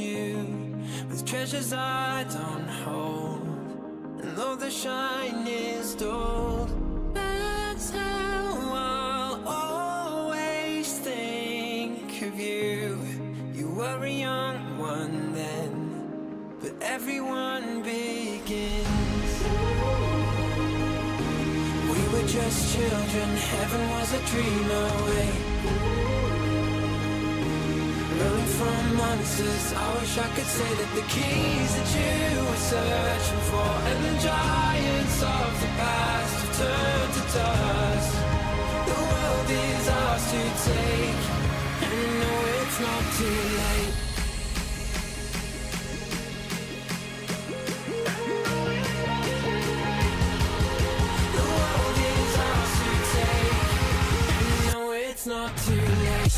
you with treasures I don't hold. And though the shine is dulled, that's how I'll always think of you. You were a young one then, but everyone begins. We were just children, heaven was a dream away. Running from monsters, I wish I could say that the keys that you were searching for and the giants of the past have turned to dust. The world is ours to take, and you know it's not too late. The world is ours to take, and you know it's not too late.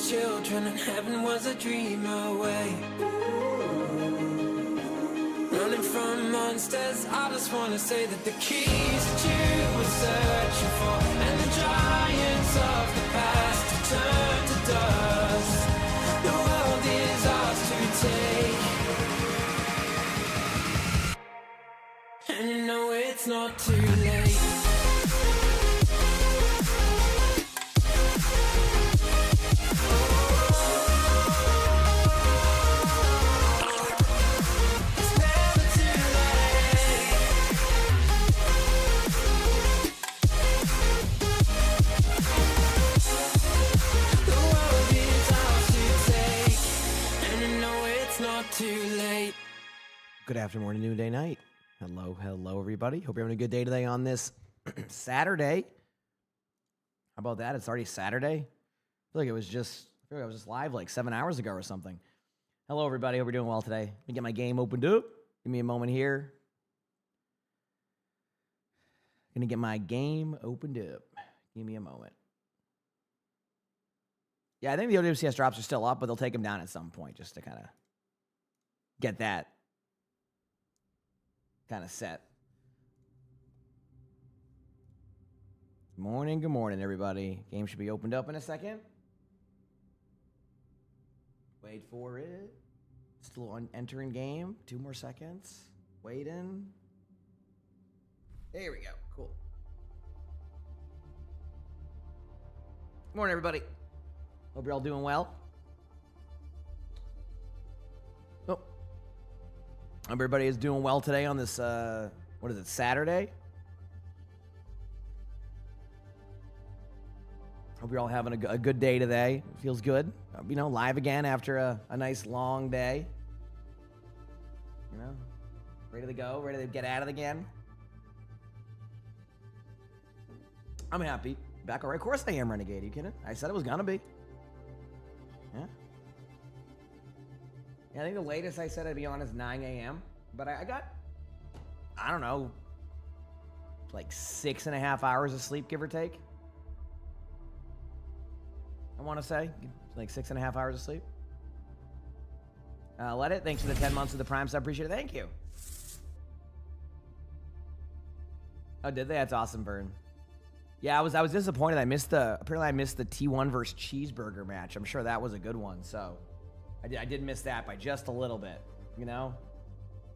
Children and heaven was a dream away. Running from monsters, I just wanna say that the keys that you were searching for and the giants of the past have turned to dust. The world is ours to take, and you know it's not too late. Good afternoon, morning, noon, day, night. Hello, everybody. Hope you're having a good day today on this Saturday. How about that? It's already Saturday. I feel like I was just live like 7 hours ago or something. Hello, everybody. Hope you're doing well today. Let me get my game opened up. Give me a moment here. Gonna get my game opened up. Give me a moment. Yeah, I think the OWCS drops are still up, but they'll take them down at some point just to kind of get that kind of set. Good morning, everybody. Game should be opened up in a second. Wait for it. Still entering game. 2 more seconds. Waiting. There we go. Cool. Good morning, everybody. Hope you're all doing well. Oh. Everybody is doing well today on this, what is it, Saturday? Hope you're all having a good day today. It feels good. You know, live again after a nice long day. You know, ready to go, ready to get at it again. I'm happy. Back already. Of course I am, Renegade. Are you kidding? I said it was gonna be. Yeah. Yeah, I think the latest I said I'd be on is 9 a.m. But I got, I don't know, like 6.5 hours of sleep, give or take. I want to say, like 6.5 hours of sleep. Let it. Thanks for the 10 months of the Prime sub. Appreciate it. Thank you. Oh, did they? That's awesome, Vern. Yeah, I was disappointed. Apparently I missed the T1 versus Cheeseburger match. I'm sure that was a good one. So I did miss that by just a little bit, you know?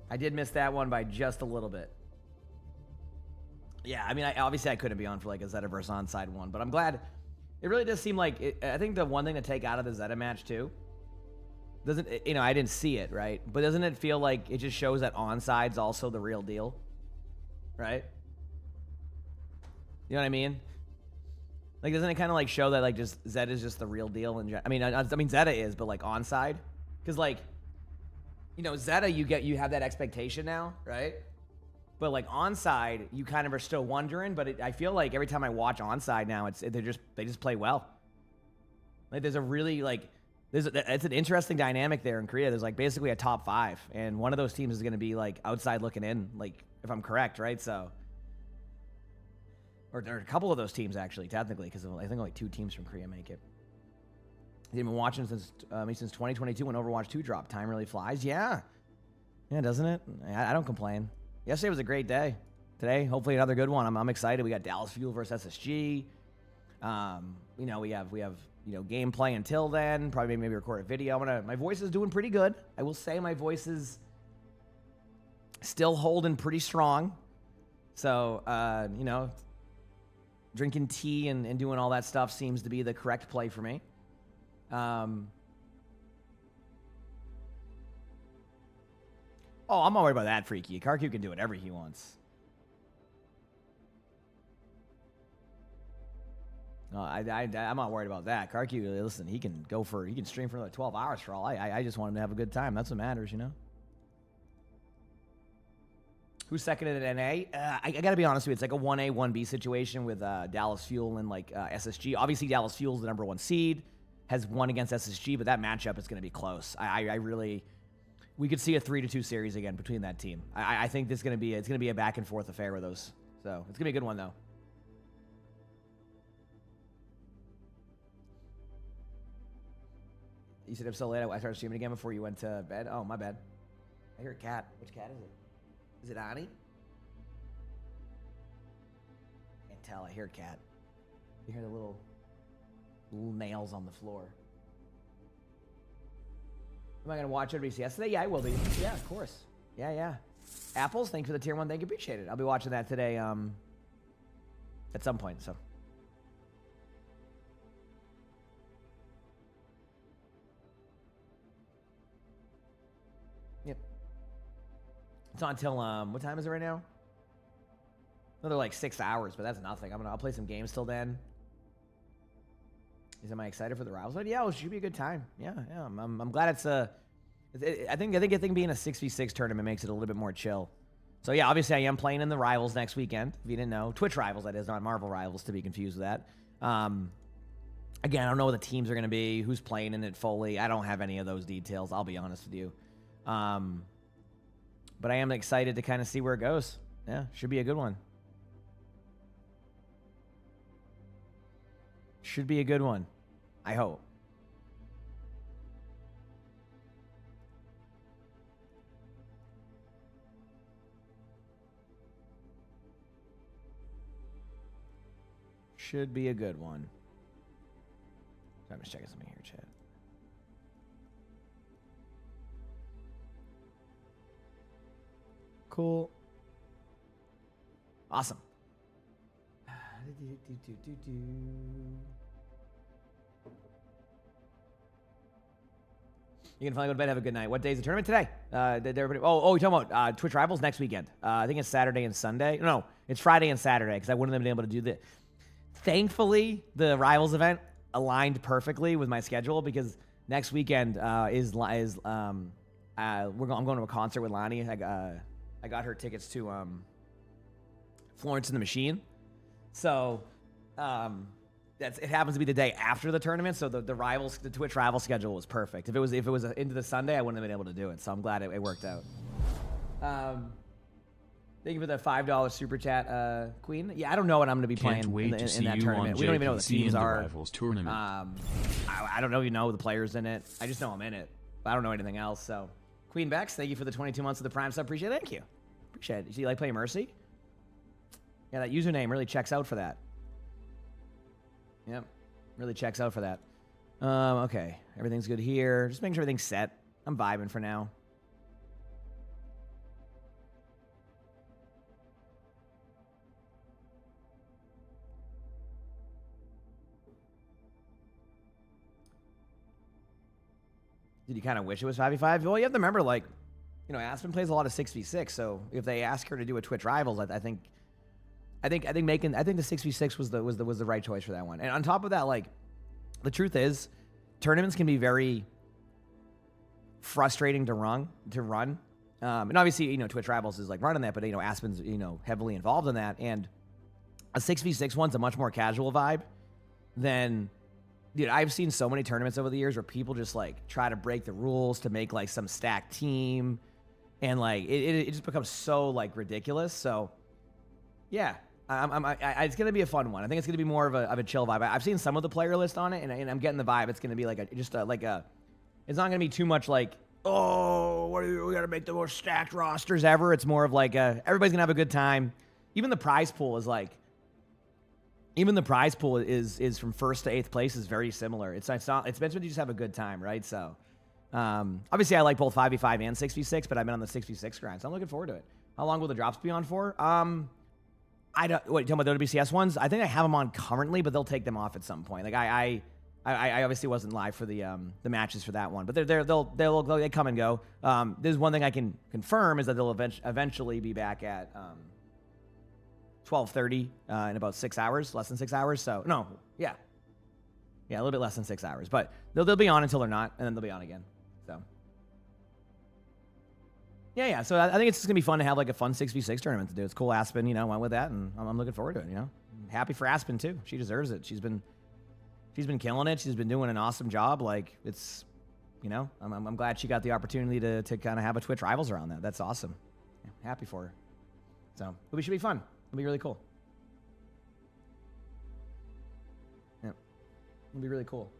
I did miss that one by just a little bit. Yeah, I mean, obviously I couldn't be on for like a Zeta versus Onside one, but I'm glad. It really does seem like, I think the one thing to take out of the Zeta match too, doesn't, you know, I didn't see it, right? But doesn't it feel like it just shows that Onside's also the real deal, right? You know what I mean? Like, doesn't it kind of like show that like just Zeta is just the real deal? And I mean Zeta is, but like Onside, because like, you know, Zeta you have that expectation now, right? But like Onside, you kind of are still wondering. But I feel like every time I watch Onside now, they just play well. Like there's a really like it's an interesting dynamic there in Korea. There's like basically a top 5, and one of those teams is going to be like outside looking in, like if I'm correct, right? So. Or there are a couple of those teams, actually, technically, because I think only 2 teams from Korea make it. They've been watching since 2022 when Overwatch 2 dropped. Time really flies. Yeah. Yeah, doesn't it? I don't complain. Yesterday was a great day. Today, hopefully another good one. I'm excited. We got Dallas Fuel versus SSG. You know, we have gameplay until then. Probably maybe record a video. My voice is doing pretty good. I will say my voice is still holding pretty strong. So, you know, drinking tea and doing all that stuff seems to be the correct play for me. Oh, I'm not worried about that, Freaky. Karku can do whatever he wants. No, I'm not worried about that. Karku, listen, he can stream for like 12 hours for all. I just want him to have a good time. That's what matters, you know? Who's second in NA? I got to be honest with you. It's like a 1A, 1B situation with Dallas Fuel and like SSG. Obviously, Dallas Fuel's the #1 seed, has won against SSG, but that matchup is going to be close. We could see a 3-2 series again between that team. I think it's going to be a back and forth affair with those. So it's going to be a good one though. You said I'm so late. I started streaming again before you went to bed. Oh, my bad. I hear a cat. Which cat is it? Is it Ani? Can't tell. I hear a cat. You hear the little nails on the floor. Am I going to watch everybody yesterday? Yeah, I will be. Yeah, of course. Yeah. Apples, thanks for the tier 1. Thank you. Appreciate it. I'll be watching that today at some point, so. Yep. It's on until, what time is it right now? Another like 6 hours, but that's nothing. I'll play some games till then. Am I excited for the rivals? But yeah, it should be a good time. Yeah. I'm glad it's I think being a 6v6 tournament makes it a little bit more chill. So yeah, obviously I am playing in the rivals next weekend. If you didn't know, Twitch rivals, that is, not Marvel rivals, to be confused with that. Again, I don't know what the teams are going to be, who's playing in it fully. I don't have any of those details. I'll be honest with you. But I am excited to kind of see where it goes. Yeah, should be a good one. Should be a good one. I hope. Should be a good one. I'm just checking something here, chat. Cool. Awesome. You can finally go to bed. Have a good night. What day is the tournament today? Did everybody? Oh, you're talking about Twitch Rivals next weekend. I think it's Saturday and Sunday. No, it's Friday and Saturday because I wouldn't have been able to do that. Thankfully, the Rivals event aligned perfectly with my schedule because next weekend I'm going to a concert with Lonnie. I got her tickets to Florence and the Machine. So it happens to be the day after the tournament. So the Twitch Rival schedule was perfect. If it was into the Sunday, I wouldn't have been able to do it. So I'm glad it worked out. Thank you for the $5 super chat, Queen. Yeah, I don't know what I'm going to be playing in that tournament. We don't even know what the teams are. Rivals tournament. I don't know the players in it. I just know I'm in it. But I don't know anything else. So, Queen Bex, thank you for the 22 months of the Prime sub. Appreciate it. Thank you. Appreciate it. Do you like playing Mercy? Yeah, that username really checks out for that. Yep, really checks out for that. Okay, everything's good here. Just making sure everything's set. I'm vibing for now. Did you kind of wish it was 5v5? Well, you have to remember, like, Aspen plays a lot of 6v6. So if they ask her to do a Twitch Rivals, I think the 6v6 was the right choice for that one. And on top of that, like, the truth is, tournaments can be very frustrating to run. And obviously, Twitch Rivals is like running that, but Aspen's heavily involved in that. And a 6v6 one's a much more casual vibe than. Dude, I've seen so many tournaments over the years where people just like try to break the rules to make like some stacked team, and like it just becomes so like ridiculous. So, yeah, it's gonna be a fun one. I think it's gonna be more of a chill vibe. I've seen some of the player list on it, and I'm getting the vibe. It's gonna be like it's not gonna be too much like, oh, we gotta make the most stacked rosters ever. It's more of like everybody's gonna have a good time. Even the prize pool is like. Even the prize pool is from 1st to 8th place is very similar. It's meant to just have a good time, right? So, obviously I like both 5v5 and 6v6, but I've been on the 6v6 grind, so I'm looking forward to it. How long will the drops be on for? I don't. Wait, talking about the WCS ones? I think I have them on currently, but they'll take them off at some point. Like I obviously wasn't live for the matches for that one, but they come and go. There's one thing I can confirm is that they'll eventually be back at 12:30 in about 6 hours, less than 6 hours. So a little bit less than 6 hours, but they'll be on until they're not, and then they'll be on again. So yeah. So I think it's just gonna be fun to have like a fun 6v6 tournament to do. It's cool. Aspen, went with that, and I'm looking forward to it. I'm happy for Aspen too. She deserves it. She's been killing it. She's been doing an awesome job. Like it's, I'm glad she got the opportunity to kind of have a Twitch Rivals around that. That's awesome. Yeah, happy for her. So it should be fun. It'll be really cool. Yeah. It'll be really cool.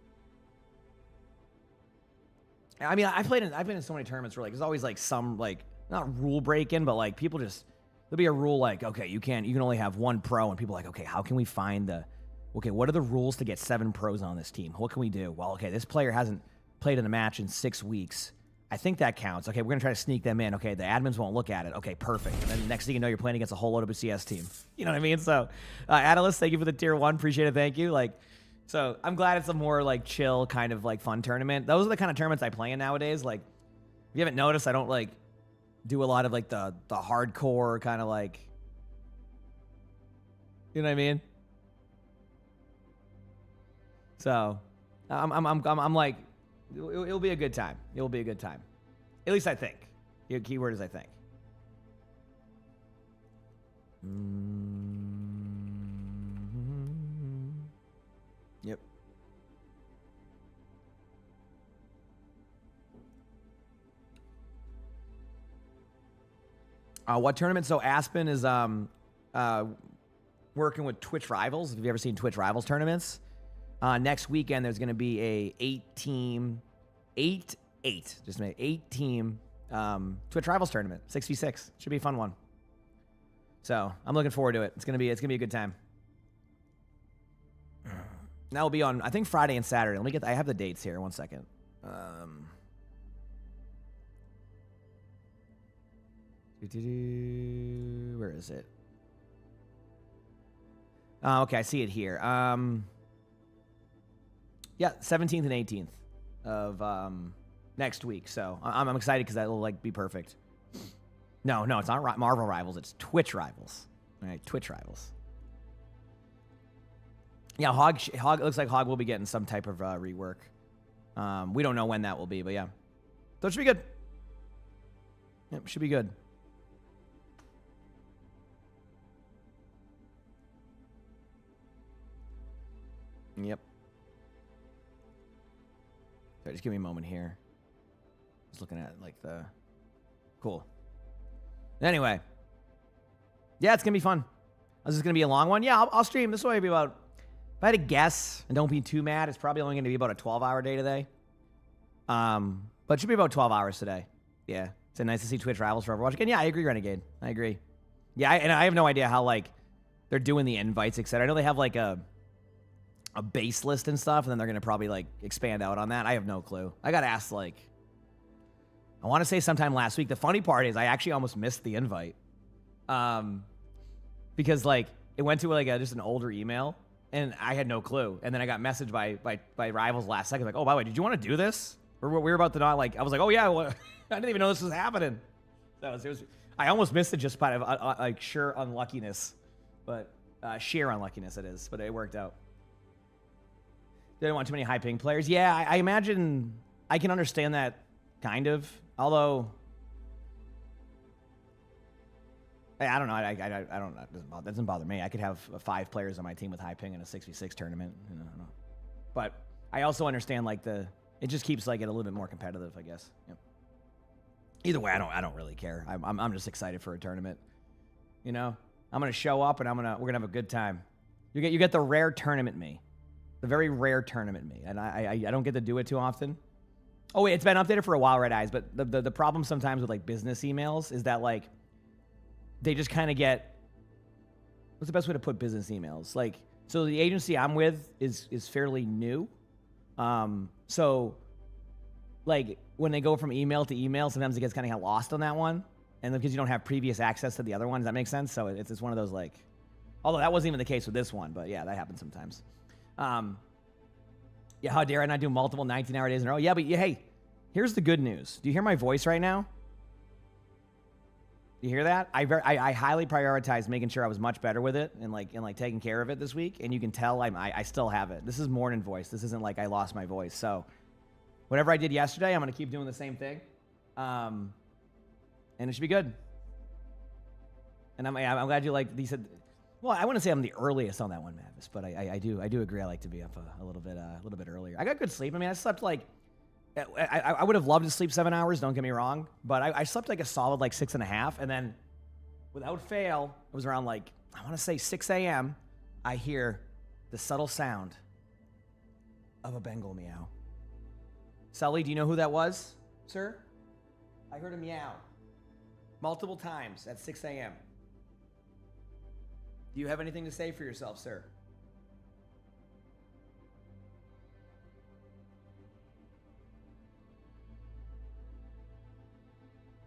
I mean, I've been in so many tournaments where like there's always like some like not rule breaking, but like people just there'll be a rule like, okay, you can only have one pro, and people are like, okay, how can we find what are the rules to get 7 pros on this team? What can we do? Well, okay, this player hasn't played in a match in 6 weeks. I think that counts. Okay, we're going to try to sneak them in. Okay, the admins won't look at it. Okay, perfect. And then the next thing you know, you're playing against a whole load of a CS team. You know what I mean? So, Atlas, thank you for the tier 1. Appreciate it. Thank you. So I'm glad it's a more, chill kind of, fun tournament. Those are the kind of tournaments I play in nowadays. If you haven't noticed, I don't, do a lot of, the hardcore kind of, you know what I mean? So, I'm like... It'll be a good time. It'll be a good time. At least I think. Your keyword is I think. Yep. What tournament? So Aspen is working with Twitch Rivals. Have you ever seen Twitch Rivals tournaments? Next weekend, there's going to be a 8-team Twitch Rivals tournament, 6v6. Should be a fun one. So I'm looking forward to it. It's gonna be a good time. That will be on, I think, Friday and Saturday. I have the dates here. 1 second. Where is it? Okay, I see it here. Yeah, 17th and 18th next week. So I'm excited because that'll like be perfect. No, it's not Marvel Rivals. It's Twitch Rivals. All right, Twitch Rivals. Yeah, Hog looks like Hog will be getting some type of rework. We don't know when that will be, but yeah. So it should be good. Yep, should be good. Yep. Sorry, just give me a moment here. Just looking at like the cool. Anyway, yeah, it's gonna be fun. Is this gonna be a long one? Yeah, I'll stream. This will be about. If I had to guess, and don't be too mad, it's probably only gonna be about a 12-hour day today. But it should be about 12 hours today. Yeah, it's nice to see Twitch Rivals for Overwatch again. Yeah, I agree, Renegade. I agree. Yeah, and I have no idea how like they're doing the invites, etc. I know they have like a base list and stuff, and then they're gonna probably like expand out on that. I have no clue. I got asked like, I want to say sometime last week. The funny part is I actually almost missed the invite, because like it went to like just an older email, and I had no clue. And then I got messaged by Rivals last second, like, oh, by the way, did you want to do this? We were about to not like. I was like, oh yeah, well, I didn't even know this was happening. So it was I almost missed it just by like sheer unluckiness, but sheer unluckiness it is. But it worked out. They don't want too many high ping players. Yeah, I imagine I can understand that kind of. Although, I don't know. I don't know. That doesn't bother me. I could have 5 players on my team with high ping in a 6v6 tournament. You know, I don't know. But I also understand like it just keeps like it a little bit more competitive, I guess. Yep. Either way, I don't really care. I'm just excited for a tournament. You know, I'm gonna show up and we're gonna have a good time. You get the rare tournament me. The very rare tournament me, and I don't get to do it too often. Oh wait, it's been updated for a while, Red Eyes. But the problem sometimes with like business emails is that like they just kind of get. What's the best way to put business emails? Like, so the agency I'm with is fairly new, so like when they go from email to email, sometimes it gets kind of lost on that one, and because you don't have previous access to the other one, does that make sense? So it's one of those like, although that wasn't even the case with this one, but yeah, that happens sometimes. Yeah, how dare I not do multiple 19-hour days in a row? Yeah, but hey, here's the good news. Do you hear my voice right now? You hear that? I highly prioritized making sure I was much better with it and like taking care of it this week, and you can tell I still have it. This is morning voice. This isn't like I lost my voice. So whatever I did yesterday, I'm gonna keep doing the same thing, and it should be good. And I'm glad you like these. Well, I wouldn't say I'm the earliest on that one, Mavis, but I do agree. I like to be up a little bit earlier. I got good sleep. I mean, I slept like I would have loved to sleep 7 hours. Don't get me wrong, but I slept like a solid like 6.5, and then without fail, it was around like I want to say 6 a.m. I hear the subtle sound of a Bengal meow. Sully, do you know who that was, sir? I heard a meow multiple times at 6 a.m. Do you have anything to say for yourself, sir?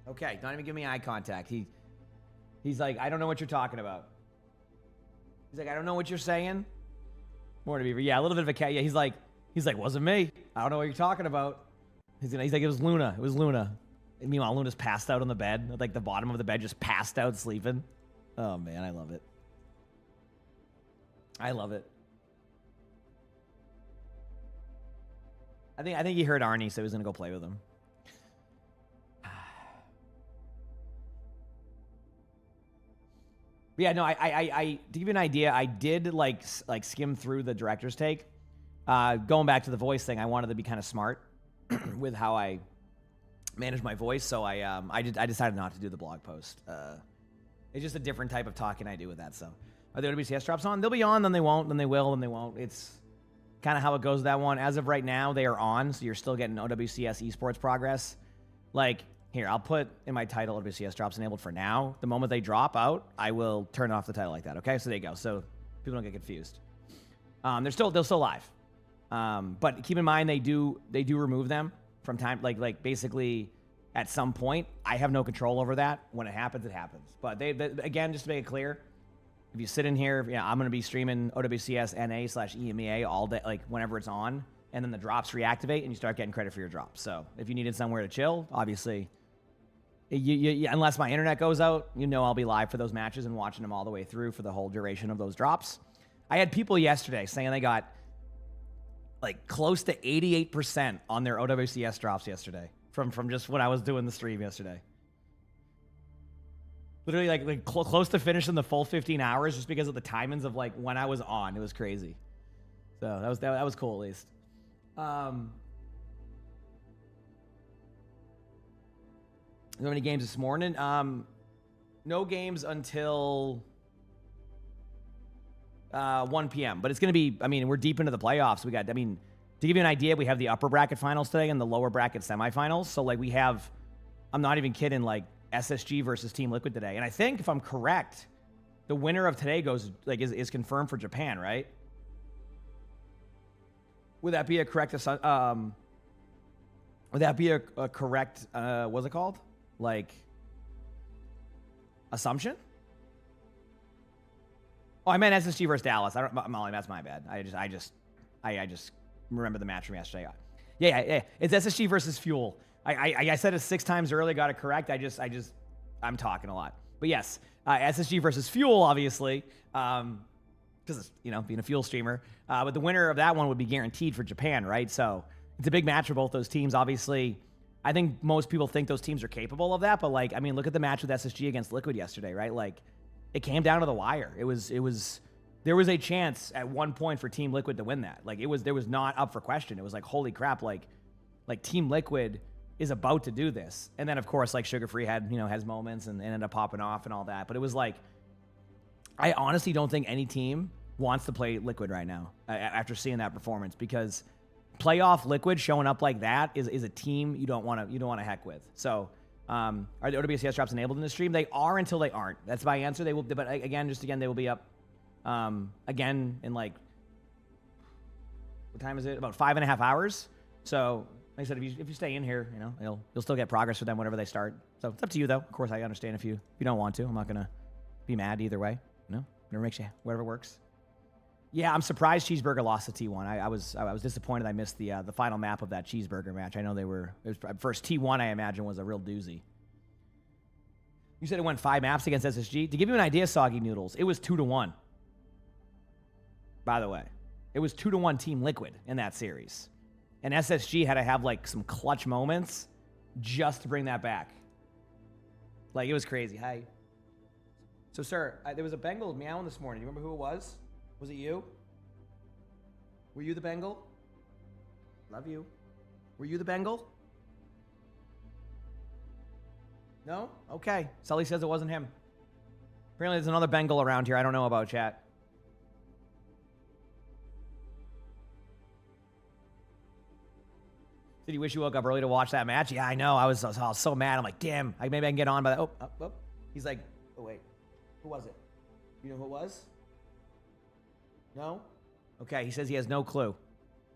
Okay, don't even give me eye contact. He's like, I don't know what you're talking about. He's like, I don't know what you're saying. More to be, yeah, a little bit of a cat. Yeah, he's like, wasn't me. I don't know what you're talking about. He's like, it was Luna. It was Luna. And meanwhile, Luna's passed out on the bed, like the bottom of the bed, just passed out sleeping. Oh man, I love it. I love it. I think he heard Arnie, so he was gonna go play with him. But yeah, no, I to give you an idea, I did like skim through the director's take. Going back to the voice thing, I wanted to be kind of smart with how I manage my voice, so I decided not to do the blog post. It's just a different type of talking I do with that. So, are the OWCS drops on? They'll be on, then they won't, then they will, then they won't. It's kind of how it goes with that one. As of right now, they are on, so you're still getting OWCS Esports progress. Like, here, I'll put in my title OWCS drops enabled for now. The moment they drop out, I will turn off the title like that, okay? So there you go. So people don't get confused. They're still live. But keep in mind, they do remove them from time, like basically at some point. I have no control over that. When it happens, it happens. But they again, just to make it clear, if you sit in here, I'm going to be streaming OWCS NA/EMEA all day, like whenever it's on, and then the drops reactivate, and you start getting credit for your drops. So if you needed somewhere to chill, obviously, unless my internet goes out, I'll be live for those matches and watching them all the way through for the whole duration of those drops. I had people yesterday saying they got like close to 88% on their OWCS drops yesterday from just when I was doing the stream yesterday. Literally like close to finishing the full 15 hours just because of the timings of like when I was on. It was crazy. So that was cool at least. How many games this morning? No games until 1 p.m. But it's going to be, we're deep into the playoffs. To give you an idea, we have the upper bracket finals today and the lower bracket semifinals. So like we have, I'm not even kidding, like SSG versus Team Liquid today. And I think if I'm correct, the winner of today is confirmed for Japan, right? Would that be a correct correct what's it called? Like assumption? Oh, I meant SSG versus Dallas. Molly, that's my bad. I just remember the match from yesterday. Yeah. It's SSG versus Fuel. I said it 6 times earlier, got it correct. I'm talking a lot. But yes, SSG versus Fuel, obviously, because being a Fuel streamer. But the winner of that one would be guaranteed for Japan, right? So it's a big match for both those teams. Obviously, I think most people think those teams are capable of that. But look at the match with SSG against Liquid yesterday, right? Like, it came down to the wire. There was a chance at one point for Team Liquid to win that. There was not up for question. It was like, holy crap, like Team Liquid is about to do this. And then of course, like Sugar Free has moments and ended up popping off and all that. But it was like, I honestly don't think any team wants to play Liquid right now after seeing that performance, because playoff Liquid showing up like that is a team you don't want to heck with. So are the OWCS drops enabled in the stream? They are until they aren't. That's my answer. They will, but again, they will be up again in like, what time is it? About 5.5 hours. So like I said, if you stay in here, you'll still get progress for them whenever they start. So it's up to you though. Of course, I understand if you don't want to. I'm not gonna be mad either way. Whatever makes you, whatever works. Yeah, I'm surprised Cheeseburger lost the T1. I was disappointed I missed the final map of that Cheeseburger match. I know it was first T1, I imagine, was a real doozy. You said it went 5 maps against SSG. To give you an idea, Soggy Noodles, it was 2-1. By the way, it was 2-1 Team Liquid in that series, and SSG had to have like some clutch moments just to bring that back. Like, it was crazy. Hi. So, sir, there was a Bengal meowing this morning. Do you remember who it was? Was it you? Were you the Bengal? Love you. Were you the Bengal? No? Okay. Sully says it wasn't him. Apparently there's another Bengal around here I don't know about, chat. Did you wish you woke up early to watch that match? Yeah, I know. I was so mad. I'm like, damn, maybe I can get on by that. Oh. He's like, oh, wait. Who was it? You know who it was? No? Okay, he says he has no clue.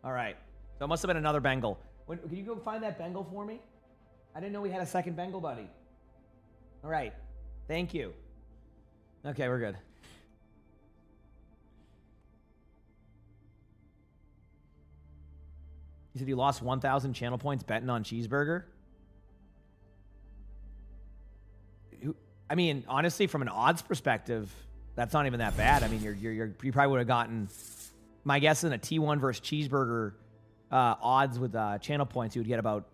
All right. So it must have been another Bengal. Can you go find that Bengal for me? I didn't know we had a second Bengal buddy. All right. Thank you. Okay, we're good. You said you lost 1,000 channel points betting on Cheeseburger? I mean, honestly, from an odds perspective, that's not even that bad. I mean, you probably would have gotten, my guess, in a T1 versus Cheeseburger odds with channel points, you would get about,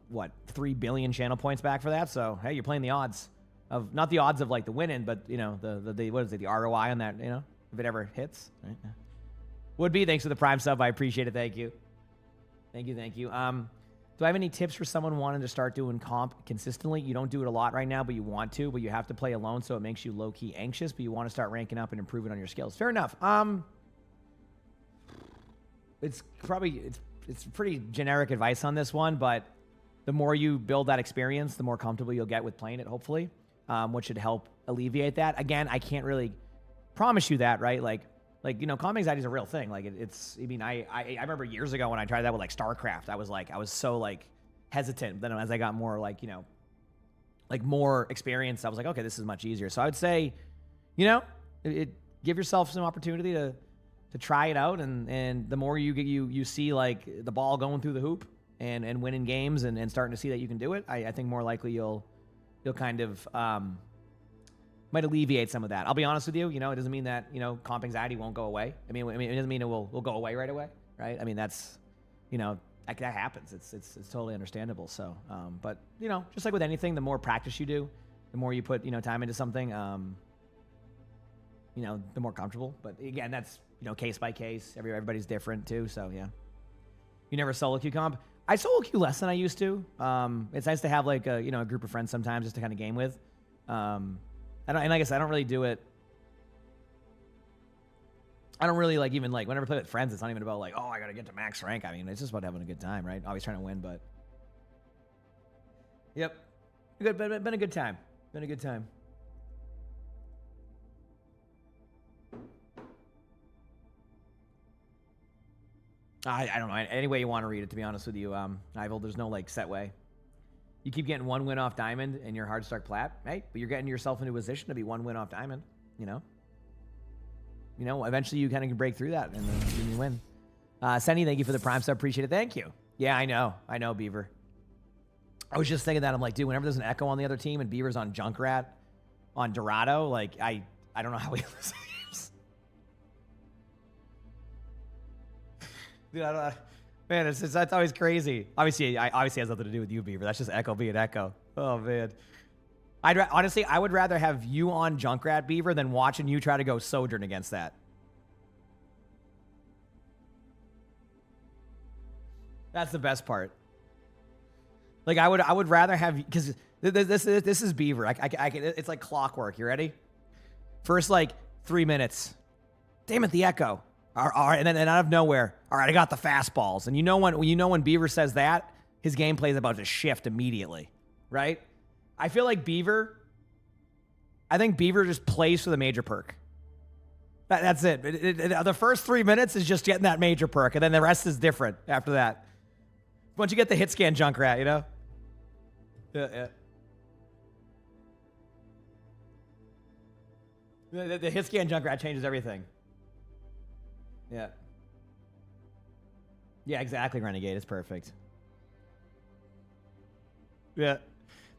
3 billion channel points back for that. So, hey, you're playing the odds of, not the odds of like the winning, but, the what is it, the ROI on that, if it ever hits. Right? Yeah. Would be. Thanks for the Prime sub. I appreciate it. Thank you. Thank you. Do I have any tips for someone wanting to start doing comp consistently? You don't do it a lot right now, but you want to, but you have to play alone, so it makes you low-key anxious, but you want to start ranking up and improving on your skills. Fair enough. It's pretty generic advice on this one, but the more you build that experience, the more comfortable you'll get with playing it, hopefully, which should help alleviate that. Again, I can't really promise you that, right? Like comp anxiety is a real thing. Like I remember years ago when I tried that with like StarCraft, I was so like hesitant. Then as I got more more experience, I was like, okay, this is much easier. So I would say, give yourself some opportunity to to try it out, and the more you see like the ball going through the hoop and winning games and starting to see that you can do it, I think more likely you'll kind of might alleviate some of that. I'll be honest with you, it doesn't mean that comp anxiety won't go away. I mean it doesn't mean it will go away right away, right? I mean that's that happens. It's totally understandable. So, but just like with anything, the more practice you do, the more you put time into something, the more comfortable. But again, that's case by case. Everybody's different too. So yeah. You never solo queue comp? I solo queue less than I used to. It's nice to have like a group of friends sometimes just to kind of game with. And like I said, I don't really do it. I don't really even whenever I play with friends, it's not even about oh, I got to get to max rank. I mean, it's just about having a good time, right? Always trying to win, but yep. Been a good time. Been a good time. I don't know. Any way you want to read it, to be honest with you, Ivel, there's no set way. You keep getting one win off diamond and you're hard start plat, right? But you're getting yourself into a position to be one win off diamond, eventually you kind of can break through that and then you win. Senny, thank you for the prime sub. Appreciate it. Thank you. Yeah, I know, Beaver. I was just thinking that. I'm like, dude, whenever there's an Echo on the other team and Beaver's on Junkrat, on Dorado, I don't know how we lose games. Dude, I don't. Man, that's always crazy. Obviously has nothing to do with you, Beaver. That's just Echo being Echo. Oh man. Honestly, I would rather have you on Junkrat, Beaver, than watching you try to go Sojourn against that. That's the best part. I would rather have, because this is Beaver. It's like clockwork. You ready? First 3 minutes. Damn it, the Echo. All right, and then out of nowhere, all right, I got the fastballs. And when Beaver says that, his gameplay is about to shift immediately, right? I feel like Beaver just plays for the major perk. That's it. The first 3 minutes is just getting that major perk, and then the rest is different after that. Once you get the hit scan Junkrat, Yeah. The hit scan Junkrat changes everything. Yeah. Yeah, exactly, Renegade. It's perfect. Yeah.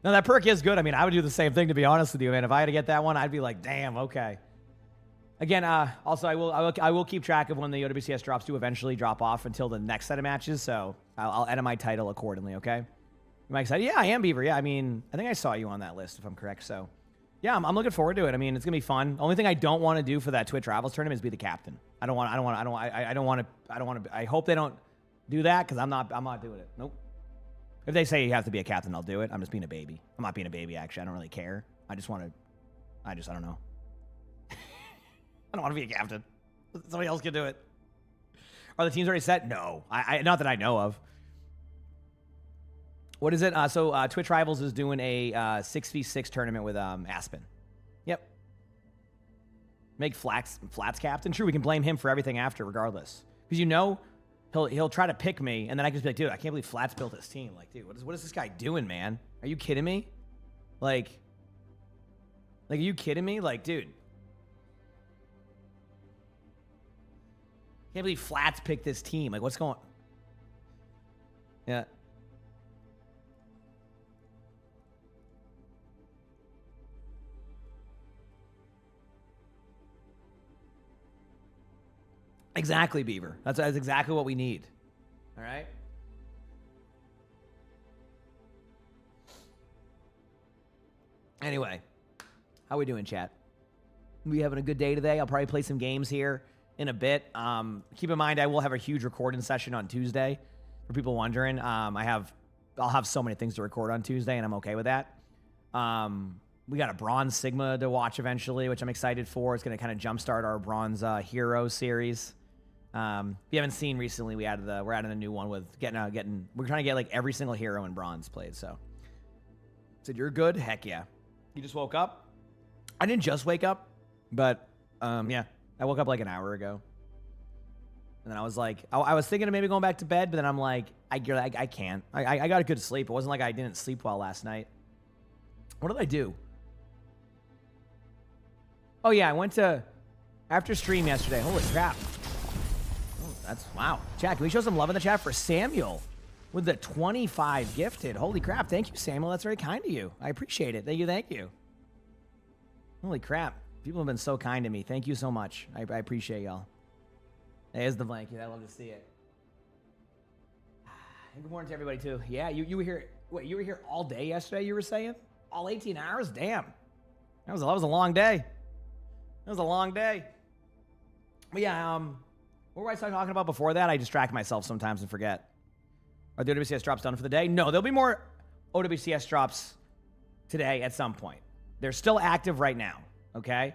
No, that perk is good. I mean, I would do the same thing, to be honest with you, man. If I had to get that one, I'd be like, damn, okay. Again, also, I will keep track of when the OWCS drops do eventually drop off until the next set of matches, so I'll edit my title accordingly, okay? Am I excited? Yeah, I am, Beaver. Yeah, I mean, I think I saw you on that list, if I'm correct, so. Yeah, I'm looking forward to it. I mean, it's gonna be fun. Only thing I don't want to do for that Twitch Rivals tournament is be the captain. I hope they don't do that, because I'm not doing it. Nope. If they say you have to be a captain, I'll do it. I'm just being a baby. I'm not being a baby, actually. I don't really care. I don't know. I don't want to be a captain. Somebody else can do it. Are the teams already set? No. Not that I know of. What is it? So Twitch Rivals is doing a 6v6 tournament with Aspen. Yep. Make Flats captain. True, we can blame him for everything after, regardless. Because he'll try to pick me, and then I can just be like, dude, I can't believe Flats built this team. Like, dude, what is this guy doing, man? Are you kidding me? Like, are you kidding me? Like, dude. Can't believe Flats picked this team. Like, what's going on? Yeah. Exactly, Beaver. That's exactly what we need. All right? Anyway, how we doing, chat? We having a good day today? I'll probably play some games here in a bit. Keep in mind, I will have a huge recording session on Tuesday. For people wondering, I'll have so many things to record on Tuesday, and I'm okay with that. We got a Bronze Sigma to watch eventually, which I'm excited for. It's going to kind of jumpstart our Bronze Hero series. If you haven't seen recently, we're adding a new one with we're trying to get like every single hero in Bronze played. So, said you're good? Heck yeah. You just woke up? I didn't just wake up, but yeah, I woke up like an hour ago. And then I was like, I was thinking of maybe going back to bed, but then I'm like, I can't. I got a good sleep. It wasn't like I didn't sleep well last night. What did I do? Oh yeah, I went to after stream yesterday. Holy crap. That's wow. Chat, can we show some love in the chat for Samuel with the 25 gifted? Holy crap. Thank you, Samuel. That's very kind of you. I appreciate it. Thank you. Thank you. Holy crap. People have been so kind to me. Thank you so much. I appreciate y'all. There's the blanket. I love to see it. And good morning to everybody, too. Yeah, you were here. Wait, you were here all day yesterday, you were saying? All 18 hours? Damn. That was a long day. That was a long day. But yeah, what were I talking about before that? I distract myself sometimes and forget. Are the OWCS drops done for the day? No, there'll be more OWCS drops today at some point. They're still active right now, okay?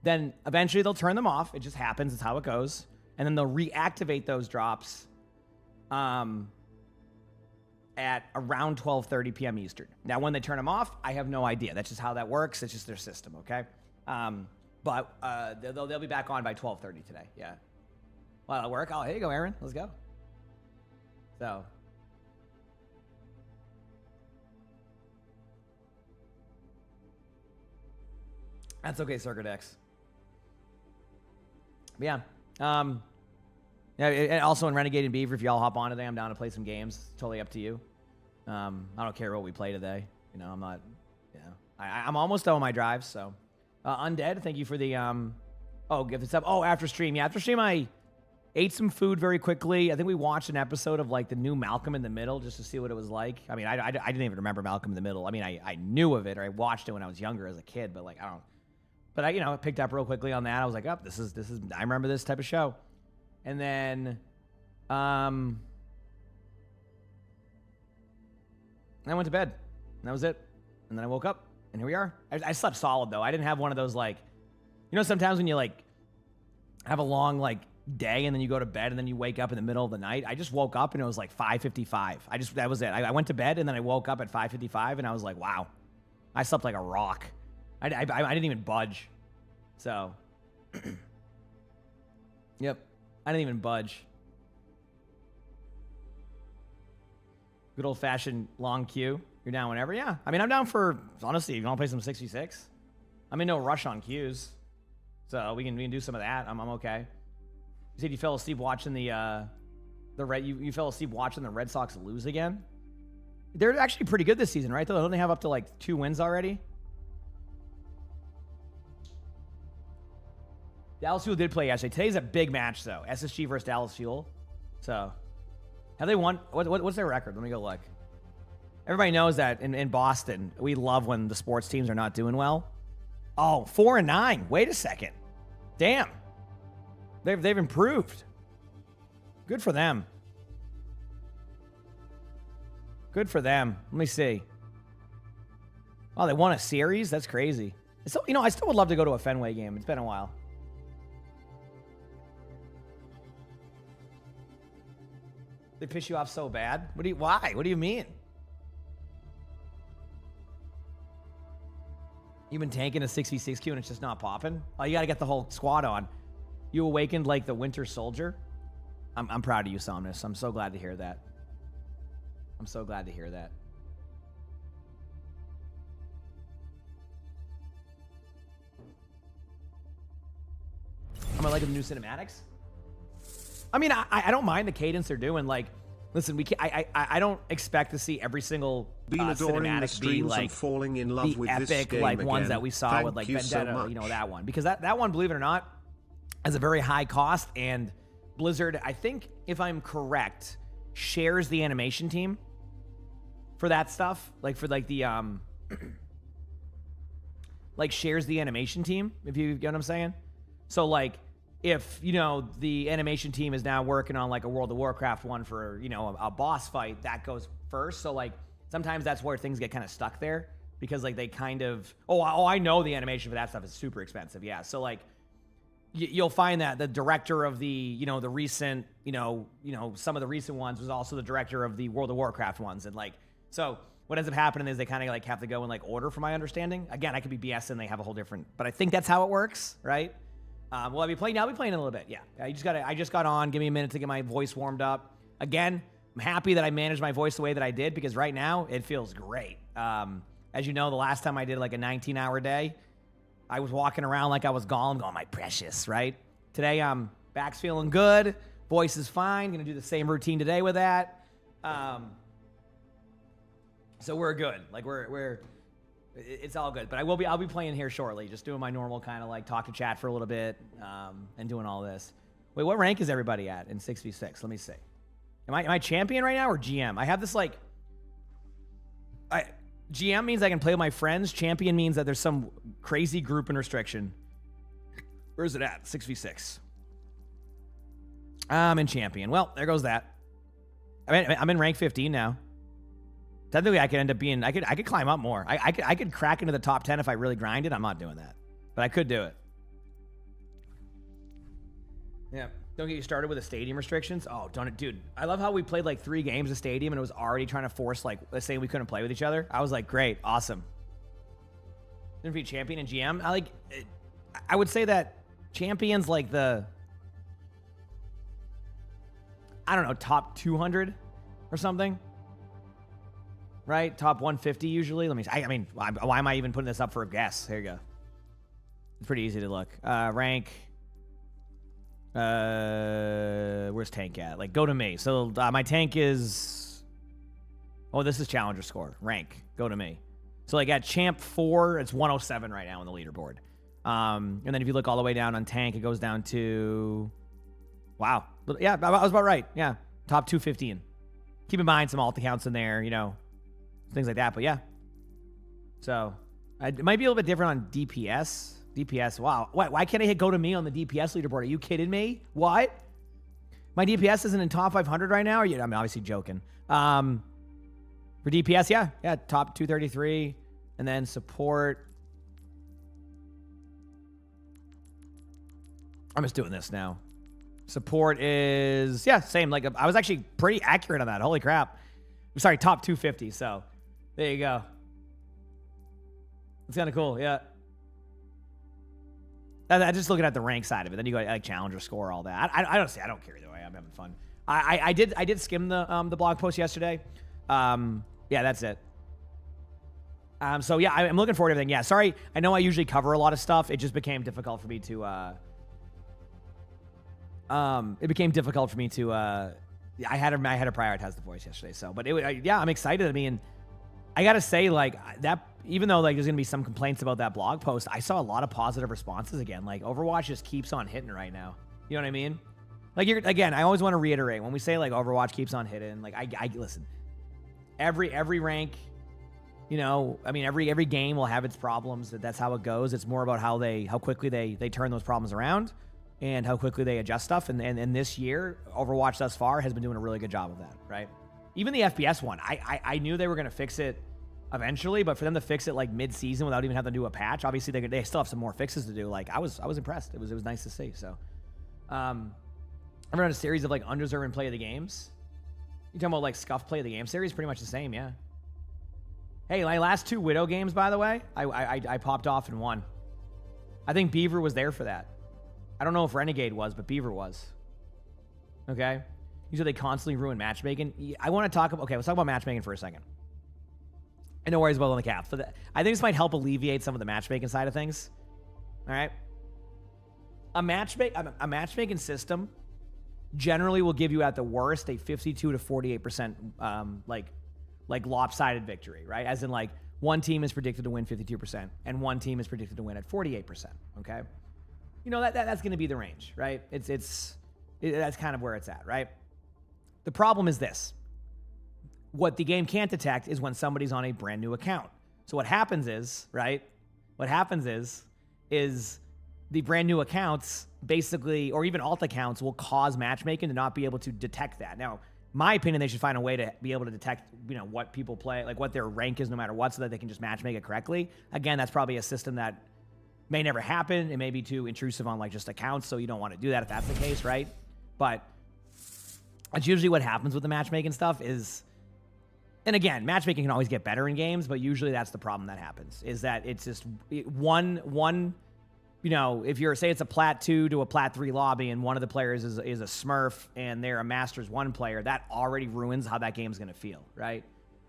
Then eventually they'll turn them off. It just happens. It's how it goes. And then they'll reactivate those drops at around 12:30 p.m. Eastern. Now, when they turn them off, I have no idea. That's just how that works. It's just their system, okay? But they'll be back on by 12:30 today, yeah. Well, that'll work. Oh, here you go, Aaron. Let's go. So... That's okay, Circuit X. But yeah. And also in Renegade and Beaver, if y'all hop on today, I'm down to play some games. Totally up to you. I don't care what we play today. You know, I'm not, you know. I'm almost done with my drives, so. Undead, thank you for the, give this up. Oh, after stream. Yeah, after stream, I ate some food very quickly. I think we watched an episode of, like, the new Malcolm in the Middle just to see what it was like. I mean, I didn't even remember Malcolm in the Middle. I mean, I knew of it, or I watched it when I was younger as a kid, but, like, I don't. But I, picked up real quickly on that. I was like, oh, this is, I remember this type of show. And then, I went to bed. And that was it. And then I woke up, and here we are. I slept solid, though. I didn't have one of those, like, sometimes when you, like, have a long, like, day, and then you go to bed, and then you wake up in the middle of the night. I just woke up, and it was, like, 5:55. That was it. I went to bed, and then I woke up at 5:55, and I was like, wow. I slept like a rock. I didn't even budge. So, yep. I didn't even budge. Good old-fashioned long queue. You're down whenever? Yeah. I mean, I'm down for, honestly, if you want to play some 66. I'm in no rush on queues. So we can do some of that. I'm okay. You said you fell asleep watching you fell asleep watching the Red Sox lose again? They're actually pretty good this season, right? Don't they have up to like 2 wins already? Dallas Fuel did play yesterday. Today's a big match, though. SSG versus Dallas Fuel. So, have they won? What's their record? Let me go look. Everybody knows that in Boston, we love when the sports teams are not doing well. Oh, 4-9. Wait a second. Damn. They've improved. Good for them. Good for them. Let me see. Oh, they won a series? That's crazy. So, I still would love to go to a Fenway game. It's been a while. They piss you off so bad? Why? What do you mean? You've been tanking a 6v6 queue and it's just not popping? Oh, you got to get the whole squad on. You awakened like the Winter Soldier? I'm proud of you, Somnus. I'm so glad to hear that. I'm so glad to hear that. Am I liking the new cinematics? I mean, I don't mind the cadence they're doing. Like, listen, I don't expect to see every single cinematic be like falling in love the with epic this game like ones again. that we saw Thank with like you so Vendetta, much. that one, because that one, believe it or not, has a very high cost, and Blizzard, I think, if I'm correct, shares the animation team for that stuff, like for like the like shares the animation team, if you get what I'm saying. So like, if, the animation team is now working on like a World of Warcraft one for, a boss fight, that goes first. So like, sometimes that's where things get kind of stuck there, because like they kind of, I know the animation for that stuff is super expensive. Yeah. So like, you'll find that the director of the, the recent, some of the recent ones was also the director of the World of Warcraft ones. And like, so what ends up happening is they kind of like have to go in like order, from my understanding. Again, I could be BSing, they have a whole different, but I think that's how it works, right? Will I be playing? I'll be playing in a little bit. Yeah. I just got on. Give me a minute to get my voice warmed up. Again, I'm happy that I managed my voice the way that I did, because right now it feels great. As you know, the last time I did like a 19-hour day, I was walking around like I was Gollum going, my precious, right? Today, back's feeling good. Voice is fine. Going to do the same routine today with that. So we're good. Like it's all good. But I'll be playing here shortly. Just doing my normal kind of like talk to chat for a little bit, and doing all this. Wait, what rank is everybody at in 6v6? Let me see. Am I champion right now or GM? I have this like, GM means I can play with my friends. Champion means that there's some crazy group and restriction. Where is it at? 6v6. I'm in champion. Well, there goes that. I'm in rank 15 now. Technically, I could end up being. I could climb up more. I could crack into the top 10 if I really grinded. I'm not doing that, but I could do it. Yeah. Don't get you started with the stadium restrictions. Oh, don't it, dude. I love how we played like 3 games of stadium and it was already trying to force, like, let's say we couldn't play with each other. I was like, great, awesome. Didn't be champion and GM. I would say that champion's like the, I don't know, top 200 or something. Right? Top 150 usually. Let me see. I mean, why am I even putting this up for a guess? Here you go. It's pretty easy to look. Rank. Where's tank at? Like, go to me. So my tank is, oh, this is challenger score. Rank. Go to me. So like at champ 4, it's 107 right now on the leaderboard. And then if you look all the way down on tank, it goes down to, wow. Yeah, I was about right. Yeah. Top 215. Keep in mind some alt accounts in there, you know, things like that. But yeah. So it might be a little bit different on DPS. DPS, wow. Why can't I hit go to me on the DPS leaderboard? Are you kidding me? What? My DPS isn't in top 500 right now? I'm obviously joking. For DPS, yeah, top 233. And then support. I'm just doing this now. Support is, yeah, same. Like, I was actually pretty accurate on that. Holy crap. I'm sorry, top 250. So there you go. It's kind of cool, yeah. I'm just looking at the rank side of it. Then you go like challenger score, all that. I don't care either way. I'm having fun. I did skim the blog post yesterday. Yeah, that's it. So yeah, I'm looking forward to everything. Yeah, sorry. I know I usually cover a lot of stuff. It just became difficult for me to. I had to prioritize the voice yesterday. So, but yeah, I'm excited. I mean, I gotta say, like, that, even though like there's gonna be some complaints about that blog post, I saw a lot of positive responses again. Like, Overwatch just keeps on hitting right now. You know what I mean? Like, again, I always want to reiterate when we say like Overwatch keeps on hitting. Like, I listen. Every rank, you know, I mean, every game will have its problems. That's how it goes. It's more about how quickly they turn those problems around and how quickly they adjust stuff. And this year, Overwatch thus far has been doing a really good job of that, right? Even the FPS one, I knew they were going to fix it eventually, but for them to fix it like mid-season without even having to do a patch, obviously they still have some more fixes to do. Like, I was impressed. It was nice to see. So, I've run a series of like undeserving play of the games. You talking about like scuff play of the game series? Pretty much the same, yeah. Hey, my last 2 Widow games, by the way, I popped off and won. I think Beaver was there for that. I don't know if Renegade was, but Beaver was. Okay? You said they constantly ruin matchmaking. I want to talk about, okay, let's talk about matchmaking for a second. And no worries about on the cap. I think this might help alleviate some of the matchmaking side of things. All right? A matchmaking system generally will give you at the worst a 52 to 48% like lopsided victory, right? As in, like, one team is predicted to win 52% and one team is predicted to win at 48%, okay? You know, that's going to be the range, right? That's kind of where it's at, right? The problem is this. What the game can't detect is when somebody's on a brand new account. So what happens is, right? What happens is the brand new accounts basically, or even alt accounts, will cause matchmaking to not be able to detect that. Now, my opinion, they should find a way to be able to detect, you know, what people play, like what their rank is no matter what, so that they can just matchmake it correctly. Again, that's probably a system that may never happen. It may be too intrusive on like just accounts, so you don't want to do that if that's the case, right? But that's usually what happens with the matchmaking stuff is, and again, matchmaking can always get better in games, but usually that's the problem that happens, is that it's just one, you know, if you're, say it's a Plat 2 to a Plat 3 lobby and one of the players is a Smurf and they're a Masters 1 player, that already ruins how that game's going to feel, right?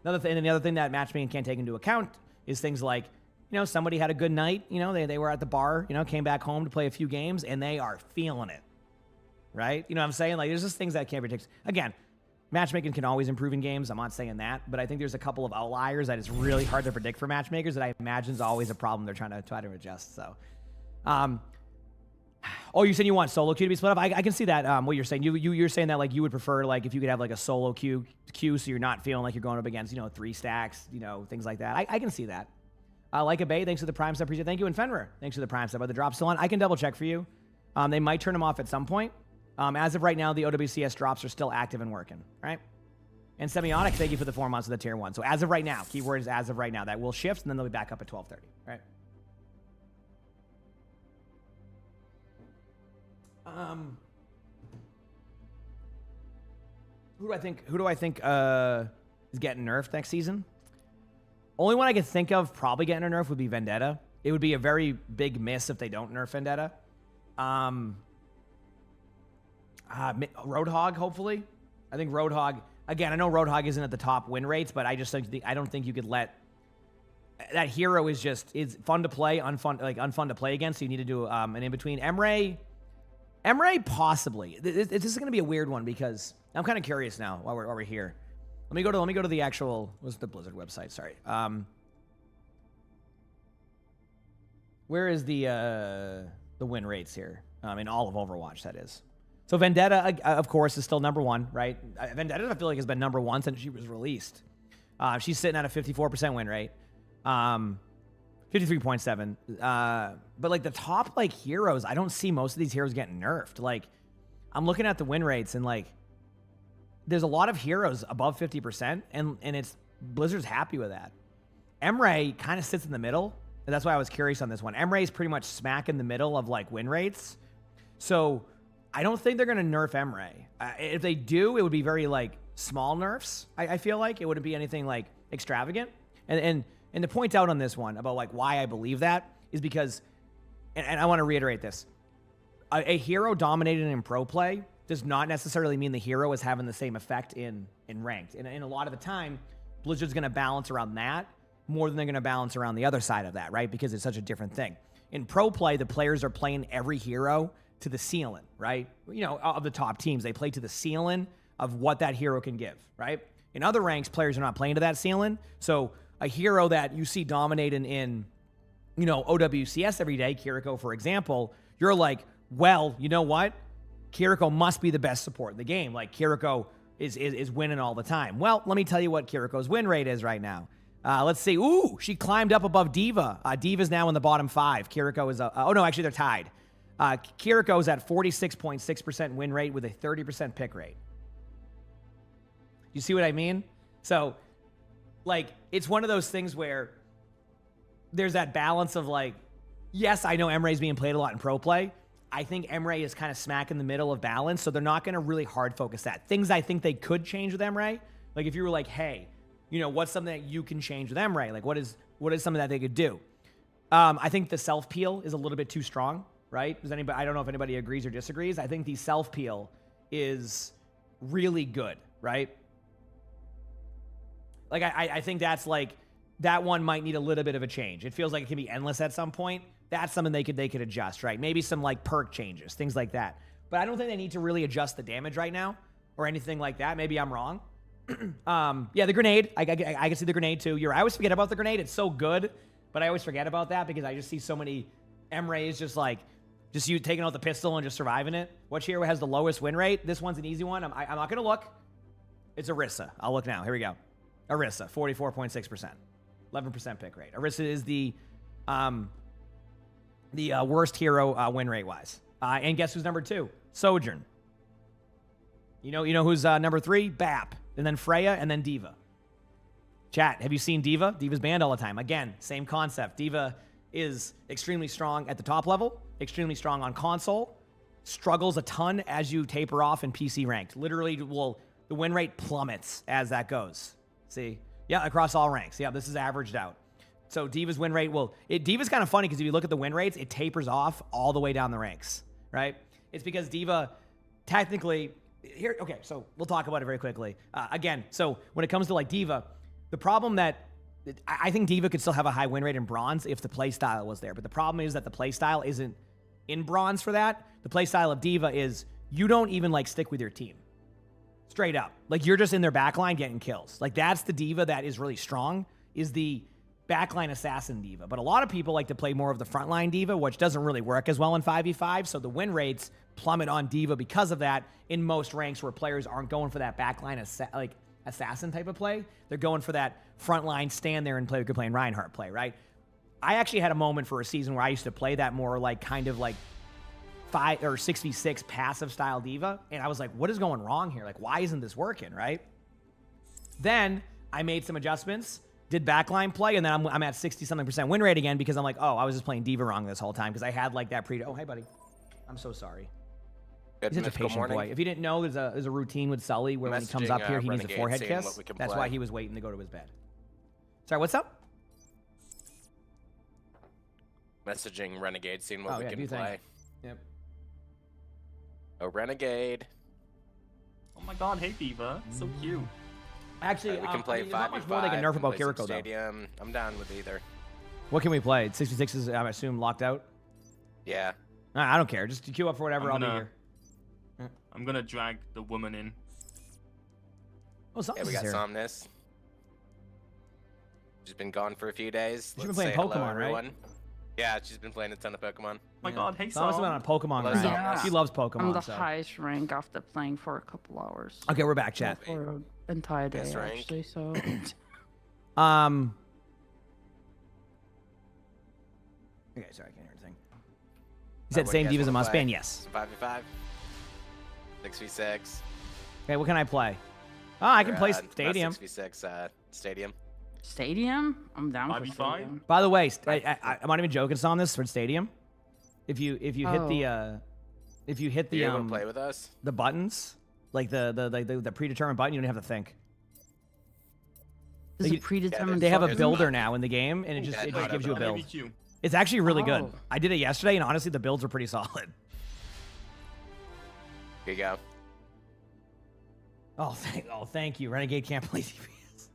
And the other thing that matchmaking can't take into account is things like, you know, somebody had a good night, you know, they were at the bar, you know, came back home to play a few games and they are feeling it. right? You know what I'm saying? Like, there's just things that I can't predict. Again, matchmaking can always improve in games. I'm not saying that, but I think there's a couple of outliers that it's really hard to predict for matchmakers that I imagine is always a problem they're trying to adjust. So, oh, you said you want solo queue to be split up. I can see that. What you're saying, you're saying that like you would prefer like if you could have like a solo queue, so you're not feeling like you're going up against 3 stacks, things like that. I can see that. Like a Bay, thanks for the Prime sub. Appreciate it. Thank you. And Fenrir, thanks for the Prime sub. Are the drops still on? I can double check for you. They might turn them off at some point. As of right now, the OWCS drops are still active and working, right? And Semiotic, thank you for the 4 months of the tier 1. So as of right now, keyword is as of right now. That will shift, and then they'll be back up at 12:30, right? Who do I think is getting nerfed next season? Only one I could think of probably getting a nerf would be Vendetta. It would be a very big miss if they don't nerf Vendetta. Roadhog, hopefully. I think Roadhog, again, I know Roadhog isn't at the top win rates, but I don't think you could let that hero is fun to play, unfun to play against. So you need to do an in-between. Emre possibly. This is going to be a weird one because I'm kind of curious now while we're here. Let me go to the actual, what's the Blizzard website? Sorry. Where is the win rates here? In all of Overwatch, that is. So Vendetta, of course, is still number 1, right? Vendetta, I feel like, has been number 1 since she was released. She's sitting at a 54% win rate. 53.7. But like the top like heroes, I don't see most of these heroes getting nerfed. Like, I'm looking at the win rates and like there's a lot of heroes above 50%, and it's Blizzard's happy with that. Emre kind of sits in the middle, and that's why I was curious on this one. Emre is pretty much smack in the middle of like win rates. So I don't think they're going to nerf Emre. If they do, it would be very like small nerfs. I feel like it wouldn't be anything like extravagant. And to point out on this one about like why I believe that is because, and I want to reiterate this, a hero dominated in pro play does not necessarily mean the hero is having the same effect in ranked. And a lot of the time, Blizzard's going to balance around that more than they're going to balance around the other side of that, right? Because it's such a different thing. In pro play, the players are playing every hero to the ceiling, right? Of the top teams, they play to the ceiling of what that hero can give, right? In other ranks, players are not playing to that ceiling. So a hero that you see dominating in, OWCS every day, Kiriko, for example, you're like, well, you know what? Kiriko must be the best support in the game. Like, Kiriko is winning all the time. Well, let me tell you what Kiriko's win rate is right now. Let's see. Ooh, she climbed up above D.Va. D.Va's now in the bottom 5. Kiriko is, oh no, actually they're tied. Kiriko's at 46.6% win rate with a 30% pick rate. You see what I mean? So, like, it's one of those things where there's that balance of like, yes, I know Emre's being played a lot in pro play. I think Emre is kind of smack in the middle of balance, so they're not going to really hard focus that. Things I think they could change with Emre, like if you were like, hey, what's something that you can change with Emre? Like, what is something that they could do? I think the self peel is a little bit too strong, right? I don't know if anybody agrees or disagrees. I think the self peel is really good, right? Like, I think that's like, that one might need a little bit of a change. It feels like it can be endless at some point. That's something they could adjust, right? Maybe some like perk changes, things like that. But I don't think they need to really adjust the damage right now or anything like that. Maybe I'm wrong. Yeah, the grenade. I can see the grenade too. I always forget about the grenade. It's so good, but I always forget about that because I just see so many Emre's just you taking out the pistol and just surviving it. Which hero has the lowest win rate? This one's an easy one. I'm not going to look. It's Orisa. I'll look now. Here we go. Orisa, 44.6%. 11% pick rate. Orisa is the worst hero win rate wise. And guess who's number 2? Sojourn. You know who's number 3? Bap. And then Freya, and then D.Va. Chat, have you seen D.Va? D.Va's banned all the time. Again, same concept. D.Va is extremely strong at the top level, extremely strong on console, struggles a ton as you taper off in PC ranked. Literally, the win rate plummets as that goes. See? Yeah, across all ranks. Yeah, this is averaged out. So D.Va's win rate D.Va's kind of funny because if you look at the win rates, it tapers off all the way down the ranks, right? It's because D.Va technically here. Okay, so we'll talk about it very quickly. Again, so when it comes to like D.Va, the problem that I think D.Va could still have a high win rate in bronze if the play style was there. But the problem is that the play style isn't in bronze for that. The play style of D.Va is you don't even like stick with your team. Straight up. Like you're just in their backline getting kills. Like that's the diva that is really strong, is the backline assassin diva. But a lot of people like to play more of the frontline diva, which doesn't really work as well in 5v5. So the win rates plummet on diva because of that in most ranks where players aren't going for that backline assassin type of play. They're going for that frontline stand there and play. We could play in Reinhardt play, right? I actually had a moment for a season where I used to play that more like kind of like 5 or 6v6 passive style diva. And I was like, what is going wrong here? Like, why isn't this working, right? Then I made some adjustments, did backline play, and then I'm at 60-something% win rate again because I'm like, oh, I was just playing diva wrong this whole time because I had like that oh, hey, buddy. I'm so sorry. Good He's such a patient boy. If you didn't know, there's a routine with Sully where when he comes up here, he needs a forehead kiss. That's why he was waiting to go to his bed. Sorry, what's up? Messaging Renegade, seeing what we can play. Think. Yep. Oh, Renegade. Oh my god, hey Diva. So cute. Actually, we can play 5v5. Not much more they can nerf about Kiriko, Stadium. I'm down with either. What can we play? 66 is, I assume, locked out? Yeah. I don't care. Just queue up for whatever. I'll be here. I'm gonna drag the woman in. Oh, yeah, we got Somnus. She's been gone for a few days. She's been playing Pokemon, right? Yeah, she's been playing a ton of Pokemon. Oh my god, hey Somnus been on a Pokemon grind. Yeah. She loves Pokemon. I'm the highest rank after playing for a couple hours. Okay, we're back, chat. For an entire day, actually, so... Okay, sorry, I can't hear anything. You said same divas a must ban? Yes. 5v5. 6v6. Okay, what can I play? Oh, I can play Stadium. 6v6 Stadium. Stadium? I'm down for 5v5? Stadium. By the way, I'm not even joking. It's on this for Stadium. If you hit the you play with us? The buttons, like the predetermined button, you don't have to think. There's a predetermined. They have a builder now in the game, and it just gives you a build. It's actually really good. I did it yesterday, and honestly, the builds are pretty solid. Here you go. Oh, thank you. Renegade can't play DPS.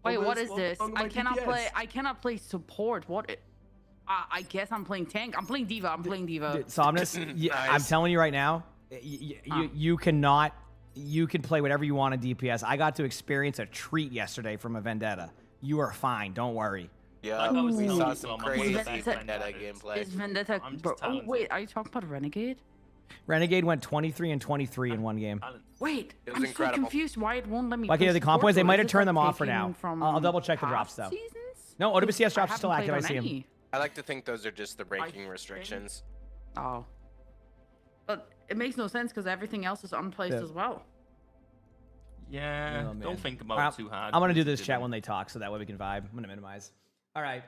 Wait, what is this? I cannot play support. What? I guess I'm playing tank. I'm playing diva. Somnus, Nice. I'm telling you right now, you cannot. You can play whatever you want on DPS. I got to experience a treat yesterday from a Vendetta. You are fine. Don't worry. Yeah, we saw some crazy Vendetta gameplay. Is Vendetta? Oh wait, are you talking about Renegade? Renegade went 23-23 in one game. Wait, I'm so confused why it won't let me. Like the comp points, they might have turned them off for now. I'll double check the drops though. No, OWCS drops are still active. I see them. I like to think those are just the ranking restrictions. Oh, but it makes no sense because everything else is unplaced as well. Yeah, don't think about it too hard. I'm gonna do this chat when they talk, so that way we can vibe. I'm gonna minimize. All right.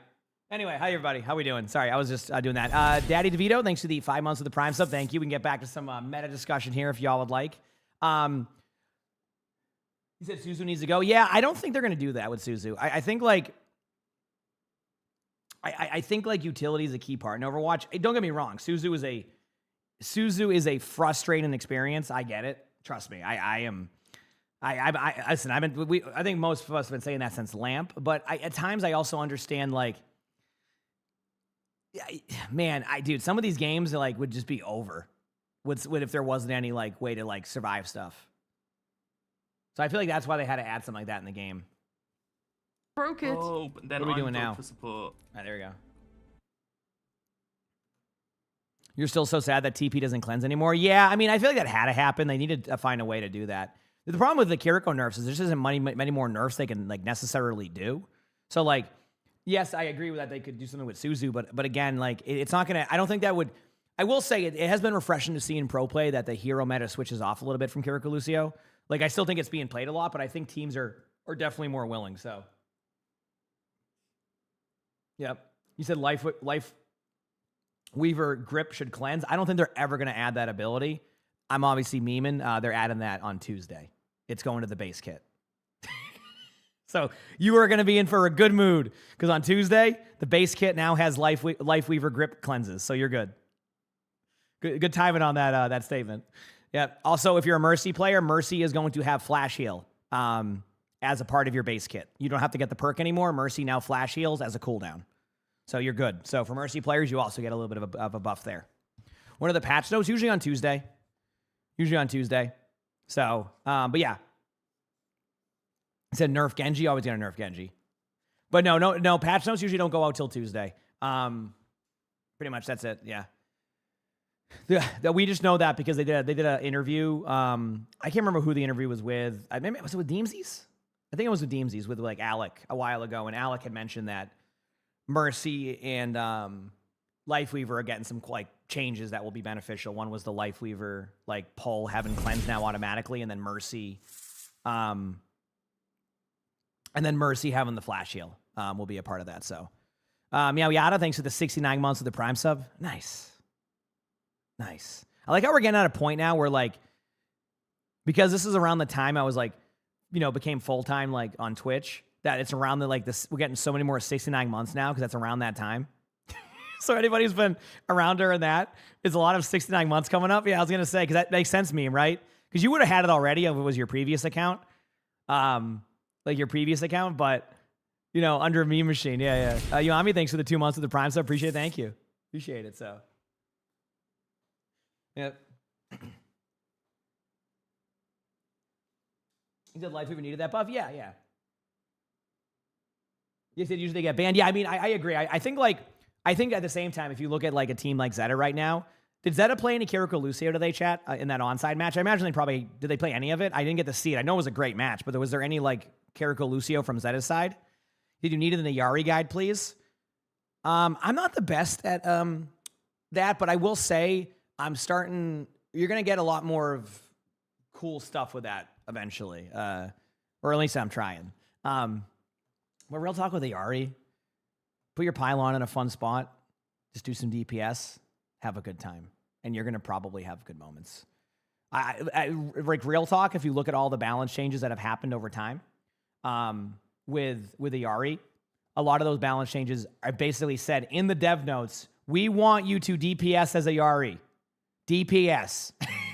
Anyway, hi everybody. How we doing? Sorry, I was just doing that. Daddy DeVito, thanks for the 5 months of the Prime sub. Thank you. We can get back to some meta discussion here if y'all would like. He said Suzu needs to go. Yeah, I don't think they're gonna do that with Suzu. I think like I think like utility is a key part in Overwatch. Don't get me wrong. Suzu is a frustrating experience. I get it. Trust me. I listen. I think most of us have been saying that since Lamp. But at times I also understand like. Man, dude, some of these games like would just be over if there wasn't any like way to like survive stuff. So I feel like that's why they had to add something like that in the game. Broke it. Oh, but then what are we doing now? For support. Right, there we go. You're still so sad that TP doesn't cleanse anymore. Yeah, I mean, I feel like that had to happen. They needed to find a way to do that. The problem with the Kiriko nerfs is there just isn't many more nerfs they can like necessarily do. So like. Yes, I agree with that. They could do something with Suzu, but again, like it's not gonna. I don't think that would. I will say it has been refreshing to see in pro play that the hero meta switches off a little bit from Kiriko Lucio. Like I still think it's being played a lot, but I think teams are definitely more willing. So, yep. You said life Weaver grip should cleanse. I don't think they're ever gonna add that ability. I'm obviously memeing. They're adding that on Tuesday. It's going to the base kit. So you are going to be in for a good mood because on Tuesday, the base kit now has Life Weaver grip cleanses. So you're good. Good timing on that statement. Yeah. Also, if you're a Mercy player, Mercy is going to have Flash Heal as a part of your base kit. You don't have to get the perk anymore. Mercy now Flash Heals as a cooldown. So you're good. So for Mercy players, you also get a little bit of a buff there. One of the patch notes, usually on Tuesday. So, but yeah. It said nerf Genji, always gonna nerf Genji. But no, patch notes usually don't go out till Tuesday. Pretty much that's it, yeah. We just know that because they did an interview. I can't remember who the interview was with. Maybe was it with Deemsies? I think it was with Deemsies with like Alec a while ago, and Alec had mentioned that Mercy and Lifeweaver are getting some like changes that will be beneficial. One was the Lifeweaver like pull having cleanse now automatically, and then Mercy having the flash heal will be a part of that. So, Yada, thanks for the 69 months of the Prime sub. Nice. I like how we're getting at a point now where like, because this is around the time I was like, became full-time like on Twitch, that it's around the like this, we're getting so many more 69 months now because that's around that time. So anybody who's been around during that, is a lot of 69 months coming up. Yeah, I was going to say, because that makes sense meme, right? Because you would have had it already if it was your previous account. Like your previous account, but under Meme Machine. Yeah. Yami, thanks for the 2 months of the Prime sub. Appreciate it. Thank you. Appreciate it. So, yep. You said Lifeweaver needed that buff? Yeah. You said usually they get banned. Yeah, I mean, I agree. I think at the same time, if you look at like a team like Zeta right now, did Zeta play any Kiriko Lucio today, chat, in that onside match? I imagine did they play any of it? I didn't get to see it. I know it was a great match, but was there any like Kiriko Lucio from Zeta's side? Did you need it in the Yari guide, please? I'm not the best at that, but I will say you're going to get a lot more of cool stuff with that eventually. Or at least I'm trying. But real talk with the Yari, put your pylon in a fun spot, just do some DPS, have a good time, and you're going to probably have good moments. Like real talk, if you look at all the balance changes that have happened over time, with the Yari, a lot of those balance changes are basically said in the dev notes, we want you to DPS as a Yari. DPS.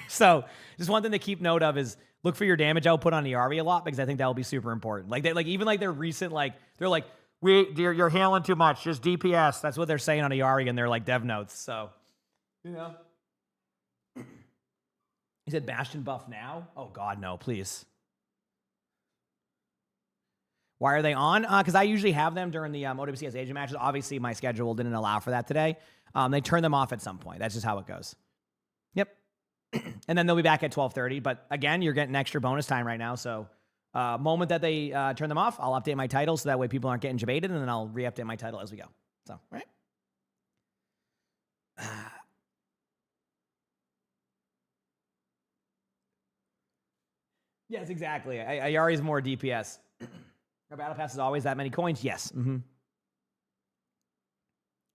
So just one thing to keep note of is look for your damage output on the Yari a lot, because I think that will be super important. Like even their recent, they're like, you're healing too much, just DPS. That's what they're saying on a Yari in their like dev notes. So, He said Bastion buff now? Oh God, no, please. Why are they on? Because I usually have them during the OWCS Asia matches. Obviously, my schedule didn't allow for that today. They turn them off at some point. That's just how it goes. Yep. And then they'll be back at 12:30. But again, you're getting extra bonus time right now. So moment that they turn them off, I'll update my title so that way people aren't getting debated, and then I'll re-update my title as we go. So, all right. Yes, exactly. Ayari's more DPS. Our battle pass is always that many coins. Yes. Mm-hmm.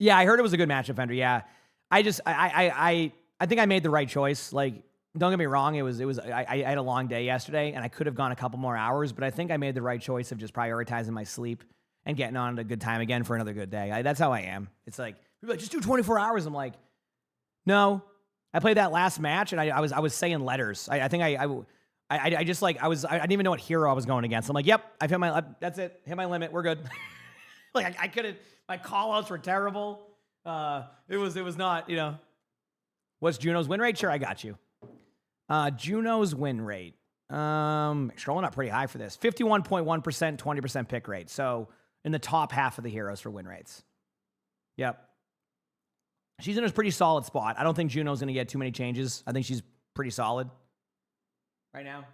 Yeah, I heard it was a good matchup, Fender. Yeah, I think I made the right choice. Like, don't get me wrong. I had a long day yesterday, and I could have gone a couple more hours, but I think I made the right choice of just prioritizing my sleep and getting on a good time again for another good day. That's how I am. It's like people are like, just do 24 hours. I'm like, no. I played that last match, and I was saying letters. I didn't even know what hero I was going against. I'm like, yep, I've hit that's it. Hit my limit. We're good. Like I couldn't, my call outs were terrible. It was not, what's Juno's win rate? Sure. I got you. Juno's win rate. Scrolling up pretty high for this. 51.1%, 20% pick rate. So in the top half of the heroes for win rates. Yep. She's in a pretty solid spot. I don't think Juno's going to get too many changes. I think she's pretty solid right now.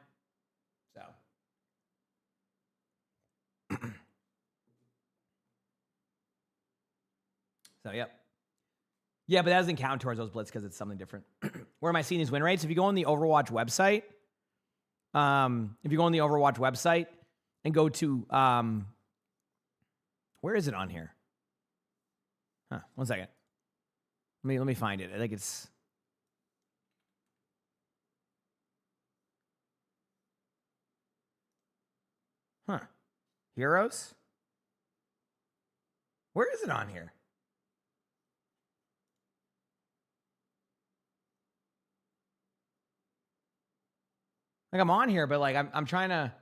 So, yep. Yeah, but that doesn't count towards those blitz because it's something different. Where am I seeing these win rates? If you go on the Overwatch website, and go to, where is it on here? Huh, 1 second. Let me find it. I think it's, Heroes? Where is it on here? Like I'm on here, but like I'm trying to.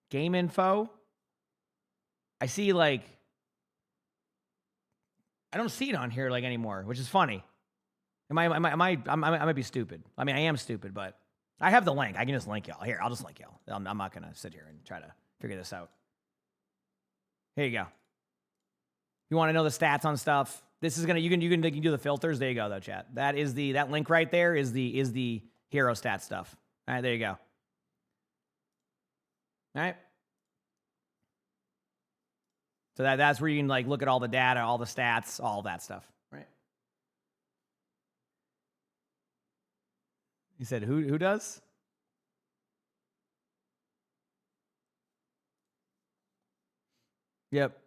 Game info. I see like I don't see it on here like anymore, which is funny. I might be stupid. I mean, I am stupid, but I have the link. I can just link y'all. Here, I'll just link y'all. I'm not gonna sit here and try to figure this out. Here you go. You want to know the stats on stuff? This is gonna you can do the filters. There you go, though, chat. That link right there is the hero stat stuff. All right, there you go. All right. So that's where you can like look at all the data, all the stats, all that stuff. Right. He said, who does? Yep.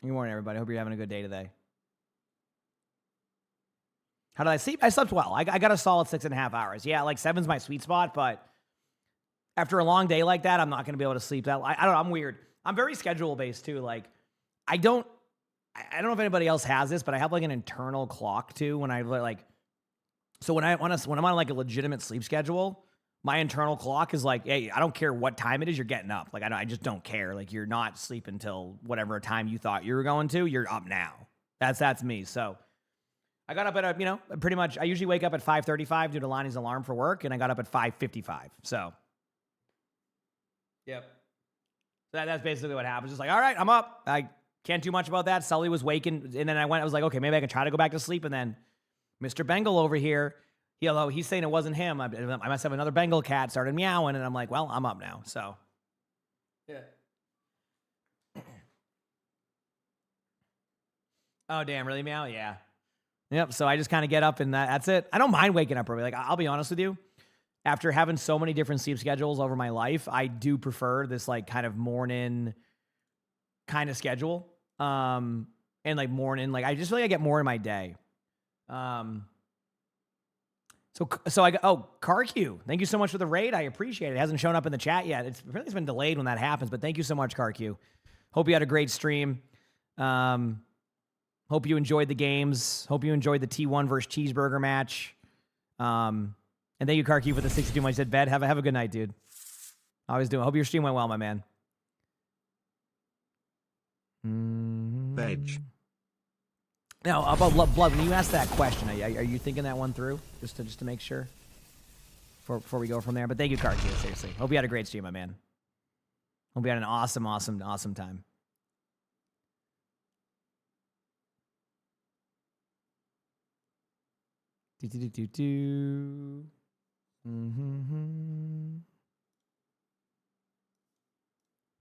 Good morning, everybody. Hope you're having a good day today. How did I sleep? I slept well. I got a solid 6.5 hours. Yeah, like 7's my sweet spot, but after a long day like that, I'm not going to be able to sleep that. I don't know. I'm weird. I'm very schedule based too. Like, I don't know if anybody else has this, but I have like an internal clock too. When I like, so when I'm on like a legitimate sleep schedule, my internal clock is like, hey, I don't care what time it is, you're getting up. Like, I just don't care. Like, you're not sleeping until whatever time you thought you were going to. You're up now. That's me. So I got up at pretty much. I usually wake up at 5:35 due to Lonnie's alarm for work, and I got up at 5:55. So. Yep. So that's basically what happened. Just like, all right, I'm up. I can't do much about that. Sully was waking, and then I was like, okay, maybe I can try to go back to sleep. And then Mr. Bengal over here, although he's saying it wasn't him, I must have another Bengal cat started meowing, and I'm like, well, I'm up now. So, yeah. Oh, damn, really meow? Yeah. Yep. So I just kind of get up, and that's it. I don't mind waking up early. Like, I'll be honest with you. After having so many different sleep schedules over my life, I do prefer this like kind of morning kind of schedule. And like morning, like I just feel like I get more in my day. So I got, CarQ, thank you so much for the raid. I appreciate it. It hasn't shown up in the chat yet. It's been delayed when that happens, but thank you so much, CarQ. Hope you had a great stream. Hope you enjoyed the games. Hope you enjoyed the T1 versus Cheeseburger match. And thank you, CarQ, for the 62 months. Said bed. Have a good night, dude. Always doing. Hope your stream went well, my man. Veg. Now, about blood. When you asked that question, are you thinking that one through, just to make sure, before we go from there? But thank you, CarQ. Seriously, hope you had a great stream, my man. Hope you had an awesome time.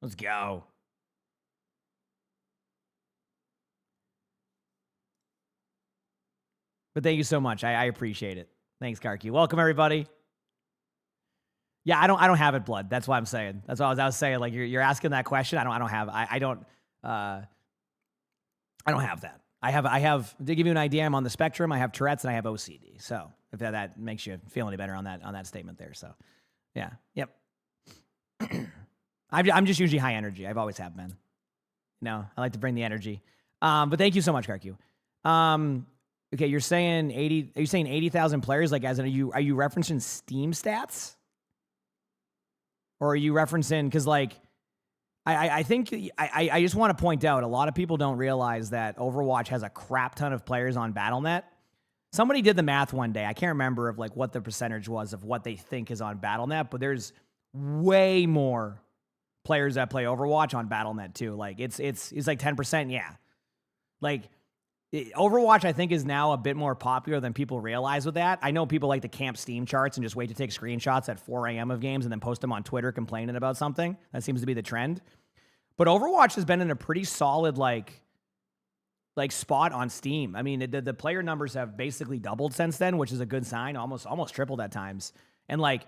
Let's go. But thank you so much. I appreciate it. Thanks, CarQ. Welcome, everybody. Yeah, I don't have it, blood. That's what I'm saying. That's what I was saying. Like you're asking that question. I don't have that. I have to give you an idea. I'm on the spectrum. I have Tourette's and I have OCD. So if that makes you feel any better on that statement there. So yeah, yep. I'm just usually high energy. I've always have been. I like to bring the energy. But thank you so much, CarQ. Okay, you're saying 80. Are you saying 80,000 players? Like, as in, are you referencing Steam stats, or are you referencing? Because like, I think I just want to point out a lot of people don't realize that Overwatch has a crap ton of players on BattleNet. Somebody did the math one day. I can't remember of like what the percentage was of what they think is on BattleNet, but there's way more players that play Overwatch on BattleNet too. Like it's like 10%. Yeah, like Overwatch I think is now a bit more popular than people realize with that. I know people like to camp Steam charts and just wait to take screenshots at 4 a.m. of games and then post them on Twitter complaining about something. That seems to be the trend. But Overwatch has been in a pretty solid like spot on Steam. I mean, the player numbers have basically doubled since then, which is a good sign. Almost tripled at times. And like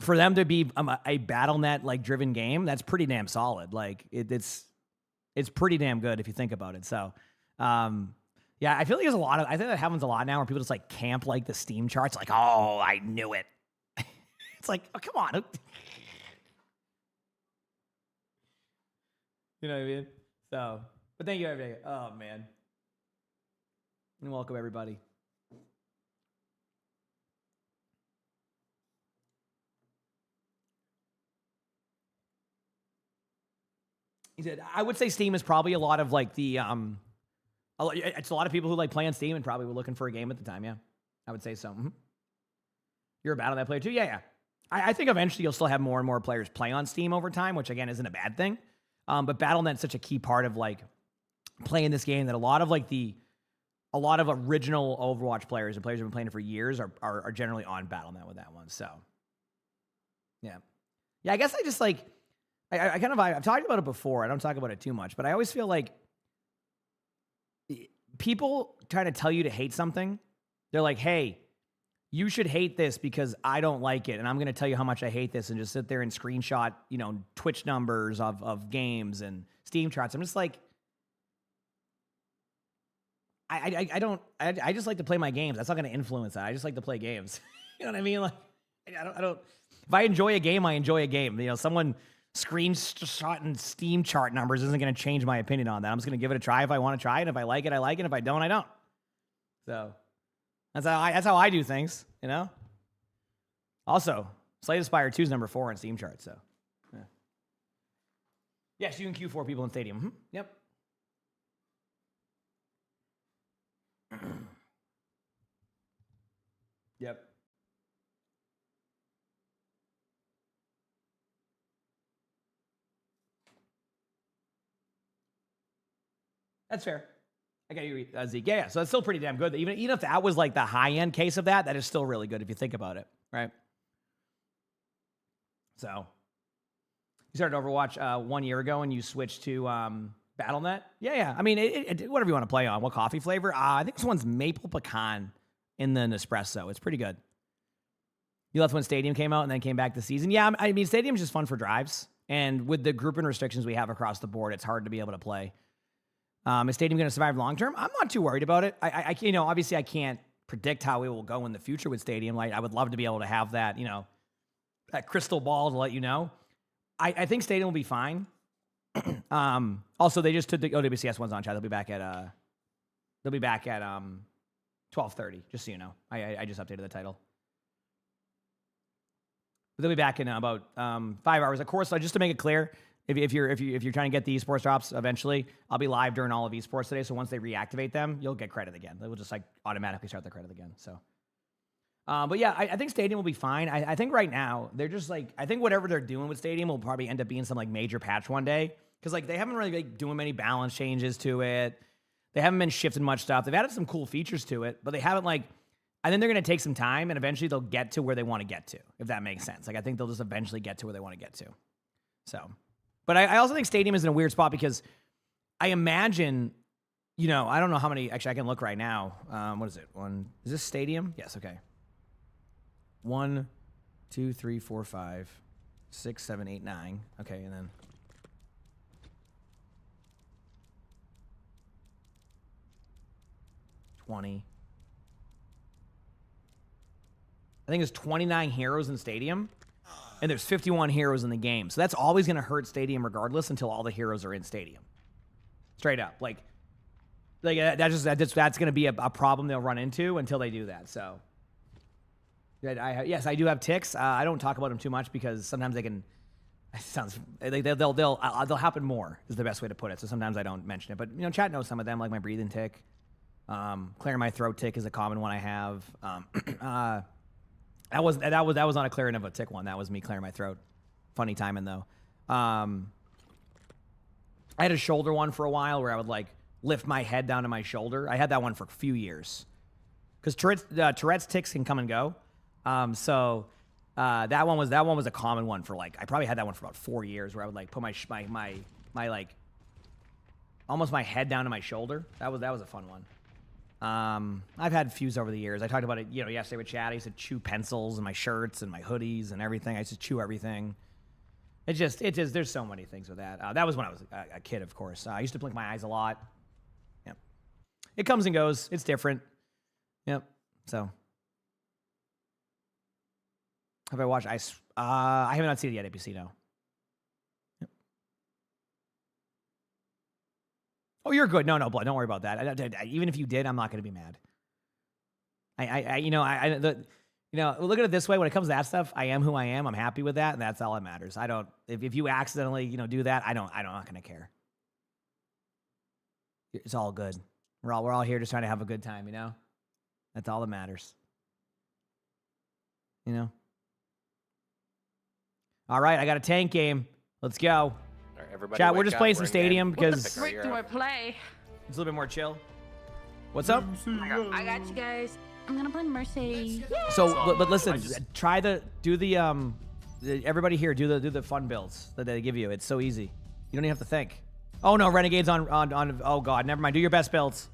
for them to be a BattleNet like driven game, that's pretty damn solid. Like it's pretty damn good if you think about it. So. Yeah, I feel like I think that happens a lot now where people just like camp like the Steam charts, like, oh, I knew it. It's like, oh, come on. You know what I mean? So, but thank you, everybody. Oh, man. And welcome, everybody. He said, I would say Steam is probably a lot of like the it's a lot of people who like play on Steam and probably were looking for a game at the time. Yeah, I would say so. Mm-hmm. You're a Battle.net player too? Yeah. I think eventually you'll still have more and more players play on Steam over time, which again isn't a bad thing. But Battle.net's such a key part of like playing this game that a lot of original Overwatch players and players who've been playing it for years are generally on Battle.net with that one. So yeah. I guess I just like I've talked about it before. I don't talk about it too much, but I always feel like people try to tell you to hate something. They're like, hey, you should hate this because I don't like it. And I'm going to tell you how much I hate this and just sit there and screenshot, Twitch numbers of games and Steam charts. I'm just like, I just like to play my games. That's not going to influence that. I just like to play games. You know what I mean? Like, I don't, if I enjoy a game, I enjoy a game. Someone screenshot and Steam chart numbers isn't going to change my opinion on that. I'm just going to give it a try if I want to try it. If I like it, I like it. If I don't, I don't. So that's how I do things, Also, Slay the Spire 2 is number 4 on Steam charts, so. Yeah. Yes, you can queue 4 people in Stadium. Mm-hmm. Yep. Yep. That's fair. I got you, Zeke. Yeah. So that's still pretty damn good. Even if that was like the high end case of that is still really good if you think about it, right? So you started Overwatch 1 year ago and you switched to Battle.net. Yeah. I mean, whatever you want to play on. What coffee flavor? I think this one's maple pecan in the Nespresso. It's pretty good. You left when Stadium came out and then came back this season. Yeah, I mean, Stadium's just fun for drives. And with the grouping restrictions we have across the board, it's hard to be able to play. Is Stadium going to survive long term? I'm not too worried about it. I obviously I can't predict how it will go in the future with Stadium. Like, I would love to be able to have that, that crystal ball to let you know. I think Stadium will be fine. Also, they just took the OWCS ones on chat. They'll be back at 12:30. Just so you know, I just updated the title. But they'll be back in about 5 hours. Of course, just to make it clear. If you're trying to get the esports drops eventually, I'll be live during all of esports today. So once they reactivate them, you'll get credit again. They will just like automatically start the credit again. So, but yeah, I think Stadium will be fine. I think right now they're just like, I think whatever they're doing with Stadium will probably end up being some like major patch one day. Cause like they haven't really like doing many balance changes to it. They haven't been shifting much stuff. They've added some cool features to it, but they haven't like, I think they're going to take some time and eventually they'll get to where they want to get to, if that makes sense. Like I think they'll just eventually get to where they want to get to. So. But I also think Stadium is in a weird spot because I imagine, I don't know how many, actually I can look right now. What is it? Is this Stadium? Yes, okay. 1, 2, 3, 4, 5, 6, 7, 8, 9. Okay, and then. $20. I think there's 29 heroes in Stadium. And there's 51 heroes in the game. So that's always going to hurt Stadium regardless until all the heroes are in Stadium. Straight up. Like that's going to be a problem they'll run into until they do that. So, yes, I do have ticks. I don't talk about them too much because sometimes they can, they'll happen more is the best way to put it. So sometimes I don't mention it. But, chat knows some of them, like my breathing tick. Clearing my throat tick is a common one I have. That was not a clearing of a tick one. That was me clearing my throat. Funny timing though. I had a shoulder one for a while where I would like lift my head down to my shoulder. I had that one for a few years because Tourette's ticks can come and go. So that one was a common one for like I probably had that one for about 4 years where I would like put my like almost my head down to my shoulder. That was a fun one. I've had fuse over the years. I talked about it, yesterday with Chad. I used to chew pencils and my shirts and my hoodies and everything. I used to chew everything. It just, there's so many things with that. That was when I was a kid, of course. I used to blink my eyes a lot. Yep. It comes and goes. It's different. Yep. So. Have I watched Ice? I have not seen it yet, APC, no. Yep. Oh, you're good. No, Blood. Don't worry about that. Even if you did, I'm not going to be mad. You know, look at it this way. When it comes to that stuff, I am who I am. I'm happy with that, and that's all that matters. I don't. If you accidentally, you know, do that, I'm not gonna care. It's all good. We're all here just trying to have a good time. You know, that's all that matters. You know. All right, I got a tank game. Let's go. All right, everybody. Chat, we're just playing some stadium because What the frick do I play? it's a little bit more chill. What's up? I got you guys. I'm gonna play Mercy. So, but listen, try everybody here do the fun builds that they give you. It's so easy. You don't even have to think. Oh no, Renegades on. Oh god, never mind. Do your best builds.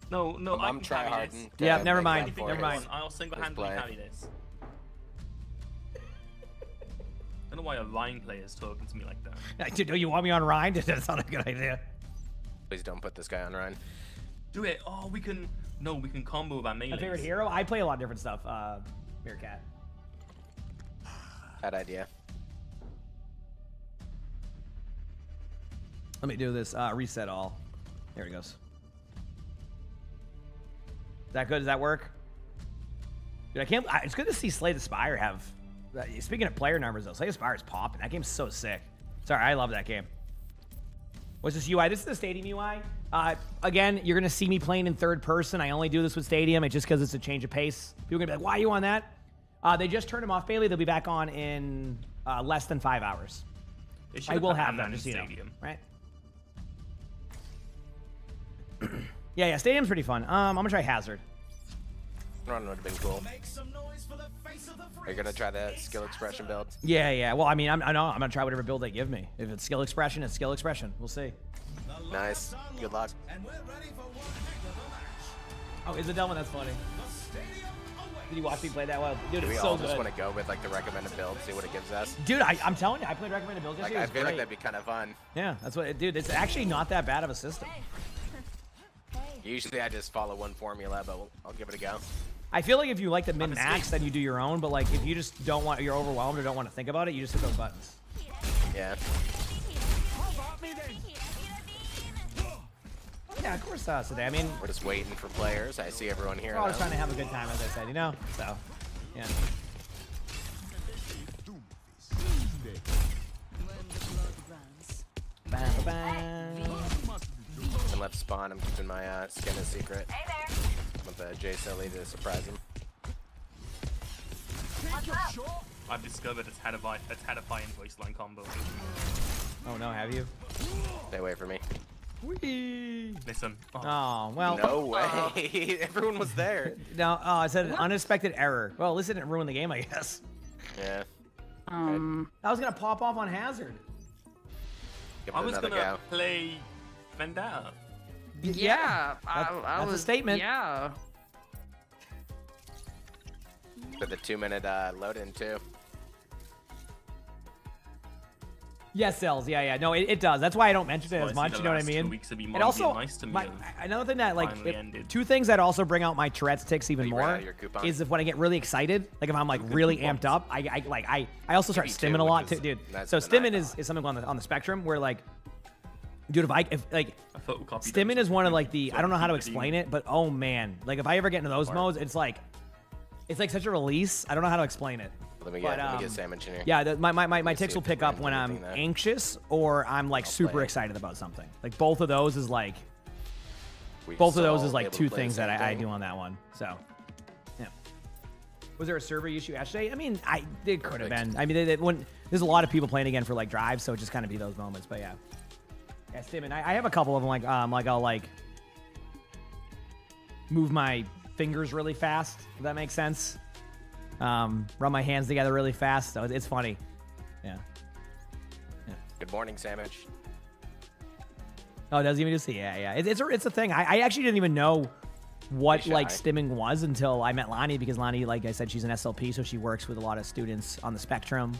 No, I'm tryharding. Yeah, never mind. Never mind. I'll single-handedly carry this. I don't know why a Rhine player is talking to me like that. Do you want me on Rhine? That's not a good idea. Please don't put this guy on Rhine. Do it. Oh, we can combo with our melee. My favorite hero? I play a lot of different stuff. Meerkat. Bad idea. Let me do this. Reset all. There it goes. Is that good? Does that work? Dude, it's good to see Slay the Spire have. Speaking of player numbers, though, Slay the Spire is popping. That game's so sick. Sorry, I love that game. What's this UI? This is the Stadium UI. Again, you're going to see me playing in third person. I only do this with Stadium. It's just because it's a change of pace. People are going to be like, why are you on that? They just turned them off, Bailey. They'll be back on in less than 5 hours. I will have them, just so you know. Right? yeah, Stadium's pretty fun. I'm going to try Hazard. Run would have been cool. Are you gonna try that skill expression build? Yeah. Well, I mean, I'm gonna try whatever build they give me. If it's skill expression, it's skill expression. We'll see. Nice. Good luck. Oh, is it Delvin? That's funny. Did you watch me play that well? Dude, we it's all so just good. want to go with like the recommended build, see what it gives us? Dude, I'm telling you, I played recommended builds yesterday. I feel like that'd be kind of fun. Yeah, that's what. Dude, it's actually not that bad of a system. Usually I just follow one formula, but I'll give it a go. I feel like if you like the min-max, then you do your own. But like, if you just you're overwhelmed or don't want to think about it, you just hit those buttons. Yeah. Yeah, of course, today. I mean, we're just waiting for players. I see everyone here. We're always trying to have a good time, as I said, you know. So, yeah. And left spawn. I'm keeping my skin a secret. Hey there. With Jay Sully to surprise him. I've discovered a terrifying voice line combo. Oh no, have you? Stay away from me. Whee! Listen. Oh, well. No way. Everyone was there. No, I said an unexpected error. Well, at least it didn't ruin the game, I guess. Yeah. I was gonna pop off on Hazard. I was gonna play Vendetta. Yeah, that's a statement. Yeah. For the 2-minute load-in too. Yes, Cells. Yeah. No, it does. That's why I don't mention it as much. You know what I mean? And also, another thing that two things that also bring out my Tourette's tics even more is if when I get really excited, like if I'm like really amped up, I also start stimming a lot too, dude. So stimming is something on the spectrum where like, dude, if stimming is one of like the, I don't know how to explain it, but oh man, like if I ever get into those modes, it's like such a release. I don't know how to explain it. Let me get sandwich in here. Yeah, my tics will pick up when I'm anxious or I'm like super excited about something. Like both of those is like two things that I do on that one. So, yeah. Was there a server issue yesterday? I mean, it could have been. I mean, there's a lot of people playing again for like drives, so it just kind of be those moments. But yeah, Stimmin, I have a couple of them. Like I'll like move my fingers really fast. If that makes sense. Run my hands together really fast, so it's funny. Yeah. Good morning, Sandwich. Oh, does he even just see? Yeah. It's a thing. I actually didn't even know what like stimming was until I met Lonnie, because Lonnie, like I said, she's an SLP, so she works with a lot of students on the spectrum.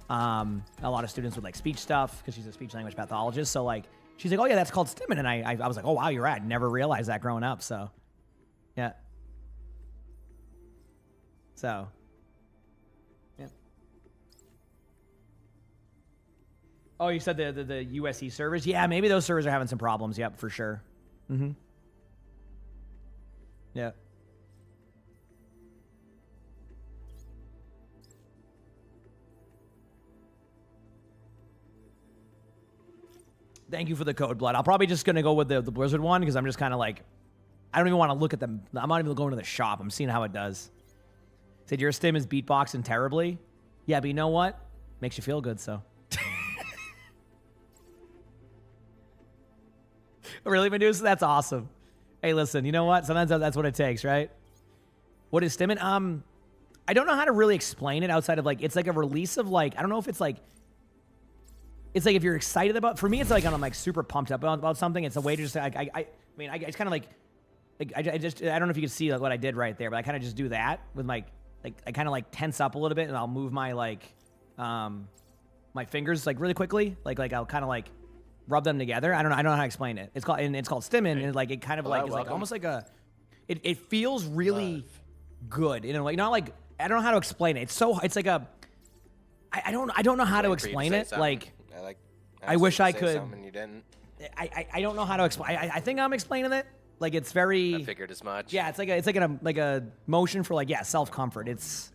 A lot of students with like speech stuff, because she's a speech language pathologist. So like she's like, oh yeah, that's called stimming, and I was like, oh wow, you're right. I never realized that growing up. So yeah. So. Oh, you said the USC servers? Yeah, maybe those servers are having some problems. Yep, for sure. Mm-hmm. Yeah. Thank you for the code, Blood. I'll probably just gonna go with the Blizzard one because I'm just kind of like, I don't even want to look at them. I'm not even going to the shop. I'm seeing how it does. Said your stim is beatboxing terribly. Yeah, but you know what? Makes you feel good, so. Really, Medusa? That's awesome. Hey, listen, you know what? Sometimes that's what it takes, right? What is stimming? I don't know how to really explain it outside of like, it's like a release of like, I don't know if it's like if you're excited about, for me, it's like I'm like super pumped up about something. It's a way to just, I mean, it's kind of like I don't know if you can see like what I did right there, but I kind of just do that with my, like, I kind of like tense up a little bit and I'll move my like, my fingers like really quickly. Like I'll kind of like rub them together. I don't know how to explain it. It's called stimming, and like it kind of like is like almost like a, it feels really good, you know, like not like, I don't know how to explain it. It's like a, I don't know how to explain it. Like, I wish I could. You didn't. I don't know how to explain. I think I'm explaining it. Like it's very. I figured as much. Yeah, it's like a motion for like self comfort. It's.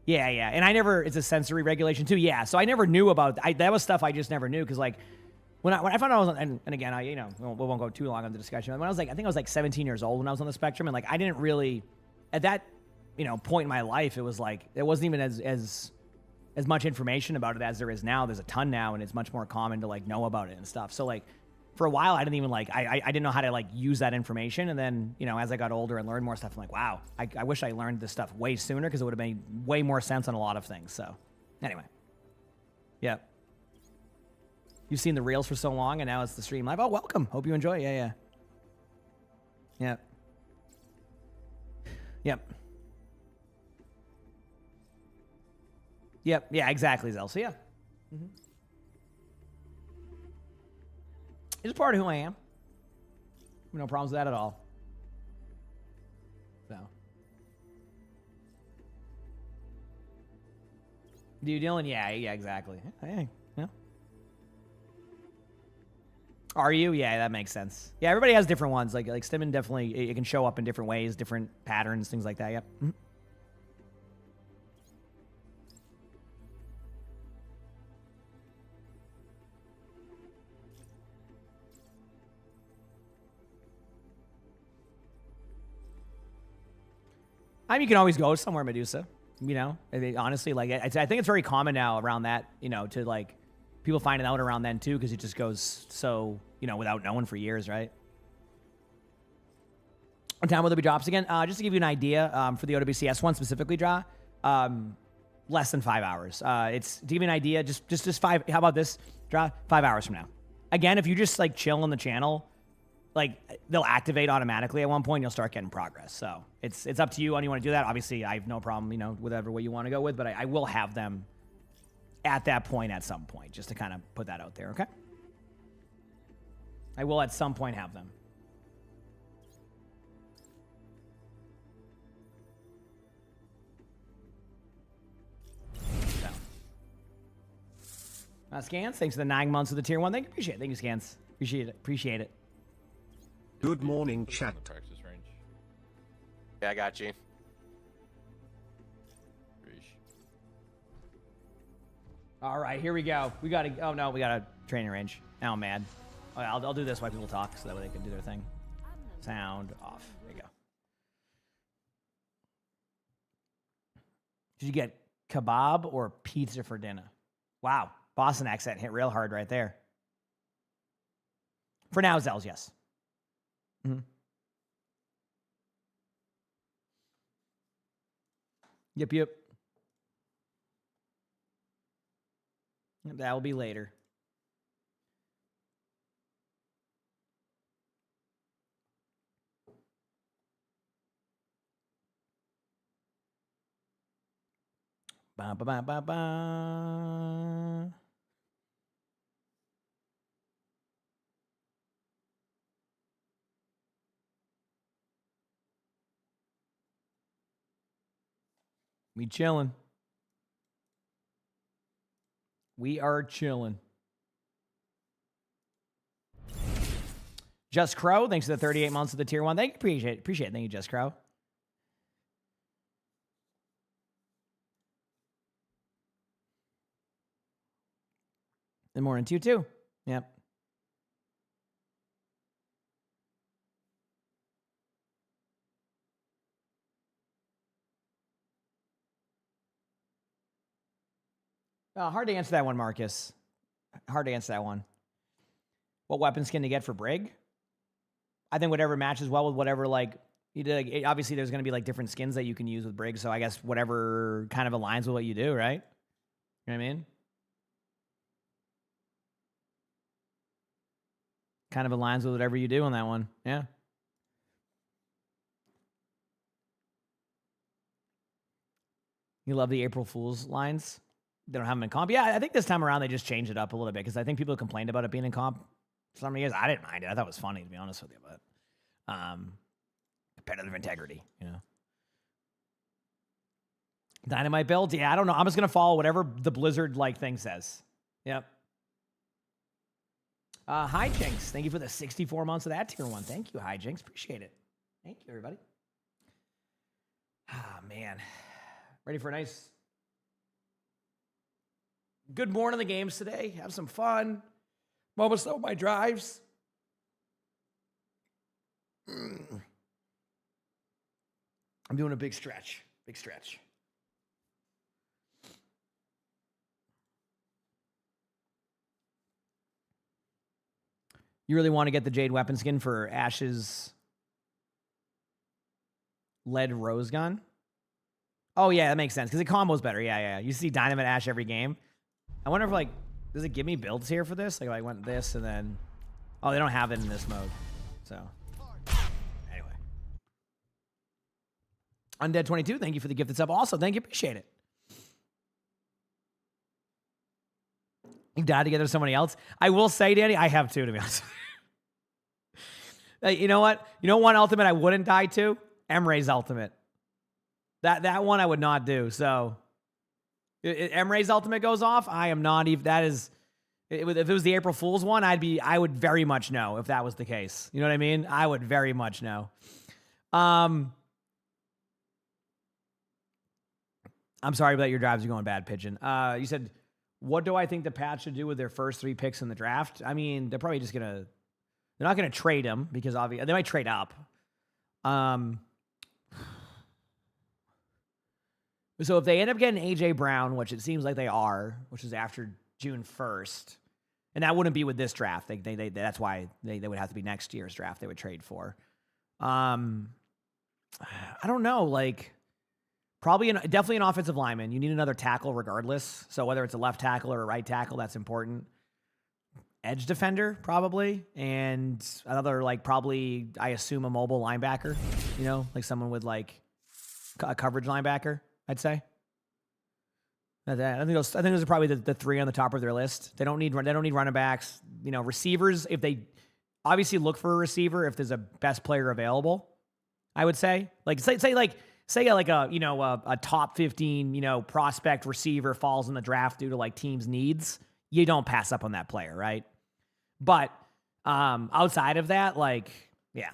Yeah, and I never. It's a sensory regulation too. Yeah, so I never knew about that was stuff I just never knew because like when I found out I was on, and again we won't go too long on the discussion. When I was like I think I was like 17 years old when I was on the spectrum, and like I didn't really at that point in my life it was like there wasn't even as much information about it as there is now. There's a ton now, and it's much more common to like know about it and stuff. So like for a while, I didn't even like I didn't know how to like use that information. And then as I got older and learned more stuff, I'm like, wow, I wish I learned this stuff way sooner because it would have made way more sense on a lot of things. So anyway, yeah. You've seen the reels for so long, and now it's the stream live. Oh, welcome. Hope you enjoy. Yeah. Yep. Yeah, exactly, Zel. So, yeah. It's part of who I am. No problems with that at all. So. Do you, Dylan? Yeah, exactly. Hey, yeah. Are you? Yeah, that makes sense. Yeah, everybody has different ones. Like stimming definitely, it can show up in different ways, different patterns, things like that. Yep. Mm-hmm. You can always go somewhere, Medusa. Honestly, like I think it's very common now around that, to like people finding out around then too, because it just goes so, without knowing for years, right? What time will there be drops again? Just to give you an idea, for the OWCS one specifically, Draw, less than 5 hours. It's to give you an idea, just 5. How about this, Draw? 5 hours from now. Again, if you just like chill on the channel, like they'll activate automatically at one point. You'll start getting progress. So it's up to you on you want to do that. Obviously, I have no problem, whatever way you want to go with. But I will have them at that point at some point, just to kind of put that out there. Okay. I will at some point have them. So. Scans, thanks for the 9 months of the tier 1. Thank you. Thank you, Scans. Appreciate it. Good morning, chat. Yeah, I got you. All right, here we go. We got a training range. Now I'm mad. Okay, I'll do this while people talk so that way they can do their thing. Sound off. There you go. Did you get kebab or pizza for dinner? Wow. Boston accent hit real hard right there. For now, Zels, yes. Mm-hmm. Yep. That will be later. Ba ba ba ba ba. We chilling. We are chilling. Just Crow, thanks for the 38 months of the tier 1. Thank you. Appreciate it. Thank you, Just Crow. Good morning to you too. Yep. Hard to answer that one, Marcus. Hard to answer that one. What weapon skin to get for Brig? I think whatever matches well with whatever, like, you did. Like, obviously, there's going to be like different skins that you can use with Brig. So I guess whatever kind of aligns with what you do, right? You know what I mean? Kind of aligns with whatever you do on that one. Yeah. You love the April Fool's lines? They don't have them in comp. Yeah, I think this time around they just changed it up a little bit because I think people complained about it being in comp. For some years, I didn't mind it. I thought it was funny, to be honest with you. But competitive integrity, you know. Dynamite builds? Yeah, I don't know. I'm just going to follow whatever the Blizzard-like thing says. Yep. Hijinks, thank you for the 64 months of that tier 1. Thank you, Hijinks. Appreciate it. Thank you, everybody. Ah, man. Ready for a nice good morning of the games today. Have some fun. Moments though, my drives. I'm doing a big stretch. Big stretch. You really want to get the Jade weapon skin for Ash's lead rose gun? Oh, yeah, that makes sense, because the combo's better. Yeah. You see Dynamite Ash every game. I wonder if, like, does it give me builds here for this? Like, if I went this and then... Oh, they don't have it in this mode. So, anyway. Undead22, thank you for the gifted sub. Also, thank you. Appreciate it. You died together with somebody else? I will say, Danny, I have too, to be honest. You know what? You know one ultimate I wouldn't die to? Emray's ultimate. That one I would not do. So, Emray's ultimate goes off. I am not even. That is, if it was the April Fool's one, I would very much know if that was the case. You know what I mean? I would very much know. I'm sorry about your drives are going bad, Pigeon. You said, what do I think the Pats should do with their first 3 picks in the draft? I mean, they're probably just they're not gonna trade them because obviously they might trade up. So if they end up getting AJ Brown, which it seems like they are, which is after June 1st, and that wouldn't be with this draft. That's why they would have to be next year's draft they would trade for. I don't know, like definitely an offensive lineman. You need another tackle regardless. So whether it's a left tackle or a right tackle, that's important. Edge defender, probably. And another, like, probably, I assume, a mobile linebacker. You know, like someone with, like, a coverage linebacker, I'd say. I think those are probably the 3 on the top of their list. They don't need running backs. You know, receivers, if they obviously look for a receiver if there's a best player available, I would say. Like, say like a top 15, prospect receiver falls in the draft due to, like, teams' needs. You don't pass up on that player, right? But outside of that, like, yeah,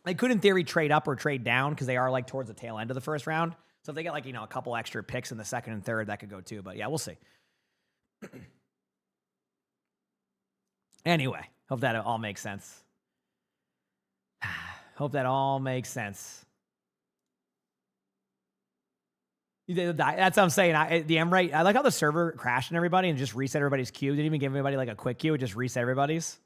they could, in theory, trade up or trade down because they are, like, towards the tail end of the first round. So if they get, like, a couple extra picks in the second and third, that could go too. But yeah, we'll see. Anyway, hope that all makes sense. Hope that all makes sense. That's what I'm saying. The Emrate, I like how the server crashed and everybody and just reset everybody's queue. Didn't even give anybody like a quick queue. It just reset everybody's.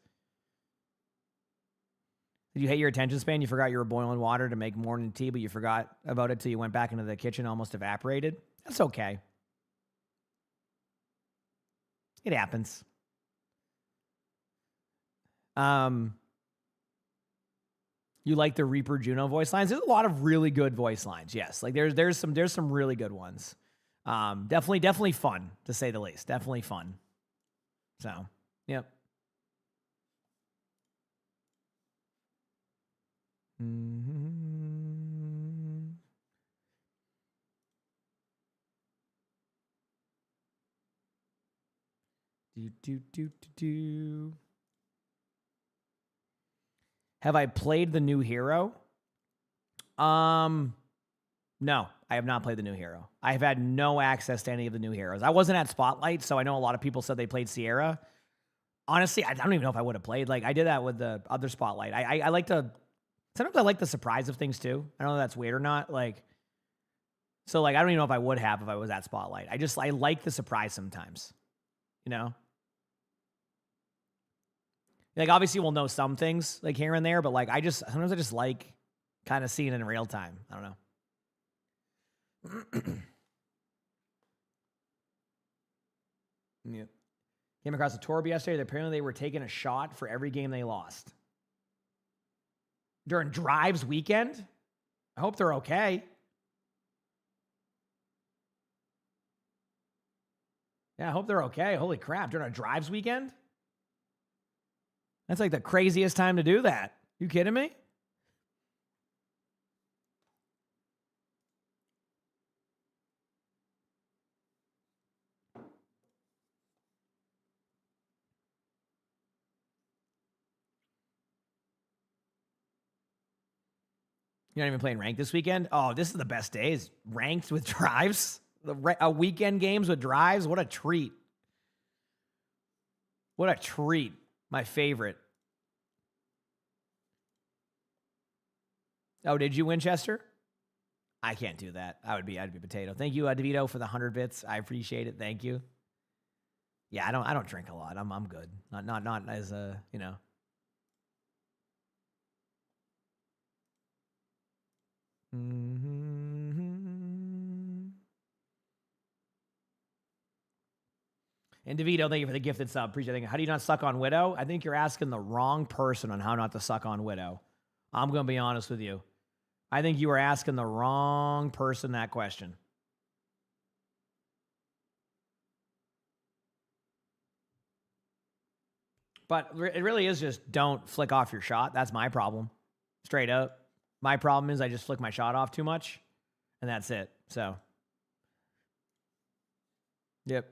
Did you hate your attention span? You forgot you were boiling water to make morning tea, but you forgot about it till you went back into the kitchen, almost evaporated. That's okay. It happens. You like the Reaper Juno voice lines? There's a lot of really good voice lines. Yes, like there's some really good ones. Definitely fun, to say the least. Definitely fun. So, yep. Have I played the new hero? No, I have not played the new hero. I have had no access to any of the new heroes. I wasn't at Spotlight, so I know a lot of people said they played Sierra. Honestly, I don't even know if I would have played. Like, I did that with the other Spotlight. Sometimes I like the surprise of things too. I don't know if that's weird or not. Like, So like, I don't even know if I would have if I was at Spotlight. I like the surprise sometimes, you know? Like, obviously we'll know some things like here and there, but like, sometimes I just like kind of seeing it in real time. I don't know. Yeah. Came across a Torb yesterday that apparently they were taking a shot for every game they lost. During Drives weekend? I hope they're okay. Yeah, I hope they're okay. Holy crap, during a Drives weekend? That's like the craziest time to do that. You kidding me? You're not even playing ranked this weekend? Oh, this is the best days. Ranked with Drives? Weekend games with Drives? What a treat. What a treat. My favorite. Oh, did you, Winchester? I can't do that. I'd be potato. Thank you, DeVito, for the 100 bits. I appreciate it. Thank you. Yeah, I don't drink a lot. I'm good. Not as a, you know. And DeVito, thank you for the gifted sub. Appreciate it. How do you not suck on Widow? I think you're asking the wrong person on how not to suck on Widow. I'm going to be honest with you. I think you are asking the wrong person that question. But it really is just don't flick off your shot. That's my problem. Straight up. My problem is I just flick my shot off too much, and that's it. So, yep.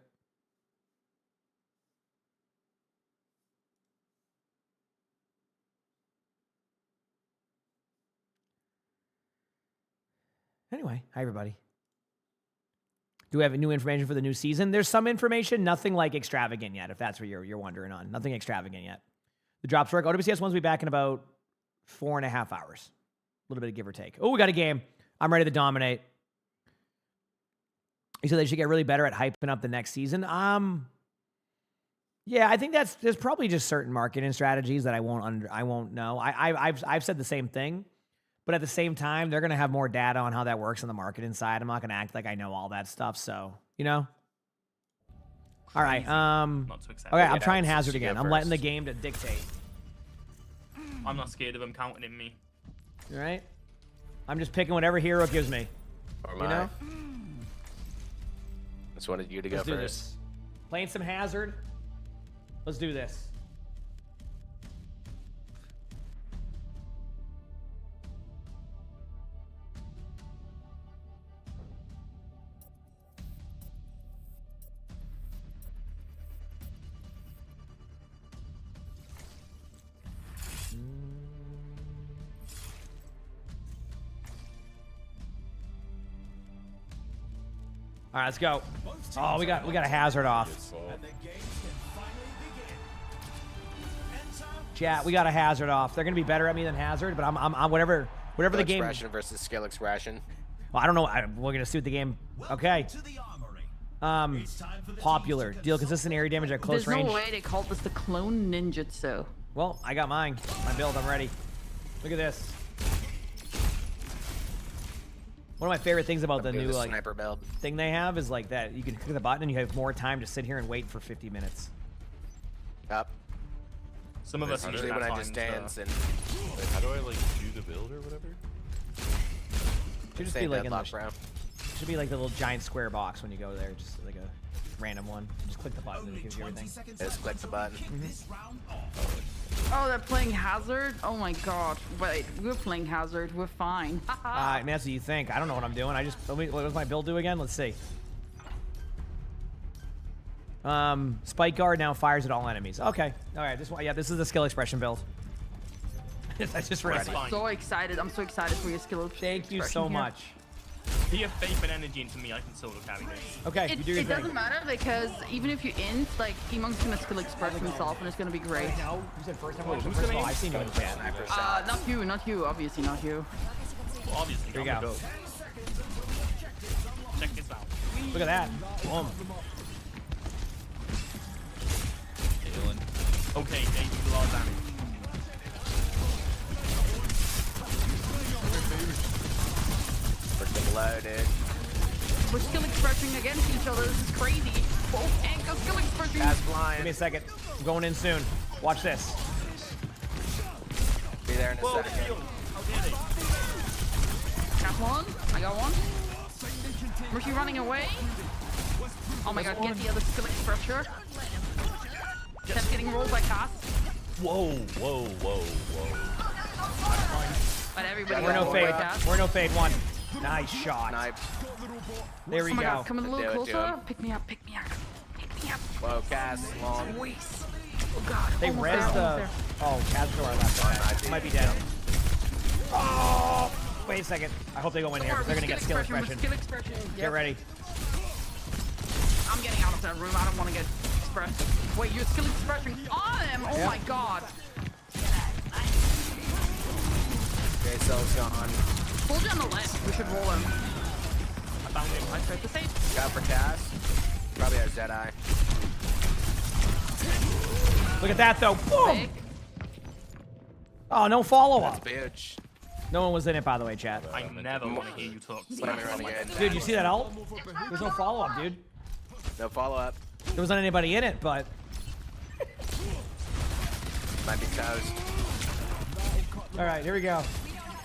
Anyway, hi everybody. Do we have new information for the new season? There's some information, nothing like extravagant yet, if that's what you're wondering on. Nothing extravagant yet. The drops work. OWCS 1 will be back in about 4.5 hours. A little bit of give or take. Oh, we got a game. I'm ready to dominate. You said they should get really better at hyping up the next season. Yeah, I think there's probably just certain marketing strategies that I won't know. I've said the same thing, but at the same time, they're gonna have more data on how that works on the marketing side. I'm not gonna act like I know all that stuff. So, you know. All right. Not so excited. Okay, I'm trying Hazard again. I'm letting the game to dictate. I'm not scared of him counting in me. All right. I'm just picking whatever hero gives me. Or you know? Just wanted you to go Let's first. do this. Playing some Hazard. Let's do this. All right, let's go. Oh, we got a Hazard off. Chat, we got a Hazard off. They're gonna be better at me than Hazard, but I'm whatever the game. Ration versus Skillix Ration. Well, I don't know. We're gonna suit the game. Okay. Popular. Deal consistent area damage at close range. There's no way they called this the clone ninjutsu. Well, I got mine. My build. I'm ready. Look at this. One of my favorite things about the new like sniper build thing they have is like that you can click the button and you have more time to sit here and wait for 50 minutes. Up. Some of us usually when I just dance and. Like, how do I like do the build or whatever? Should just be like in the, should be like the little giant square box when you go there, just like a random one. Just click the button and it gives you everything. Just click the button. Oh, they're playing Hazard? Oh my god. Wait, we're playing Hazard. We're fine. I mean, that's what you think. I don't know what I'm doing. What does my build do again? Let's see. Spike guard now fires at all enemies. Okay. All right. This is the skill expression build. I just read. I'm so excited. I'm so excited for your skill expression. Thank you so much. If you have faith and energy into me, I can solo carry this. Okay, you do your it thing. doesn't matter because even if you int, like Emong's gonna skill express himself and it's gonna be great. No, you said first time. Who's gonna? I've seen you in the chat. Not you, obviously not you. Well, obviously, here you go. Look at that. Boom. Okay, they do a lot of damage. Freaking loaded. We're skill expressing against each other. This is crazy. Both tanks are skill expressing. Cat's Give me flying. a second. I'm going in soon. Watch this. Be there in a second. Got one. I got one. Mercy running away. Oh my god, get the other skill expressor. Just getting rolled by Cass. Whoa, whoa, whoa, whoa. But everybody We're got no rolled by fade. Cass. We're no fade one. Nice shot. Snipe. There we Oh my go. god, come a Do little it to closer. him. Pick me up, pick me up. Pick me up. Whoa, Cass, long. Waste. Oh god. They almost res there, the. almost there. Oh, Cavs to our left. Might be dead. Oh, wait a second. I hope they go in here because they're gonna get skill expression. Skill expression. Get Yep. ready. I'm getting out of that room. I don't want to get expressed. Wait, you're skill expression on him. Oh Yep. my god. Okay, Cell's gone. Hold you on the left. We should roll him. I found him. I tried to save. Got for Cass. Probably has Deadeye. Look at that though. Boom. Sick. Oh, no follow up. Bitch. No one was in it, by the way, chat. I never want to hear you talk. Let me run again. Dude, you see that ult? There's no follow up, dude. No follow up. There wasn't anybody in it, but Might be toast. all right, here we go.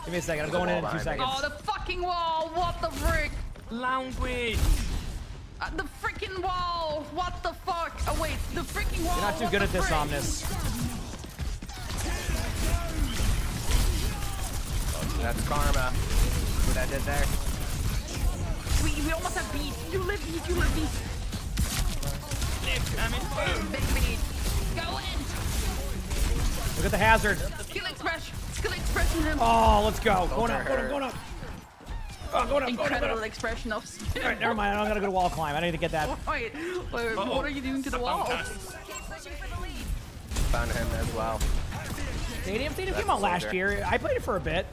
Give me a second. I'm going in 2 seconds. Oh, the fucking wall. What the frick? Language. The freaking wall. What the fuck? Oh, wait. The freaking wall. You're not too what good the at this, frick? Omnis. That's karma. What I did there. We almost have beat. You live beat. You live beat. Big beat. Go in. Look at the hazard. Skill expression. Skill expression him. Oh, let's go. Going up, going up, going up. Oh, going up, Incredible going up. expression of skill. All right, never mind. I don't gotta go to wall climb. I need to get that. Wait, what are you doing to the wall? Found him as well. Stadium came out last year. I played it for a bit.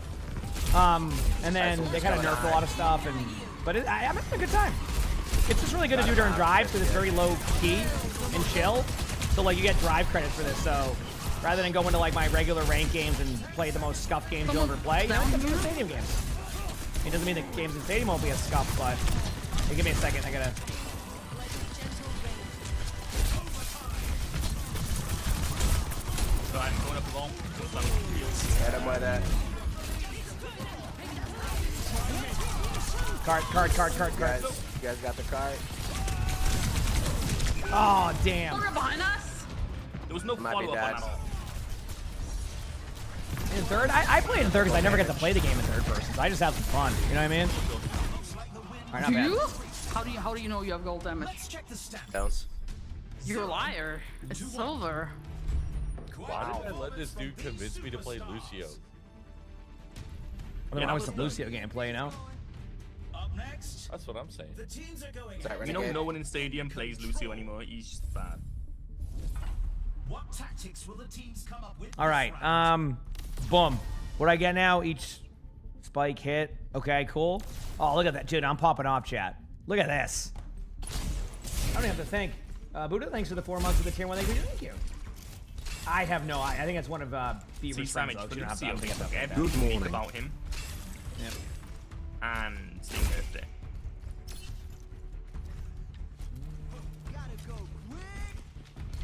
And then they kind of nerfed a lot of stuff, but I'm having a good time. It's just really good to do during drives because it's very low key and chill. So like you get drive credits for this. So rather than go into like my regular rank games and play the most scuffed games you'll ever play, you know, come to the stadium games. It doesn't mean the games in stadium won't be as scuffed, but hey, give me a second. I gotta. Right, I'm going up the wall. Hit him with it. Cart. You guys got the cart? Oh, damn. Look behind us. There was no Might be follow-up on dead. that all. In third? I play in third because I never get to play the game in third person, so I just have some fun. You know what I mean? All right, not Do bad. you? How do you know you have gold damage? Don't. You're a liar. It's silver. Why did I let this dude convince me to play Lucio? I mean, I was the Lucio gameplay, you know? That's what I'm saying. Is that You know, Renegade? no one in Stadium plays Lucio anymore. He's just bad. What tactics will the teams come up with? All right, boom. What do I get now? Each spike hit. Okay, cool. Oh, look at that. Dude, I'm popping off, chat. Look at this. I don't even have to think. Buddha, thanks for the 4 months of the tier 1. Thank you. I have no. I think it's one of See, Beaver's Sammy, friends, though. for You don't have to. I Lucio, don't think it's that bad. good morning about him. Yep. And same birthday.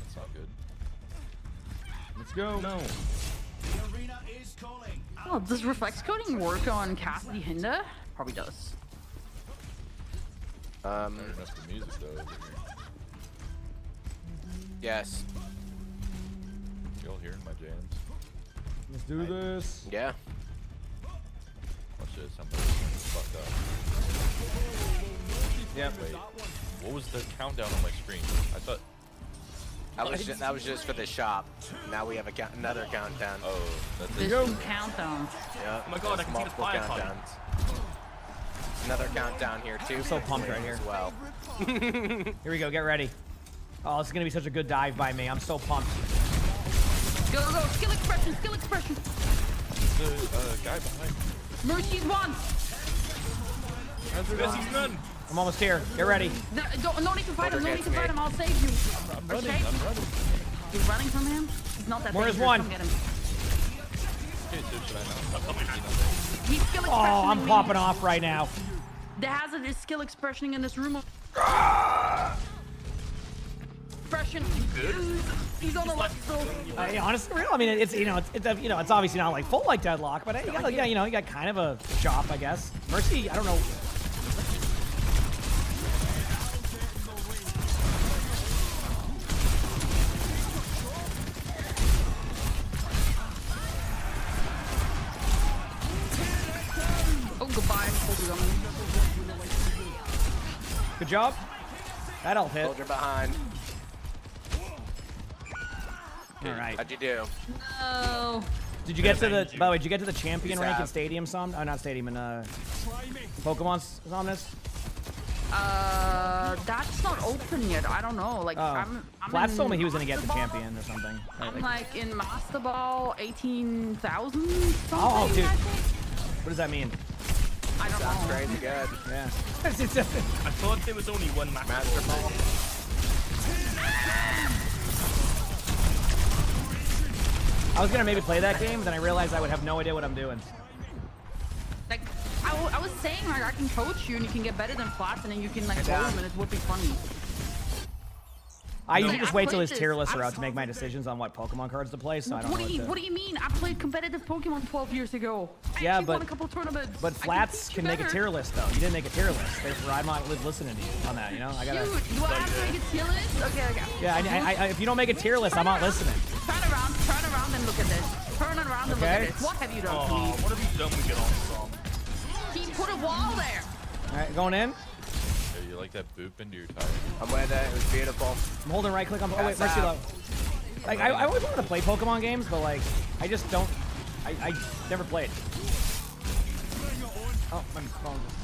That's not good. Let's go. No. The arena is calling. Oh, does reflex coding work on Cassidy Hinda? Probably does. Not enough for music though. Over here. Yes. Y'all hearing my jams? Let's do this. Yeah. Watch this. I'm gonna fucked up. Yep. Wait. What was the countdown on my screen? I thought. That was just for the shop. Now we have another countdown. Oh, that's There's it. 2 countdowns. Yep. Oh my god, I there's can see the multiple fire pipe. countdowns. Another countdown here too. so pumped right here. As well. Here we go. Get ready. Oh, this is gonna be such a good dive by me. I'm so pumped. Go, go, skill expression, skill expression. The guy behind me. Mercy's one. Mercy's none. I'm almost here. Get ready. No need to fight him. No need to fight him. I'll save you. I'm running. You're running from him? He's not that Where's dangerous. one? Come get him. Okay, so should I not? He's skill Oh, I'm expressioning popping me. off right now. The hazard is skill expressioning in this room. Expression. He's on the left still. Honestly, real. I mean, it's it's obviously not like full like deadlock, but yeah, you got kind of a chop, I guess. Mercy, I don't know. Oh, goodbye. Good job. That'll hit. Soldier behind. All right. How'd you do? No. Did you get to the? By the way, did you get to the champion He's rank in out. Stadium? Not Stadium. In Pokemon Somnus. That's not open yet. I don't know. Like, I'm Flats in told me he was gonna get the Master Ball. champion or something. I'm like in Master Ball 18,000 something. Oh, dude. I think. What does that mean? I don't Sounds know. crazy good. Yeah. I thought there was only one Master Ball. I was gonna maybe play that game, but then I realized I would have no idea what I'm doing. Like, I was saying, like, I can coach you and you can get better than Flats and then you can, like, hold him and it would be funny. I usually Like, just I wait till played his tier this. lists are out to make my decisions on what Pokemon cards to play, so I don't What know do you what What do you mean? I played competitive Pokemon 12 years ago. I Yeah, actually won but- a couple tournaments. But I Flats teach can you make a better. tier list, though. You didn't make a tier list. Therefore, I'm not listening to you on that, you know? I gotta... Dude, do I have to make a tier list? Okay. Yeah, I, if you don't make a tier list, I'm not listening. Turn around and look at this. Turn around and look Okay. at this. What have you done to Oh, me? what have you done with your song? He put a wall there. All right, going in. Yeah, you like that boop into your tire? I'm with it. It was beautiful. I'm holding right click on... Oh, wait, Pass Mercy out. Low. Like, I always wanted to play Pokemon games, but, like, I just don't... I never played. Oh, my phone just...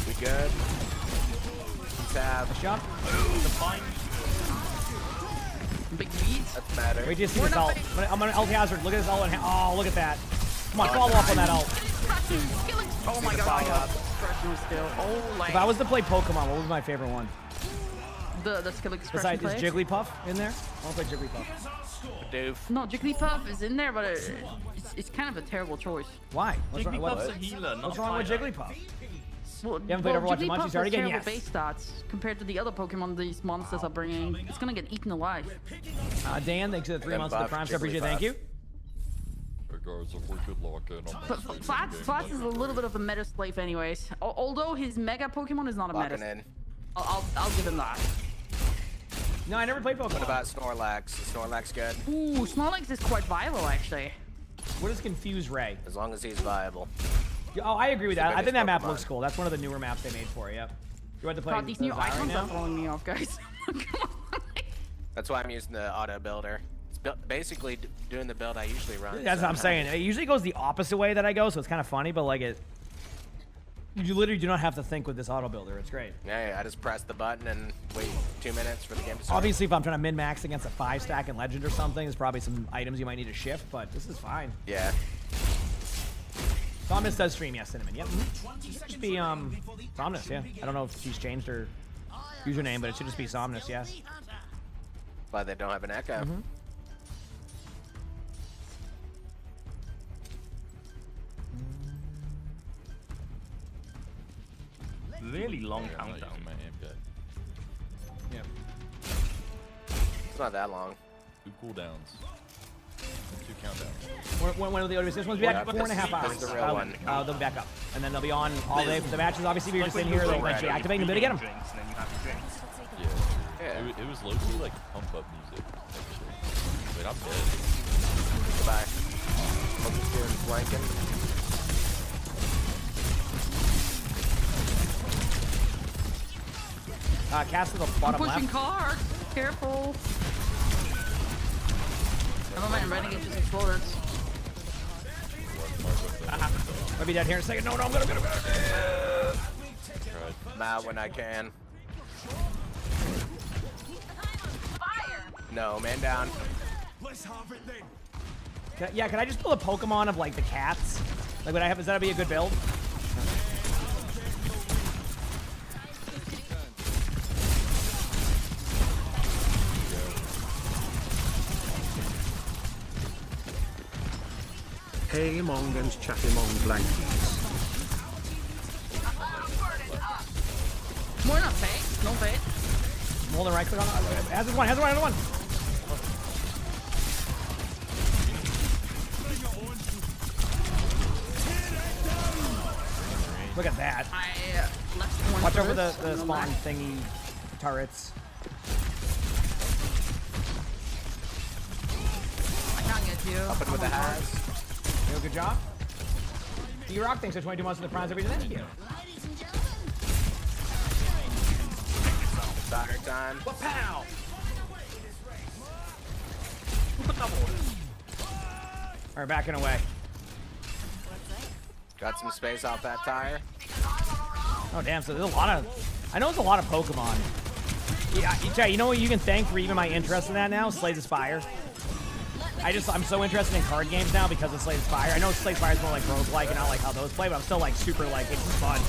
We good? Tab. Shot. Big beats. That's matter. Wait till you see We're this not ult. I'm gonna ult hazard. Look at this ult. Oh, look at that. Come on, follow up on that ult. Oh my god. Expression still. Oh, like If I was to play Pokemon, what would be my favorite one? the skill expression Besides, is play. Jigglypuff in there? I want to play Jigglypuff. Doof. No, Jigglypuff is in there, but it's kind of a terrible choice. Why? What's wrong, Jigglypuff's a healer, not what's wrong with fighter. Jigglypuff? Well, You haven't played Overwatch and Munchies? Start again? Terrible Yes. base stats compared to the other Pokemon these monsters are bringing. It's gonna get eaten alive. Dan, thanks for the 3 Then months of the buff Prime. So appreciate it. Thank you. Regardless of we're good luck and But Flats is a little bit of a meta slave, anyways. Although his Mega Pokemon is not a Locking meta. in. I'll give him that. No, I never played Pokemon. What about Snorlax? Is Snorlax good? Ooh, Snorlax is quite viable actually. What is Confuse Ray? As long as he's viable. Oh, I agree with that. I think that map Pokemon. looks cool. That's one of the newer maps they made for it. Yep. You want to play God, these new Zyra icons now? are throwing me off, guys. Come on. That's why I'm using the auto builder. It's basically doing the build I usually run. That's what I'm saying. It usually goes the opposite way that I go, so it's kind of funny, but like you literally do not have to think with this auto builder. It's great. Yeah, I just press the button and wait 2 minutes for the game to start. Obviously, if I'm trying to min-max against a 5-stack in Legend or something, there's probably some items you might need to shift, but this is fine. Yeah. Somnus does stream, yes, Cinnamon. Yep. It should be Somnus, yeah. I don't know if she's changed her username, but it should just be Somnus, yes. Why they don't have an echo. Really long I'm not countdown. using my aim guy. Yeah. It's not that long. 2 cooldowns. 2 countdowns. When will the OWC ones be back? Yeah, 4.5 hours. this is the real one. They'll be back up. And then they'll be on all day for the matches. Obviously, if you're just in here, they'll eventually activate them, but to get them. Drinks, and then you have your drinks. Yeah. It was low-key like pump up music. Actually. Wait, I'm dead. Goodbye. I'm just doing flanking. Cast to the I'm bottom pushing left. cards. Careful. Never mind, Renegade just exploded. Might be dead here in a second. No, I'm gonna. I'm out when I can. No, man down. Yeah, can I just pull a Pokemon of like the cats? Like, would I have? Is that be a good build? Hey emongg and chat emongg blankies. More not fake. No fake. I'm holding right click on. Has one. Has one. Look at that. I left one. Watch over the first. spawn thingy turrets. I can't get you. Up and with the has. Yo, good job. D-Rock, thanks for 22 months of the prize every day. Thank you. Soccer time. Pow! All right, backing away. Got some space off that tire. Oh, damn. So there's a lot of... I know there's a lot of Pokemon. Yeah, Jay, you know what you can thank for even my interest in that now? Slay the Spire. I'm so interested in card games now because of Slay the Spire. I know Slay the Spire is more like roguelike and not like how those play, but I'm still like super like, it's just fun.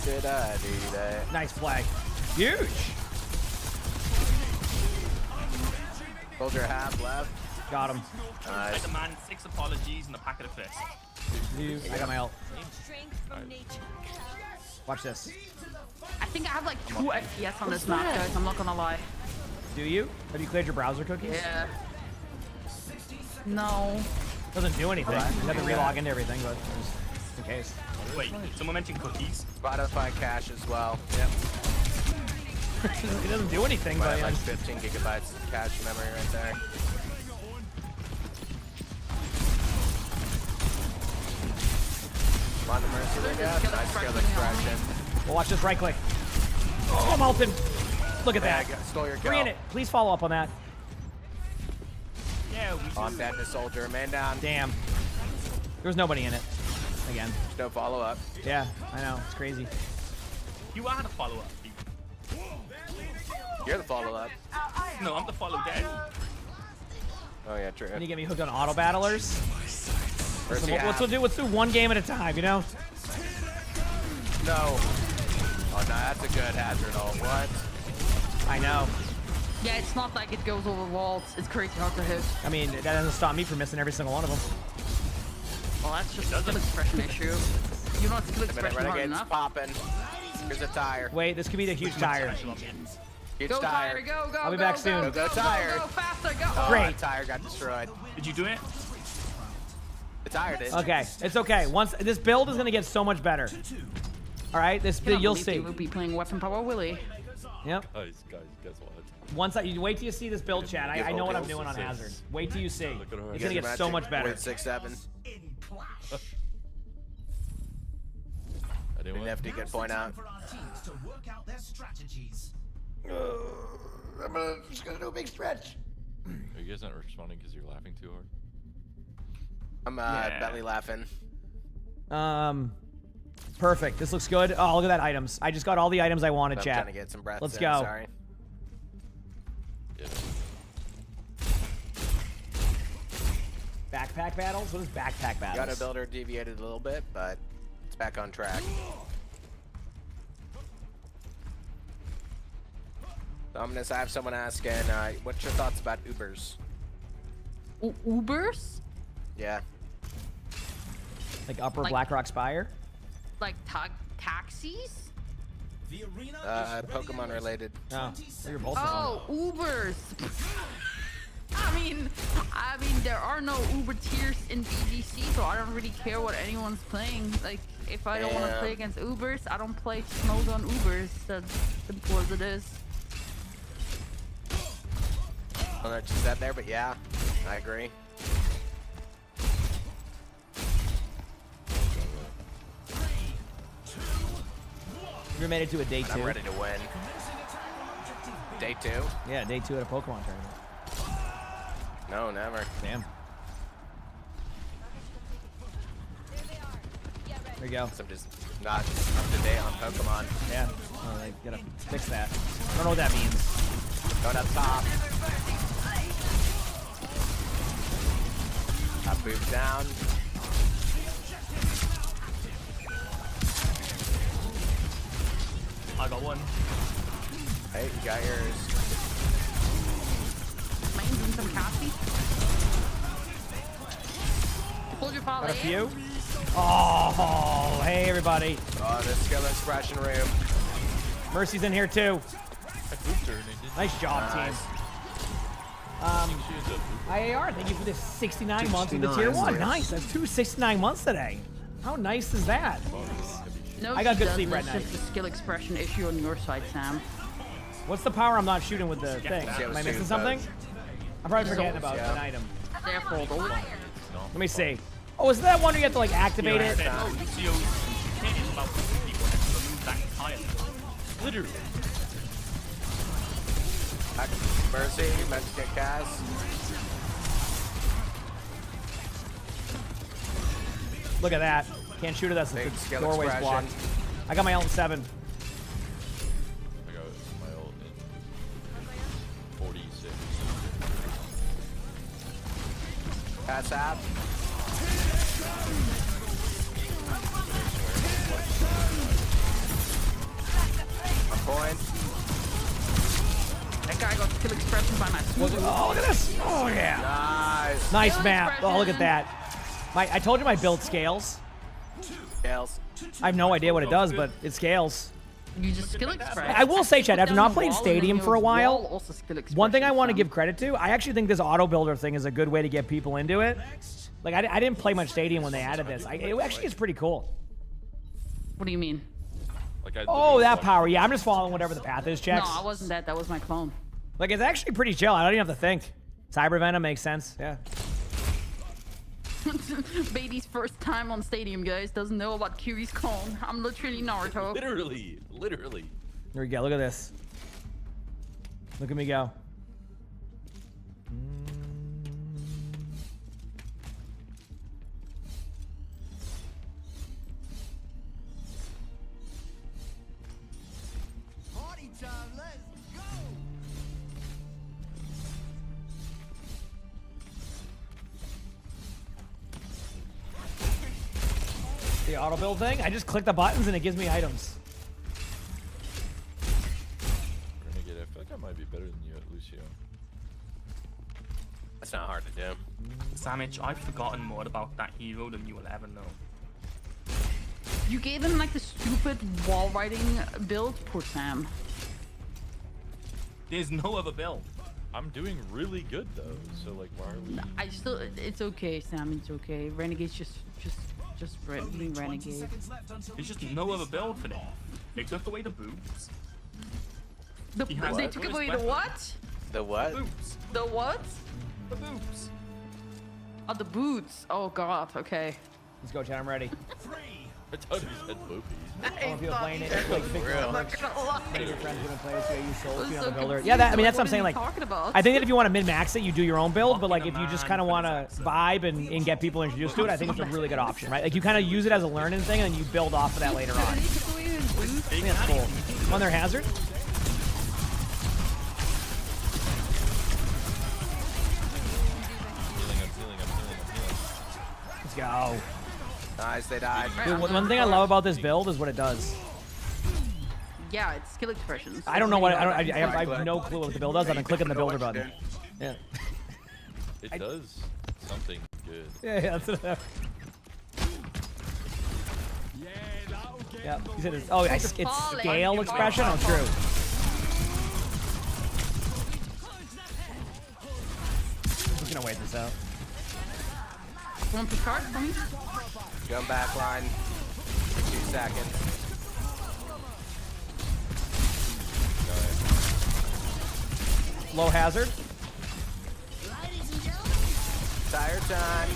Did I do that? Nice play. Huge. Soldier half left. Got him. Nice. I demand 6 apologies and a packet of fists. I got my ult. Watch this. I think I have like 2 FPS on this map, guys. I'm not gonna lie. Do you? Have you cleared your browser cookies? Yeah. No. Doesn't do anything. You have to relog into everything, but just in case. Wait, someone mentioned cookies? Spotify cache as well. Yep. It doesn't do anything, but Like 15 gigabytes of cache memory right there. Come on, the Mercy they got. Nice skill expression. Well, watch this right click. Oh, Malton. Look at that. Stole your kill. Free in it. Please follow up on that. Yeah, we do. On that to Soldier. Man down. Damn. There was nobody in it. Again. There's no follow up. Yeah, I know. It's crazy. You are the follow-up. You're the follow up. No, I'm the follow-dead. Oh, yeah, true. Can you get me hooked on auto battlers? Mercy half. Let's do one game at a time, you know? No. Oh, no, that's a good hazard ult. What? I know. Yeah, it's not like it goes over walls. It's crazy hard to hit. I mean, that doesn't stop me from missing every single one of them. Well, that's just a skill expression issue. You're not skill expression hard Renegade's enough. popping. Here's a tire. Wait, this could be the huge tire. Huge Go, tire. Tire, go, go, I'll be go, back go, soon. Go, Tire. Go, faster, go. Oh, Great. that tire got destroyed. Did you do it? The tire did. Okay, it's okay. Once this build is gonna get so much better. All right, you'll see. We'll be playing Weapon Power Willie. Yep. Guys, guess what? Once you wait till you see this build, chat. I know what I'm doing on Hazard. Wait till you see. Look at her. It's gonna get so much better. With 6-7. In clash. I didn't want Nifty, good point out. For our teams to work out their strategies. I'm just gonna do a big stretch. Are you guys not responding because you're laughing too hard? I'm belly laughing. Perfect. This looks good. Oh, look at that items. I just got all the items I wanted, I'm chat. trying to get some breath. Let's in, go. Sorry. Yeah. Backpack battles? What is backpack battles? Got a builder deviated a little bit, but it's back on track. Dominus, I have someone asking, what's your thoughts about Ubers? Ubers? Yeah. Like Upper Like- Blackrock Spire? Like taxis? The arena is ready Pokemon and related. Oh, 20 you're both Oh, Ubers. I mean, there are no Uber tiers in BGC, so I don't really care what anyone's playing. Like, if I don't want to Yeah. play against Ubers, I don't play Snowed on Ubers. That's simple as it is. I don't know what you said there, but yeah, I agree. We made it to a day 2. I'm ready to win. Day 2? Yeah, day 2 at a Pokemon tournament. No, never. Damn. There you go. I'm just not up to date on Pokemon. Yeah. Oh, they gotta fix that. I don't know what that means. Going up top. Move down. I got one. Hey, you got yours. Mine's doing some casty. Hold your file. Got a few. Oh, hey everybody. Oh, the skill expression room. Mercy's in here too. I booped her and it didn't. Nice job, team. She ends up booping. IAR, thank you for this 69 months with the tier 1. Nice. That's 269 months today. How nice is that? No, I got she good doesn't. sleep right It's now. just a skill expression issue on your side, Sam. What's the power I'm not shooting with the thing? Yeah, Am I shoot missing both. something? I'm probably forgetting about Yeah. an item. Their fault. Let me see. Oh, is that one where you have to like activate it? Oh, Lucio's kit is about 50 when it's removed that entirely. Literally. Mercy, meant to get gas. Look at that. Can't shoot it. That's the Big skill doorway's expression. blocked. I got my ult in 7. I got my ult in 46. Pass app. A point. That guy got skill expression by my sword. Oh, look at this. Oh, yeah. Nice. Nice Skill map. Oh, look at expression. that. I told you my build scales. Scales. I have no idea what it does, but it scales. You just skill express. I will say, Chad, Put after down not the playing wall, and then Stadium your for a while, wall also skill one thing I expression, want to Sam. give credit to, I actually think this auto builder thing is a good way to get people into it. Like, I didn't play much Stadium when they added this. It actually is pretty cool. What do you mean? Like I Oh, that power. Yeah, I'm just following whatever the path is, No, checks. I wasn't that. That was my clone. Like, it's actually pretty chill. I don't even have to think. Cyber Venom makes sense. Yeah. Baby's first time on Stadium, guys. Doesn't know about Kiri's clone. I'm literally Naruto. Literally. Here we go. Look at this. Look at me go. Party time, let's go! The auto build thing. I just click the buttons and it gives me items. Renegade, I feel like I might be better than you at Lucio. That's not hard to do. Samich, I've forgotten more about that hero than you will ever know. You gave him like the stupid wall riding build, poor Sam. There's no other build. I'm doing really good though, so like why are we? I still, it's okay, Sam. It's okay. Renegade's just being renegade. Seconds left until There's just no other build for them. They took away the boots. He has They it took for his away the weapon. what? The what? Boots. The what? The boots. Oh, the boots. Oh god. Okay. Let's go, Chad. I'm ready. I thought he said boopies. I don't feel playing it. It's like big Real. I'm not gonna lie. Many of your friends gonna play with you. You sold. I was You so have a builder. confused. Yeah, that. I mean, that's what I'm What saying. are you Like, talking about? I think that if you want to min-max it, you do your own build. But like, if you Fucking just man kind of for want the to vibe and get people introduced to it, I think it's a really good option, right? Like, you kind of use it as a learning thing, and then you build off of that later on. I think that's cool. On their hazard. I'm healing. Let's go. Nice, they died. Dude, one thing I love about this build is what it does. Yeah, it's skill expressions. I don't know what I have no clue what the build does. I've been clicking the builder button. Yeah. It does something good. Yeah, that's it. Yeah, he said it's, oh, it's scale expression? Oh, true. I'm just gonna wait this out. Want to card for me? Gun back line. 2 seconds. Low hazard. Tire time.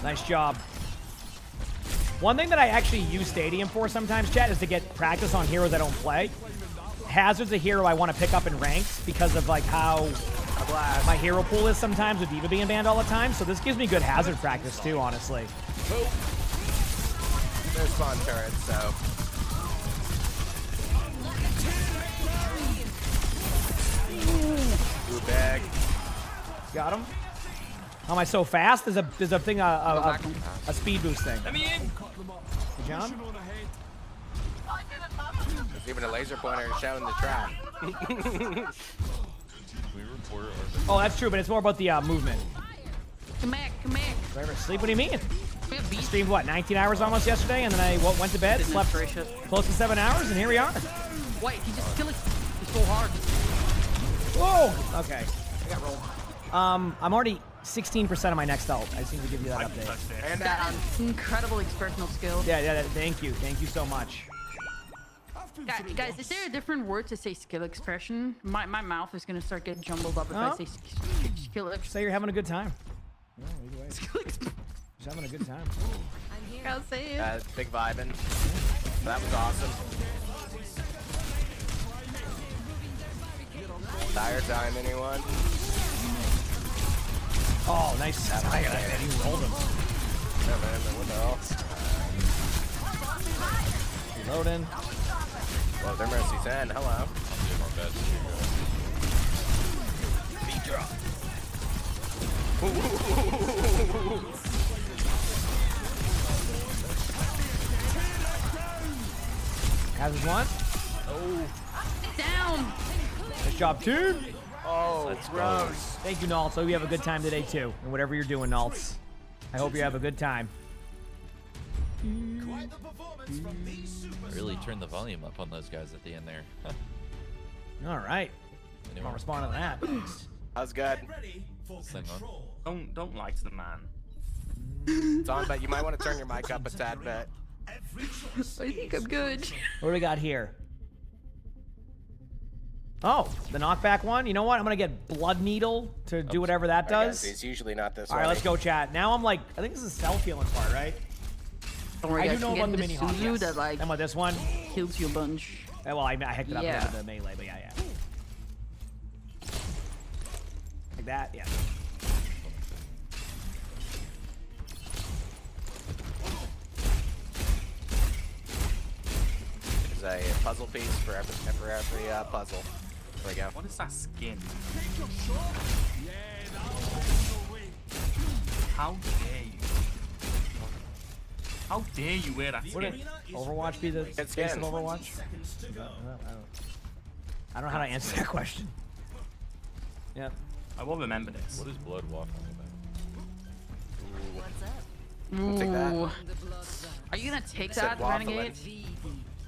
Nice job. One thing that I actually use Stadium for sometimes, chat, is to get practice on heroes I don't play. Hazard's a hero I want to pick up in ranks because of like how my hero pool is sometimes with D.Va being banned all the time. So this gives me good Hazard practice too, honestly. There's spawn turrets, so. Ooh, big. Got him. How am I so fast? There's a thing, a speed boost thing. Let me in. Good job. There's even a laser pointer showing the track. We report our. Oh, that's true, but it's more about the movement. Come back, come back. Did I ever sleep? What do you mean? We have beat. Streamed what, 19 hours almost yesterday, and then I went to bed, slept gracious. close to 7 hours, and here we are. Wait, he just killed it. He's so hard. Whoa! Okay, I got rolled. I'm already 16% of my next ult. I just need to give you that update. And That is incredible expressional skill. Yeah, thank you so much. Guys, is there a different word to say skill expression? My mouth is gonna start getting jumbled up if I Oh. say skill expression. Say you're having a good time. Skill expression. Just having a good time. I'll say it. big vibing. That was awesome. Tire time, anyone? Oh, nice. I he rolled him. Yeah, man, what the hell? Reloading. Well, their mercy's end. Hello. I'm doing my best. Beat drop. Has his one. Down. Nice job, team. Oh, Let's go. gross. Thank you, Naltz. I hope you have a good time today, too. And whatever you're doing, Naltz. I hope you have a good time. Quite the performance from these superstars. Really turned the volume up on those guys at the end there. All right. Anyone I'll respond to that. How's good? Ready for Hang on. control. Don't lie to the man. It's on, but you might want to turn your mic up a tad bit. Every choice I think I'm good. What do we got here? Oh, the knockback one. You know what? I'm going to get Blood Needle to do whatever that Alright, guys, does. it's usually not this All right, way. let's go, chat. Now I'm like, I think this is the self-healing part, right? Don't worry, I guys. do know I'm about the getting mini hop. Suzu Yes. that like And what, this one? kills you a bunch. Well, I hacked it up Yeah. into the melee, but yeah. Like that, yeah. There's a puzzle piece for every puzzle. There we go. What is that skin? How dare you? How dare you wear that Would skin? Overwatch be the It's face of skin. Overwatch? I don't know how to answer that question. Yeah. I will remember this. What is blood waffling about? I'll take that. Ooh. Are you gonna take Said that, waffling. Renegade?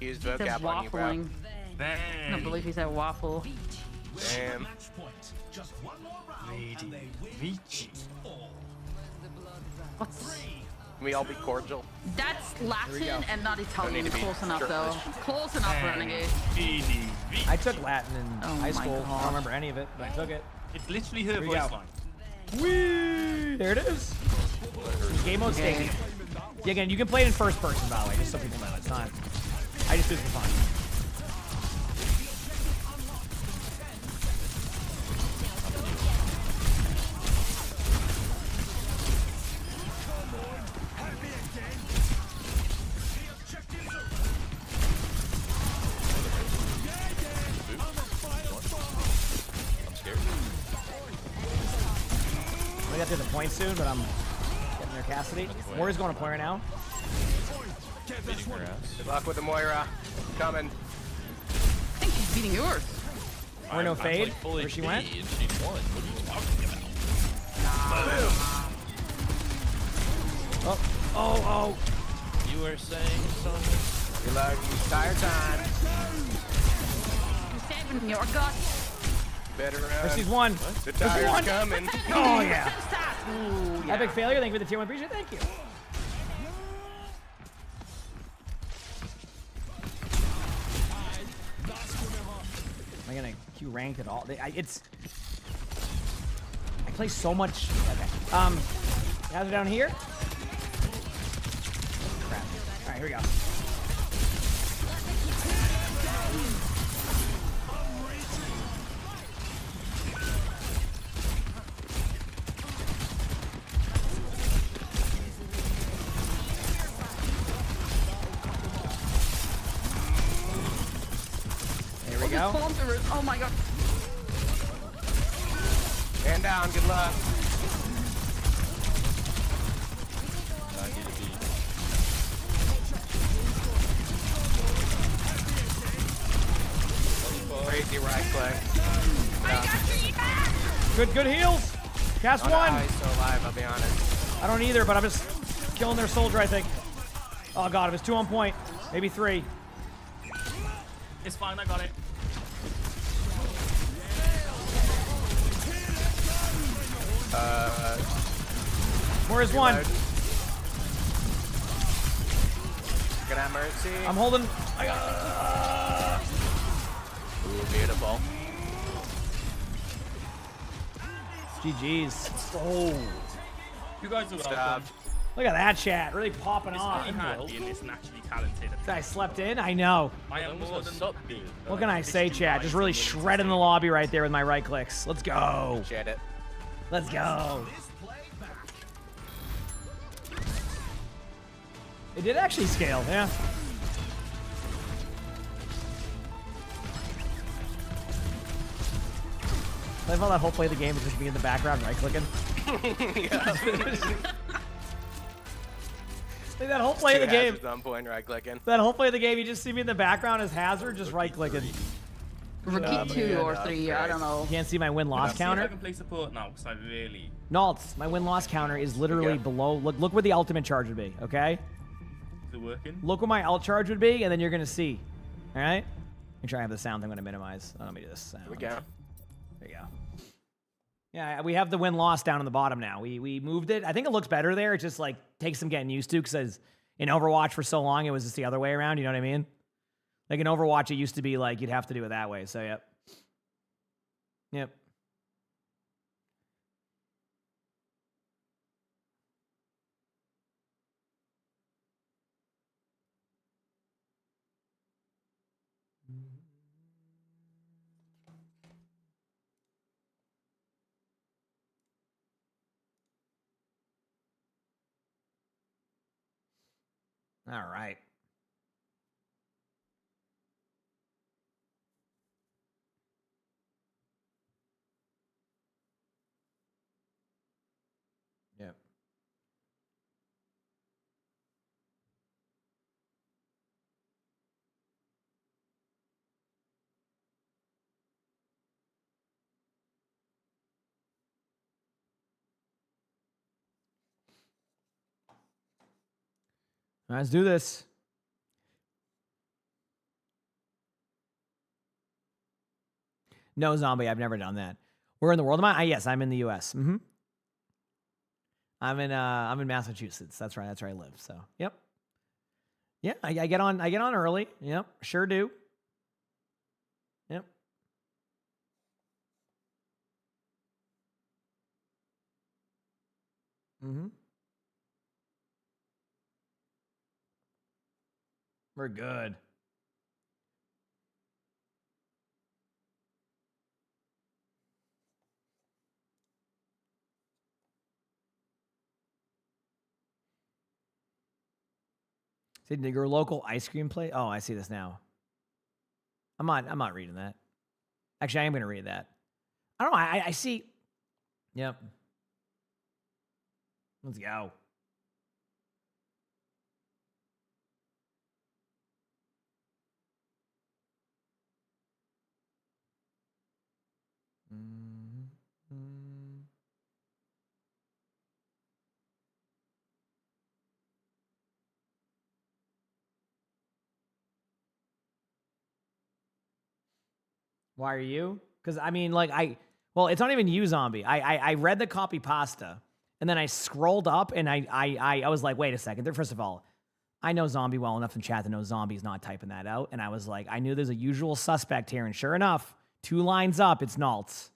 Used He said vocab on you, bro. waffling. I don't Very believe he said waffle. Damn. match point. Just one more round and they win Reachy. all. What's Can we all be cordial? that's go. Latin and not Italian. need to be Close enough though. shirtless. Close enough, Renegade. I took Latin in Oh high my school. I God. don't remember any of it, but I took it. It's literally her we voice go. line. Whee! There it is. Game mode Okay. stadium. Yeah, again, you can play it in first person, by the way, just so people know. It's not. I just do it for fun. I'm scared. We got to the point soon, but I'm getting there, Cassidy. Moira's going to play right now. Beating her ass. Good luck with the Moira. Coming. I think he's beating yours. Or no I'm fade, like full where HP she went. And she won. What are you talking about? Oh. You were saying something? Good luck. Tire time. You're saving your guts. Better run. Mercy's one. The tire's one. coming. Oh, yeah. Ooh, yeah. Epic failure. Thank you for the tier 1 appreciate. Thank you. Am I gonna queue rank at all? I play so much. Okay. Guys are down here. Crap. All right, here we go. There we go. Oh my god. And down. Good luck. crazy right click. Good heals. Cast I don't know one. how he's still alive, I'll be honest. I don't either, but I'm just killing their soldier, I think. Oh god, it was 2 on point. Maybe 3. It's fine, I got it. Where is one? Gonna have mercy. I'm holding. Ooh, beautiful. GG's. You guys are welcome. Stop. Look at that chat. Really popping It's off. really hard being this naturally talented. This guy slept in? I know. I am more than Sup, dude? What can I say, chat? Just really shredding the lobby right there with my right clicks. Let's go. Shed it. Let's go. It did actually scale, yeah. I love how that whole play of the game is just me in the background right-clicking. Like that whole play of the game. On point, right clicking. That whole play of the game, you just see me in the background as Hazard, just right-clicking. Rookie 2 or 3, I don't know. You can't see my win-loss I counter. can play support now because I really. Nalts, my win-loss counter is literally below. Look where the ultimate charge would be, okay? Is it working? Look where my alt charge would be, and then you're gonna see. All right? Let me try to have the sound I'm gonna minimize. Oh, let me do this sound. Here we go. There you go. Yeah, we have the win-loss down on the bottom now. We moved it. I think it looks better there. It just like takes some getting used to because in Overwatch for so long it was just the other way around. You know what I mean? Like in Overwatch, it used to be like you'd have to do it that way. So yep. Yep. All right. Yep. Let's do this. No, zombie. I've never done that. Where in the world am I? Yes, I'm in the U.S. Mm-hmm. I'm in Massachusetts. That's right. That's where I live. So, yep. Yeah, I get on. I get on early. Yep, sure do. Yep. Mm-hmm. We're good. Did your local ice cream place? Oh, I see this now. I'm not reading that. Actually, I am going to read that. I don't know. I see. Yep. Let's go. Why are you? Because I mean, like well, it's not even you, zombie. I read the copy pasta, and then I scrolled up, and I was like, wait a second. First of all, I know zombie well enough in chat to know zombie's not typing that out, and I was like, I knew there's a usual suspect here, and sure enough, 2 lines up, it's Nalts,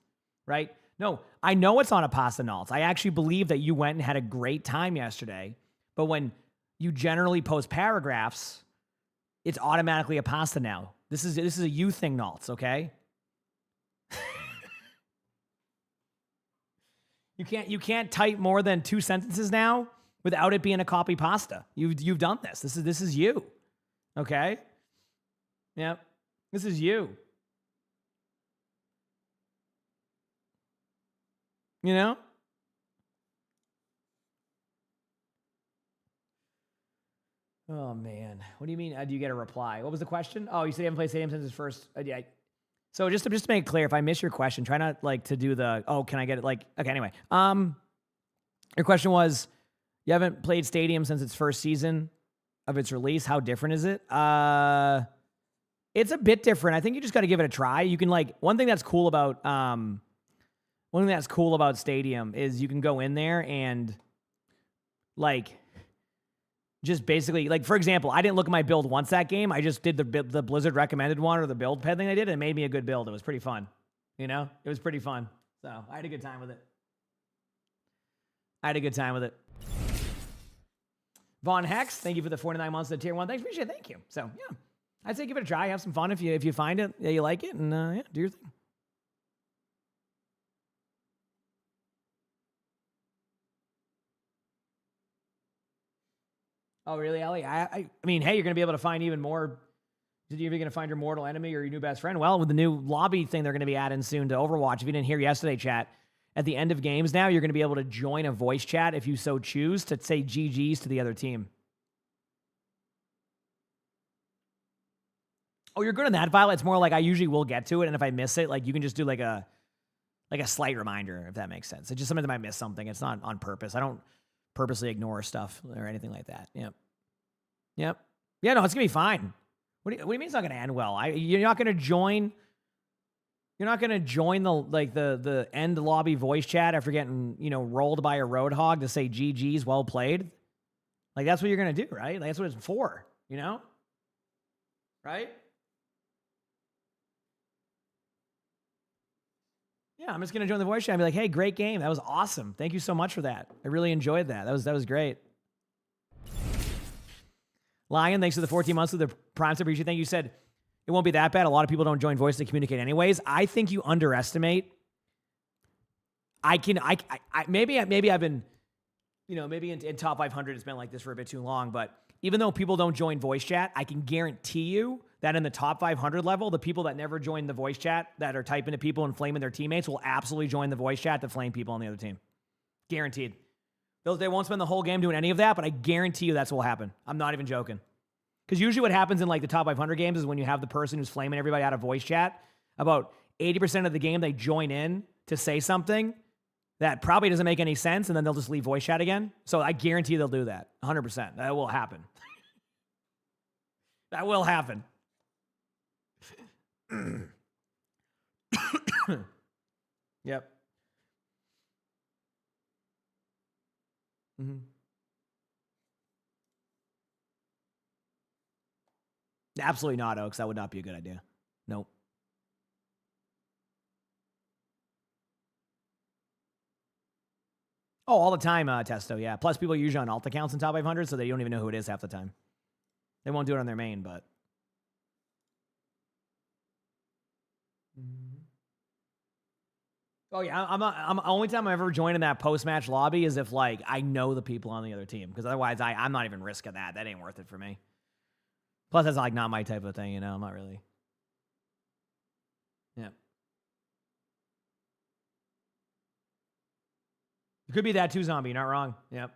right? No, I know it's on a pasta Nalts. I actually believe that you went and had a great time yesterday, but when you generally post paragraphs, it's automatically a pasta now. This is a you thing, Nalts, okay? You can't type more than 2 sentences now without it being a copy pasta. You've done this. This is you. Okay? Yep. This is you. You know? Oh man. What do you mean? Do you get a reply? What was the question? Oh, you said you haven't played Stadium since his first. Yeah. So just to make it clear, if I miss your question, try not like to do the, oh, can I get it? Like, okay, anyway. Your question was, you haven't played Stadium since its first season of its release. How different is it? It's a bit different. I think you just got to give it a try. You can like, one thing that's cool about Stadium is you can go in there and like, just basically, like, for example, I didn't look at my build once that game. I just did the Blizzard recommended one or the build ped thing I did, and it made me a good build. It was pretty fun. You know? It was pretty fun. So, I had a good time with it. Vaughn Hex, thank you for the 49 months of tier 1. Thanks, appreciate it. Thank you. So, yeah. I'd say give it a try. Have some fun if you find it. Yeah, you like it, and yeah, do your thing. Oh, really, Ellie? I mean, hey, you're going to be able to find even more. You're going to find your mortal enemy or your new best friend. Well, with the new lobby thing they're going to be adding soon to Overwatch, if you didn't hear yesterday, chat, at the end of games now, you're going to be able to join a voice chat if you so choose to say GGs to the other team. Oh, you're good on that, Violet. It's more like I usually will get to it, and if I miss it, like you can just do like a slight reminder, if that makes sense. It's just sometimes I miss something. It's not on purpose. I don't purposely ignore stuff or anything like that. Yep. Yeah, no, it's gonna be fine. What do you mean it's not gonna end well? You're not gonna join the end lobby voice chat after getting, rolled by a roadhog to say GG's, well played. Like that's what you're gonna do, right? Like, that's what it's for, right? Yeah, I'm just gonna join the voice chat and be like, hey, great game. That was awesome. Thank you so much for that. I really enjoyed that. That was great. Lion, thanks for the 14 months of the Prime sub. Thank you. Said it won't be that bad. A lot of people don't join voice to communicate anyways. I think you underestimate. Maybe I've been, maybe in top 500 it's been like this for a bit too long, but even though people don't join voice chat, I can guarantee you that in the top 500 level, the people that never join the voice chat that are typing to people and flaming their teammates will absolutely join the voice chat to flame people on the other team. Guaranteed. They won't spend the whole game doing any of that, but I guarantee you that's what will happen. I'm not even joking. Because usually what happens in like the top 500 games is when you have the person who's flaming everybody out of voice chat, about 80% of the game they join in to say something that probably doesn't make any sense, and then they'll just leave voice chat again. So I guarantee they'll do that. 100%. That will happen. That will happen. Yep. Mm-hmm. Absolutely not, Oaks. That would not be a good idea. Nope. Oh, all the time, Testo, yeah. Plus, people are usually on alt accounts in top 500, so they don't even know who it is half the time. They won't do it on their main, but... Oh, yeah, I'm only time I've ever joined in that post-match lobby is if, like, I know the people on the other team. Because otherwise, I'm not even risking that. That ain't worth it for me. Plus, that's, like, not my type of thing, I'm not really... Yeah. It could be that too, Zombie. You're not wrong. Yep.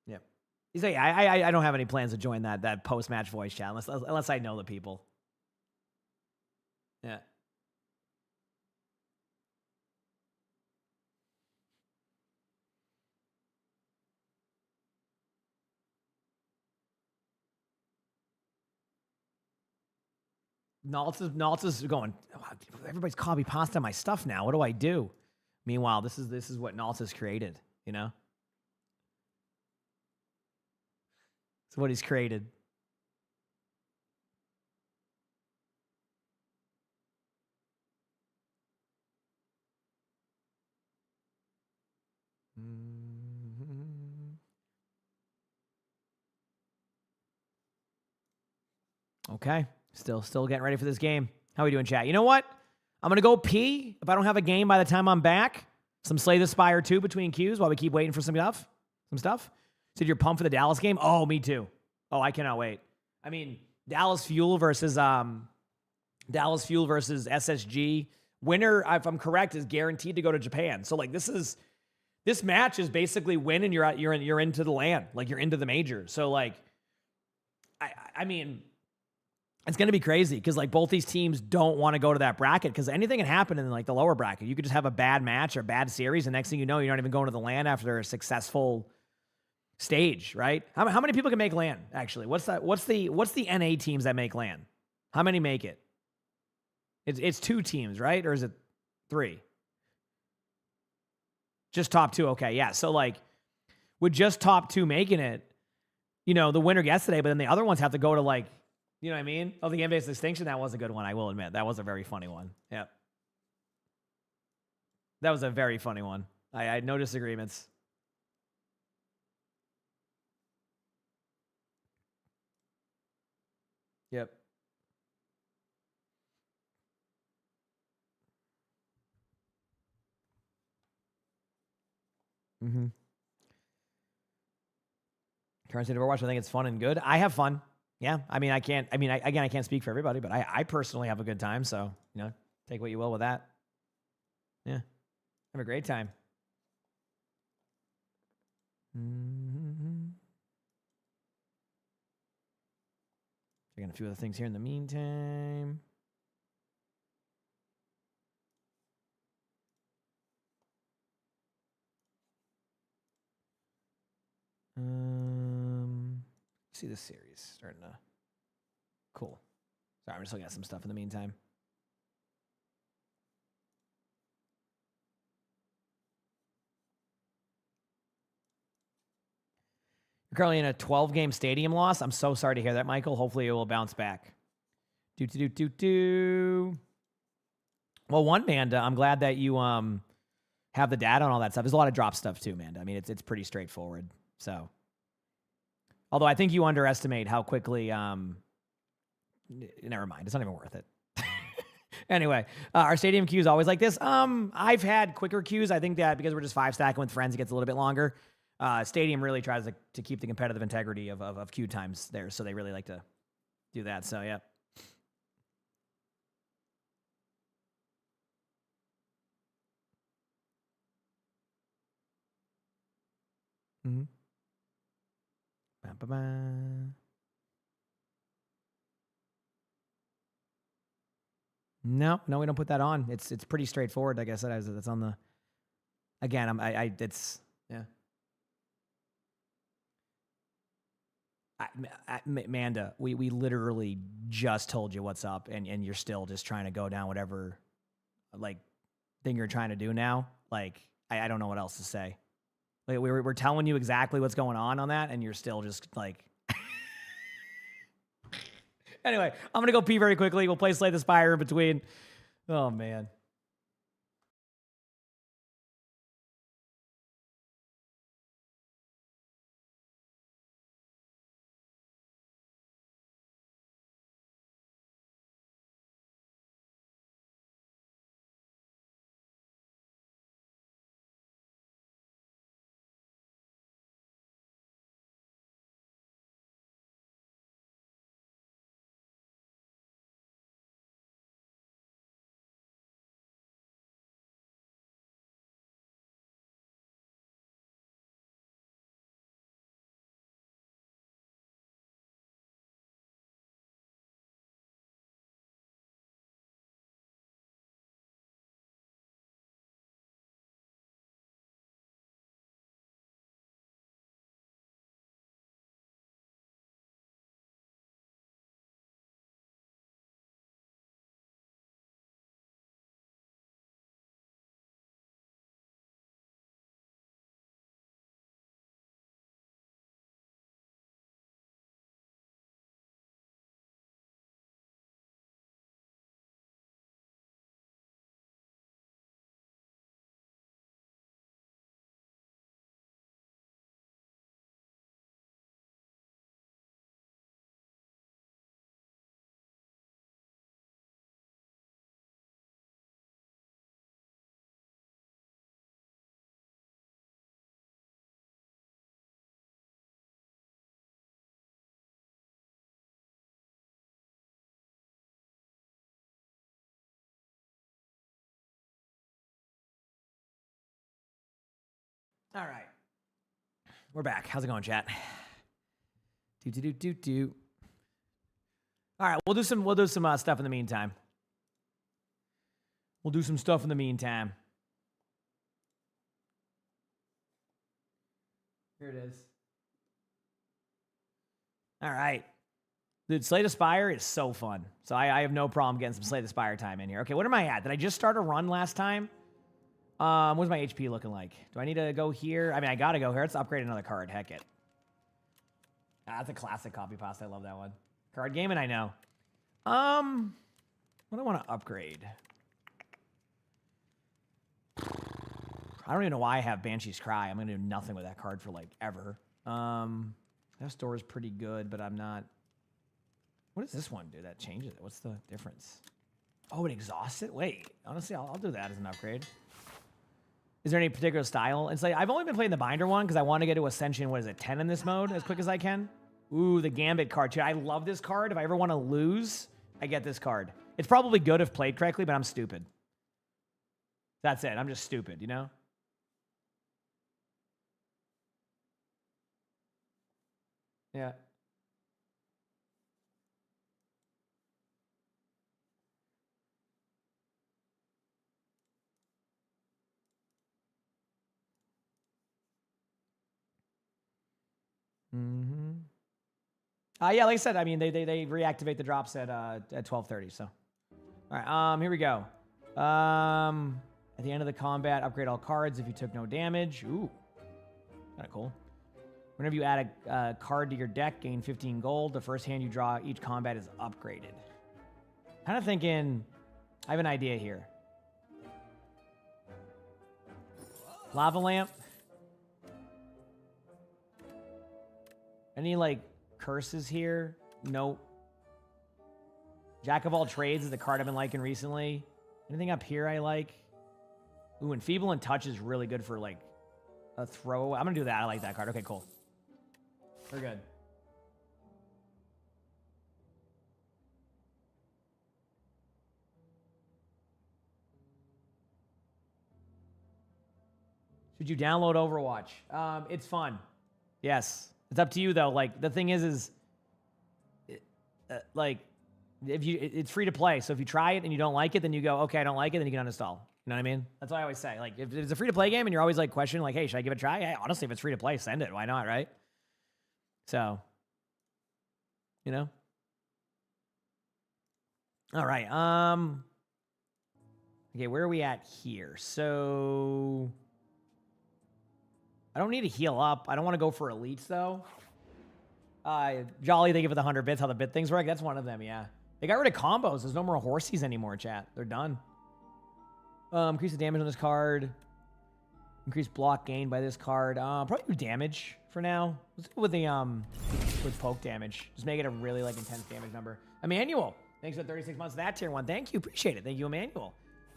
Yep. He's like, I don't have any plans to join that post-match voice chat unless I know the people. Yeah. Naltz is going, everybody's copy pasta my stuff now. What do I do? Meanwhile, this is what Naltz has created, It's what he's created. Okay. Still getting ready for this game. How are we doing, chat? You know what? I'm going to go pee. If I don't have a game by the time I'm back, some Slay the Spire 2 between queues while we keep waiting for some stuff. Said you're pumped for the Dallas game? Oh, me too. Oh, I cannot wait. I mean, Dallas Fuel versus Dallas Fuel versus SSG. Winner, if I'm correct, is guaranteed to go to Japan. So like this match is basically win and you're into the LAN, like you're into the major. So like, I mean, it's going to be crazy because like both these teams don't want to go to that bracket because anything can happen in like the lower bracket. You could just have a bad match or bad series, and next thing you know, you're not even going to the LAN after a successful stage, right? How many people can make LAN actually? What's the NA teams that make LAN? How many make it? It's 2 teams, right? Or is it 3? Just top 2. Okay, yeah. So like with just top 2 making it, you know, the winner gets today, but then the other ones have to go to like, you know what I mean? Oh, the game-based distinction, that was a good one, I will admit. That was a very funny one. Yeah. That was a very funny one. I had no disagreements. Yep. Mm-hmm. Current state of Overwatch, I think it's fun and good. I have fun. Yeah. I mean, I can't speak for everybody, but I personally have a good time. So, you know, take what you will with that. Yeah. Have a great time. Mm-hmm. Checking a few other things here in the meantime. See this series starting to cool. Sorry, I'm just looking at some stuff in the meantime. You're currently in a 12-game stadium loss. I'm so sorry to hear that, Michael. Hopefully it will bounce back. Well, Manda, I'm glad that you have the data and all that stuff. There's a lot of drop stuff too, Manda. I mean, it's pretty straightforward. So, although I think you underestimate how quickly. Never mind. It's not even worth it. Anyway, our stadium queue is always like this. I've had quicker queues. I think that because we're just 5 stacking with friends, it gets a little bit longer. Stadium really tries to keep the competitive integrity of queue times there, so they really like to do that. So yeah. Mm-hmm. Ba-ba-ba. No, we don't put that on. It's pretty straightforward. Like I said, it's on the. Again, it's yeah. Manda, we literally just told you what's up, and you're still just trying to go down whatever, like, thing you're trying to do now. Like, I don't know what else to say. Like, we're telling you exactly what's going on that, and you're still just like. Anyway, I'm gonna go pee very quickly. We'll play Slay the Spire in between. Oh man. All right. We're back. How's it going, chat? Do. All right, we'll do some stuff in the meantime. We'll do some stuff in the meantime. Here it is. All right. Dude, Slay the Spire is so fun. So I have no problem getting some Slay the Spire time in here. Okay, what am I at? Did I just start a run last time? What's my HP looking like? Do I need to go here? I mean, I gotta go here. Let's upgrade another card. Heck it. That's a classic copy pasta. I love that one. Card gaming, I know. What do I want to upgrade? I don't even know why I have Banshee's Cry. I'm gonna do nothing with that card for like ever. That store is pretty good, but I'm not. What does this one do that changes it? What's the difference? Oh, it exhausts it? Wait, honestly, I'll do that as an upgrade. Is there any particular style? It's like, I've only been playing the Binder one because I want to get to Ascension, what is it, 10 in this mode as quick as I can? Ooh, the Gambit card, too. I love this card. If I ever want to lose, I get this card. It's probably good if played correctly, but I'm stupid. That's it. I'm just stupid, you know? Yeah. Yeah, like I said, I mean, they reactivate the drops at 12:30. So, all right, here we go. At the end of the combat, upgrade all cards if you took no damage. Ooh, kind of cool. Whenever you add a card to your deck, gain 15 gold. The first hand you draw each combat is upgraded. Kind of thinking, I have an idea here. Lava lamp. Any, like, curses here? Nope. Jack of all trades is the card I've been liking recently. Anything up here I like? Ooh, and Feeble and Touch is really good for, like, a throw. I'm going to do that. I like that card. Okay, cool. We're good. Should you download Overwatch? It's fun. Yes. It's up to you, though. Like, the thing is like, it's free to play. So if you try it and you don't like it, then you go, okay, I don't like it, then you can uninstall. You know what I mean? That's what I always say. Like, if it's a free to play game and you're always like questioning, like, hey, should I give it a try? Hey, honestly, if it's free to play, send it. Why not, right? So, you know? All right. Okay, where are we at here? So I don't need to heal up. I don't want to go for elites, though. Jolly, thank you for the 100 bits. How the bit things work. That's one of them, yeah. They got rid of combos. There's no more horsies anymore, chat. They're done. Increase the damage on this card. Increase block gain by this card. Probably do damage for now. Let's go with the with poke damage. Just make it a really like intense damage number. Emmanuel, thanks for 36 months of that tier 1. Thank you. Appreciate it. Thank you, Emmanuel.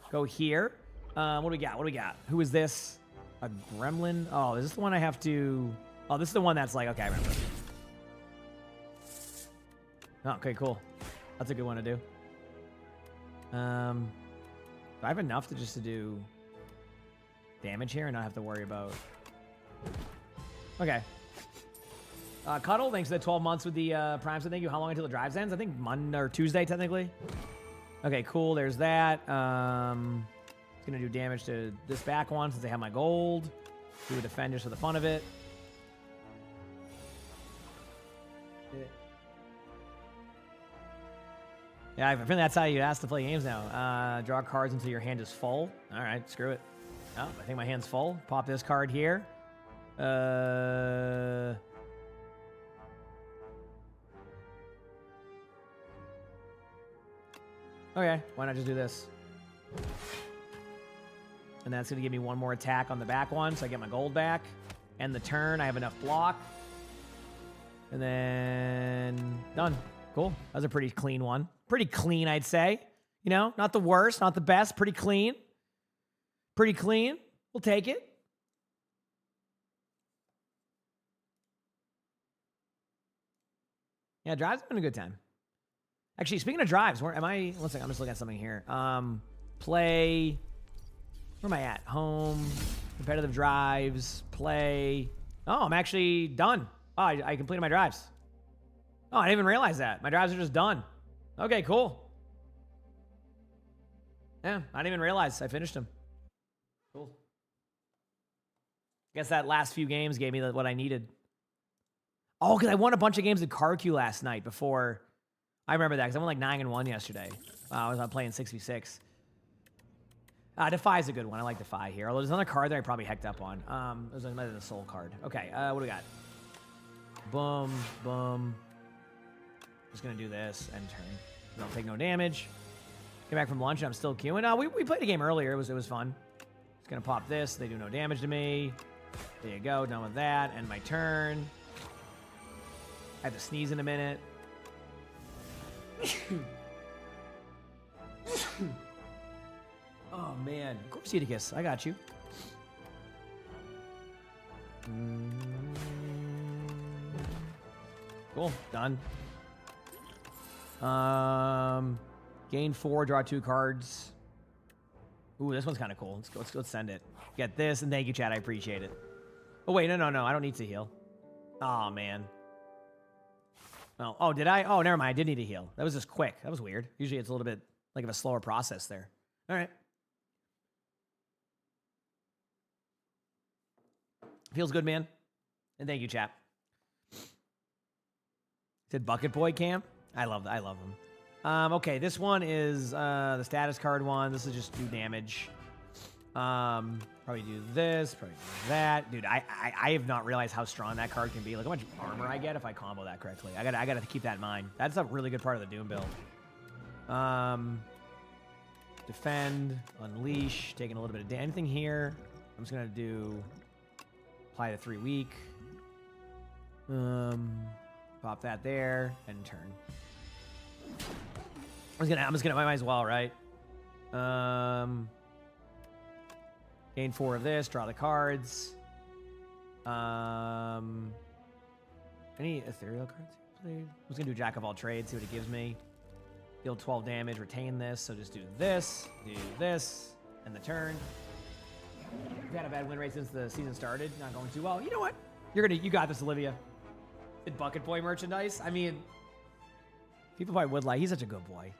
Go here. What do we got? What do we got? Who is this? A gremlin? Oh, is this the one I have to... Oh, this is the one that's like... Okay, I remember. Oh, okay, cool. That's a good one to do. Do I have enough to just to do damage here and not have to worry about... Okay. Cuddle, thanks for the 12 months with the Prime. So thank you. How long until the drives ends? I think Monday or Tuesday, technically. Okay, cool. There's that. It's going to do damage to this back one since I have my gold. Do a defend just for the fun of it. Yeah, I think that's how you ask to play games now. Draw cards until your hand is full. All right, screw it. Oh, I think my hand's full. Pop this card here. Okay, why not just do this? And that's going to give me one more attack on the back one, so I get my gold back. End the turn. I have enough block. And then done. Cool. That was a pretty clean one. Pretty clean, I'd say. You know, not the worst, not the best. Pretty clean. Pretty clean. We'll take it. Yeah, drives have been a good time. Actually, speaking of drives, where am I? One second, I'm just looking at something here. Play. Where am I at? Home. Competitive drives, play. Oh, I'm actually done. Oh, I completed my drives. Oh, I didn't even realize that. My drives are just done. Okay, cool. Yeah, I didn't even realize I finished them. Cool. Guess that last few games gave me what I needed. Oh, because I won a bunch of games at CarQ last night before. I remember that because I won like 9-1 yesterday. I was playing 6v6. Defy's a good one. I like Defy here. Although there's another card that I probably hecked up on. There's another soul card. Okay, what do we got? Boom, boom. Just gonna do this and turn. Don't take no damage. Came back from lunch and I'm still queuing. We played a game earlier. It was fun. Just gonna pop this. They do no damage to me. There you go. Done with that. End my turn. I have to sneeze in a minute. Oh man, of course Eutychus. I got you. Cool, done. Gain 4, draw 2 cards. Ooh, this one's kind of cool. Let's send it. Get this, and thank you, chat. I appreciate it. Oh wait, no. I don't need to heal. Oh man. Oh, did I? Oh, never mind. I did need to heal. That was just quick. That was weird. Usually it's a little bit like of a slower process there. All right. Feels good, man. And thank you, chap. Did Bucket Boy Cam? I love him. Okay, this one is the status card one. This is just do damage. Probably do this, probably do that. Dude, I have not realized how strong that card can be. Like how much armor I get if I combo that correctly. I gotta keep that in mind. That's a really good part of the Doom build. Defend, unleash, taking a little bit of damage. Anything here? I'm just gonna do apply to 3 weak. Pop that there and turn. I'm just gonna might as well, right? Gain 4 of this, draw the cards. Any ethereal cards played? I'm just gonna do Jack of all trades, see what it gives me. Deal 12 damage, retain this, so just do this, and the turn. We've had a bad win rate since the season started, not going too well. You know what? You got this, Olivia. Did Bucket Boy merchandise? I mean, people probably would like. He's such a good boy.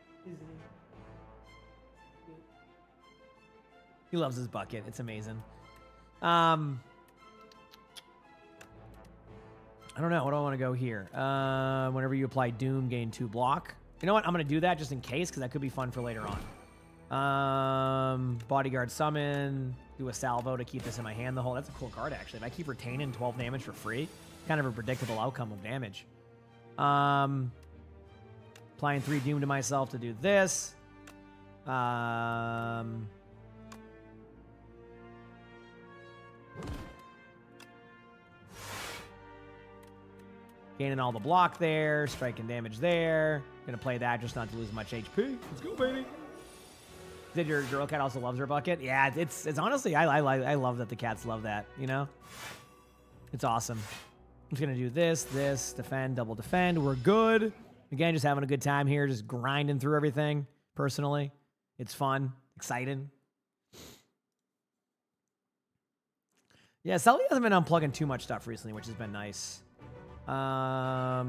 He loves his bucket. It's amazing. I don't know. What do I want to go here? Whenever you apply Doom, gain 2 block. You know what? I'm going to do that just in case because that could be fun for later on. Bodyguard summon. Do a salvo to keep this in my hand the whole. That's a cool card, actually. If I keep retaining 12 damage for free, kind of a predictable outcome of damage. Applying 3 Doom to myself to do this. Gaining all the block there, striking damage there. Gonna play that just not to lose much HP. Let's go, baby. Did your girl cat also loves her bucket? Yeah, it's honestly, I love that the cats love that, you know? It's awesome. I'm just gonna do this, defend, double defend. We're good. Again, just having a good time here, just grinding through everything, personally. It's fun, exciting. Yeah, Sully hasn't been unplugging too much stuff recently, which has been nice. I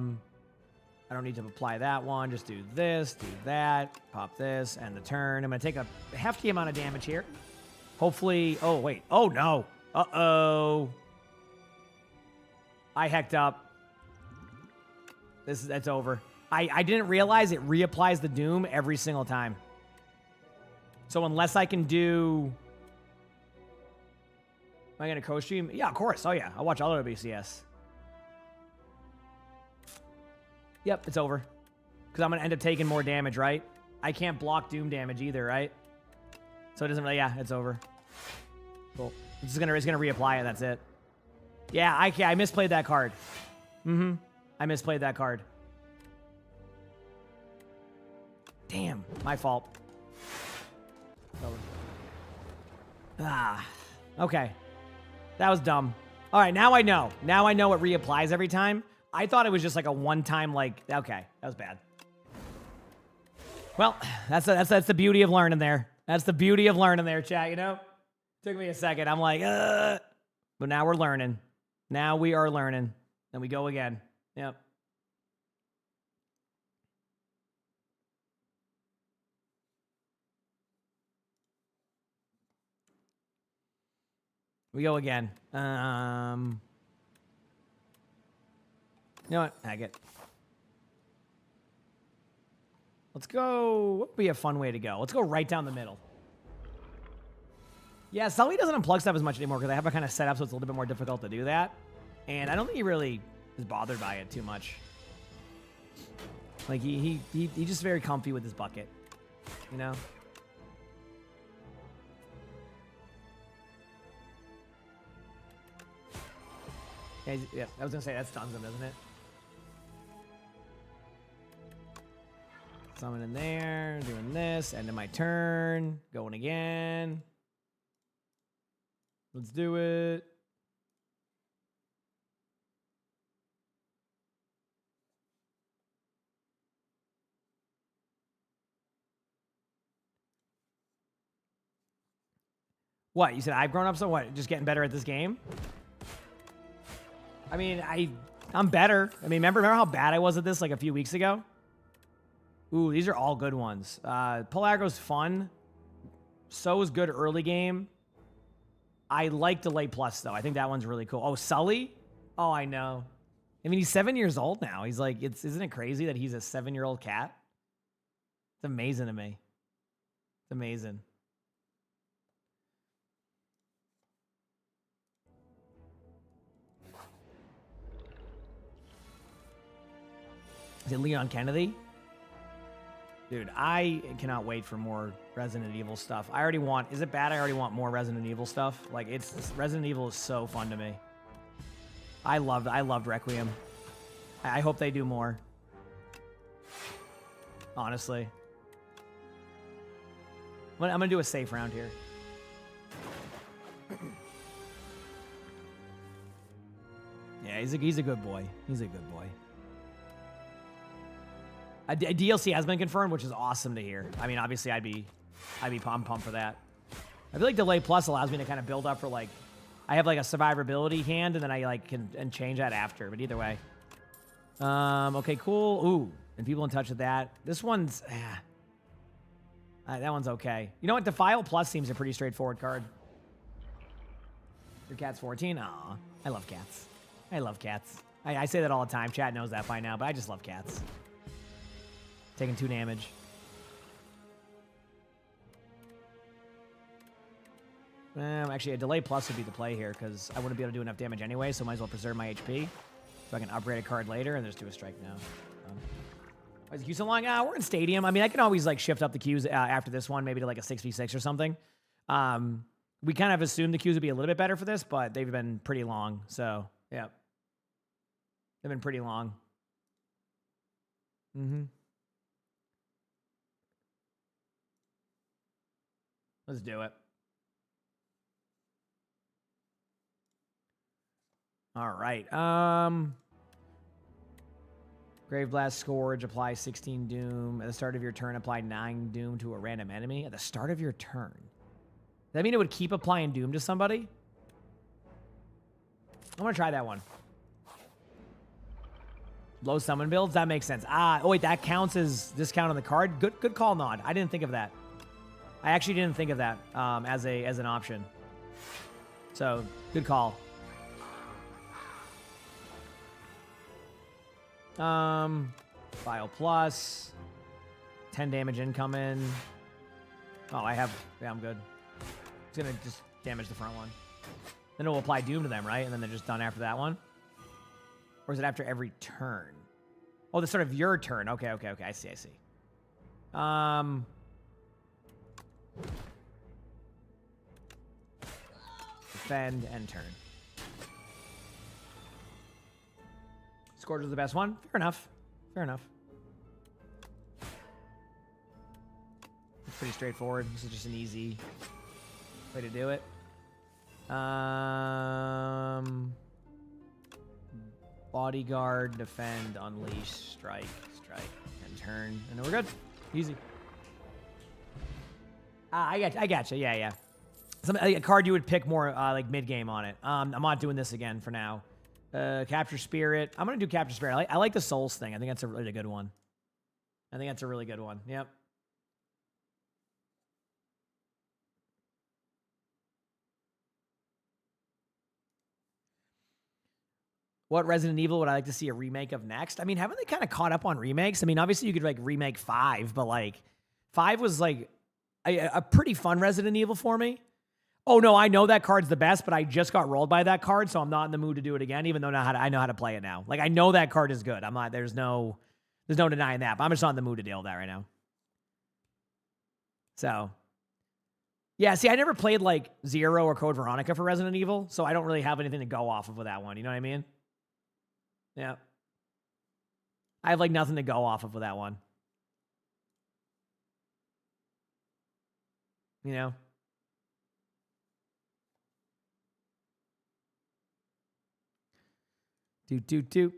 don't need to apply that one. Just do this, do that, pop this, and the turn. I'm going to take a hefty amount of damage here. Hopefully... Oh, wait. Oh, no. Uh-oh. I hecked up. That's over. I didn't realize it reapplies the Doom every single time. So unless I can do... Am I going to co-stream? Yeah, of course. Oh, yeah. I'll watch all of WCS. Yep, it's over. Because I'm going to end up taking more damage, right? I can't block Doom damage either, right? So it doesn't really... Yeah, it's over. Cool. It's gonna reapply it. That's it. Yeah, I misplayed that card. I misplayed that card. Damn, my fault. Okay. That was dumb. All right, now I know. Now I know it reapplies every time. I thought it was just like a one-time, like, okay, that was bad. Well, that's the beauty of learning there. That's the beauty of learning there, chat, you know? Took me a second. I'm like, but now we're learning. Now we are learning. Then we go again. Yep. We go again. You know what? Heck it. Let's go. What would be a fun way to go? Let's go right down the middle. Yeah, Sully doesn't unplug stuff as much anymore because I have it kind of set up so it's a little bit more difficult to do that. And I don't think he really is bothered by it too much. Like, he's just very comfy with his bucket. You know? Yeah, I was going to say, that stuns him, doesn't it? Summon in there, doing this, end of my turn, going again. Let's do it. What? You said I've grown up, so what? Just getting better at this game? I mean, I'm better. I mean, remember how bad I was at this like a few weeks ago? Ooh, these are all good ones. Pelargo's fun. So is good early game. I like Delay Plus, though. I think that one's really cool. Oh, Sully? Oh, I know. I mean, he's 7 years old now. He's like, isn't it crazy that he's a 7-year-old cat? It's amazing to me. It's amazing. Is it Leon Kennedy? Dude, I cannot wait for more Resident Evil stuff. I already want... Is it bad? I already want more Resident Evil stuff. Like, Resident Evil is so fun to me. I loved Requiem. I hope they do more. Honestly. I'm going to do a safe round here. Yeah, he's a good boy. He's a good boy. A DLC has been confirmed, which is awesome to hear. I mean, obviously, I'd be pumped for that. I feel like Delay Plus allows me to kind of build up for like, I have like a survivability hand, and then I like can change that after. But either way, okay, cool. Ooh, and people in touch with that. This one's that one's okay. You know what? Defile Plus seems a pretty straightforward card. Your cat's 14. Aw, I love cats. I love cats. I say that all the time. Chat knows that by now, but I just love cats. Taking 2 damage. Actually, a Delay Plus would be the play here because I wouldn't be able to do enough damage anyway, so I might as well preserve my HP so I can upgrade a card later and just do a strike now. Why is the queue so long? We're in Stadium. I mean, I can always like shift up the queues after this one, maybe to like a 6v6 or something. We kind of assumed the queues would be a little bit better for this, but they've been pretty long. So, yeah. They've been pretty long. Let's do it. All right. Grave Blast Scourge, apply 16 Doom. At the start of your turn, apply 9 Doom to a random enemy. At the start of your turn. Does that mean it would keep applying Doom to somebody? I'm going to try that one. Low summon builds? That makes sense. Oh wait, that counts as discount on the card? Good call, Nod. I didn't think of that. I actually didn't think of that as an option. So, good call. File Plus. 10 damage incoming. Oh, yeah, I'm good. It's gonna just damage the front one. Then it will apply Doom to them, right? And then they're just done after that one? Or is it after every turn? Oh, the start of your turn. Okay. I see. Defend and turn. Scourge was the best one. Fair enough. It's pretty straightforward. This is just an easy way to do it. Bodyguard, defend, unleash, strike, and turn. And then we're good. Easy. I got you. Yeah. A card you would pick more like mid game on it. I'm not doing this again for now. Capture Spirit. I'm gonna do Capture Spirit. I like the Souls thing. I think that's a really good one. Yep. What Resident Evil would I like to see a remake of next? I mean, haven't they kind of caught up on remakes? I mean, obviously you could like remake 5, but like 5 was like a pretty fun Resident Evil for me. Oh no, I know that card's the best, but I just got rolled by that card, so I'm not in the mood to do it again, even though I know how to play it now. Like I know that card is good. I'm not. There's no denying that. But I'm just not in the mood to deal with that right now. So, yeah. See, I never played like Zero or Code Veronica for Resident Evil, so I don't really have anything to go off of with that one. You know what I mean? Yeah. I have like nothing to go off of with that one. You know? Do.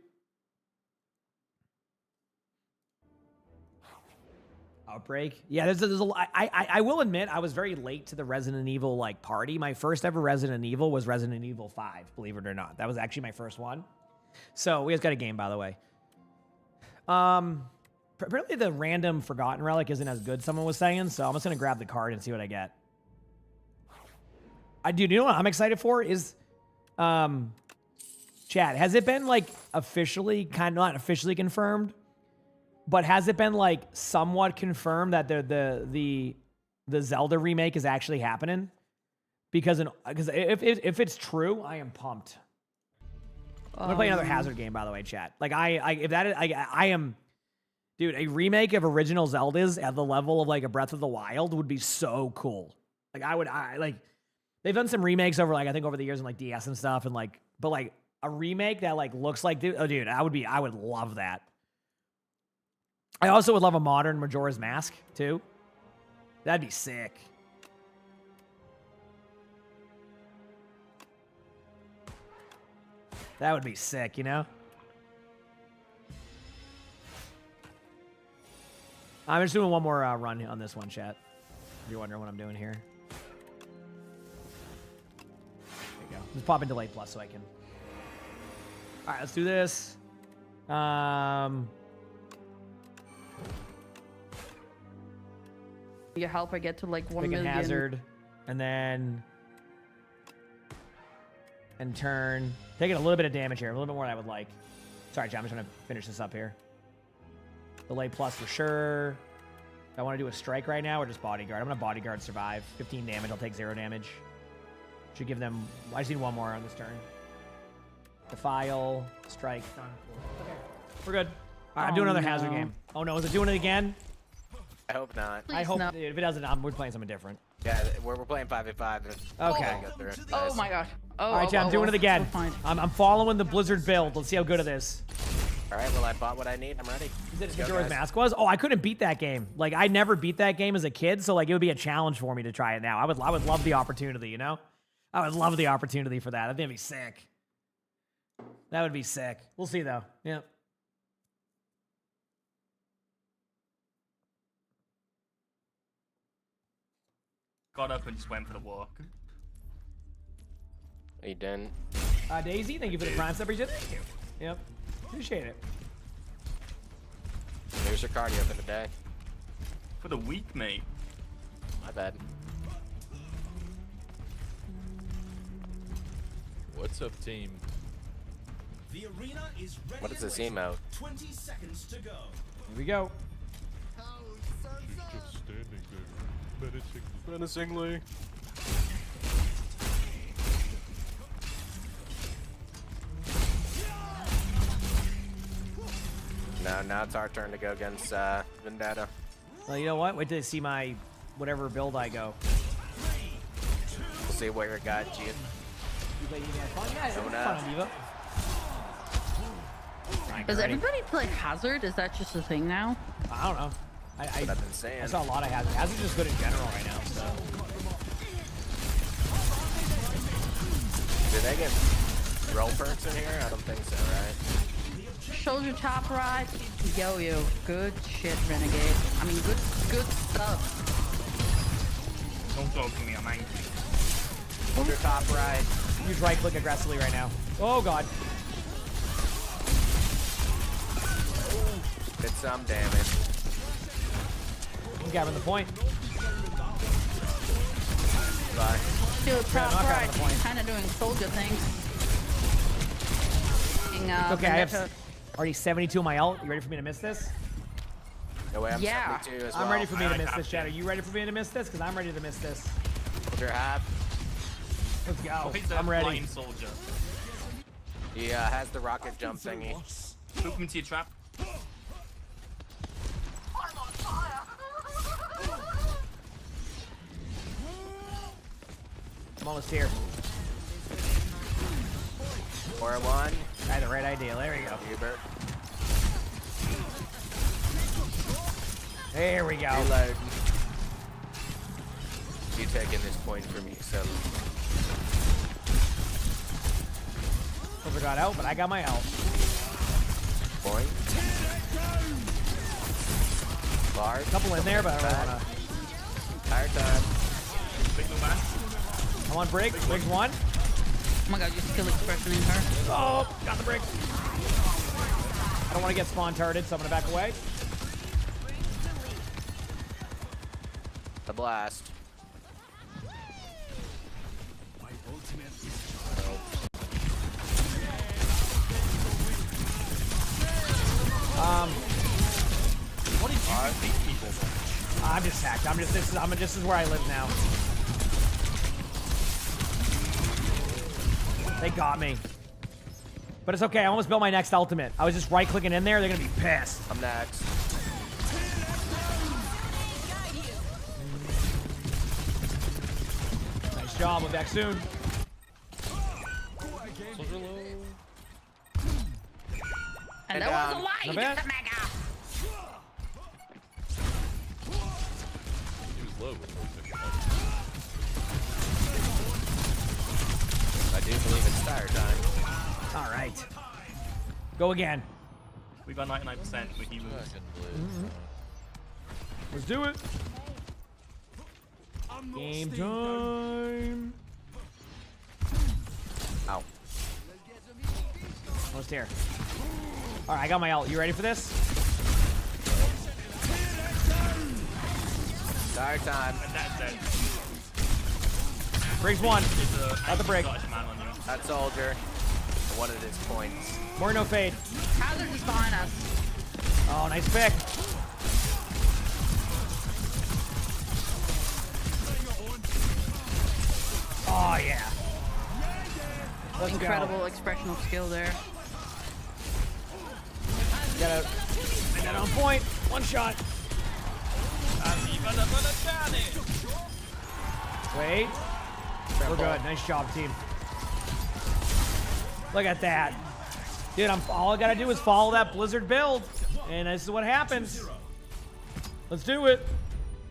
Outbreak. Yeah, there's a lot. I will admit I was very late to the Resident Evil like party. My first ever Resident Evil was Resident Evil 5, believe it or not. That was actually my first one. So we just got a game, by the way. Apparently the random Forgotten Relic isn't as good, someone was saying, so I'm just gonna grab the card and see what I get. You know what I'm excited for is chat, has it been like officially, kind of not officially confirmed, but has it been like somewhat confirmed that the Zelda remake is actually happening? Because if it's true, I am pumped. I'm gonna play another Hazard game, by the way, chat. Like I am, dude. A remake of original Zeldas at the level of like a Breath of the Wild would be so cool. Like like they've done some remakes over like I think over the years in like DS and stuff, and like but like a remake that like looks like dude, I would love that. I also would love a modern Majora's Mask too. That'd be sick. That would be sick, you know? I'm just doing one more run on this one, chat. If you're wondering what I'm doing here. There you go. Just pop into late plus so I can... All right, let's do this. You help I get to like 1 million. Hazard, and then... And turn. Taking a little bit of damage here. A little bit more than I would like. Sorry, John. I'm just trying to finish this up here. Delay plus for sure. Do I want to do a strike right now or just bodyguard? I'm going to bodyguard survive. 15 damage. I'll take 0 damage. Should give them... I just need one more on this turn. Defile. Strike. Done. Cool. Okay. We're good. All right, I'm doing another Hazard game. Oh, no. Is it doing it again? I hope not. Please I hope... no. Dude, if it doesn't, we're playing something different. Yeah, we're playing 5v5. Okay. Oh my gosh. All right, chat. I'm doing it again. I'm following the Blizzard build. Let's see how good it is. All right, well, I bought what I need. I'm ready. Is it Majora's Mask was? Oh, I couldn't beat that game. Like, I never beat that game as a kid, so, like, it would be a challenge for me to try it now. I would love the opportunity, you know? I would love the opportunity for that. I think it'd be sick. That would be sick. We'll see, though. Yeah. Got up and just went for the walk. Are you done? Daisy, thank you for the Prime sub. Thank you. Yep. Appreciate it. Here's your cardio for the day. For the week, mate. My bad. What's up, team? The arena is ready. What is this emote? 20 seconds to go. Here we go. Just standing there, menacingly. Now it's our turn to go against Vendetta. Well, you know what? Wait till you see my whatever build I go. We'll see where it got you. You play Evo? Fun? Yeah, it's Coming fun up. on Evo. Does everybody play Hazard? Is that just a thing now? I don't know. That's what I've been saying. I saw a lot of Hazard. Hazard's just good in general right now, so. Do they get roll perks in here? I don't think so, right? Shoulder top right. Yo. Good shit, Renegade. I mean, good stuff. Don't talk to me, I'm angry. Soldier top right. Use right click aggressively right now. Oh god. Did some damage. I'm grabbing the point. Bye. Dude, top not right. grabbing the point. Kind of doing soldier things. Okay, I have already 72 on my ult. You ready for me to miss this? No way, I'm Yeah. 72 as well. I'm ready for me to I miss have this, to. Chad. Are you ready for me to miss this? Because I'm ready to miss this. Soldier half. Let's go. He's a I'm ready. flying soldier. He has the rocket jump thingy. Hook him into your trap. I'm almost here. 4-1. I had the right idea. There we go. Hubert. There we go. Reload. You taking this point from me, so. Silver got out, but I got my ult. Point. Bars. Couple in there, but I don't really wanna. Entire time. Big no man. I'm on break. Briggs one. Oh my god, you skill expression in her. Oh, got the break. I don't want to get spawn tarded, so I'm gonna back away. The blast. What did you do these people? I'm just hacked. This is where I live now. They got me. But it's okay. I almost built my next ultimate. I was just right clicking in there. They're gonna be pissed. I'm next. Nice job. We'll be back soon. Soldier low. And Head that was a down. lie, Not you bad. got the mega. He was low before he took it. I do believe it's Spire time. All right. Go again. We got 99%, but he was. Let's do it. Game time. Ow. Almost here. All right, I got my ult. You ready for this? Spire time. And that's it. Briggs one. There's a Got the break. Scottish man on you. That soldier. One of his points. More no fade. Hazard is behind us. Oh, nice pick. Oh, yeah. Let's Incredible expressional skill there. Get out. Get on point. One shot. Wait. We're good. Nice job, team. Look at that. Dude, all I gotta do is follow that Blizzard build. And this is what happens. Let's do it.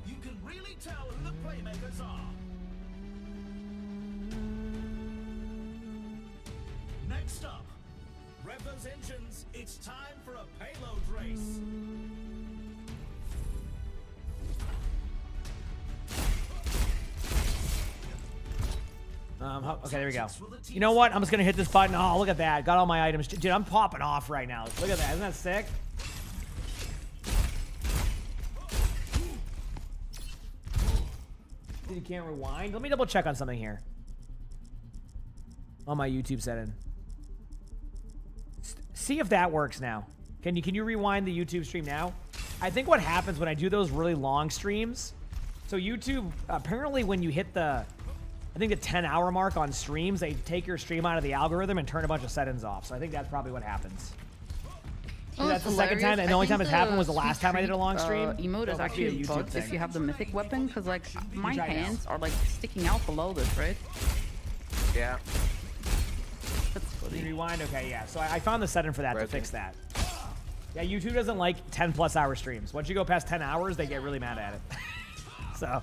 You can really tell who the playmakers are. Next up, rev those engines. It's time for a payload race. Okay, there we go. You know what? I'm just gonna hit this button. Oh, look at that. Got all my items. Dude, I'm popping off right now. Look at that. Isn't that sick? Dude, you can't rewind. Let me double check on something here. On my YouTube setting. See if that works now. Can you rewind the YouTube stream now? I think what happens when I do those really long streams. So YouTube, apparently when you hit the, I think the 10-hour mark on streams, they take your stream out of the algorithm and turn a bunch of settings off. So I think that's probably what happens. Oh, That's it's the second time, hilarious. and the only I time think it's happened was the the last time I did a long stream. Emote So is it must be a actually YouTube bugged thing. if you have the mythic weapon, because like my try it now. hands are like sticking out below this, right? Yeah. That's Can you funny. rewind? Okay, yeah. So I found the setting for that to Broken. fix that. Yeah, YouTube doesn't like 10+ hour streams. Once you go past 10 hours, they get really mad at it. So,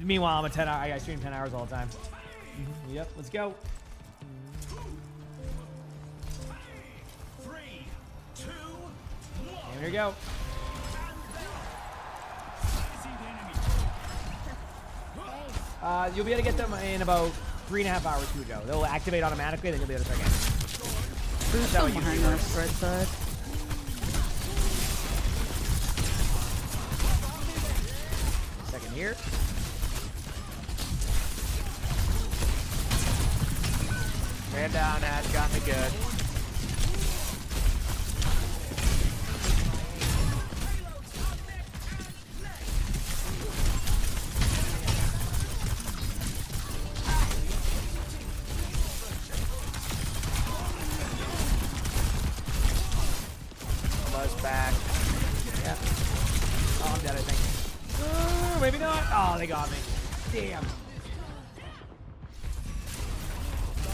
meanwhile, I stream 10 hours all the time. Yep, let's go. 3, 2, 1. And here we go. You'll be able to get them in about 3.5 hours to go. They'll activate automatically, then you'll be able to start getting them. Who's still behind us, right side? Second here. Man down, has got me good. Almost back. Yeah. Oh, I'm dead, I think. Maybe not. Oh, they got me. Damn.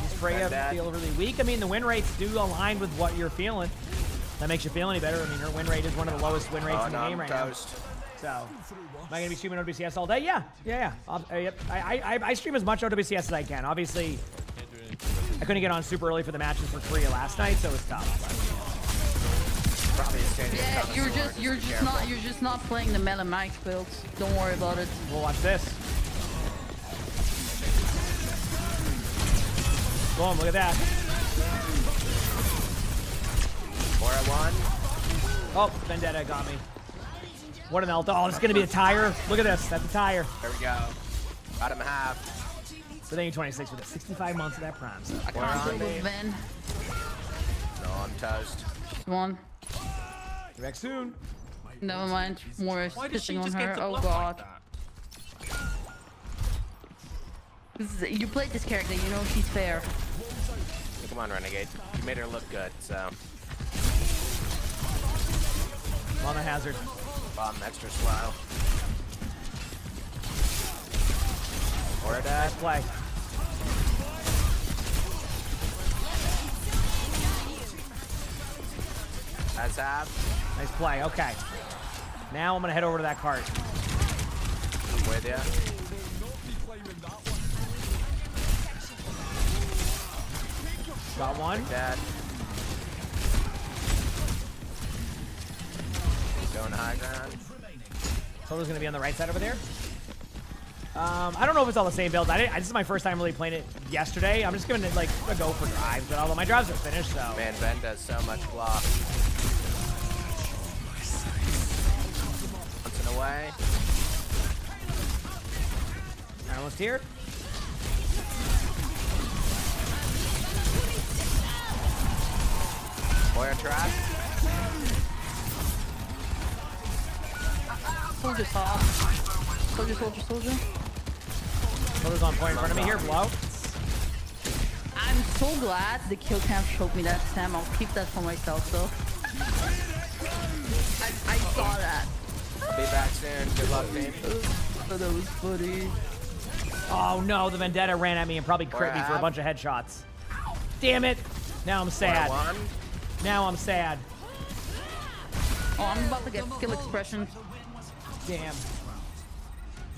These Freya feel really weak. I mean, the win rates do align with what you're feeling. That makes you feel any better. I mean, her win rate is one of the lowest win rates in the game right now. So, am I going to be streaming OWCS all day? Yeah. Yep. I stream as much OWCS as I can. Obviously, I couldn't get on super early for the matches for Korea last night, so it was tough. Probably Yeah, you're just not playing the Melon Mike builds. Don't worry about it. We'll watch this. Boom, look at that. 4-1. Oh, Vendetta got me. What an ult. Oh, it's going to be a tire. Look at this. That's a tire. There we go. Got him half. So then you're 26 with it. 65 months of that prime. So I can't deal with Ven. No, I'm toast. Come on. Be back soon. Never mind. More Why does she pitching on just her. get to Oh bluff god. like that? You played this character, you know she's fair. Come on, Renegade. You made her look good, so. On the hazard. Bomb extra slow. Or that. Nice play. That's half. Nice play. Okay. Now I'm going to head over to that cart. I'm with ya. Got one. Dad. Going high ground. Solo's going to be on the right side over there. I don't know if it's all the same build. This is my first time really playing it yesterday. I'm just going to like go for drives, but although my drives are finished, so. Man, Ben does so much block. Once and away. Almost here. Boyer trap. Soldier top. Soldier. Solo's on point in front of me here. Blow. I'm so glad the kill cam showed me that Sam. I'll keep that for myself though. I saw that. I'll be back soon. Good luck, team. Oh, that was funny. Oh no, the Vendetta ran at me and probably crit me for a bunch of headshots. Damn it. Now I'm sad. 4-1. Now I'm sad. Oh, I'm about to get skill expression. Damn.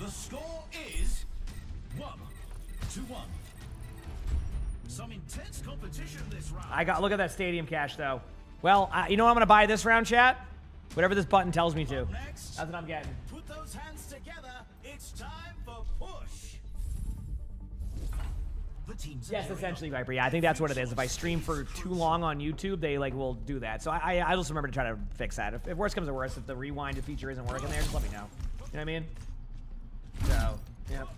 The score is 1-1. Some intense competition this round. Look at that stadium cash though. Well, you know what I'm gonna buy this round, chat? Whatever this button tells me to. Next, That's what I'm getting. put those hands together. It's time for push. The teams Yes, essentially, Viper. Yeah, I think that's what it is. If I stream for too long on YouTube, they like will do that. So I just remember to try to fix that. If worst comes to worst, if the rewind feature isn't working there, just let me know. You know what I mean? So, yep.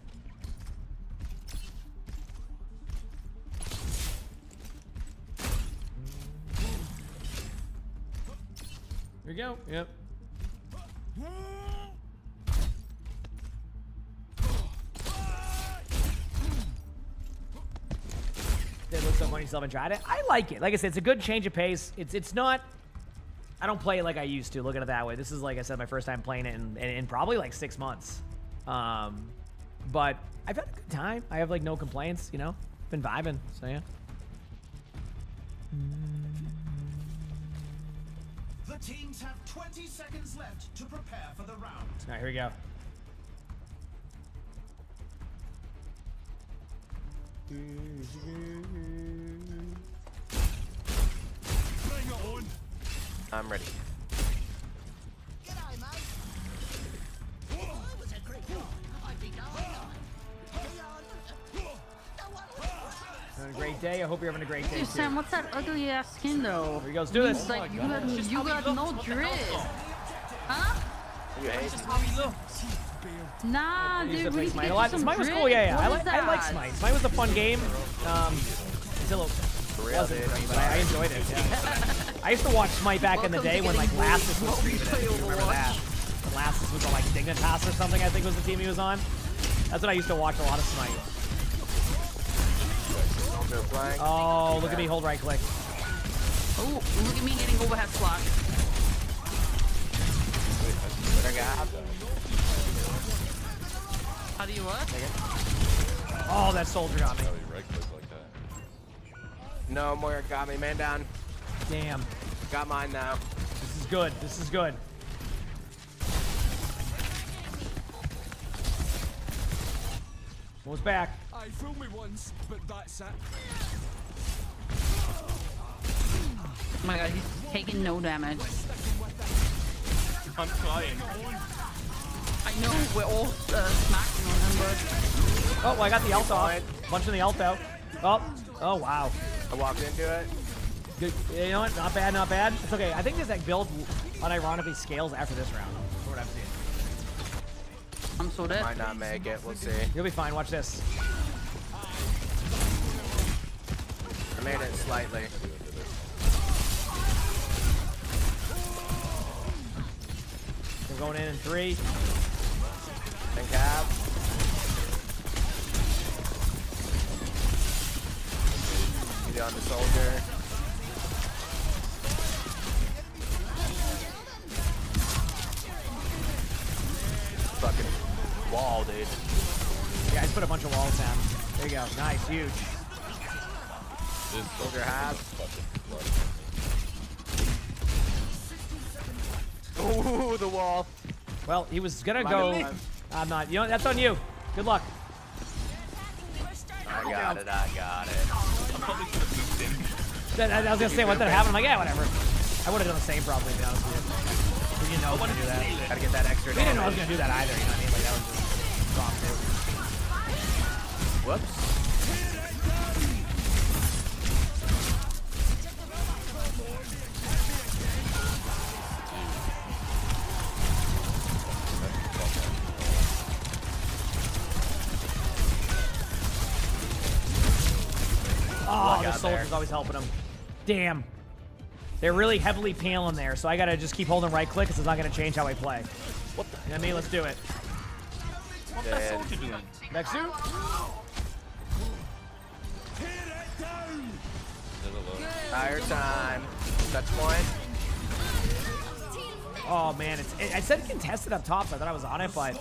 Here we go. Yep. It looks so funny, you still haven't tried it. I like it. Like I said, it's a good change of pace. It's not. I don't play it like I used to. Look at it that way. This is, like I said, my first time playing it in probably like 6 months. But I've had a good time. I have like no complaints. You know, been vibing. So yeah. The teams have 20 seconds left to prepare for the round. All right, here we go. I'm ready. great day. I hope you're having a great day Dude, too. Sam, what's that ugly ass skin though? Here he goes. Do this. It's like you got no drip. Huh? You hate Just how he looks. Nah, Use dude, the we need Smite to a get lot. some Smite was drip. cool. Yeah. What is I like that? Smite. Smite was a fun game. Until it wasn't for me, but I enjoyed it. Yeah. I used to watch Smite back in the day when like Lassus was streaming it. You remember that? When Lassus was on like Dignitas or something, I think was the team he was on. That's what I used to watch a lot of Smite. Oh, look at me hold right click. Oh, look at me getting overhead slash. How do you what? Oh, that soldier got me. How he right click like that. No more got me, man down. Damn. Got mine now. This is good. This is good. Almost back. I fooled me once, but that's it. Oh my god, he's taking no damage. I'm trying. I know we're all smacking on him, but Oh, well, I got the ult off. Punching the ult out. Oh, wow. I walked into it. Good. You know what? Not bad, not bad. It's okay. I think this like build unironically scales after this round. From what I'm seeing. I'm so dead. Might not make it. We'll see. You'll be fine. Watch this. I made it slightly. We're going in 3. And cap. Easy on the soldier. Fucking wall, dude. Yeah, I just put a bunch of walls down. There you go. Nice. Huge. This Soldier half. Ooh, the wall. Well, he was gonna Might go. have- I'm not. You know, that's on you. Good luck. I got it. I got it. I probably should have moved in. I was gonna say what that happened. I'm like, yeah, whatever. I would have done the same probably. To be honest with you. We didn't know I was gonna do that. Gotta get that extra We didn't know I was damage. gonna do that either. You know what I mean? Like that was just drop it. Whoops. Oh, the out there. soldier's always helping him. Damn. They're really heavily pale in there, so I gotta just keep holding right click because it's not gonna change how I play. What the? You know what I mean? Let's do it. What's that soldier doing? Next suit. Tire time. Touch point. Oh man, I said contested up top, so I thought I was on it, but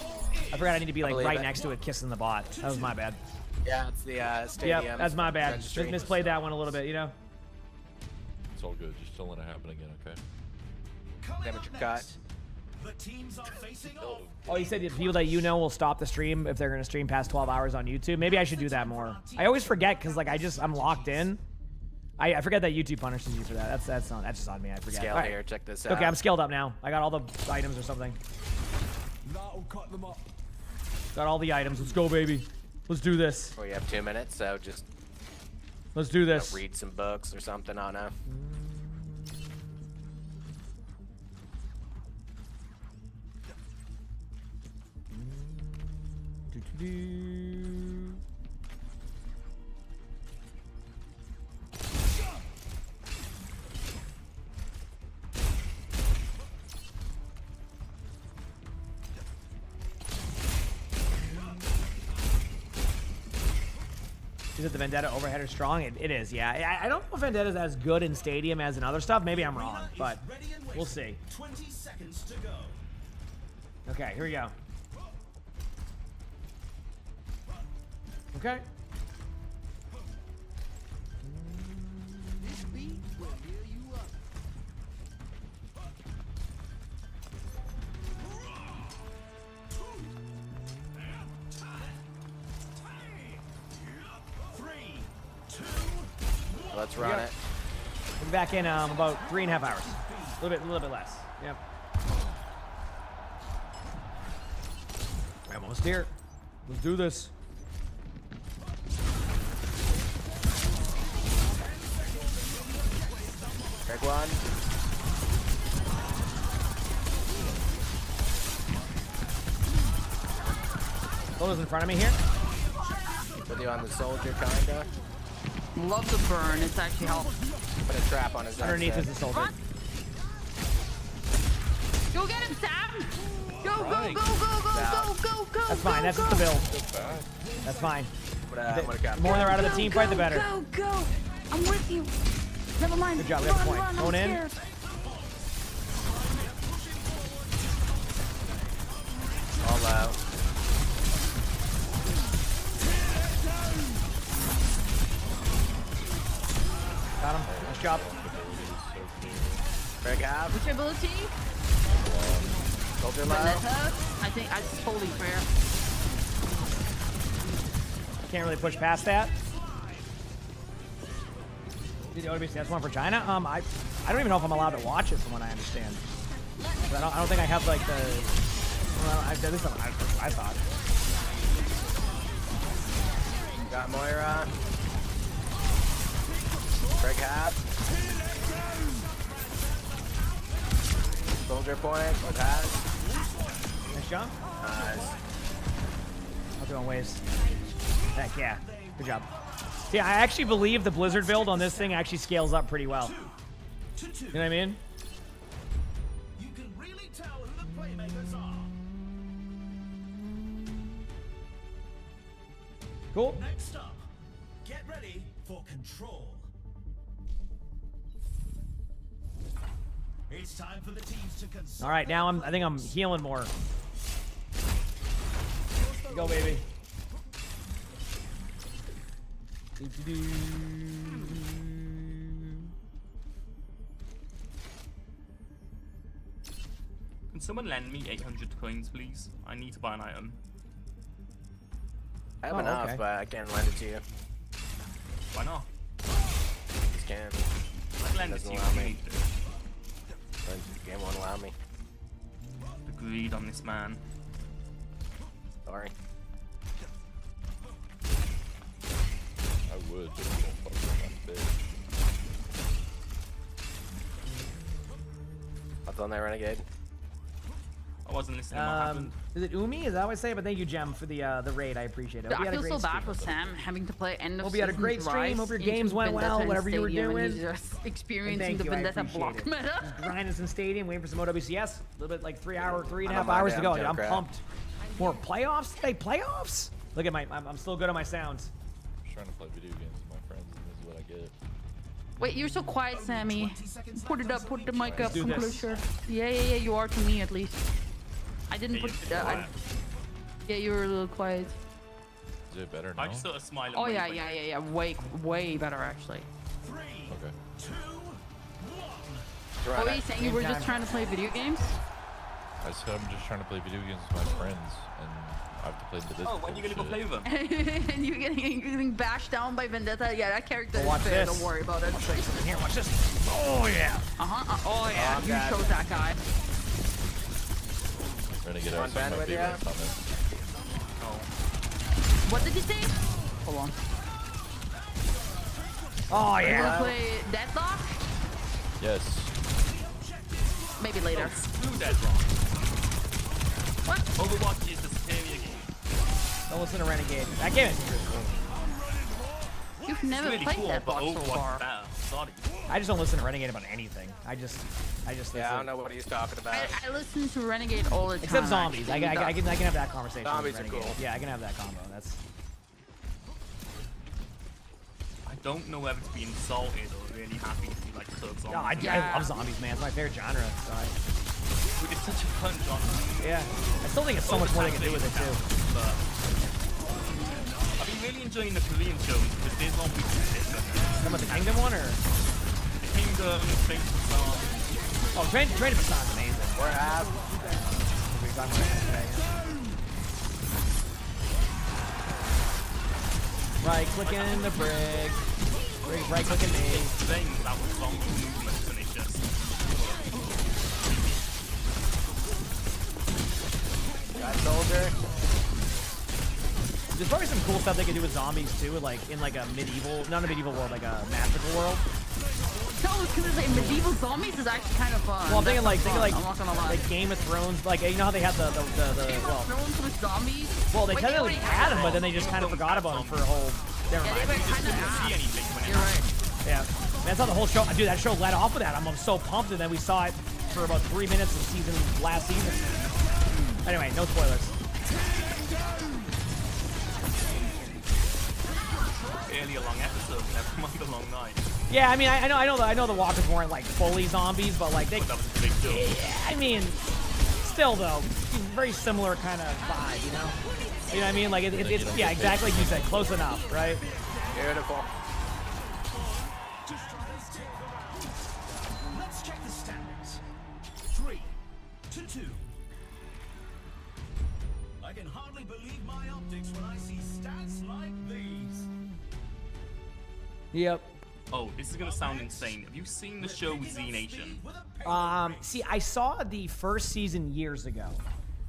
I forgot I need to be like believe right it. next to it, kissing the bot. That was my bad. Yeah, it's the stadium. Yep, that's my bad. registry. Just misplayed that one a little bit, you know. It's all good. Just don't let it happen again, okay? Damage cut. The teams are facing off. Oh, you said the people that you know will stop the stream if they're gonna stream past 12 hours on YouTube. Maybe I should do that more. I always forget because like I'm locked in. I forget that YouTube punishes you for that. That's just on me. I forget. Scale All right. here. Check this out. Okay, I'm scaled up now. I got all the items or something. That'll cut them up. Got all the items. Let's go, baby. Let's do this. We have 2 minutes, so just Let's do this. read some books or something. I don't know. Is it the Vendetta overhead or strong? It is, yeah. I don't know if Vendetta's as good in Stadium as in other stuff. Maybe I'm wrong, but we'll see. 20 seconds to go. Okay, here we go. Okay. Let's run it. We'll be back in about 3.5 hours. A little bit less. Yep. I'm almost here. Let's do this. Break one. Soldier's in front of me here. With you on the soldier, kinda. Love the burn. It's actually helped. Put a trap on his Underneath is exit. the soldier. Run. Go get him, Sam. Go, go, go, go, go, go, go, go. That's fine. That's just the build. That's fine. I'm gonna cap. The more they're out of the team fight, the better. Go, go. I'm with you. Never mind. Good job. We have a point. Run, Going in. scared. All out. Got him. Nice job. Break half. Which ability? Soldier low. Vendetta? I think that's totally fair. Can't really push past that. The OWC, that's one for China. I don't even know if I'm allowed to watch it from what I understand. I don't think I have like the. Well, at least I thought. Got Moira. Break half. Soldier point. With half. Nice jump. Nice. I'll do on waves. Heck yeah. Good job. See, I actually believe the Blizzard build on this thing actually scales up pretty well. You know what I mean? You can really tell who the playmakers are. Cool. Next up, get ready for control. It's time for the teams to consolidate. All right, now I think I'm healing more. Go, baby. Can someone lend me 800 coins, please? I need to buy an item. I have Oh, enough, okay. but I can't lend it to you. Why not? Just can't. I'd lend it to Doesn't you allow if you me. need it. The game won't allow me. The greed on this man. Sorry. I would, but you don't fucking like What's on that renegade? I wasn't listening. What happened? Is it Umi? Is that what I say? But thank you, Gem, for the raid. I appreciate it. Hope you I had a feel great so bad stream. for Sam having to play end of Hope you had a season great stream. Rise Hope your into games went well, Vendetta in whatever you were Stadium, and doing. he's just And experiencing thank the you, I Vendetta appreciate block it. meta. Just grinding some stadium, waiting for some OWCS. A little bit like 3 and a I half don't mind hours it, to go. I'm I'm Junkrat. pumped. More playoffs? Hey, playoffs? Look at I'm still good on my sounds. I'm just trying to play video games with my friends, and this is what I get. Wait, you're so quiet, Sammy. Put it up, put the mic up, do come this. closer. Yeah, you are to me at least. I didn't Yeah, put. you're quiet. Yeah, you were a little quiet. Is it better now? I just sort of smile. And Oh wave yeah, when- way better actually. Okay. What were you saying? You were just trying to play video games? I said I'm just trying to play video games with my friends, and I have to play the Discord. Oh, when are you gonna go play with them? And you're getting bashed down by Vendetta? Yeah, that character Watch is fair, this. don't worry about it. Here, watch this. Oh, yeah. Oh yeah, you God. showed that guy. Renegade On has some of my bandwidth, yeah? favorite comments. What did you say? Hold on. Oh, You wanna yeah. play Deadlock? Yes. Maybe later. Screw Deadlock. What? Overwatch is the superior game. Don't listen to Renegade. That game is really cool. You've never It's really played cool, but Deadlock so Overwatch far. is better. Sorry. I just don't listen to Renegade about anything. I just Yeah, I listen. don't know what he's talking about. I listen to Renegade all the time. Except zombies. I actually. can have that conversation. with Zombies are Renegade. cool. Yeah, I can have that combo. That's. I don't know whether to be insulted or really happy to be like stuck zombies. No, I Yeah. love zombies, man. It's my favorite genre. So It's such a fun genre. yeah, I still think it's so much more they can do with it too. But I've been really enjoying the Korean shows because there's one week Some of the Kingdom one or The Kingdom, Space Song. oh, Train to Busan's amazing. We're half. We were talking about that today. Right clicking the brick. Right clicking me. Saying that was zombie movements and it's just Got soldier. There's probably some cool stuff they could do with zombies too, like in like a medieval, not a medieval world, like a magical world. No, was gonna say medieval zombies is actually kind of fun. Well, I'm thinking like I'm not gonna lie. like Game of Thrones, like you know how they had the Game well, of Thrones with zombies. well they Wait, technically already had them, but then they just kind of forgot about them for a whole. Never Yeah, they mind. were kind of See anything when it You're right. Yeah, that's how the whole show. Dude, that show led off with that. I'm so pumped, and then we saw it for about 3 minutes of last season. Anyway, no spoilers. Barely a long episode, never mind a long night. Yeah, I mean, I know the walkers weren't like fully zombies, but like they. But that was a big deal. Yeah, I mean, still though, very similar kind of vibe, you know. You know what I mean? Like it's yeah, exactly like you said, close enough, right? Beautiful. Let's check the standings. 3-2. I can hardly believe my optics when I see stats like these. Yep. Oh, this is gonna sound insane. Have you seen the show Z Nation? See, I saw the first season years ago,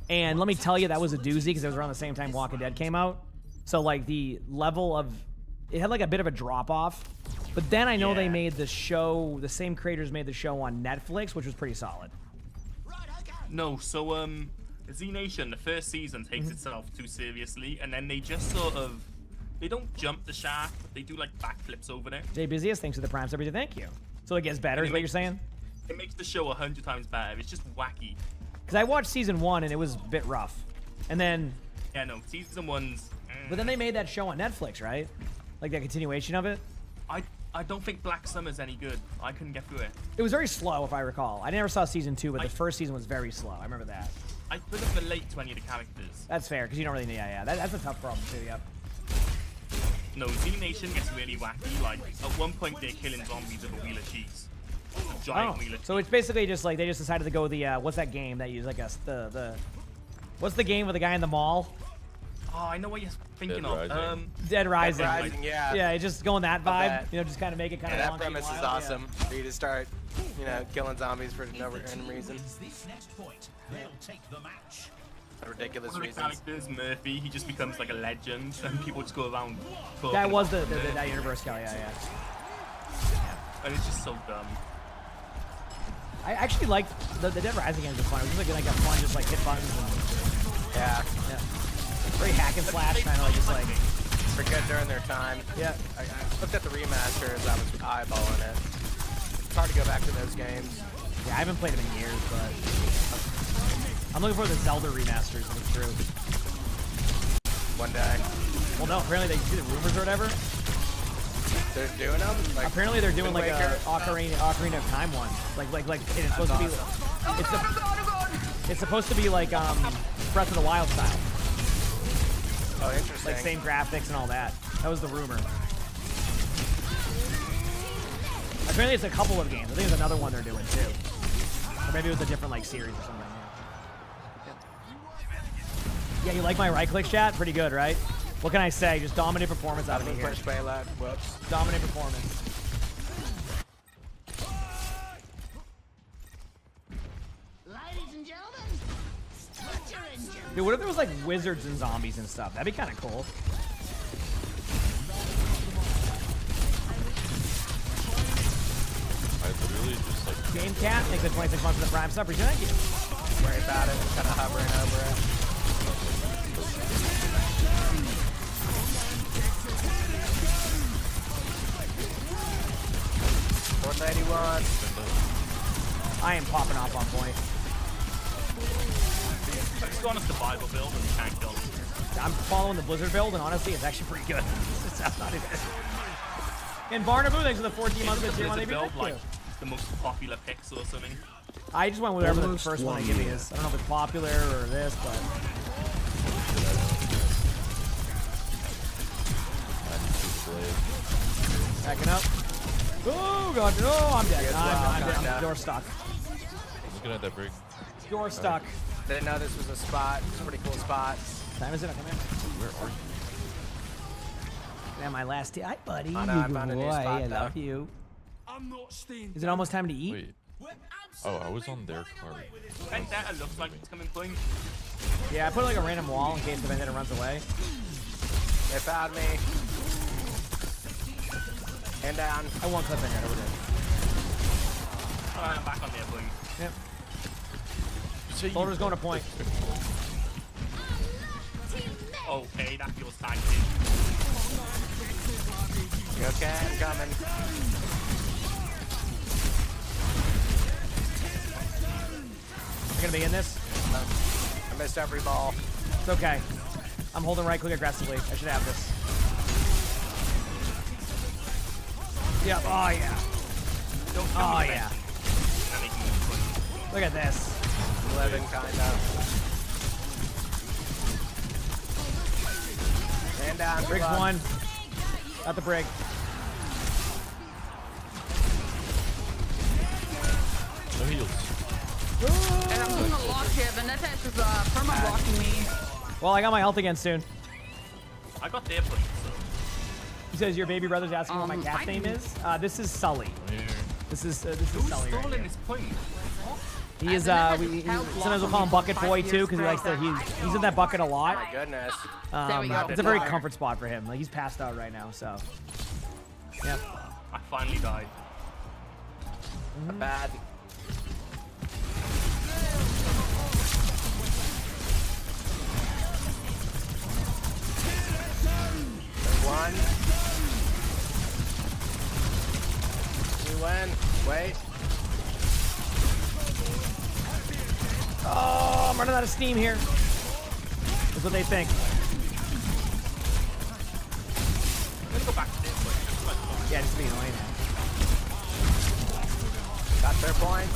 and let me tell you, that was a doozy because it was around the same time Walking Dead came out. So like the level of it had like a bit of a drop off, but then I know they made the show. The same creators made the show on Netflix, which was pretty solid. No, so Z Nation, the first season takes itself too seriously, and then they just sort of they don't jump the shark, but they do like backflips over there. Jay Busiest, thanks for the Prime Subsidy. Thank you. So it gets better, is what you're saying? It makes the show 100 times better. It's just wacky. Because I watched season 1 and it was a bit rough, and then. Yeah, no, season 1's. But then they made that show on Netflix, right? Like that continuation of it. I don't think Black Summer's any good. I couldn't get through it. It was very slow, if I recall. I never saw season 2, but the first season was very slow. I remember that. I couldn't relate to any of the characters. That's fair, because you don't really. Yeah. That's a tough problem too. Yep. No, Z Nation gets really wacky. Like at one point they're killing zombies with a wheel of cheese. A giant wheel of cheese. So it's basically just like they just decided to go with the what's that game that you like the what's the game with the guy in the mall? Oh, I know what you're thinking Dead of. Rising. Dead Rising. Dead Rising, yeah. Yeah, it's just going that vibe. that. You know, just kind of make it kind of. Yeah, that premise is awesome. For you to start, you know, killing zombies for no random reason. This next point, they'll take the match. Ridiculous One of the reasons. characters, Murphy, he just becomes like a legend, and people just go around. That was talking the about that him. universe guy. Yeah. And it's just so dumb. I actually liked the Dead Rising games. Was fun. It was just like a fun, just like hit buttons and Yeah. very hack and slash kind of like just like. For good during their time. Yeah. I looked at the remasters. I was eyeballing it. It's hard to go back to those games. Yeah, I haven't played them in years, but I'm looking for the Zelda remasters if it's true. One day. Well, no, apparently they see the rumors or whatever. They're doing them? Like, Apparently they're doing Wind like a Waker? Ocarina of Time one. Like and it's supposed to be. It's supposed to be like Breath of the Wild style. Oh, interesting. Like same graphics and all that. That was the rumor. Apparently it's a couple of games. I think there's another one they're doing too. Or maybe it was a different like series or something. Yeah, you like my right click chat? Pretty good, right? What can I say? Just dominant performance out of me here. Push Baylock. Whoops. Dominant performance. Ladies and gentlemen, start your engine. Dude, what if there was like wizards and zombies and stuff? That'd be kind of cool. I literally just like Game Cat, thanks for 26 months for the Prime sub. Thank you. Worry about it. Kind of hovering over it. I am popping off on point. I just go on a survival build and you can't kill me. I'm following the Blizzard build, and honestly, it's actually pretty good. It's not even. And Barnabu, thanks for the 14 months Is with the you. Blizzard build Thank like you. the most popular picks or something? I just went with whatever the Almost first one they 1 give me year. is. I don't know if it's popular or this, but. Backing up. Oh, God. No, I'm dead. I'm dead. kinda. You're stuck. I'm looking at that break. You're stuck. Didn't know this was a spot. It's a pretty cool spot. Time is it? Come in. Where are you? Yeah, my last day. Hi, buddy. I know, I found a new Boy, spot, I love though. you. I'm not staying. Is it almost time to eat? Wait. Oh, I was on their card. Vendetta looks like it's coming point. Yeah, I put like a random wall in case the vendetta runs away. They found me. Hand down. I won't clip vendetta with it. I'm back on there, please. Yep. Soldier's going to point. Okay, that feels tag team. You okay? I'm coming. You're gonna be in this? I missed every ball. It's okay. I'm holding right click aggressively. I should have this. Yep. Oh yeah. Oh yeah. Look at this. 11, kinda. And down. Briggs one. Got the brig. No heals. And I'm doing a lock here. Vanessa is perma blocking me. Well, I got my health again soon. I got there, please. He says your baby brother's asking what my cat's name is. This is Sully. This is Sully right Stolen here. this point. What? He is sometimes we'll call him Bucket Boy too because he likes to he's in that bucket a lot. My goodness. There we go. It's a very comfort spot for him. Like he's passed out right now, so. Yep. I finally died. Bad. There's one. We win. Wait. Oh, I'm running out of steam here. That's what they think. I'm gonna go back to this way. Yeah, just be annoying. Got their point.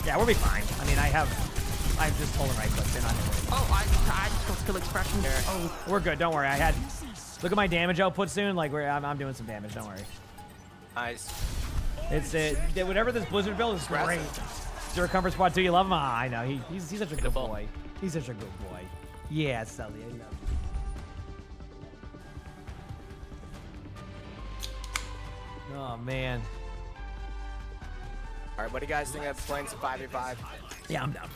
Yeah, we'll be fine. I mean, I'm just holding right click. They're not gonna worry. Oh, I just got skill expression there. Oh, We're good. Don't worry. Look at my damage output soon. Like I'm doing some damage. Don't worry. Nice. It's whatever this Blizzard build is great. Your comfort spot too. You love him. I know. He's such a good boy. He's such a good boy. Yeah, Sully. I know. Oh man. All right, what do you guys think of playing some 5v5? Yeah, I'm down.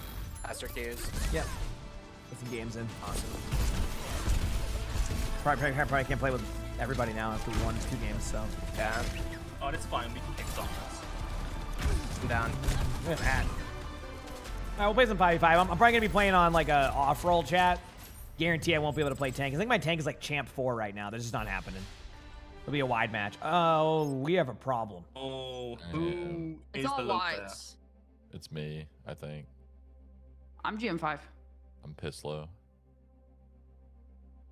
Master Qs. Yep. Get some games in. Awesome. Probably can't play with everybody now after 1-2 games. So. Yeah. Oh, that's fine. We can pick songs. I'm down. Look at that. All right, we'll play some 5v5. I'm probably gonna be playing on like a off-roll chat. Guarantee I won't be able to play tank. I think my tank is like champ 4 right now. That's just not happening. It'll be a wide match. Oh, we have a problem. Oh, who it's is all the low player? wides. It's me, I think. I'm GM5. I'm piss low.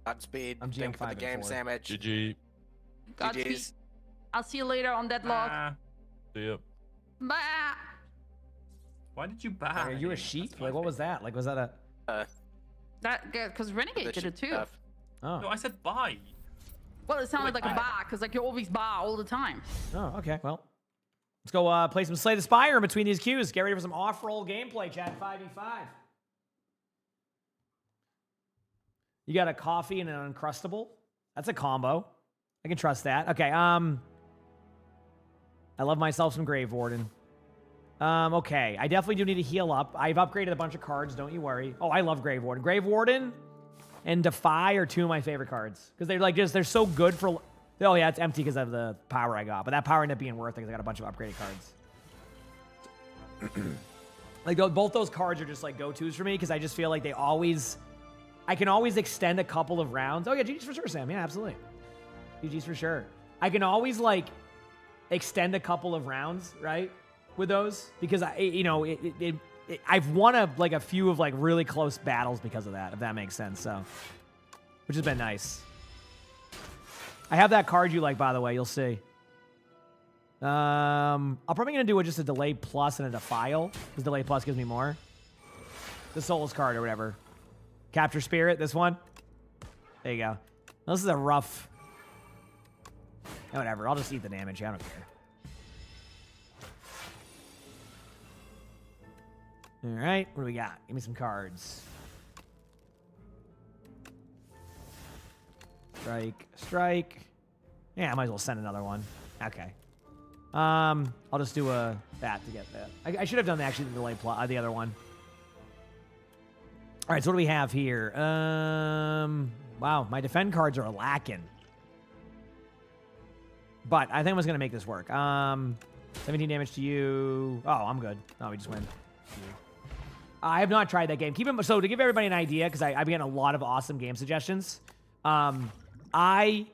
Godspeed. I'm Thank you for the GM5 game and 4. sandwich. GG. Godspeed. GG's. I'll see you later on that log. See ya. Bye. Why did you buy? Are you a sheep? Like, what was that? Like, was that a? That because Renegade did it too. Stuff. Oh. No, I said bye. Well, it sounded like a bar because like you always bar all the time. Oh, okay. Well, let's go play some Slay the Spire in between these queues. Get ready for some off-roll gameplay, chat. 5v5. You got a coffee and an Uncrustable. That's a combo. I can trust that. Okay. I love myself some Grave Warden. Okay. I definitely do need to heal up. I've upgraded a bunch of cards. Don't you worry. Oh, I love Grave Warden. Grave Warden and Defy are 2 of my favorite cards because they're like they're so good for. Oh yeah, it's empty because of the power I got, but that power ended up being worth it because I got a bunch of upgraded cards. Like both those cards are just like go-tos for me because I just feel like I can always extend a couple of rounds. Oh yeah, GG's for sure, Sam. Yeah, absolutely. GG's for sure. I can always like extend a couple of rounds, right, with those because I've won a few of like really close battles because of that, if that makes sense. So, which has been nice. I have that card you like, by the way. You'll see. I'm probably gonna do just a delay plus and a defile because delay plus gives me more. The Souls card or whatever. Capture Spirit. This one. There you go. This is a rough. Whatever. I'll just eat the damage. I don't care. All right, what do we got? Give me some cards. Strike, strike. Yeah, I might as well send another one. Okay. I'll just do that to get that. I should have done actually the delay plot, the other one. All right, so what do we have here? Wow, my defend cards are lacking. But I think I was gonna make this work. 17 damage to you. Oh, I'm good. Oh, we just win. I have not tried that game. So to give everybody an idea, because I've getting a lot of awesome game suggestions. I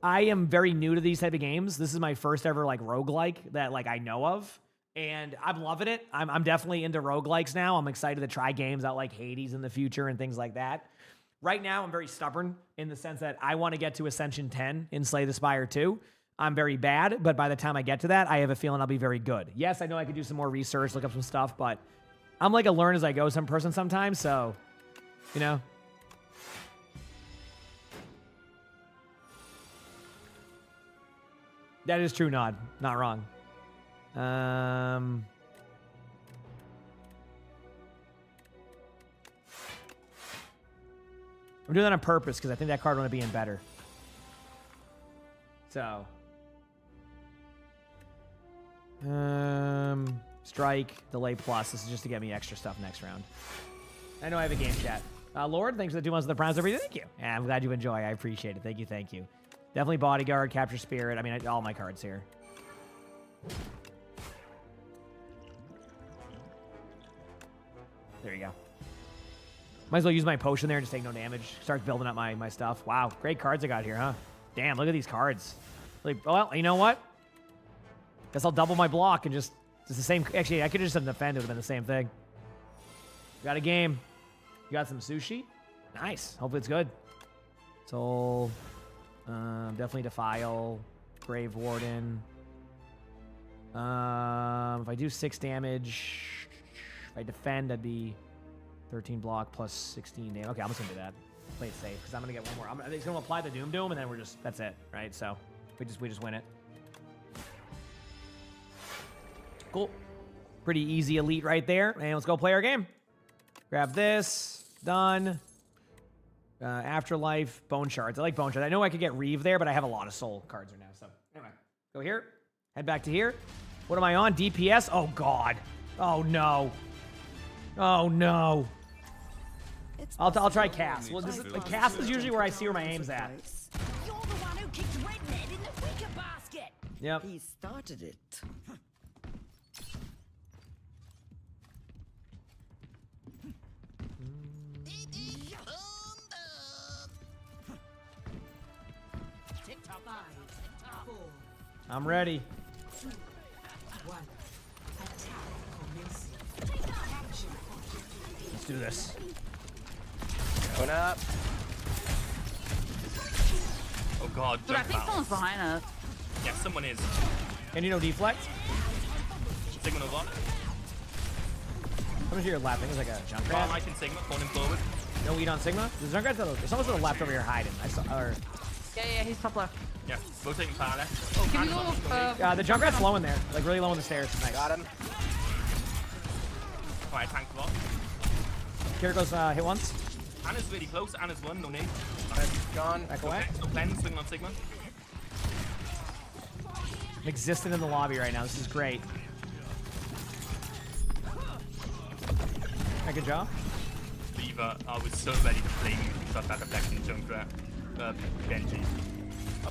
am very new to these type of games. This is my first ever like roguelike that like I know of. And I'm loving it. I'm definitely into roguelikes now. I'm excited to try games out like Hades in the future and things like that. Right now, I'm very stubborn in the sense that I want to get to Ascension 10 in Slay the Spire 2. I'm very bad, but by the time I get to that, I have a feeling I'll be very good. Yes, I know I could do some more research, look up some stuff, but I'm like a learn as I go some person sometimes, so, you know. That is true, Nod. Not wrong. I'm doing that on purpose because I think that card would be in better. So. Strike, delay plus. This is just to get me extra stuff next round. I know I have a game chat. Lord, thanks for the 2 months of the Prime Every. Thank you. Yeah, I'm glad you enjoy. I appreciate it. Thank you, thank you. Definitely Bodyguard, Capture Spirit. I mean, all my cards here. There you go. Might as well use my potion there and just take no damage. Start building up my stuff. Wow, great cards I got here, huh? Damn, look at these cards. Like, well, you know what? Guess I'll double my block and just the same. Actually, I could have just done defend. It would have been the same thing. Got a game. You got some sushi? Nice. Hopefully it's good. Soul. Definitely Defile. Grave Warden. If I do 6 damage, if I defend, I'd be 13 block plus 16 damage. Okay, I'm just gonna do that. Play it safe because I'm gonna get one more. I think it's gonna apply the Doom, and then that's it, right? So we just win it. Cool. Pretty easy elite right there. And let's go play our game. Grab this. Done. Afterlife. Bone Shards. I like Bone Shards. I know I could get Reeve there, but I have a lot of soul cards right now. So anyway, go here. Head back to here. What am I on? DPS? Oh, God. Oh, no. Oh, no. I'll try cast. Well, cast is usually where I see where my aim's at. You're the one who kicked Red Ned in the wicker basket. Yep. He started it. I'm ready. Let's do this. Going up. Oh god, Dude, I think someone's behind us. Yeah, someone is. Can you no deflect? Sigma Nova. How much of your left? I think it's like a jump Oh, rat. I can Sigma, falling forward. No lead on Sigma? There's someone's to the left over here hiding. I saw, or... Yeah, he's top left. Yeah, rotating power left. Oh, can we go? the Junkrat's low in there. Like, really low on the stairs. Nice. Got him. Alright, tank a lot. Kiriko's hit once. Anna's really close. Anna's one, no name. Gone. Back away. No cleanse, swinging on Sigma. I'm existing in the lobby right now. This is great. Right, good job. Beaver, I was so ready to flame you because of that deflection Junkrat. Genji.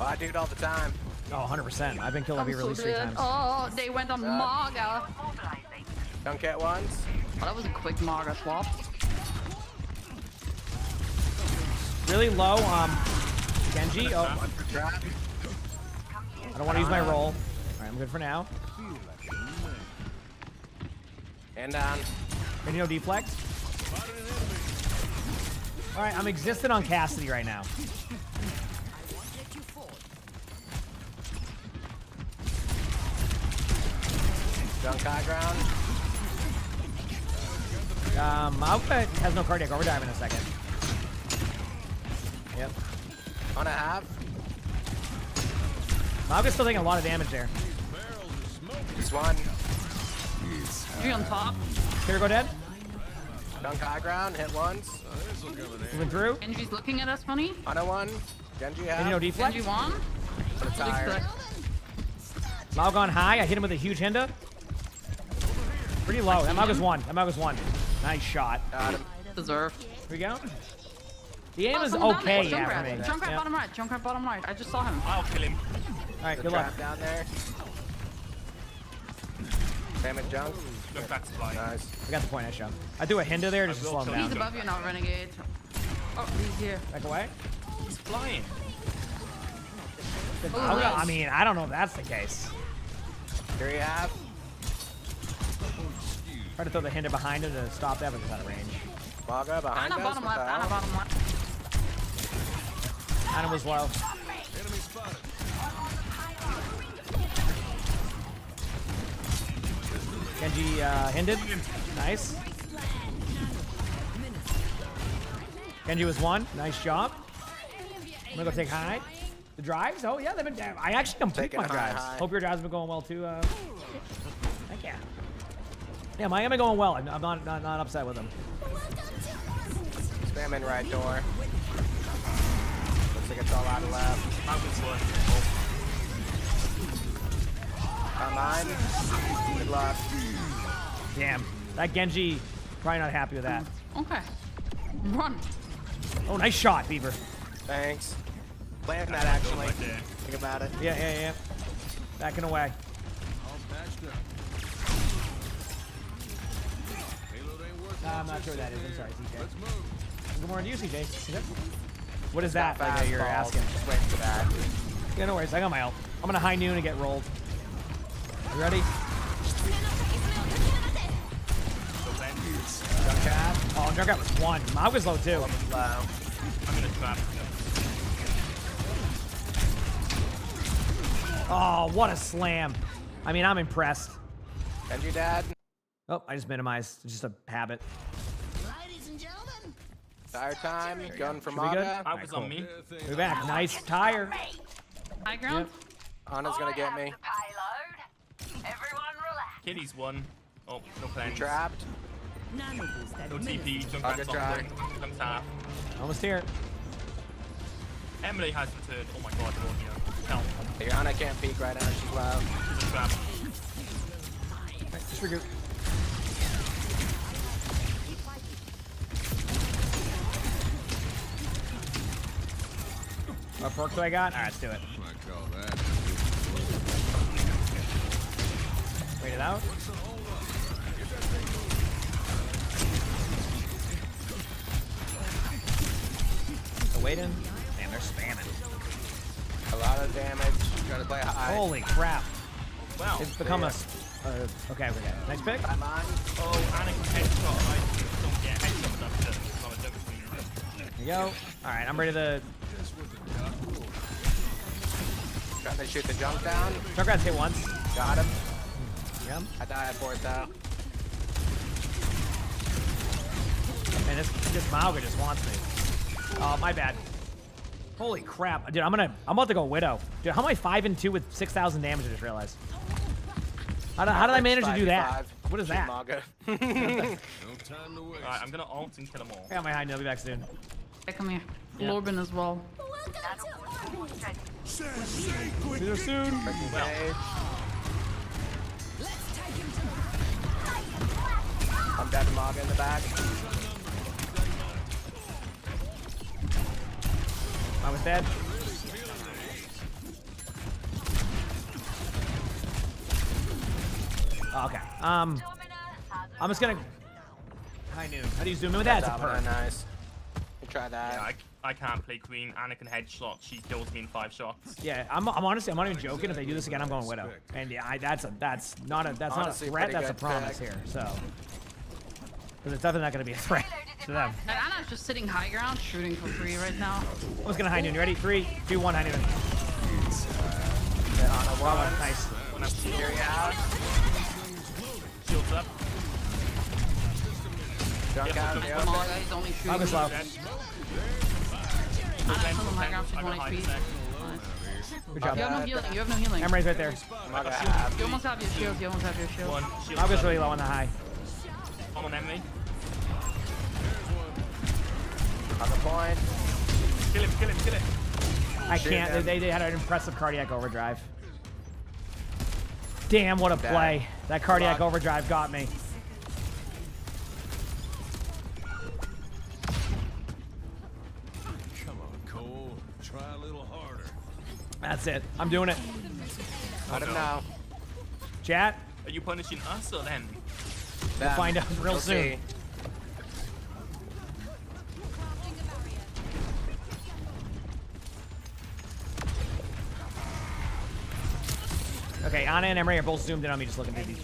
Oh, I do it all the time. Oh, 100%. I've been killing Beaver at least 3 times. Oh, they went on Marga. Don't get ones. Oh, that was a quick Marga swap. Really low, Genji. Oh, I don't want to use my roll. All right, I'm good for now. And down. Can you no deflect? All right, I'm existing on Cassidy right now. Dunk high ground. Malka has no cardiac overdrive in a second. Yep. On a half. Malka's still taking a lot of damage there. Just one. Three on top. Kiriko dead. Dunk high ground. Hit once. Moving through. Genji's looking at us funny. On a one. Genji half. Can you no deflect? Genji one. Put a tire. Malgon high. I hit him with a huge Hinda. Pretty low. That Malga's one. That Malga's one. Nice shot. Got him. Deserved. Here we go. The aim is someone okay, down yeah, there. for me. Junkrat Yeah. bottom right. Junkrat bottom right. I just saw him. I'll kill him. All right, The good luck. trap down there. Damage junk. Look, that's flying. Nice. I got the point I showed. I threw a hinder there just to slow him He's down. above you now, Renegade. Oh, he's here. Back away. He's flying. I mean, I don't know if that's the case. Here you have. Try to throw the hinder behind him to stop that, but it's out of range. Maga behind Ana us. bottom What left, the Ana hell? bottom left. Ana was low. Enemy spotted. Genji hindered. Nice. Genji was one. Nice job. I'm gonna go take high. The drives? Oh yeah, they've been. I actually complete Taking my drives. high. Hope your drives have been going well too. Heck yeah. Yeah, mine have been going well. I'm not upset with them. Spamming right door. Looks like it's all out of left. That was one. On mine. Good luck. Damn. That Genji probably not happy with that. Okay. Run. Oh, nice shot, Beaver. Thanks. Plant that actually. Right there. Think about it. Yeah. Backing away. All patched up. Payload ain't working. Nah, I'm not sure what that is. I'm sorry, CJ. Let's move. Good morning to you, CJ. What is that Fast you're balls. asking? Just wait for that. Yeah, no worries. I got my ult. I'm gonna high noon and get rolled. You ready? Junkrat. Oh, Junkrat was one. Mog was low too. Low. I'm gonna trap. Oh, what a slam. I mean, I'm impressed. And your dad. Oh, I just minimized. It's just a habit. Ladies and gentlemen, Tire time. Gun for Should we good? Maga. That was on me. We're back. Nice tire. High ground. Ana's gonna get me. Kitty's one. Oh, no plans. Trapped. No TP. I'll get Junkrat's on tried. point. Comes half. Almost here. Emily has returned. Oh my god, you're on here. Help. Hey, Ana can't peek right now. She's low. There's a trap. Just regroup. What perks do I got? Alright, let's do it. I call that. Wait it out. So wait in. Damn, they're spamming. A lot of damage. Gotta play high. Holy crap. Wow. It's become a... okay. Nice pick. I'm on. Oh, Anakin headshot. I don't get headshot enough to not a jump screen. There you go. Alright, I'm ready to... Trying to shoot the jump down. Junkrat's hit once. Got him. Yep. I died for it though. And this Mauga just wants me. Oh, my bad. Holy crap. Dude, I'm about to go Widow. Dude, how am I 5-2 with 6,000 damage? I just realized. How did I manage to do that? 5v5. What is that? Maga. No time to waste. Alright, I'm gonna ult and kill them all. I got my high, I'll be back soon. Hey, come here. Yeah. Lorben as well. See you soon. Okay. I'm dead to Maga in the back. I was dead. Oh, okay. I'm just gonna... High noon. How do you zoom in with that? It's a Domino, perk. nice. You try that. Yeah, I can't play Queen. Anakin headshot. She kills me in 5 shots. Yeah, I'm honestly, I'm not even joking. If they do this again, I'm going Widow. And yeah, that's not a Honestly, threat. pretty That's a good promise pick. here. So, because it's definitely not going to be a threat to them. And Ana's just sitting high ground, shooting for free right now. I'm just gonna high noon. You ready? 3, 2, 1, high noon. Get on a one. Nice. Here you out. Shields up. Junk out. Jump Yep. Come on, guys, only shooting. Mog is low. Dead. Ana's still on high ground, she's I got 1 high HP. sec. Good job. You have no healing, you have no healing. Emery's right there. Maga half. You almost have your shields, you almost have your shields. One. Shields Mog is up. really low on the high. I'm on Emily. On the point. Kill him, kill him, kill him. I Shoot can't. them. They had an impressive cardiac overdrive. Damn, what a play. That cardiac Rock. overdrive got me. Come on, Cole. Try a little harder. That's it. I'm doing it. Let him know. Chat, Are you punishing us or them? We'll find out real We'll soon. see. Okay, Ana and Emery are both zoomed in on me just looking through these.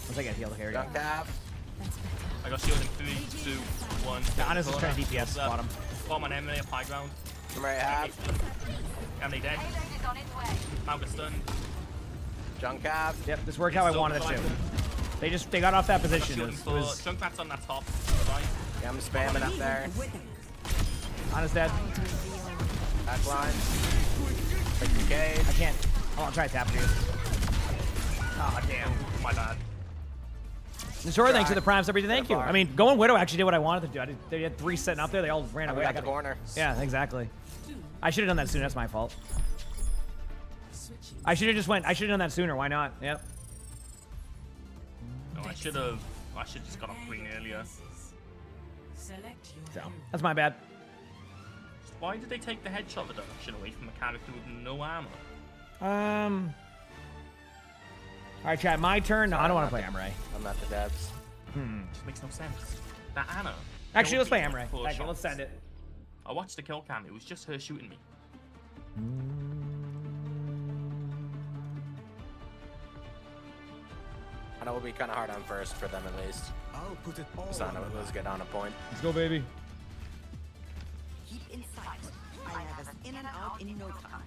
Once I get healed, here we go. Junk cap. I got shielded in 3, 2, 1. Ana's just trying to DPS bottom. Bomb on Emily up high ground. I'm right half. Emily dead. Mount is stunned. Junk cap. Yep, this worked how I wanted it to. They got off that position. It was Junkrat's on that top. Right. Yeah, I'm spamming up there. Ana's dead. Back line. Take the cage. I can't. Oh, I'll try to tap for you. Oh, damn. My bad. Sure, thanks for the prime everything. Thank you. I mean, going Widow actually did what I wanted to do. They had 3 sitting up there. They all ran away. We got the corner. Yeah, exactly. I should have done that sooner. That's my fault. I should have just went. I should have done that sooner. Why not? Yep. No, I should just got off green earlier. So that's my bad. Why did they take the headshot reduction away from a character with no armor? All right, chat. My turn. No, I don't want to play Emre. I'm at the depths. Just makes no sense. That Ana. Actually, let's play killed Emre. me 4 Actually, let's shots. send it. I watched the kill cam. It was just her shooting me. I know it'll be kind of hard on first for them at least. I'll put it all So let's get on a point. Let's go, baby. Keep in sight. I have us in and out in no time.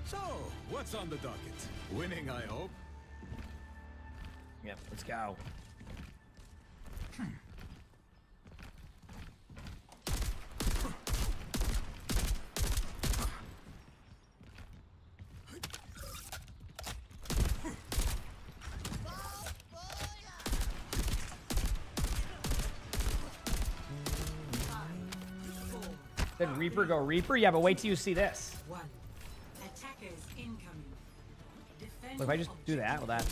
So, what's on the docket? Winning, I hope. Yep. Let's go. Did Reaper go Reaper? Yeah, but wait till you see this. Look, if I just do that with that.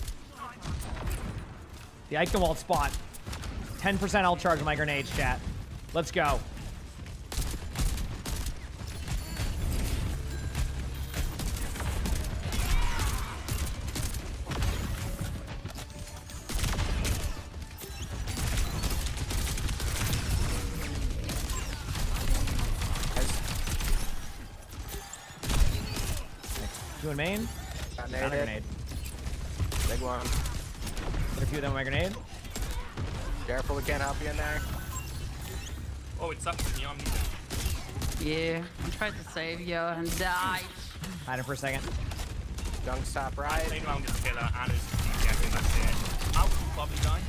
The Eichenwald spot. 10% I'll charge my grenades, chat. Let's go. Doing main. Got Found a naded. grenade. Big one. Hit a few of them with my grenade. Careful, we can't help you in there. Oh, it's up to me on me. Yeah, I tried to save you and died. Hide him for a second. Junk's top right. Main round is killer. Ana's DPSing. That's it. Out. Probably die.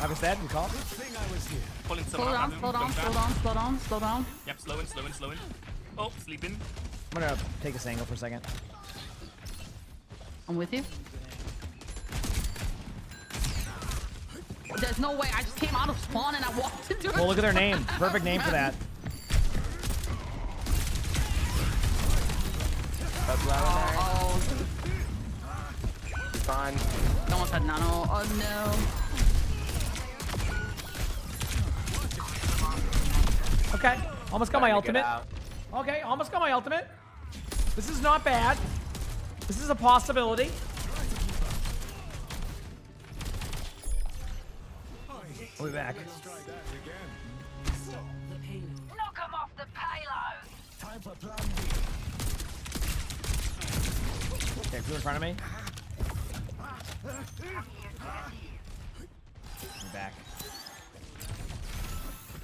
I was dead. We call. Pulling some Slow out. down, Have him. slow down, Jump slow down. down, slow down, slow down. Yep, slowing. Oh, sleeping. I'm gonna take this angle for a second. I'm with you. There's no way. I just came out of spawn and I walked into it. Well, look at their name. Perfect name for that. That's low in there. Oh, Fine. someone said nano. Oh no. Okay. Almost got my Trying to get ultimate. out. Okay, almost got my ultimate. This is not bad. This is a possibility. We'll be back. Knock 'em off the payload. Time for plan Okay, two in front of me. We're back.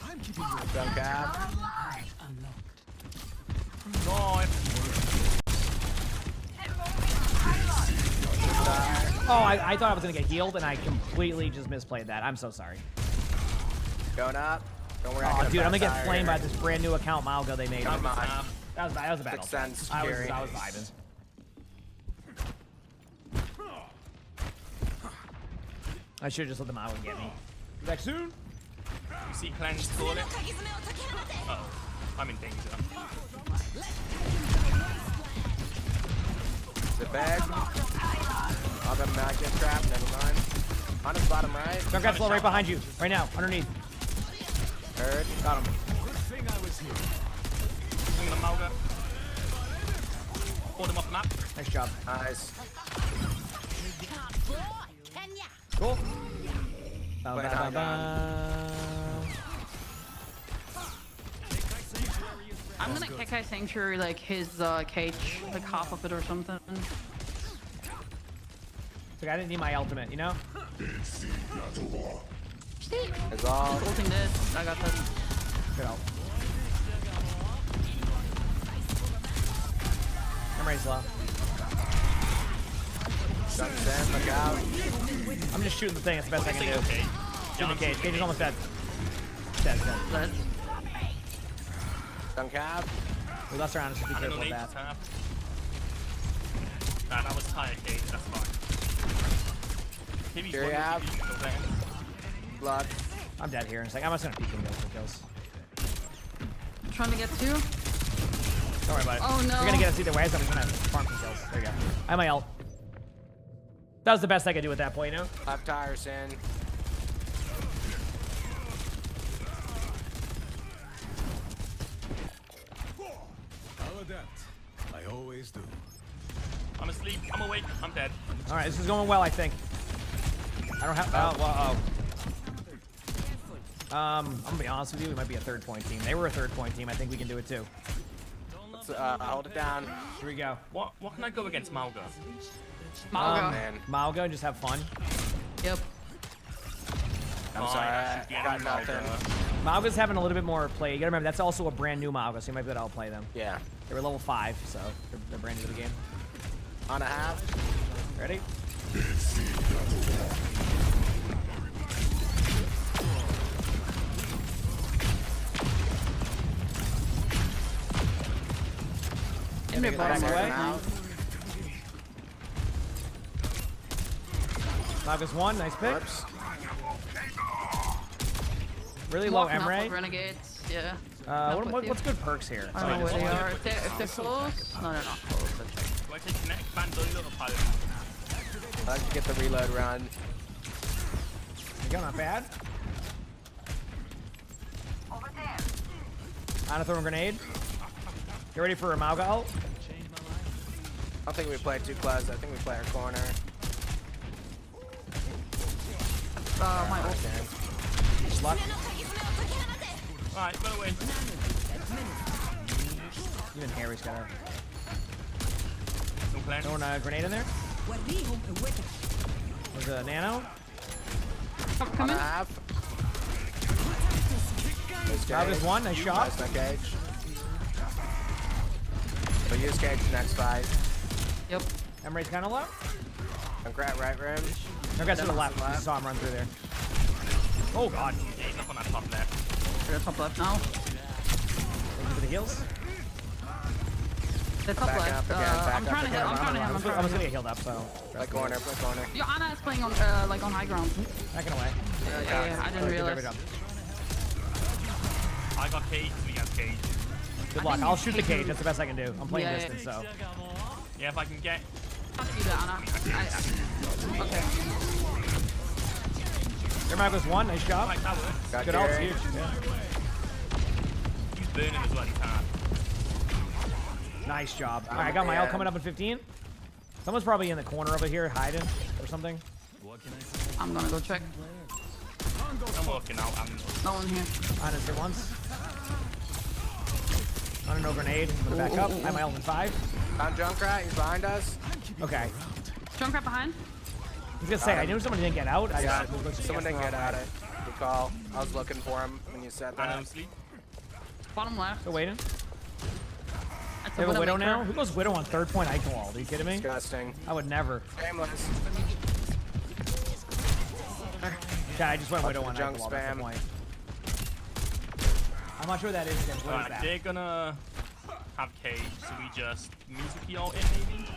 I'm keeping you. Junk cap. Oh, I thought I was gonna get healed, and I completely just misplayed that. I'm so sorry. Going up. Don't worry. I Oh, got a dude, I'm gonna get backside flamed by here. this brand new account Malgo they made. Come on. That was a bad Sixth ultimate. sense, I was Fury. vibing. I should have just let them out and get me. Back soon. You see Cleanse call it. Uh-oh. I'm in danger. The bag. All them magnet trap. Never mind. On his bottom right. Junkrat's low right behind you. Right now. Underneath. Heard. Got him. Good thing I was here. Swinging on Malga. Pulled him off the map. Nice job. Nice. Cool. Play high ground. I'm gonna Kekai Sanctuary like his cage, like half of it or something. Like, I didn't need my ultimate, you know? Steve, It's all. ulting this. I got this. Good help. I'm ready slow. Jumps in, look out. I'm just shooting the thing. It's the best I can do. Okay. Shooting the cage. Cage is almost dead. Dead. Dead. Dunk cap. We lost our honest. Be careful with that. Nah, that was tire cage. That's fine. Here you have. Blood. I'm dead here. It's like I'm just gonna peek and go for kills. I'm trying to get two. Don't worry about it. Oh no. You're gonna get us either way, so I'm just gonna farm some kills. There you go. I have my ult. That was the best I could do at that point, you know? Left tires in. I'll adapt. I always do. I'm asleep. I'm awake. I'm dead. All right, this is going well, I think. I don't have. Oh, well, I'm gonna be honest with you. We might be a 3rd-point team. They were a 3rd-point team. I think we can do it too. Let's hold it down. Here we go. What can I go against Malga? Malga. Man. Malga, and just have fun. Yep. I'm Fine, sorry. I I should get got Malga. nothing. Malga's having a little bit more play. You gotta remember, that's also a brand new Malga, so you might be able to outplay them. Yeah. They were level 5, so they're brand new to the game. On a half. Ready? In their bottom back right. out. Malga's 1, nice pick. Whoops. Really low Walking up with Emre. Renegades. Yeah. What's good perks here? I don't know where they are. If they're close. No, they're not close. Let's check. Do I take Connect, Bandolo, or Pilot? I like to get the reload run. You go, not bad. I'm gonna throw a grenade. Get ready for a Malga ult. I don't think we play too close. I think we play our corner. My ult. Luck. Alright, go away. Even Harry's got a No plan. throwing a grenade in there. There's a nano. Come On a in. half. There's Malga's cage. 1, nice shot. Nice, my cage. We'll use cage next fight. Yep. Emre's kind of low. Junkrat right rim. No guys to the left. You saw him run through there. Oh god. Yeah, he's up on that top left. They're top left now. Looking for the heals. They're top Back left. up again, back I'm up trying to hit. again. I'm trying to hit. I I'm was trying gonna to hit. get healed up, so. Play corner, play corner. Yo, Anna is playing on like on high ground. Backing away. Yeah, I didn't realize. I got cage, we got cage. Good luck. I'll shoot the cage. That's the best I can do. I'm playing Yeah, distance, so. Yeah, if I can get. Can't see that, Anna. Okay. Your Malga's 1, nice job. Right, that works. Got Good ult, Gary. huge. Yeah. He's burning as well, he can't. Nice job. All right, I got my ult coming up in 15. Someone's probably in the corner over here hiding or something. I'm gonna go check. I'm working out. No one here. Honest hit once. On a no grenade. I'm gonna back up. I have my ult in 5. Found Junkrat, he's behind us. Okay. Junkrat behind. I was gonna say, I knew someone didn't get out. I Yeah, just someone didn't get at it. Good call. I was looking for him when you said I that. know sleep. Bottom left. Still waiting. That's They have a Widow Widowmaker. now? Who goes Widow on 3rd point Icon wall? Are you kidding me? Disgusting. I would never. Shameless. Yeah, I just went Widow on junk Icon wall. That's the spam. point. I'm not sure what that is. Tim. What is Alright, that? they're gonna have cage, so we just Mizuki ult in maybe?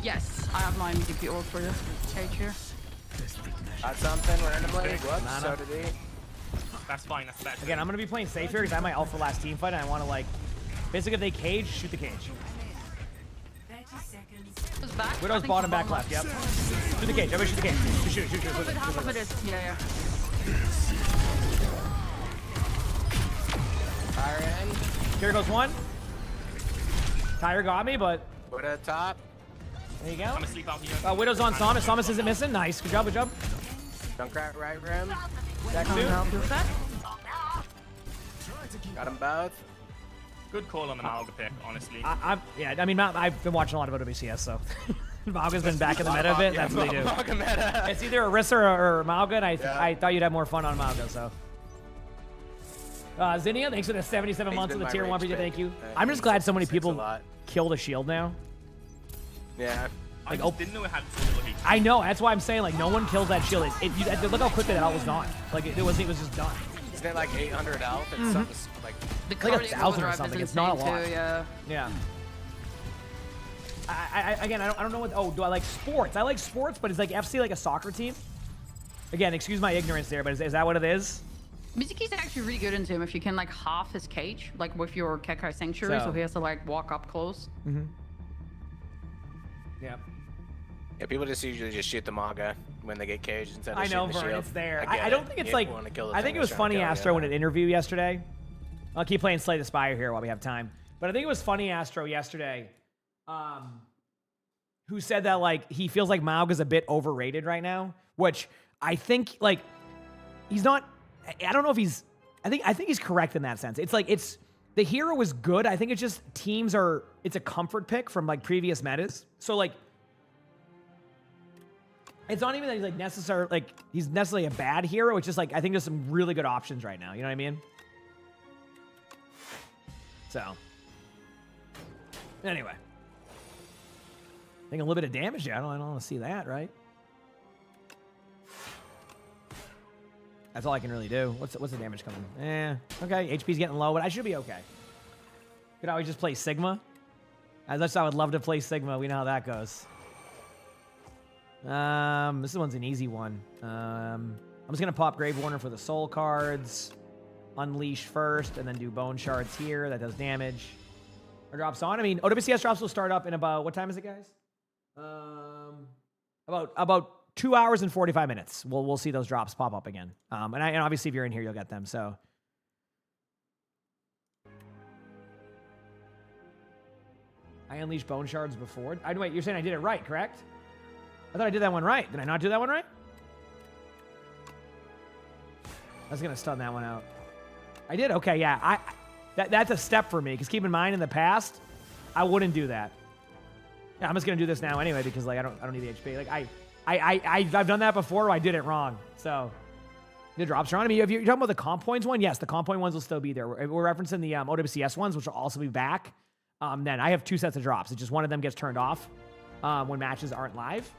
Yes, I have my MVP ult for you. Cage here. Got something randomly. Whoops, Nana. so did he. That's fine, that's better. Again, I'm gonna be playing safe here because I have my ult for last team fight and I want to like, basically if they cage, shoot the cage. Who's back? I Widow's think bottom, he's back left. Yep. Shoot the cage. Everybody shoot the cage. Shoot. Half of it is. Yeah. Fire in. Here goes one. Tyre got me, but Put it at top. there you go. I'm gonna sleep out here. Widow's on Samus. Samus isn't missing. Nice. Good job, good job. Junkrat right rim. Back Coming two. to help you with that. Got them both. Good call on the Malga pick, honestly. I mean, I've been watching a lot of OWCS, so Malga's been back in the meta a bit. That's what they do. Malga meta. It's either Orisa or Malga, and I thought you'd have more fun on Malga, so. Zinnia, thanks for the 77 months of the tier 1 for you. Thank you. I'm just glad so many people kill the shield now. Yeah. I just didn't know it had so little HP. I know, that's why I'm saying, like, no one kills that shield. Look how quickly that was gone. Like, it was just done. Isn't it like 800 health? It's something like... The Like cardio 1,000 or overdrive something. is It's not a insane lot. too, yeah. Yeah. Again, I don't know what. Oh, do I like sports? I like sports, but is like FC like a soccer team? Again, excuse my ignorance there, but is that what it is? Mizuki's actually really good into him if you can like half his cage, like with your Kekai Sanctuary, so he has to like walk up close. Mm-hmm. Yeah. Yeah, people just usually just shoot the Maga when they get caged instead of I know, shooting the Vern, shield. it's there. get I don't think it's You like. wanna kill the I thing think it that's was trying to funny, kill Astro, you. in an interview yesterday. I'll keep playing Slay the Spire here while we have time. But I think it was funny, Astro, yesterday, who said that like he feels like Maug is a bit overrated right now, which I think like he's not. I don't know if he's. I think he's correct in that sense. It's like the hero is good. I think it's just teams are. It's a comfort pick from like previous metas. So like. It's not even that he's like he's necessarily a bad hero. It's just like I think there's some really good options right now. You know what I mean? So anyway, I think a little bit of damage. Yeah, I don't want to see that, right? That's all I can really do. What's the damage coming? Okay. HP's getting low, but I should be okay. Could always just play Sigma. As much as I would love to play Sigma, we know how that goes. This one's an easy one. I'm just gonna pop Grave Warner for the soul cards, unleash first, and then do bone shards here. That does damage. Or drops on. I mean, OWCS drops will start up in about what time is it, guys? About 2 hours and 45 minutes. We'll see those drops pop up again. And obviously if you're in here, you'll get them. So. I unleashed bone shards before. Wait, you're saying I did it right, correct? I thought I did that one right. Did I not do that one right? I was going to stun that one out. I did? Okay, yeah. That's a step for me, because keep in mind, in the past, I wouldn't do that. Yeah, I'm just going to do this now anyway, because like I don't need the HP. Like, I've done that before, I did it wrong. So, the drops are on. I mean, if you're talking about the comp points one, yes, the comp point ones will still be there. We're referencing the OWCS ones, which will also be back. Then I have 2 sets of drops. It's just one of them gets turned off when matches aren't live.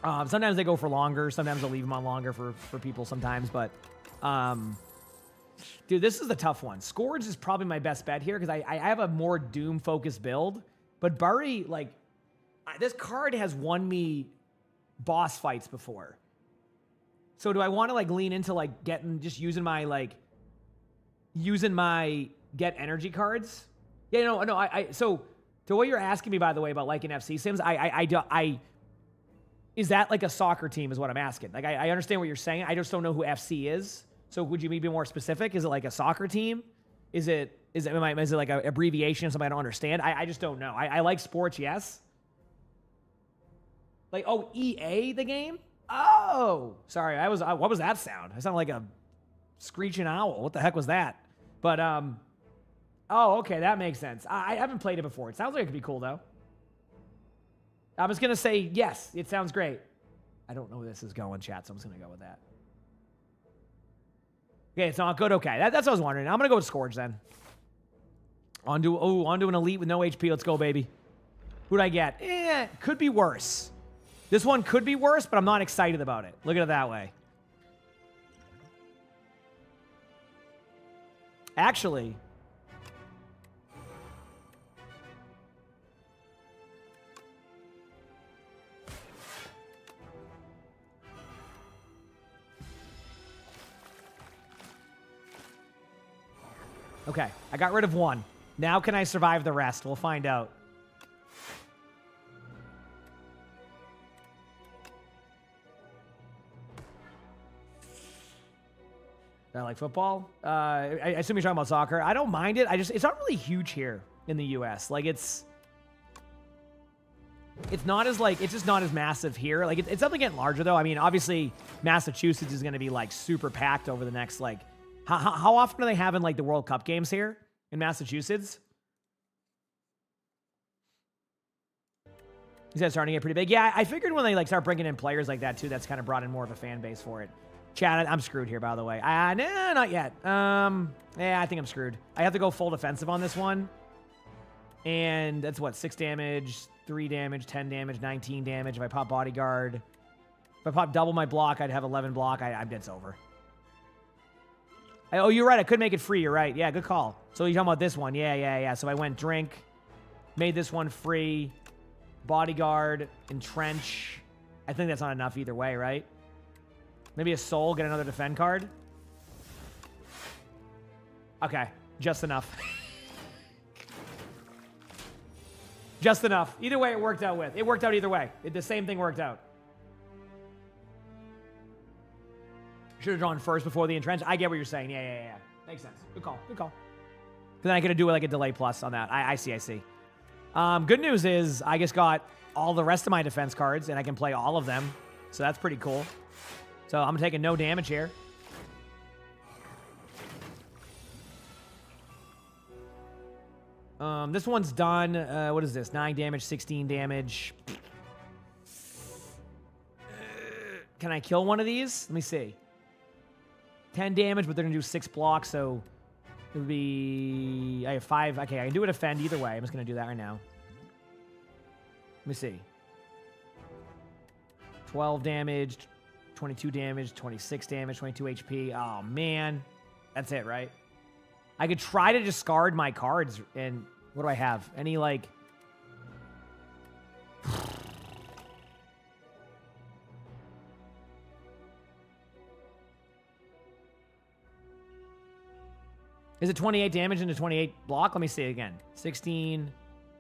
Sometimes they go for longer. Sometimes they'll leave them on longer for people sometimes. But, dude, this is the tough one. Scourge is probably my best bet here because I have a more Doom-focused build. But Bury, like, this card has won me boss fights before. So do I want to, like, lean into, like, using my get energy cards? Yeah, no. So to what you're asking me, by the way, about like in FC Sims, is that like a soccer team is what I'm asking. Like, I understand what you're saying. I just don't know who FC is. So would you be more specific? Is it like a soccer team? Is it like an abbreviation of something I don't understand? I just don't know. I like sports, yes. Like, oh, EA, the game? Oh, sorry. What was that sound? I sounded like a screeching owl. What the heck was that? But, oh, okay, that makes sense. I haven't played it before. It sounds like it could be cool, though. I'm just going to say, yes, it sounds great. I don't know where this is going, chat, so I'm just going to go with that. Okay, it's not good. Okay, that's what I was wondering. I'm going to go with Scourge, then. Onto an elite with no HP. Let's go, baby. Who'd I get? Could be worse. This one could be worse, but I'm not excited about it. Look at it that way. Actually... Okay, I got rid of one. Now can I survive the rest? We'll find out. I like football. I assume you're talking about soccer. I don't mind it. It's not really huge here in the U.S. Like it's not as like, it's just not as massive here. Like it's definitely getting larger though. I mean, obviously Massachusetts is going to be like super packed over the next like, how often are they having like the World Cup games here in Massachusetts? Is that starting to get pretty big? Yeah, I figured when they like start bringing in players like that too, that's kind of brought in more of a fan base for it. Chad, I'm screwed here, by the way. Nah, not yet. Yeah, I think I'm screwed. I have to go full defensive on this one. And that's what, 6 damage, 3 damage, 10 damage, 19 damage. If I pop bodyguard, if I pop double my block, I'd have 11 block. It's over. Oh, you're right. I could make it free. You're right. Yeah, good call. So you're talking about this one. Yeah. So I went drink, made this one free, bodyguard, entrench. I think that's not enough either way, right? Maybe a soul, get another defend card. Okay, just enough. Just enough. Either way, it worked out with. It worked out either way. The same thing worked out. Should have drawn first before the entrench. I get what you're saying. Yeah. Makes sense. Good call. Then I could do like a delay plus on that. I see. Good news is I just got all the rest of my defense cards and I can play all of them. So that's pretty cool. So I'm taking no damage here. This one's done. What is this? 9 damage, 16 damage. Can I kill one of these? Let me see. 10 damage, but they're going to do 6 blocks, so it would be... I have 5. Okay, I can do a defend either way. I'm just going to do that right now. Let me see. 12 damage, 22 damage, 26 damage, 22 HP. Oh, man. That's it, right? I could try to discard my cards, and what do I have? Any, like... Is it 28 damage into 28 block? Let me see it again. 16,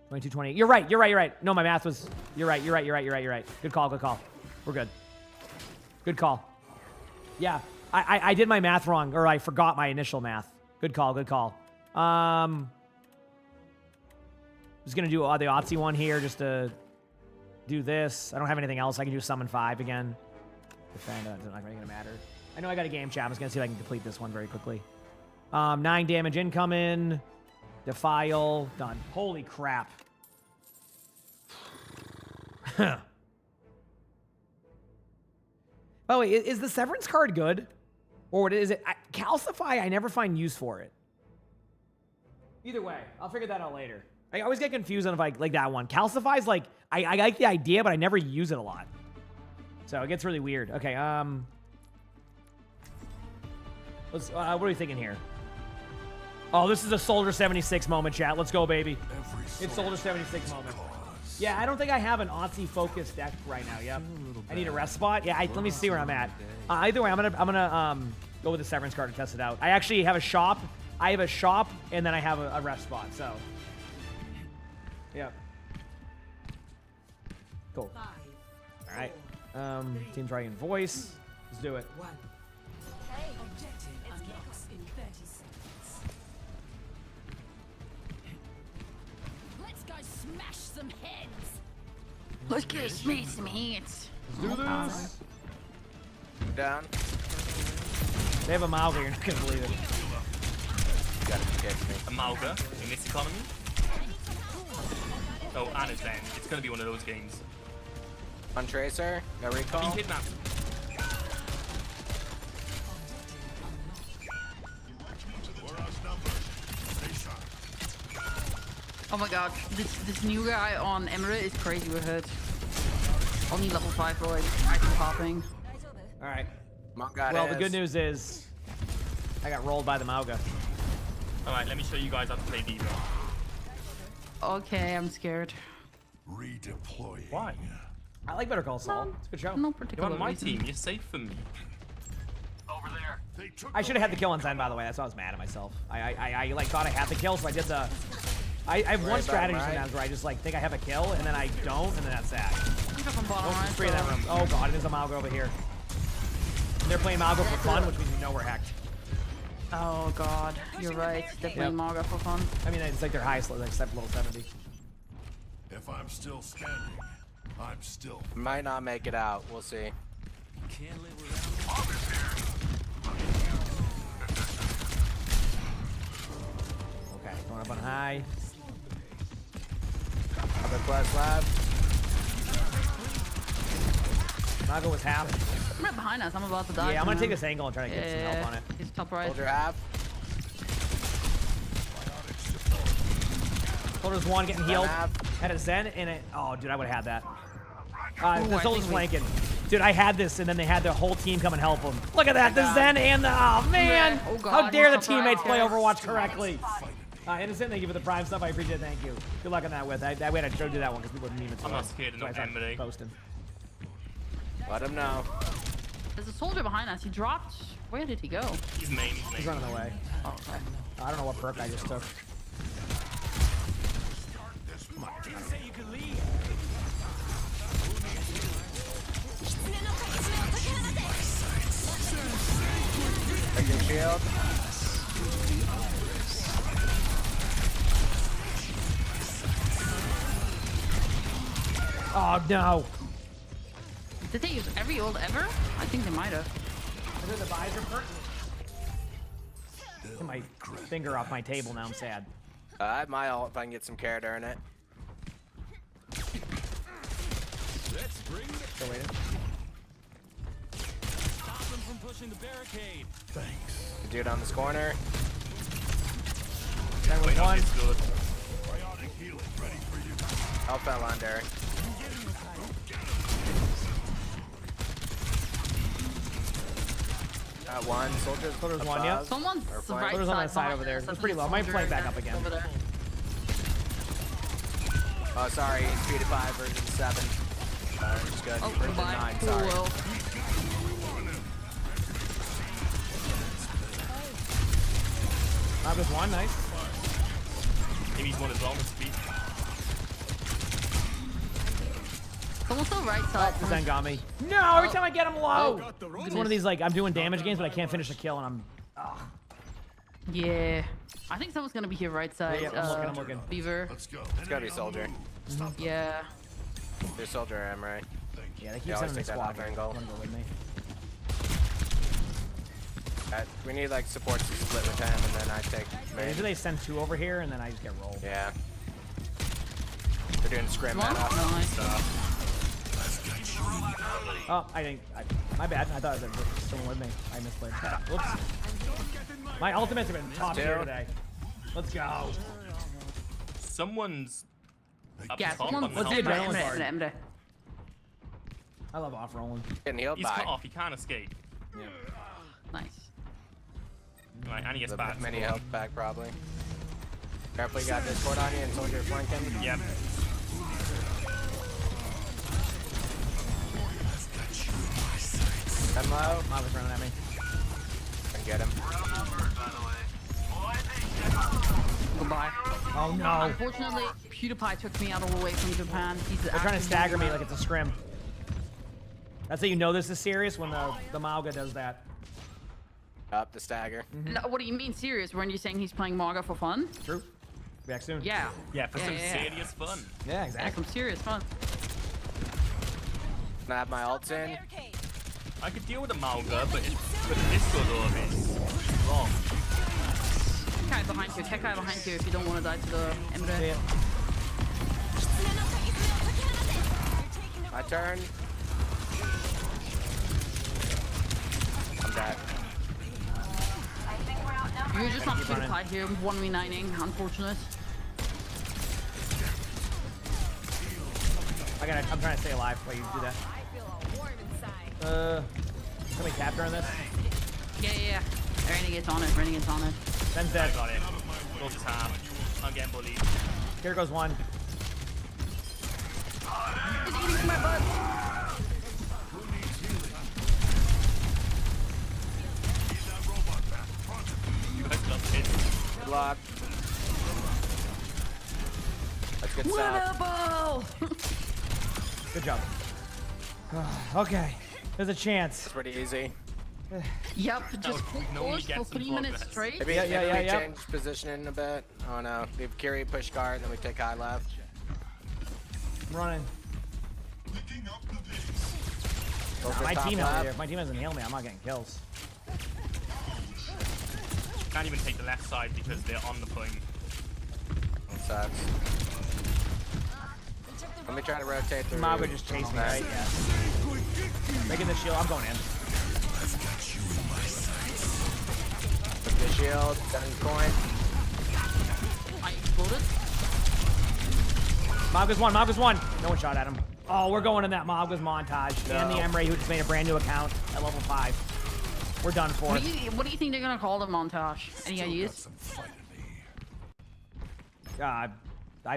22, 28. You're right. No, my math was... You're right. Good call. We're good. Good call. Yeah, I did my math wrong, or I forgot my initial math. Good call. Just gonna do the Otzi one here just to do this. I don't have anything else. I can do summon 5 again. Defend, it's not really gonna matter. I know I got a game chat. I'm just gonna see if I can complete this one very quickly. 9 damage incoming. Defile. Done. Holy crap. By the way, is the Severance card good? Or is it... Calcify, I never find use for it. Either way, I'll figure that out later. I always get confused on if I like that one. Calcify is like... I like the idea, but I never use it a lot. So it gets really weird. Okay, let's... what are we thinking here? Oh, this is a Soldier 76 moment, chat. Let's go, baby. It's Soldier 76 moment. Yeah, I don't think I have an Otzi focused deck right now. Yep. I need a rest spot. Yeah, let me see where I'm at. Either way, I'm gonna go with the Severance card to test it out. I actually have a shop. I have a shop, and then I have a rest spot. So, yeah. Cool. All right. Team Dragon voice. Let's do it. Smash some heads. Let's go smash some heads. Let's do this. Down. They have a Mauga, you're not gonna believe it. You gotta catch me. A Mauga in this economy. Oh, and it's then. It's gonna be one of those games. On Tracer, no recall. Being kidnapped. Oh my god, this new guy on Emirate is crazy with it. Only level 5 for like item popping. Alright. Well, the good news is I got rolled by the Mauga. Alright, let me show you guys how to play Diva. Okay, I'm scared. Redeploying. Why? I like Better Call Saul. It's a good show. No You're particular on my reason. team, you're safe from me. Over there. I should have had the kill on Zen, by the way. That's why I was mad at myself. I like thought I had the kill, so I did the... I have one strategy sometimes where I just like think I have a kill and then I don't, and then that's sad. Keep up on bottom right. Free in that room. Oh god, it is a Mauga over here. They're playing Mauga for fun, which means you know we're hacked. Oh god, you're right. They're playing Marga for fun. I mean, it's like their highest, like level 70. If I'm still standing, I'm still. Might not make it out. We'll see. Can't live without. Okay, going up on high. Other quest lab. Naga was half. I'm right behind us. I'm about to die. Yeah, I'm gonna from take him. this angle and try to get some help on it. He's top right. Soldier half. Soldier's one getting healed. Half. Had a Zen in it. Oh, dude, I would have had that. Ooh, The I Soldier's think we- flanking. Dude, I had this, and then they had their whole team come and help him. Look at that, the got Zen and the... Oh, man! Oh, God, How dare the he's top right, teammates play guys. Overwatch correctly? Innocent, thank you for the prime stuff. I appreciate it. Thank you. Good luck on that with. I had to do that one because people didn't even. I'm not scared of no Emily. Posting. Let him know. There's a soldier behind us. He dropped. Where did he go? He's main. He's running away. Oh, okay. I don't know what perk I just took. Take your shield. Oh no! Did they use every ult ever? I think they might have. Is it the visor perk? Get my finger off my table now. I'm sad. I have my ult if I can get some character in it. Still waiting. Dude on this corner. That was Wait, no, one. it's good. Help fell on Derek. One. Soldier's one, yeah. Someone's Or flank. right Soldier's on side that side behind over there. us. It's pretty low. Might Soldier flank back up again. over there. Oh, sorry. Speed 5 version 7. It's good. Oh, Version goodbye. 9. Cool. Sorry. Will. That was one. Nice. Maybe he's one as well with speed. Someone's still right side. The Zen got me. No! Every time I get him low. It's one of these like I'm doing damage games, but I can't finish a kill, and I'm. Yeah. I think someone's gonna be here right side. Yeah, I'm looking. Beaver. Let's go. It's gotta be Soldier. Yeah. There's Soldier M, right? Yeah, they keep Yeah, sending the always take that squad. off angle. Wanna go with me? We need like support to split with him, and then I take main. Usually they send two over here, and then I just get rolled. Yeah. They're doing scrim One. meta. Nice. Oh, I think. My bad. I thought there was someone with me. I misplayed. Whoops. My ultimates have been top tier Two. today. Let's go. Someone's up Yeah, top someone. on the Let's Emre, do helmet. adrenaline Emre, card. Emre. I love off rolling. Getting healed He's by. cut off. He can't escape. Nice. Right, and he gets The back. mini health back probably. Careful, you got Discord on you and Soldier flanking. Yep. I'm low. Mom was running at me. And get him. Goodbye. Oh no. Unfortunately, PewDiePie took me out all the way from Japan. He's They're trying to stagger me like it's a scrim. That's how you know this is serious when the Mauga does that. Up the stagger. No, what do you mean serious? Weren't you saying he's playing Marga for fun? True. Back soon. Yeah. Yeah, for some Yeah. serious fun. Yeah, Yeah, exactly. some serious fun. And I have my ults in. I could deal with a Malga, but this sort of is wrong. Kekai behind you. Kekai behind you if you don't want to die to the Emre. See it. My turn. I'm dead. You're just not keep running. PewDiePie here, 1v9ing, unfortunate. I'm trying to stay alive while you do that. Can we capture on this? Yeah. Renegade's on it, Renegade's on it. Ben's dead. Got it. Goes his half. I'm getting bullied. Here goes one. He's eating my butt! You guys love it. Good luck. That's good stuff. Winnable! Good job. Okay. There's a chance. It's pretty easy. Yep, just no one push for gets 3 involved minutes with this. straight. Maybe, Yeah, maybe we change positioning a bit. Oh no, leave Kiri push guard, and then we take high left. I'm running. Go for My top team over left. here. If my team doesn't heal me, I'm not getting kills. Can't even take the left side because they're on the point. That sucks. Let me try to rotate through. Mob would just chase me, right? Yeah. Making the shield. I'm going in. Took the shield, 7 coin. I exploded. Moggus won. Moggus won. No one shot at him. Oh, we're going in that Moggus montage. And the Emre who just made a brand new account at level 5. We're done for. What do you think they're gonna call the montage? Any ideas? I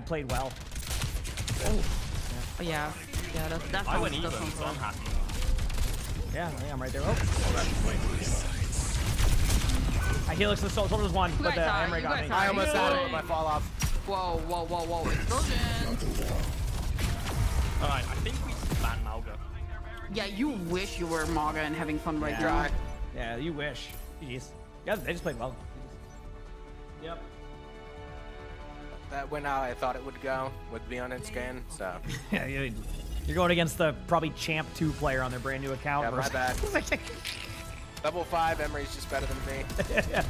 played well. Oh yeah, that's I went even, sounds so I'm happy. Yeah, I'm right there. Oh. I Helix the Soldier's won, but the guys Emre got me. I almost had it with my fall off. Whoa, explosion! Alright, I think we should ban Malga. Yeah, you wish you were Maga and having fun right now. Dry. Yeah, you wish. Jeez. Yeah, they just played well. Yep. That went out I thought it would go with me on its skin, so. Yeah, you're going against the probably Champ 2 player on their brand new account. Yeah, my bad. versus- Level 5, Emery's just better than me. Yeah.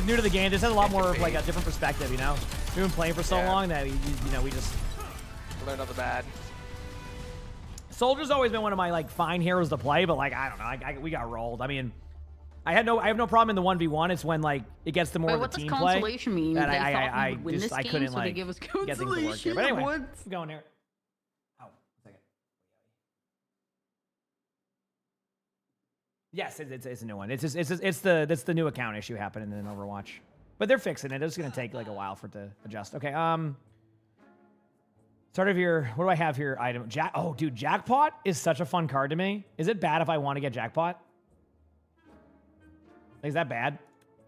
New to the game, just has a lot more of like a different perspective, you know? We've been playing for so Yeah. long that, you know, we just... Learned all the bad. Soldier's always been one of my like fine heroes to play, but like, I don't know, we got rolled. I mean, I have no problem in the 1v1. It's when like it gets to more Wait, of what the does team play. consolation mean? That They I thought we would win just this I game, couldn't so they like gave us get things to work here. consolation But anyway, awards. keep going here. Oh, 1 second. Yes, it's a new one. It's the new account issue happening in Overwatch, but they're fixing it. It's gonna take like a while for it to adjust. Okay, start of your, what do I have here? Item oh, dude, Jackpot is such a fun card to me. Is it bad if I want to get Jackpot? Like, is that bad?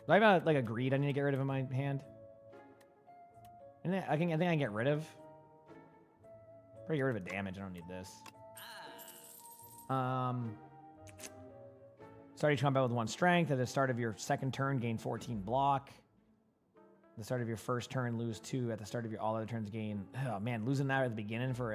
Do I have like a greed I need to get rid of in my hand? And I think I can get rid of. Probably get rid of a damage. I don't need this. Start each combat with 1 strength. At the start of your second turn, gain 14 block. At the start of your first turn, lose 2. At the start of your all other turns, gain... Oh, man, losing that at the beginning for...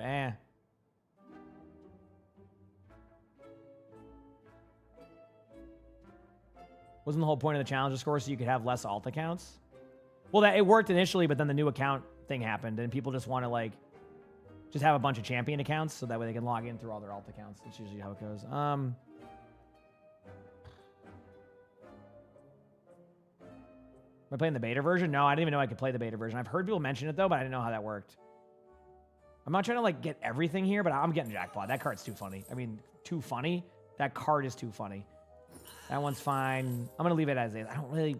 Wasn't the whole point of the challenger score so you could have less alt accounts? Well, it worked initially, but then the new account thing happened, and people just want to, like, just have a bunch of champion accounts so that way they can log in through all their alt accounts. That's usually how it goes. Am I playing the beta version? No, I didn't even know I could play the beta version. I've heard people mention it, though, but I didn't know how that worked. I'm not trying to, like, get everything here, but I'm getting Jackpot. That card's too funny. I mean, too funny? That card is too funny. That one's fine. I'm going to leave it as is. I don't really...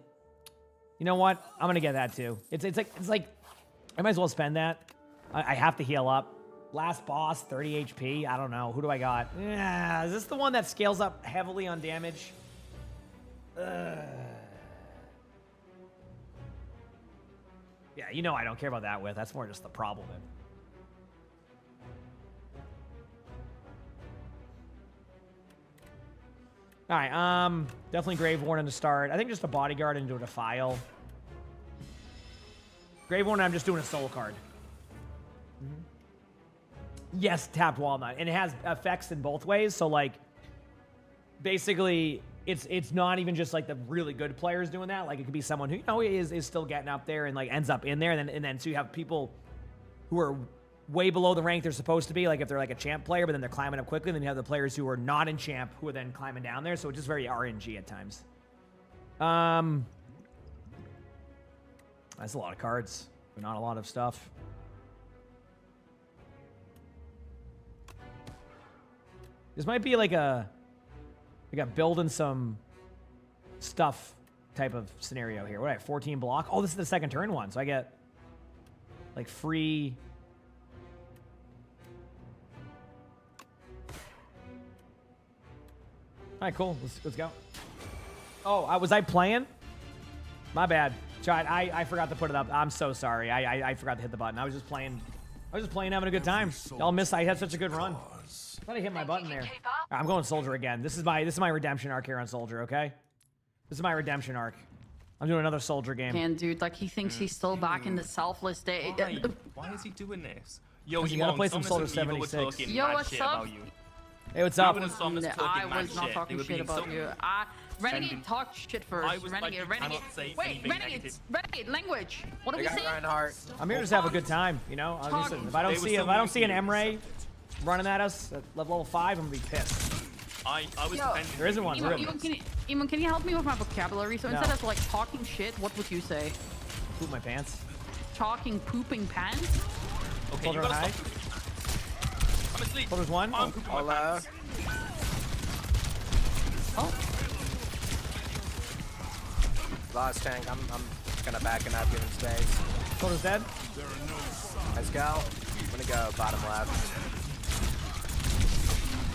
You know what? I'm going to get that, too. It's like... I might as well spend that. I have to heal up. Last boss, 30 HP. I don't know. Who do I got? Yeah, is this the one that scales up heavily on damage? Yeah, you know I don't care about that with. That's more just the problem. All right, definitely Grave Warden to start. I think just a Bodyguard into a Defile. Grave Warden, I'm just doing a soul card. Yes, tapped Walnut. And it has effects in both ways. So, like, basically, it's not even just, like, the really good players doing that. Like, it could be someone who, you know, is still getting up there and, like, ends up in there. And then so you have people who are way below the rank they're supposed to be, like, if they're, like, a champ player, but then they're climbing up quickly. And then you have the players who are not in champ who are then climbing down there. So it's just very RNG at times. That's a lot of cards, but not a lot of stuff. This might be like a building some stuff type of scenario here. What do I have? 14 block? Oh, this is the second turn one, so I get like free. All right, cool. Let's go. Oh, was I playing? My bad. Chad, I forgot to put it up. I'm so sorry. I forgot to hit the button. I was just playing, having a good time. Y'all missed. I had such a good run. I thought I hit my button there. I'm going Soldier again. This is my redemption arc here on Soldier, okay? This is my redemption arc. I'm doing another Soldier game. Man, dude, like he thinks he's still back in the selfless day. Why is he doing this? Yo, You gotta play some Soldier 76. Yo, what's up? Hey, what's up? I was not talking shit about you. Renegade talk shit first. Renegade. Wait, Renegade language. What are we saying? I'm here to just have a good time, you know. Listen, if I don't see an Emray running at us at level 5, I'm gonna be pissed. I was defending. There isn't one. Emongg, can you help me with my vocabulary? So instead of like talking shit, what would you say? Poop my pants. Talking pooping pants? Okay, Soldier you gotta high. stop. I'm asleep. Soldier's one. I'm pooping my pants. Oh. Lost tank. I'm gonna back it up, give him space. Soldier's dead. Let's go. I'm gonna go bottom left.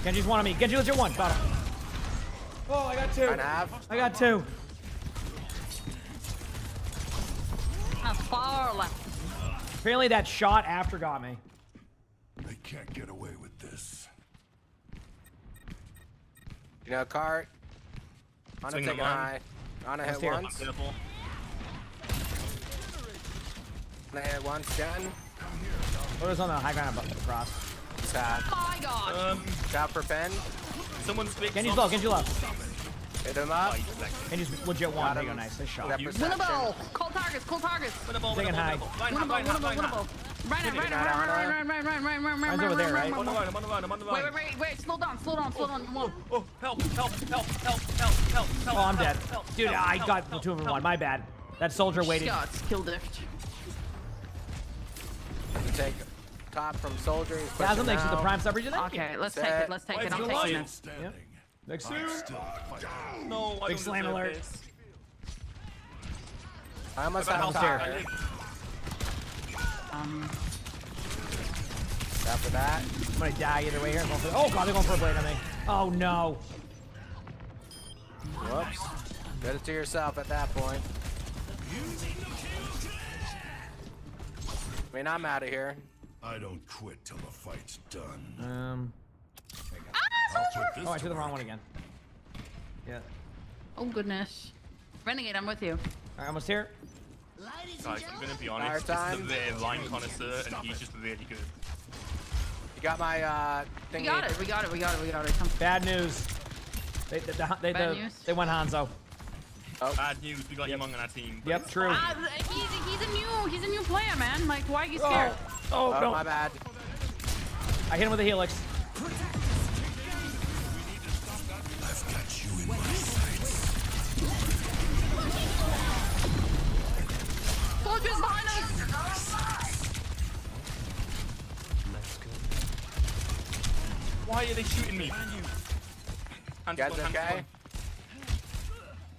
Genji's one on me. Genji, let's your one. Got him. Oh, I got 2. I got 2. That's far left. Apparently that shot after got me. They can't get away with this. You know, cart. On a Swing take them on. high. On a hit here. once. Careful. On a hit once, Jen. Soldier's on the high ground above across. Sad. Oh my god. Shot for pen. Someone speak. Genji's low. Genji low. Hit him up. Genji's legit one. There you go. Nice. Nice shot. That Win a perception. ball. Call targets. Call targets. Taking high. Win a ball. Win a ball. Win a ball. Right. Mine's over there, right? I'm on the run. Wait. Slow down. Oh, help. Oh, I'm dead. Dude, I got the 2 of them one. My bad. That soldier waited. Shots. Kill dift. Take top from soldier. He's pushing Gasm, thanks for the now. prime sub region. Okay, let's take it. Let's take it. I'm taking it. Yep. Next No, I Big don't slam deserve alert. this. I almost About have how top. far? After that. I'm gonna die either way here. Oh god, they're going for a blade on me. Oh no. Whoops. Did it to yourself at that point. I mean, I'm out of here. I don't quit till the fight's done. Oh, I took the wrong one again. Yeah. Oh goodness. Renegade, I'm with you. Alright, almost here. Guys, I'm gonna be honest. Fire This is a very line connoisseur, and he's just really good. You got my thingy. We got it. Come. Bad news. They Bad news? they went Hanzo. Bad news. We got Emongg on our team. Yep, true. He's a new player, man. Like, why are you scared? Oh, Oh, no. my bad. I hit him with a helix. I've got you in my sights. Soldiers behind us! Why are they shooting me? You guys okay?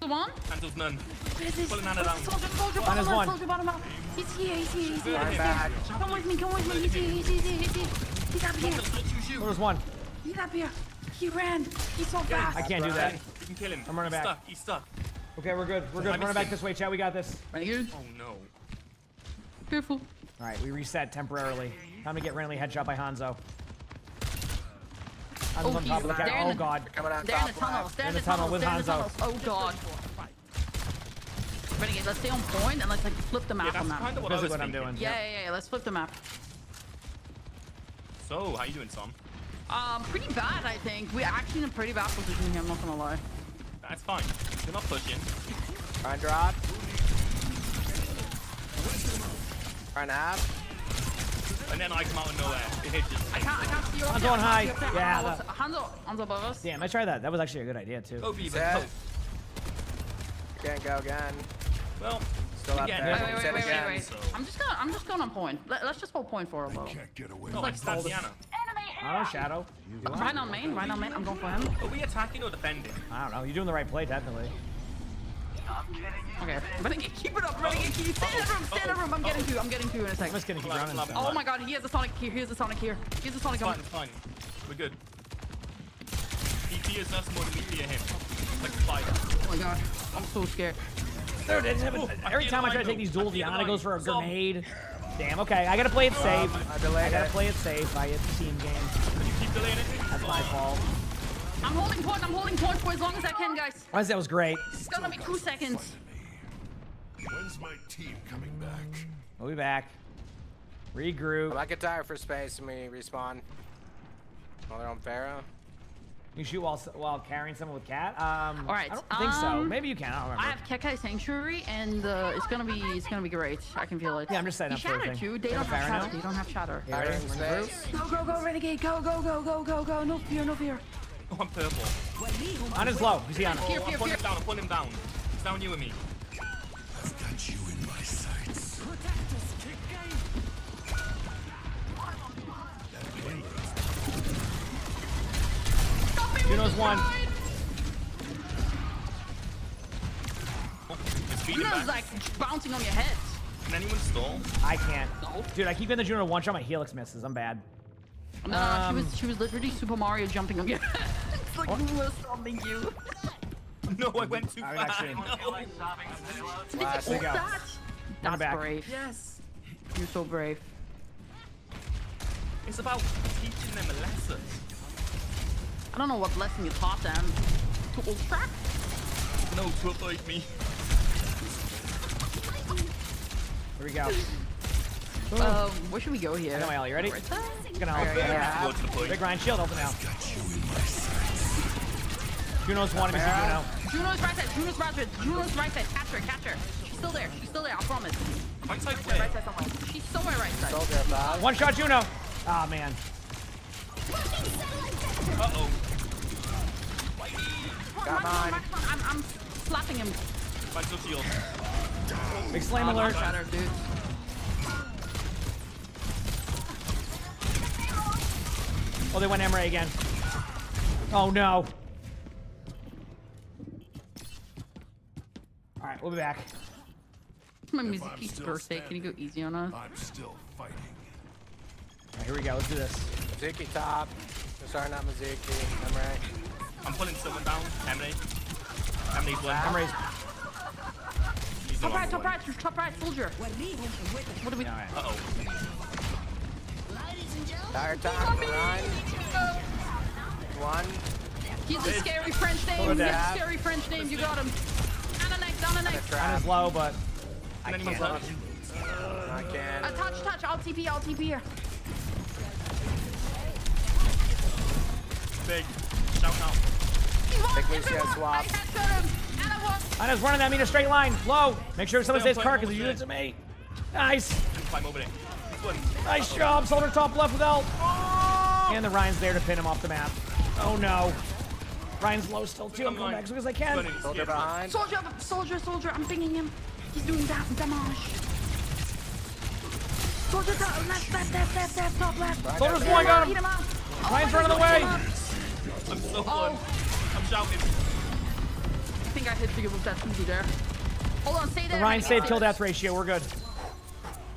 The one? Hansel's none. This Pulling Hannah down. Soldier Minus bottom one. left, soldier bottom left. He's here. I'm back. Come with me. He's here. He's up here. There was one. He's up here. He ran. He's so fast. I can't do that. You can kill him. I'm running back. He's stuck. Okay, we're good. We're good. Running back this way, chat. We got this. Renegade. Oh no. Careful. All right, we reset temporarily. Time to get randomly headshot by Hanzo. Hanzo's on top of the they're cat. in Oh the- god. Coming out They're in the top tunnels. left. They're in the tunnel tunnels. with They're in the Hanzo. tunnels. Oh god. Renegade, let's stay on point and let's like flip the map Yeah, on that's them. kind of what I Basically was what I'm thinking. doing. Yeah. Let's flip the map. So, how you doing, Tom? Pretty bad, I think. We're actually in a pretty bad position here. I'm not gonna lie. That's fine. They're not pushing. Try and drop. Try and half. And then I come out of nowhere. It hits just. I can't see your Hanzo on high. Yeah, Hanzo above us. Damn, I tried that. That was actually a good idea too. Go Beaver. Set. Go. Can't go again. Well, Still up again, there. Wait. Set again. So- I'm just going on point. Let's just hold point for a while. Can't get away. No, I stabbed Diana. Oh, Shadow. Right on main. I'm going for him. Are we attacking or defending? I don't know. You're doing the right play, technically. Okay. Renegade, keep it up. Renegade, keep Stay in the room. I'm getting to you in a I'm second. just gonna keep running. Oh my god, he has a sonic here. He has a sonic here. Fine, fine. We're good. He fears us more than we fear him. Like a spider. Oh my god, I'm so scared. Dude, every time I try to take these duels, Diana goes for a grenade. Damn, okay. I gotta play it safe. I delayed I gotta it. play it safe. I hit the team game. Can you keep delaying it? That's my fault. I'm holding point for as long as I can, guys. That was great. It's gonna be 2 seconds. When's my team coming back? We'll be back. Regroup. I might get tired for space and we respawn. While they're on Pharaoh. You shoot while carrying someone with cat? All right. I don't think so. Maybe you can. I don't remember. I have Kekai Sanctuary, and it's gonna be great. I can feel it. Yeah, I'm just setting up for Shatter everything. too. They They don't have have Pharaoh shatter. They don't have shatter. Here, ready? in We're in space. Go, Renegade. Go. No fear, no fear. Oh, I'm purple. On his low. Who's he on? Fear, I'm fear, pulling fear. him down. I'm pulling him down. He's down you and me. I've got you in my sights. Juno's one. It's feeding Juno's back. like bouncing on your head. Can anyone stall? I can't. Dude, I keep getting the Juno one shot. My helix misses. I'm bad. No, she was literally Super Mario jumping on your head. It's like we were stomping you. No, I went too Alright, far. actually. No. There you go. That? That's back. brave. Yes. You're so brave. It's about teaching them a lesson. I don't know what lesson you taught them. To ult track? No, to avoid me. Here we go. Where should we go here? I know my all. You ready? Right there? It's gonna help. Yeah. Go to the point. Big Ryan shield open now. Juno's one. Let me see Juno. Juno's right side. Juno's right side. Catch her. She's still there. I promise. Right side Right where? side somewhere. She's somewhere right side. Soldier above. One shot Juno. Ah, man. Uh-oh. Come on. I'm slapping him. Find some shield. Big slam alert. Shatter, dude. Oh, they went Emre again. Oh, no. All right, we'll be back. My Mizuki's birthday. Can you go easy on us? I'm still fighting. All right, here we go. Let's do this. Mizuki top. Sorry, not Mizuki. I'm right. I'm pulling someone down. Emily. Emily's one. Emre's. He's the Top wrong right, one. top right, soldier. What do we? All right. Uh-oh. Tire top. Run. One. He's a scary French name. He's a scary French name. You got him. Down a neck. On his low, but Can anyone can't. touch? I can. Touch. I'll TP here. Big. Shout out. Big Lucio swap. I just running that mean a straight line. Low. Make sure someone stays carcass. You do it to me. Nice. Climb over there. This one. Nice job. Soldier top left with ult. And the Ryan's there to pin him off the map. Oh no. Ryan's low still too. I'm coming back as soon as I can. Soldier behind. Soldier. I'm pinging him. He's doing damage. Soldier left, top left. Soldier's one, got Eat him. him up. Ryan's running away. I'm so one. I'm shouting. I think I hit you with that Tuzi there. Hold on, stay there. The Ryan save kill death ratio. We're good.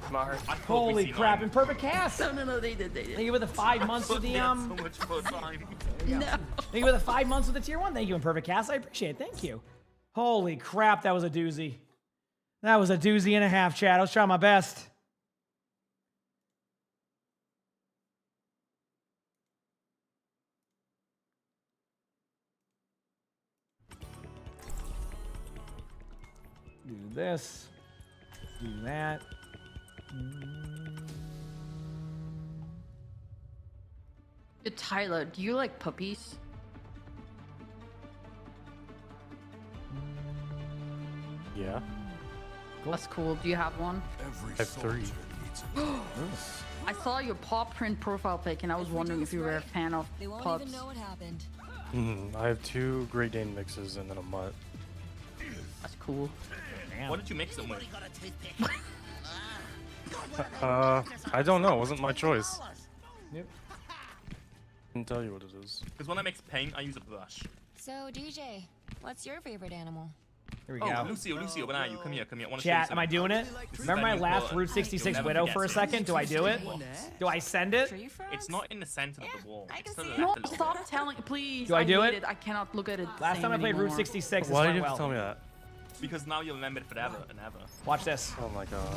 Smart. I hope we Holy see crap. nine. In perfect cast. No, they did. Thank you for the 5 months with the So much more time. No. Thank you for the 5 months with the tier 1. Thank you in perfect cast. I appreciate it. Thank you. Holy crap, that was a doozy. That was a doozy and a half, chat. I was trying my best. Do this. Do that. Tyler, do you like puppies? Yeah. That's cool. Do you have one? Every I have 3. I saw your paw print profile pic, and I was wondering if you were a fan of They won't pups. even know what happened. I have 2 Great Dane mixes and then a mutt. That's cool. What did you mix them with? I don't know. It wasn't my choice. Yep. Can tell you what it is. Because when I mix paint, I use a brush. So, DJ, what's your favorite animal? Here we Oh, go. Lucio, where are you? Come here. I want to show you Chat, am I something. doing it? This is Remember my new last color. Route 66 You'll never Widow forget for a it. second? Do I do it? Do I send it? Tree frogs? It's not in the center of the wall. It's to the No, left a little stop bit. telling, please. Do I do hate it? I cannot look at it. the Last same time I played Route anymore. 66, this Why went did you well. have to tell me that? Because now you'll remember it forever and ever. Watch this. Oh my god.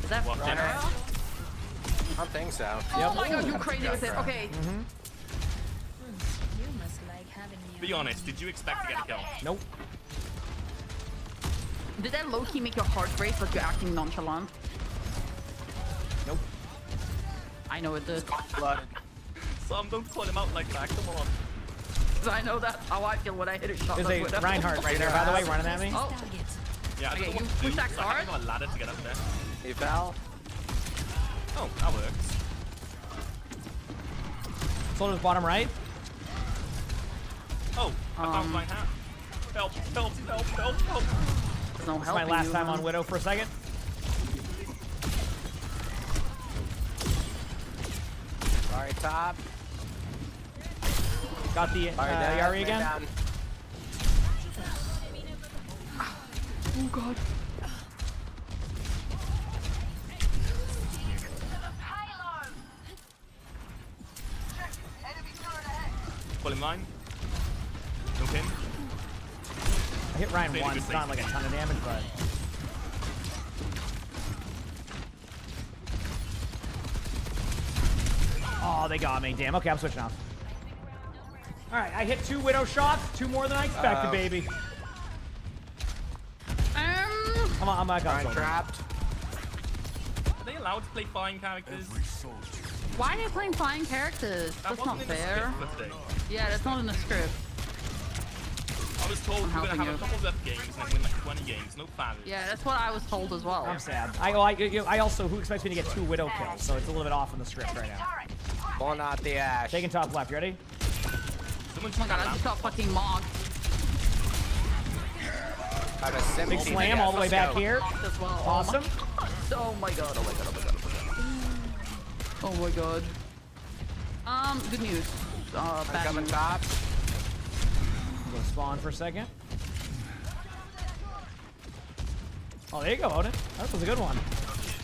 Is that What? better? I don't think so. Oh my god, you're crazy with it. Okay. Be honest, did you expect to get a kill? Nope. Did that low-key make your heart race like you're acting nonchalant? Nope. I know it did. Blooded. Sam, don't call him out like that. Come on. I know that's how I feel when I hit a shot. There's a Reinhardt right there, by the way, running at me. Oh, Yeah, I Okay, don't know you what to push do, that so I card? have to go a ladder to get up there. He fell. Oh, that works. Soldier's bottom right. Oh, I found my hat. Help, help, help, help, help. there's no It's help. my last time on Widow for a second. Sorry, top. Got the Sorry, Dad. Yari Man again. down. Oh god. Pull him line. No pin. I hit Ryan Really once, good it's not thing. like a ton of damage, but. Oh, they got me. Damn. Okay, I'm switching off. All right, I hit 2 Widow shots, 2 more than I expected, baby. I'm back on Ryan Soldier. trapped. Are they allowed to play flying characters? Why are they playing flying characters? That That's not wasn't in the fair. script for today. Yeah, that's not in the script. I was told we're gonna helping have a you. couple of games and then win like 20 games. No fans. Yeah, that's what I was told as well. I'm sad. I also, who expects me to get 2 Widow kills, so it's a little bit off on the script right now. Pulling out the ash. Taking top left, you ready? Someone Oh my god, I just got fucking mocked. Got a 17 Big slam all the way back here. Mocked as well. Awesome. Oh my god, oh my god, oh my god, oh my god. Oh my god. Good news. I'm Bad coming news. top. I'm gonna spawn for a second. Oh, there you go, Odin. That was a good one.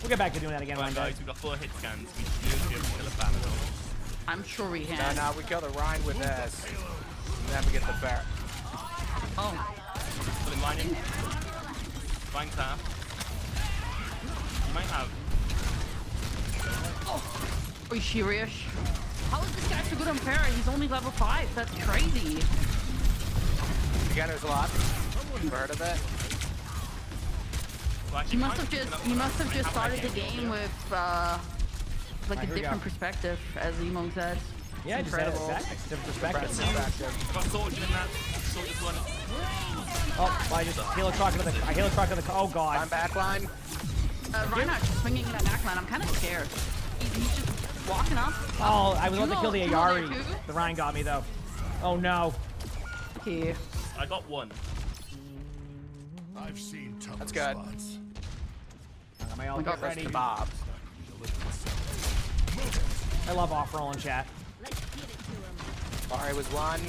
We'll get back to doing that again one Right, day. guys, we've got 4 hit scans. We should be able to kill a fan of those. I'm sure we No, can. no, we killed a Ryan with this. Then we get the fair. Oh. Pull him line in. Line tap. You might have. Are you serious? How is this guy so good on para? He's only level 5. That's crazy. Beginner's luck. Ever heard of it? Well, He must have just started the game with like a here we different go. perspective, as Emongg said. Yeah, It's just had incredible. a different perspective. Perspective. Got Soldier in that. Soldier's one. Oh, I just halo truck to the. Oh I'm god. backline. Reinhardt swinging in that backline. I'm kind of scared. He's just walking up. Oh, I was about to kill the Two more there, Ayari. too. The Ryan got me though. Oh no. Okay. I got 1. I've seen tough That's good. spots. I got my ult got ready. Kebabs. I love off roll in chat. Sorry, was one.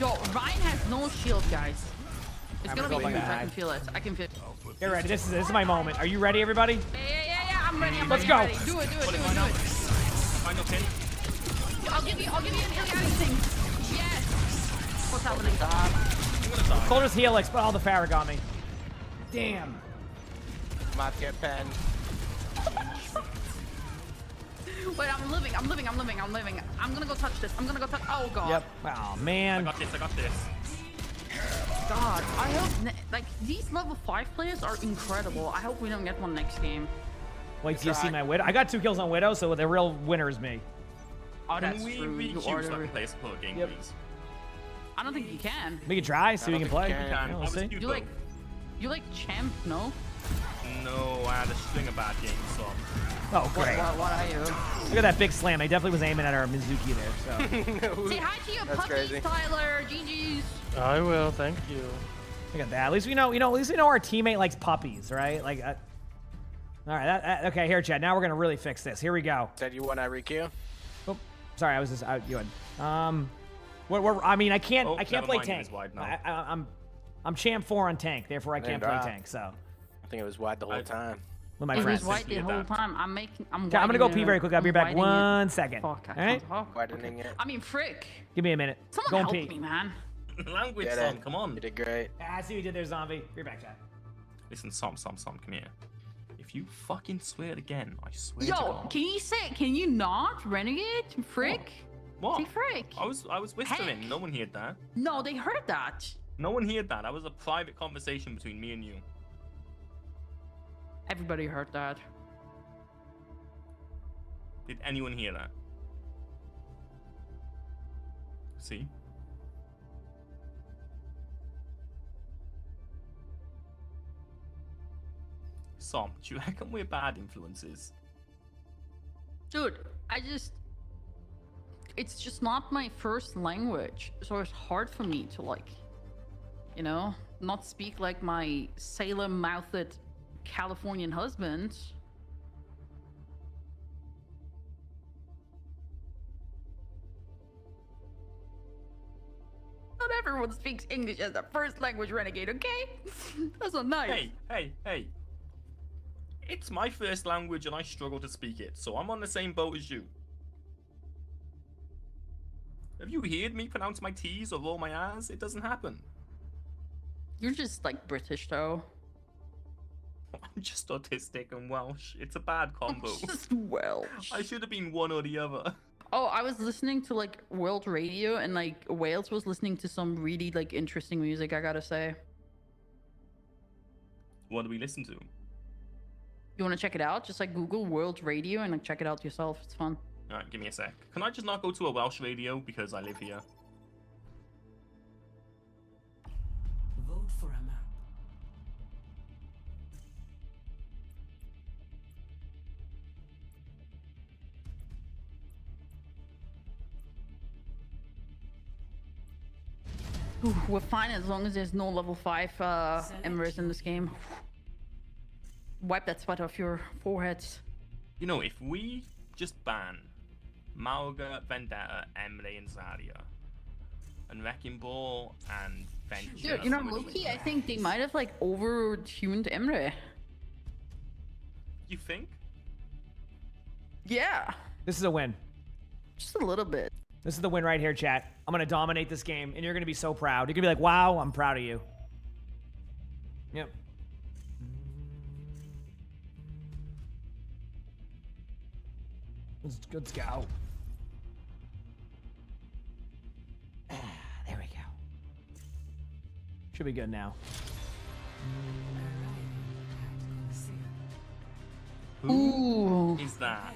Yo, Ryan has no shield, guys. It's I'm gonna be gonna go huge. back. I can feel it. I can feel it. Get ready. This is my moment. Are you ready, everybody? Yeah. I'm ready. Let's I'm go. ready. Do it. Final pin. I'll give you an Illiani thing. Yes. What's happening? I'm gonna die. Soldier's helix, but all the Farrah got me. Damn. Might get pen. Wait, I'm living. I'm gonna go touch this. Oh god. Yep. Oh I man. got this. God. I hope like these level 5 players are incredible. I hope we don't get one next game. Wait till you see my Widow. I got 2 kills on Widow, so the real winner is me. Oh, Can that's we true. You re-queue are so I the- can play a support game, Yep. please? I don't think you can. We can try, see if we can play. think we can. Yeah, I we'll was see. queued You like champ? No. No, I had a string of bad games, so. Oh, great. What are you? Look at that big slam. I definitely was aiming at our Mizuki there. So Say hi to your That's puppies, crazy. Tyler. GG's. I will, thank you. look at that. At least we know. At least we know our teammate likes puppies, right? Like. All right. Okay, here, Chad. Now we're gonna really fix this. Here we go. Said you want to requeue? Oh, sorry. I was just out. You had. I mean, I can't. Oh, I can't never play mind, tank. it's wide now. I'm champ 4 on tank. Therefore, I can't play tank. So. I think it was wide the whole time. With my It was friends. white the Simply whole adapt. time. I'm Okay, I'm gonna go pee very quick. I'll be back whitening it. 1 second. Fuck, I All right. can't talk. Widening it. I mean, frick. Give me a minute. Someone Go and help pee. me, man. Language, Get Sam, it. come on. You did great. I see what you did there, zombie. You're back, Chad. Listen, Sam, come here. If you fucking swear again, I swear to Yo, God. can you not renegade? Frick. What? Say frick. I was whispering. Heck. No one heard that. No, they heard that. No one heard that. That was a private conversation between me and you. Everybody heard that. Did anyone hear that? See? Som, do you reckon we're bad influences? Dude, it's just not my first language, so it's hard for me to, like, you know, not speak like my sailor-mouthed Californian husband. Not everyone speaks English as their first language, Renegade, okay? That's not nice. Hey. It's my first language and I struggle to speak it, so I'm on the same boat as you. Have you heard me pronounce my T's or roll my R's? It doesn't happen. You're just, like, British, though. I'm just autistic and Welsh. It's a bad combo. Just Welsh. I should have been one or the other. Oh, I was listening to, like, world radio, and, like, Wales was listening to some really, like, interesting music, I gotta say. What do we listen to? You want to check it out? Just, like, Google world radio and, like, check it out yourself. It's fun. Alright, give me a sec. Can I just not go to a Welsh radio because I live here? Vote for a map. Ooh, we're fine as long as there's no level 5 embers in this game. Wipe that sweat off your foreheads. You know, if we just ban Malga, Vendetta, Emre, and Zarya, and Wrecking Ball, and Venture... Dude, you know, Loki, I think they might have, like, over-tuned Emre. You think? Yeah. This is a win. Just a little bit. This is the win right here, chat. I'm going to dominate this game, and you're going to be so proud. You're going to be like, wow, I'm proud of you. Yep. Let's go. There we go. Should be good now. Ooh. Is that?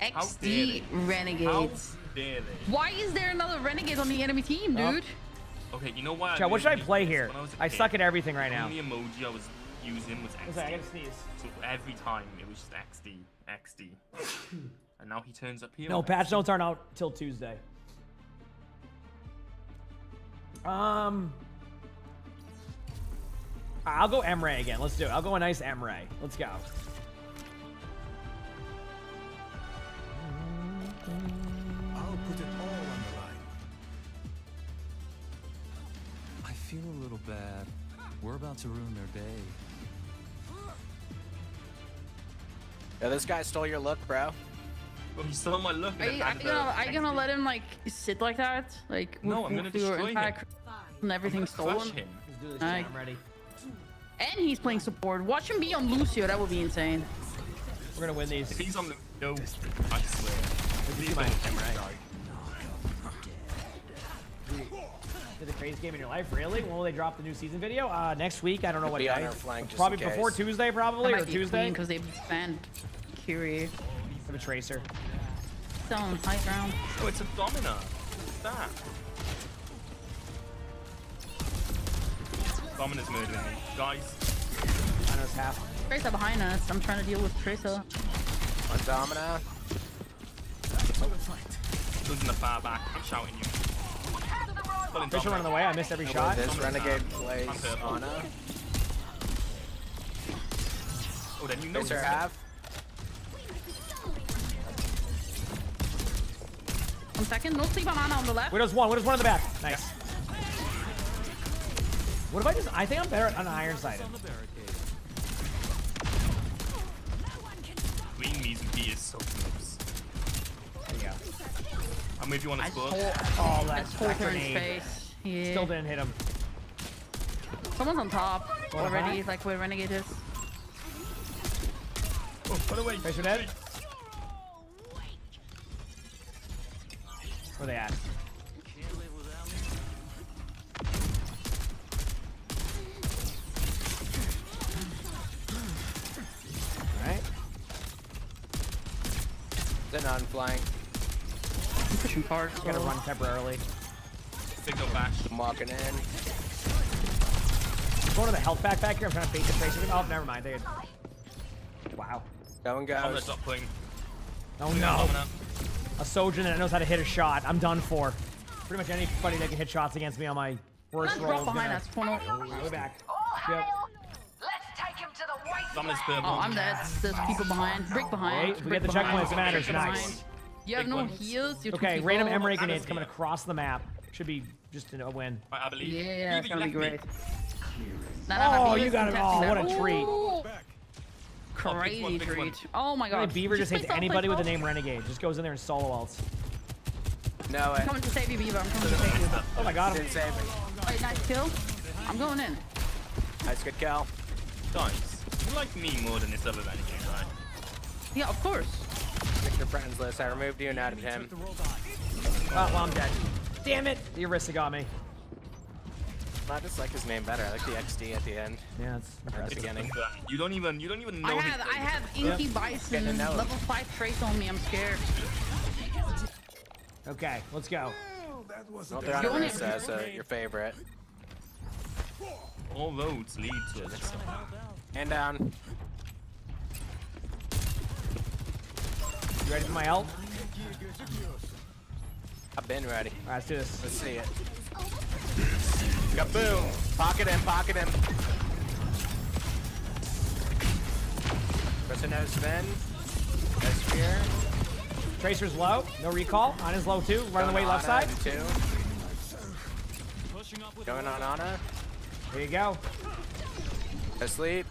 XD Renegades. How dare they? Why is there another Renegade on the enemy team, dude? Okay, you know why? Chat, what should I play here? When I was a I kid, suck at everything right the now. only emoji I was using was XD. I gotta sneeze. So every time it was just XD. And now he turns up here. No, with patch XD. notes aren't out till Tuesday. I'll go Emre again. Let's do it. I'll go a nice Emre. Let's go. I'll put it all on the line. I feel a little bad. We're about to ruin their day. Yeah, this guy stole your look, bro. Well, he stole my look. Are you gonna let him, like, sit like that? Like, No, I'm gonna destroy him. And everything Crush stolen? him. Let's do this. Alright. Chat. I'm ready. And he's playing support. Watch him be on Lucio. That would be insane. We're gonna win these. If he's on the no, I swear. This is my Emre. Did the craziest game in your life? Really? When will they drop the new season video? Next week. I don't know what Be on day. our flank just Probably in before case. Tuesday, probably, or Tuesday. Because they banned Curie. I have a tracer. Still on high ground. Oh, it's a domino. What's that? Domina's murdering me. Guys. I know it's half. Tracer behind us. I'm trying to deal with Tracer. On Domina. Who's in the far back? I'm shouting you. Tracer running the way. I missed every shot. This Renegade plays I'm purple. Ana. Oh, then you know Tracer this. half. 1 second. No sleep on Ana on the left. Widow's one in the back. Nice. What if I just... I think I'm better on iron sided. Green means B is so close. There you go. I'm with you on the score. Oh, that's Hold her in grenade. space. Yeah. Still didn't hit him. Someone's on top already, back? like where Renegade is. Oh, by the way, Tracer dead. Where they at? Alright. They're not flying. I'm pushing hard. Gotta run temporarily. Signal bash. I'm walking in. Going to the health pack back here. I'm trying to bait the tracer. Oh, never mind. They had... Wow. Going On the goes. top point. Oh no. A Sojourn that knows how to hit a shot. I'm done for. Pretty much anybody that can hit shots against me on my worst roll. Drop behind us. Corner. Go back. All Yep. hail! Let's take him to the white Summon's flag. purple. Oh, I'm dead. There's people behind. Brick behind. Wait, we brick get the behind, checkpoints. Matters. brick Nice. behind. You have Big no ones. heals. You're Okay, too random people. Emery grenades coming across the map. Should be just a win. I believe. Yeah, it's Even gonna be left great. me. Oh, you got it. Oh, what a treat. Crazy big one. treat. Oh my god. Beaver just play hates stealth, play anybody with the stealth. name Renegade. Just goes in there and solo ults. No way. I'm coming to save you, Beaver. I'm coming to save you. Oh my god. Didn't save me. Wait, nice kill. I'm going in. Nice, good kill. Guys, you like me more than this other renegade, right? Yeah, of course. Check your friends list. I removed you and added him. Oh, well, I'm dead. Damn it. The Orisa got me. I just like his name better. I like the XD at the end. Yeah, it's At the impressive. beginning. You don't even know I his have Inky Bison Getting to know him. level 5 trace on me. I'm scared. Okay, let's go. Well, they're on You only- Orisa, so your favorite. All roads lead to Alyssa. And down. You ready for my ult? I've been ready. All right, let's do this. Let's see it. Kaboom! Pocket him, pocket him. Person knows Sven. No spear. Tracer's low. No recall. Ana's low too. Right on the way left side. Two. Going on Ana. There you go. Asleep.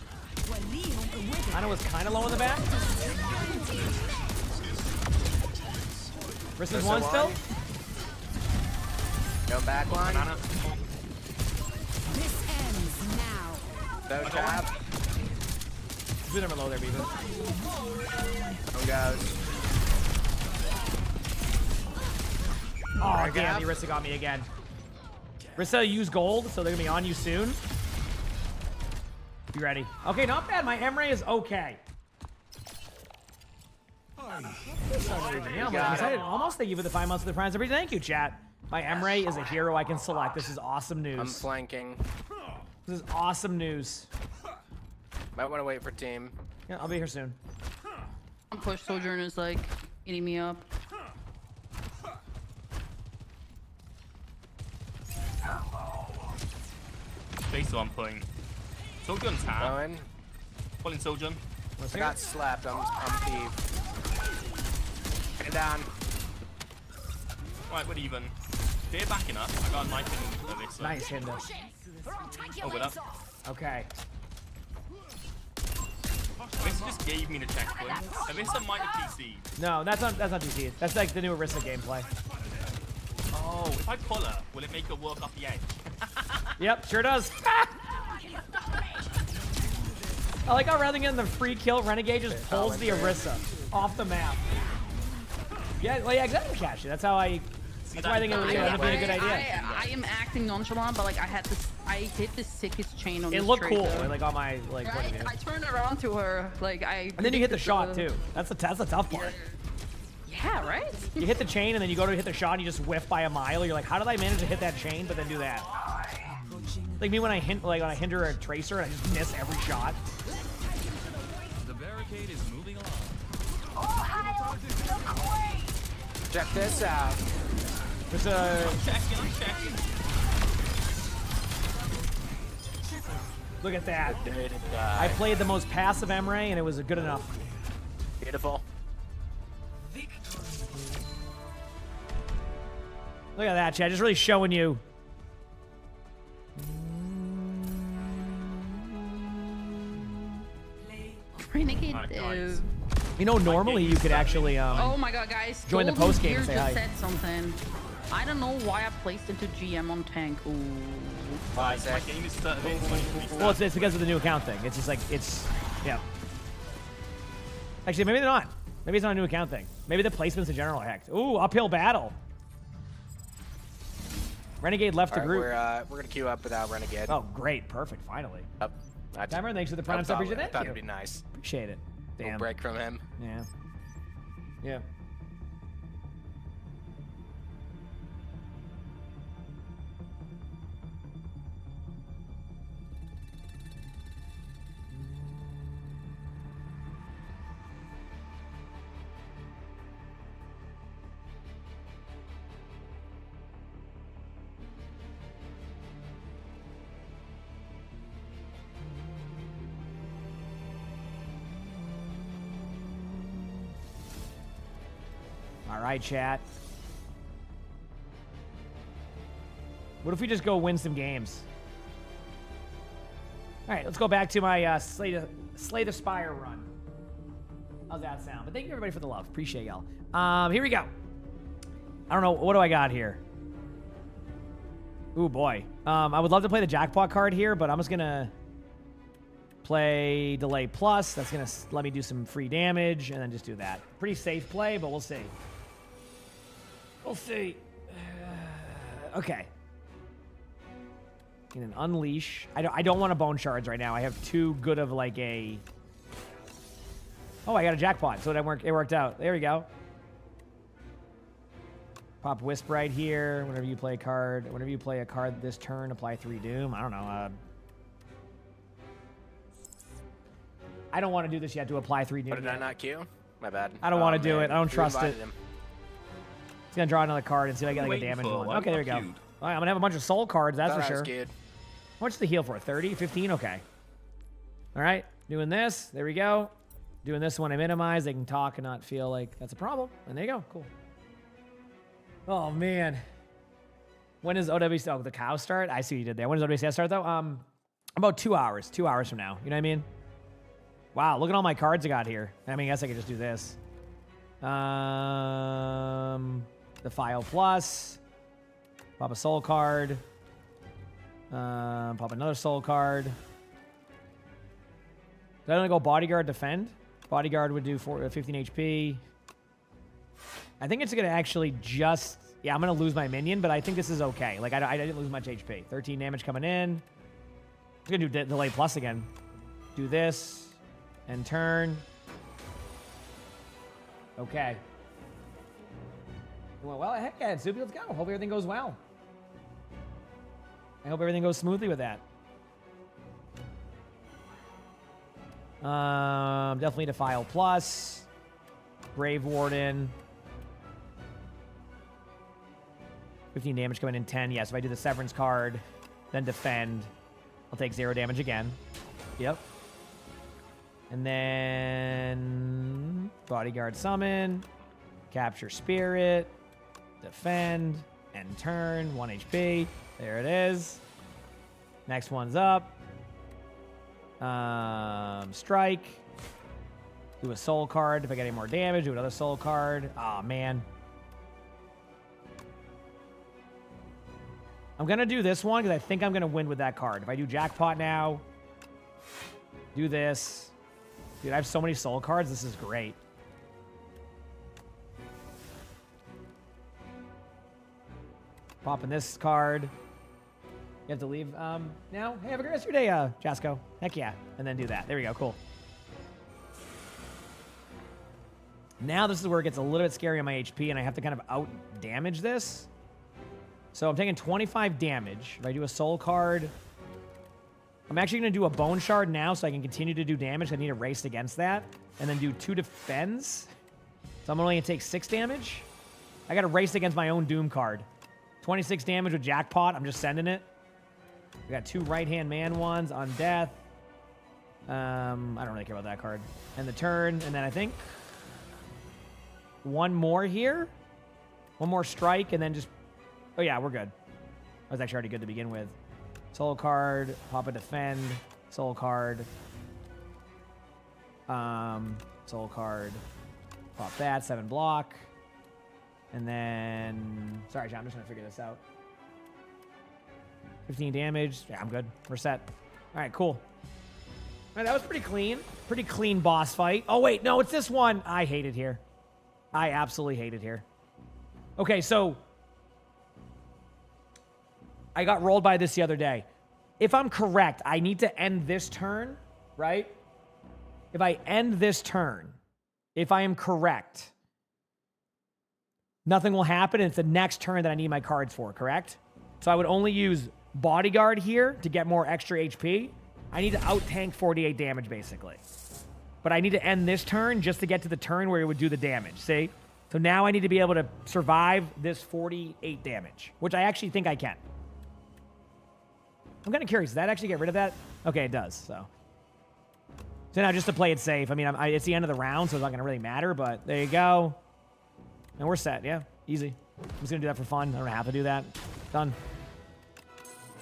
Ana was kind of low in the back. Versus one still. Go back line. Banana. This ends now. No tap. Do them low there, Beaver. One goes. Oh, damn. The Orisa got me again. Orisa used gold, so they're going to be on you soon. Be ready. Okay, not bad. My Emre is okay. Yeah, I'm excited. Almost thank you for the 5 months of the Prime. Thank you, chat. My Emre is a hero I can select. This is awesome news. I'm flanking. This is awesome news. Might want to wait for team. Yeah, I'll be here soon. I'm push Sojourn is like eating me up. Base I'm playing. Sojourn's half. Going. Pulling Sojourn. I got slapped. I'm peeved. And down. Right, we're even. They're backing up. I got a knife in Alyssa. Nice, Hinder. Oh, we're up. Okay. Alyssa just gave me the checkpoint. Alyssa might have PC'd. No, that's not DC. That's like the new Orisa gameplay. Oh, if I pull her, will it make her walk off the edge? Yep, sure does. I like how rather than the free kill, Renegade just pulls the Orisa off the map. Yeah, well, yeah, exactly, Cashy. That's how I. That's why I think it would end up being a good idea. I am acting nonchalant, but like I hit the sickest chain on It this looked tracer. cool, like on my point of view. I turned around to her, like I. And then you hit the predicted shot too. That's the tough part. Yeah, right. You hit the chain and then you go to hit the shot and you just whiff by a mile. You're like, how did I manage to hit that chain but then do that? Like me when I hinder a tracer and I just miss every shot. The barricade is moving along. Check this out. There's a. I'm checking. Look at that. Did I played the most passive Emre and it was good enough. Beautiful. Look at that, chat. Just really showing you. Renegade. Nice. You know, normally you could actually Oh my god, guys! join the Golden post game Gear and say just hi. said something. I don't know why I placed into GM on tank. Ooh. My game is starting. Well, it's because of the new account thing. It's just like yeah. Actually, maybe they're not. Maybe it's not a new account thing. Maybe the placements in general are hacked. Ooh, uphill battle. Renegade left the All group. right, we're gonna queue up without Renegade. Oh, great. Perfect. Finally. Yep. Timer, thanks for the prime I sub. thought Appreciate it'd that. be nice. Appreciate it. Little Damn. break from him. Yeah. Yeah. All right, chat. What if we just go win some games? All right, let's go back to my Slay the Spire run. How's that sound? But thank you everybody for the love. Appreciate y'all. Here we go. I don't know. What do I got here? Ooh, boy. I would love to play the jackpot card here, but I'm just going to play Delay Plus. That's going to let me do some free damage, and then just do that. Pretty safe play, but we'll see. We'll see. Okay. In an Unleash. I don't want a Bone Shards right now. I have too good of like a... Oh, I got a jackpot, so it worked out. There we go. Pop Wisp right here. Whenever you play a card, this turn, apply 3 Doom. I don't know. I don't want to do this yet to apply 3 Doom. What did I not queue? My bad. I don't want to do it. I don't trust it. Him? He's going to draw another card and see if I get like a damage one. Okay, there we go. All right, I'm going to have a bunch of soul cards, that's for sure. How much is the heal for? 30? 15? Okay. All right, doing this. There we go. Doing this one, I minimize. They can talk and not feel like that's a problem. And there you go. Cool. Oh, man. When does OWC... Oh, the cow start? I see what you did there. When does OWCS start, though? About 2 hours. 2 hours from now. You know what I mean? Wow, look at all my cards I got here. I mean, I guess I could just do this. The File Plus. Pop a soul card. Pop another soul card. Did I only go Bodyguard Defend? Bodyguard would do 15 HP. I think it's going to actually just... Yeah, I'm going to lose my minion, but I think this is okay. Like, I didn't lose much HP. 13 damage coming in. I'm going to do Delay Plus again. Do this. End turn. Okay. Well, heck yeah, Soupy, let's go. Hope everything goes well. I hope everything goes smoothly with that. Definitely Defile Plus. Brave Warden. 15 damage coming in 10. Yes, if I do the Severance card, then defend, I'll take 0 damage again. Yep. And then Bodyguard Summon. Capture Spirit. Defend. End turn. 1 HP. There it is. Next one's up. Strike. Do a soul card. If I get any more damage, do another soul card. Oh, man. I'm going to do this one because I think I'm going to win with that card. If I do Jackpot now, do this. Dude, I have so many soul cards. This is great. Popping this card. You have to leave now. Hey, have a great rest of your day, Jasco. Heck yeah. And then do that. There we go. Cool. Now this is where it gets a little bit scary on my HP, and I have to kind of out-damage this. So I'm taking 25 damage. If I do a soul card, I'm actually going to do a bone shard now so I can continue to do damage. I need a race against that. And then do 2 defends. So I'm only going to take 6 damage. I got to race against my own Doom card. 26 damage with Jackpot. I'm just sending it. We got 2 right-hand man ones on death. I don't really care about that card. And the turn. And then I think one more here. One more strike and then just... Oh, yeah, we're good. I was actually already good to begin with. Soul card, pop a defend, soul card. Soul card, pop that, 7 block. And then, sorry, John, I'm just gonna figure this out. 15 damage, yeah, I'm good, we're set. All right, cool. All right, that was pretty clean boss fight. Oh wait, no, it's this one. I hate it here. I absolutely hate it here. Okay, so I got rolled by this the other day. If I'm correct, I need to end this turn, right? If I end this turn, if I am correct, nothing will happen. And it's the next turn that I need my cards for, correct? So I would only use Bodyguard here to get more extra HP. I need to out-tank 48 damage, basically. But I need to end this turn just to get to the turn where it would do the damage, see? So now I need to be able to survive this 48 damage, which I actually think I can. I'm kind of curious. Does that actually get rid of that? Okay, it does, so now just to play it safe. I mean, it's the end of the round, so it's not going to really matter, but there you go. And we're set, yeah. Easy. I'm just going to do that for fun. I don't have to do that. Done.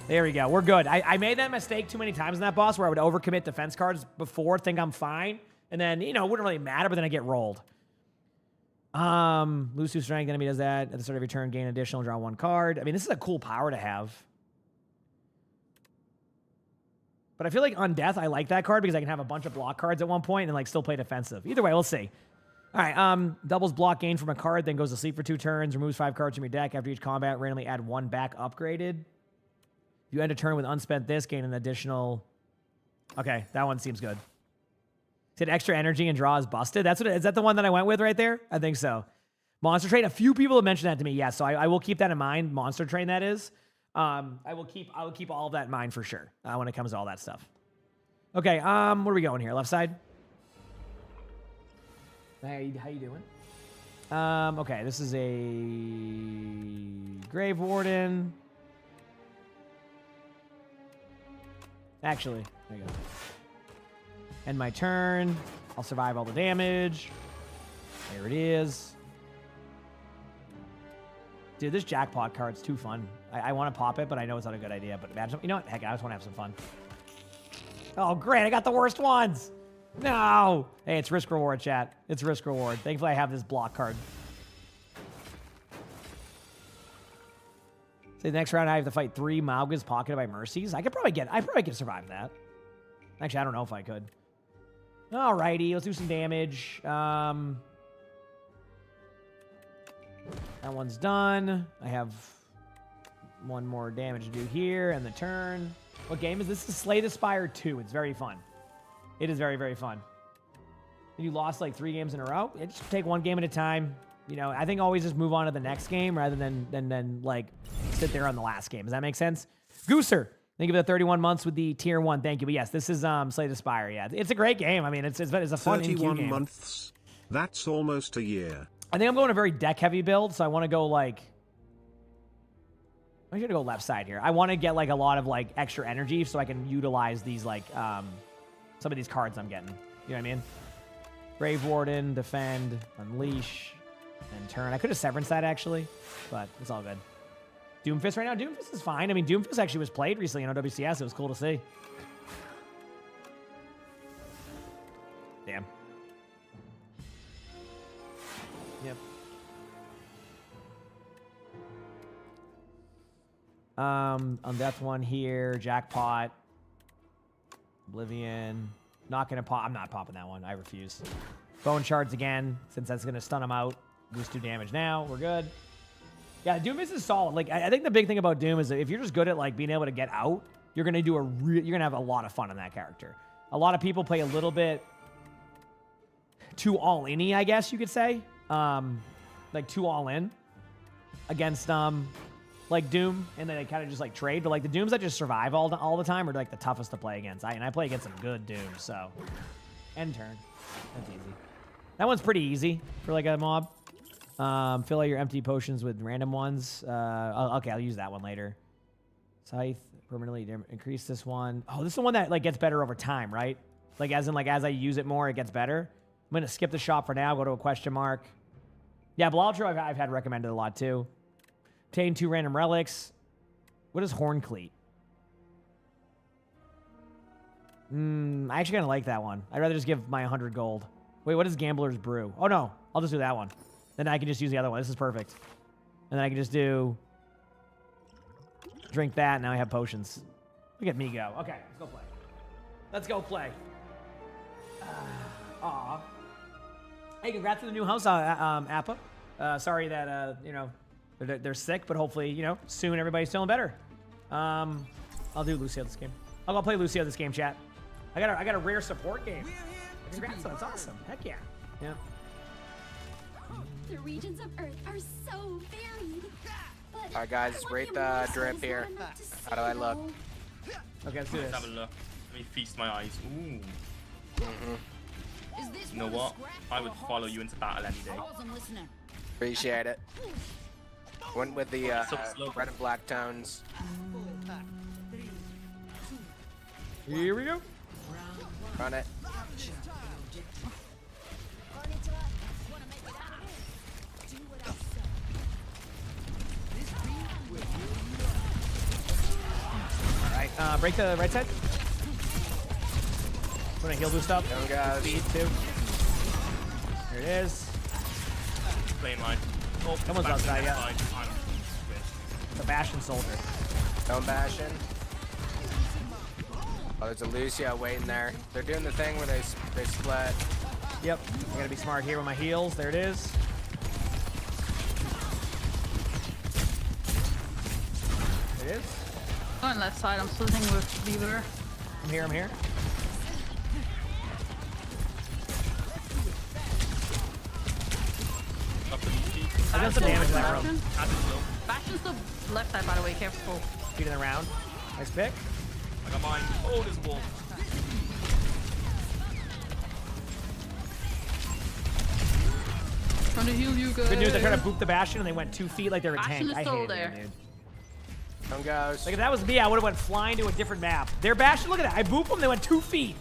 There we go. We're good. I made that mistake too many times in that boss where I would overcommit defense cards before, think I'm fine, and then, you know, it wouldn't really matter, but then I get rolled. Lose 2 strength, enemy does that. At the start of your turn, gain additional, draw 1 card. I mean, this is a cool power to have. But I feel like on death, I like that card because I can have a bunch of block cards at one point and like still play defensive. Either way, we'll see. All right, doubles block gain from a card, then goes to sleep for 2 turns, removes 5 cards from your deck. After each combat, randomly add 1 back upgraded. If you end a turn with unspent this, gain an additional... Okay, that one seems good. Said extra energy and draw is busted. That's what is that the one that I went with right there? I think so. Monster Train. A few people have mentioned that to me. Yeah, so I will keep that in mind. Monster Train, that is. I will keep all of that in mind for sure when it comes to all that stuff. Okay, what are we going here? Left side? Hey, how you doing? Okay, this is a Grave Warden. Actually, there you go. End my turn. I'll survive all the damage. There it is. Dude, this jackpot card's too fun. I want to pop it, but I know it's not a good idea. But imagine, you know what? Heck, I just want to have some fun. Oh, great. I got the worst ones. No. Hey, it's risk reward, chat. It's risk reward. Thankfully, I have this block card. So the next round, I have to fight 3 Maugas pocketed by Mercies. I probably could survive that. Actually, I don't know if I could. Alrighty, let's do some damage. That one's done. I have 1 more damage to do here, and the turn. What game is this? This is Slay the Spire 2. It's very fun. It is very, very fun. You lost like 3 games in a row. Just take 1 game at a time. You know, I think always just move on to the next game rather than like sit there on the last game. Does that make sense? Gooser, thank you for the 31 months with the tier 1. Thank you. But yes, this is Slay the Spire. Yeah, it's a great game. I mean, it's a fun 31 game. months. That's almost a year. I think I'm going a very deck heavy build, so I want to go like. I'm gonna go left side here. I want to get like a lot of like extra energy so I can utilize these like some of these cards I'm getting. You know what I mean? Grave Warden, defend, unleash, and turn. I could have Severance that actually, but it's all good. Doomfist right now. Doomfist is fine. I mean, Doomfist actually was played recently on WCS. It was cool to see. Damn. Yep. On death one here, jackpot, oblivion. Not gonna pop. I'm not popping that one. I refuse. Bone shards again, since that's gonna stun him out. Lose 2 damage now. We're good. Yeah, Doom is solid. Like I think the big thing about Doom is that if you're just good at like being able to get out, you're gonna do you're gonna have a lot of fun in that character. A lot of people play a little bit too all in-y, I guess you could say. Like too all in against like Doom, and then they kind of just like trade. But like the Dooms that just survive all the time are like the toughest to play against. I play against some good Dooms, so end turn. That's easy. That one's pretty easy for like a mob. Fill out your empty potions with random ones. Okay, I'll use that one later. Scythe, permanently increase this one. Oh, this is the one that like gets better over time, right? Like as I use it more, it gets better. I'm gonna skip the shop for now. Go to a question mark. Yeah, Blaltro I've had recommended a lot too. Obtain 2 random relics. What is Horn Cleat? I actually kind of like that one. I'd rather just give my 100 gold. Wait, what is Gambler's Brew? Oh no, I'll just do that one. Then I can just use the other one. This is perfect. And then I can just do... Drink that, now I have potions. Look at me go. Okay, let's go play. Let's go play. Aw. Hey, congrats to the new house, Appa. Sorry that, you know, they're sick, but hopefully, you know, soon everybody's feeling better. I'll do Lucio this game. I'll go play Lucio this game, chat. I got a rare support game. Congrats, that's awesome. Heck yeah. Yeah. The regions of Earth are so varied. All right, guys, rate the drip here. How do I look? Okay, let's do Let's this. have a look. Let me feast my eyes. Ooh. You know what? I would follow you into battle any day. Appreciate it. Went with the red and black tones. Here we go. Run it. Alright, break the right side. Put a heal boost up. Down, guys. Speed too. There it is. Playing line. Oh, Someone's back outside, to the yeah. side. I'm The Bastion soldier. Don't bash in. Oh, there's a Lucio waiting there. They're doing the thing where they split. Yep. I gotta be smart here with my heals. There it is. There it is. On left side, I'm splitting with Beaver. I'm here, I'm here. I done some damage in that room. Bastion's the left side, by the way. Careful. Feeding around. Nice pick. I got mine. Oh, there's a wall. Trying to heal you guys. Good news, I tried to boop the Bastion and they went 2 feet like they were a Bastion tank. is I still hated there. it, dude. Down goes. Like if that was me, I would have went flying to a different map. Their Bastion, look at that. I boop them, they went 2 feet.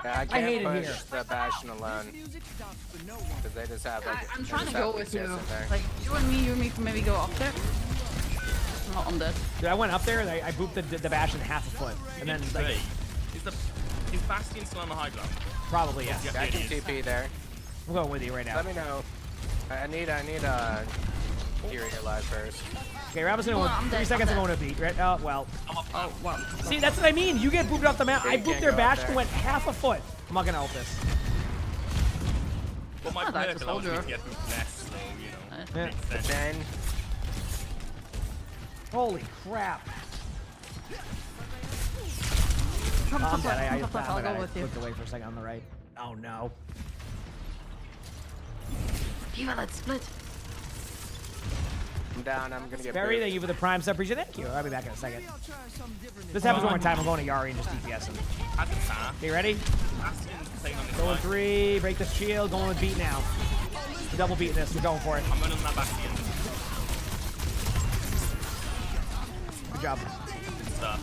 Yeah, I I can't hate it push here. the Bastion alone. Because they just have like. I'm they trying to just go have with you. Lucius in there. Like, you and me can maybe go up there. No, I'm dead. Dude, I went up there and I booped the Bastion half a foot. And then, like, Is Bastion still on the high ground? probably, yeah. Yeah, I can TP there. I'm going with you right now. Let me know. I need Fury alive first. Okay, Robert's gonna Hold go on, I'm 3 dead, seconds I'm I'm going to beat, right? Oh, well. Oh, wow. See, that's what I mean. You get booped off the map. I booped can't their go up Bastion, there. went half a foot. I'm not gonna help this. Well, my Oh, that's a perk allows me soldier. to get through less, so, you know. Yeah. Makes sense. 10. Holy crap. Come Oh, I'm top dead. left, I come just top left, I'll go with you. looked away for a second on the right. Oh, no. Beaver, let's split. I'm down. I'm gonna get Barry, booped. thank you for the prime sub. Appreciate it. Thank you. I'll be back in a second. This happens one more time. I'm going to Yari and just DPS him. As a tank, Okay, ready? Bastion's playing on this Going side. 3. Break the shield. Going with beat now. We're double beating this. We're going for it. I'm running that Bastion. Good job.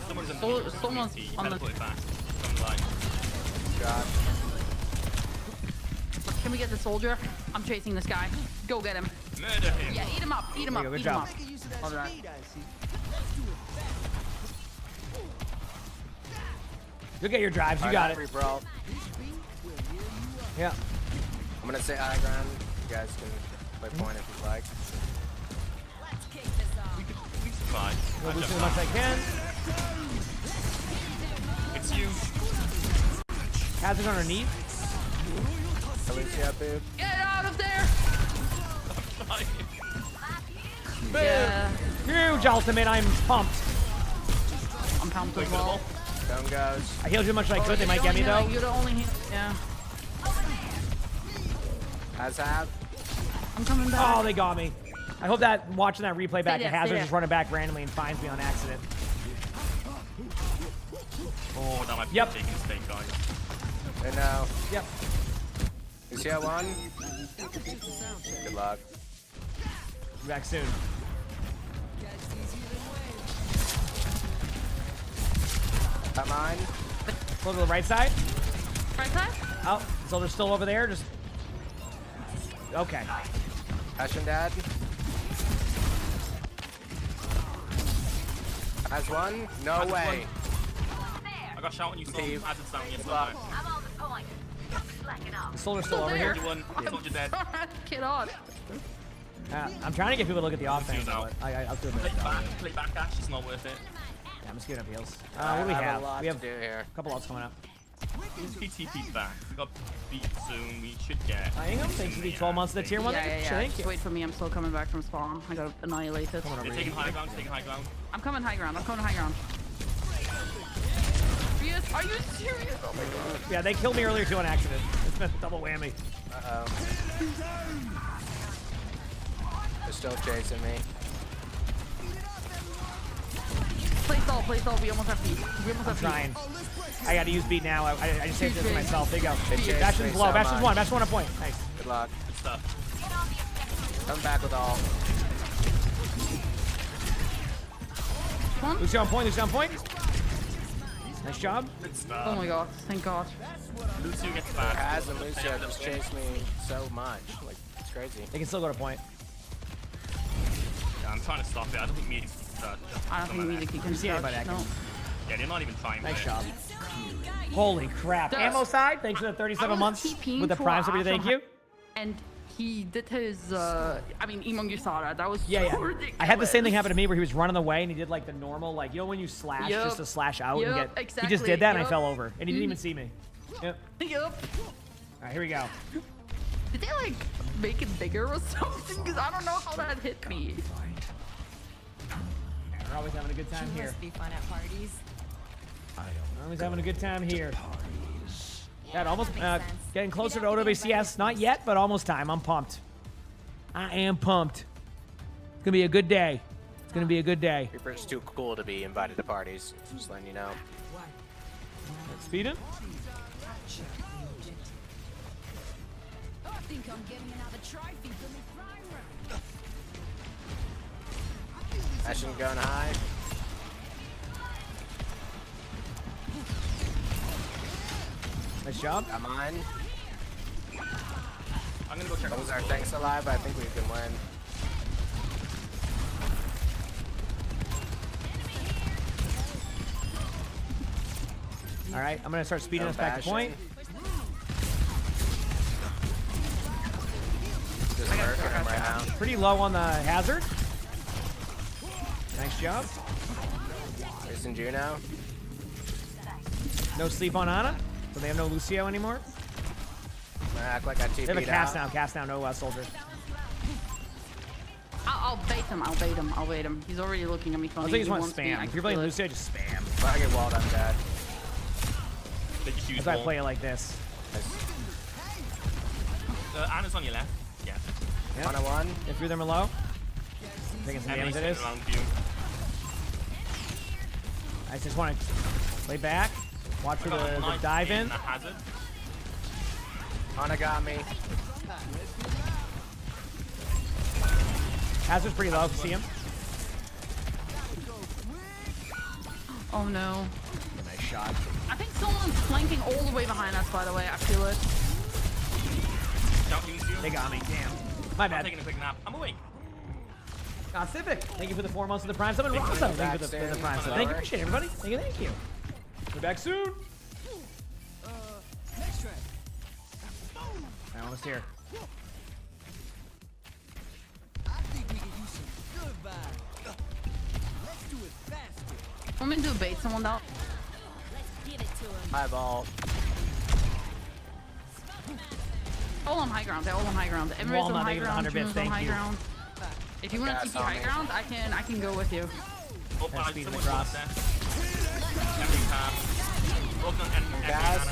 Someone's in Oh, the someone's You on better the- put it back. On the line. God. Can we get the soldier? I'm chasing this guy. Go get him. Murder him. Yeah, eat him up. Eat him There up. you go, Eat good him job. up. Alright. You'll get your drives. You Alright, got it. free brawl. Yeah. I'm gonna say high ground. You guys can play point if you'd like. We survive. We'll boost as much as I can. It's you. Hazard underneath. Alicia boop. Get out of there! Boom. Yeah. Huge ultimate. I'm pumped. I'm pumped as well. Down goes. I healed you as much as I could. They You're might the get me only though. healer, You're the only healer. Yeah. As have. I'm coming back. Oh, they got me. I hope that watching that replay back, there, the Hazard stay just there. running back randomly and finds me on accident. Oh, that might be Yep. a big mistake, guys. And now. Yep. Is he at 1? Good luck. Be back soon. Got mine. Go to the right side. Right side? Oh, so they're still over there. Just okay. Ashen Dad. Has one? No Has way. I got shot when you saw him. Steve. As it's down, yes, Good luck. The soldier's still over here. Everyone, soldier dead. Get on. I'm trying to get people to look at the offense, now. but I'll do a bit. Play back dash. It's not worth it. Yeah, I'm just giving up heals. What do we I have? a lot We have to do here. a couple ults coming up. TP's back. We got beat soon. We should get. I am thanks for the 12 months of the tier 1. Yeah. Thank Just you. wait for me. I'm still coming back from spawn. I got annihilated. They're taking high ground. Taking high ground. I'm coming high ground. I'm coming high ground. Serious? Are you serious? Oh my god. Yeah, they killed me earlier too on accident. It's been a double whammy. Uh-oh. They're still chasing me. Play stall. Play stall. We almost have beat. We almost I'm have trying. I gotta use beat now. I just saved this for myself. There you go. They chased Bastion's me low. so Bastion's much. one. Bastion 1 a point. Nice. Good luck. Good stuff. Come back with all. Lucio on point. Lucio on point. Nice job. Good stuff. Oh my god. Thank god. Lucio gets back. Kaz and Lucio just chased me so much. Like, it's crazy. They can still go to point. Yeah, I'm trying to stop it. I don't think me. I don't think music can see anybody touch. that No. can- Yeah, they're not even trying. Nice with it. job. Holy crap. Dust. Ammo side, thanks for the 37 months with the prime sub. Thank you. And he did his, I mean, emongg, you saw that. That was Yeah, so yeah. ridiculous. I had the same thing happen to me where he was running away and he did like the normal, like, you know when you slash Yup. just to slash out and Yup, get. exactly. He just did that and I Yup. fell over and he didn't even see me. Yep. Yup. All right, here we go. Did they like make it bigger or something? Because I don't know how that hit me. Yeah, we're always having a good time here. Must be fun at parties. We're always having a good time here. Yeah, almost sense. getting closer to OWCS. Not yet, but almost time. I'm pumped. I am pumped. It's gonna be a good day. It's gonna be a good day. Reaper's too cool to be invited to parties. Just letting you know. Speed it. I think I'm getting another trophy for me prime round. Ashen going high. Nice job. Got mine. I'm gonna go check. Those are things alive. I think we can win. All right, I'm gonna start speeding us back to point. Just working him right now. Pretty low on the hazard. Nice job. Facing Juno. No sleep on Ana, so they have no Lucio anymore. I'm gonna act like I TP'd They have a cast out. now. Cast now. No soldier. I'll bait him. I'll bait him. I'll bait him. He's already looking at me I funny. think you just He want wants to me, I spam. can If you're playing feel it. Lucio, just spam. If I get walled up, Dad. They just use That's why I more. play it like this. Anna's on your left. Yeah. Yep. 101. Get through them are low. Taking some damage it is. Around you. I just want to play back. Watch for the dive in. The hazard. Ana got me. Hazard's pretty low. See him? Oh no. Nice shot. I think someone's flanking all the way behind us, by the way. I feel it. Don't use you. They got me. Damn. My I'm bad. taking a quick nap. I'm awake. Civic. Thank you for the 4 months of the prime sub. And Rosa, thank you for the prime sub. Thank you. Appreciate it, everybody. Thank you. Thank you. We're back soon. I'm almost here. Want me to bait someone down? High ball. All on high ground. They're all on high ground. Everyone's on Walnut, high they give it ground. 100 bits, Juno's on thank high you. ground. If you want to Gas TP on high me. ground, I can go with you. Oh, That's right, speeding someone's across. there. Every time. Gas.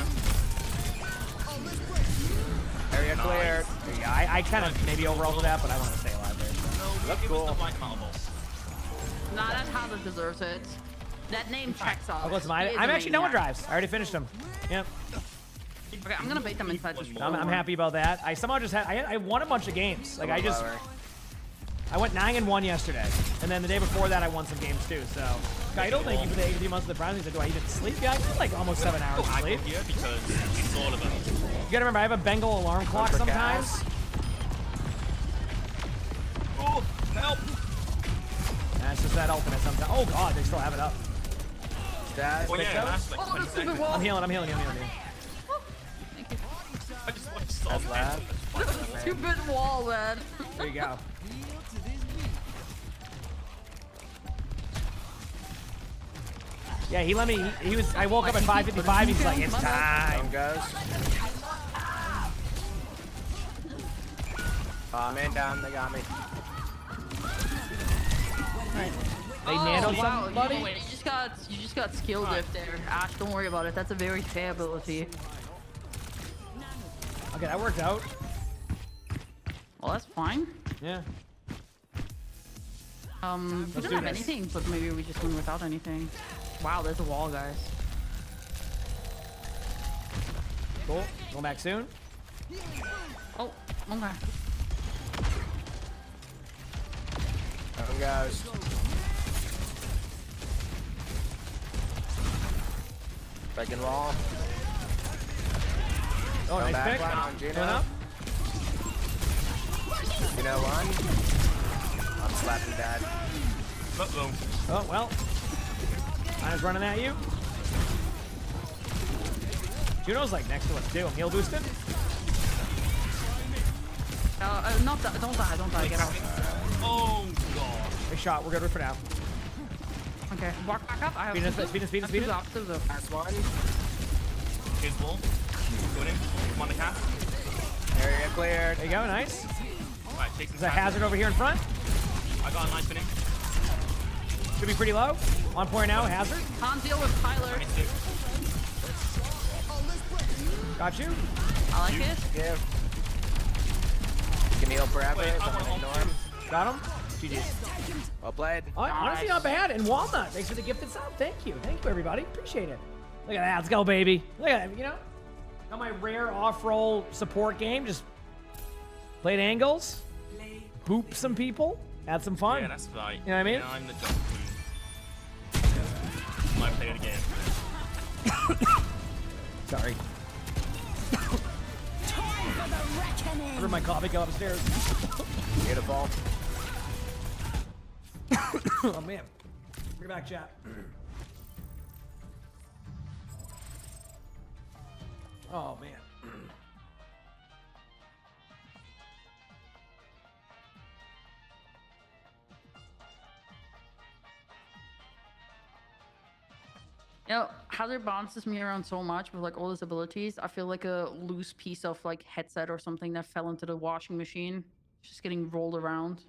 Area cleared. Yeah, I kind of maybe overrolled that, but I want to stay alive there. Look cool. Nah, that Hazard deserves it. That name checks out. I'll go to mine. He is I'm a actually no one maniac. drives. I already finished them. Yep. Okay, I'm gonna bait them inside just for I'm happy about that. I somehow just had I won a bunch of games. Like I just Lower. I went 9-1 yesterday, and then the day before that I won some games too. So Kaido, thank you for the 83 months of the prime. He said, "Do I even sleep?" Yeah, I got like almost 7 hours of I sleep. go here because it's all of them. You gotta remember, I have a Bengal alarm clock for sometimes. gas. Oh, help! That's just that ultimate sometimes. Oh god, they still have it up. Dad. Oh, yeah, last like Oh, 20 that's stupid seconds. wall. I'm healing. Thank you. I just watched Saw That's lab. Stupid wall, man. There you go. Yeah, he let me. He was. I woke up at 5:55. He's like, it's time. Down goes. Oh, man, down. They got me. They nano wow, somebody. you just got skill diff there. Ash, don't worry about it. That's a very fair ability. Okay, that worked out. Well, that's fine. Yeah. We Let's don't do have this. anything, but maybe we just win without anything. Wow, there's a wall, guys. Cool. Going back soon. Oh, okay. Down goes. Breaking wall. Oh, Go nice back pick. one on Going Gino. up. Gino one. I'm slapping dad. Uh-oh. Oh, well. Mine's running at you. Juno's like next to us too. I'm heal boosted. Not that. Don't die. Get out. Oh, God. Nice shot. We're good for now. Okay, walk back up. I have Speed it. Last one. Here's wall. Going in. Come on the cast. Area cleared. There you go. Nice. Right, take some There's a time. hazard over here in front. I got a knife in him. Should be pretty low. On point now. Hazard. Can't deal with Tyler. Got you. I like it. Give. You can heal forever. Wait, so I'm gonna ignore him. Got him. GG's. Well played. Honestly, not bad. And Walnut, thanks for the gifted sub. Thank you, everybody. Appreciate it. Look at that. Let's go, baby. Look at that. You know, got my rare off-roll support game. Just played angles, hoop some people, had some fun. Yeah, that's right. You know what I mean? Yeah, I'm the jump queen. Might play it again. Sorry. I heard my coffee go upstairs. Beautiful. Oh man. Bring it back, chat. Oh man. You know, Hazard bounces me around so much with like all his abilities. I feel like a loose piece of like headset or something that fell into the washing machine, just getting rolled around.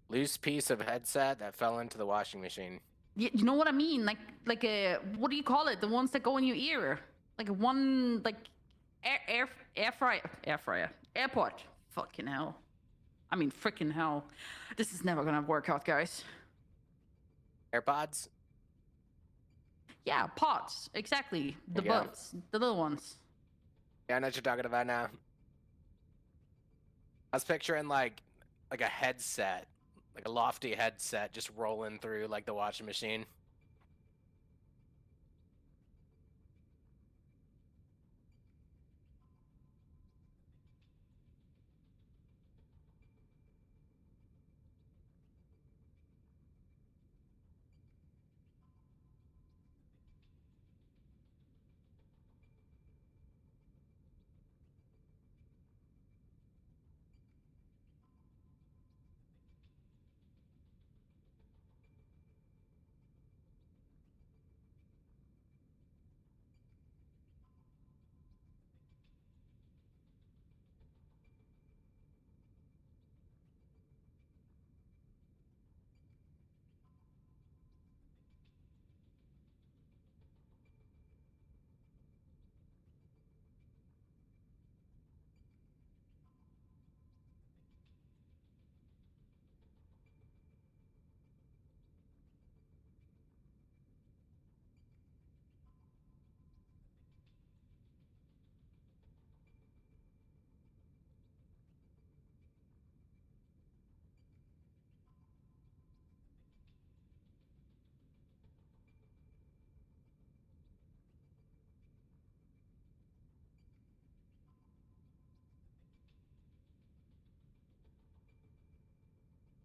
Loose piece of headset that fell into the washing machine. You know what I mean? Like a what do you call it? The ones that go in your ear, like a one like air fryer, airport. Fucking hell. I mean, freaking hell. This is never gonna work out, guys. AirPods? Yeah, pots. Exactly. The Yeah. butts. The little ones. Yeah, I know what you're talking about now. I was picturing like a headset, like a lofty headset just rolling through like the washing machine.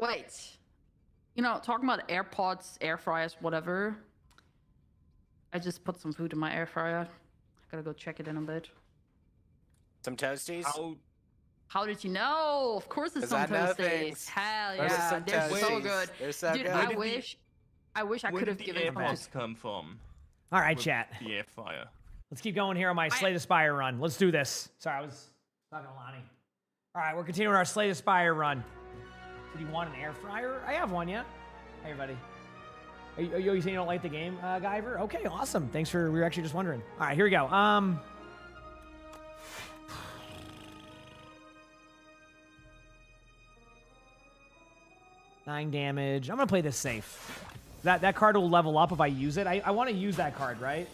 Wait. You know, talking about AirPods, air fryers, whatever. I just put some food in my air fryer. I gotta go check it in a bit. Some toasties? How did you know? Of course it's 'Cause some I know toasties. things. Hell There's yeah, some they're so toasties. good. They're so Dude, good. I Where did wish I wish I Where could have did the given air him to. boss come from? All right, With chat. The air fryer. Let's keep going here on my Slay the Spire run. Let's do this. Sorry, I was talking to Lonnie. All right, we're continuing our Slay the Spire run. Did you want an air fryer? I have one, yeah. Hey, everybody. Are you saying you don't like the game, Guyver? Okay, awesome. Thanks for, we were actually just wondering. All right, here we go. 9 damage. I'm going to play this safe. That card will level up if I use it. I want to use that card, right?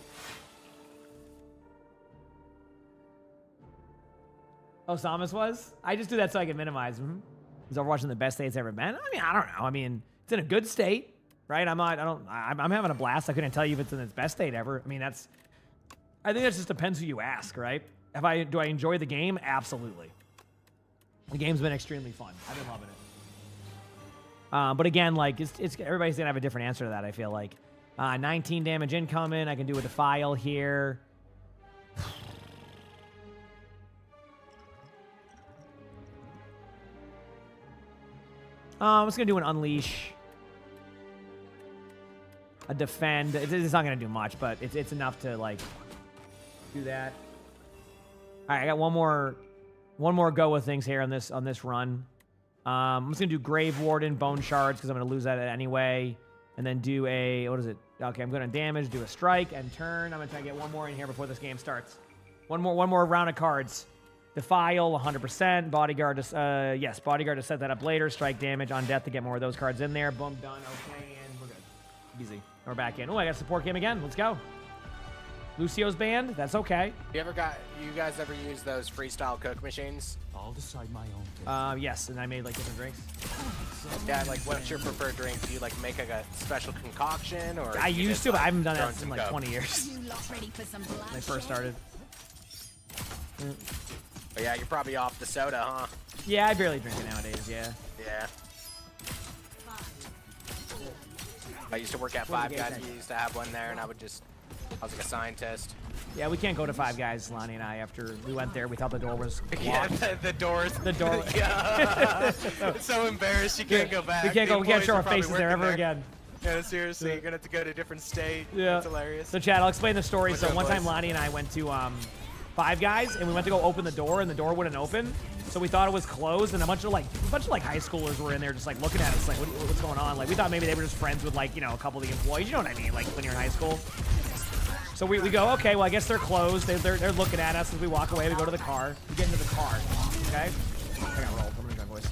Oh, Samus was? I just do that so I can minimize them. Is Overwatch in the best state it's ever been? I mean, I don't know. I mean, it's in a good state, right? I'm having a blast. I couldn't tell you if it's in its best state ever. I mean, I think that just depends who you ask, right? Do I enjoy the game? Absolutely. The game's been extremely fun. I've been loving it. But again, like, it's everybody's gonna have a different answer to that, I feel like. 19 damage incoming. I can do a Defile here. I'm just going to do an Unleash. A Defend. It's not going to do much, but it's enough to, like, do that. All right, I got one more go with things here on this run. I'm just going to do Grave Warden, Bone Shards, because I'm going to lose that anyway. And then do a, what is it? Okay, I'm going to damage, do a strike, and turn. I'm going to try to get one more in here before this game starts. One more round of cards. Defile, 100%. Bodyguard, yes, Bodyguard to set that up later. Strike damage on death to get more of those cards in there. Boom, done, okay, and we're good. Easy. We're back in. Oh, I got support game again. Let's go. Lucio's banned. That's okay. You guys ever use those freestyle Coke machines? I'll decide my own. Yes, and I made, like, different drinks. Yeah, like, what's your preferred drink? Do you, like, make, like, a special concoction, or... I used to, but I haven't done throw that in, some like, Coke? 20 years. When I first started. But yeah, you're probably off the soda, huh? Yeah, I barely drink it nowadays, yeah. Yeah. I used to work at Five Guys. We used to have one there, and I was like a scientist. Yeah, we can't go to Five Guys, Lonnie and I, after we went there. We thought the door was locked. Yeah, the doors. The door. Yeah. It's so embarrassed you can't go back. We can't go. We can't show our Employees are faces there probably ever working again. Yeah, seriously, you're gonna have to go to a different state. Yeah. It's hilarious. So, Chad, I'll explain the story. What's So, up, one time boys? Lonnie and I went to Five Guys, and we went to go open the door, and the door wouldn't open. So we thought it was closed, and a bunch of high schoolers were in there, just like looking at us, like, what's going on? Like, we thought maybe they were just friends with, like, you know, a couple of the employees. You know what I mean? Like when you're in high school. So we go, okay, well, I guess they're closed. They're looking at us as we walk away. We go to the car. We get into the car. Okay. I gotta roll. I'm gonna do my voice.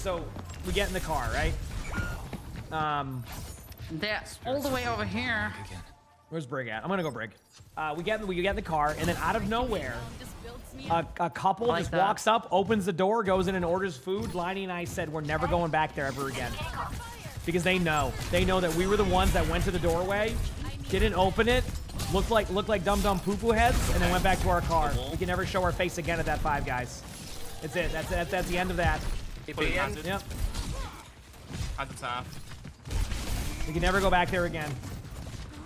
So we get in the car, right? They're all the way over here. Where's Brig at? I'm gonna go Brig. We get in the car, and then out of nowhere, a couple Like just that. walks up, opens the door, goes in and orders food. Liney and I said we're never going back there ever again. Because they know that we were the ones that went to the doorway, didn't open it, looked like dumb poo-poo heads, and then went back to our car. We can never show our face again at that Five Guys. That's it. That's the end of that. Hazard. Yep. Hazard's half. We can never go back there again.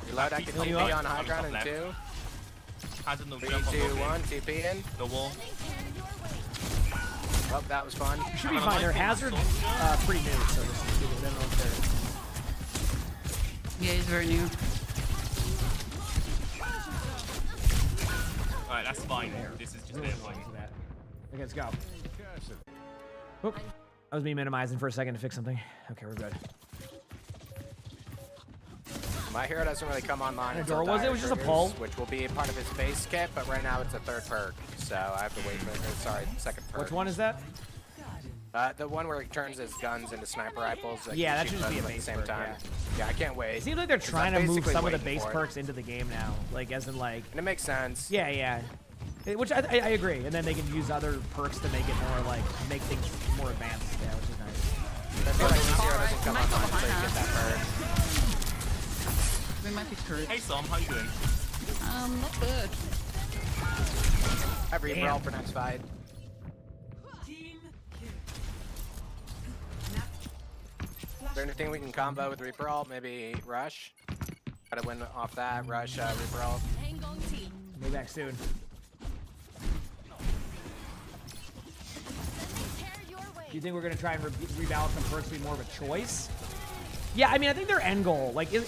You're allowed to Heal TP you up. on high ground in Left. 2. Hazard no 3, jump on 2, low 1, TP in. The wall. Oh, that was fun. Should be fine. Their hazard pretty new, so this is good. I don't know if Yeah, he's very new. Alright, that's fine. This is just their fine. they're. Okay, let's go. Oop. That was me minimizing for a second to fix something. Okay, we're good. My hero doesn't really come online What until door was it? It Dire was just a triggers, pull. which will be a part of his base kit, but right now it's a third perk, so I have to wait for second perk. Which one is that? The one where he turns his guns into sniper rifles. Like, Yeah, you that shoot should just be both a at base the same perk, time. yeah. Yeah, I can't wait. It seems like they're 'cause trying I'm to move basically some of the waiting base for it. perks into the game now, like as in like. And it makes sense. Yeah. Which I agree, and then they can use other perks to make it more like make things more advanced. Yeah, which is nice. I feel like this hero doesn't come Might go online until you behind get that perk. We might be screwed. Hey Sam, how you doing? Not good. I have Reaper all for next fight. Is there anything we can combo with Reaper Alt? Maybe Rush? Gotta win off that. Rush, Reaper Alt. Be back soon. Do you think we're gonna try and rebalance some perks to be more of a choice? Yeah, I mean, I think their end goal, like I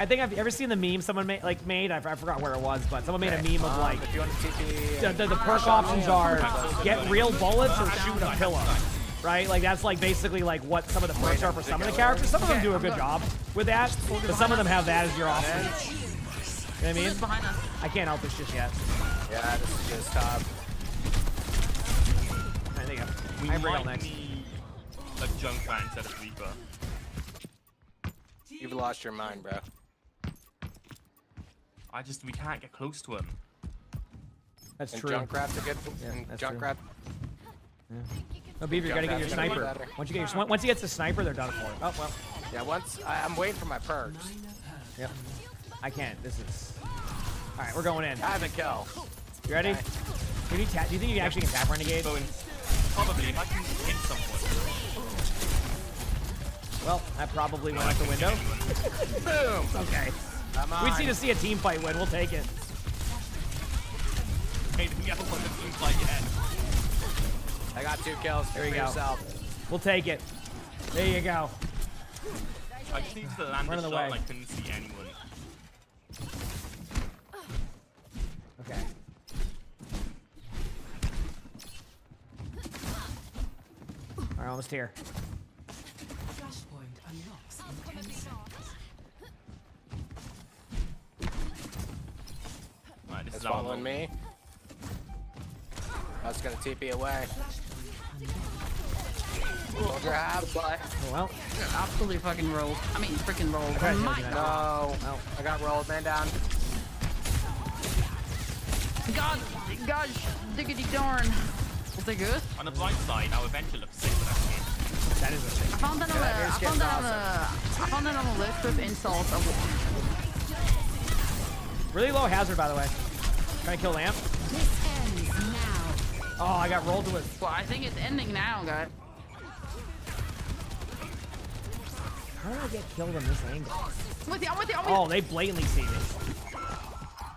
think I've ever seen the meme someone made, I forgot where it was, but someone made a meme of like, If you want to TP, the perk options are get real bullets or shoot a pillow, right? Like that's like basically like what some of the perks are for some of the characters. Some of them do a good job with that, but some of them have that as your option. You know what I mean? Behind us. I can't help this just yet. yeah, this is just top. I think We I bring might up next. need a Junkrat instead of Reaper. You've lost your mind, bro. We can't get close to him. That's And true. Junkrat's a good. Yeah, and that's true. Junkrat. No, Beaver, you gotta get your Junkrat's gonna be sniper. better. Once he gets the sniper, they're done for. Oh well. Yeah, I'm waiting for my perks. Yep. I can't. This is. All right, we're going in. I have a kill. You ready? Do you think you actually can tap Renegade? Going, probably, if I can hit someone. Well, that probably went out the window. Boom. Okay. Come on. We need to see a team fight win. We'll take it. Hey, did we ever win the team fight yet? I got 2 kills. There you for go. yourself. We'll take it. There you go. I just needed to land a Running shot away. and I couldn't see anyone. Okay. All right, almost here. Right, this It's is our following moment. me. I was gonna TP away. Hold your half. Oh, well. Absolutely fucking rolled. I mean, freaking rolled. Okay, My okay. No. Oh. I got rolled. Man down. gosh, diggity darn. Was it good? On the bright side, our adventure looks sick with that skin. That is a thing. I found that on a list of insults. Really low hazard, by the way. Trying to kill Lamp. This ends now. Oh, I got rolled to it. Well, I think it's ending now, guys. How did I get killed on this angle? I'm with you. Oh, they blatantly see me.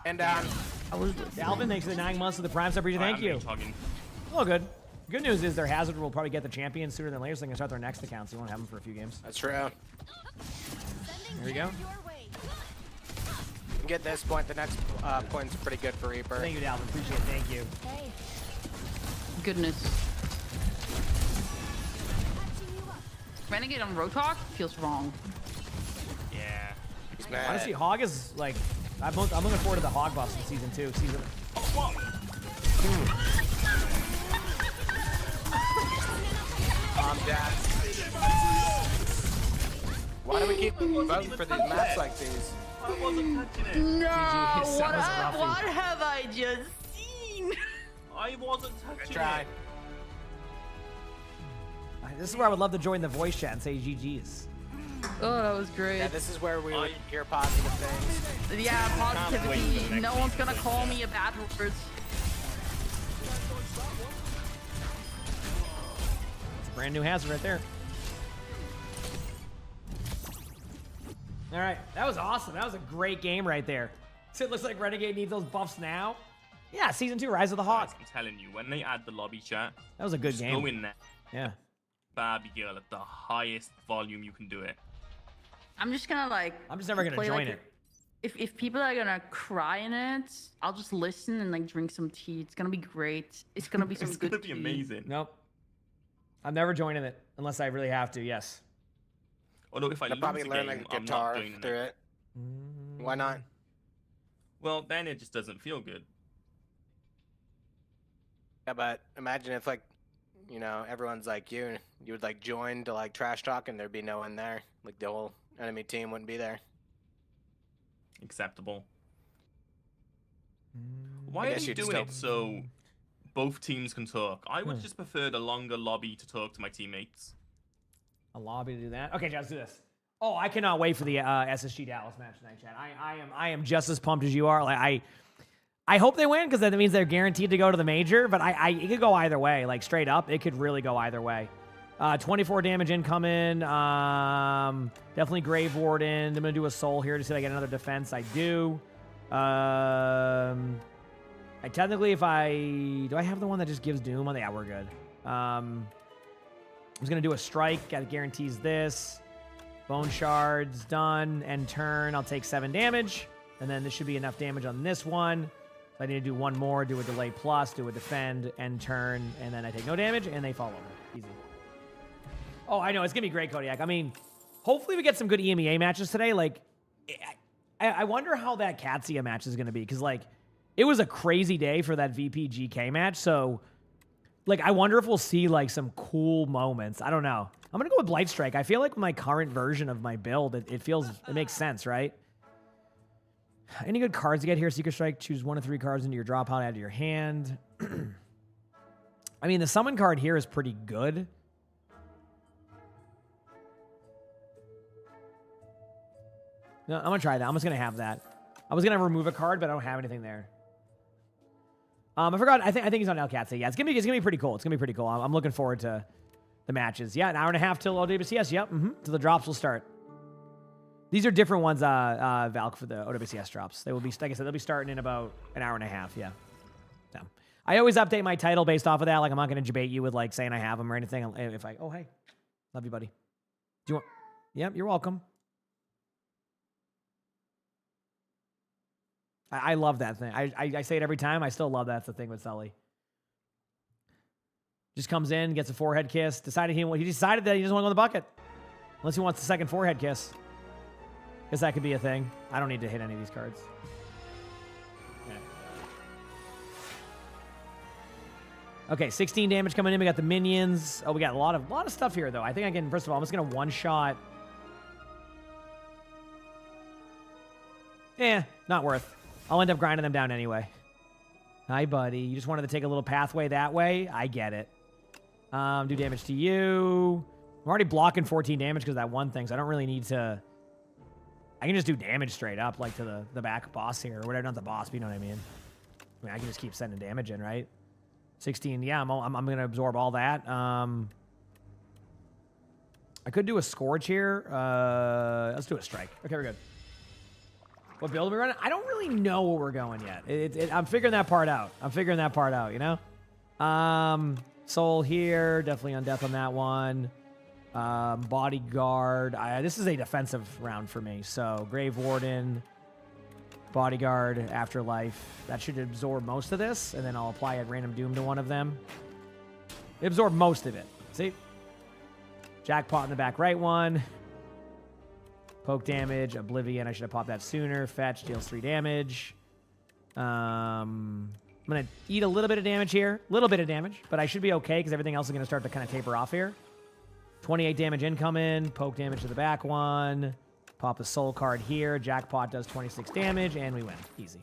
And down. Alvin, thanks for the 9 months of the Prime sub region. Thank you. Oh, good. Good news is their hazard will probably get the champion sooner than later, so they can start their next account, so you won't have them for a few games. That's true. There we go. Get this point. The next point's pretty good for Reaper. Thank you, Dalvin. Appreciate it. Thank you. Hey, Goodness. Renegade on Roadhog feels wrong. Yeah. He's mad. Honestly, Hog is like, I'm looking forward to the Hog buffs in season 2. Dad. Why do we keep voting for these maps like these? I wasn't touching it. No, GG, that was roughy. what have I just seen? I wasn't touching Try. it. This is where I would love to join the voice chat and say GG's. Oh, that was great. Yeah, this is where we would hear positive things. Yeah, wait for positivity. the next No one's gonna call me a bad word. It's a brand new hazard right there. All right, that was awesome. That was a great game right there. So it looks like Renegade needs those buffs now. Yeah, season 2, Rise of the Hawk. Guys, I'm telling you, when they add the lobby chat, That was a good just game. go in there, Yeah. Barbie girl, at the highest volume you can do it. I'm just gonna like. I'm just never gonna play, join like, it. If people are gonna cry in it, I'll just listen and like drink some tea. It's gonna be great. It's gonna be some It's good gonna be tea. amazing. Nope. I'm never joining it unless I really have to. Yes. Although if I I'll lose probably the learn game, like I'm not guitar joining through it. it. Why not? Well, then it just doesn't feel good. Yeah, but imagine if like, you know, everyone's like you would like join to like trash talk and there'd be no one there. Like the whole enemy team wouldn't be there. Acceptable. I Why are guess you you'd doing still- it so both teams can talk? I would just prefer the longer lobby to talk to my teammates. A lobby to do that. Okay, let's do this. Oh, I cannot wait for the SSG Dallas match tonight, Chad. I am just as pumped as you are. Like I hope they win because that means they're guaranteed to go to the major. But it could go either way. Like straight up, it could really go either way. 24 damage incoming. Definitely Grave Warden. I'm gonna do a soul here to see if I get another defense. I do. I technically, do I have the one that just gives doom? Oh, yeah, we're good. I'm just gonna do a strike. Got guarantees this. Bone shards done. End turn. I'll take 7 damage. And then this should be enough damage on this one. So I need to do one more, do a delay plus, do a defend, end turn, and then I take no damage, and they fall over. Easy. Oh, I know. It's going to be great, Kodiak. I mean, hopefully we get some good EMEA matches today. Like, I wonder how that Katsia match is going to be, because, like, it was a crazy day for that VP GK match, so, like, I wonder if we'll see, like, some cool moments. I don't know. I'm going to go with Blight Strike. I feel like my current version of my build, it makes sense, right? Any good cards to get here? Secret Strike, choose 1 of 3 cards into your draw pile, add to your hand. I mean, the summon card here is pretty good. No, I'm going to try that. I'm just going to have that. I was going to remove a card, but I don't have anything there. I forgot. I think he's on El Katse. Yeah, it's gonna be pretty cool. It's gonna be pretty cool. I'm looking forward to the matches. Yeah, an hour and a half till OWCS. Yep. Till the drops will start. These are different ones, Valk, for the OWCS drops. They will be, like I said, they'll be starting in about an hour and a half. Yeah. So I always update my title based off of that. Like, I'm not gonna debate you with like saying I have them or anything. If I, oh hey, love you, buddy. Do you want? Yep, you're welcome. I love that thing. I say it every time. I still love that's the thing with Sully. Just comes in, gets a forehead kiss. He decided that he doesn't want to go in the bucket. Unless he wants the second forehead kiss. Guess that could be a thing. I don't need to hit any of these cards. Okay, 16 damage coming in. We got the minions. Oh, we got a lot of stuff here, though. I think I can, first of all, I'm just going to one-shot. Not worth. I'll end up grinding them down anyway. Hi, buddy. You just wanted to take a little pathway that way? I get it. Do damage to you. I'm already blocking 14 damage because of that one thing, so I don't really need to... I can just do damage straight up, like to the back boss here, or whatever. Not the boss, but you know what I mean. I mean, I can just keep sending damage in, right? 16, yeah, I'm going to absorb all that. I could do a Scourge here. Let's do a Strike. Okay, we're good. What build are we running? I don't really know where we're going yet. I'm figuring that part out. You know? Soul here. Definitely on death on that one. Bodyguard. This is a defensive round for me. So, Grave Warden, Bodyguard, Afterlife. That should absorb most of this. And then I'll apply a Random Doom to one of them. It absorbed most of it. See? Jackpot in the back right one. Poke damage, Oblivion. I should have popped that sooner. Fetch, deals 3 damage. I'm going to eat a little bit of damage here. But I should be okay because everything else is going to start to kind of taper off here. 28 damage incoming. Poke damage to the back one. Pop a soul card here. Jackpot does 26 damage, and we win. Easy.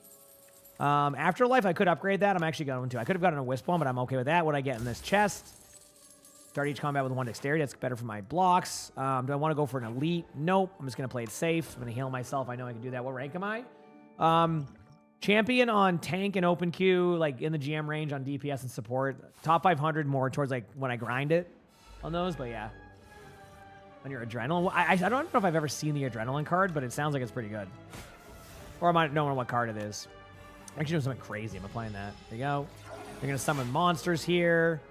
Afterlife, I could upgrade that. I'm actually going to. I could have gotten a Wisp one, but I'm okay with that. What I get in this chest? Start each combat with 1 dexterity. That's better for my blocks. Do I want to go for an elite? Nope. I'm just going to play it safe. I'm going to heal myself. I know I can do that. What rank am I? Champion on tank and open queue, like in the GM range on DPS and support. Top 500 more towards like when I grind it on those, but yeah. On your adrenaline. I don't know if I've ever seen the adrenaline card, but it sounds like it's pretty good. Or I might know what card it is. I'm actually doing something crazy. I'm applying that. There you go. They're going to summon monsters here.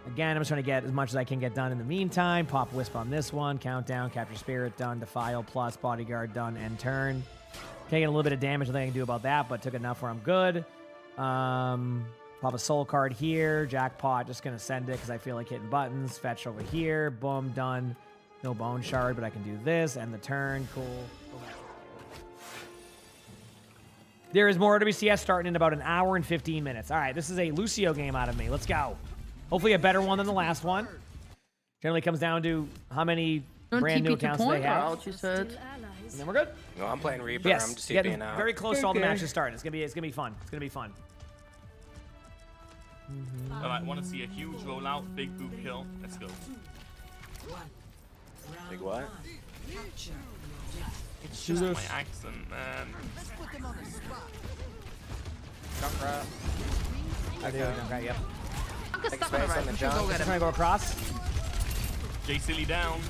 Again, I'm just trying to get as much as I can get done in the meantime. Pop Wisp on this one. Countdown. Capture Spirit done. Defile plus. Bodyguard done. End turn. Can't get a little bit of damage. Nothing I can do about that, but took enough where I'm good. Pop a soul card here. Jackpot. Just going to send it because I feel like hitting buttons. Fetch over here. Boom. Done. No bone shard, but I can do this. End the turn. Cool. There is more WCS starting in about an hour and 15 minutes. All right, this is a Lucio game out of me. Let's go. Hopefully a better one than the last one. Generally comes down to how many brand new accounts they have. Out, you said. And then we're good. No, I'm playing Reaper. Yes, I'm just getting TPing out. very close to all the matches starting. It's gonna be fun. It's gonna be fun. All right, want to see a huge rollout, big boot kill. Let's go. Big what? It's just my accent, man. Junkrat. I do. Okay, yep. Take space on the jump. I'm trying to go across. J Silly down.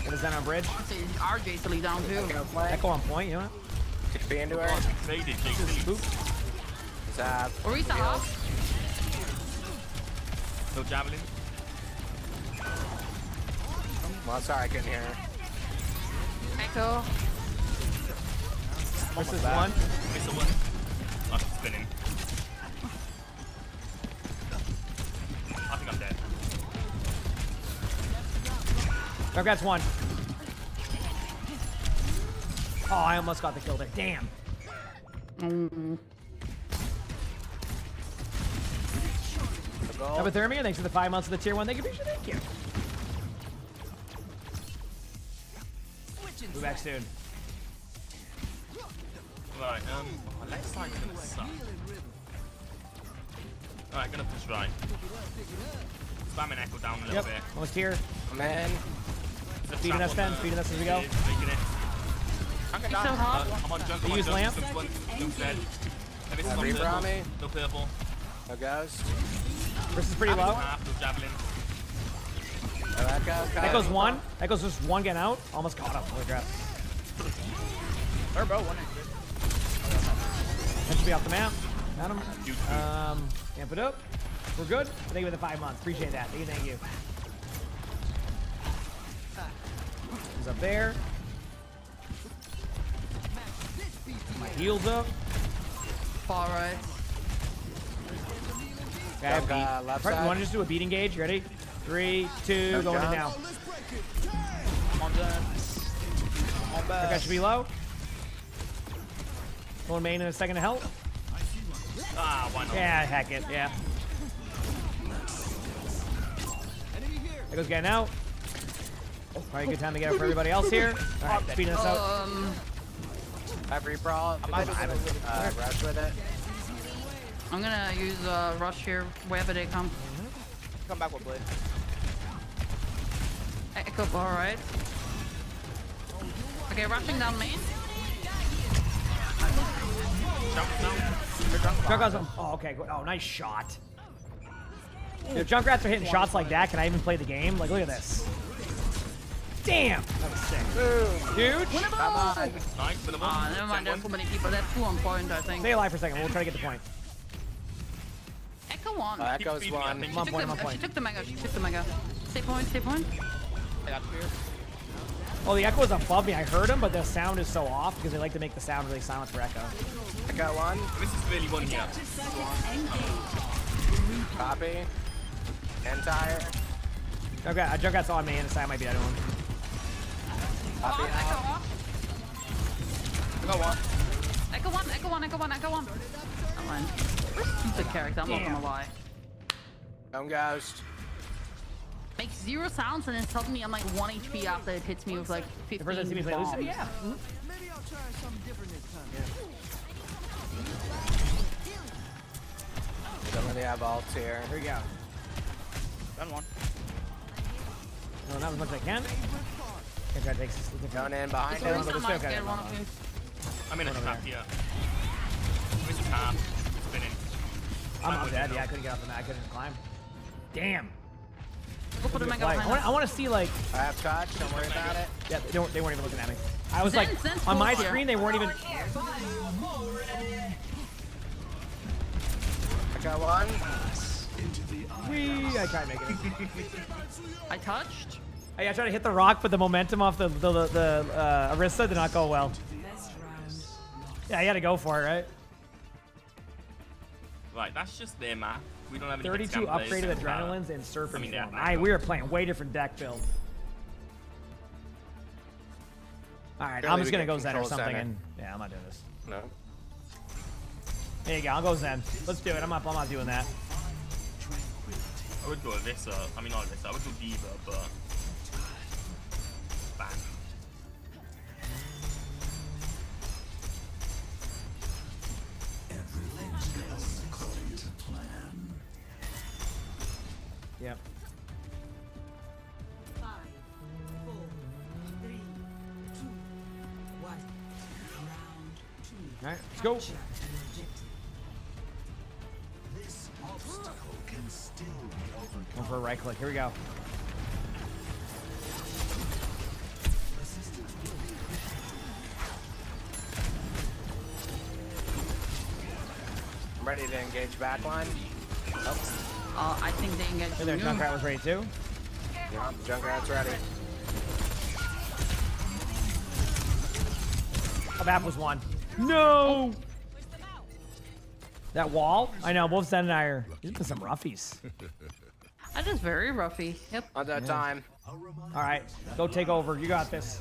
Get us down on bridge. RJ Silly down too. Echo on point, you know what? TP into her. Faded, J Silly. Zap. Orisa off. No javelin. Well, sorry, I couldn't hear her. Echo. Versus one. Miss a one. Oh, she's spinning. I think I'm dead. Junkrat's one. Oh, I almost got the kill there. Damn. Hypothermia, thanks for the 5 months of the tier 1. Thank you, thank you. Move back soon. Right, my left side's gonna suck. Alright, gonna push right. Spamming Echo down a little bit. Almost here. Man. Speeding us then, speeding us as we go. Making it. He's so hot. I'm on junk, You use lamp? Junk's dead. Everything's on Reaper on purple. me. No purple. No ghost. Versus pretty low. Half, no javelin. No echo. Echo's one. Echo's just one getting out. Almost caught him. Holy crap. Turbo, one That should be off the map. Got him. Amp it up. We're good. Thank you for the 5 months. Appreciate that. Thank you. He's up there. My heels up. Far right. Okay, left You side. want to just do a beat engage? Ready? 3, 2, going in now. I'm on done. On back. That should be low. Going main in a second to help. Ah, why not? Yeah, heck it. Yeah. Echo's getting out. Probably a good time to get it for everybody else here. All right, speeding us out. Have Reaper all. I might rush with it. I'm gonna use rush here wherever they come. Come back with blade. Echo far right. Okay, rushing down main. Junkrat's on. Oh, okay. Good. Oh, nice shot. If Junkrats are hitting shots like that, can I even play the game? Like, look at this. Damn! That was sick. Dude! Come on. Nice, bit of one. Never mind, there's so many people. That's 2 on point, I think. Stay alive for a second. We'll try to get the point. Echo one. Echo's one. I'm on point. I'm on She point. took the mega. She took the mega. Stay point. Stay point. I got spear. Oh, the Echo is above me. I heard him, but the sound is so off because they like to make the sound really silent for Echo. I got one. This is really one here. Copy. Entire. Junkrat's on me, and the side might be the other one. Copy. Echo off. I got one. Echo one. Echo one. Echo one. Echo one. Never mind. Stupid character. I'm not gonna lie. Ghost. Makes 0 sounds and then suddenly I'm like 1 HP after it hits me with like 15 The person that sees me play bombs. Lucio? Yeah. Maybe I'll try something different this time. Don't really have ults here. Here we go. Done one. No, not as much as I can. Can try to take this different. Going in behind So him. someone still got get it. one of you. I'm in a One over trap there. here. This is half. Spinning. I'm dead. Yeah, I couldn't get off the mat. I couldn't climb. Damn. Go put a mega Like, behind I want to see like. I have touch. Don't worry about it. Yeah, they weren't even looking at me. I was Zen- like, Zen's on my full here. screen, they weren't even. I got one. Whee! I tried making it. I touched. I tried to hit the rock, but the momentum off the Arista did not go well. Yeah, you had to go for it, right? Right, that's just their map. We don't have any 32 hexcam players, upgraded so, adrenalines and Serpent I mean, form. yeah, We were playing way different deck build. All right, I'm Apparently just we gonna can go Zen or control something, center. and yeah, I'm not doing this. No. There you go. I'll go Zen. Let's do it. I'm not doing that. I would go Alyssa. I mean, not Alyssa. I would go Diva, but. Bang. Yep. 5, 4, 3, 2, 1. Round 2. All right, let's go. This obstacle can still be overcome. Going for a right click. Here we go. I'm ready to engage backline. I think they engaged Hey there, you. Junkrat was ready too. Yeah, Junkrat's ready. Oh, that was one. No! That wall? I know, both Zen and I are. These have been some roughies. That is very roughy. Yep. On that time. All right, go take over. You got this.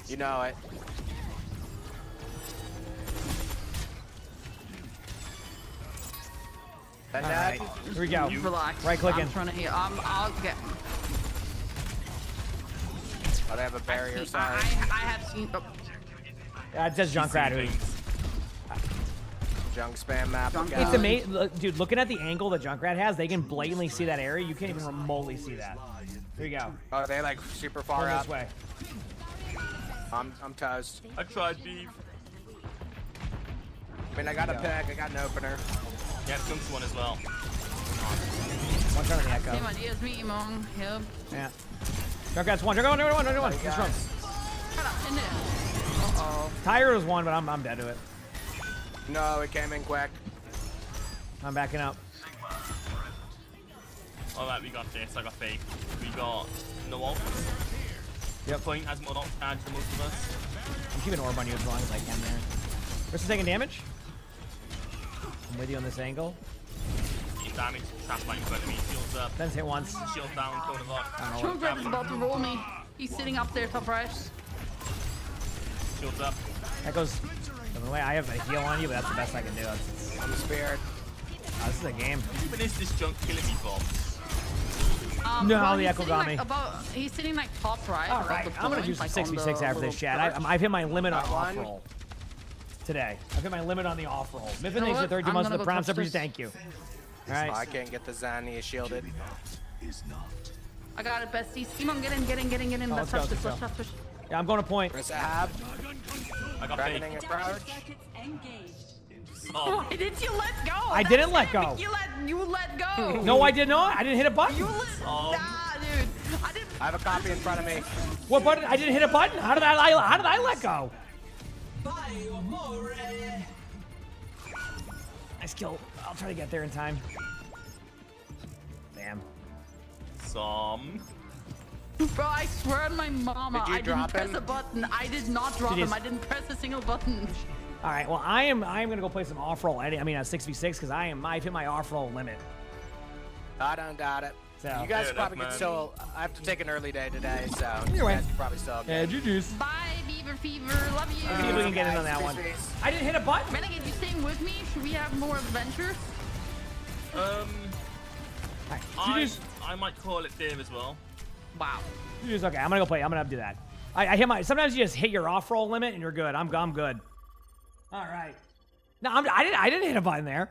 You know it. All right, here we go. Relax. Right clicking. I'm trying to heal. I'll get. Oh, they have a barrier. Sorry. I have seen. Oh. It says Junkrat. Junk spam map. It's amazing, dude. Looking at the angle that Junkrat has, they can blatantly see that area. You can't even remotely see that. Here you go. Oh, they like super far Pull up. this way. I'm toast. I tried beef. I mean, I got a pick. I got an opener. Yeah, Skunk's one as well. One turn on the echo. Same idea as me, emongg. Yep. Yeah. Junkrat's one. Junkrat one. This run. Shut up. In there. Uh-oh. Tire was one, but I'm dead to it. No, it came in quick. I'm backing up. Alright, we got this. I got fake. We got no ult. Yep. Point has more ult charge than most of us. I'm keeping orb on you as long as I can there. Versus taking damage. I'm with you on this angle. Taking damage. Trap right in front of me. Shields up. Ben's hit once. Shield down. Cone of up. Junkrat is about to roll me. He's sitting up there, top right. Shields up. That goes. The way I have a heal on you, but that's the best I can do. I'm the spirit. Oh, this is a game. Even is this junk killing me from? No, well, the echo got me. He's sitting like top right. All right, I'm gonna do some 6v6 after this, chat. I've hit my limit on off roll today. I've hit my limit on the off roll. Miffin, thanks for 32 months of the prime suppers. Thank you. All right. Oh, I can't get the Zen. He is shielded. I got it, besties. Emongg, get in. Oh, Let's touch this. Let's touch this. Yeah, I'm going to point. Where's Ab? I got fake. Oh. Why did you let go? I didn't let go. You let go. No, I did not. I didn't hit a button. Nah, dude. I have a copy in front of me. What button? I didn't hit a button. How did I let go? Nice kill. I'll try to get there in time. Damn. Bro, I swear on my mama, I didn't press a button. I did not drop him. I didn't press a single button. All right. Well, I am gonna go play some off roll. I mean, 6v6 because I've hit my off roll limit. I don't doubt it. So. You guys probably can still. I have to take an early day today, so Either way. you guys can probably still. Yeah, GG's. Bye, Beaver Fever. Love you. Let's see if we can get in on that one. I didn't hit a button. Renegade, you staying with me? Should we have more adventures? I might call it Dave as well. Wow. Okay, I'm gonna go play. I'm gonna do that. I hit my. Sometimes you just hit your off roll limit and you're good. I'm good. All right. No, I didn't hit a button there.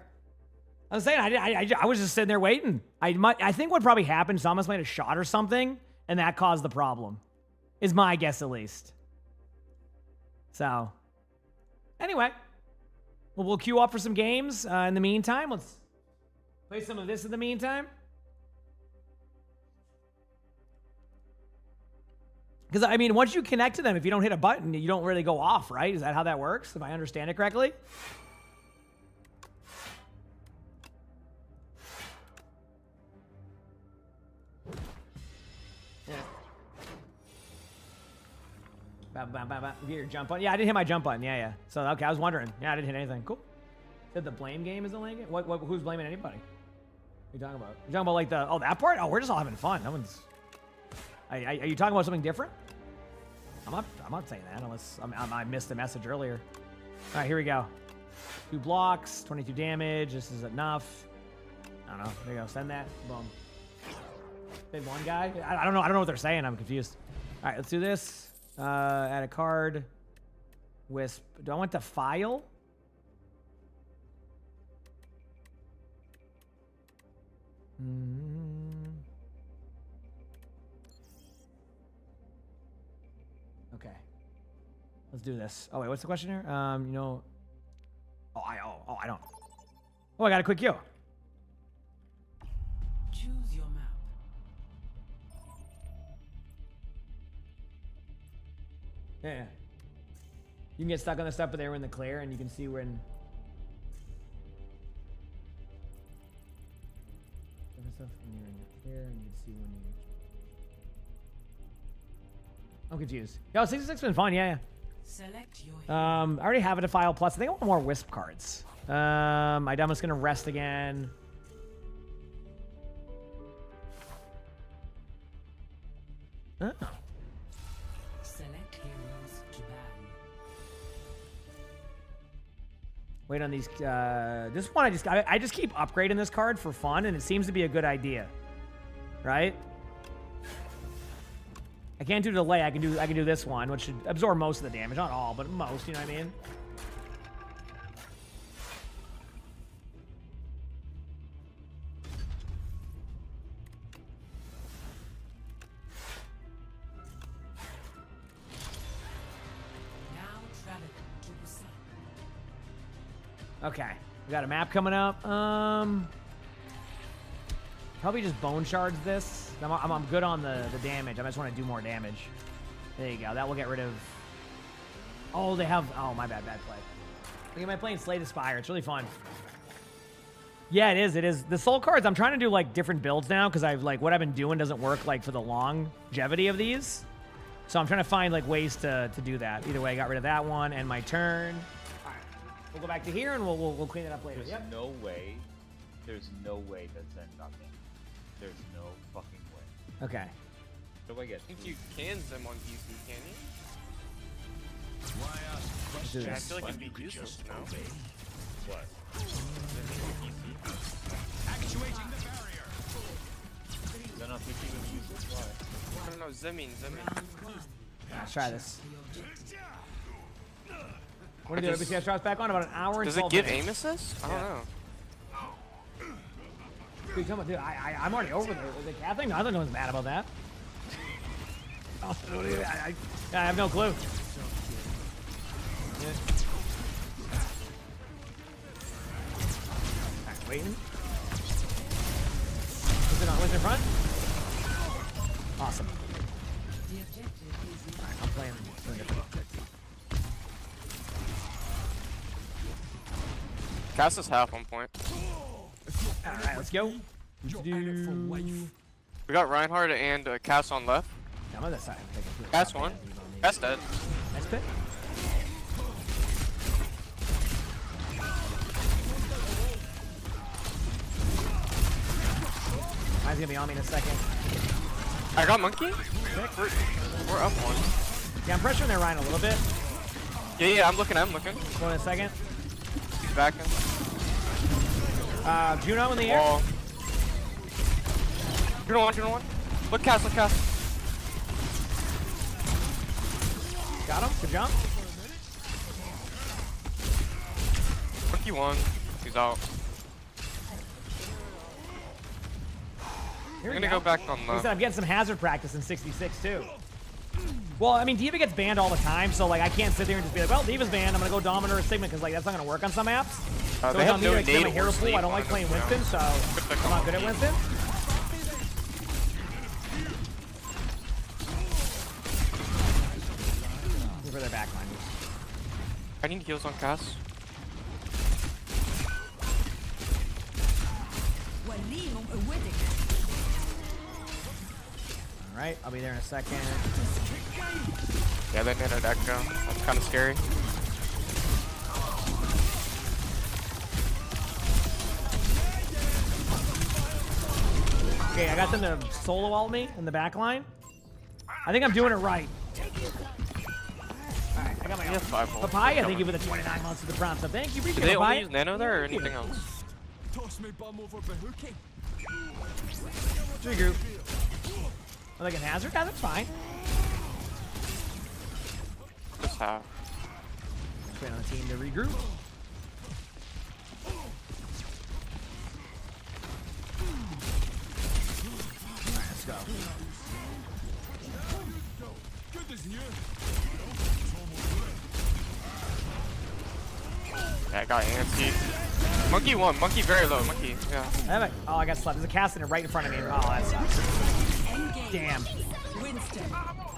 I was saying I was just sitting there waiting. I think what probably happened is Thomas made a shot or something, and that caused the problem. Is my guess at least. So. Anyway, well, we'll queue up for some games in the meantime. Let's play some of this in the meantime. Because, I mean, once you connect to them, if you don't hit a button, you don't really go off, right? Is that how that works, if I understand it correctly? Yeah. Get your jump button. Yeah, I didn't hit my jump button. Yeah. So, okay, I was wondering. Yeah, I didn't hit anything. Cool. Said the blame game is the lane game? Who's blaming anybody? What are you talking about? You're talking about, like, that part? Oh, we're just all having fun. That one's... Are you talking about something different? I'm not saying that unless I missed the message earlier. All right, here we go. 2 blocks, 22 damage. This is enough. I don't know. There you go. Send that. Boom. Big one guy. I don't know. I don't know what they're saying. I'm confused. All right, let's do this. Add a card. Wisp. Do I want the file? Okay. Let's do this. Oh wait, what's the question here? I don't. Oh, I got a quick queue. Choose your map. Yeah. You can get stuck on the stuff, but they were in the clear, and you can see when. Stuff when you're in the clear, and you can see when you. I'm confused. Yo, 66 been fun, yeah. I already have a Defile Plus. I think I want more Wisp cards. I'm just going to rest again. Oh. Select heroes to ban. Wait on these. This one, I just keep upgrading this card for fun, and it seems to be a good idea, right? I can't do delay. I can do this one, which should absorb most of the damage, not all, but most. You know what I mean? Okay, we got a map coming up. Probably just bone shards this. I'm good on the damage. I just want to do more damage. There you go. That will get rid of. Oh, they have. Oh, my bad play. Look at my playing Slay the Spire. It's really fun. Yeah, it is. It is. The soul cards. I'm trying to do like different builds now because what I've been doing doesn't work like for the longevity of these. So I'm trying to find like ways to do that. Either way, I got rid of that one and my turn. We'll go back to here and we'll clean it up later. There's no way that Zen nothing. There's no fucking way. Okay. So I guess. I think you can Zen on PC, can you? Let's do I this. feel like it'd be useless now. What? Actuating the barrier. Is that not PC with useless? Why? No, Zemin. Let's try this. What do you do? WCS drops back on about an hour and Does it 12 give minutes. aim assist? I don't know. Dude, come on, dude. I'm already over the cat thing. I don't know what's mad about that. I have no clue. Yeah. Alright, waiting. What's in front? Awesome. Alright, I'm playing different. Cass is half on point. Alright, let's go. We got Reinhardt and Cass on left. I'm on that side. Cass one. Cass dead. Nice pick. Mine's gonna be on me in a second. I got Monkey. We're up one. Yeah, I'm pressuring their Ryan a little bit. Yeah, I'm looking. Go in a second. He's backing. Juno in the air. Wall. Juno one. Look Cass. Got him. Good jump. Monkey one. He's out. Here We're we gonna go back on He the. said I'm getting some hazard practice in 66 too. Well, I mean, D.Va gets banned all the time, so like I can't sit there and just be like, well, D.Va's banned. I'm gonna go Dominator or Sigma because like that's not gonna work on some apps. So They it's have on me no to extend my nade hero or pool. sleep I don't like on playing them, Winston, so I'm not good at Winston. For their backline. I need heals on Cass. Alright, I'll be there in a second. Yeah, they need an Echo. That's kind of scary. Okay, I got them to solo ult me in the back line. I think I'm doing it right. Alright, I got my Papaya, thank you for the 29 months of the prompt. So thank you, Do appreciate they it, only Papaya. use Nano there or anything else? Toss me bum over Bahuki. Regroup. Oh, like a hazard? Yeah, that's fine. Just half. Wait on the team to regroup. Alright, let's go. Yeah, I got antsy. Monkey one. Monkey very low. Monkey. Yeah. Oh, I got slapped. There's a Cassidy right in front of me. Oh, that sucks. Damn.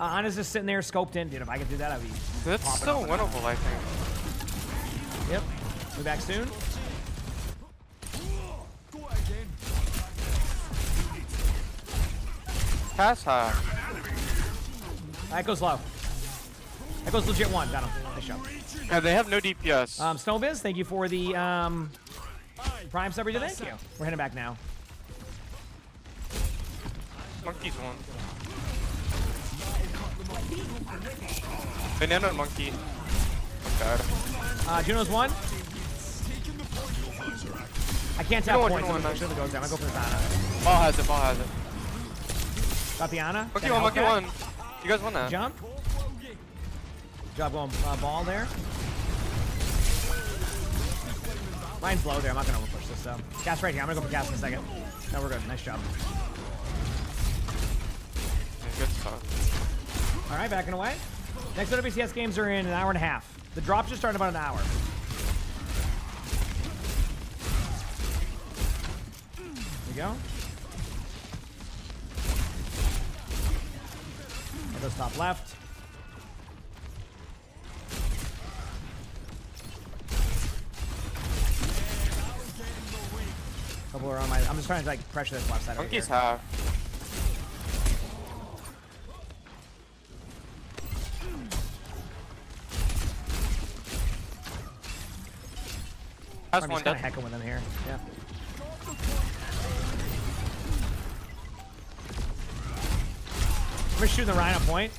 Ana's just sitting there scoped in. Dude, if I could do that, I'd be. That's still winnable, I think. Yep. We'll be back soon. Pass high. That goes low. That goes legit one. Got him. Nice job. Yeah, they have no DPS. Snowbiz, thank you for the Prime sub. Thank you. We're heading back now. Monkey's one. Banana and monkey. God. Juno's one. I can't tap points. Juno I'm one, sure the goes down. I go for the Ana. Ball has it. Ball has it. Got the Ana. Monkey one. Monkey one. You guys won that. Jump. Good job going ball there. Ryan's low there. I'm not going to overpush this, though. Cast right here. I'm going to go for cast in a second. No, we're good. Nice job. Good stuff. All right, backing away. Next WCS games are in an hour and a half. The drops just start in about an hour. There we go. That goes top left. Couple are on my. I'm just trying to like pressure this left side. Monkey's half. I'm just kind of hecking with him here. Yeah. I'm just shooting the Rhino point.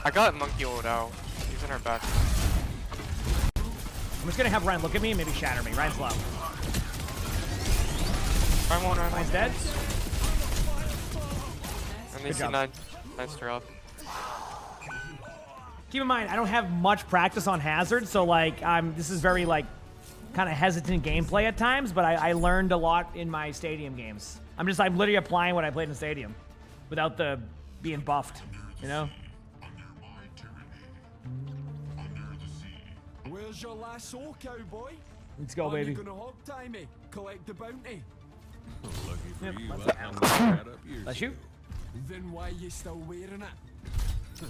I got monkey ult out. He's in our back. I'm just gonna have Ryan look at me and maybe shatter me. Ryan's low. Ryan's dead. And they see 9. Nice drop. Keep in mind, I don't have much practice on Hazard, so like this is very like kind of hesitant gameplay at times, but I learned a lot in my stadium games. I'm literally applying what I played in the stadium without the being buffed, you know? Where's your lasso, cowboy? Let's go, baby. Are you gonna hog tie me? Collect the bounty? Yep, let's shoot. Then why you still wearing it?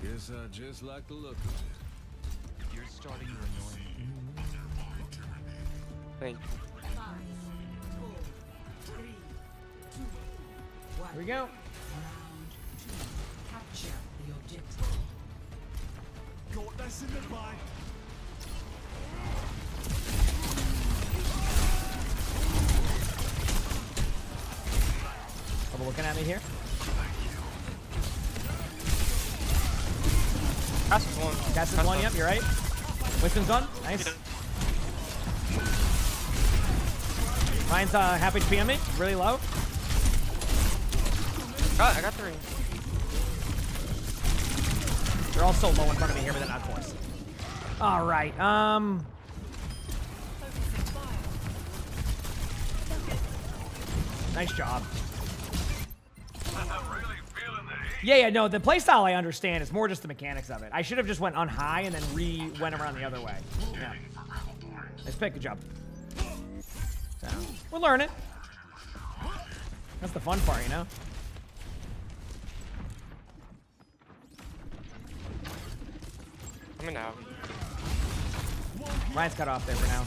Guess I just like the look of it. You're starting to annoy me. Thank you. Here we go. Capture the objective. Got this in the bag. Couple looking at me here. Cast is one. Cast is one, yep, you're right. Winston's on. Nice. Ryan's happy to PM me. Really low. I got 3. They're all so low in front of me here, but they're not close. All right. Nice job. Yeah, no, the playstyle I understand. It's more just the mechanics of it. I should have just went on high and then went around the other way. Yeah. Nice pick. Good job. So, we'll learn it. That's the fun part, you know? I'm in out. Ryan's cut off there for now.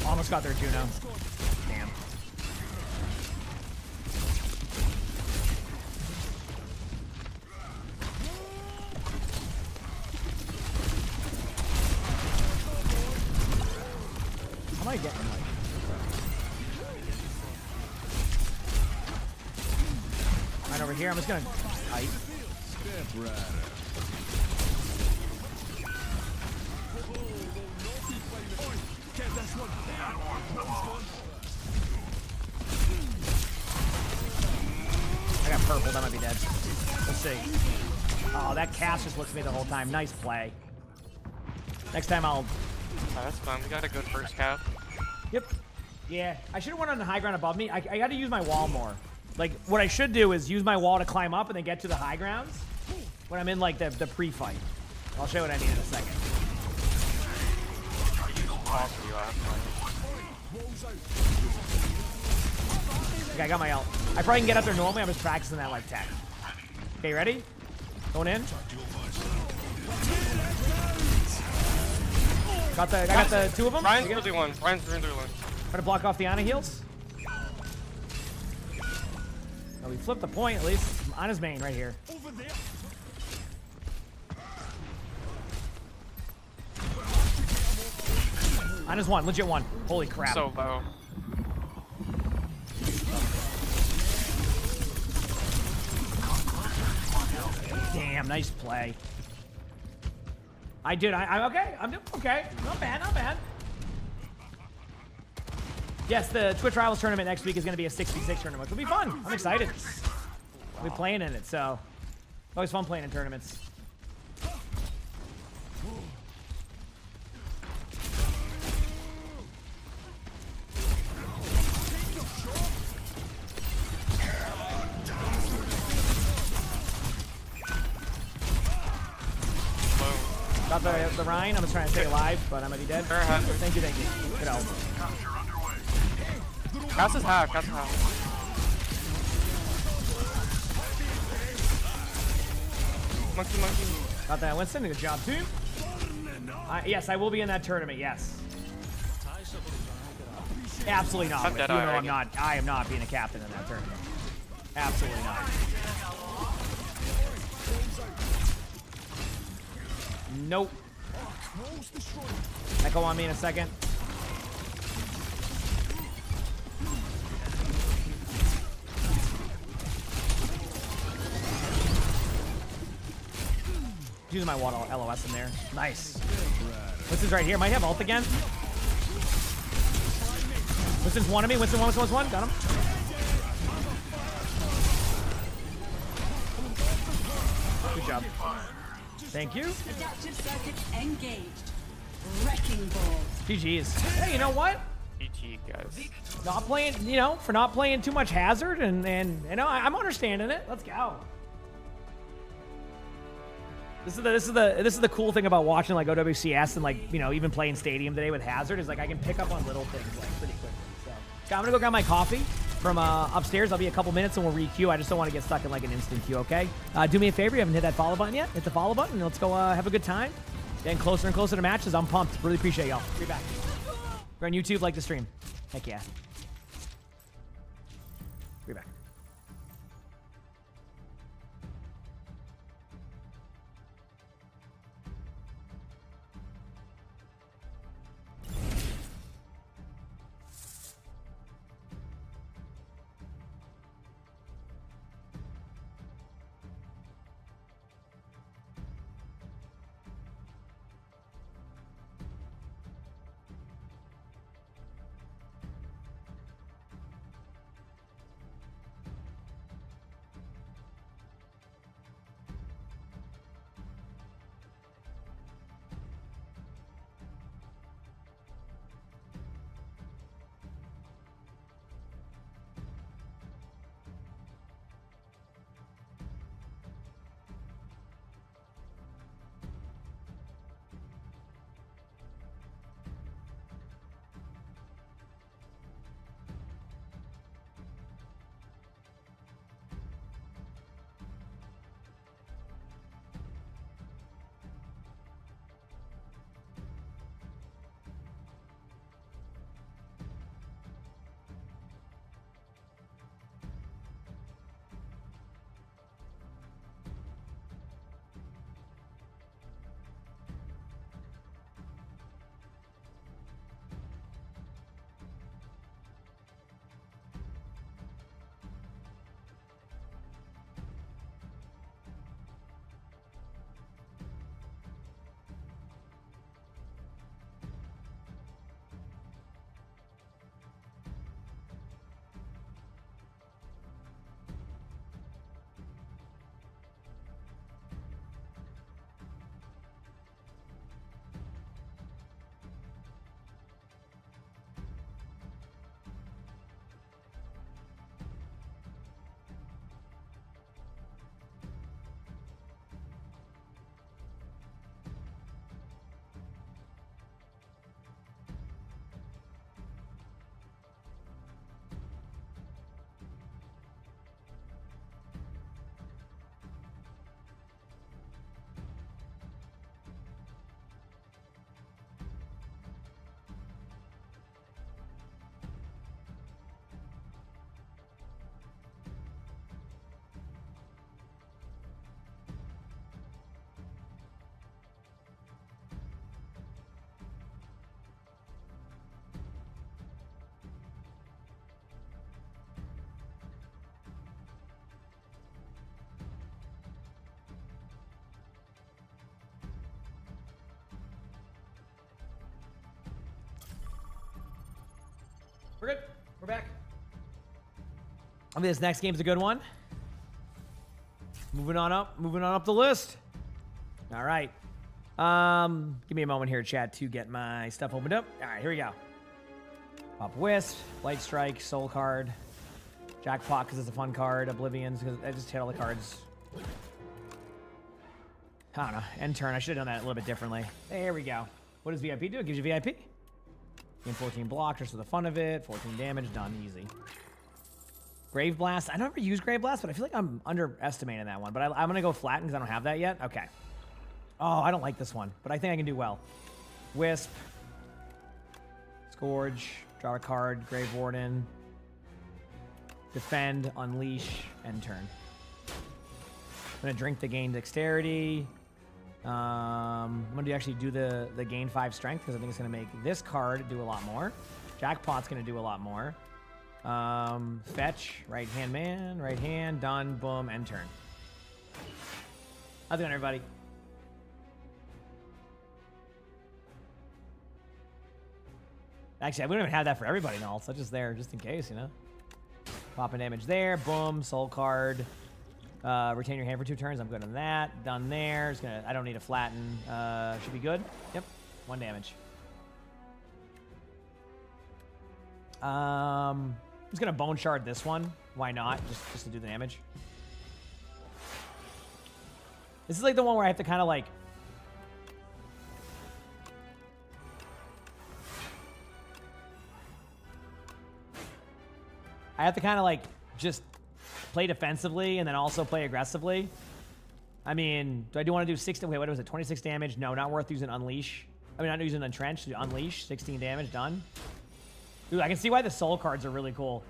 Almost got there, Juno. Damn. How am I getting like? Right over here. I'm just gonna kite. Step right. I got purple, that might be dead. Let's see. Oh, that cast just looks at me the whole time. Nice play. Next time I'll... Oh, that's fine. We got a good first cap. Yep. Yeah, I should have went on the high ground above me. I got to use my wall more. Like, what I should do is use my wall to climb up and then get to the high grounds when I'm in, like, the pre-fight. I'll show you what I need in a second. Okay, I got my ult. I probably can get up there normally. I'm just practicing that like tech. Okay, ready? Going in. I got the 2 of them. Ryan's really one. Ryan's really one. Try to block off the Ana heals. Oh, we flipped the point at least. On his main, right here. Over there. On his one, legit one. Holy crap. So low. Damn, nice play. I'm okay. I'm doing okay. Not bad, not bad. Yes, the Twitch Rivals tournament next week is going to be a 6v6 tournament, which will be fun. I'm excited. I'll be playing in it, so always fun playing in tournaments. Got the Ryan. I'm just trying to stay alive, but I'm gonna be dead. Thank you, thank you. Good help. Cast is half, cast is half. Monkey. Got that, Winston. Good job, too. Yes, I will be in that tournament. Yes. Absolutely not. You know I'm not. I am not being a captain in that tournament. Absolutely not. Nope. Echo on me in a second. Using my water LOS in there. Nice. Winston's right here. Might have ult again. Winston's one of me. Winston one. Got him. Good job. Thank you. Adaptive circuits engaged. Wrecking ball. GG's. Hey, you know what? GG, guys. Not playing, for not playing too much Hazard, and I'm understanding it. Let's go. This is the cool thing about watching like OWCS and like even playing Stadium today with Hazard is like I can pick up on little things like pretty quickly. So I'm gonna go grab my coffee from upstairs. I'll be a couple minutes and we'll re-queue. I just don't want to get stuck in like an instant queue. Okay. Do me a favor. You haven't hit that follow button yet. Hit the follow button. And let's go have a good time. Getting closer and closer to matches. I'm pumped. Really appreciate y'all. Be back. We're on YouTube. Like the stream. Heck yeah. Be back. We're good. We're back. I mean, this next game's a good one. Moving on up the list. All right. Give me a moment here, chat, to get my stuff opened up. All right, here we go. Pop Wisp, Light Strike, Soul card, Jackpot because it's a fun card, Oblivions because I just hit all the cards. I don't know. End turn. I should have done that a little bit differently. There we go. What does VIP do? It gives you VIP. Gain 14 block just for the fun of it. 14 damage. Done. Easy. Grave Blast. I never use Grave Blast, but I feel like I'm underestimating that one. But I'm going to go flatten because I don't have that yet. Okay. Oh, I don't like this one, but I think I can do well. Wisp. Scourge. Draw a card. Grave Warden. Defend. Unleash. End turn. I'm going to drink the gain dexterity. I'm going to actually do the gain 5 strength because I think it's going to make this card do a lot more. Jackpot's going to do a lot more. Fetch, right hand man, right hand, done, boom, end turn. How's it going, everybody? Actually, I wouldn't even have that for everybody, no. So just there, just in case, you know. Popping damage there, boom, soul card. Retain your hand for 2 turns. I'm good on that. Done there. I don't need a flatten. Should be good. Yep. 1 damage. I'm just gonna bone shard this one. Why not? Just to do the damage. This is like the one where I have to kind of like. I have to kind of like just play defensively and then also play aggressively. I mean, do I want to do 6? Wait, what was it? 26 damage? No, not worth using Unleash. I mean, not using Entrench. Unleash, 16 damage, done. Dude, I can see why the soul cards are really cool.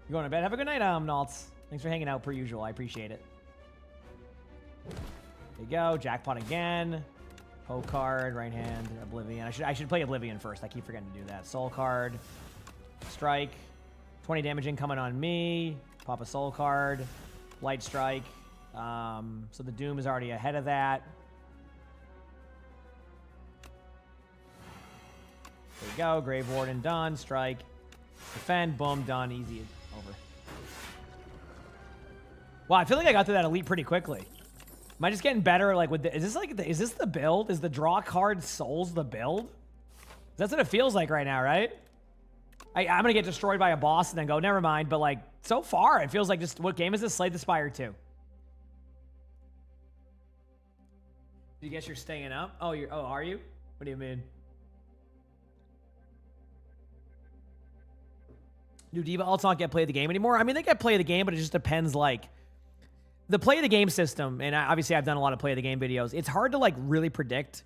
You going to bed? Have a good night, Naltz. Thanks for hanging out per usual. I appreciate it. There you go. Jackpot again. Poe card, right hand, Oblivion. I should play Oblivion first. I keep forgetting to do that. Soul card. Strike. 20 damage incoming on me. Pop a soul card. Light strike. So the Doom is already ahead of that. There you go. Grave Warden done. Strike. Defend. Boom. Done. Easy. Over. Wow, I feel like I got through that elite pretty quickly. Am I just getting better? Like, with is this the build? Is the draw card souls the build? That's what it feels like right now, right? I'm gonna get destroyed by a boss and then go, never mind. But like, so far, it feels like just, what game is this? Slay the Spire 2. You guess you're staying up? Oh, are you? What do you mean? Do Diva alts not get play of the game anymore? I mean, they get play of the game, but it just depends, like, the play of the game system, and obviously I've done a lot of play of the game videos. It's hard to, like, really predict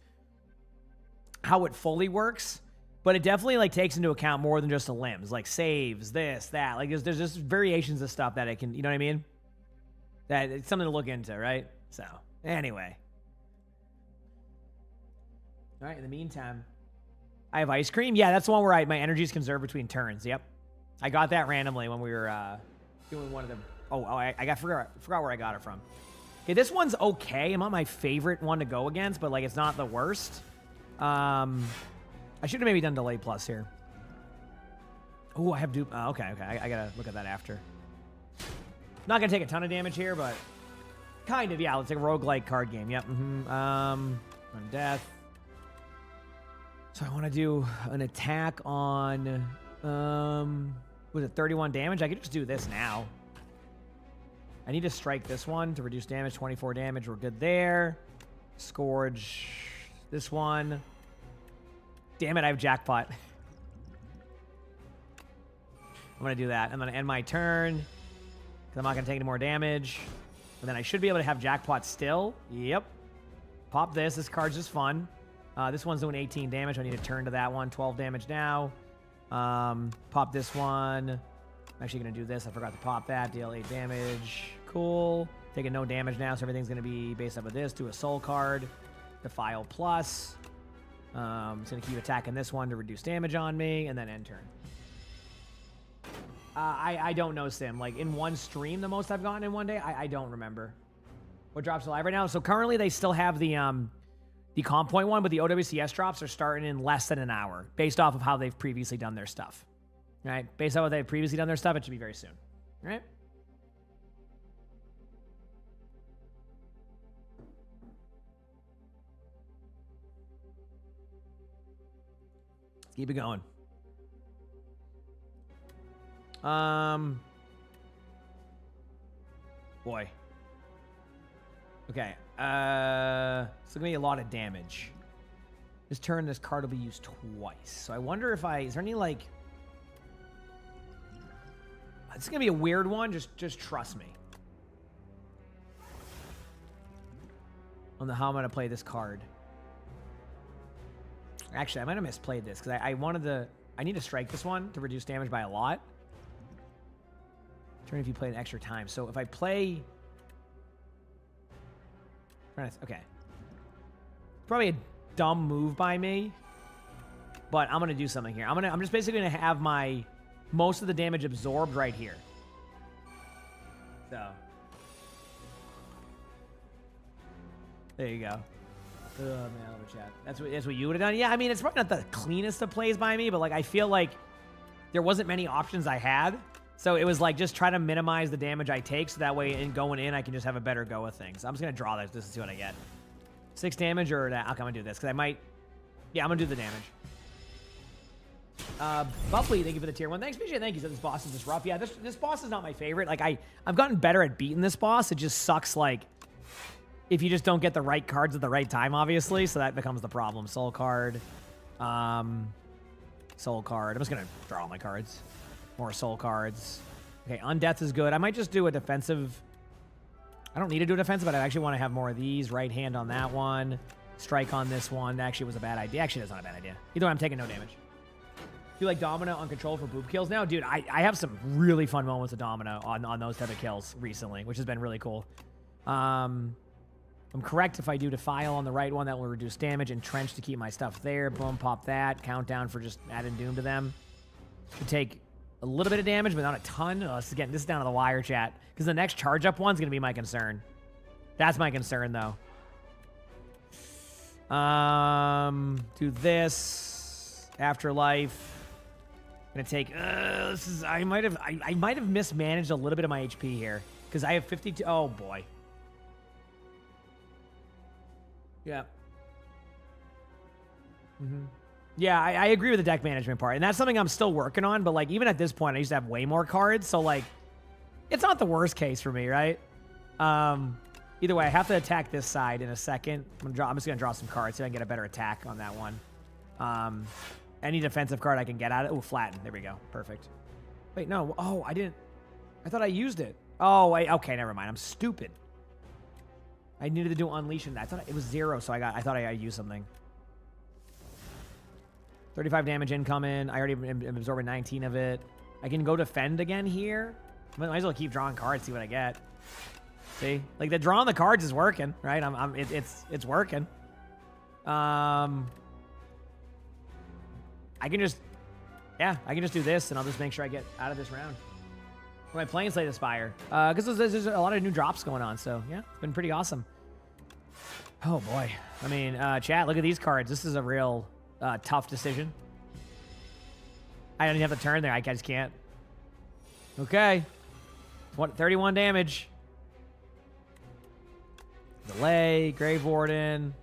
how it fully works, but it definitely, like, takes into account more than just the limbs, like saves, this, that. Like, there's just variations of stuff that it can, you know what I mean? That it's something to look into, right? So, anyway. All right, in the meantime, I have ice cream. Yeah, that's the one where my energy is conserved between turns. Yep. I got that randomly when we were doing one of them. I forgot where I got it from. Okay, this one's okay. Not my favorite one to go against, but like it's not the worst. I should have maybe done delay plus here. Oh, I have dupe. Okay. I gotta look at that after. Not gonna take a ton of damage here, but kind of. Yeah, it's like a roguelike card game. Yep. On death. So I want to do an attack on. Was it 31 damage? I could just do this now. I need to strike this one to reduce damage. 24 damage. We're good there. Scourge this one. Damn it, I have Jackpot. I'm going to do that. I'm going to end my turn because I'm not going to take any more damage. And then I should be able to have Jackpot still. Yep. Pop this. This card's just fun. This one's doing 18 damage. I need to turn to that one. 12 damage now. Pop this one. I'm actually going to do this. I forgot to pop that. Deal 8 damage. Cool. Taking no damage now, so everything's going to be based up with this. Do a soul card. Defile plus. It's going to keep attacking this one to reduce damage on me, and then end turn. I don't know, Sim. Like, in one stream, the most I've gotten in one day, I don't remember. What drops alive right now? So currently, they still have the the comp point one, but the OWCS drops are starting in less than an hour based off of how they've previously done their stuff. Right? Based on how they've previously done their stuff, it should be very soon. All right? Let's keep it going. Boy. Okay. It's gonna be a lot of damage. This turn, this card will be used twice. So I wonder if is there any like... It's gonna be a weird one, just trust me. On how I'm gonna play this card. Actually, I might have misplayed this, because I need to strike this one to reduce damage by a lot. Turn if you play an extra time. So if I play... Okay. Probably a dumb move by me, but I'm gonna do something here. I'm just basically gonna have my most of the damage absorbed right here. So there you go. Oh man, I love chat. That's what you would have done. Yeah, I mean it's probably not the cleanest of plays by me, but like I feel like there wasn't many options I had. So it was like just try to minimize the damage I take, so that way in going in I can just have a better go of things. I'm just gonna draw this just to see what I get. 6 damage or that. I'm gonna do this because I might. Yeah, I'm gonna do the damage. Buffly, thank you for the tier 1. Thanks, BJ. Thank you. So this boss is just rough. Yeah, this boss is not my favorite. Like I've gotten better at beating this boss. It just sucks. Like if you just don't get the right cards at the right time, obviously. So that becomes the problem. Soul card. Soul card. I'm just gonna draw all my cards. More soul cards. Okay, Undeath is good. I might just do a defensive. I don't need to do a defensive, but I actually want to have more of these. Right hand on that one. Strike on this one. That actually was a bad idea. Actually, that's not a bad idea. Either way, I'm taking no damage. Do you like Domino on control for boob kills now? Dude, I have some really fun moments of Domino on those type of kills recently, which has been really cool. I'm correct if I do Defile on the right one. That will reduce damage. Entrench to keep my stuff there. Boom, pop that. Countdown for just adding Doom to them. To take a little bit of damage, but not a ton. Oh, this is down to the wire, chat. Because the next charge up one's going to be my concern. That's my concern, though. Do this. Afterlife. Gonna take. This is. I might have mismanaged a little bit of my HP here because I have 52. Oh boy. Yeah. Yeah, I agree with the deck management part, and that's something I'm still working on. But like even at this point, I used to have way more cards, so like it's not the worst case for me, right? Either way, I have to attack this side in a second. I'm just gonna draw some cards so I can get a better attack on that one. Any defensive card I can get out of it. Oh, flatten. There we go. Perfect. Wait, no. Oh, I didn't. I thought I used it. Oh, okay, never mind. I'm stupid. I needed to do unleash in that. I thought it was 0, so I thought I used something. 35 damage incoming. I already am absorbing 19 of it. I can go defend again here. Might as well keep drawing cards, see what I get. See? Like the drawing the cards is working, right? It's working. I can just do this, and I'll just make sure I get out of this round. Am I playing Slay the Spire? Because there's a lot of new drops going on, so yeah, it's been pretty awesome. Oh boy. I mean, chat, look at these cards. This is a real tough decision. I don't even have the turn there. I just can't. Okay. 31 damage. Delay, Grave Warden.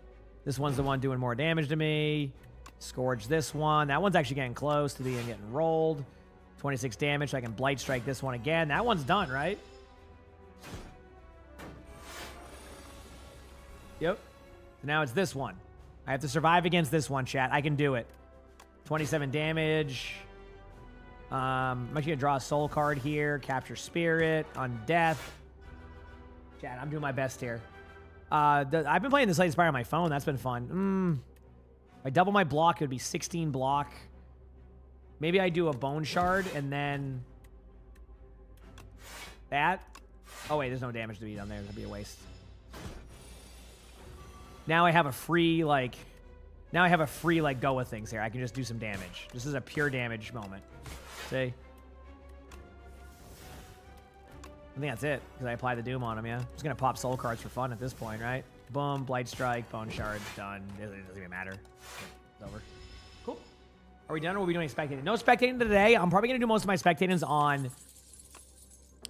This one's the one doing more damage to me. Scourge this one. That one's actually getting close to being getting rolled. 26 damage, so I can Blight Strike this one again. That one's done, right? Yep. So now it's this one. I have to survive against this one, chat. I can do it. 27 damage. I'm actually going to draw a soul card here. Capture Spirit on death. Chat, I'm doing my best here. I've been playing this Slay the Spire on my phone. That's been fun. If I double my block, it would be 16 block. Maybe I do a Bone Shard and then that. Oh, wait, there's no damage to be done there. That'd be a waste. Now I have a free, go with things here. I can just do some damage. This is a pure damage moment. See? I think that's it, because I apply the Doom on him, yeah? I'm just going to pop soul cards for fun at this point, right? Boom, Blight Strike, Bone Shard, done. It doesn't even matter. It's over. Cool. Are we done or will we be doing spectating? No spectating today. I'm probably going to do most of my spectatings on...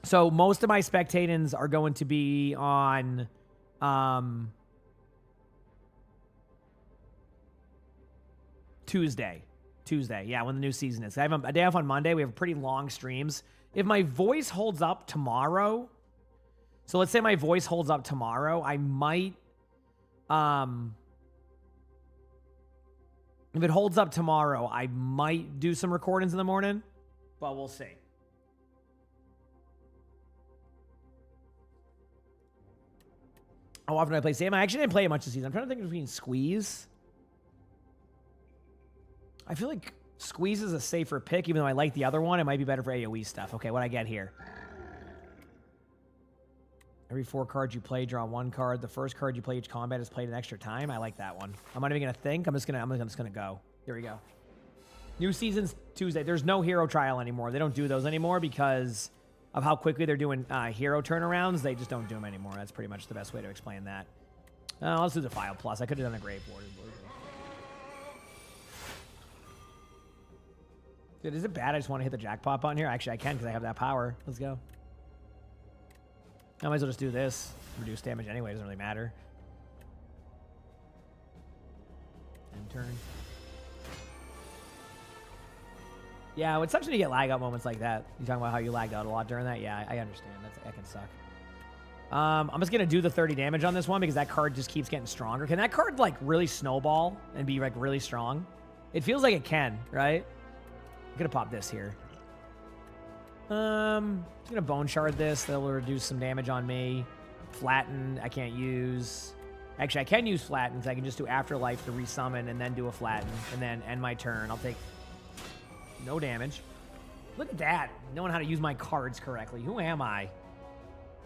So most of my spectatings are going to be on... Tuesday, yeah, when the new season is. I have a day off on Monday. We have pretty long streams. If my voice holds up tomorrow, so let's say my voice holds up tomorrow, I might, if it holds up tomorrow, I might do some recordings in the morning, but we'll see. How often do I play Sam? I actually didn't play it much this season. I'm trying to think between Squeeze. I feel like Squeeze is a safer pick, even though I like the other one. It might be better for AoE stuff. Okay, what I get here? Every 4 cards you play, draw 1 card. The first card you play each combat is played an extra time. I like that one. I'm not even gonna think. I'm just gonna go. Here we go. New season's Tuesday. There's no hero trial anymore. They don't do those anymore because of how quickly they're doing hero turnarounds. They just don't do them anymore. That's pretty much the best way to explain that. Let's do the File Plus. I could have done a Grave Ward. Dude, is it bad I just want to hit the jackpot button here? Actually, I can because I have that power. Let's go. I might as well just do this. Reduce damage anyway. Doesn't really matter. End turn. Yeah, it sucks when you get lag out moments like that. You talking about how you lagged out a lot during that? Yeah, I understand. That can suck. I'm just going to do the 30 damage on this one because that card just keeps getting stronger. Can that card, like, really snowball and be, like, really strong? It feels like it can, right? I'm gonna pop this here. I'm gonna Bone Shard this. That'll reduce some damage on me. Flatten, I can't use. Actually, I can use Flatten because I can just do Afterlife to resummon and then do a Flatten and then end my turn. I'll take no damage. Look at that. Knowing how to use my cards correctly. Who am I?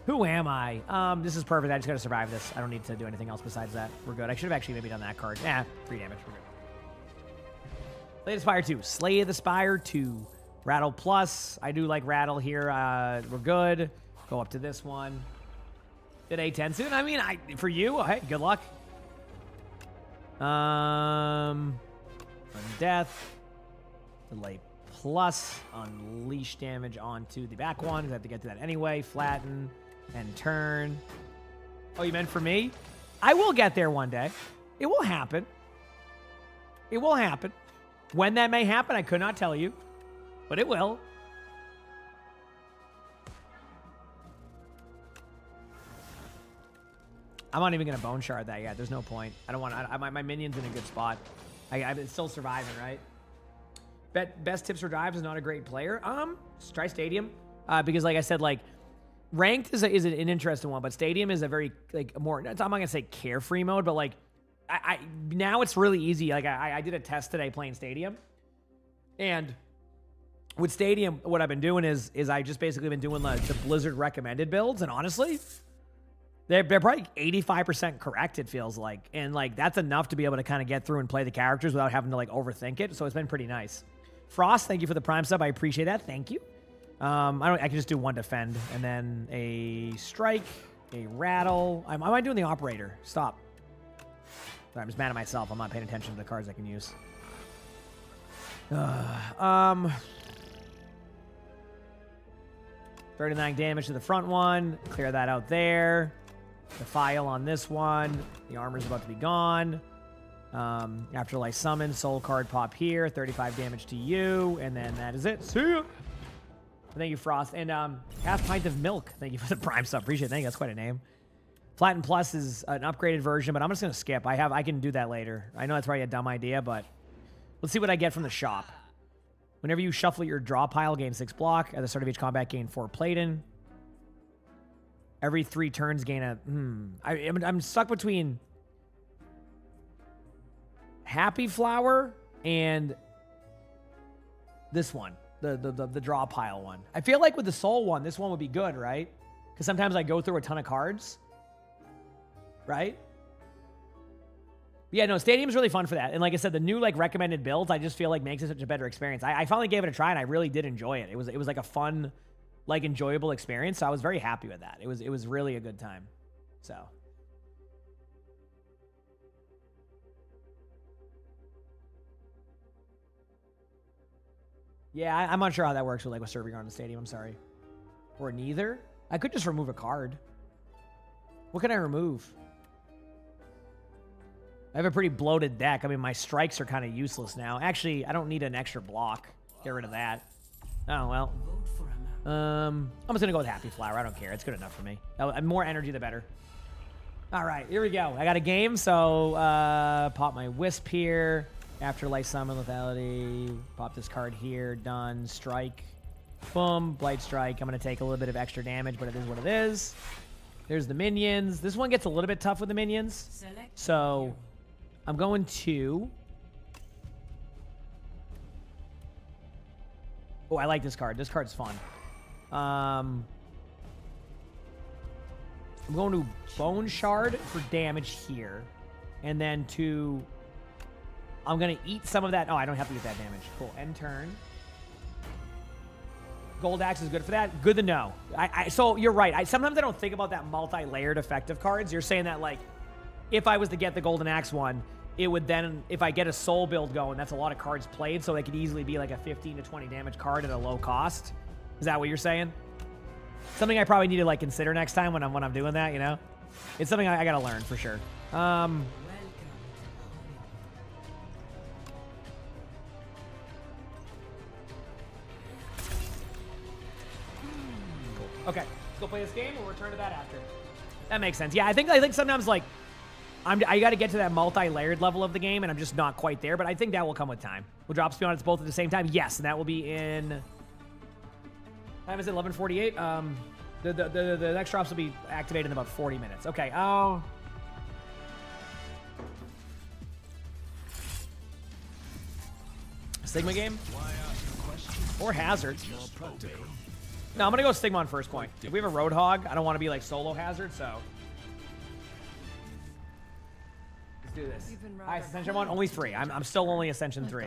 Who am I? This is perfect. I just gotta survive this. I don't need to do anything else besides that. We're good. I should have actually maybe done that card. 3 damage. We're good. Slay the Spire 2. Slay the Spire 2. Rattle Plus. I do like Rattle here. We're good. Go up to this one. Did A10 soon? I mean, for you, hey, good luck. Undeath. Delay Plus. Unleash damage onto the back one. I have to get to that anyway. Flatten. And turn. Oh, you meant for me? I will get there one day. It will happen. It will happen. When that may happen, I could not tell you, but it will. I'm not even going to Bone Shard that yet. There's no point. I don't want my minion's in a good spot. It's still surviving, right? Best tips for drives is not a great player. Just try Stadium. Because like I said, like, Ranked is an interesting one, but Stadium is a very, like, more, I'm not going to say carefree mode, but, like, now it's really easy. Like, I did a test today playing Stadium, and with Stadium, what I've been doing is I just basically been doing the Blizzard recommended builds, and honestly, they're probably 85% correct, it feels like, and, like, that's enough to be able to kind of get through and play the characters without having to, like, overthink it, so it's been pretty nice. Frost, thank you for the Prime sub. I appreciate that. Thank you. I can just do 1 defend, and then a strike, a rattle. Am I doing the operator? Stop. Sorry, I'm just mad at myself. I'm not paying attention to the cards I can use. 39 damage to the front one. Clear that out there. The file on this one. The armor's about to be gone. Afterlife summon, soul card pop here. 35 damage to you. And then that is it. See ya. Thank you, Frost. And half pint of milk. Thank you for the Prime sub. Appreciate it. Thank you. That's quite a name. Flatten Plus is an upgraded version, but I'm just going to skip. I can do that later. I know that's probably a dumb idea, but let's see what I get from the shop. Whenever you shuffle your draw pile, gain 6 block. At the start of each combat, gain 4 Platin. Every 3 turns, gain a... I'm stuck between Happy Flower and this one, the draw pile one. I feel like with the soul one, this one would be good, right? Because sometimes I go through a ton of cards. Right? Yeah, no, Stadium's really fun for that. And like I said, the new, like, recommended builds, I just feel like makes it such a better experience. I finally gave it a try, and I really did enjoy it. It was like a fun, like, enjoyable experience, so I was very happy with that. It was really a good time. So Yeah, I'm unsure how that works with like with serving on the stadium. I'm sorry. Or neither. I could just remove a card. What can I remove? I have a pretty bloated deck. I mean, my strikes are kind of useless now. Actually, I don't need an extra block. Get rid of that. Oh, well. I'm just going to go with Happy Flower. I don't care. It's good enough for me. More energy, the better. All right, here we go. I got a game, so pop my Wisp here. Afterlife Summon, Lethality. Pop this card here. Done. Strike. Boom. Blight Strike. I'm going to take a little bit of extra damage, but it is what it is. There's the minions. This one gets a little bit tough with the minions. So I'm going to... Oh, I like this card. This card's fun. I'm going to Bone Shard for damage here. And then to... I'm going to eat some of that. Oh, I don't have to eat that damage. Cool. End turn. Gold Axe is good for that. Good to know. So you're right. Sometimes I don't think about that multi-layered effective cards. You're saying that, like, if I was to get the Golden Axe one, it would then, if I get a soul build going, that's a lot of cards played, so they could easily be like a 15 to 20 damage card at a low cost. Is that what you're saying? Something I probably need to like consider next time when I'm doing that, you know? It's something I gotta learn for sure. Okay, let's go play this game. We'll return to that after. That makes sense. Yeah, I think sometimes like I got to get to that multi-layered level of the game, and I'm just not quite there. But I think that will come with time. Will drop Spionets both at the same time? Yes, and that will be in. Time is it 11:48? The next drops will be activated in about 40 minutes. Okay. Oh. Stigma game or Hazard. No, I'm going to go Stigma on first point. If we have a Roadhog, I don't want to be like solo Hazard, so. Let's do this. Highest Ascension one? Only 3. I'm still only Ascension 3.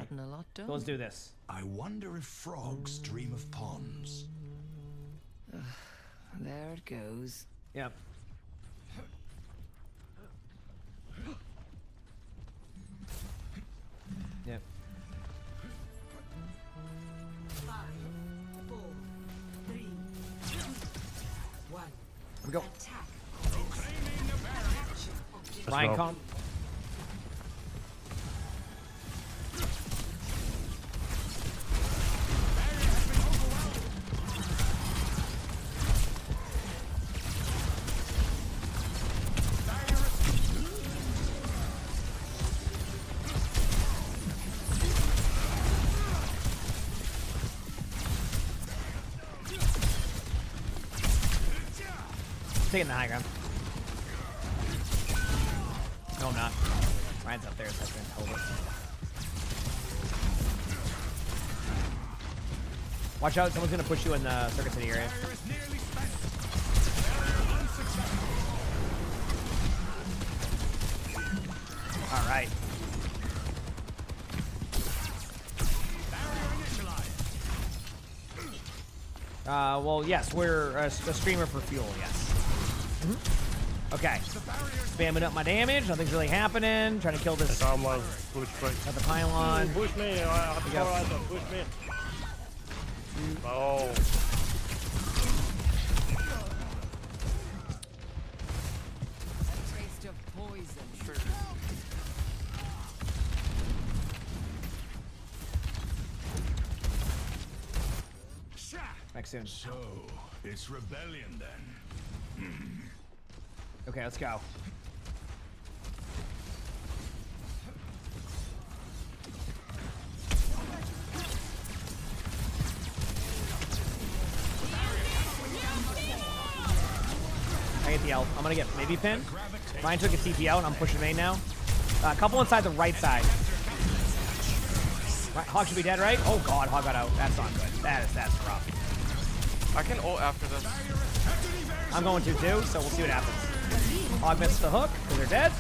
So let's do this. I wonder if frogs dream of ponds. There it goes. Yep. Yep. 5, 4, 3, 2, 1. Here we go. Attack. Ryan, calm. Taking the high ground. No, I'm not. Ryan's up there, so I can hold it. Watch out, someone's gonna push you in the Circuit City area. All right. Well, yes, we're a streamer for fuel, yes. Okay. Spamming up my damage. Nothing's really happening. Trying to kill this. Got the pylon. Push me. I have to go right there. Push me. Oh. Taste of poison. Back soon. So, it's rebellion then. Okay, let's go. I get the elf. I'm gonna get maybe pin. Ryan took a TP out, and I'm pushing main now. A couple inside the right side. Right, Hog should be dead, right? Oh god, Hog got out. That's not good. That's rough. I can ult after this. I'm going to too, so we'll see what happens. Hog missed the hook, because they're dead.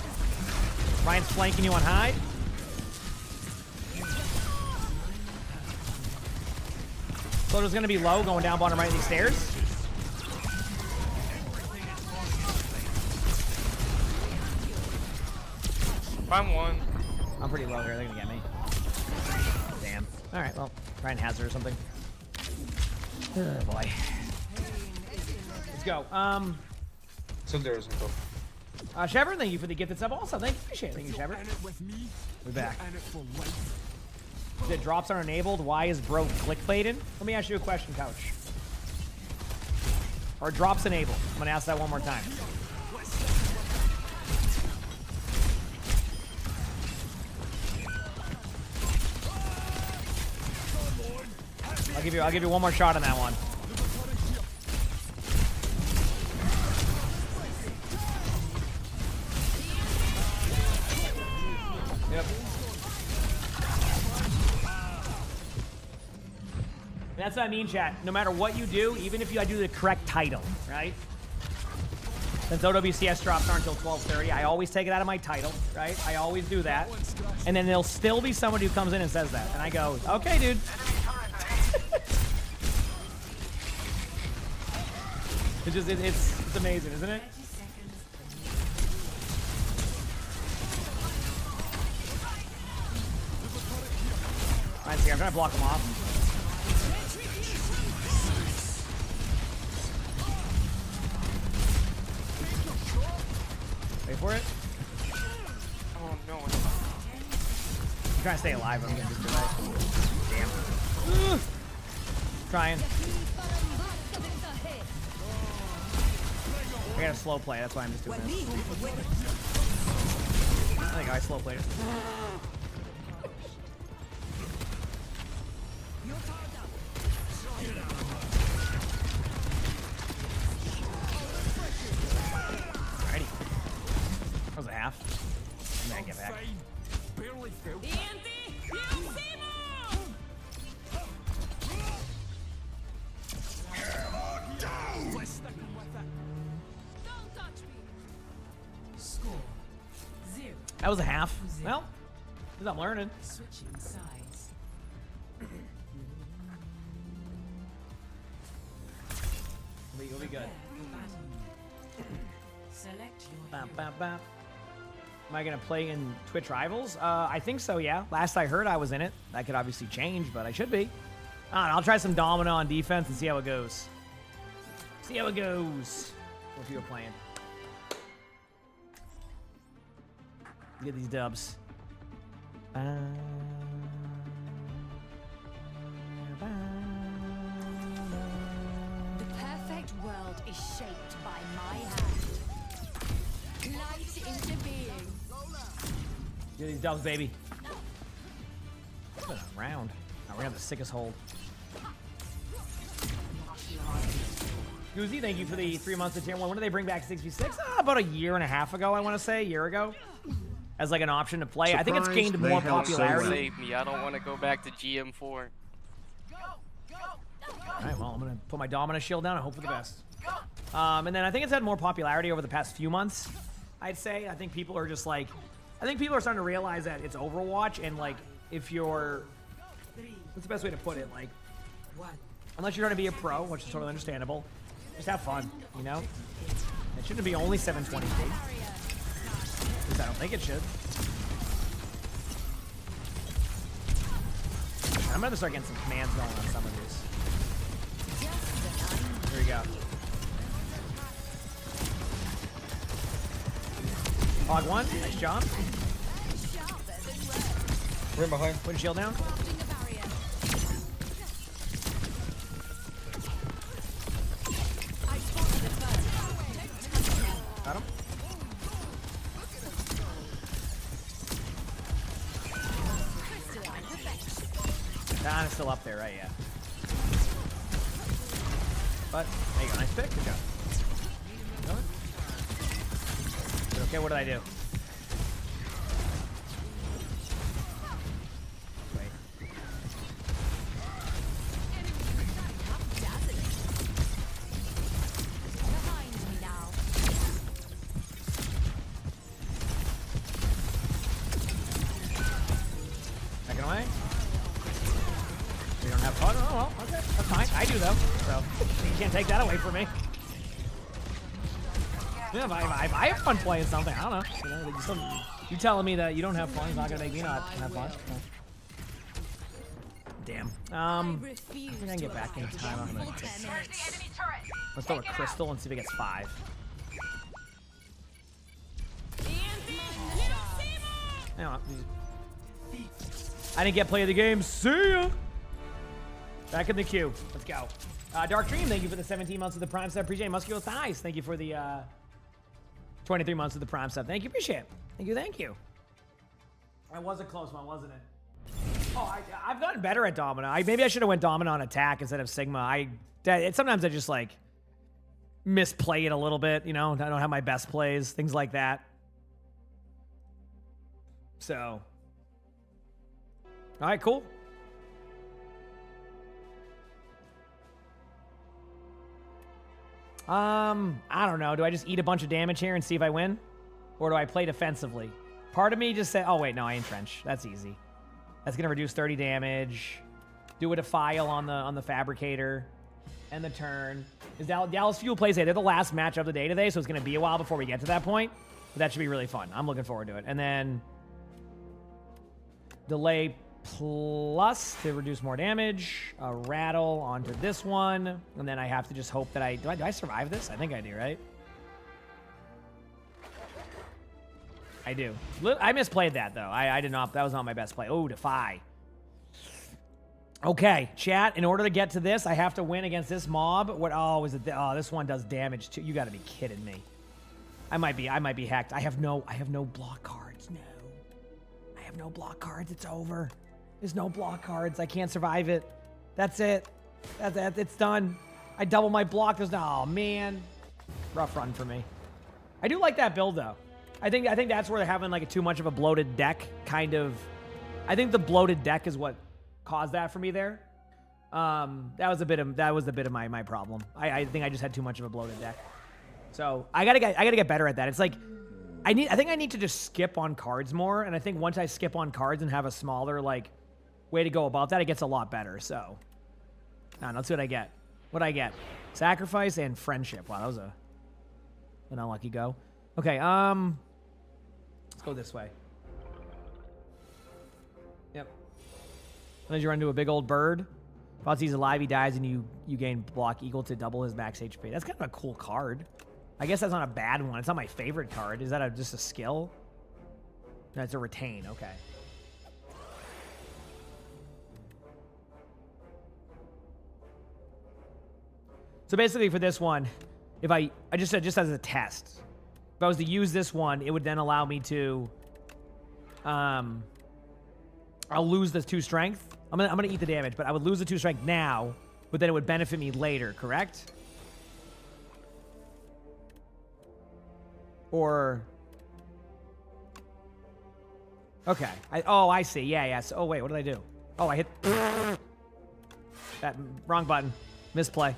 Ryan's flanking you on high. Soldier's gonna be low, going down bottom right of these stairs. I'm one. I'm pretty low here, they're gonna get me. Damn. Alright, well. Try and hazard or something. Oh boy. Let's go. Shepard, thank you for the gifted sub also. Thank you. Appreciate it. Thank you, Shepard. We're back. The drops are enabled. Why is bro clickbaited? Let me ask you a question, Couch. Are drops enabled? I'm gonna ask that one more time. I'll give you one more shot on that one. Yep. That's what I mean, chat. No matter what you do, even if you do the correct title, right? Since OWCS drops aren't until 12:30, I always take it out of my title, right? I always do that. And then there'll still be someone who comes in and says that. And I go, okay, dude. It's amazing, isn't it? Alright, see, I'm trying to block them off. Wait for it. Oh no. I'm trying to stay alive. I'm getting this delay. Damn. Trying. I got a slow play. That's why I'm just doing this. I think I slow played it. Alrighty. That was a half. And then get back. That was a half. Well, I'm learning. Switching sides. We'll be good. Select Bam, bam, bam. Am I gonna play in Twitch Rivals? I think so, yeah. Last I heard I was in it. That could obviously change, but I should be. I don't know, I'll try some Domino on defense and see how it goes. See how it goes. If you were playing. Get these dubs. The perfect world is shaped by my hand. Light into being. Get these dubs, baby. It's been a round. Oh, we have the sickest hold. Goozy, thank you for the 3 months of tier 1. When did they bring back 6v6? About a year and a half ago, I want to say. A year ago. As like an option to play. I think it's gained more popularity. Save me. I don't want to go back to GM4. Alright, well, I'm going to put my Dominus shield down and hope for the best. And then I think it's had more popularity over the past few months, I'd say. I think people are just like... I think people are starting to realize that it's Overwatch, and like, if you're... What's the best way to put it? Like, unless you're trying to be a pro, which is totally understandable, just have fun, you know? It shouldn't be only 720p. At least I don't think it should. I'm gonna start getting some commands going on some of these. Here we go. Hog 1, nice job. We're behind. Put a shield down. Got him. Don is still up there, right? Yeah. But there you go, nice pick. Good job. Okay, what did I do? Wait. Second away. We don't have fun? Oh, well, okay. That's fine. I do, though. So, you can't take that away from me. Yeah, if I have fun playing something, I don't know. You know, you telling me that you don't have fun is not going to make me not have fun. damn. I think I can get back in time. I'm gonna let's throw a crystal and see if it gets 5. Hang on. I didn't get play of the game. See ya. Back in the queue. Let's go. Dark Dream, thank you for the 17 months of the Prime sub. Appreciate it. Muscular Thighs, thank you for the 23 months of the Prime sub. Thank you. Appreciate it. Thank you. Thank you. That was a close one, wasn't it? Oh, I've gotten better at Domino. Maybe I should have went Domino on attack instead of Sigma. Sometimes I just like misplay it a little bit. You know, I don't have my best plays, things like that. So, all right, cool. I don't know. Do I just eat a bunch of damage here and see if I win? Or do I play defensively? Part of me just said, oh wait, no, I entrench. That's easy. That's gonna reduce 30 damage. Do a defile on the fabricator. End the turn. Is Dallas Fuel plays today? They're the last match of the day today, so it's gonna be a while before we get to that point. But that should be really fun. I'm looking forward to it. And then delay plus to reduce more damage. A rattle onto this one. And then I have to just hope that do I survive this? I think I do, right? I do. I misplayed that, though. I did not. That was not my best play. Oh, defy. Okay, chat. In order to get to this, I have to win against this mob. What? Oh, is it? Oh, this one does damage too. You got to be kidding me. I might be hacked. I have no block cards. No. I have no block cards. It's over. There's no block cards. I can't survive it. That's it. It's done. I double my block. Oh, man. Rough run for me. I do like that build, though. I think that's where they're having like too much of a bloated deck kind of. I think the bloated deck is what caused that for me there. That was a bit of my problem. I think I just had too much of a bloated deck. So I gotta get better at that. It's like I think I need to just skip on cards more, and I think once I skip on cards and have a smaller like way to go about that, it gets a lot better. So let's see what I get. What I get? Sacrifice and friendship. Wow, that was an unlucky go. Okay, let's go this way. Yep. Unless you run into a big old bird. If he's alive, he dies, and you gain block equal to double his max HP. That's kind of a cool card. I guess that's not a bad one. It's not my favorite card. Is that just a skill? No, it's a retain. Okay. So basically for this one, if I just as a test, if I was to use this one, it would then allow me to, I'll lose the 2 strength. I'm gonna eat the damage, but I would lose the 2 strength now, but then it would benefit me later, correct? Or, okay. I see. Yeah. So, oh wait, what did I do? Oh, I hit that wrong button. Misplay.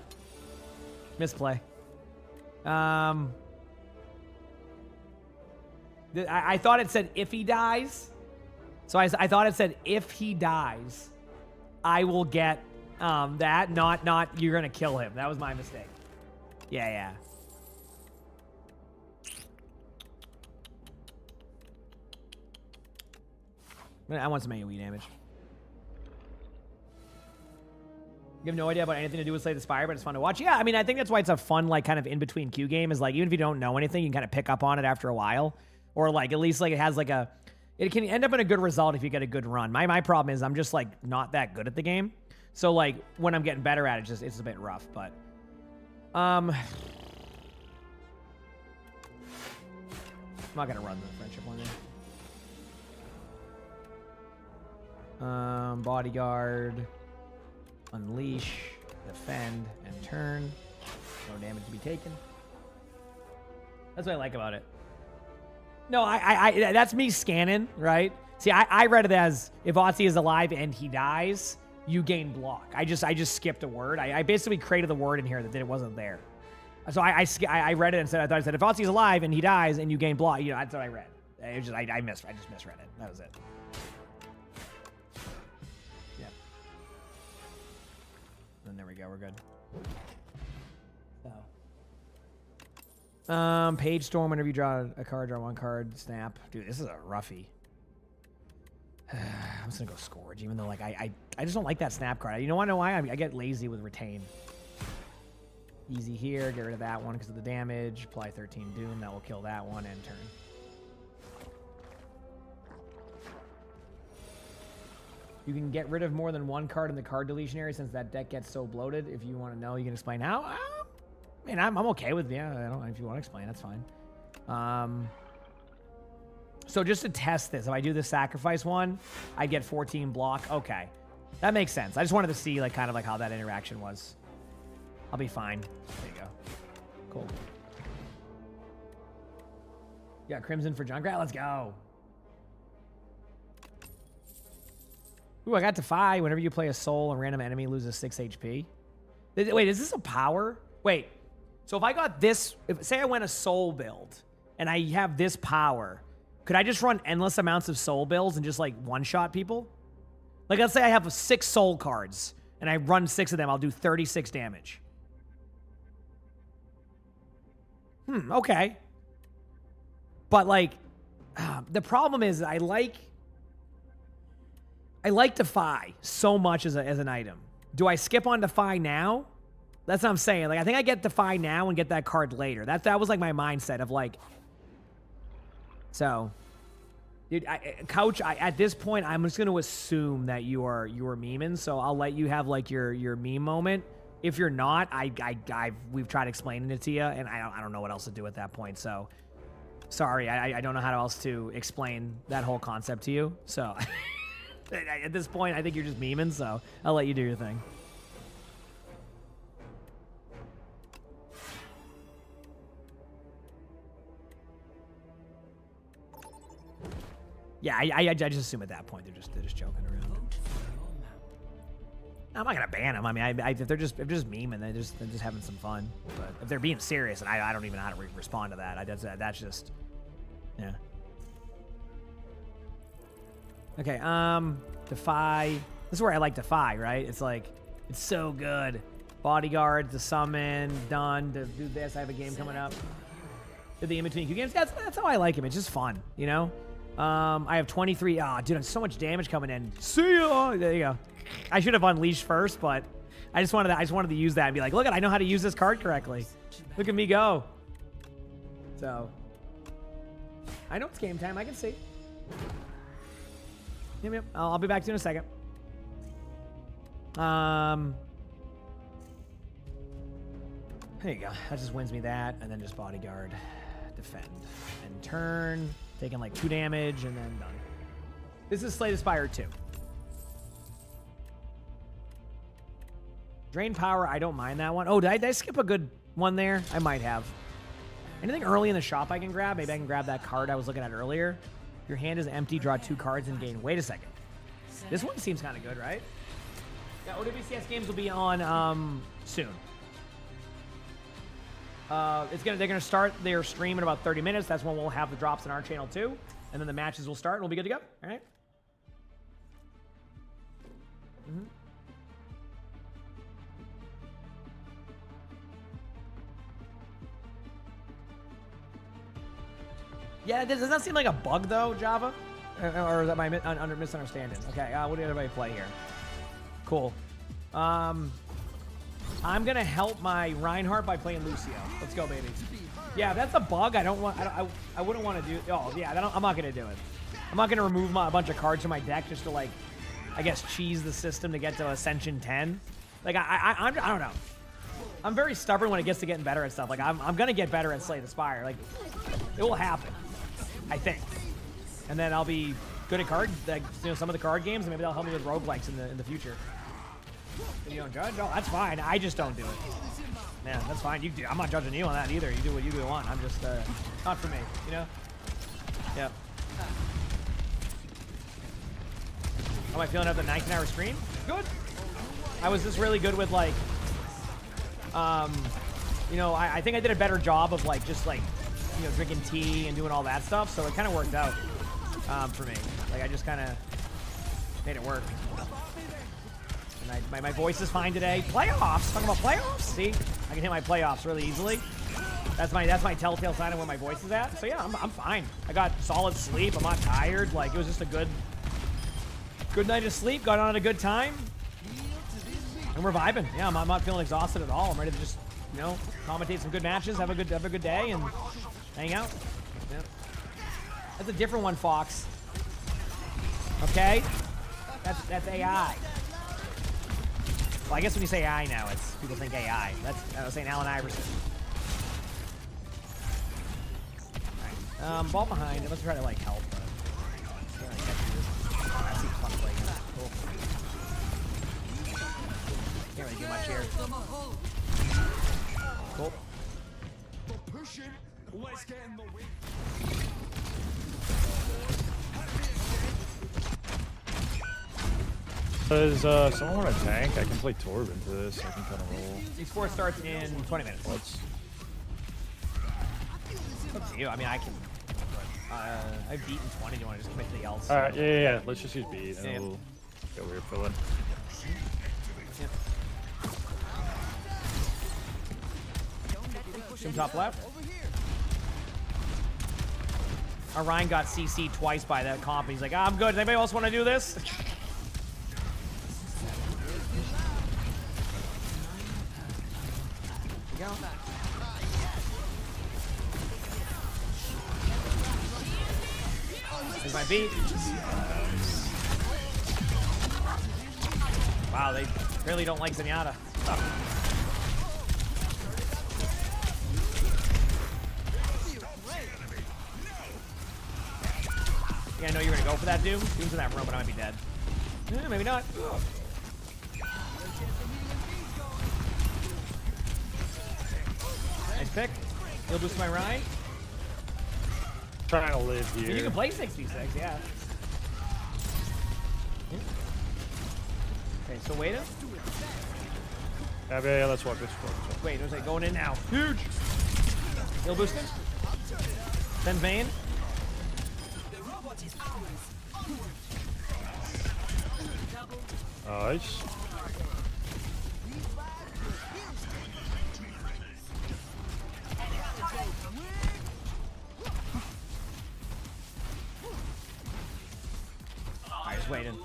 I thought it said if he dies. So I thought it said if he dies, I will get that. Not you're gonna kill him. That was my mistake. Yeah. I want some AoE damage. You have no idea about anything to do with Slay the Spire, but it's fun to watch. Yeah, I mean, I think that's why it's a fun, like, kind of in-between queue game. Is like, even if you don't know anything, you can kind of pick up on it after a while. Or, like, at least, like, it has, like, it can end up in a good result if you get a good run. My problem is I'm just, like, not that good at the game. So, like, when I'm getting better at it, it's a bit rough, but... I'm not going to run the friendship one there. Bodyguard... Unleash, defend, and turn. No damage to be taken. That's what I like about it. No, I that's me scanning, right? See, I read it as if Otzi is alive and he dies, you gain block. I just skipped a word. I basically created the word in here that it wasn't there. So I read it and I thought it said if Otzi is alive and he dies and you gain block. You know, that's what I read. I just misread it. That was it. And there we go, we're good. So. Page Storm, whenever you draw a card, draw 1 card, snap. Dude, this is a roughie. I'm just gonna go Scourge, even though like I just don't like that snap card. You know why? I get lazy with Retain. Easy here, get rid of that one because of the damage. Apply 13 Doom, that will kill that one, end turn. You can get rid of more than one card in the card deletion area since that deck gets so bloated. If you want to know, you can explain how. I mean, I'm okay with, yeah, I don't know if you want to explain, that's fine. So just to test this, if I do the sacrifice one, I get 14 block. Okay, that makes sense. I just wanted to see like kind of like how that interaction was. I'll be fine. There you go. Cool. Yeah, Crimson for Junkrat. Let's go. Ooh, I got Defy. Whenever you play a soul, a random enemy loses 6 HP. Wait, is this a power? Wait. So if I got this, say I went a soul build and I have this power, could I just run endless amounts of soul builds and just like one-shot people? Like let's say I have 6 soul cards and I run 6 of them, I'll do 36 damage. Okay. But like, the problem is I like Defy so much as an item. Do I skip on Defy now? That's what I'm saying. Like, I think I get Defy now and get that card later. That was like my mindset of like. So, dude, Couch. At this point, I'm just going to assume that you are memeing. So I'll let you have like your meme moment. If you're not, we've tried explaining it to you, and I don't know what else to do at that point. So, sorry, I don't know how else to explain that whole concept to you. So. At this point, I think you're just memeing, so I'll let you do your thing. Yeah, I just assume at that point they're just joking around. I'm not gonna ban them. I mean, if they're just memeing, they're just having some fun. But if they're being serious, and I don't even know how to respond to that. That's just, yeah. Okay, Defy. This is where I like Defy, right? It's like, it's so good. Bodyguard, to summon, done, to do this. I have a game coming up. Do the in-between Q games. That's how I like him. It's just fun, you know? I have 23. Ah, dude, there's so much damage coming in. See ya! There you go. I should have unleashed first, but I just wanted to use that and be like, look, I know how to use this card correctly. Look at me go. So, I know it's game time. I can see. Yep. I'll be back to you in a second. There you go. That just wins me that, and then just bodyguard, defend, and turn. Taking like 2 damage, and then done. This is Slay the Spire 2. Drain power, I don't mind that one. Oh, did I skip a good one there? I might have. Anything early in the shop I can grab? Maybe I can grab that card I was looking at earlier. Your hand is empty, draw 2 cards and gain. Wait a second. This one seems kind of good, right? Yeah, OWCS games will be on soon. They're gonna start their stream in about 30 minutes. That's when we'll have the drops in our channel too. And then the matches will start and we'll be good to go. All right. Yeah, does that seem like a bug though, Java? Or is that my misunderstanding? Okay, what did everybody play here? Cool. I'm gonna help my Reinhardt by playing Lucio. Let's go, baby. Yeah, that's a bug. I wouldn't want to do. Oh, yeah, I'm not gonna do it. I'm not gonna remove a bunch of cards from my deck just to like, I guess, cheese the system to get to Ascension 10. Like I don't know. I'm very stubborn when it gets to getting better at stuff. Like I'm gonna get better at Slay the Spire. Like it will happen, I think. And then I'll be good at cards, like, you know, some of the card games, and maybe they'll help me with roguelikes in the future. You don't judge? Oh, that's fine. I just don't do it. Yeah, that's fine. I'm not judging you on that either. You do what you want. I'm just not for me, you know? Yep. How am I feeling after the 19-hour stream? Good. I was just really good with like, you know, I think I did a better job of like just like, you know, drinking tea and doing all that stuff. So it kind of worked out for me. Like I just kind of made it work. And my voice is fine today. Playoffs. Talking about playoffs. See, I can hit my playoffs really easily. That's my telltale sign of where my voice is at. So yeah, I'm fine. I got solid sleep. I'm not tired. Like it was just a good Good night of sleep. Got on at a good time. And we're vibing. Yeah, I'm not feeling exhausted at all. I'm ready to just, you know, commentate some good matches, have a good day, and hang out. Yeah. That's a different one, Fox. Okay? That's AI. Well, I guess when you say AI now, it's people think AI. I was saying Allen Iverson. All right. Ball behind. Let's try to like help. That seems fun to play against. Cool. Can't really do much here. Cool. Let's get in the way. Does someone want a tank? I can play Torb into this. I can kind of roll. Esports starts in 20 minutes. Let's. Up to you. I mean, I can. I've beaten 20. Do you want to just commit to the else? Alright, yeah. Let's just use beat and Yeah. we'll get weird fill in. Zoom top left. Our Ryan got CC'd twice by that comp. He's like, I'm good. Does anybody else want to do this? Go. There's my beat. Wow, they really don't like Zenyatta. Yeah, I know you were gonna go for that, Doom. Doom's in that room, but I might be dead. Maybe not. Nice pick. He'll boost my Ryan. Trying to live here. You can play 66, yeah. Okay, so wait up. Yeah, let's walk this way. Wait, there's like going in now. Huge. He'll boost him. Send Vayne. Nice. I just waiting.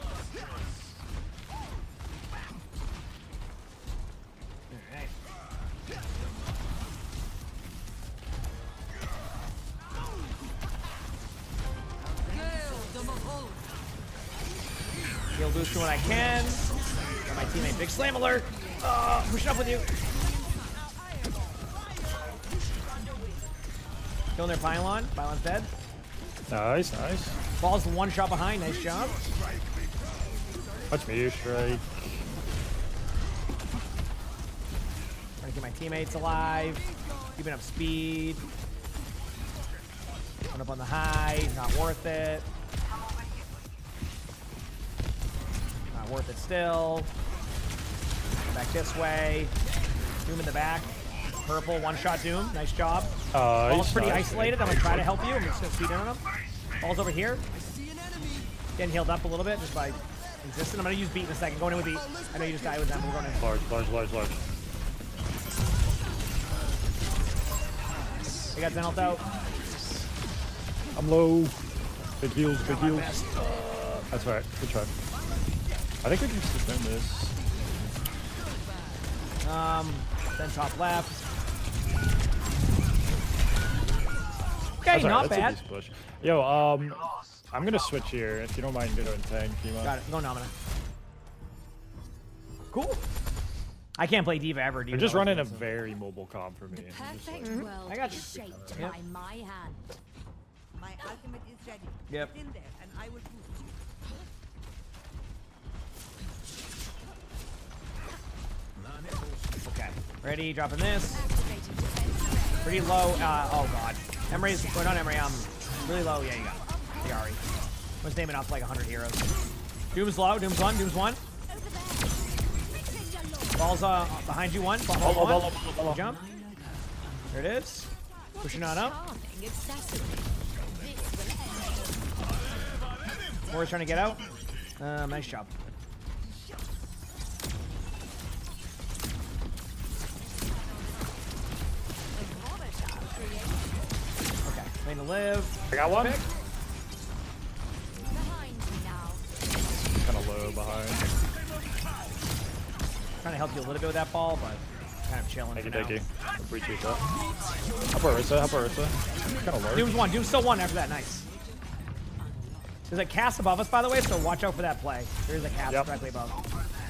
Alright. Heal boost when I can. Got my teammate Big Slam alert. Pushing up with you. Killing their pylon. Pylon's dead. Nice, nice. Ball's one shot behind. Nice job. Watch me strike. Trying to keep my teammates alive. Keeping up speed. Going up on the high. Not worth it. Not worth it still. Back this way. Doom in the back. Purple, one-shot Doom. Nice job. Ball's pretty isolated. I'm going to try to help you. I'm just going to speed in on him. Ball's over here. Getting healed up a little bit just by existing. I'm going to use beat in a second. Going in with beat. I know you just died with them. We're going in. Large. They got Zen health out. I'm low. Big heals. That's right. Good try. I think we can defend this. Then top left. Okay, not bad. Push. Yo, I'm gonna switch here if you don't mind going tank. Got it. Go Nomina. Cool. I can't play Diva ever. They're just running a very mobile comp for me. Perfect world I got you. is shaped Yep. by my hand. My ultimate is ready. Yep. Get in there and I will boost you. Okay. Ready, dropping this. Pretty low. Oh god. Emery's going on Emery. Really low. Yeah, you got it. Yari. Was naming off like 100 heroes. Doom's low. Doom's one. Ball's behind you one. Ball. Jump. There it is. Pushing on up. Moira's trying to get out. Nice job. Okay, lane to live. I got one. Pick. Kind of helped you a little bit with that ball, but kind of chilling. Thank you. Appreciate that. Help Ursa. Kind of low. Doom's one. Doom's still one after that. Nice. There's a cast above us, by the way, so watch out for that play. There's a cast directly above.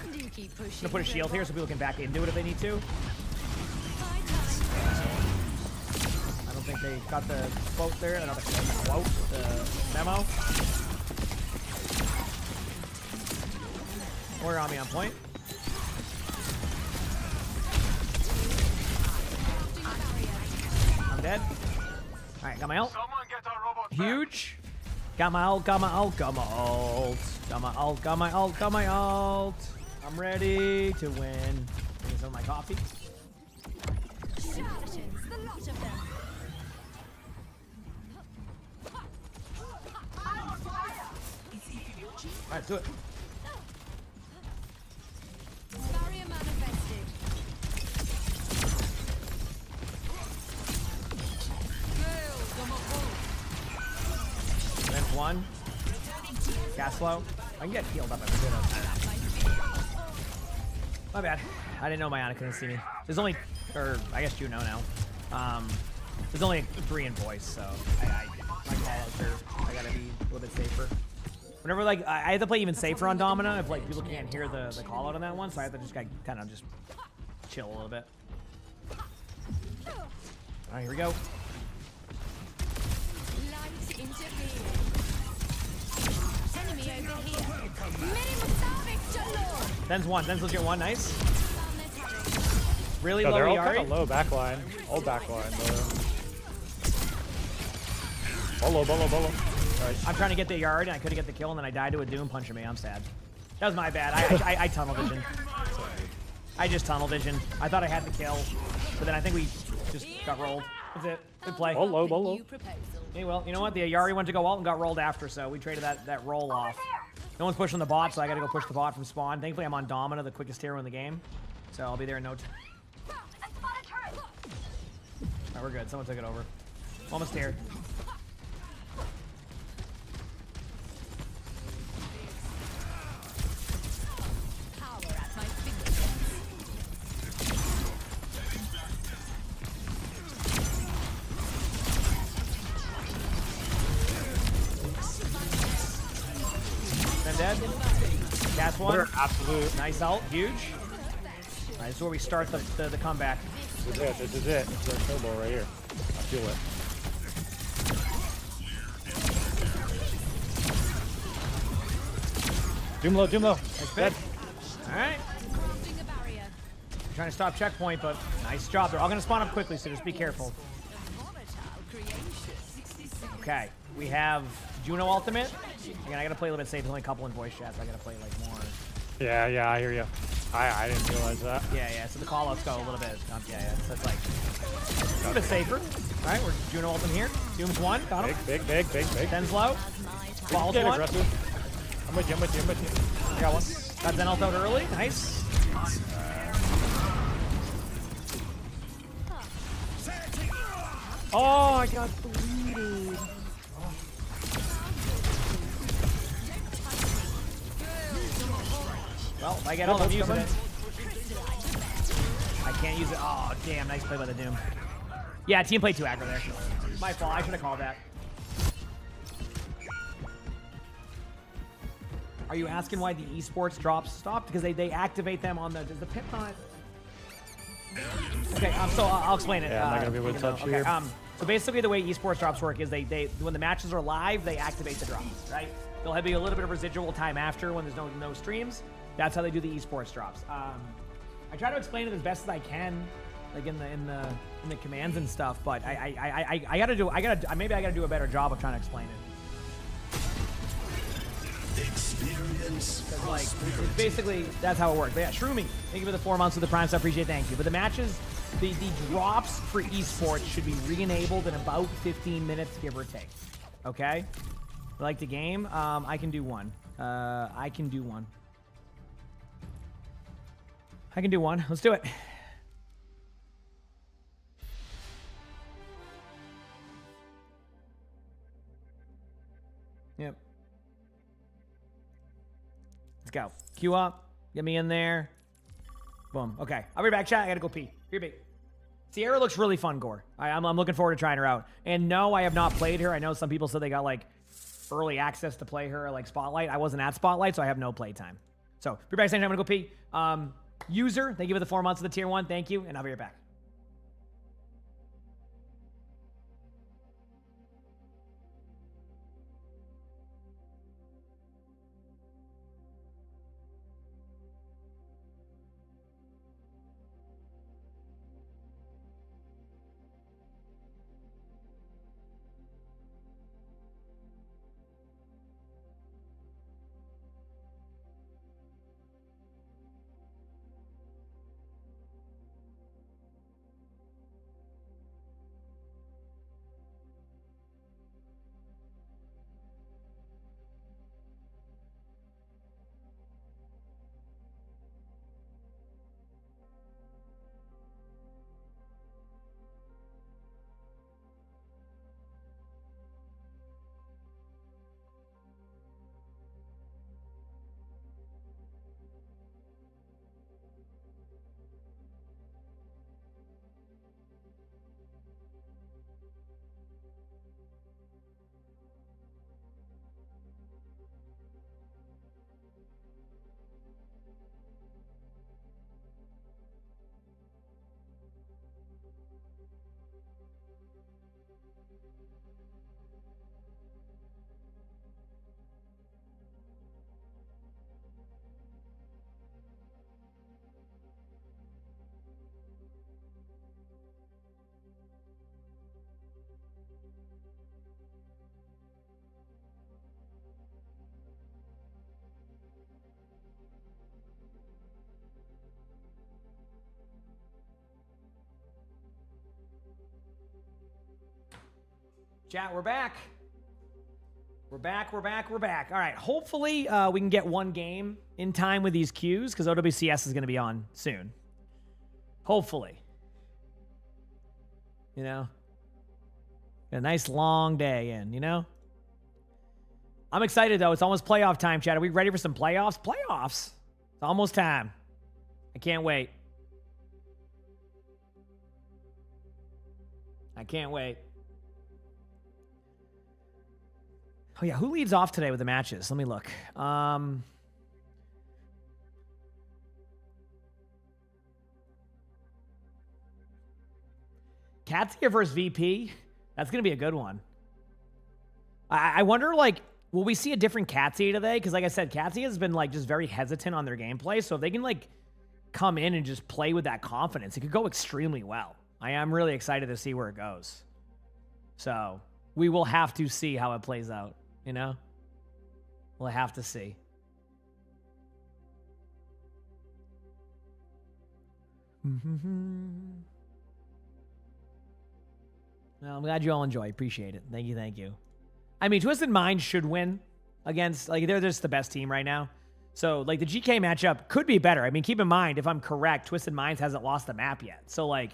I'm gonna put a shield here so people can back into it if they need to. I don't think they got the quote there. Another quote, the memo. Warrior on me on point. I'm dead. Alright, got my ult. Huge. Got my ult, got my ult, got my ult. Got my ult, got my ult, got my ult. I'm ready to win. Give me some of my coffee. Alright, let's do it. Then one. Cast slow. I can get healed up. My bad. I didn't know my Ana couldn't see me. There's only, or I guess you know now. There's only 3 in voice, so my calls are, I gotta be a little bit safer. Whenever like I have to play even safer on Domina if like people can't hear the call out on that one, so I have to just kind of just chill a little bit. All right, here we go. Zen's one. Zen's legit one. Nice. Really low they're all Yari. kind of low backline. All backline though. Bolo. Nice. I'm trying to get the yard and I couldn't get the kill and then I died to a Doom punching me. I'm sad. That was my bad. I tunnel vision. I just tunnel vision. I thought I had the kill, but then I think we just got rolled. That's it. Good play. Bolo. Hey, well, you know what? The Yari went to go ult and got rolled after, so we traded that roll off. No one's pushing the bot, so I gotta go push the bot from spawn. Thankfully, I'm on Domina, the quickest hero in the game, so I'll be there in no time. Alright, we're good. Someone took it over. Almost here. Dead. Cast one. Absolute. Nice ult. Huge. Alright, this is where we start the comeback. This is it. It's our turbo right here. I feel it. Doom low. Nice dead. Alright. Trying to stop checkpoint, but nice job. They're all going to spawn up quickly, so just be careful. Okay. We have Juno ultimate. Again, I gotta play a little bit safe. There's only a couple in voice chat, so I gotta play like more. Yeah, I hear you. I didn't realize that. Yeah. So the callouts go a little bit. Yeah. So it's like a little bit safer. All right, we're Juno ultimate here. Doom's one. Got him. Big. Zen's low. Ball's Get one. aggressive. I'm with you. I got one. Got Zen ult out early. Nice. Oh, I got bleeded. Well, if I get all, I'm using it. I can't use it. Oh, damn. Nice play by the Doom. Yeah, team play 2 aggro there. My fault. I should have called that. Are you asking why the esports drops stopped? Because they activate them on the... Does the pip not... Okay, so I'll explain it. Yeah, I'm not going to be able to touch okay, here. so basically the way esports drops work is they when the matches are live, they activate the drops, right? There'll be a little bit of residual time after when there's no streams. That's how they do the esports drops. I try to explain it as best as I can, like in the commands and stuff. But I gotta do a better job of trying to explain it. Experience. Like it's basically that's how it works. But yeah, Shroomy, thank you for the 4 months of the Prime stuff. Appreciate it. Thank you. But the matches, the drops for esports should be re-enabled in about 15 minutes, give or take. Okay. Like the game, I can do one. I can do one. Let's do it. Yep. Let's go. Queue up. Get me in there. Boom. Okay. I'll be back, chat. I gotta go pee. Here, big. Sierra looks really fun, Gore. I'm looking forward to trying her out. And no, I have not played her. I know some people said they got like early access to play her like Spotlight. I wasn't at Spotlight, so I have no play time. So be back same time. I'm gonna go pee. User, thank you for the 4 months of the tier 1. Thank you, and I'll be right back. Chat, we're back. We're back. All right, hopefully we can get one game in time with these queues because OWCS is going to be on soon. Hopefully. You know? A nice long day in, you know? I'm excited, though. It's almost playoff time, chat. Are we ready for some playoffs? Playoffs. It's almost time. I can't wait. I can't wait. Oh, yeah. Who leads off today with the matches? Let me look. Katsia versus VP. That's going to be a good one. I wonder, like, will we see a different Katsia today? Because, like I said, Katsia has been, like, just very hesitant on their gameplay. So if they can, like, come in and just play with that confidence, it could go extremely well. I am really excited to see where it goes. So we will have to see how it plays out. You know? We'll have to see. Well, I'm glad you all enjoy. Appreciate it. Thank you. I mean, Twisted Mind should win against, like, they're just the best team right now. So, like, the GK matchup could be better. I mean, keep in mind, if I'm correct, Twisted Minds hasn't lost the map yet. So, like,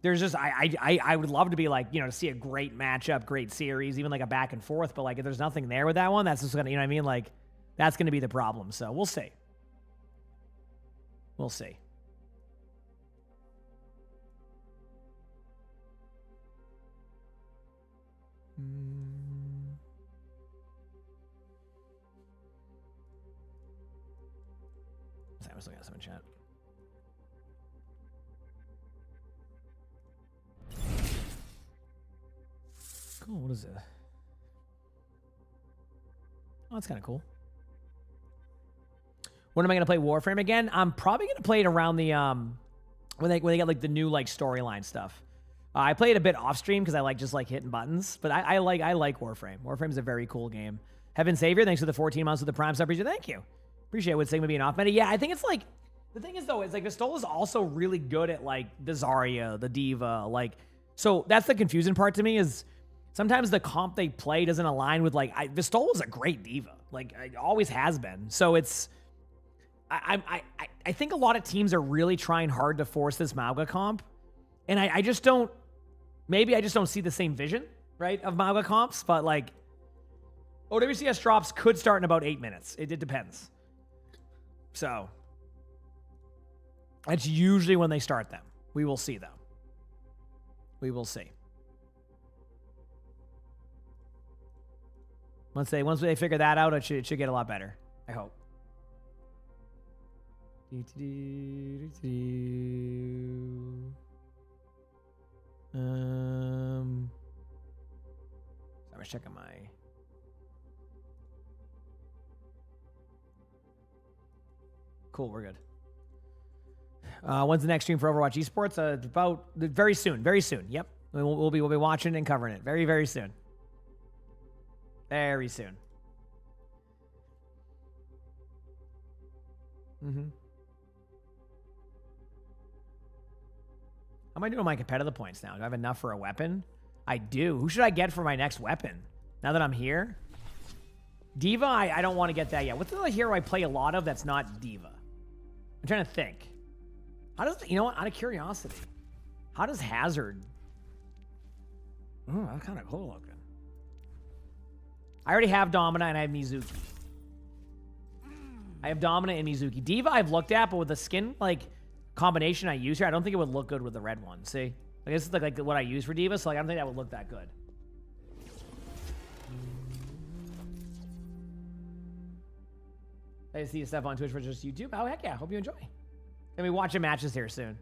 there's just, I would love to be like, you know, to see a great matchup, great series, even like a back and forth. But like, if there's nothing there with that one, that's just gonna, you know what I mean? Like, that's gonna be the problem. So we'll see. We'll see. I was looking at some in chat. Cool. What is it? Oh, that's kind of cool. When am I going to play Warframe again? I'm probably going to play it around the when they get like the new like storyline stuff. I play it a bit off stream because I like just like hitting buttons, but I like Warframe. Warframe's a very cool game. Heaven Savior, thanks for the 14 months with the Prime sub. Thank you. Appreciate what Sigma being off meta. Yeah, I think it's like the thing is though, it's like Vistola's also really good at like the Zarya, the Diva, like so that's the confusing part to me is. Sometimes the comp they play doesn't align with like Vistola's a great diva, like it always has been. So it's I think a lot of teams are really trying hard to force this Mauga comp, and I just don't. Maybe I just don't see the same vision, right, of Mauga comps. But like OWCS drops could start in about 8 minutes. It depends. So That's usually when they start them. We will see, though. We will see. Once they figure that out, it should get a lot better. I hope. I was checking my. Cool, we're good. When's the next stream for Overwatch Esports? About very soon. Very soon. Yep, we'll be watching and covering it very soon. Very soon. Mm-hmm. How am I doing my competitive points now? Do I have enough for a weapon? I do. Who should I get for my next weapon? Now that I'm here? Diva, I don't want to get that yet. What's the other hero I play a lot of that's not Diva? I'm trying to think. How does, you know what, out of curiosity, how does Hazard? Oh, that's kind of cool looking. I already have Domina and I have Mizuki. I have Domina and Mizuki. Diva I've looked at, but with the skin like combination I use here, I don't think it would look good with the red one. See? Like this is like what I use for Diva, so like I don't think that would look that good. I see your stuff on Twitch versus YouTube. Oh heck yeah, hope you enjoy. And we watching matches here soon.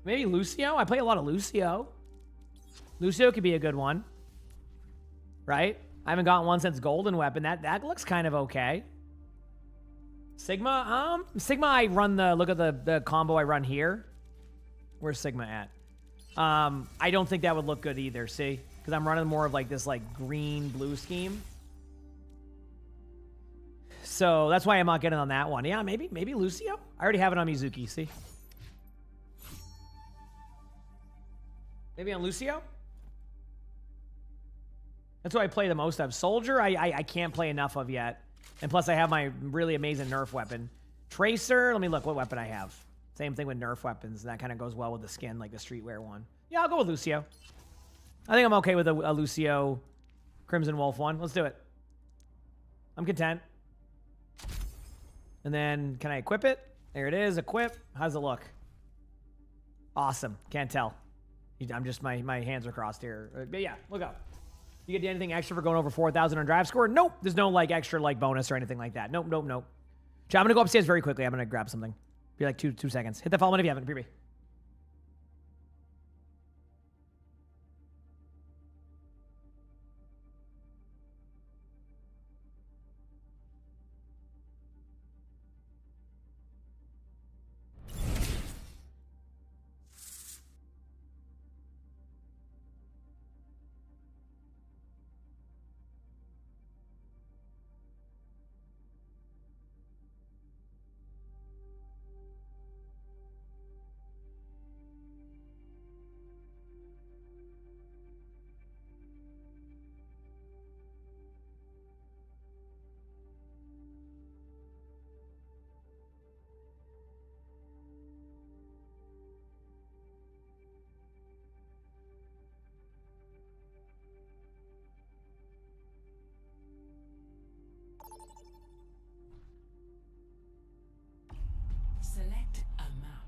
Maybe Lucio? I play a lot of Lucio. Lucio could be a good one. Right? I haven't gotten one since Golden Weapon. That looks kind of okay. Sigma? Sigma I run look at the combo I run here. Where's Sigma at? I don't think that would look good either, see? Because I'm running more of like this like green-blue scheme. So that's why I'm not getting on that one. Yeah, maybe Lucio? I already have it on Mizuki, see? Maybe on Lucio? That's what I play the most of. Soldier, I can't play enough of yet. And plus I have my really amazing Nerf weapon. Tracer, let me look what weapon I have. Same thing with Nerf weapons. That kind of goes well with the skin, like the streetwear one. Yeah, I'll go with Lucio. I think I'm okay with a Lucio Crimson Wolf one. Let's do it. I'm content. And then, can I equip it? There it is, equip. How's it look? Awesome. Can't tell. I'm just, my hands are crossed here. But yeah, look up. You get anything extra for going over 4,000 on drive score? Nope. There's no like extra like bonus or anything like that. Nope. Chat, I'm gonna go upstairs very quickly. I'm gonna grab something. Be like two seconds. Hit the follow button if you haven't. Pre-pre. Select a map.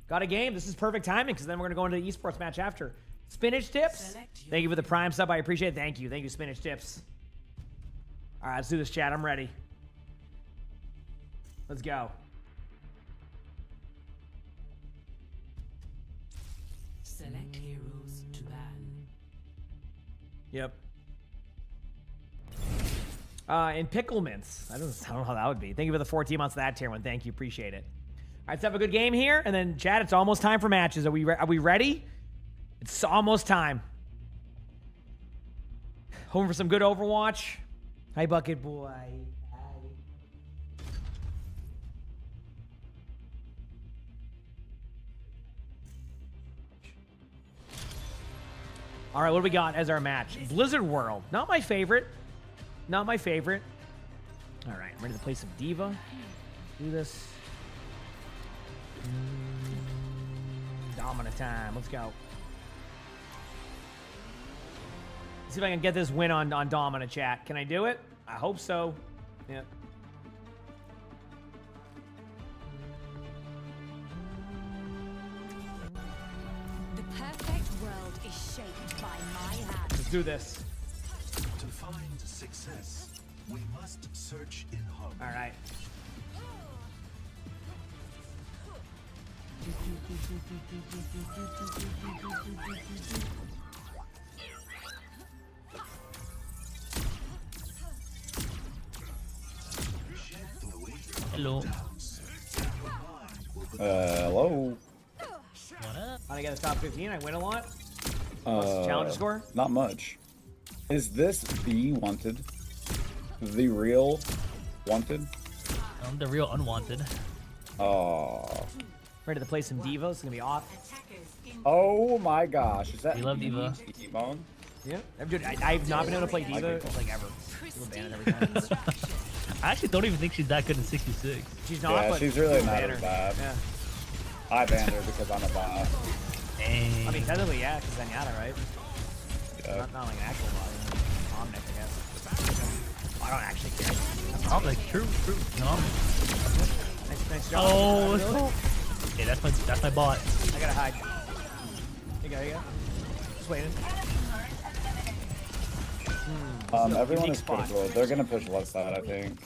Got a game. This is perfect timing because then we're going to go into the esports match after. Spinach Tips. Thank you for the prime sub. I appreciate it. Thank you, Spinach Tips. All right, let's do this, chat. I'm ready. Let's go. Select heroes to ban. Yep. And pickle mints. I don't know how that would be. Thank you for the 14 months of that tier one. Thank you. Appreciate it. All right, let's have a good game here. And then, chat, it's almost time for matches. Are we ready? It's almost time. Home for some good Overwatch. Hi, Bucket Boy. Hi. All right, what do we got as our match? Blizzard World. Not my favorite. Not my favorite. All right, I'm ready to play some Diva. Do this. Dominant time. Let's go. See if I can get this win on Dominant, chat. Can I do it? I hope so. Yeah. The perfect world is shaped by my hand. Let's do this. To find success, we must search in harmony. All right. Hello. Hello. What up? I get a top 15. I win a lot. What's the challenger score? Not much. Is this the wanted? The real wanted? The real unwanted. Oh. Ready to play some divas? It's gonna be off. Oh my gosh. Is that We love Diva. Emongg? Yeah. Dude, I've not been able to play diva like ever. We'll ban it every time. I actually don't even think she's that good in 66. She's not. Yeah, but she's really we'll not ban as her. bad. Yeah. I banned her because I'm a bot. Dang. I mean, technically, yeah, because Zenyatta, right? Yeah. Not like an actual bot. Omnic, I guess. I don't actually care. I'm like, true. No. Nice job. Oh, let's go. Okay, that's my bot. I gotta hide. Here you go. Just waiting. Everyone unique is spot. critical. They're gonna push left side, I think.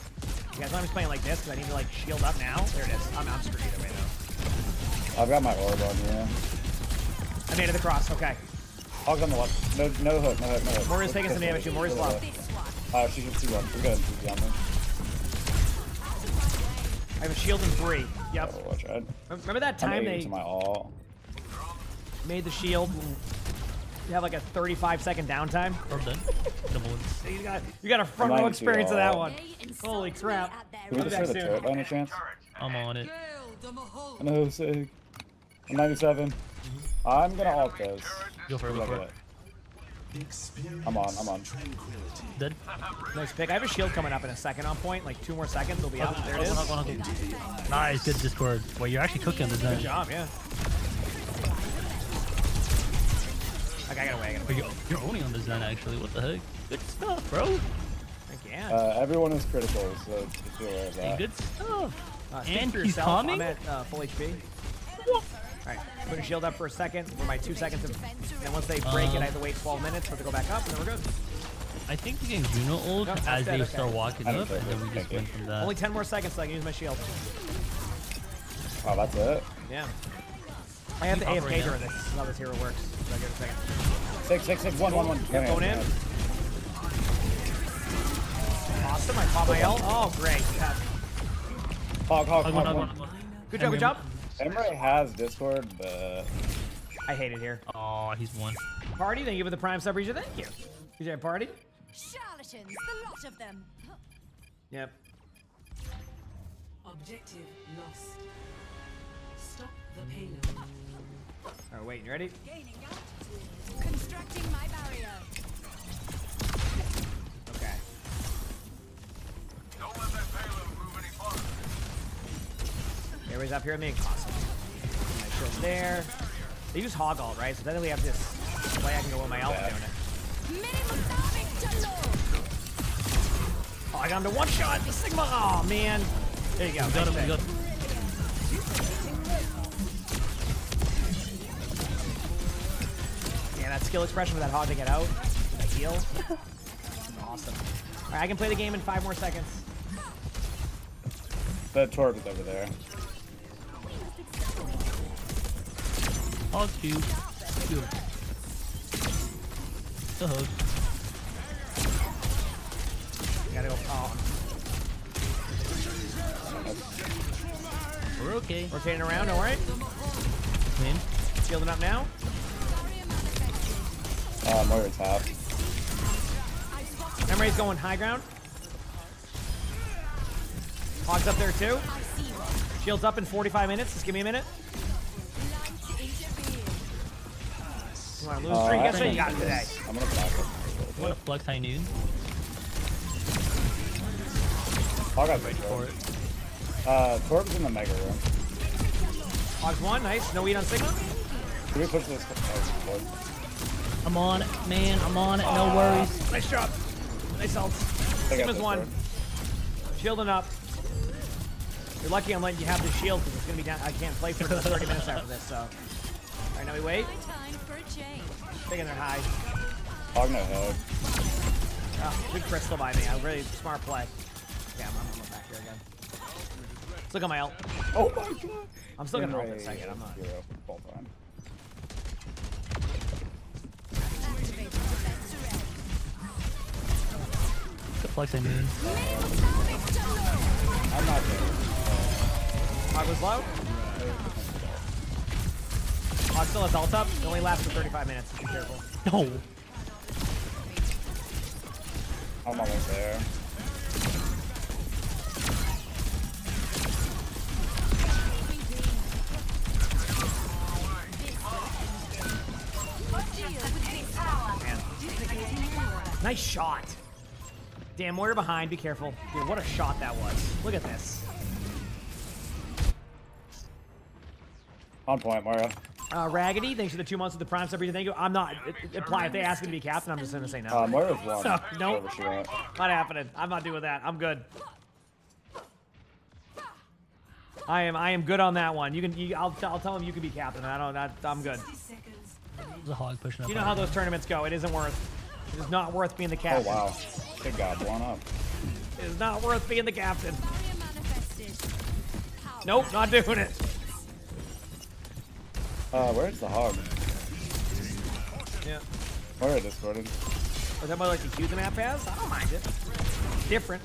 You guys want me playing like this because I need to like shield up now? There it is. I'm screwed either way though. I've got my orb on here. I made it across. Okay. Hog on the left. No hook. Moria's taking some damage too. Moria's low. She can see one. We're good. She's down there. I have a shield in 3. Yep. Overwatch, right? Remember that time I'm they to my all. made the shield? You have like a 35-second downtime. Or done. You got a front row experience of that one. Holy crap! Can we just hit the turret by any chance? I'm on it. No, sick. I'm 97. I'm gonna ult this. Go for it. Look at it. I'm on. Dead. Nice pick. I have a shield coming up in a second on point. Like 2 more seconds, it'll be up. There it is. Nice, good Discord. Well, you're actually cooking the Good Zen. job, yeah. Okay, I got away. You're owning on the Zen, actually. What the heck? Good stuff, bro. Heck yeah. Everyone is critical, so just be aware of Hey, that. good stuff. Speak And for he's yourself. coming? I'm at full HP. Alright, put a shield up for a second for my 2 seconds of. Then once they break it, I have to wait 12 minutes for it to go back up, and then we're good. I think we can Juno ult No, as dead, they okay. start walking up, and then we just went from that. Only 10 more seconds so I can use my shield. Oh, that's it? Yeah. I have the Keep AFK operating during now. this. This is how this hero works. So I get a second. 6, 1. Yep, going in. Awesome, I caught my ult. Oh, great. Yeah. Hog. Good job, good job. Emre has Discord, but I hate it here. Oh, he's won. Party, thank you for the prime sub region. Thank you. DJ Party. Charlatans, the lot of them. Yep. Objective lost. Stop the payload. Alright, wait, you ready? Gaining altitude. Constructing my barrier. Okay. Don't let that payload move any farther. Everybody's up here at me. Awesome. My shield's there. They use hog ult, right? So then we have this way I can go with my ult doing it. Oh, I got him to one shot. The Sigma. Oh, man. There you go. We got him. Yeah, that skill expression with that hog to get out. That heal. Awesome. All right, I can play the game in 5 more seconds. the torp is over there. Hog cube. The hook. Gotta go. Oh. We're okay. Rotating around, don't worry. Win. Shielding up now. Moira's half. Emery's going high ground. Hog's up there too. Shield's up in 45 minutes. Just give me a minute. You want to lose streak? Guess what you got today? I'm gonna back up. You want to flex high noon? Hog got Ready for it. Torp's in the mega room. Hogs one, nice. No eat on Sigma. Can we push this? I'm on it, man. I'm on it. No worries. Nice job. Nice ult. Sigma's one. Shielding up. You're lucky I'm letting you have the shield because it's gonna be down. I can't play for 30 minutes after this. So, all right, now we wait. Taking their high. Hog no hug. Oh, big crystal by me. A really smart play. Yeah, I'm going back here again. Let's look at my ult. Oh my god. I'm still gonna ult in a second. I'm not. Hero, full time. The flex I need. I'm not there. Hog was low. Hog still has ult up. It only lasts for 35 minutes. Be careful. No. I'm almost there. Man. Nice shot. Damn, we're behind. Be careful. Dude, what a shot that was. Look at this. On point, Mario. Raggedy, thanks for the 2 months of the Prime sub. Thank you. I'm not. Imply if they ask me to be captain, I'm just going to say no. Mario's one. So, nope. Not happening. I'm not doing that. I'm good. I am good on that one. I'll tell him you can be captain. I'm good. There's a hog pushing up. You know how those tournaments go. It isn't worth. It is not worth being the captain. Oh wow. It got blown up. It is not worth being the captain. Nope, not doing it. Where's the hog? Yeah. Mario discorded. Was that more like the Q the map has? I don't mind it. Different.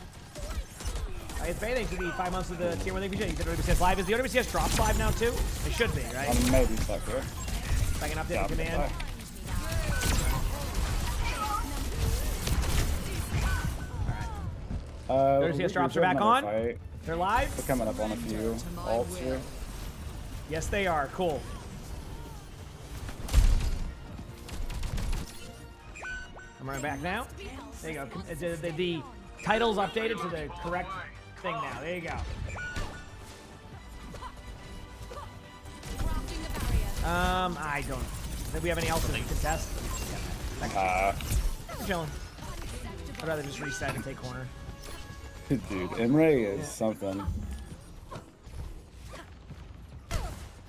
It's thanks for the 5 months of the tier 1 league. You said OWCS live. Is the OWCS drops live now too? It should be, right? Maybe stuck here. If I can update the command. OWCS drops are back on. Fight. They're live. We're coming up on a few ults here. Yes, they are. Cool. I'm running back now. There you go. The title's updated to the correct thing now. There you go. I don't think we have any else to contest. We're chilling. I'd rather just reset and take corner. Dude, Emre is something.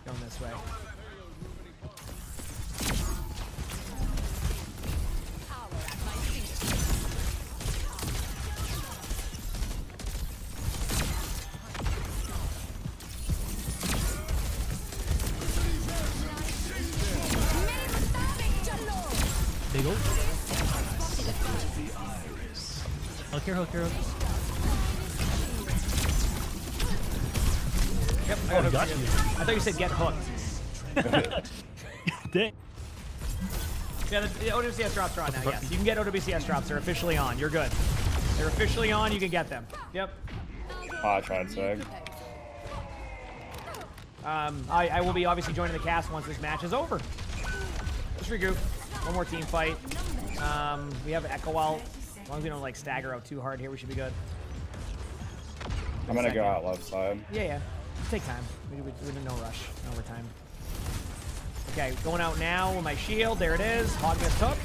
Going this way. Big ult. Hook here, hook here, hook. Yep, I got you. I thought you said get hooked. Dang. Yeah, the OWCS drops are on now, yes. You can get OWCS drops. They're officially on. You're good. They're officially on. You can get them. Yep. Oh, I tried swag. I will be obviously joining the cast once this match is over. Let's regroup. One more team fight. We have Echo out. As long as we don't like stagger out too hard here, we should be good. I'm gonna go out left side. Yeah. Take time. We're in no rush. No overtime. Okay, going out now with my shield. There it is. Hog gets took.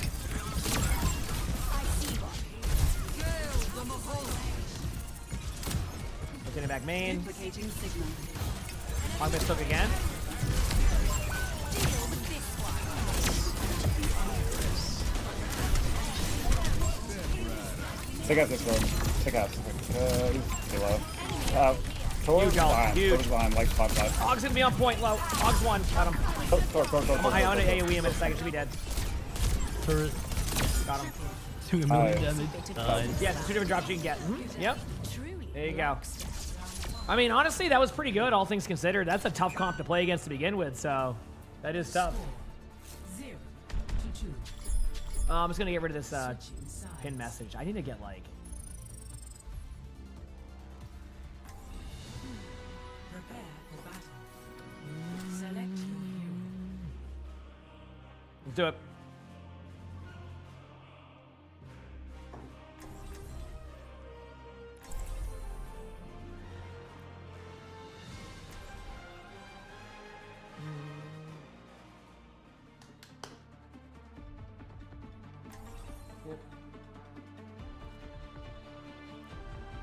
Looking it back main. Hog gets took again. Take out this one. Take out. Too low. Towards line. Huge. Towards line, like 5-5. Hog's gonna be on point low. Hog's one. Got him. I on AoE him in a second. Should be dead. Turret. Got him. 2 million damage. Nice. Yeah, 2 different drops you can get. Yep. There you go. I mean, honestly, that was pretty good, all things considered. That's a tough comp to play against to begin with, so that is tough. I'm just gonna get rid of this pin message. I need to get like. Let's do it.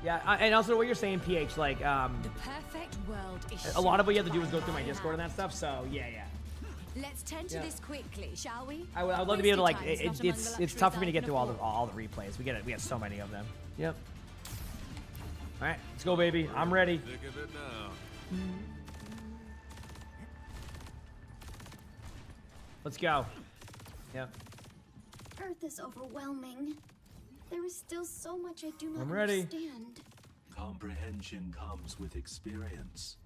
Yeah, and also what you're saying, PH, like, The perfect world is a lot of what you have to do is go through my Discord and that stuff, so yeah. Let's tend to this quickly, shall we? I would love to be able to, like, Wasted time is not among the it's tough for me to luxuries get through all the replays. We get so many of them. Yep. All right, let's go, baby. I'm ready. Think of it now. Let's go. Yep. Earth is overwhelming. There is still so much I do not I'm ready. understand. Comprehension comes with experience.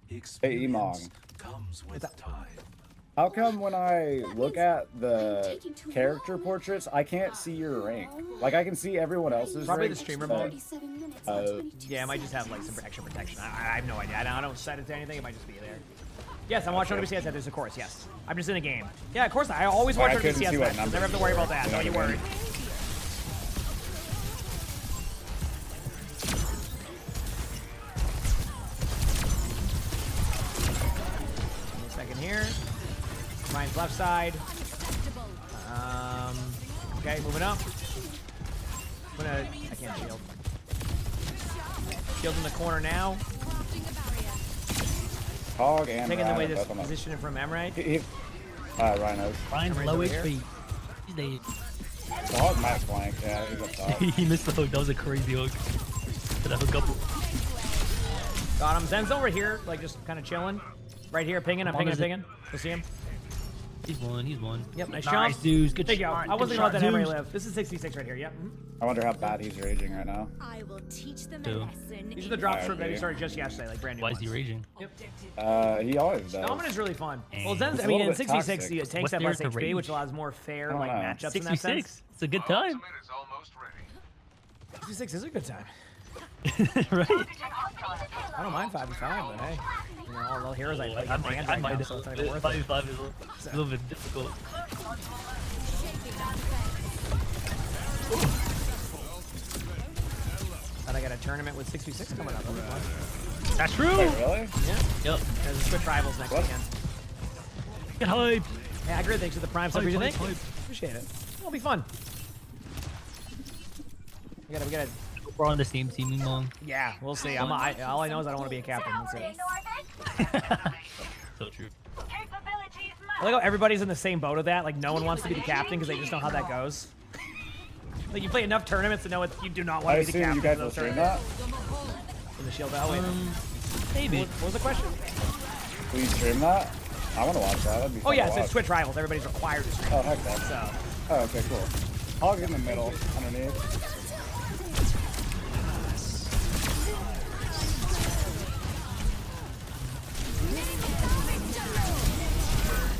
Hey, Experience Emongg. comes with time. How come when I look at the character portraits, I can't see your rank? Like, I can see everyone else's Probably rank. the streamer but, mode. Yeah, it might just have like some extra protection. I have no idea. I don't set it to anything. It might just be there. Yes, I'm watching WCS at this, of course. Yes, I'm just in a game. Yeah, of course. I always watch I couldn't see WCS what matches. Never have to numbers worry you about were, that. you know Don't you what I worry. mean? Second here. Ryan's left side. Okay, moving up. I can't shield. Shield in the corner now. Hog and Taking Ryan away are this both on the- position from Emre. Rhinos. Ryan's Emre's low over here. HP. He's dead. The Hog might flank. Yeah, he's up top. He missed the hook. That was a crazy hook. But that hook up. Got him. Zen's over here, like just kind of chilling. Right here, pinging. I'm pinging. You'll see him. He's one. He's one. Yep, nice Nice, shot. dudes. Good There you go. shot. I wasn't Good gonna let that shot, Emre dudes. live. This is 66 right here. Yep. I wonder how bad he's raging right now. I will teach them Dude. a lesson. These are the drops Alright, that he dude. started just yesterday, like brand new Why is he ones. raging? Yep. He always does. Domina's really fun. Well, Dang. Zen's, It's I a mean, little in bit 66, toxic. he tanks What's have there less to HP, rage? which allows more fair I like don't know. matchups in that sense. 66. It's a good time. 66 is a good time. Right? I don't mind 5v5, but hey, you know, all the heroes I play get banned I right now, might so it's not even worth it. 5v5 is a little bit difficult. Thought I got a tournament with 66 coming up. That'll be fun. That's true. Wait, really? Yeah. Yep. There's the Switch Rivals next What? weekend. Get hype. Yeah, great. Thanks for the Prime sub. Hype, What do you hype, think? hype. Appreciate it. It'll be fun. We gotta. We're on the same team, Emongg. Yeah, we'll see. All I know is I don't want to be a captain. That's it. So true. I like how everybody's in the same boat of that. Like, no one wants to be the captain because they just know how that goes. Like, you play enough tournaments to know you do not want I to be the assume captain you guys of will those stream tournaments. that. In the shield. Oh, wait. Maybe. What was the question? Will you stream that? I want to watch that. That'd be Oh, fun yeah, to it's watch. Twitch Rivals. Everybody's required to stream. Oh, heck that. So, Oh, okay, cool. Hog in the middle, underneath.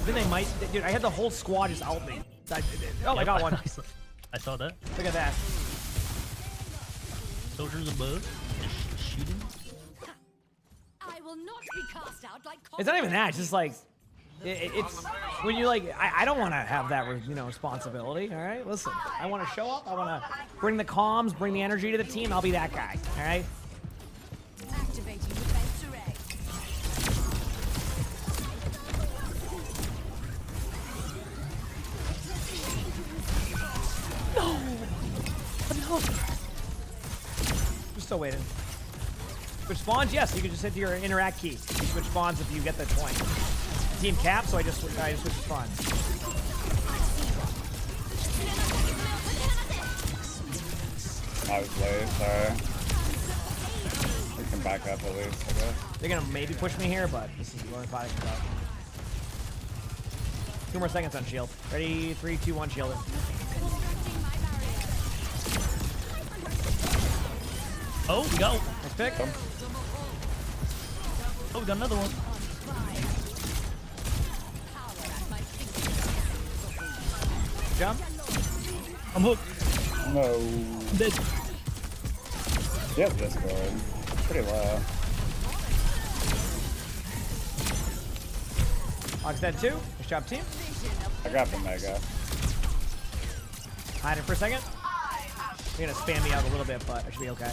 then they might. Dude, I had the whole squad just out me. Oh, I got one. I saw that. Look at that. Soldiers above. Just shooting. I will not be cast out like It's not even that. It's just like, it's when you like. I don't want to have that, responsibility. All right, listen. I want to show up. I want to bring the comms, bring the energy to the team. I'll be that guy. All right. activating defense array. No. We're still waiting. Switch spawns? Yes, you can just hit your interact key. You switch spawns if you get the point. Team cap, so I just switch spawns. I was late, sorry. We can back up at least, I guess. They're gonna maybe push me here, but this is the only spot I can go. 2 more seconds on shield. Ready? 3, 2, 1, shield it. Oh, we got one. Nice pick. Oh, we got another one. Jump. I'm hooked. No. I'm dead. He has Discord. Pretty low. Ox dead 2. Nice job, team. I grabbed the Mega. Hide it for a second. You're gonna spam me out a little bit, but I should be okay.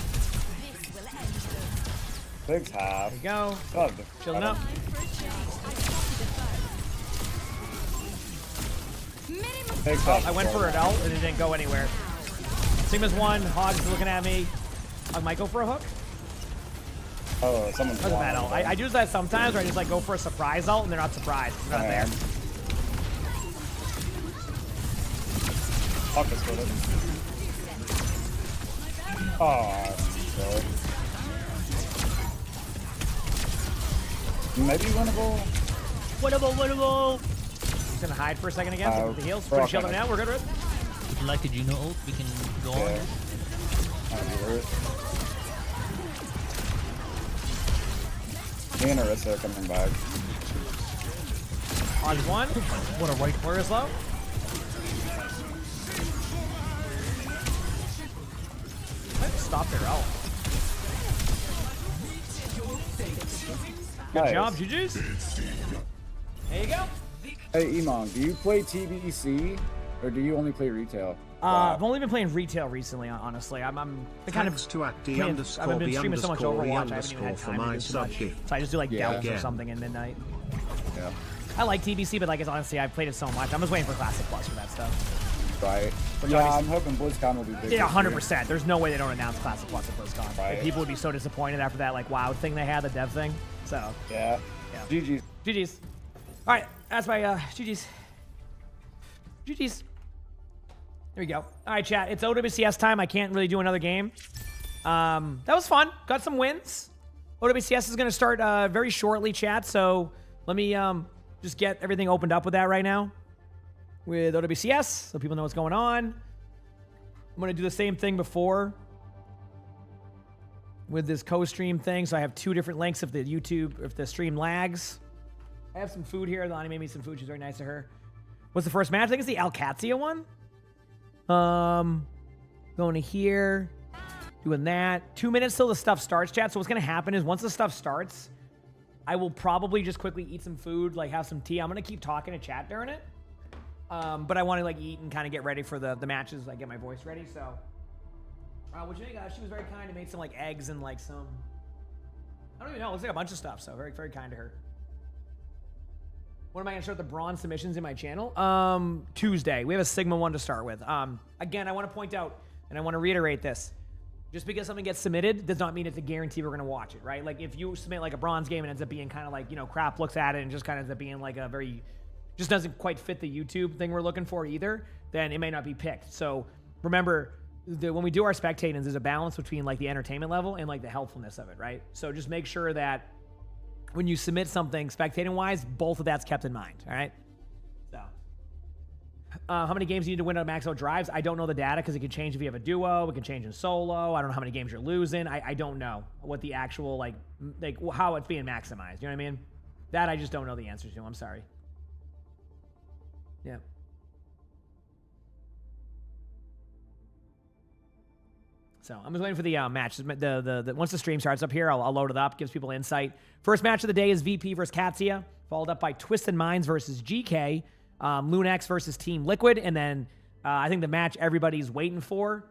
Big's half. There you go. Oh, Chilling up. Big's Oh, half. I went for it out and it didn't go anywhere. Sigma's 1. Hogs is looking at me. I might go for a hook. Oh, someone's Doesn't matter. blind. I do that sometimes where I just like go for a surprise ult and they're not surprised. They're not there. Fuck this with it. Oh, maybe winnable. Winnable. He's gonna hide for a second again. With the heals. we're Pretty all shielded kinda- now. We're good, right? If you like a Juno ult, we can go on it. Me and Arissa are coming back. On one. What a right. Where is low? Stop their ult. Good Nice. job, GG's. There you go. Hey, Emongg, do you play TBC or do you only play retail? I've only been playing retail recently, honestly. I'm kind of to at the playing, underscore I've been the streaming so much underscore the Overwatch, I haven't even had underscore time for to my do too much. subgift. So I just do like delves or Again. something in midnight. Yeah. I like TBC, but like it's honestly, I've played it so much. I'm just waiting for Classic Plus for that stuff. Right. Which Yeah, obviously- I'm hoping BlizzCon will be big. Yeah, this year. 100%. There's no way they don't announce Classic Plus at BlizzCon. Right. Like, people would be so disappointed after that like WoW thing they had, the dev thing. So Yeah. GG's. GG's. All right, that's my GG's. GG's. There we go. All right, chat. It's OWCS time. I can't really do another game. That was fun. Got some wins. OWCS is going to start very shortly, chat. So let me just get everything opened up with that right now with OWCS so people know what's going on. I'm going to do the same thing before with this co-stream thing. So I have two different links if the stream lags. I have some food here. Lonnie made me some food. She's very nice to her. What's the first match? I think it's the Alcatia one. Going to here. Doing that. 2 minutes till the stuff starts, chat. So what's going to happen is once the stuff starts, I will probably just quickly eat some food, like have some tea. I'm going to keep talking to chat during it. But I want to like eat and kind of get ready for the matches. Like get my voice ready. So, what you think? She was very kind and made some like eggs and like some, I don't even know. It looks like a bunch of stuff. So very, very kind to her. When am I going to start the bronze submissions in my channel? Tuesday. We have a Sigma one to start with. Again, I want to point out, and I want to reiterate this. Just because something gets submitted does not mean it's a guarantee we're going to watch it, right? Like, if you submit, like, a bronze game and ends up being kind of like, you know, crap looks at it and just kind of ends up being, like, a very... just doesn't quite fit the YouTube thing we're looking for either, then it may not be picked. So, remember, when we do our spectatings, there's a balance between, like, the entertainment level and, like, the helpfulness of it, right? So, just make sure that when you submit something spectating-wise, both of that's kept in mind, all right? So, how many games you need to win on max out drives? I don't know the data because it can change if you have a duo. It can change in solo. I don't know how many games you're losing. I don't know what the actual, like how it's being maximized. You know what I mean? That I just don't know the answer to. I'm sorry. Yeah. So I'm just waiting for the match. Once the stream starts up here, I'll load it up. Gives people insight. First match of the day is VP versus Katsia, followed up by Twisted Minds versus GK, Lunax versus Team Liquid, and then I think the match everybody's waiting for,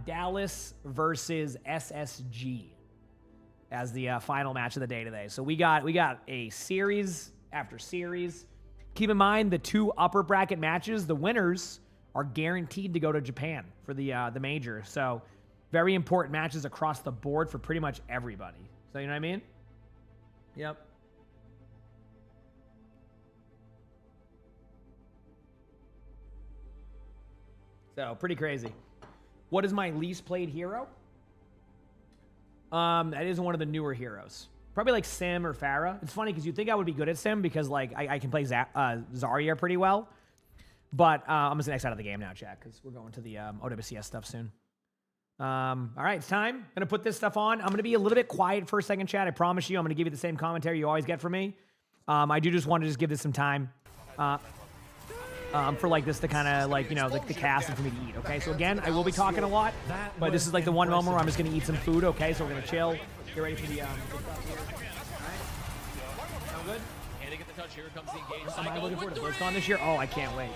Dallas versus SSG, as the final match of the day today. So we got a series after series. Keep in mind the two upper bracket matches, the winners are guaranteed to go to Japan for the major. So very important matches across the board for pretty much everybody. So you know what I mean? Yep. So pretty crazy. What is my least played hero? That isn't one of the newer heroes. Probably like Sim or Pharah. It's funny because you'd think I would be good at Sim because like I can play Zarya pretty well. But I'm just gonna exit out of the game now, chat, because we're going to the OWCS stuff soon. All right, it's time. I'm gonna put this stuff on. I'm gonna be a little bit quiet for a second, chat. I promise you. I'm gonna give you the same commentary you always get from me. I do just want to just give this some time. For like this to kind of like, you know, like the cast and for me to eat, okay? So again, I will be talking a lot, but this is like the one moment where I'm just gonna eat some food, okay? So we're gonna chill, get ready for the good stuff here. Alright? Sound good? And to get the touch, here comes the engage. Am I looking forward to BlizzCon this year? Oh, I can't wait.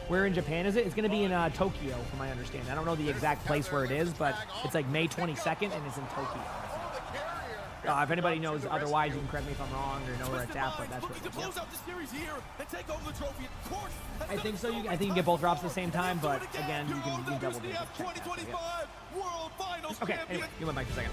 Where in Japan is it? It's gonna be in Tokyo, from my understanding. I don't know the exact place where it is, but it's like May 22nd and it's in Tokyo. If anybody knows otherwise, you can correct me if I'm wrong or know where it's at, but that's what. To close out the series here and take over the trophy. Of course, I think so. I think you get both drops at the same time, but again, you can double dip. 2025 World Finals Okay, champion. anyway, you went back for a second.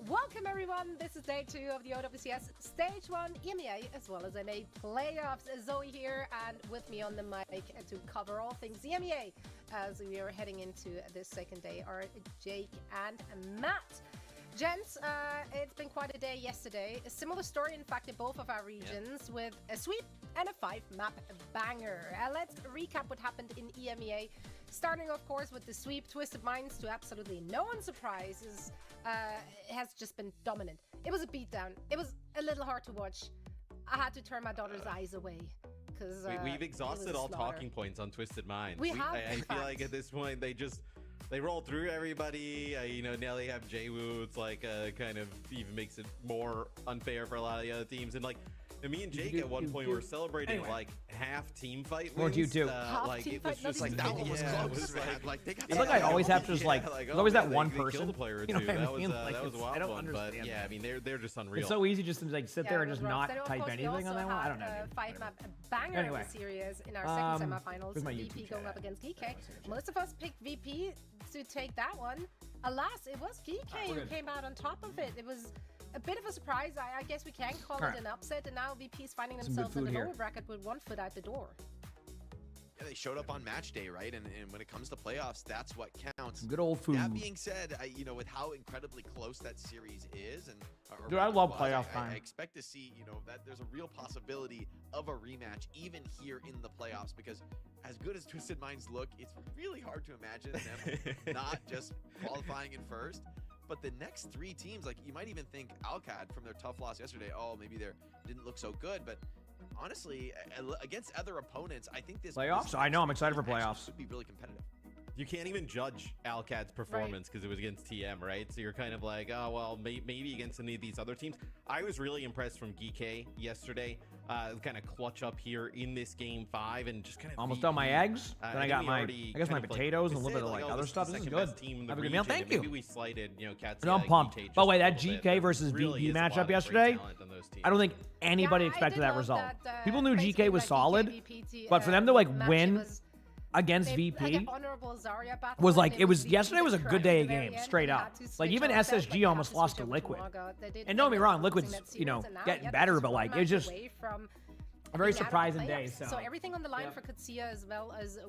Welcome everyone, this is day 2 of the OWCS Stage 1 EMEA as well as NA playoffs. Zoe here and with me on the mic to cover all things EMEA as we are heading into this second day are Jake and Matt. Gents, it's been quite a day yesterday. A similar story in fact in both of our regions with a sweep and a 5-map banger. Let's recap what happened in EMEA. Starting, of course, with the sweep, Twisted Minds, to absolutely no one's surprise, has just been dominant. It was a beatdown. It was a little hard to watch. I had to turn my daughter's eyes away. Because we've exhausted all talking points on Twisted Minds. I feel like at this point, they roll through everybody. You know, now they have Jwoo. It's like kind of even makes it more unfair for a lot of the other teams. And like, me and Jake at one point were celebrating like half team fight wins. Or you do. Like it was just like that one was close, man. Like they got. It's like I always have to just like. There's always that one they killed person. a player or You know two. what I That was mean? that was a wild I don't one. But understand yeah, I mean they're just unreal. It's so easy just to like sit there and just not So, of type course, we anything on that also one. I had don't know. a 5-map banger Anyway. of the series in our second semifinals. where's my VP YouTube going chat? up against GK. Most of us picked VP to take that one. Alas, it was GK who came out on top of it. It was a bit of a surprise. I guess we can call it an upset, and now VP's finding themselves in the lower bracket with 1 foot out the door. Yeah, they showed up on match day, right? And when it comes to playoffs, that's what counts. Good old food. That being said, you know, with how incredibly close that series is, and Dude, I love playoff I time. expect to see, you know, that there's a real possibility of a rematch even here in the playoffs, because as good as Twisted Minds look, it's really hard to imagine them not just qualifying in first. But the next 3 teams, like you might even think Alcad from their tough loss yesterday, oh, maybe they didn't look so good, but honestly, against other opponents, I think this Playoffs? I know, I'm excited for playoffs. Should be really competitive. You can't even judge Alcad's performance because it was against TM, right? So you're kind of like, oh, well, maybe against any of these other teams. I was really impressed from GK yesterday. Kind of clutch up here in this game 5 and just kind of Almost done my eggs. Then I got my, I guess my potatoes and a little bit of like other stuff. This is good. Have a good meal. Thank you. Maybe we slighted, you know, Cats. I'm pumped. By the way, that GK versus VP matchup yesterday, I don't think anybody expected that result. People knew GK was solid, but for them to like win against VP was like, it was, yesterday was a good day of games, straight up. Like even SSG almost lost to Liquid. And don't get me wrong, Liquid's, you know, getting better, but like, it's just a very surprising day. So everything on the line for Katsuya as well as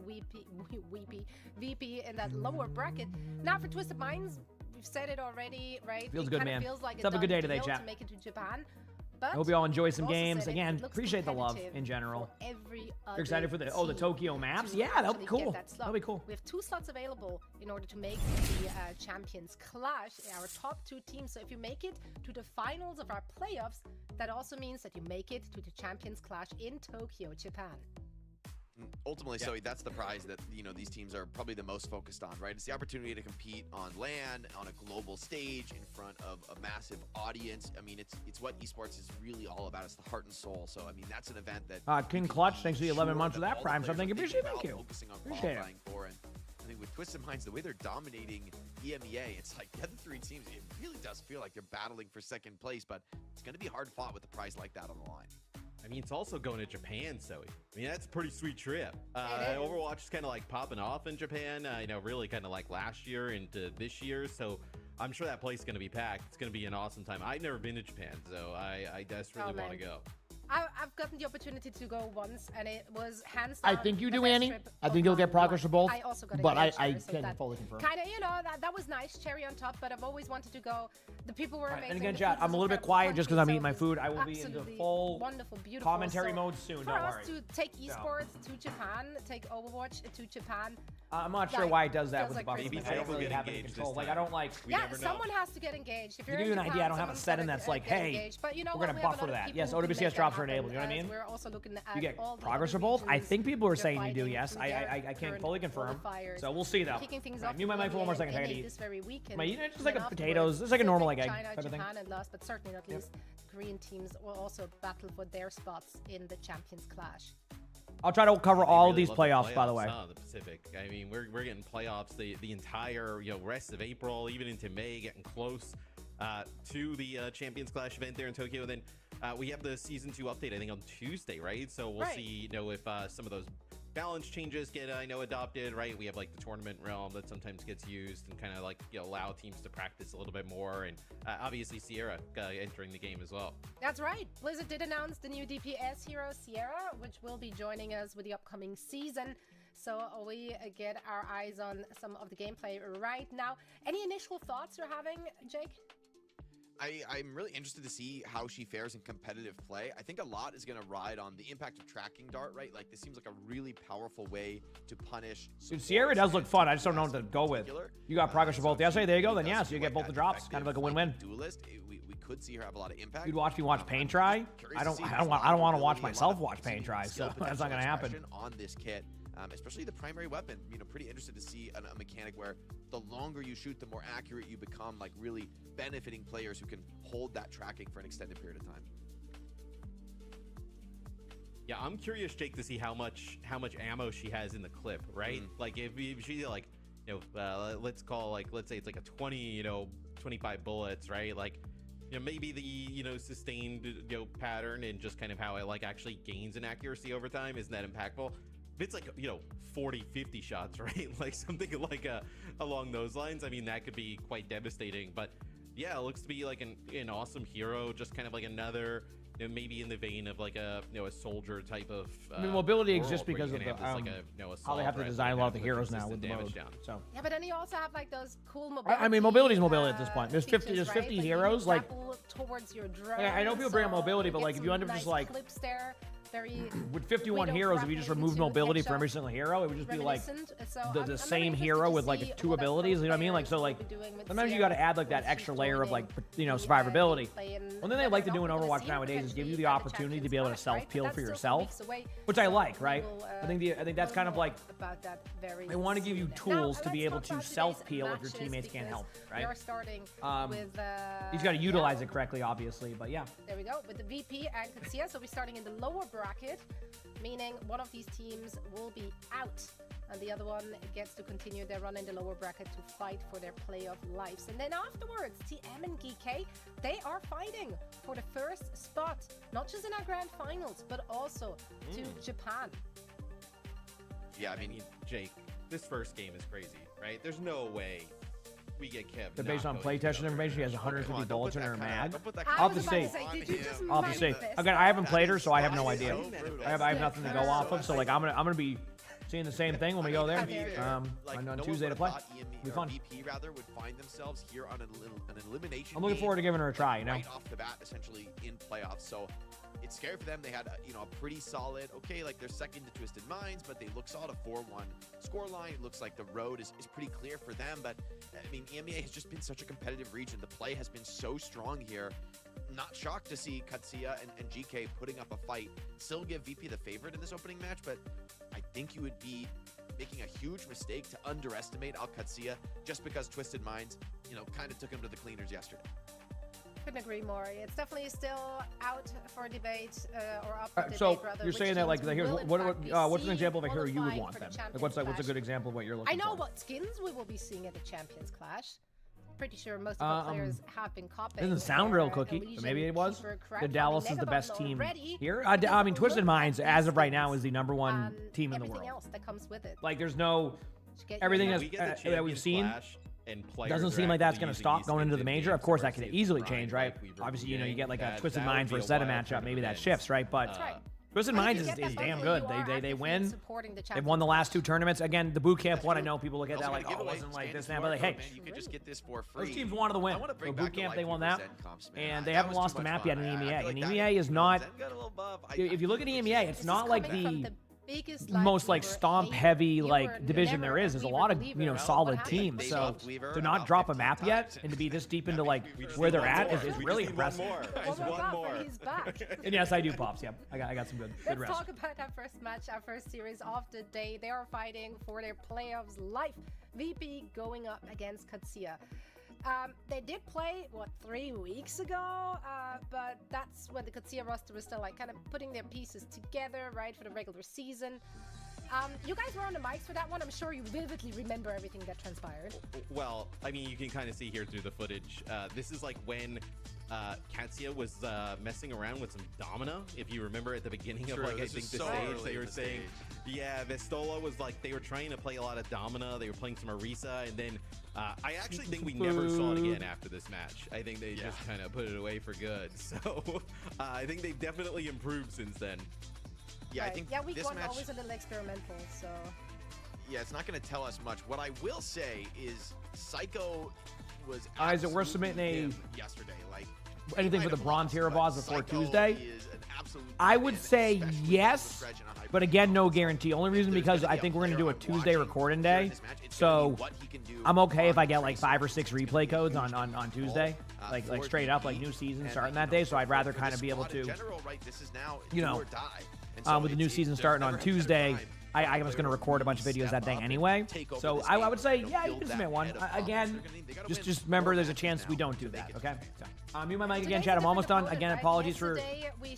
VP in that lower bracket. Now for Twisted Minds, we've said it already, right? Feels it good, kind man. of feels like Let's have a good day today, chat. To make it to Japan. I hope you all enjoy some games. Again, appreciate the love in general. You're excited for the Tokyo maps? Yeah, that'll be cool. That'll be cool. We have 2 slots available in order to make the Champions Clash, our top 2 teams. So if you make it to the finals of our playoffs, that also means that you make it to the Champions Clash in Tokyo, Japan. Ultimately, so that's the prize that, you know, these teams are probably the most focused on, right? It's the opportunity to compete on LAN, on a global stage, in front of a massive audience. I mean, it's what esports is really all about. It's the heart and soul. So, I mean, that's an event that King Clutch, thanks for the 11 months of that Prime sub. Thank you. Appreciate you. Focusing on Appreciate qualifying for. And I think with Twisted Minds, the way they're dominating EMEA, it's like the other 3 teams, it really does feel like they're battling for second place, but it's going to be hard fought with a prize like that on the line. I mean, it's also going to Japan, Zoe. I mean, that's a pretty sweet trip. Overwatch is kind of like popping off in Japan, you know, really kind of like last year into this year. So I'm sure that place is going to be packed. It's going to be an awesome time. I've never been to Japan, so I desperately want to go. I've gotten the opportunity to go once, and it was hands down. I think you the do, best Annie. trip I of think you'll my get progress life. for both. I also got but I so can't fully confirm. Kind of, you know, that was nice, cherry on top. But I've always wanted to go. The people were amazing. And again, the chat, food I'm a was little bit incredible. quiet just because I'm Country eating my itself food. I is will be into absolutely full wonderful, beautiful. commentary So mode soon. For Don't us worry. to take esports to Japan, take Overwatch to Japan. I'm not sure why it does that with the like buffers. I don't really have any control. Like I don't like. Yeah, someone has to get engaged. If To you're give you in an idea, Japan, I don't have a someone's setting gotta that's like, get hey, engaged. But you know we're what? gonna We have a buffer lot of that. people Yes, who can OWCS make drops that are enabled. You know what I happen, mean? as We're also looking at You get all the progress other for both. I regions think people are that saying you do. fighting Yes, through I their can't current fully confirm. qualifiers. So we'll see though. Kicking things Right, off mute my with mic for one more second. I NA gotta eat. this very weekend. Am I eating it? Just And like then a afterwards, potatoes. It's like a normal take egg China, type of thing. Japan, and last but certainly not least, Korean teams will also battle for their spots in the Champions Clash. I'll try to cover all of really these love the playoffs, by the way. The Pacific. I mean, we're getting playoffs the entire rest of April, even into May, getting close to the Champions Clash event there in Tokyo. Then we have the season 2 update, I think, on Tuesday, right? So we'll see, if some of those balance changes get adopted, right? We have like the tournament realm that sometimes gets used and kind of like allow teams to practice a little bit more, and obviously Sierra entering the game as well. That's right. Blizzard did announce the new DPS hero Sierra, which will be joining us with the upcoming season. So we get our eyes on some of the gameplay right now. Any initial thoughts you're having, Jake? I'm really interested to see how she fares in competitive play. I think a lot is going to ride on the impact of tracking dart, right? Like, this seems like a really powerful way to punish. Dude, Sierra does look fun. I just don't know what to go with. You got progress for both yesterday. There you go. Then yeah, so you get both the drops. Kind of like a win-win. Duelist, we could see her have a lot of impact. You'd watch me watch Pain Try. I don't want to watch myself watch Pain Try. So that's not going to happen. On this kit. Especially the primary weapon, pretty interested to see a mechanic where the longer you shoot, the more accurate you become, like really benefiting players who can hold that tracking for an extended period of time. Yeah, I'm curious, Jake, to see how much ammo she has in the clip, right? Like if she like, let's say it's like a 20, 25 bullets, right? Like, maybe the sustained pattern and just kind of how it like actually gains in accuracy over time isn't that impactful. If it's like 40, 50 shots, right? Like something like along those lines, I mean, that could be quite devastating. But yeah, it looks to be like an awesome hero, just kind of like another, maybe in the vein of like a soldier type of. Mobility exists because of the how they have to design a lot of the heroes now with the mode. So yeah, but then you also have like those cool mobility. I mean, mobility is mobility at this point. There's 50 right? heroes. Like towards your drone, I know people bring up mobility, but like if you end up just like. With 51 heroes, if you just removed mobility for every single hero, it would just be like the same hero with like 2 abilities. You know what I mean? Like, so like sometimes you got to add like that extra layer of like survivability. One thing they like to do in Overwatch nowadays is give you the opportunity to be able to self-peel for yourself, which I like, right? I think that's kind of like they want to give you tools to be able to self-peel if your teammates can't help, right? He's got to utilize it correctly, obviously, but yeah. There we go with the VP and Katsia. So we're starting in the lower bracket, meaning one of these teams will be out and the other one gets to continue their run in the lower bracket to fight for their playoff lives. And then afterwards, TM and GK, they are fighting for the first spot, not just in our grand finals, but also to Japan. Yeah, I mean, Jake, this first game is crazy, right? There's no way we get kept. They're based on playtesting information. She has 150 bullets in her mag. I'll have to see. Again, I haven't played her, so I have no idea. I have nothing to go off of. So like, I'm gonna be seeing the same thing when we go there on Tuesday to play. It'll be fun. VP rather would find themselves here on an elimination. I'm looking forward to giving her a try. Right off the bat, essentially in playoffs. So it's scary for them. They had a pretty solid, like they're second to Twisted Minds, but they look solid, a 4-1 scoreline. It looks like the road is pretty clear for them. But I mean, EMEA has just been such a competitive region. The play has been so strong here. Not shocked to see Katsia and GK putting up a fight. Still give VP the favorite in this opening match, but I think you would be making a huge mistake to underestimate Katsia just because Twisted Minds, kind of took him to the cleaners yesterday. Couldn't agree more. It's definitely still out for debate, or up for debate, so rather. You're saying that like what's an example of a hero you would want then? Like what's a good example of what you're looking for? I know what skins we will be seeing at the Champions Clash. Pretty sure most of our players have been copying. Doesn't sound real cookie. Maybe it was. The Dallas is the best team here. I mean, Twisted Minds as of right now is the #1 team in the world. Everything else that comes with it. Like there's no everything that we've seen. Doesn't seem like that's going to stop going into the major. Of course, that could easily change, right? Obviously, you get like a Twisted Mind for a set of matchup. Maybe that shifts, right? But Twisted Minds is damn good. They win. They've won the last 2 tournaments. Again, the boot camp one, I know people look at that like, oh, it wasn't like this now. But like, hey, you could just get this for free. Those teams wanted to win. So boot camp, they won that. And they haven't lost the map yet in EMEA. And EMEA is not, if you look at EMEA, it's not like the most like stomp heavy like division there is. There's a lot of solid teams. So to not drop a map yet and to be this deep into like where they're at is really impressive. One more. He's back. And yes, I do, Pops. Yep, I got some good rest. Let's talk about our first match, our first series of the day. They are fighting for their playoffs life. VP going up against Katsia. They did play, what, 3 weeks ago? But that's when the Katsuya roster was still like kind of putting their pieces together, right, for the regular season. You guys were on the mics for that one. I'm sure you vividly remember everything that transpired. Well, I mean, you can kind of see here through the footage. This is like when Katsuya was messing around with some Domina. If you remember at the beginning of, like, I think the stage, they were saying, yeah, Vestola was like, they were trying to play a lot of Domina. They were playing some Orisa, and then I actually think we never saw it again after this match. I think they just kind of put it away for good. So I think they've definitely improved since then. Yeah, I think week this one match always a little experimental, so. Yeah, it's not going to tell us much. What I will say is Psycho was Isaac, we're submitting a yesterday. Like anything for the bronze hero boss before Psycho Tuesday. is an absolute I would say especially yes, with Dredge and a high but again, no guarantee. Only reason because I think we're gonna do a Tuesday recording day, so I'm okay if I get like 5 or 6 replay codes on Tuesday, like straight up, like new season starting that day. So I'd rather kind of be able to, you know, with the new season starting on Tuesday. I was going to record a bunch of videos that day anyway. So I would say, yeah, you can submit one. Again, just remember there's a chance we don't do that, okay? So, mute my mic again, chat. I'm almost done. Again, apologies for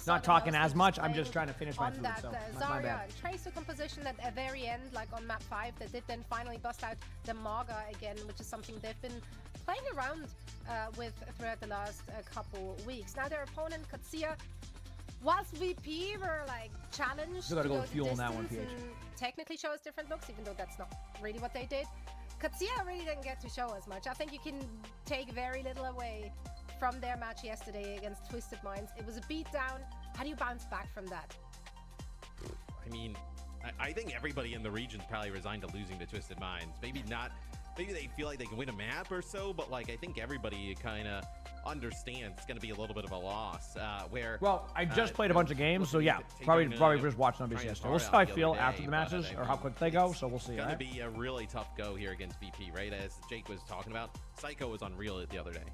not talking as much. I'm just trying to finish my food, so my bad. Tracer composition at the very end, like on map 5, that did then finally bust out the Maga again, which is something they've been playing around with throughout the last couple weeks. Now their opponent, Katsuya, whilst VP were like challenged Still gotta to go go with the fuel on that distance one, PH. and technically show us different looks, even though that's not really what they did. Katsuya really didn't get to show as much. I think you can take very little away from their match yesterday against Twisted Minds. It was a beatdown. How do you bounce back from that? I mean, I think everybody in the region's probably resigned to losing to Twisted Minds. Maybe not. Maybe they feel like they can win a map or so, but like I think everybody kind of understands it's going to be a little bit of a loss. Well, I just played a bunch of games, so yeah, probably just watched numbers yesterday. We'll see how I feel after the matches or how quick they go. So we'll see. It's going to be a really tough go here against VP, right? As Jake was talking about, Psycho was unreal the other day.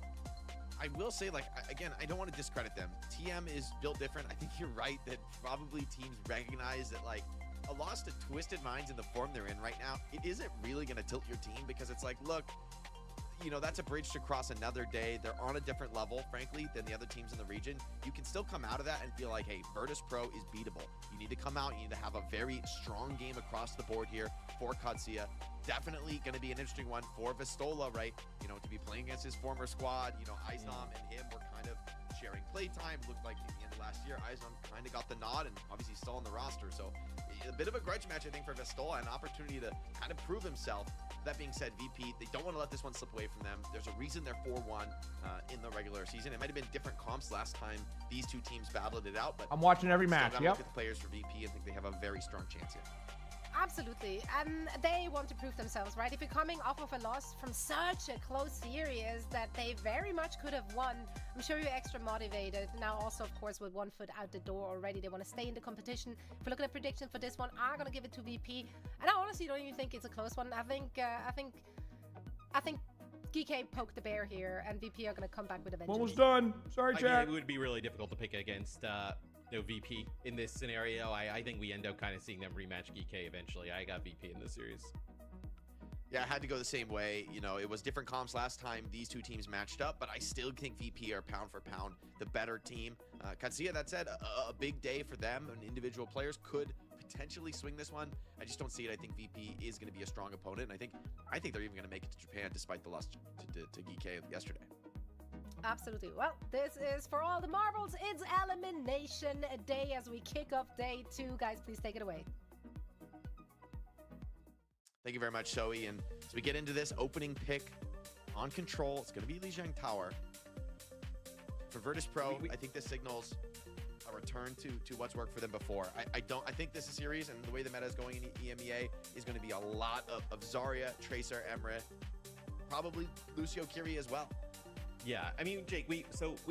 I will say, like, again, I don't want to discredit them. TM is built different. I think you're right that probably teams recognize that, like, a loss to Twisted Minds in the form they're in right now, it isn't really going to tilt your team because it's like, look, you know, that's a bridge to cross another day. They're on a different level, frankly, than the other teams in the region. You can still come out of that and feel like, hey, Virtus Pro is beatable. You need to come out. You need to have a very strong game across the board here for Katsuya. Definitely going to be an interesting one for Vestola, right? You know, to be playing against his former squad. You know, Izom and him were kind of sharing playtime. Looked like at the end of last year, Izom kind of got the nod and obviously still on the roster. So a bit of a grudge match, I think, for Vestola, an opportunity to kind of prove himself. That being said, VP, they don't want to let this one slip away from them. There's a reason they're 4-1 in the regular season. It might have been different comps last time these two teams battled it out, but I'm watching every match. Yep. Look at the players for VP and think they have a very strong chance here. Absolutely, and they want to prove themselves, right? If you're coming off of a loss from such a close series that they very much could have won, I'm sure you're extra motivated. Now also, of course, with one foot out the door already, they want to stay in the competition. If we're looking at predictions for this one, I'm going to give it to VP. And I honestly don't even think it's a close one. I think GK poked the bear here, and VP are going to come back with a vengeance. Almost done. Sorry, I chat. mean, it would be really difficult to pick against VP in this scenario. I think we end up kind of seeing them rematch GK eventually. I got VP in this series. Yeah, I had to go the same way. You know, it was different comps last time these two teams matched up, but I still think VP are pound for pound the better team. Katsuya, that said, a big day for them, and individual players could potentially swing this one. I just don't see it. I think VP is going to be a strong opponent, and I think they're even going to make it to Japan despite the loss to GK yesterday. Absolutely. Well, this is for all the marbles. It's elimination day as we kick off day 2. Guys, please take it away. Thank you very much, Zoe. And as we get into this opening pick on Control, it's going to be Lijiang Tower. For Virtus Pro, I think this signals a return to what's worked for them before. I think this series and the way the meta is going in EMEA is going to be a lot of Zarya, Tracer, Emre, probably Lucio Kiri as well. Yeah, I mean, Jake, we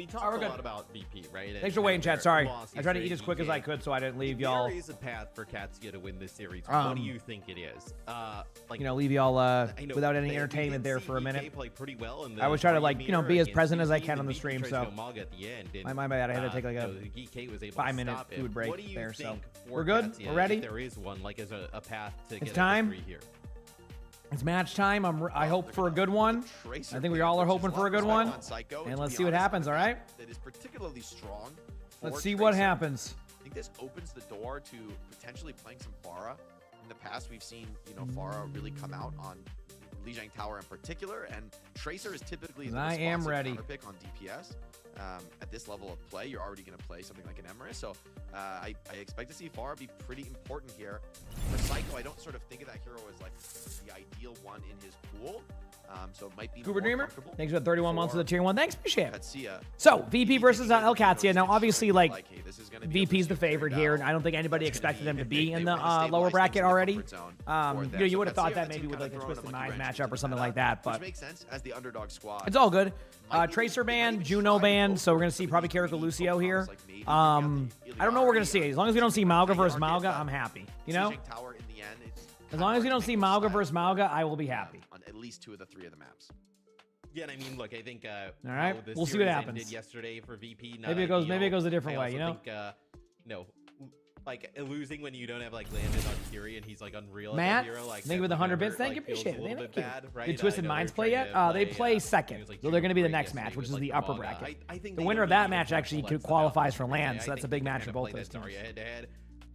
talked a lot about VP, right? Thanks for waiting, chat. Sorry. I tried to eat as quick as I could so I didn't leave y'all. There is a path for Katsuya to win this series. What do you think it is? Like, leave y'all without any entertainment there for a minute. Play pretty well in the I always try to, be as present as I can on the stream, so. At the end, My bad. I had to take like a 5-minute food break there, so. We're good? We're ready? There is one, like as a path to it's get time. a victory here. It's match time. I hope for a good one. I think we all are hoping for a good one. And let's see what happens, all right? That is particularly strong. Let's see what happens. I think this opens the door to potentially playing some Pharah. In the past, we've seen, Pharah really come out on Lijiang Tower in particular, and Tracer is typically the responsive counterpick on DPS. At this level of play, you're already going to play something like an Emrys, so I expect to see Pharah be pretty important here. For Psycho, I don't sort of think of that hero as like the ideal one in his pool, so it might be Cooper Dreamer, thanks for the 31 months of the tier 1. Thanks, appreciate it. Katsia. So, VP versus El Katsia. Now, obviously, like, VP's the favorite here, and I don't think anybody expected them to be in the lower bracket already. You would have thought that maybe with like a Twisted Minds matchup or something like that, but makes sense as the underdog squad. It's all good. Tracer ban, Juno ban, so we're going to see probably Carrico Lucio here. I don't know what we're going to see. As long as we don't see Mauga versus Mauga, I'm happy. You know? As long as we don't see Mauga versus Mauga, I will be happy. On at least 2 of the 3 of the maps. Yeah, and I mean, look, I think all right, we'll see what happens. Yesterday for VP, maybe it goes a different way, you know? Like losing when you don't have like landed on Kiri and he's like unreal. Matt, hero, like, thank you for the 100 bits. Thank you, appreciate it. Thank you. Did Twisted Minds play yet? They play second, so they're going to be the next match, which is the upper bracket. The winner of that match actually qualifies for LAN, so that's a big match for both those teams.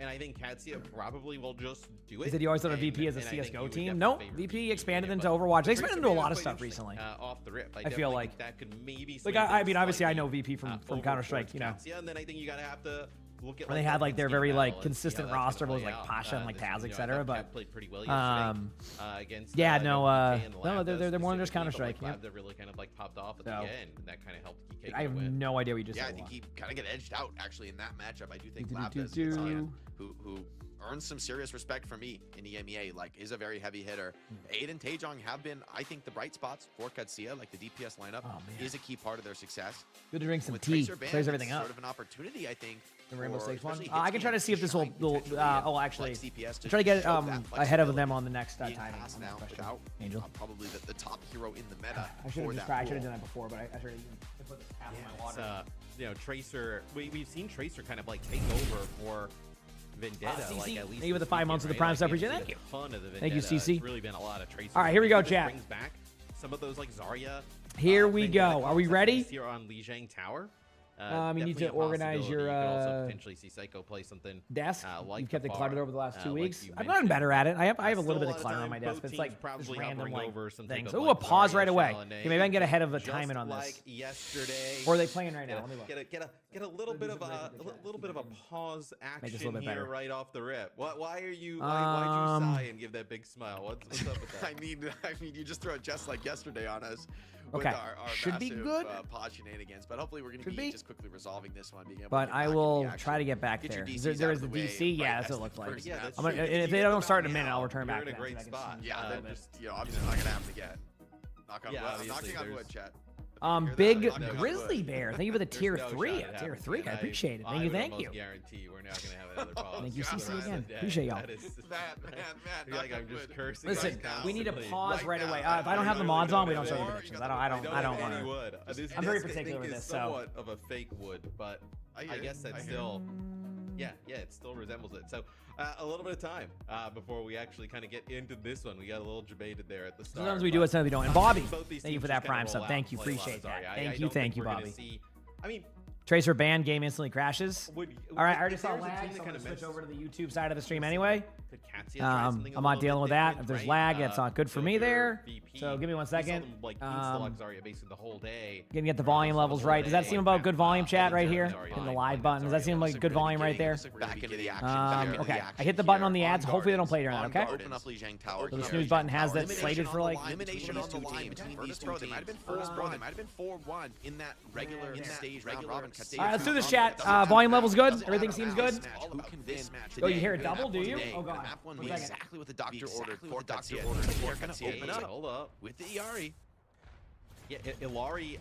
And I think Katsia probably will just do it. He said you always thought of VP as a CSGO team? Nope. VP expanded into Overwatch. They expanded into a lot of stuff recently. Off the rip. I feel like that could maybe. Like I mean, obviously I know VP from Counter-Strike, you know. And then I think you gotta have to look at. Where they had like their very like consistent roster was like Pasha and like Taz, etc. But played pretty well against. Yeah, no, they're more than just Counter-Strike. That really kind of like popped off at the end, and that kind of helped. I have no idea what you just said. Yeah, I think he kind of get edged out actually in that matchup. I do think Lab does who earns some serious respect from me in EMEA, like is a very heavy hitter. Aiden, Taejong have been, I think, the bright spots for Katsia, like the DPS lineup is a key part of their success. Good to drink some tea, clears everything up. Sort of an opportunity, I think. The Rainbow Six one. I can try to see if this will actually try to get ahead of them on the next time. Angel. Probably the top hero in the meta. I should have done that before, but I should have put this half in my water. Tracer. We've seen Tracer kind of like take over for Vendetta. Like at least thank you for the 5 months of the Prime Sub. Thank you. Thank you, CC. It's really been a lot of Tracer. All right, here we go, chat. Brings back some of those like Zarya. Here we go. Are we ready? Here on Lijiang Tower. You need to organize your you could also potentially see Psycho play something desk. Like you've kept it cluttered over the last 2 weeks. Like I've gotten better at it. I have a little bit of clutter on my desk, but it's like just random like things. Ooh, a pause right away. Okay, maybe I can get ahead of the timing on this. Yesterday. Or are they playing right now? Let me look. Get a little bit of a pause action here right off the rip. Why are you? Why'd you sigh and give that big smile? What's up with that? I mean, you just throw a just like yesterday on us. Okay, our should be good. Pause shenanigans, but hopefully we're going to be just quickly resolving this one. But I will try to get back there. There is the DC. Yeah, that's what it looks like. If they don't start in a minute, I'll return back. You're in a great spot. Yeah, then just obviously not going to happen again. Knocking on wood, chat. Big Grizzly Bear. Thank you for the tier 3. Tier 3. I appreciate it. Thank you. Guarantee we're not gonna have another pause. Thank you, CC again. Appreciate y'all. Like I'm just cursing. Listen, we need to pause right away. If I don't have the mods on, we don't start the predictions. I don't want to. I'm very particular with this. So somewhat of a fake wood, but I guess that's still. Yeah, it still resembles it. So a little bit of time before we actually kind of get into this one. We got a little debated there at the start. Sometimes we do it, sometimes we don't. And Bobby, thank you for that Prime sub. Thank you, appreciate that. Thank you, Bobby. I mean, Tracer ban, game instantly crashes. All right, I already saw lag, so I'm going to switch over to the YouTube side of the stream anyway. I'm not dealing with that. If there's lag, that's not good for me there. So give me 1 second. Gonna get the volume levels right. Does that seem about good volume, chat, right here? In the live button. Does that seem like good volume right there? Okay, I hit the button on the ads. Hopefully they don't play during that, okay? So the snooze button has that slated for like... Elimination on the line between these two teams. They might have been 4-1 in that regular stage round robin. All right, let's do this, chat. Volume level's good. Everything seems good. Oh, you hear it double, do you? Oh, God. Map 1 exactly what the doctor ordered for Katsia. They're going to open up hold up with the Iari. Yeah, Ilari.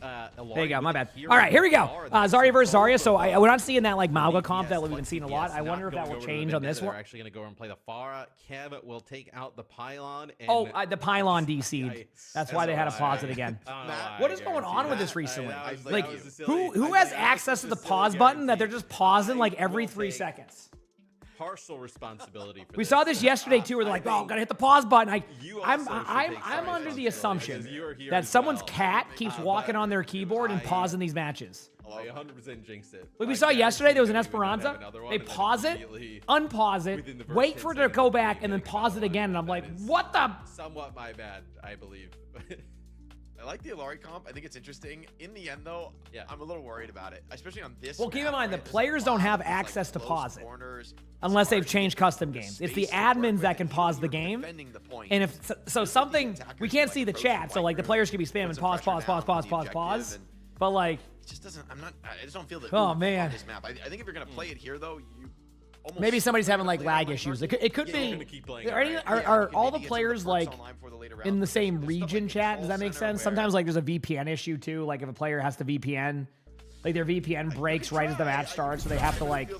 There you go, my bad. All right, here we go. Zarya versus Zarya. So we're not seeing that like Mauga comp that we've been seeing a lot. I wonder if that will change on this one. They're actually going to go and play the Pharah. Kev will take out the Pylon. And the Pylon DC'd. That's why they had to pause it again. What is going on with this recently? Like, who has access to the pause button that they're just pausing like every 3 seconds? partial responsibility for We saw this yesterday too, where they're like, "Oh, gotta hit the pause button." I'm under the assumption that someone's cat keeps walking on their keyboard and pausing these matches. I 100% jinxed it. Like we saw yesterday, there was an Esperanza. They pause it, unpause it, wait for it to go back, and then pause it again. And I'm like, what the? Somewhat my bad, I believe. I like the Illari comp. I think it's interesting. In the end, though, I'm a little worried about it, especially on this. Well, keep in map, mind, the right? players don't have access to pause it unless they've changed custom games. It's the admins that can pause the game. And if so, something we can't see the chat, so like the players can be spamming pause, pause, pause, pause, pause, pause. But like, it just doesn't. I just don't feel that. Oh man. On this map. I think if you're gonna play it here, though, you. Maybe somebody's having like lag issues. It could be. Are all the players like in the same region chat? Does that make sense? Sometimes like there's a VPN issue too. Like if a player has to VPN, like their VPN breaks right as the match starts, so they have to like,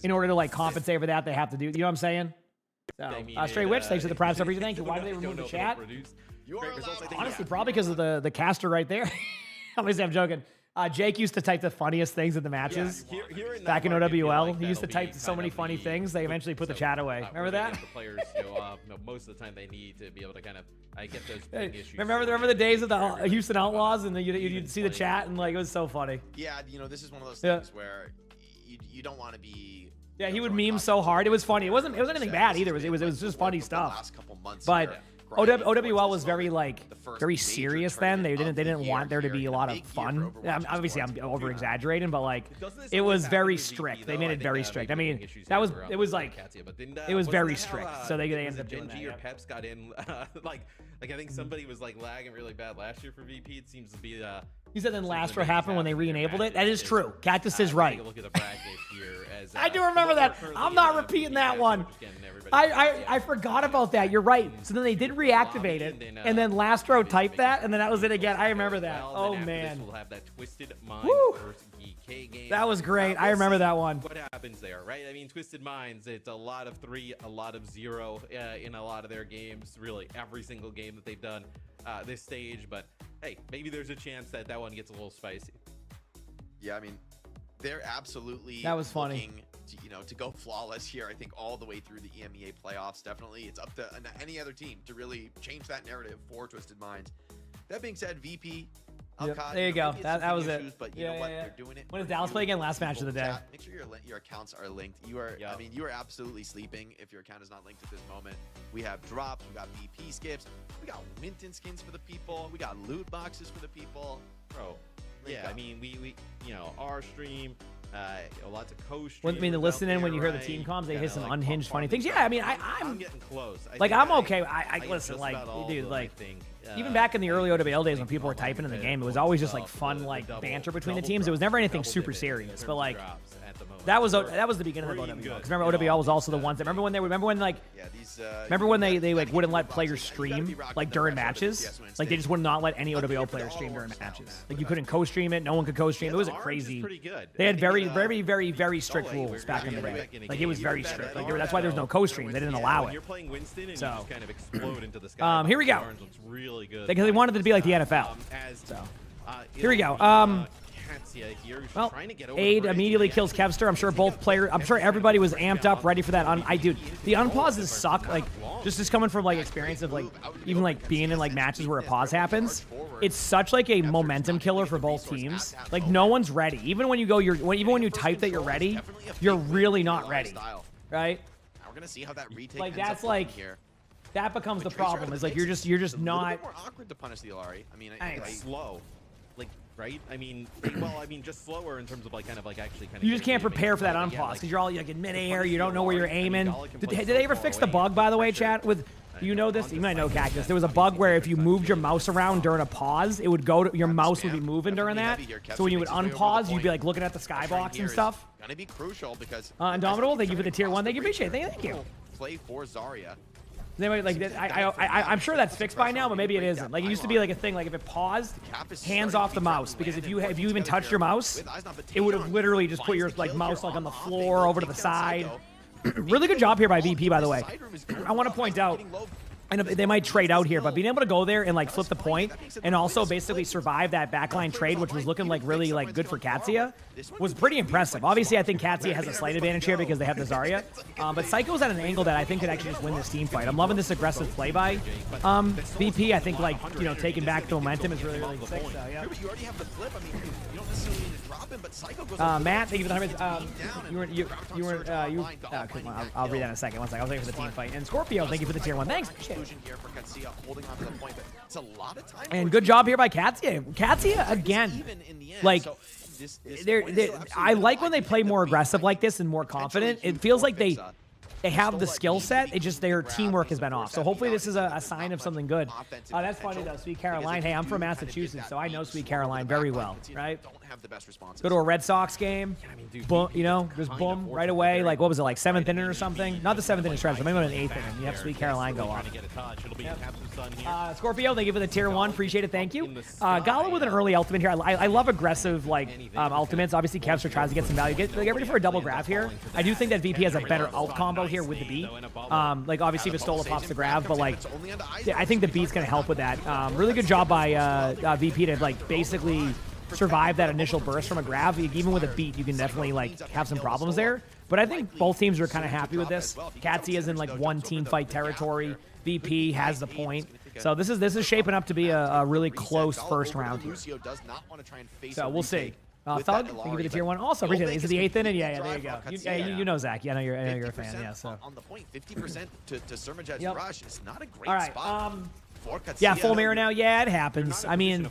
in order to like compensate for that, they have to do. You know what I'm saying? So, Stray Witch, thanks for the private sub. Thank you. Why did they remove the chat? Honestly, probably because of the caster right there. Obviously, I'm joking. Jake used to type the funniest things in the matches. Back in OWL, he used to type so many funny things. They eventually put the chat away. Remember that? The players, most of the time they need to be able to kind of get those big issues. Remember the days of the Houston Outlaws, and you'd see the chat, and like it was so funny. Yeah, this is one of those things where you don't want to be. Yeah, he would meme so hard. It was funny. It wasn't anything bad either. It was just funny stuff. But OWL was very very serious then. They didn't want there to be a lot of fun. Obviously, I'm over exaggerating, but like it was very strict. They made it very strict. I mean, it was very strict. So they ended up doing that. Or Peps got in like I think somebody was like lagging really bad last year for VP. It seems to be. You said then last what happened when they re-enabled it. That is true. Cactus is right. Look at the bracket here as, I do remember that. I'm not repeating that one. I forgot about that. You're right. So then they did reactivate it, and then Lastro typed that, and then that was it again. I remember that. Oh man. We'll have that Twisted Mind versus GK game. That was great. I remember that one. What happens there, right? I mean, Twisted Minds, it's a lot of 3, a lot of 0 in a lot of their games. Really, every single game that they've done this stage. But hey, maybe there's a chance that one gets a little spicy. Yeah, I mean, they're absolutely. That was funny. To go flawless here, I think all the way through the EMEA playoffs. Definitely, it's up to any other team to really change that narrative for Twisted Minds. That being said, VP. Yep. There you go. That was issues, it. But you know what? They're doing it. When does Dallas play again? Last match of the day. Make sure your accounts are linked. You are. I mean, you are absolutely sleeping if your account is not linked at this moment. We have drops. We got VP skips. We got Winton skins for the people. We got loot boxes for the people. Bro. Yeah. I mean, we our stream. Lots of co-streamers. Wouldn't mean to listen in when you hear the team comms. They hit some unhinged funny things. Yeah, I mean, I'm getting close. I'm okay. I listen, like, dude, like, even back in the early OWL days when people were typing in the game, it was always just like fun, like banter between the teams. It was never anything super serious, but like. That was the beginning of OWL. Because remember, OWL was also the ones that remember when they like wouldn't let players stream like during matches. Like they just would not let any OWL player stream during matches. Like you couldn't co-stream it. No one could co-stream. It was a crazy. They had very, very, very, very strict rules back in the day. Like it was very strict. Like that's why there was no co-stream. They didn't allow it. So here we go. Because they wanted it to be like the NFL. So here we go. Well, Aid immediately kills Kevster. I'm sure everybody was amped up, ready for that. Dude, the unpauses suck. Like, just coming from like experience of like even like being in like matches where a pause happens, it's such like a momentum killer for both teams. Like no one's ready. Even when you go, even when you type that you're ready, you're really not ready, right? We're gonna see how that retake. Like that's like. That becomes the problem. Is like you're just not. It's more awkward to punish the Illari. I mean, it's slow. Like, right? I mean, just slower in terms of like actually You just can't prepare for that unpause because you're all like in midair. You don't know where you're aiming. Did they ever fix the bug, by the way, chat? With you know this? You might know Cactus. There was a bug where if you moved your mouse around during a pause, it would go to your mouse would be moving during that. So when you would unpause, you'd be like looking at the skybox and stuff. Gonna be crucial because Indomitable, thank you for the tier 1. Thank you, appreciate it. Thank you. Play for Zarya. Anyway, like I'm sure that's fixed by now, but maybe it isn't. Like it used to be like a thing. Like if it paused, hands off the mouse, because if you even touched your mouse, it would have literally just put your like mouse like on the floor over to the side. Really good job here by VP, by the way. I want to point out And they might trade out here, but being able to go there and like flip the point and also basically survive that backline trade, which was looking like really like good for Katsia, was pretty impressive. Obviously, I think Katsia has a slight advantage here because they have the Zarya, but Psycho's at an angle that I think could actually just win this team fight. I'm loving this aggressive play by VP. I think like taking back the momentum is really sick. So yeah. You already have the flip. I mean, you don't necessarily need to drop him, but Psycho goes Matt, thank you for the 100. I'll read that in a second. One second. I was waiting for the team fight. And Scorpio, thank you for the tier 1. Thanks. Here for Katsia, holding on to the point, but it's a lot of time. And good job here by Katsia. Katsia again, like I like when they play more aggressive like this and more confident. It feels like they have the skill set. It just their teamwork has been off. So hopefully this is a sign of something good. That's funny though, Sweet Caroline. Hey, I'm from Massachusetts, so I know Sweet Caroline very well, right? Go to a Red Sox game, boom, just boom right away. Like what was it, like 7th inning or something? Not the 7th inning stretch, but maybe an 8th inning. You have Sweet Caroline go off. Scorpio, thank you for the tier 1. Appreciate it. Thank you. Gala with an early ultimate here. I love aggressive like ultimates. Obviously, Kevster tries to get some value. Get ready for a double grab here. I do think that VP has a better ult combo here with the beat. Like obviously Vistola pops the grab, but like I think the beat's gonna help with that. Really good job by VP to like basically survive that initial burst from a grab. Even with a beat, you can definitely like have some problems there. But I think both teams are kind of happy with this. Katsi is in like one team fight territory. VP has the point. So this is shaping up to be a really close first round here. So we'll see. Thug, thank you for the tier 1. Also, appreciate it. Is it the 8th inning? Yeah, there you go. You know Zach. Yeah, I know you're a fan. Yeah, so. On the point, 50% to Surmajet's rush is not a great All right, spot. Yeah, full mirror now. Yeah, it happens. I mean,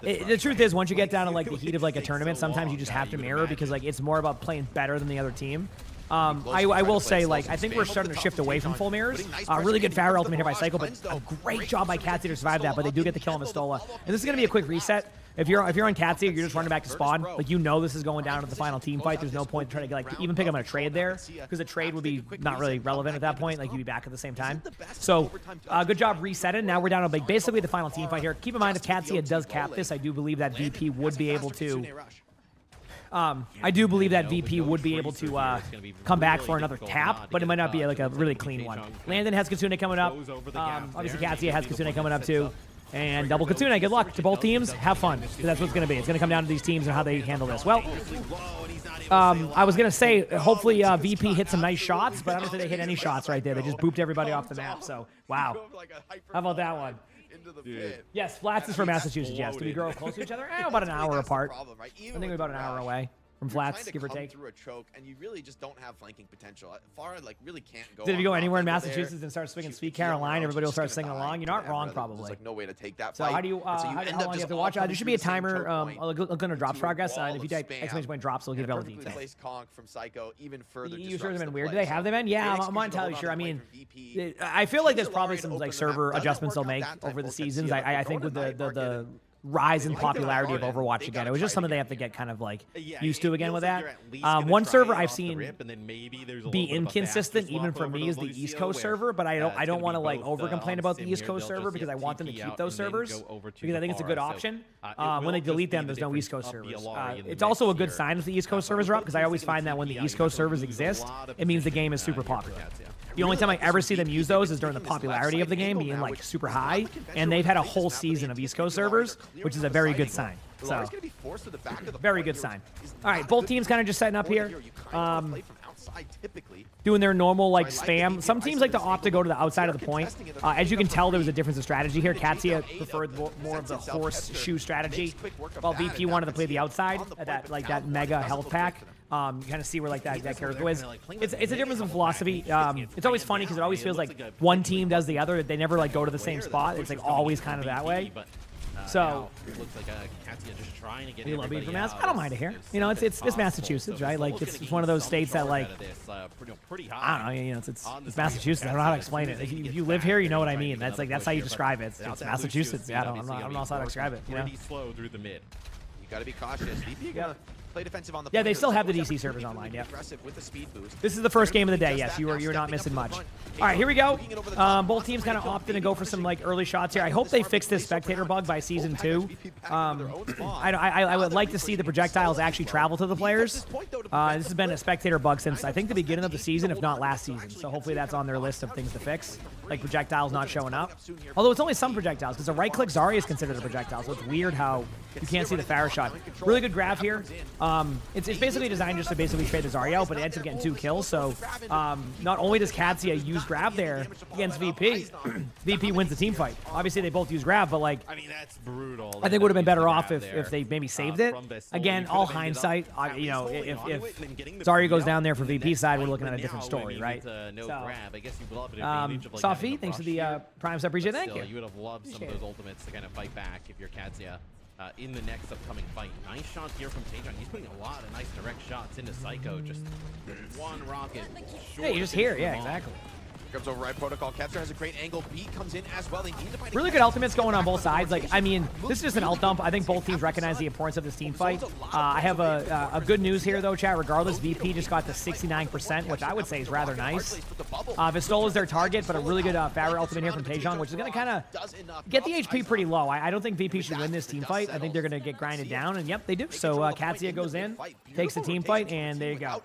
the truth is, once you get down to like the heat of like a tournament, sometimes you just have to mirror because like it's more about playing better than the other team. I will say, like, I think we're starting to shift away from full mirrors. Really good Farrah ultimate here by Cycle, but a great job by Katsi to survive that, but they do get the kill on Vistola. And this is going to be a quick reset. If you're on Katsi, you're just running back to spawn. Like, this is going down to the final team fight. There's no point to try to like even pick up on a trade there because the trade would be not really relevant at that point. Like, you'd be back at the same time. So, good job resetting. Now we're down to like basically the final team fight here. Keep in mind, if Katsi does cap this, I do believe that VP would be able to come back for another tap, but it might not be like a really clean one. Landon has Kitsune coming up. Obviously, Katsia has Kitsune coming up too. And double Kitsune. Good luck to both teams. Have fun, because that's what it's going to be. It's going to come down to these teams and how they handle this. Well, I was going to say, hopefully VP hit some nice shots, but I don't think they hit any shots right there. They just booped everybody off the map. So, wow. How about that one? Yes, Flats is from Massachusetts, yes. Do we grow close to each other? About an hour apart. I think we're about an hour away from Flats, give or take. Through a choke, and you really just don't have flanking potential. Farah like really can't go. If you go anywhere in Massachusetts and start swinging Sweet Caroline, everybody will start singing along. You're not wrong, probably. There's like no way to take that. So how do you? How long do you have to watch? There should be a timer. Look under drops progress, and if you type exclamation point drops, it'll give you all the details. From Psycho even further. You sure have been weird? Do they have them in? Yeah, I'm not entirely sure. I mean, I feel like there's probably some like server adjustments they'll make over the seasons. I think with the rise in popularity of Overwatch again. It was just something they have to get kind of like used to again with that. One server I've seen be inconsistent even for me is the East Coast server, but I don't want to like over complain about the East Coast server because I want them to keep those servers because I think it's a good option. When they delete them, there's no East Coast servers. It's also a good sign if the East Coast servers are up because I always find that when the East Coast servers exist, it means the game is super popular. The only time I ever see them use those is during the popularity of the game being like super high, and they've had a whole season of East Coast servers, which is a very good sign. So, very good sign. All right, both teams kind of just setting up here. Doing their normal like spam. Some teams like to opt to go to the outside of the point. As you can tell, there was a difference of strategy here. Katsia preferred more of the horseshoe strategy, while VP wanted to play the outside at that mega health pack. You kind of see where like that character is. It's a difference in philosophy. It's always funny because it always feels like one team does the other. They never like go to the same spot. It's like always kind of that way. So, it looks like Katsia just trying to get love being from Mass. I don't mind it here. You know, it's Massachusetts, right? Like it's one of those states that like I don't know. You know, it's Massachusetts. I don't know how to explain it. If you live here, you know what I mean. That's how you describe it. It's Massachusetts. Yeah, I don't know how to describe it. You know? Slow through the mid. You got to be cautious. Play defensive on the they still have the DC servers online. Yeah. This is the first game of the day. Yes, you're not missing much. All right, here we go. Both teams kind of opting to go for some like early shots here. I hope they fix this spectator bug by season 2. I would like to see the projectiles actually travel to the players. This has been a spectator bug since I think the beginning of the season, if not last season. So hopefully that's on their list of things to fix. like projectiles not showing up. Although it's only some projectiles, because a right-click Zarya is considered a projectile, so it's weird how you can't see the Pharah shot. Really good grab here. It's basically designed just to basically trade the Zarya out, but it ends up getting 2 kills. So not only does Katsia use grab there against VP, VP wins the team fight. Obviously, they both use grab, but like, I mean, that's brutal. I think it would have been better off if they maybe saved it. Again, all hindsight. You know, if Zarya goes down there for VP side, we're looking at a different story, right? Sophie, thanks for the Prime sub. Appreciate it. Thank you. You would have loved some of those ultimates to kind of fight back if you're Katsia in the next upcoming fight. Nice shot here from Tajon. He's putting a lot of nice direct shots into Psycho. Just one rocket. Hey, you're just here. Yeah, exactly. Comes over right protocol. Capture has a great angle. Beat comes in as well. They need to find really good ultimates going on both sides. Like, I mean, this is just an ult dump. I think both teams recognize the importance of this team fight. I have a good news here, though, chat. Regardless, VP just got to 69%, which I would say is rather nice. Vistol is their target, but a really good Pharah ultimate here from Tajon, which is going to kind of get the HP pretty low. I don't think VP should win this team fight. I think they're going to get grinded down, and yep, they do. So Katsia goes in, takes the team fight, and there you go.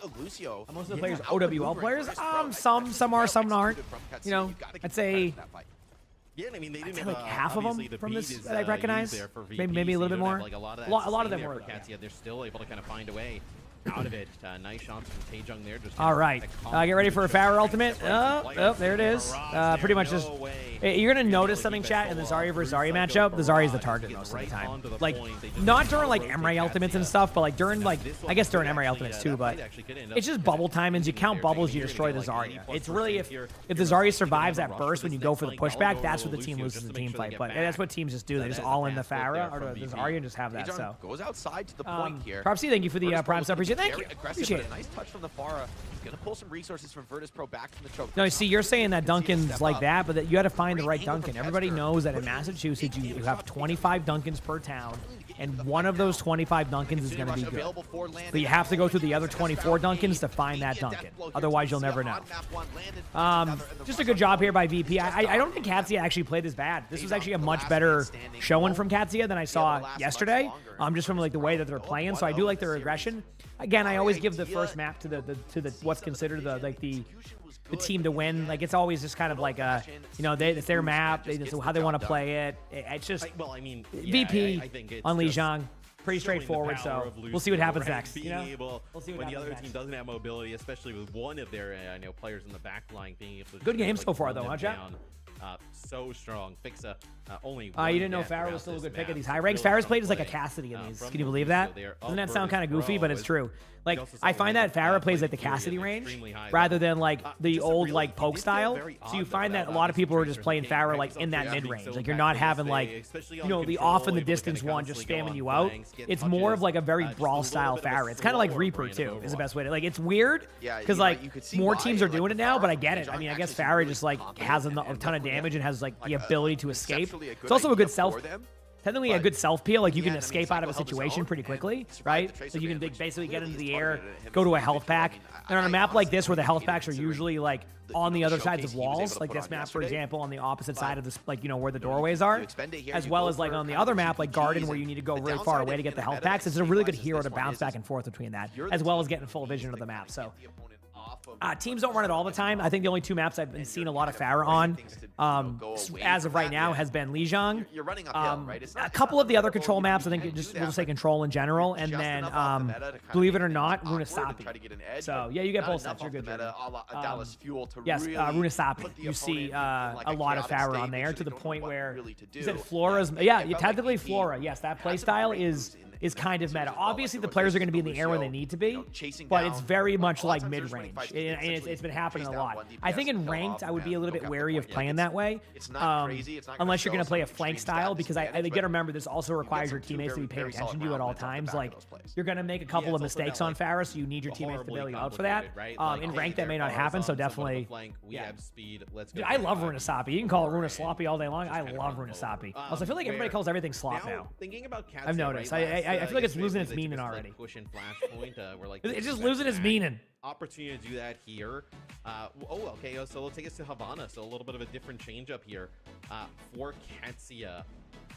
Most of the players are OWL players. Some are, some aren't. You know, I'd say, yeah, I mean, they didn't I'd say have, like half of them from this that I recognize. Maybe Maybe a little bit more. Like a lot of them were. Katsia, they're still able to kind of find a way out of it. Nice shots from Taejong there. Just all right, get ready for a Pharah ultimate. Oh, there it is. Pretty much just. You're gonna notice something, chat, in the Zarya versus Zarya matchup. The Zarya is the target most of the time. Like, not during like Emray ultimates and stuff, but like during like, I guess during Emray ultimates too. But it's just bubble time, and you count bubbles, you destroy the Zarya. It's really if the Zarya survives that burst when you go for the pushback, that's what the team loses the team fight. But that's what teams just do. They just all in the Pharah or the Zarya and just have that. So goes outside to the point here. Propsy, thank you for the Prime sub. Appreciate it. Thank you. Appreciate it. Nice touch from the Pharah. He's gonna pull some resources from Virtus Pro back from the choke. No, see, you're saying that Duncan's like that, but that you got to find the right Duncan. Everybody knows that in Massachusetts, you have 25 Duncans per town, and one of those 25 Duncans is going to be good. But you have to go through the other 24 Duncans to find that Duncan. Otherwise, you'll never know. Just a good job here by VP. I don't think Katsia actually played this bad. This was actually a much better showing from Katsia than I saw yesterday. Just from like the way that they're playing. So I do like their aggression. Again, I always give the first map to the what's considered the team to win. Like, it's always just kind of like it's their map. They just how they want to play it. It's just VP on Lijiang. Pretty straightforward, so we'll see what happens next. You know? We'll see what when the happens other next. team doesn't have mobility, especially with one of their players in the back line being able to good game like, so far, run though, them huh, Jack? down. So strong. Fixa only. You didn't know Pharah was still a good pick at these high ranks. Farah's played as like a Cassidy in these. Can you believe that? Doesn't that sound kind of goofy? But it's true. Like, I find that Pharah plays like the Cassidy range rather than like the old like poke style. So you find that a lot of people are just playing Pharah like in that mid range. Like, you're not having like the off in the distance one just spamming you out. It's more of like a very brawl style Pharah. It's kind of like Reaper too. Is the best way to like. It's weird because like more teams are doing it now, but I get it. I mean, I guess Pharah just like has a ton of damage and has like the ability to escape. It's also a good technically a good self peel. Like, you can escape out of a situation pretty quickly, right? So you can basically get into the air, go to a health pack. And on a map like this where the health packs are usually like on the other sides of walls, like this map, for example, on the opposite side of this, like, where the doorways are, as well as like on the other map, like Garden, where you need to go really far away to get the health packs. It's a really good hero to bounce back and forth between that, as well as getting full vision of the map. So teams don't run it all the time. I think the only two maps I've been seeing a lot of Pharah on, as of right now, has been Lijiang. A couple of the other control maps, I think we'll just say control in general, and then believe it or not, Runasapi. So yeah, you get both sets. You're good. Yes, Runasapi. You see a lot of Pharah on there, to the point where you said Flora's. Yeah, technically Flora. Yes, that playstyle is kind of meta. Obviously, the players are going to be in the air when they need to be, but it's very much like mid-range, and it's been happening a lot. I think in ranked, I would be a little bit wary of playing that way, unless you're going to play a flank style, because I got to remember, this also requires your teammates to be paying attention to you at all times. Like, you're going to make a couple of mistakes on Pharah, so you need your teammates to bail you out for that. In ranked, that may not happen, so definitely. Yeah. Dude, I love Runasapi. You can call it Runaslappy all day long. I love Runasapi. Also, I feel like everybody calls everything slop now. I've noticed. I feel like it's losing its meaning already. It's just losing its meaning. Opportunity to do that here. Okay, so it'll take us to Havana. So a little bit of a different change up here for Katsia.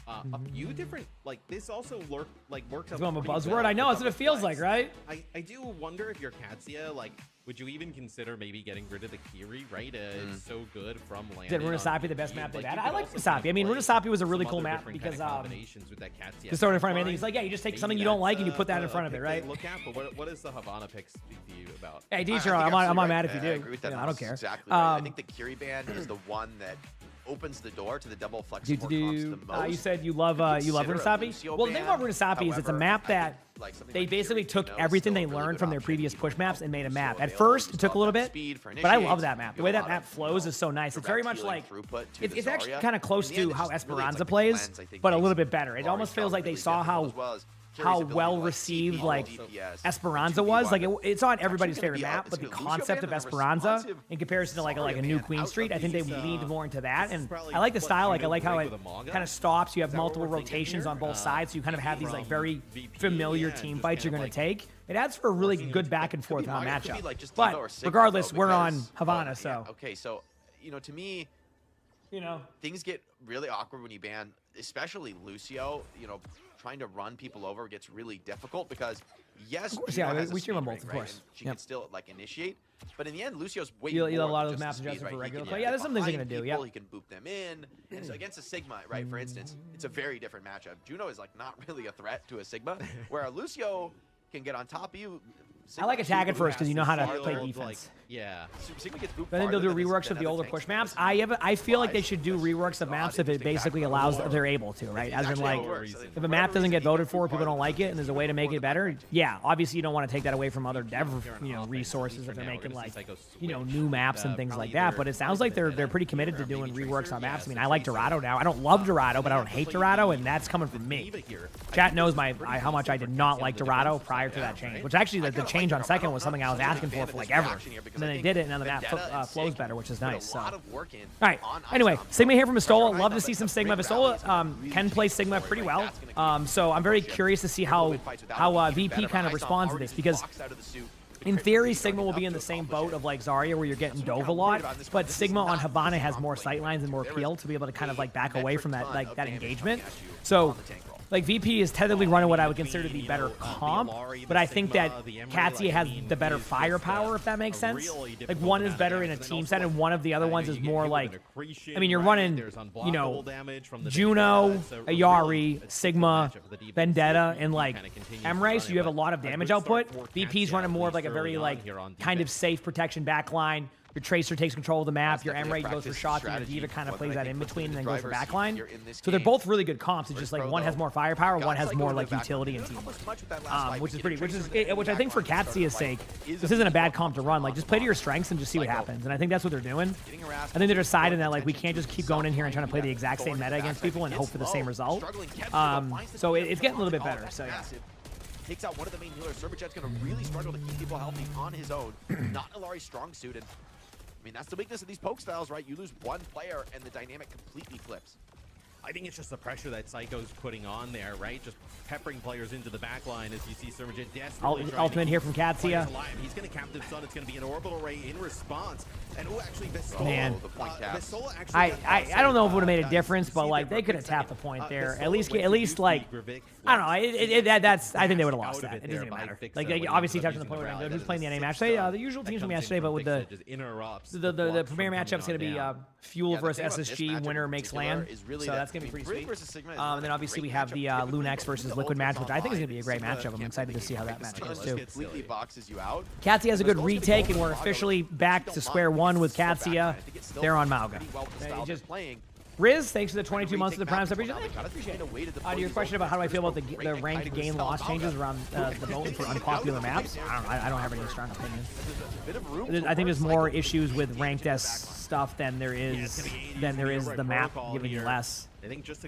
a few different, like, this also works It's going out with pretty buzzword. well I know, with that's what it other feels flags. like, right? I do wonder if you're Katsia, like, would you even consider maybe getting rid of the Kiri, right? It's so good from landing. Did Runasapi the best map they've had? I like Runasapi. Runasapi. I mean, Runasapi was a really cool map because combinations with that Katsia. just throw it in front of anything. It's like, yeah, you just take something you don't like and you put that in front of it, right? Look at, but what does the Havana pick speak to you about? Hey, DJ, I'm not mad if you do. I agree with that. I don't care. Exactly right. I think the Kiri ban is the one that opens the door to the double flexible comps the most. You said you love Runasapi? Well, the thing about Runasapi is it's a map that they basically took everything they learned from their previous push maps and made a map. At first, it took a little bit, but I love that map. The way that map flows is so nice. It's very much like, it's actually kind of close to how Esperanza plays, but a little bit better. It almost feels like they saw how well received like Esperanza was. Like it's not everybody's favorite map, but the concept of Esperanza in comparison to like a new Queen Street, I think they leaned more into that. And I like the style. Like I like how it kind of stops. You have multiple rotations on both sides, so you kind of have these like very familiar team fights you're going to take. It adds for a really good back and forth matchup. But regardless, we're on Havana, so. Okay, so to me, things get really awkward when you ban, especially Lucio. Trying to run people over gets really difficult because yes, we stream on both, of course. She can still like initiate, but in the end, Lucio's way you more have a lot of than those just maps the adjusted speed, for right? regular He play. can Yeah, there's some things they're behind gonna do. people, Yeah, he can boop them in. And so against a Sigma, right? For instance, it's a very different matchup. Juno is like not really a threat to a Sigma, where Lucio can get on top of you. I like attacking first because you know how to play defense. Yeah. Sigma gets booped I think they'll do farther than reworks of the older push maps. I feel like they should do reworks of maps if it basically allows they're able to, right? As in like, if a map doesn't get voted for, people don't like it, and there's a way to make it better. Yeah, obviously you don't want to take that away from other dev, resources if they're making like, new maps and things like that. But it sounds like they're pretty committed to doing reworks on maps. I mean, I like Dorado now. I don't love Dorado, but I don't hate Dorado, and that's coming from me. Chat knows how much I did not like Dorado prior to that change, which actually the change on second was something I was asking for like ever. And then they did it, and now the map flows better, which is nice. So. All right. Anyway, Sigma here from Vistola. Love to see some Sigma. Vistola can play Sigma pretty well. So I'm very curious to see how VP kind of responds to this because in theory, Sigma will be in the same boat of like Zarya where you're getting dove a lot, but Sigma on Havana has more sightlines and more appeal to be able to kind of like back away from that that engagement. So like VP is technically running what I would consider the better comp, but I think that Katsia has the better firepower, if that makes sense. Like one is better in a team set, and one of the other ones is more like, I mean, you're running, Juno, Ayari, Sigma, Vendetta, and like Emre, so you have a lot of damage output. VP's running more of like a very like kind of safe protection backline. Your Tracer takes control of the map, your Emre goes for shots, and your Diva kind of plays that in between and then goes for backline. So they're both really good comps. It's just like one has more firepower, one has more like utility and teamwork. Which I think for Katsia's sake, this isn't a bad comp to run. Like just play to your strengths and just see what happens. And I think that's what they're doing. I think they're deciding that like we can't just keep going in here and trying to play the exact same meta against people and hope for the same result. So it's getting a little bit better. So yeah. Takes out one of the main healers. Serverjet's going to really struggle to keep people healthy on his own. Not Ilari's strong suit. And I mean, that's the weakness of these poke styles, right? You lose one player and the dynamic completely flips. I think it's just the pressure that Psycho's putting on there, right? Just peppering players into the back line as you see Serverjet desperately ultimate here from Katsia. He's going to captive Sun. It's going to be an orbital ray in response. And actually, Vistola, man, Vistola actually I don't know if it would have made a difference, but like they could have tapped the point there. At least like I don't know. That's I think they would have lost that. It doesn't even matter. Like they obviously touching the point where I'm good. Who's playing the NA match today? The usual teams from yesterday, but with the premier matchup's going to be Fuel versus SSG. Winner makes land. So that's going to be pretty sweet. And then obviously we have the Lunex versus Liquid match, which I think is going to be a great matchup. I'm excited to see how that match goes too. Katsia has a good retake, and we're officially back to square one with Katsia. They're on Mauga. Riz, thanks for the 22 months of the Prime sub. Appreciate it. To your question about how do I feel about the ranked gain-loss changes around the voting for unpopular maps, I don't have any strong opinion. I think there's more issues with ranked S stuff than there is the map giving you less.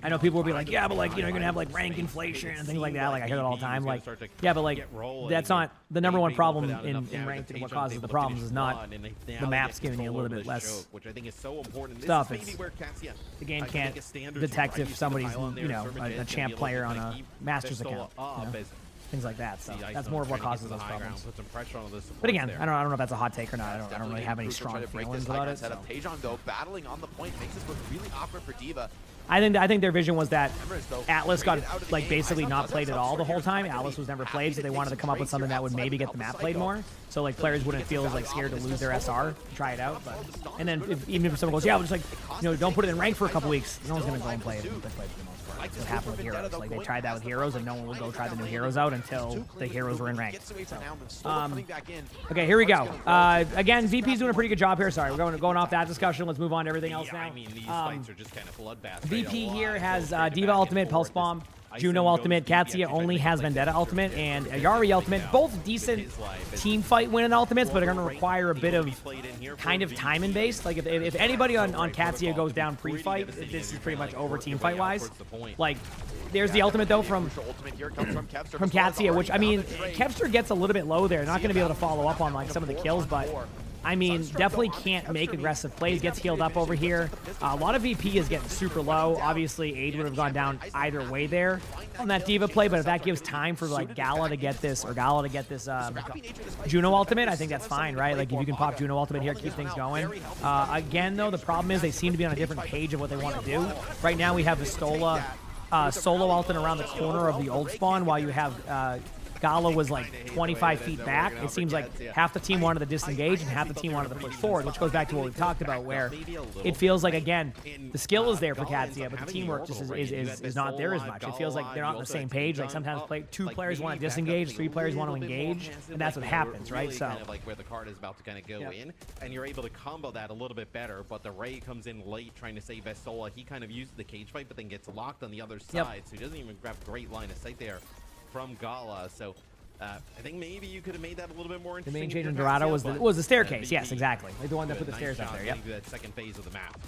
I know people will be like, yeah, but like, you're gonna have like rank inflation and things like that. Like I hear that all the time. Like, yeah, but like that's not the number one problem in ranked, and what causes the problems is not the maps giving you a little bit less stuff. It's the game can't detect if somebody's a champ player on a Masters account. Things like that. So that's more of what causes those problems. But again, I don't know if that's a hot take or not. I don't really have any strong feelings about it. Tejan though battling on the point makes this look really awkward for Diva. I think their vision was that Atlas got like basically not played at all the whole time. Atlas was never played, so they wanted to come up with something that would maybe get the map played more. So like players wouldn't feel as like scared to lose their SR, try it out. But and then even if someone goes, yeah, we'll just like don't put it in rank for a couple weeks. No one's gonna go and play it. For the most part. That's what happened with heroes. Like they tried that with heroes, and no one would go try the new heroes out until the heroes were in rank. So, okay, here we go. Again, VP's doing a pretty good job here. Sorry, we're going off that discussion. Let's move on to everything else now. I mean, these fights are just kind of bloodbath. VP here has Diva ultimate, Pulse Bomb, Juno ultimate, Katsia only has Vendetta ultimate, and Ayari ultimate. Both decent team fight winning ultimates, but are going to require a bit of kind of timing based. Like if anybody on Katsia goes down pre-fight, this is pretty much over team fight wise. Like there's the ultimate though from Katsia, which I mean Kevster gets a little bit low there. Not going to be able to follow up on like some of the kills, but I mean, definitely can't make aggressive plays. Gets healed up over here. A lot of VP is getting super low. Obviously, Aid would have gone down either way there on that Diva play, but if that gives time for like Gala to get this, or Gala to get this Juno ultimate, I think that's fine, right? Like if you can pop Juno ultimate here, keep things going. Again, though, the problem is they seem to be on a different page of what they want to do. Right now, we have Vistola solo ulting around the corner of the old spawn, while you have Gala was like 25 feet back. It seems like half the team wanted to disengage and half the team wanted to push forward, which goes back to what we've talked about, where it feels like, again, the skill is there for Katsia, but the teamwork just is not there as much. It feels like they're not on the same page. Like sometimes two players want to disengage, 3 players want to engage, and that's what happens, right? So kind of like where the card is about to kind of go in, and you're able to combo that a little bit better, but the Ray comes in late trying to save Vestola. He kind of uses the cage fight, but then gets locked on the other side, so he doesn't even grab great line of sight there from Gala. So I think maybe you could have made that a little bit more interesting. The main change in Dorado was the staircase. Yes, exactly. Like the one that put the stairs out there. Yeah. That second phase of the map.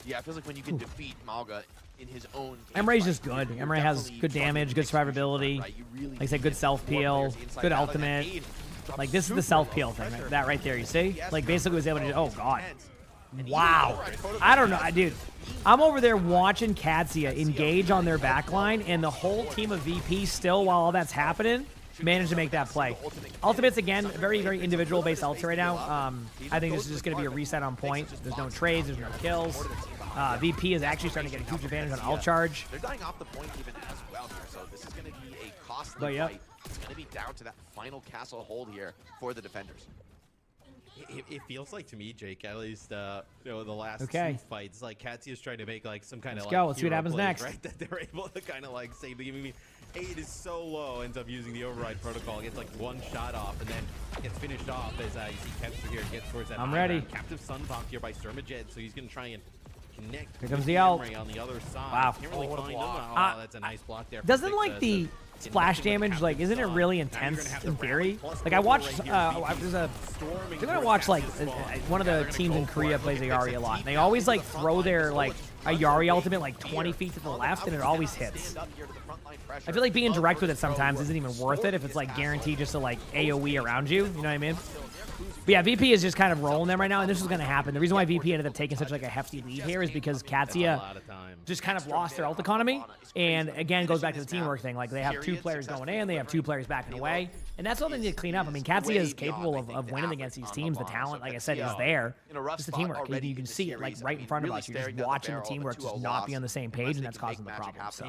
Yeah, it feels like when you can defeat Malga in his own. Emray's just good. Emray has good damage, good survivability. Like I said, good self peel, good ultimate. Like this is the self peel thing. Right? That right there, you see? Like basically was able to. Oh god. Wow. I don't know, dude. I'm over there watching Katsia engage on their backline, and the whole team of VP still, while all that's happening, managed to make that play. Ultimates, again, very, very individual-based ults right now. I think this is just going to be a reset on point. There's no trades, there's no kills. VP is actually starting to get a huge advantage on ult charge. They're dying off the point even as well here, so this is going to be a costly fight. It's going to be down to that final castle hold here for the defenders. It feels like to me, Jake, at least the last two fights, like Katsia's trying to make like some kind of Let's see what happens next. Right? That they're able to kind of like save the game. I mean, Aid is so low, ends up using the override protocol, gets like one shot off, and then gets finished off as you see Kevster here gets towards that. I'm ready. Captive Sun bombed here by Sermajed, so he's gonna try and connect. Here comes the ult. On the other side. Wow. Can't really find him. Oh, that's a nice block there. Doesn't like the splash damage, like, isn't it really intense in theory? Like, I watched, I'm gonna watch, like, one of the teams in Korea plays Ayari a lot, and they always, like, throw their, like, Ayari ultimate, like, 20 feet to the left, and it always hits. I feel like being direct with it sometimes isn't even worth it if it's, like, guaranteed just to, like, AoE around you, you know what I mean? But yeah, VP is just kind of rolling them right now, and this is going to happen. The reason why VP ended up taking such like a hefty lead here is because Katsia just kind of lost their ult economy, and again, goes back to the teamwork thing. Like, they have 2 players going in, they have 2 players backing away, and that's all they need to clean up. I mean, Katsia is capable of winning against these teams. The talent, like I said, is there. Just the teamwork. You can see it, like, right in front of us. You're just watching the teamwork just not be on the same page, and that's causing the problem. So.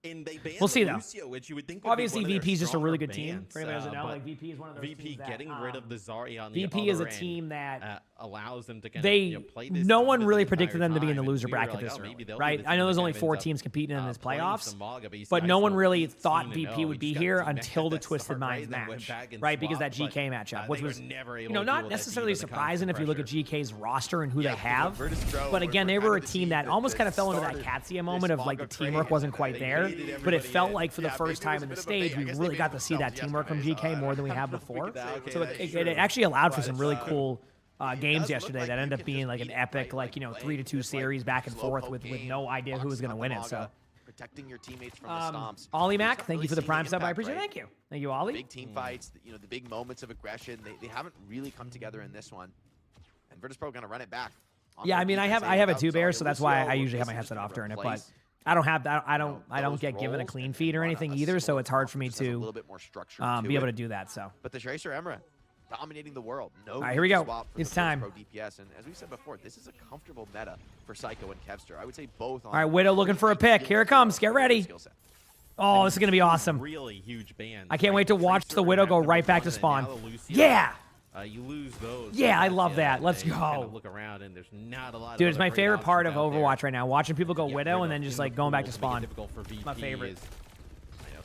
And they banned we'll see though. Lucio, which you would think obviously VP is just a really good team. For anybody who doesn't know, like VP is one of those VP teams that, getting rid of the Zarya on the VP is a other team end, that allows them to kind of play this. No one really the predicted them to be in the time, loser and we were bracket like, this oh, early, maybe right? I know there's only 4 teams competing in this playoffs, but no one really thought VP would be here until the Twisted Minds match, right? Because that GK matchup, which was, you know, not necessarily surprising if you look at GK's roster and who they have, but again, they were a team that almost kind of fell into that Katsia moment of like the teamwork wasn't quite there, but it felt like for the first time in the stage, we really got to see that teamwork from GK more than we have before. So it actually allowed for some really cool games yesterday that ended up being like an epic, like, you know, 3-2 series back and forth with no idea who was going to win it. So protecting your teammates from the stomps. Ollie Mac, thank you for the prime sub. I appreciate it. Thank you. Thank you, Ollie. Big team fights, you know, the big moments of aggression, they haven't really come together in this one. And Virtus Pro going to run it back. Yeah, I mean, I have a 2-bear, so that's why I usually have my headset off during it, but I don't have that. I don't get given a clean feed or anything either, so it's hard for me to be able to do that. So, but the Tracer Emra, dominating the world. No All right, here we go. swap for It's the time. Pro DPS, and as we said before, this is a comfortable meta for Psycho and Kevster. I would say both. On All right, Widow looking for a pick. Here it comes. Get ready. Oh, this is going to be awesome. Really huge band. I can't wait to watch the Widow go right back to spawn. Yeah. You lose those. Yeah, I love that. Let's Kind go. of look around and there's not a lot. Dude, of it's my other great favorite part of options out there. Overwatch right now. Watching people go Yeah, Widow and then just in like the going back to pool, spawn. difficult for VP My favorite. is,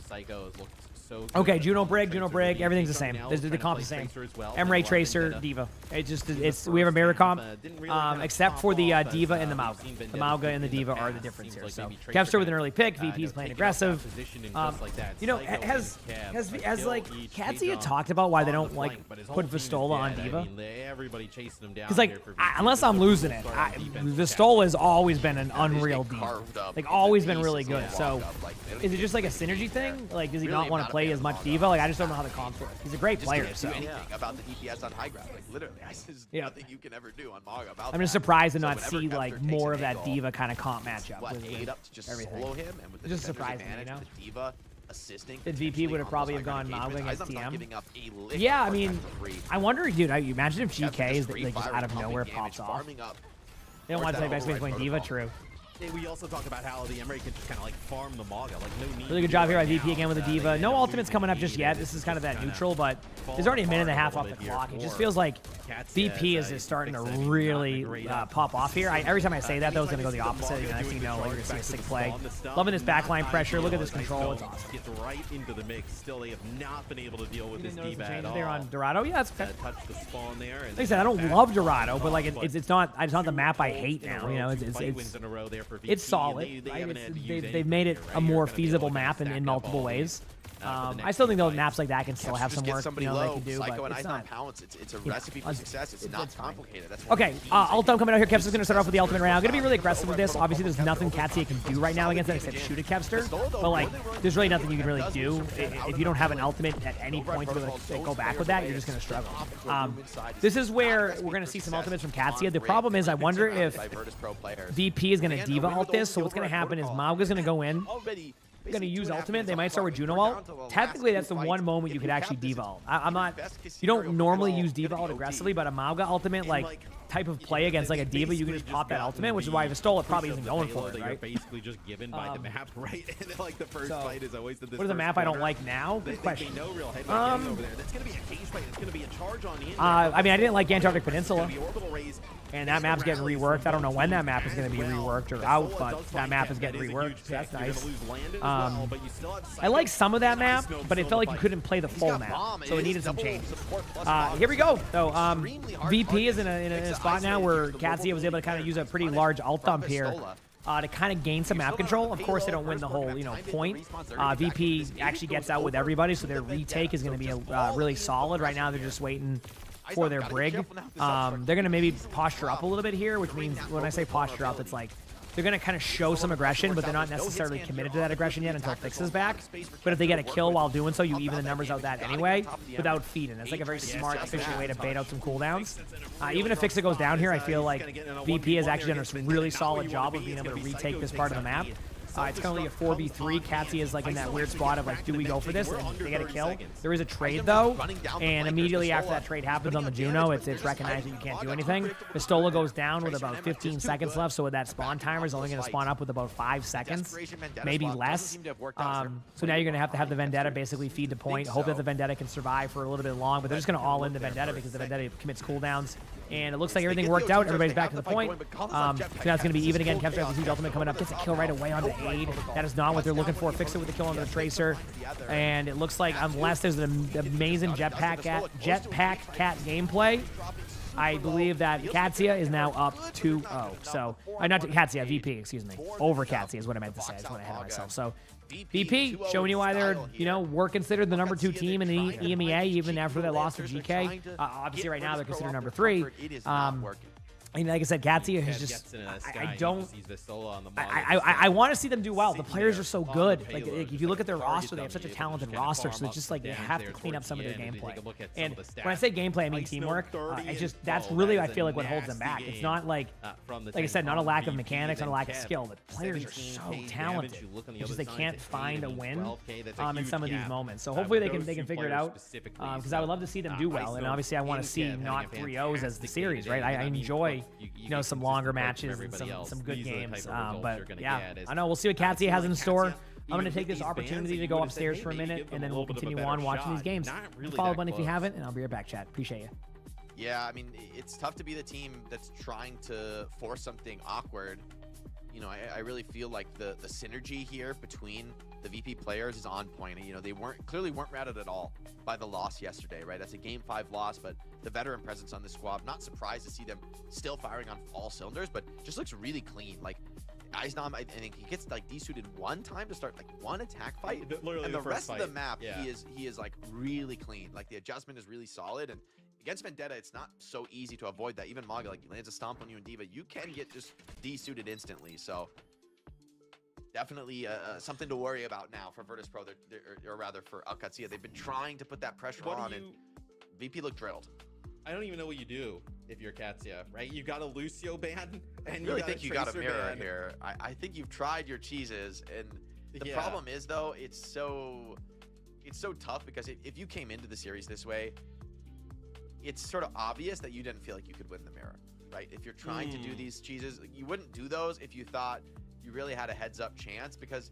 Psycho has looked so good. Okay, Juno Brig, Juno Brig, VP everything's the starting same. now, The trying to comp's the play same. Tracer as well, M-Ray, playing a lot of Tracer, Vendetta. Diva. It's just, we have a mirror comp, except for the Diva and the Mauga. seen The Vendetta Mauga and the in the Diva are the past. difference Seems here. like So maybe Tracer Kevster with an early pick, kinda, VP's playing taking up that aggressive. position and just like that, You know, Psycho has and Kev, like each Katsia take talked about why they on don't the like flank, but his whole put team is Vistola on dead. I Diva? mean, everybody chasing him down Because like, here for unless VP. I'm losing it, Start on defense. Vistola has always been an unreal get Diva. carved up Like into always been really pieces good. and So walk up, like, they don't is it even just like a see synergy there. thing? Like does he Really not want not to a play fan as of much Mauga. Diva? Like I just don't know how the comps work. He's a great Just player. can't So do anything about the DPS on high ground. Like literally, there's nothing you can ever do on Mauga about I'm just that. surprised to So not whenever see Kevster like takes more an of that angle, Diva kind of comp matchup what with aid up to just everything. solo him, and with the Just defender's surprised me, advantage, you know? with the Diva assisting. The VP would have probably have gone Mauga engagement. against Izom's not TM. giving up a lick Yeah, I of mean, hard time for free. I wonder, dude. You imagine if Kevster GK is just like just free out of fire, nowhere pumping pops damage, off. farming up They don't want towards to play that best override playing Diva. protocol. True. We also talk about how the Emery can just kind of like farm the Mauga, like no need. Really good to job here by right VP now. again with the They Diva. end No up ultimates losing coming up the just lead, yet. and This is it's kind of that kinda neutral, but falling there's already a minute and a apart half a off the little bit clock. here It just for feels like Katsia VP as, is starting to like I said, not really a great pop off here. Every time I say that, though, it's going to go the opposite. You know, next thing you know, like, you're going to see a sick play. Loving this backline pressure. Look at this control. It's awesome. Gets right into the mix. Still, they have not been able to deal with this Notice the Diva at changes all. there on Dorado. Yeah, that's okay. Touch the spawn there. And Like I said, I don't love Dorado, but like it's not the map I hate now. You know, it's solid. They've made it a more feasible map in multiple ways. I still think those maps like that can still have some work, you know, they can do, Psycho but and it's Izon not. pounce. It's a Yeah, recipe for success. It's not complicated. That's Okay, ultimate coming out here. Kevster's going to start off with the ultimate right now. Going to be really aggressive with this. Obviously, there's nothing Katsia can do right now against it except shoot at Kevster. But, like, there's really nothing you can really do. If you don't have an ultimate at any point to be able to go back with that, you're just going to struggle. This is where we're going to see some ultimates from Katsia. The problem is, I wonder if VP is going to Diva ult this. So what's going to happen is Mauga's going to go in. Going to use ultimate. They might start with Juno ult. Technically, that's the one moment you could actually Diva ult. I'm not. You don't normally use Diva ult aggressively, but a Mauga ultimate, like type of play against like a Diva, you can just pop that ultimate, which is why Vistola probably isn't going for it, right? Basically just given by the map, right? And like the first fight is always the. What is a map I don't like now? Good question. No real headlight getting over there. That's gonna be a cage fight. It's gonna be a charge on in. I mean, I didn't like Antarctic Peninsula. And that map's getting reworked. I don't know when that map is going to be reworked or out, but that map is getting reworked. So that's nice. I like some of that map, but it felt like you couldn't play the full map, so it needed some change. Here we go. So VP is in a spot now where Katsia was able to kind of use a pretty large ult dump here. To kind of gain some map control. Of course, they don't win the whole, you know, point. VP actually gets out with everybody, so their retake is going to be really solid. Right now, they're just waiting for their brig. They're going to maybe posture up a little bit here, which means when I say posture up, it's like they're going to kind of show some aggression, but they're not necessarily committed to that aggression yet until Fix is back. But if they get a kill while doing so, you even the numbers out that anyway without feeding. It's like a very smart, efficient way to bait out some cooldowns. Even if Fix goes down here, I feel like VP has actually done a really solid job of being able to retake this part of the map. It's currently a 4v3. Katsia is like in that weird spot of like, do we go for this? And they get a kill. There is a trade though, and immediately after that trade happens on the Juno, it's recognized that you can't do anything. Vistola goes down with about 15 seconds left, so that spawn timer is only going to spawn up with about 5 seconds, maybe less. So now you're going to have the Vendetta basically feed the point, hope that the Vendetta can survive for a little bit long, but they're just going to all in the Vendetta because the Vendetta commits cooldowns. And it looks like everything worked out. Everybody's back to the point. So now it's going to be even again. Kevster has a huge ultimate coming up. Gets a kill right away on the aid. That is not what they're looking for. Fix it with the kill on the Tracer. And it looks like unless there's an amazing Jetpack Cat gameplay, I believe that Katsia is now up 2-0. So, not Katsia, VP, excuse me. Over Katsia is what I meant to say. That's what I had myself. So, VP showing you why they're, you know, were considered the number 2 team in the EMEA even after they lost to GK. Obviously, right now they're considered number 3. I mean, like I said, Katsia is just. I don't. I want to see them do well. The players are so good. Like if you look at their roster, they have such a talented roster. So it's just like they have to clean up some of their gameplay. And when I say gameplay, I mean teamwork. It's just that's really I feel like what holds them back. It's not like I said, not a lack of mechanics, not a lack of skill. The players are so talented. It's just they can't find a win in some of these moments. So hopefully they can figure it out. Because I would love to see them do well. And obviously I want to see not 3-0s as the series, right? I enjoy some longer matches and some good games. But yeah, I know we'll see what Katsia has in store. I'm going to take this opportunity to go upstairs for a minute, and then we'll continue on watching these games. Follow the button if you haven't, and I'll be right back, chat. Appreciate you. Yeah, I mean, it's tough to be the team that's trying to force something awkward. I really feel like the synergy here between the VP players is on point. They clearly weren't rattled at all by the loss yesterday, right? That's a Game 5 loss, but the veteran presence on the squad, not surprised to see them still firing on all cylinders, but just looks really clean. Like, Eisnam, I think he gets like desuited one time to start like one attack fight, and the rest of the map, he is like really clean. Like the adjustment is really solid, and against Vendetta, it's not so easy to avoid that. Even Maga, like, he lands a stomp on you in D.Va, you can get just desuited instantly. So definitely something to worry about now for Virtus Pro, or rather for Alcatsia. They've been trying to put that pressure on, and VP looked drilled. I don't even know what you do if you're Katsia, right? You got a Lucio ban, and I really think you got a mirror here. I think you've tried your cheeses, and the problem is, though, it's so tough because if you came into the series this way, it's sort of obvious that you didn't feel like you could win the mirror, right? If you're trying to do these cheeses, you wouldn't do those if you thought you really had a heads-up chance, because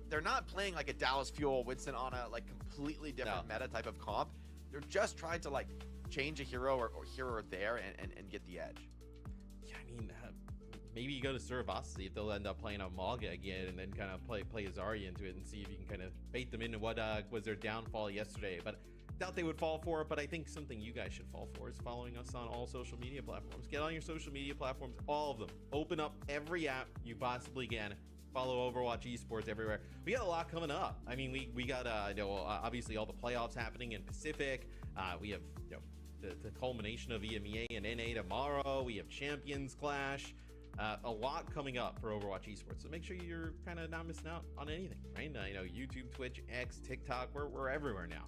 they're not playing like a Dallas Fuel Winston on a like completely different meta type of comp. They're just trying to like change a hero or here or there and get the edge. Yeah, I mean, maybe you go to Survas, see if they'll end up playing on Malga again, and then kind of play Zarya into it and see if you can kind of bait them into what was their downfall yesterday. But doubt they would fall for it, but I think something you guys should fall for is following us on all social media platforms. Get on your social media platforms, all of them. Open up every app you possibly can. Follow Overwatch Esports everywhere. We got a lot coming up. I mean, we got obviously all the playoffs happening in Pacific. We have the culmination of EMEA and NA tomorrow. We have Champions Clash. A lot coming up for Overwatch Esports. So make sure you're kind of not missing out on anything, right? YouTube, Twitch, X, TikTok. We're everywhere now.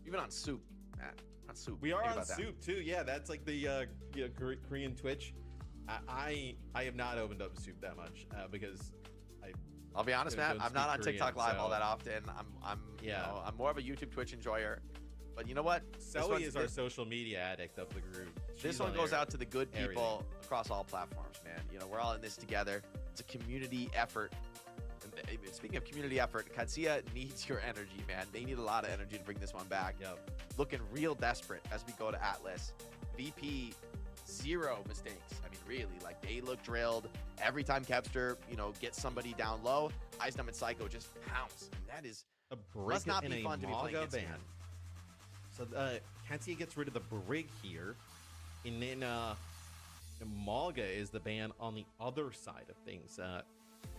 Even on Soup, Matt. On Soup. We are on Soup too. Yeah, that's like the Korean Twitch. I have not opened up Soup that much because I'll be honest, Matt. I'm not on TikTok Live all that often. I'm I'm more of a YouTube Twitch enjoyer. But you know what? Zoe is our social media addict of the group. This one goes out to the good people across all platforms, man. We're all in this together. It's a community effort. And speaking of community effort, Katsia needs your energy, man. They need a lot of energy to bring this one back. Looking real desperate as we go to Atlas. VP, 0 mistakes. I mean, really, like, they look drilled. Every time Kepster, gets somebody down low, Eisnam and Psycho just pounce. And that is must not be fun to be playing against. So Katsia gets rid of the Brig here, and then Malga is the ban on the other side of things.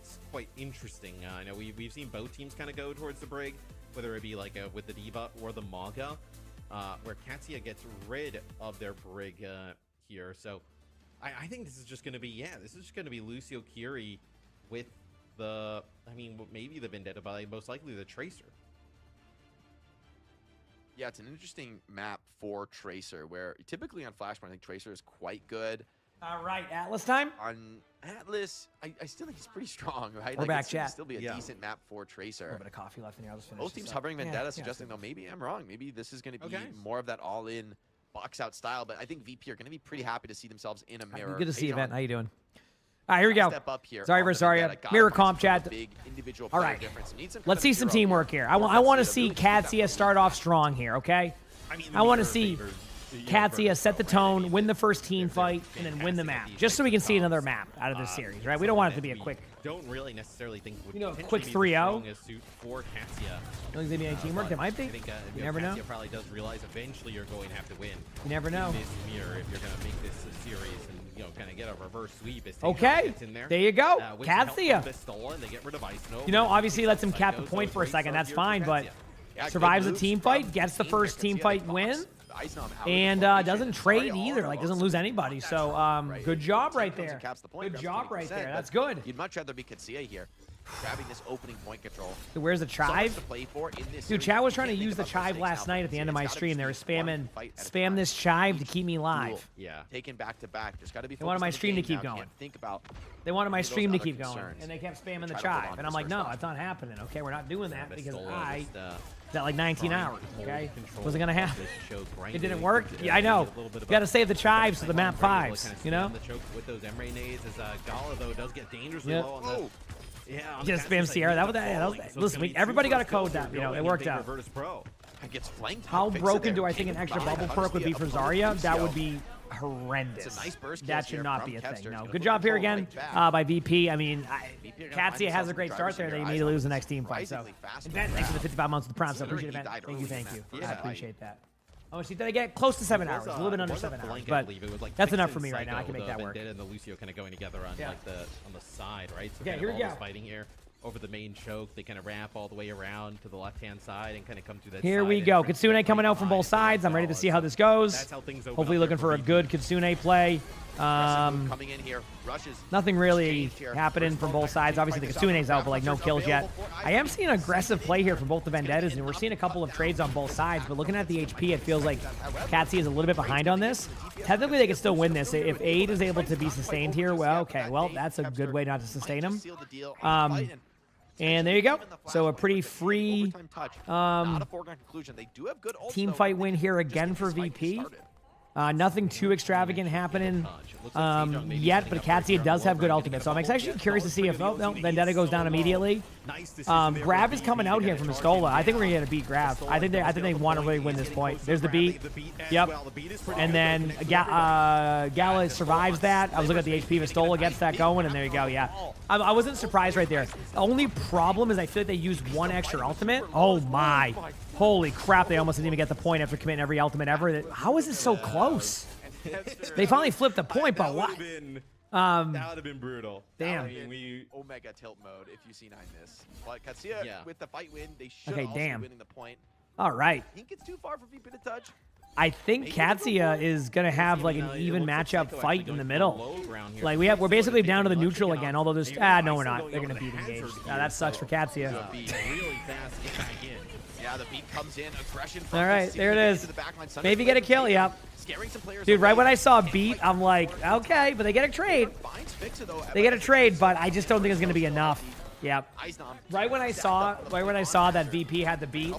It's quite interesting. I know we've seen both teams kind of go towards the Brig, whether it be like with the D.Va or the Malga, where Katsia gets rid of their Brig here. So I think this is just going to be, this is just going to be Lucio Curie with maybe the Vendetta, but most likely the Tracer. Yeah, it's an interesting map for Tracer, where typically on Flashpoint, I think Tracer is quite good. All right, Atlas time. On Atlas, I still think he's pretty strong, right? We're back, chat. Still be a decent map for Tracer. A little bit of coffee left in here. I'll just finish both teams hovering Vendetta, suggesting though maybe I'm wrong. Maybe this is going to be more of that all-in box-out style. But I think VP are going to be pretty happy to see themselves in a mirror. Good to see you, Event. How you doing? All right, here we go. Step up here. Sorry for Zarya. Mirror comp chat. All right, let's see some teamwork here. I want to see Katsia start off strong here, okay? I want to see Katsia set the tone, win the first team fight, and then win the map, just so we can see another map out of this series, right? We don't want it to be a quick. Don't really necessarily think would quick 3-0 for Katsia. You think they need any teamwork? They might be. You never know. Katsia probably does realize eventually you're going to have to win. You never know. In this mirror, if you're going to make this a series and kind of get a reverse sweep. Okay, there you go, Katsia. They get rid of Ice obviously lets him cap the point for a second. That's fine, but survives a team fight, gets the first team fight win. And doesn't trade either. Like, doesn't lose anybody. So, good job right there. Good job right there. That's good. You'd much rather be Katsuya here, grabbing this opening point control. Dude, where's the chive? Dude, Dude, Chad was trying to use the chive last night at the end of my stream. They were spam this chive to keep me live. Yeah. Taken back to back. Just got to be. They wanted my stream to keep now. going. Can't think about. They wanted my those stream to other keep going, concerns. and they kept spamming the Try to hold chive. on And to I'm like, first no, off. that's not happening. Okay, we're not doing that because Pistola I just, that like 19 trying to hours. hold Okay, control wasn't gonna of happen. this choke, It didn't grinding, work. maybe Yeah, I know. a little bit You of got to a save the chives for the playing map on, fives. kind of You know. spam the choke with those M nades as Gala though does get dangerously Yep. low on the. Yeah, on Just the spam Katsuya side, Sierra. he's That was not that. falling, so it's Listen, gonna be everybody two got a first code kills that. here It going worked in out. favor Virtus Pro. Gets flanked. How Fix it broken there. do I think an Taken extra behind. bubble How perk does would be the for opponent Zarya? do That so? would be horrendous. It's a nice burst That kills should here not from be a Kevster. thing. No. Gonna Good put job here control again right back. by VP. I mean, VP are gonna find Katsuya has themselves a in great the start driver's there. They seat. immediately lose the next team fight. So, Surprisingly fast and with Ben, thanks for the that. 55 months of the prime. So Considering appreciate it, he Ben. died Thank you, early in thank you. that I fight. appreciate that. How much did I get? Close to 7 hours. A little bit under 7 hours, but that's enough for me right now. I can make that work. Vendetta and the Lucio kind of going together on Yeah. like on the side, right? So Okay, kind here of we all this go. fighting here over the main choke. They kind of ramp all the way around to the left-hand side and kind of come through that. Here side we go. entrance Kitsune right coming out from both behind sides. I'm ready to Gala. see how this goes. That's how things open Hopefully up looking here for a VP. good Kitsune play. Coming in here, rushes. Nothing really exchanged here. happening First from ball both back, sides. team Obviously, the fight Kitsune's gets out, but like no available kills yet. for I am seeing aggressive play here from both the Vendettas, and we're seeing a couple of trades on both sides. But looking at the HP, it feels like Katsuya is a little bit behind on this. Technically, they could still win this if Aid is able to be sustained here. Well, okay, well that's a good way not to sustain him. And there you go. So a pretty free team fight win here again for VP. Nothing too extravagant happening yet, but Katsuya does have good ultimate. So I'm actually curious to see if Vendetta goes down immediately. Grab is coming out here from Pistola. I think we're gonna get a beat Grab. I think they want to really win this point. There's the beat. Yep. And then Gala survives that. I was looking at the HP. Pistola gets that going, and there you go. Yeah. I wasn't surprised right there. The only problem is I feel like they used one extra ultimate. Oh my. Holy crap, they almost didn't even get the point after committing every ultimate ever. How is it so close? They finally flipped the point, but what? That would have been brutal. Damn. I mean, Omega tilt mode if you see 9 this. But Katsuya with the fight win, they should Okay, also damn. be winning the point. All right. I think it's too far for VP to touch. I think Katsuya is gonna have like an even matchup fight in the middle. Like we're basically down to the neutral again. Although there's no, we're not. They're gonna beat engaged. That sucks for Katsuya. Yeah, the beat comes in, aggression. All right, there it is. Maybe get a kill. Yep. Dude, right when I saw a beat, I'm like, okay, but they get a trade. They get a trade, but I just don't think it's gonna be enough. Yep. Right when I saw that VP had the beat,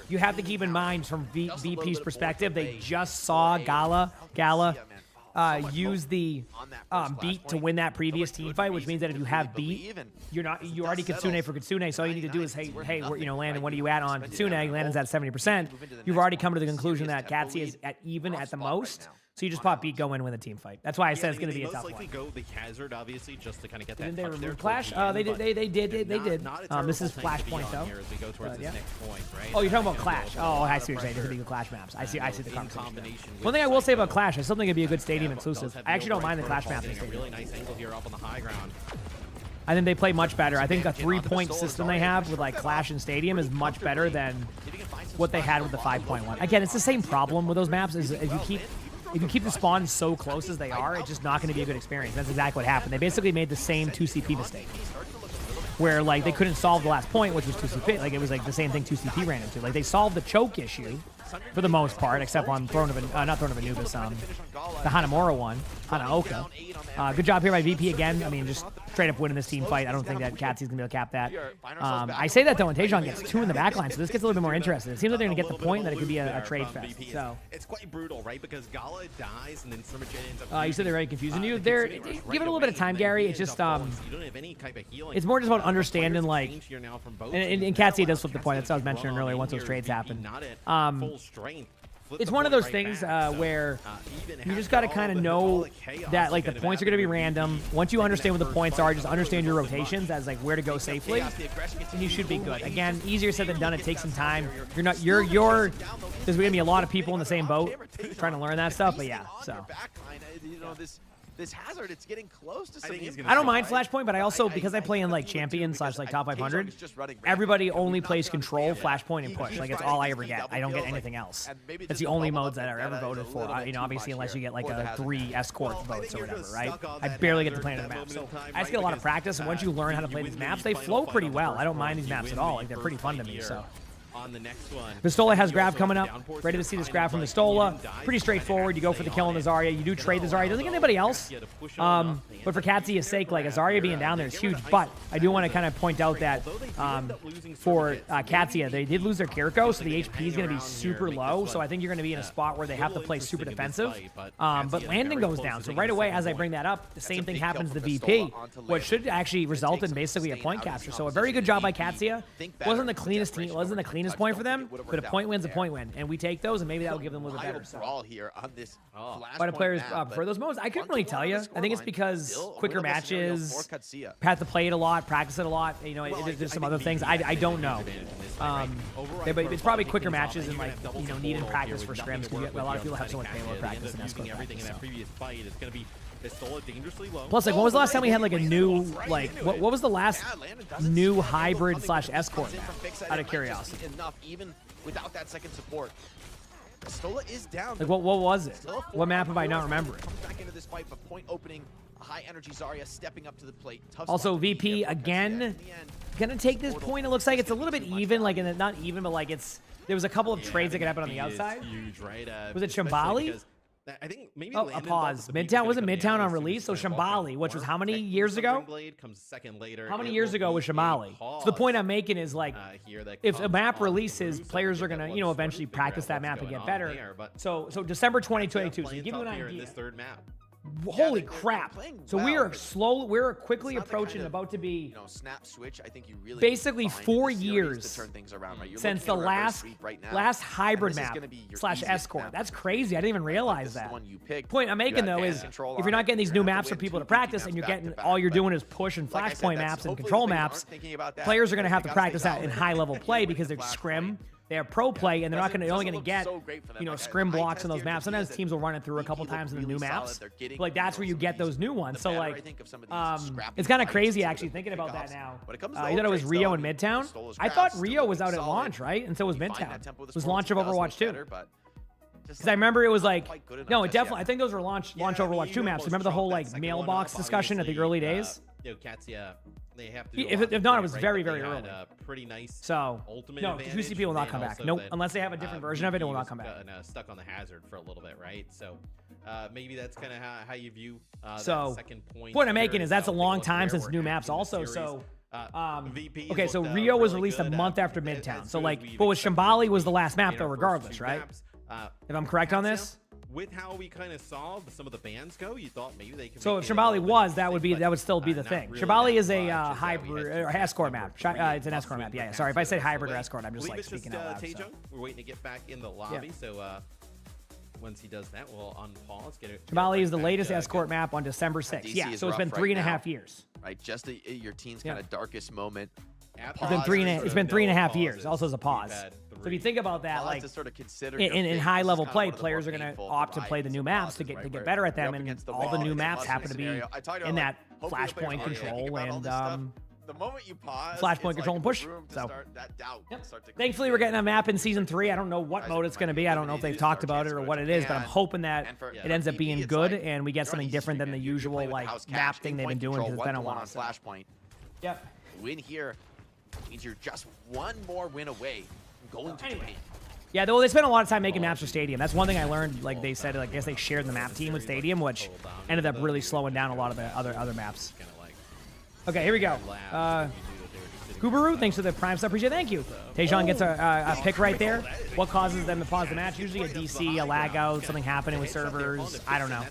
you have to keep in mind from VP's perspective, they just saw Gala use the beat to win that previous team fight, which means that if you have beat, you already Kitsune for Kitsune. So all you need to do is hey, Landon, what are you at on Kitsune? Landon's at 70%. You've already come to the conclusion that Katsuya is at even at the most. So you just pop beat, go in, win the team fight. That's why I said it's going to be a tough one. Most likely go the hazard, obviously, just to kind of get that. Didn't they touch remove there Clash? They did. This is Flashpoint though. As we go towards this next point, right? Oh, you're talking about Clash. Oh, I see what you're saying. There's going to be Clash maps. I see the conversation. One thing I will say about Clash, I still think it'd be a good stadium exclusive. I actually don't mind the Clash maps in stadium. Really nice angle here up on the high ground. I think they play much better. I think the 3-point system they have with like Clash and Stadium is much better than what they had with the 5.1. Again, it's the same problem with those maps. Is if you keep the spawns so close as they are, it's just not going to be a good experience. That's exactly what happened. They basically made the same 2CP mistake, where like they couldn't solve the last point, which was 2CP. Like it was like the same thing 2CP ran into. Like they solved the choke issue for the most part, except on not Throne of Anubis, the Hanamura one, Hanaoka. Good job here by VP again. I mean, just straight up winning this team fight. I don't think that Katsuya's gonna be able to cap that. I say that though, and Taejon gets 2 in the backline, so this gets a little bit more interesting. It seems like they're gonna get the point that it could be a trade fest. So it's quite brutal, right? Because Gala dies and then Summerjin ends up. You said they're very confusing you. Give it a little bit of time, Gary. It's just it's more just about understanding like, and Katsuya does flip the point. That's what I was mentioning earlier. Once those trades happen, it's one of those things where you just got to kind of know that like the points are going to be random. Once you understand what the points are, just understand your rotations as like where to go safely, and you should be good. Again, easier said than done. It takes some time. There's going to be a lot of people in the same boat trying to learn that stuff, but yeah. So this hazard, it's getting close to some impact. I don't mind Flashpoint, but I also, because I play in like Champion / like top 500, everybody only plays Control, Flashpoint, and Push. Like it's all I ever get. I don't get anything else. That's the only modes that I've ever voted for. You know, obviously unless you get like a 3 escort votes or whatever, right? I barely get to play on the map. So I just get a lot of practice, and once you learn how to play these maps, they flow pretty well. I don't mind these maps at all. Like they're pretty fun to me. So. On the next one. Vistola has grab coming up. Ready to see this grab from Vistola. Pretty straightforward. You go for the kill on the Zarya. You do trade the Zarya. Doesn't get anybody else. But for Katsuya's sake, like a Zarya being down there is huge. But I do want to kind of point out that for Katsuya, they did lose their Kiriko, so the HP is going to be super low. So I think you're going to be in a spot where they have to play super defensive. But Landon goes down. So right away, as I bring that up, the same thing happens to VP, which should actually result in basically a point capture. So a very good job by Katsuya. Wasn't the cleanest team. Wasn't the cleanest point for them, but a point win's a point win, and we take those, and maybe that will give them a little bit better. So. Here on this Why do players prefer those modes? I couldn't really tell you. I think it's because quicker matches, have to play it a lot, practice it a lot. You know, there's some other things. I don't know. But it's probably quicker matches and like needed practice for scrims because a lot of people have so much payload practice and escort practice. Plus, like, when was the last time we had like a new what was the last new hybrid / escort map? Out of curiosity. Enough, even without that second support. Stola is down. Like what was it? What map have I not remembering? Comes back into this fight, but point opening, a high energy Zarya stepping up to the plate. Also, VP again gonna take this point. It looks like it's a little bit even, like not even, but like there was a couple of trades that could happen on the outside. Huge, right? Was it Shambali? I think maybe a pause. Midtown wasn't Midtown on release, so Shambali, which was how many years ago? How many years ago was Shambali? So the point I'm making is like, if a map releases, players are gonna eventually practice that map and get better. So December 2022. So to give you an idea. Holy crap! So we're quickly approaching, about to be snap switch. I think you really basically 4 years to turn things around, right? Since the last hybrid map / escort. That's crazy. I didn't even realize that. Point I'm making though is if you're not getting these new maps for people to practice and you're getting all you're doing is push and flashpoint maps and control maps, players are going to have to practice that in high level play because they're scrim. They have pro play, and they're not only going to get, scrim blocks in those maps. Sometimes teams will run it through a couple times in the new maps. But, like, that's where you get those new ones. So, like, it's kind of crazy, actually, thinking about that now. You thought it was Rio and Midtown? I thought Rio was out at launch, right? And so was Midtown. It was launch of Overwatch 2. Because I remember it was like, no, it definitely, I think those were launch Overwatch 2 maps. Remember the whole, like, mailbox discussion at the early days? Katsuya, they have to if not, it was very, very early. Pretty nice. So, no, 2CP will not come back. Nope, unless they have a different version of it, it will not come back. Stuck on the hazard for a little bit, right? So, maybe that's kind of how you view that second point. What I'm making is that's a long time since new maps also. So, okay, so Rio was released a month after Midtown. So, like, but with Shambali was the last map though, regardless, right? If I'm correct on this. With how we kind of saw some of the bans go, you thought maybe they could. So if Shambali was, that would still be the thing. Shambali is a hybrid or escort map. It's an escort map. Yeah. Sorry if I said hybrid or escort. I'm just like speaking out loud. So. We're waiting to get back in the lobby. So once he does that, we'll unpause. Shambali is the latest escort map on December 6th. Yeah. So it's been 3.5 years. Right. Just your team's kind of darkest moment. It's been 3.5 years. Also as a pause. So if you think about that, like to sort of consider in high level play, players are going to opt to play the new maps to get better at them, and all the new maps happen to be in that flashpoint control and the moment you pause, flashpoint control and push. So thankfully we're getting a map in season 3. I don't know what mode it's going to be. I don't know if they've talked about it or what it is, but I'm hoping that it ends up being good and we get something different than the usual like map thing they've been doing because it's been a while. Flashpoint. Yep. Win here means you're just one more win away from going to Japan. Yeah, though they spent a lot of time making maps for Stadium. That's one thing I learned. Like they said, like, I guess they shared the map team with Stadium, which ended up really slowing down a lot of the other maps. Okay, here we go. Kubaru, thanks for the Prime sub. Appreciate it. Thank you. Tejon gets a pick right there. What causes them to pause the match? Usually a DC, a lag out, something happening with servers. I don't know.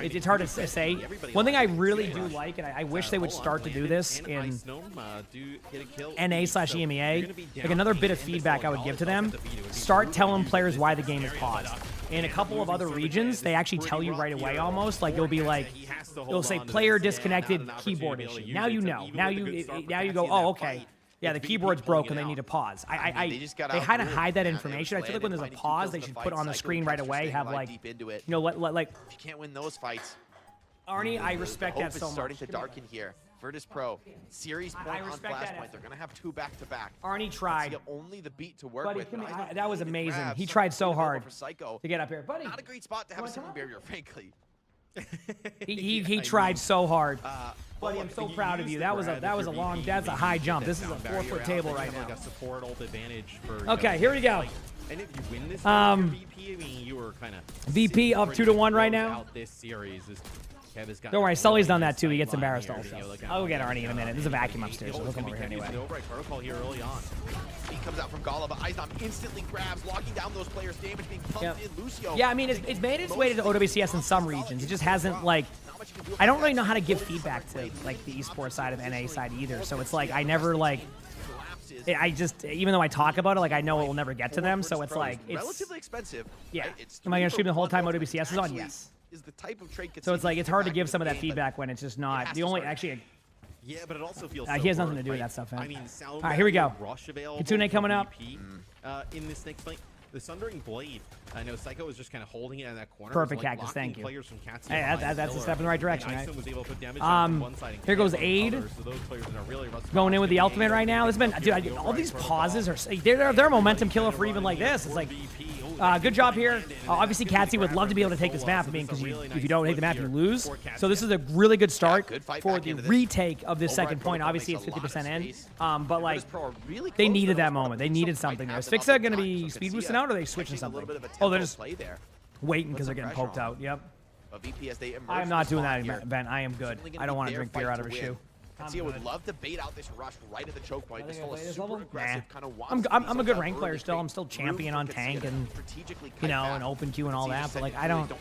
It's hard to say. One thing I really do like, and I wish they would start to do this in NA/EMEA, like another bit of feedback I would give to them, start telling players why the game is paused. In a couple of other regions, they actually tell you right away almost. Like, it'll be like, it'll say player disconnected keyboard issue. Now you know. Now you go, oh, okay. Yeah, the keyboard's broken. They need to pause. They kind of hide that information. I feel like when there's a pause, they should put on the screen right away. Have like, you know, like if you can't win those fights, Arnie, I respect the that hope so is starting much. to darken here. Virtus Pro, series point on respect Flashpoint. that They're gonna have 2 back-to-back. Arnie tried. That's only the beat to work Buddy, with. come but here. Eisner That was getting the amazing. grabs, He something tried so available hard for Psycho. to get up here. Buddy. Not a great spot to have a second barrier, frankly. He tried so hard. Buddy, I'm look, so you proud of use you. the That was a grab if you're long. VP, That's a maybe high you jump. get This is a that barrier 4-foot out, table then you right have, now. like a support ult advantage for. Okay, here we go. And if you win this VP, I mean, you were kind of VP up 2-1 right now. This series is. Don't worry, Sully's done that too. He gets embarrassed also. I'll go get Arnie in a minute. There's a vacuum upstairs, so he'll come over here anyway. The override protocol here early on. He comes out from Gala, but Eisner instantly grabs, locking down those players. Damage being pumped in. Lucio. Yeah, I mean, it's made its way to the OWCS in some regions. It just hasn't, like, I don't really know how to give feedback to, like, the esports side of NA side either. So it's like, I never, like, I just, even though I talk about it, like, I know it will never get to them. So it's like, it's relatively expensive. Yeah. Right? It's Am I going to 3 stream the for whole time 1, OWCS is on? Yes. Is the type of trade So it's like, it's hard to give some of that game, but feedback when it's just not, the only, actually, Yeah, but it also feels. he has nothing to do with that stuff, man. I mean, All right, here we go. Rush available Kitsune coming for up. VP, in this next fight. The Sundering Blade. I know Psycho was just kind of holding it in that corner. Perfect, like Cactus, thank you. Players from Katsuya Hey, behind that's a pillar, step in the right direction, and right? Iceland was able to put damage on one side and Here goes Cam on the Aid. other, so those players are really Going in with the ultimate right now. This has been, dude, all these pauses are, they're a momentum killer for even like this. It's like, good job here. Obviously, Katsuya would love to be able to take this map. I mean, because if you don't take the map, you lose. So this is a really good start for the retake of this second point. Obviously, it's 50% in. But like, they needed that moment. They needed something there. Is Fixa going to be speed boosting out, or are they switching something? Oh, they're just waiting because they're getting poked out. Yep. I am not doing that event. I am good. I don't want to drink beer out of a shoe. Katsuya would love to bait out this rush right at the choke point. This is super aggressive, kind of I'm a good rank player still. I'm still champion on tank and, you know, and open queue and all that. But like, I don't.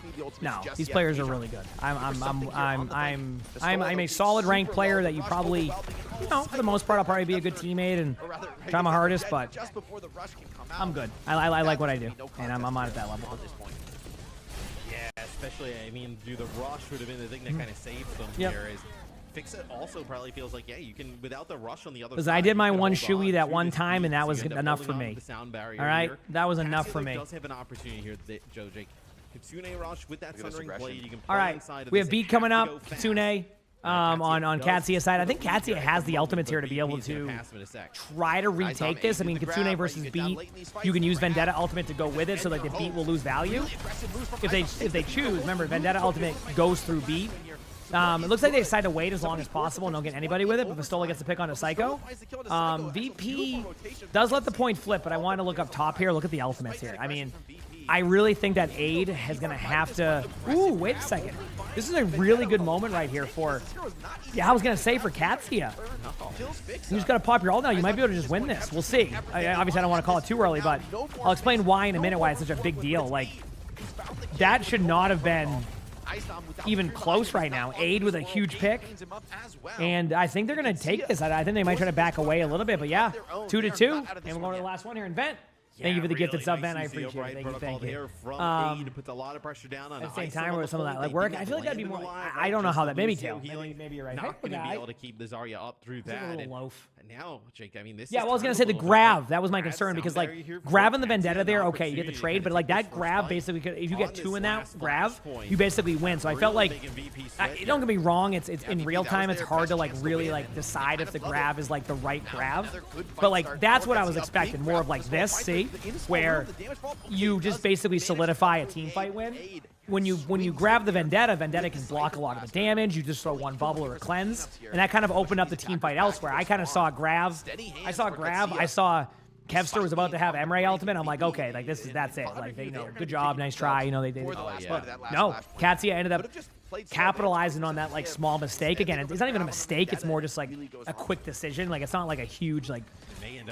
No, these players are really good. I'm a solid rank player that you probably, you know, for the most part, I'll probably be a good teammate and try my hardest. But I'm good. I like what I do, and I'm on at that level at this point. Yeah, especially, I mean, the rush would have been the thing that kind of saved them here. Is Fixa also probably feels like, yeah, you can, without the rush on the other side. Because I did my one shoey that one time, and that was enough for me. All right, that was enough for me. Does have an opportunity here, Joe Jake. Kitsune rush with that Sundering Blade. You can all right, we have beat coming up. Kitsune on Katsuya's side. I think Katsuya has the ultimates here to be able to try to retake this. I mean, Kitsune versus Beat, you can use Vendetta ultimate to go with it, so like the Beat will lose value if they choose. Remember, Vendetta ultimate goes through Beat. It looks like they decide to wait as long as possible and don't get anybody with it, but Pistola gets to pick on a Psycho. VP does let the point flip, but I want to look up top here. Look at the ultimates here. I mean, I really think that Aid is going to have to... Ooh, wait a second. This is a really good moment right here for... Yeah, I was going to say for Katsuya. You just got to pop your ult now. You might be able to just win this. We'll see. Obviously, I don't want to call it too early, but I'll explain why in a minute, why it's such a big deal. Like, that should not have been even close right now. Aid with a huge pick, and I think they're going to take this. I think they might try to back away a little bit, but yeah, 2-2, and we're going to the last one here in Vent. Thank you for the gifted sub, Vent. I appreciate it. Thank you. Puts a lot of pressure down on at the same time with some of that like work. I feel like that'd be more. I don't know how that. Maybe tail. Maybe you're right. Not going to be able to keep the Zarya up through that. A little loaf. Now, Jake, I mean, this. Yeah, well, I was gonna say the grab. That was my concern because like grabbing the Vendetta there, okay, you get the trade, but like that grab basically, if you get 2 in that grab, you basically win. So I felt like, don't get me wrong, it's in real time, it's hard to like really like decide if the grab is like the right grab, but like that's what I was expecting, more of like this, see, where you just basically solidify a team fight win. When you grab the Vendetta can block a lot of the damage. You just throw one bubble or a cleanse, and that kind of opened up the team fight elsewhere. I kind of saw grab. I saw Kevster was about to have Emre ultimate. I'm like, okay, like that's it. Like they know, good job, nice try. You know they did. No, Katsuya ended up capitalizing on that like small mistake. Again, it's not even a mistake. It's more just like a quick decision. Like it's not like a huge like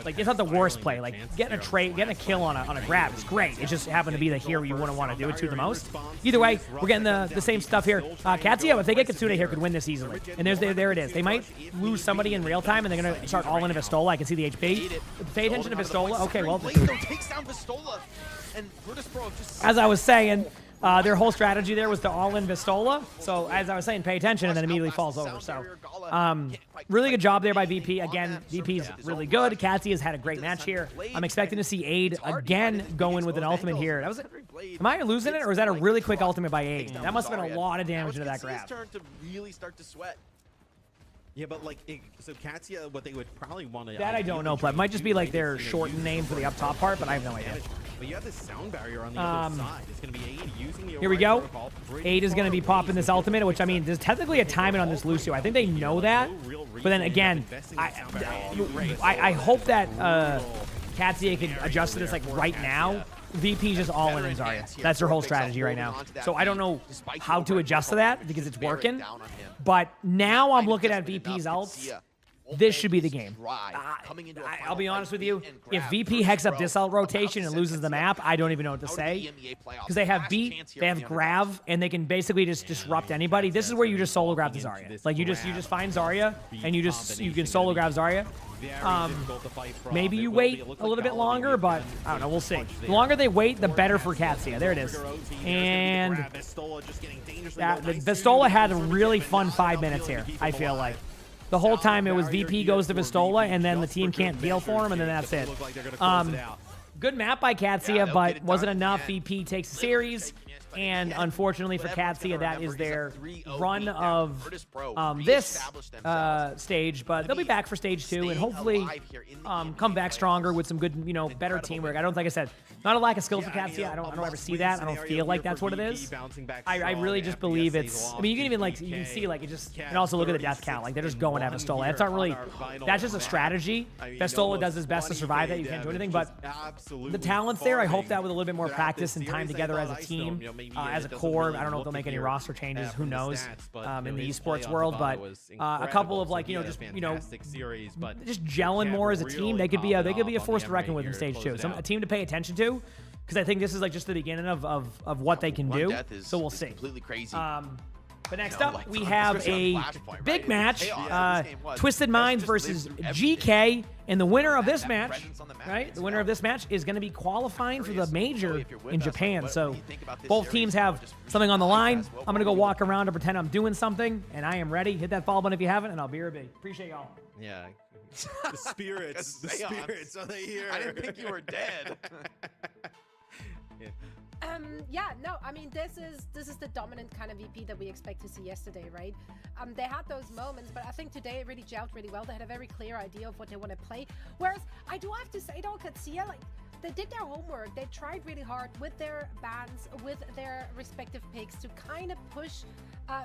it's not the worst play. Like getting a kill on a grab is great. It just happened to be the hero you wouldn't want to do it to the most. Either way, we're getting the same stuff here. Katsuya, if they get Kitsune here, could win this easily. And there it is. They might lose somebody in real time, and they're gonna start all into Pistola. I can see the HP. Pay attention to Pistola. Okay, well. As I was saying, Their whole strategy there was to all-in Vistola. So as I was saying, pay attention, and then immediately falls over. So really good job there by VP. Again, VP's really good. Katzy has had a great match here. I'm expecting to see Aid again go in with an ultimate here. That was it. Am I losing it, or is that a really quick ultimate by Aid? That must have been a lot of damage into that grab. Turn to really start to sweat. Yeah, but like, so Katya, what they would probably want to... That I don't know, Pleb. Might just be like their shortened name for the up top part, but I have no idea. But you have this sound barrier on the other side. It's going to be Aid using the Here we go. Aid is going to be popping this ultimate, which, I mean, there's technically a timing on this Lucio. I think they know that. But then again, I hope that Katya can adjust to this like right now. VP just all in Zarya. That's their whole strategy right now. So I don't know how to adjust to that because it's working. But now I'm looking at VP's ults. This should be the game. I'll be honest with you. If VP hacks up this ult rotation and loses the map, I don't even know what to say. Because they have beat, they have grav, and they can basically just disrupt anybody. This is where you just solo grab the Zarya. Like you just find Zarya and you can solo grab Zarya. Maybe you wait a little bit longer, but I don't know. We'll see. The longer they wait, the better for Katya. There it is. And Vistola had a really fun 5 minutes here, I feel like. The whole time it was VP goes to Vistola, and then the team can't deal for him, and then that's it. Good map by Katya, but wasn't enough. VP takes the series. And unfortunately for Katya, that is their run of this stage. But they'll be back for stage 2 and hopefully come back stronger with some good, better teamwork. Like I said, not a lack of skill for Katya. I don't ever see that. I don't feel like that's what it is. I really just believe it's. I mean, you can even you can see it just. And also look at the death count. Like they're just going at Vistola. That's not really. That's just a strategy. Vistola does his best to survive that. You can't do anything. But the talent's there. I hope that with a little bit more practice and time together as a team. As a core, I don't know if they'll make any roster changes. Who knows in the esports world? But a couple of just gelling more as a team. They could be a force to reckon with in stage 2. A team to pay attention to, because I think this is just the beginning of what they can do. So we'll see. Completely crazy. But next up, we have a big match, Twisted Minds versus GK, and the winner of this match, right? The winner of this match is going to be qualifying for the major in Japan. So both teams have something on the line. I'm going to go walk around to pretend I'm doing something, and I am ready. Hit that follow button if you haven't, and I'll be RB. Appreciate y'all. Yeah. The spirits. Are they here? I didn't think you were dead. Yeah, no, I mean, this is the dominant kind of VP that we expect to see yesterday, right? They had those moments, but I think today it really gelled really well. They had a very clear idea of what they want to play. Whereas I do have to say, though, Katya, they did their homework. They tried really hard with their bans, with their respective picks to kind of push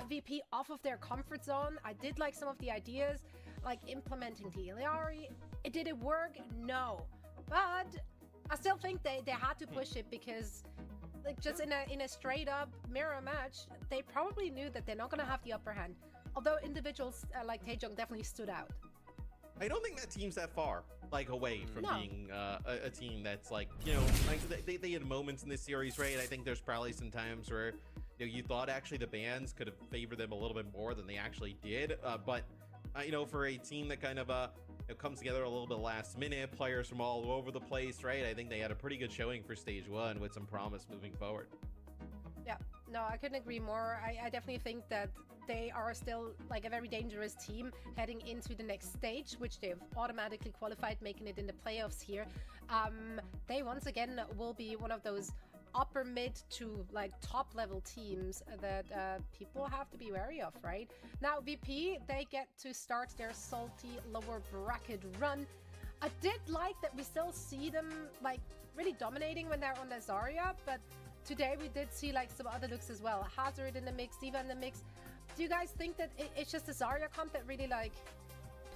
VP off of their comfort zone. I did like some of the ideas, like implementing the Iliari. Did it work? No. But I still think they had to push it because just in a straight up mirror match, they probably knew that they're not going to have the upper hand. Although individuals like Taejong definitely stood out. I don't think that team's that far away from being a team that's they had moments in this series, right? I think there's probably some times where you thought actually the bans could have favored them a little bit more than they actually did. But for a team that kind of it comes together a little bit last minute, players from all over the place, right? I think they had a pretty good showing for stage 1 with some promise moving forward. Yeah, no, I couldn't agree more. I definitely think that they are still a very dangerous team heading into the next stage, which they've automatically qualified, making it in the playoffs here. They once again will be one of those upper mid to top level teams that people have to be wary of, right? Now VP, they get to start their salty lower bracket run. I did like that we still see them really dominating when they're on the Zarya, but today we did see some other looks as well. Hazard in the mix, Diva in the mix. Do you guys think that it's just the Zarya comp that really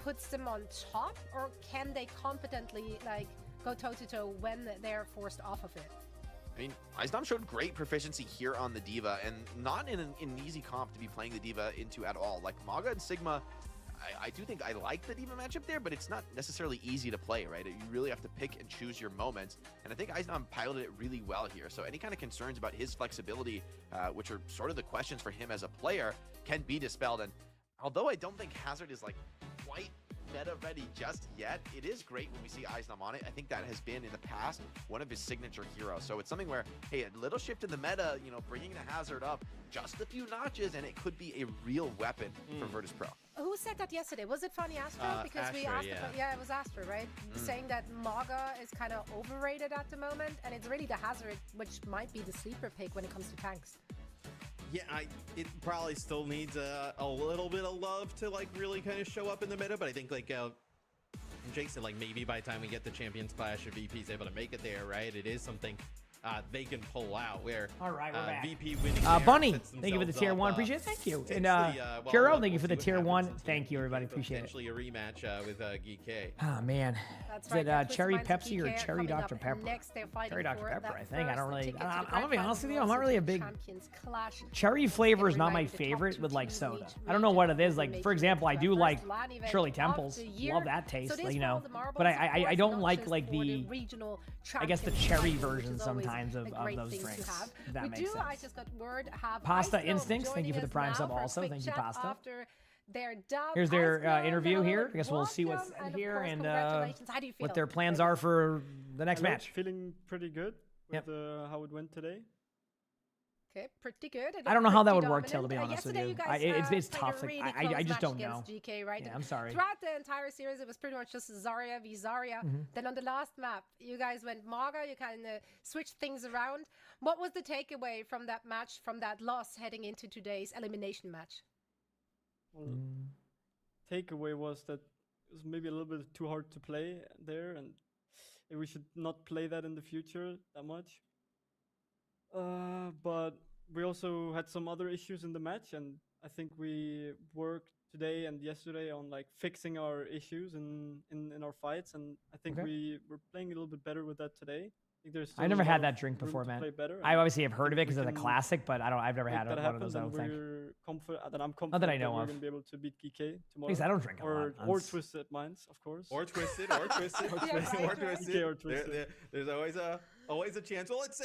puts them on top, or can they competently go toe-to-toe when they're forced off of it? I mean, Izdom showed great proficiency here on the Diva, and not in an easy comp to be playing the Diva into at all. Maga and Sigma, I do think I like the Diva matchup there, but it's not necessarily easy to play, right? You really have to pick and choose your moments, and I think Izdom piloted it really well here. So any kind of concerns about his flexibility, which are sort of the questions for him as a player, can be dispelled. And although I don't think Hazard is quite meta ready just yet. It is great when we see Eisnam on it. I think that has been in the past one of his signature heroes. So it's something where, hey, a little shift in the meta, you know, bringing the hazard up just a few notches, and it could be a real weapon for Virtus Pro. Who said that yesterday? Was it Funny Astro? Because we Astra, asked yeah. it was Astro, right? Saying that Maga is kind of overrated at the moment, and it's really the hazard which might be the sleeper pick when it comes to tanks. Yeah, it probably still needs a little bit of love to like really kind of show up in the meta, but I think like Jake said, like maybe by the time we get the Champions Clash, if VP is able to make it there, right? It is something they can pull out. Where all right, we're back. VP winning. Bunny, thank you for the tier 1. Appreciate it. Thank you. And Kuro, thank you for the tier 1. Thank you, everybody. Appreciate it. Potentially a rematch with Geek. Oh man, That's is right. it cherry Pepsi or cherry Dr Pepper? Next, they're fighting Cherry Dr for Pepper, that I think. I don't first really. ticket to the I'm grand gonna be honest with you. I'm final, not really a also big Champions Clash. cherry flavor is not my Reunited the top favorite two with like teams soda. each I don't know what it region is. Like making for example, I it to do the like first LAN event Shirley of Temples. the year. Love that taste. So this You for all know, the marbles, but of I course, don't not like just like for the regional I guess the champions cherry fighting, which version is always sometimes a of great those thing to drinks. have. If that We makes do, sense. I just got word, have Pasta Iceland Instincts, thank you for the joining Prime us sub now for a also. quick Thank you, chat Pasta. after their dub. Here's their Iceland, interview hello, here. I guess we'll see what's welcome, and in of here course, and congratulations. How do you feel? what their plans are for the next match. Feeling pretty good with how it went today. Okay, pretty good. I don't know how that Pretty would work, Till, to be dominant. honest with Yesterday you. guys, It's played tough. a Like, really I close just match don't know. against GK, right? Yeah, I'm sorry. Throughout the entire series, it was pretty much just Zarya v Zarya. Then on the last map, you guys went Maga. You kind of switched things around. What was the takeaway from that match, from that loss, heading into today's elimination match? Well, takeaway was that it was maybe a little bit too hard to play there, and we should not play that in the future that much. But we also had some other issues in the match, and I think we worked today and yesterday on like fixing our issues in our fights, and I think we were playing a little bit better with that today. I think there's I never had that drink before, man. I obviously have heard of it because it's a classic, but I've never had one of those. I don't think. I'm confident Not that I know we're of. going to be able to beat GK tomorrow. At least I don't drink a lot. Or Twisted Minds, of course. Or Twisted, or Twisted, or Twisted. Or Twisted. There's always a chance. Well, let's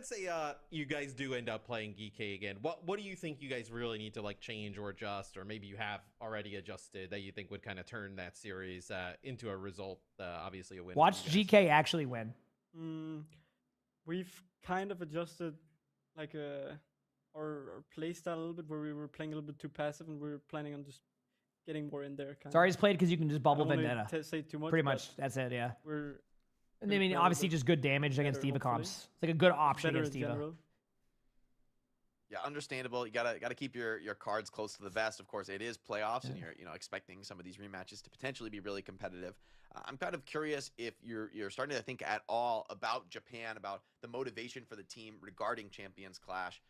say you guys do end up playing GK again. What do you think you guys really need to like change or adjust, or maybe you have already adjusted that you think would kind of turn that series into a result? Obviously, a win. Watch GK actually win. We've kind of adjusted like our play style a little bit, where we were playing a little bit too passive, and we were planning on just getting more in there. Sorry, it's played because you can just bubble I don't Vendetta. wanna say too much. Pretty much, that's it. Yeah. I mean, obviously, just good damage against Diva comps. It's like a good option against Diva. Yeah, understandable. You gotta keep your cards close to the vest. Of course, it is playoffs, and you're expecting some of these rematches to potentially be really competitive. I'm kind of curious if you're starting to think at all about Japan, about the motivation for the team regarding Champions Clash.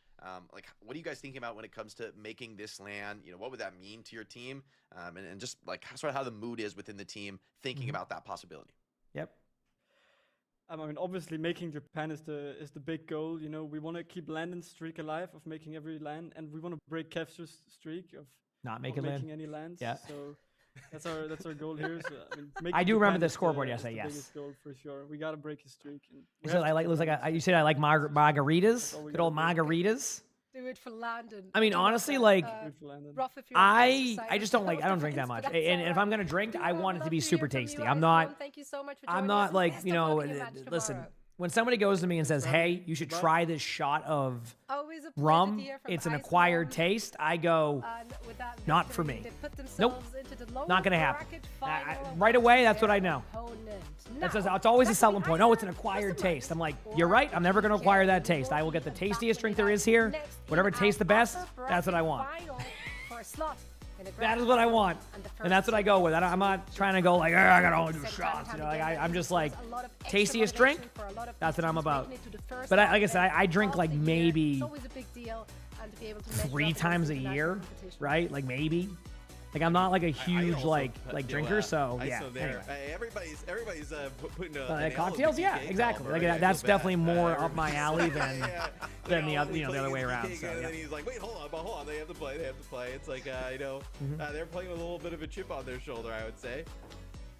Like, what are you guys thinking about when it comes to making this LAN? What would that mean to your team? And just like sort of how the mood is within the team, thinking about that possibility. Yep. I mean, obviously, making Japan is the big goal. We want to keep Landon's streak alive of making every LAN, and we want to break Kevster's streak of not making LAN. any LANs. Yeah. So that's our goal here. So, I mean, I do remember Japan the is scoreboard is yesterday. the Yes. biggest goal for sure. We gotta break his streak. And You said I like. Looks like you said I like margaritas. Good old margaritas. Do it for Landon. I mean, honestly, like rough if you're I just don't like. I don't drink that much, and if I'm gonna drink, I want it to be super tasty. I'm not. Thank you so much for I'm joining not us. like Best you of know. luck in your match Listen, tomorrow. when somebody goes to me and says, "Hey, you should try this shot of Always a pleasure rum. to hear from It's an Iceland. acquired taste," I go, And with that "Not for victory, me. they put Nope, themselves into the lower not gonna happen." bracket final Right away, that's against what I their know. opponent. That's Now, it's always a selling point. Oh, it's an acquired taste. I'm like, you're right. I'm never going to acquire that taste. I will get the tastiest drink there is here. Whatever tastes the best, that's what I want. final for a slot in the That is what I want, and that's what I go with. I'm not trying to go like, I gotta only do Second shots. time Like again, I'm just there's like, a lot of extra tastiest drink. motivation for a lot of That's what I'm teams about. making it to the first But like I round said, I drink of like the year. maybe It's always a big deal, and to be able to measure 3 up times a against international year, competition. right? Like maybe. Like I'm not like a huge also like feel, drinker, so yeah. there. Anyway. Everybody's putting an cocktails, yeah, exactly. Like that's definitely more up my alley than the other, the other way around. So, and yeah. then he's like, wait, hold on, they have to play. It's like they're playing with a little bit of a chip on their shoulder, I would say.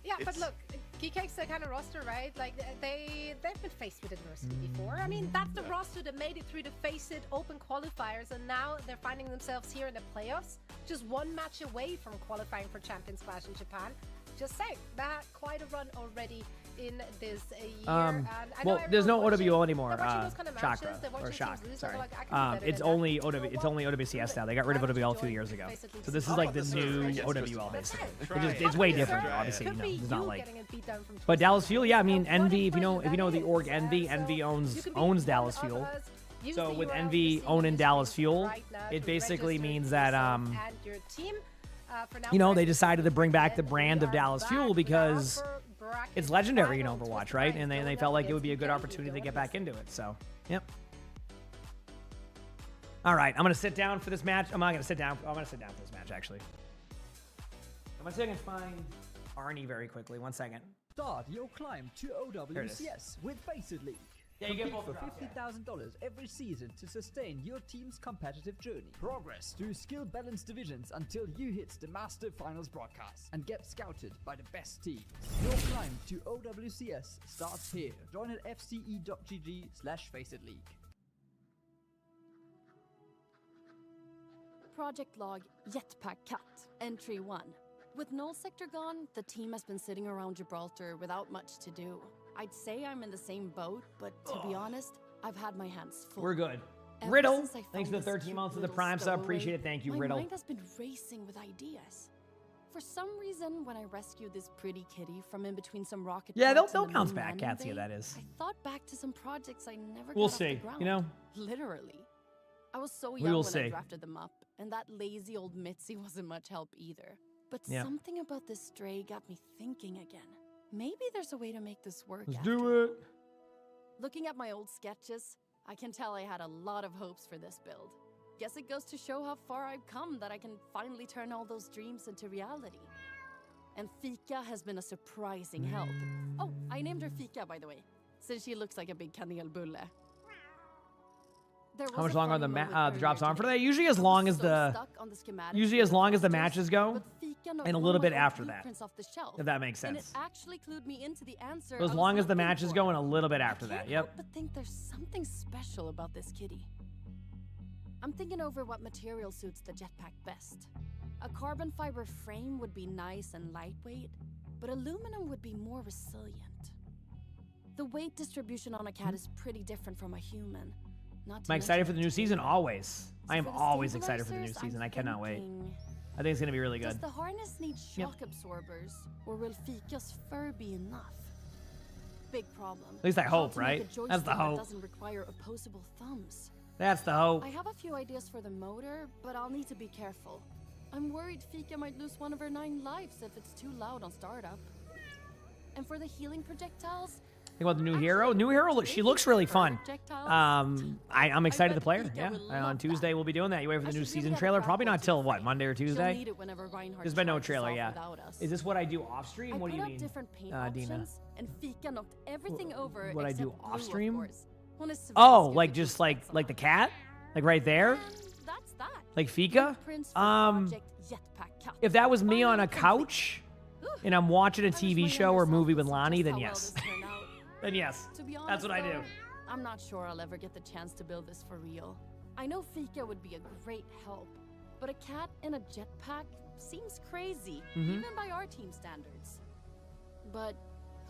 Yeah, but look, Geekcake's the kind of roster, right? Like they've been faced with adversity before. I mean, that's the roster that made it through the Face It Open qualifiers, and now they're finding themselves here in the playoffs, just one match away from qualifying for Champions Clash in Japan. just saying that quite a run already in this year. And I know well, there's no everyone OWO watching- anymore. they're watching those kind of matches, Chakra they're or watching Shock. teams lose, Sorry. they're like, I can do better It's than only that. OW. It's only OWCS now. They got rid of OWL a few years ago. So this is like the new OWL basically. It's way different, obviously. You know, it's not like. But Dallas Fuel, yeah. I mean, Envy. If you know the org Envy owns Dallas Fuel. So with Envy owning Dallas Fuel, it basically means that you know, they decided to bring back the brand of Dallas Fuel because it's legendary in Overwatch, right? And they felt like it would be a good opportunity to get back into it. So, yep. All right, I'm gonna sit down for this match. I'm not gonna sit down. I'm gonna sit down for this match actually. I'm gonna see if I can find Arnie very quickly. 1 second. Start your climb to OWCS with Face It League. Yeah, you get Compete both for $50,000 every season to sustain your team's competitive journey. Progress through skill-balanced divisions until you hit the Master Finals broadcast and get scouted by the best teams. Your climb to OWCS starts here. Join at fce.gg/FaceItLeague. Project log Jetpack Cut, Entry 1. With Null Sector gone, the team has been sitting around Gibraltar without much to do. I'd say I'm in the same boat, but to be honest, I've had my hands full. We're good. Ever Riddle, since I thanks for found the this 13 cute months of the little Prime sub. stowaway, Appreciate it. Thank you, my Riddle. mind has been racing with ideas. For some reason, when I rescued this pretty kitty from in between some rocket Yeah, pods they'll in the bounce moon back. landing Cats, yeah, bay, that is. I thought back to some projects I never We'll got off the see, ground. you know? Literally. I was so We young will when see. I drafted them up, and that lazy old Mitzi wasn't much help either. But Yeah. something about this stray got me thinking again. Maybe there's a way to make this work. Let's after do it. all. Looking at my old sketches, I can tell I had a lot of hopes for this build. Guess it goes to show how far I've come that I can finally turn all those dreams into reality. And Fika has been a surprising help. Oh, I named her Fika, by the way, since she looks like a big kanelbulle. There How was much a longer are funny the moment the drops earlier on for today. that? Usually as long as the Stuck on the schematic usually as for long as the posters, matches go, but Fika knocked and a one little of my bit old after that. blueprints off the shelf, If that makes and it sense. actually clued me into the answer. So as I was long as the looking matches for. go and a little bit after I that. can't Yep. help but think there's something special about this kitty. I'm thinking over what material suits the jetpack best. A carbon fiber frame would be nice and lightweight, but aluminum would be more resilient. The weight distribution on a cat is pretty different from a human. Not to Am I excited for mention the new season? Always. I am for the always excited for the new stabilizers, season. I'm I cannot wait. thinking, I think it's gonna be really Does good. the harness need shock absorbers, or will Fika's fur be enough? Big problem. At least I How hope, to make a right? That's the joystick that hope. doesn't require opposable thumbs. That's the hope. I have a few ideas for the motor, but I'll need to be careful. I'm worried Fika might lose one of her 9 lives if it's too loud on startup. And for the healing projectiles, Think about the new hero. New hero, she looks really fun. I'm excited to play her. Yeah. On Tuesday we'll be doing that. You wait for the new season trailer? Probably not till what, Monday or she'll Tuesday? need it whenever Reinhardt There's been no tries this trailer, off yeah. without us. Is this what I do off stream? I What do you put up mean, different paint Dina? options, and Fika knocked everything over What I do except blue, off of stream? course. One is Oh, Svenska like because just like the cat, like right there, that's that. like Fika. Blueprints for Project Jetpack Cut. If that was me on a couch and I'm watching a TV show or movie with Lonnie, then yes. Then yes. To be honest, That's what I do. though, I'm not sure I'll ever get the chance to build this for real. I know Fika would be a great help, but a cat in a jetpack seems crazy, Mhm. even by our team standards. But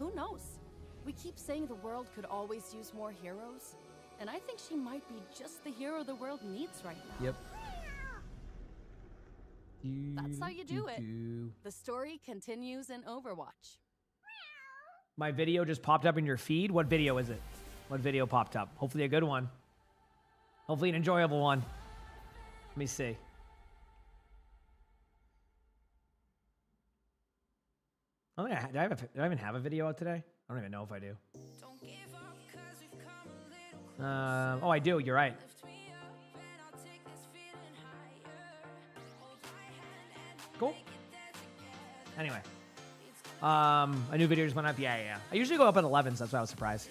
who knows? We keep saying the world could always use more heroes, and I think she might be just the hero the world needs right now. Yep. That's how you do it. The story continues in Overwatch. My video just popped up in your feed. What video is it? What video popped up? Hopefully a good one. Hopefully an enjoyable one. Let me see. Oh, yeah. Do I even have a video out today? I don't even know if I do. Oh, I do. You're right. Cool. Anyway. A new video just went up. Yeah. I usually go up at 11, so that's why I was surprised.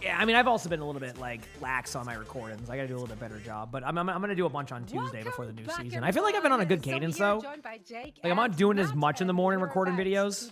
Yeah, I mean, I've also been a little bit like lax on my recordings. I got to do a little bit better job, but I'm gonna do a bunch on Tuesday before the new season. I feel like I've been on a good cadence though. Like I'm not doing as much in the morning recording videos,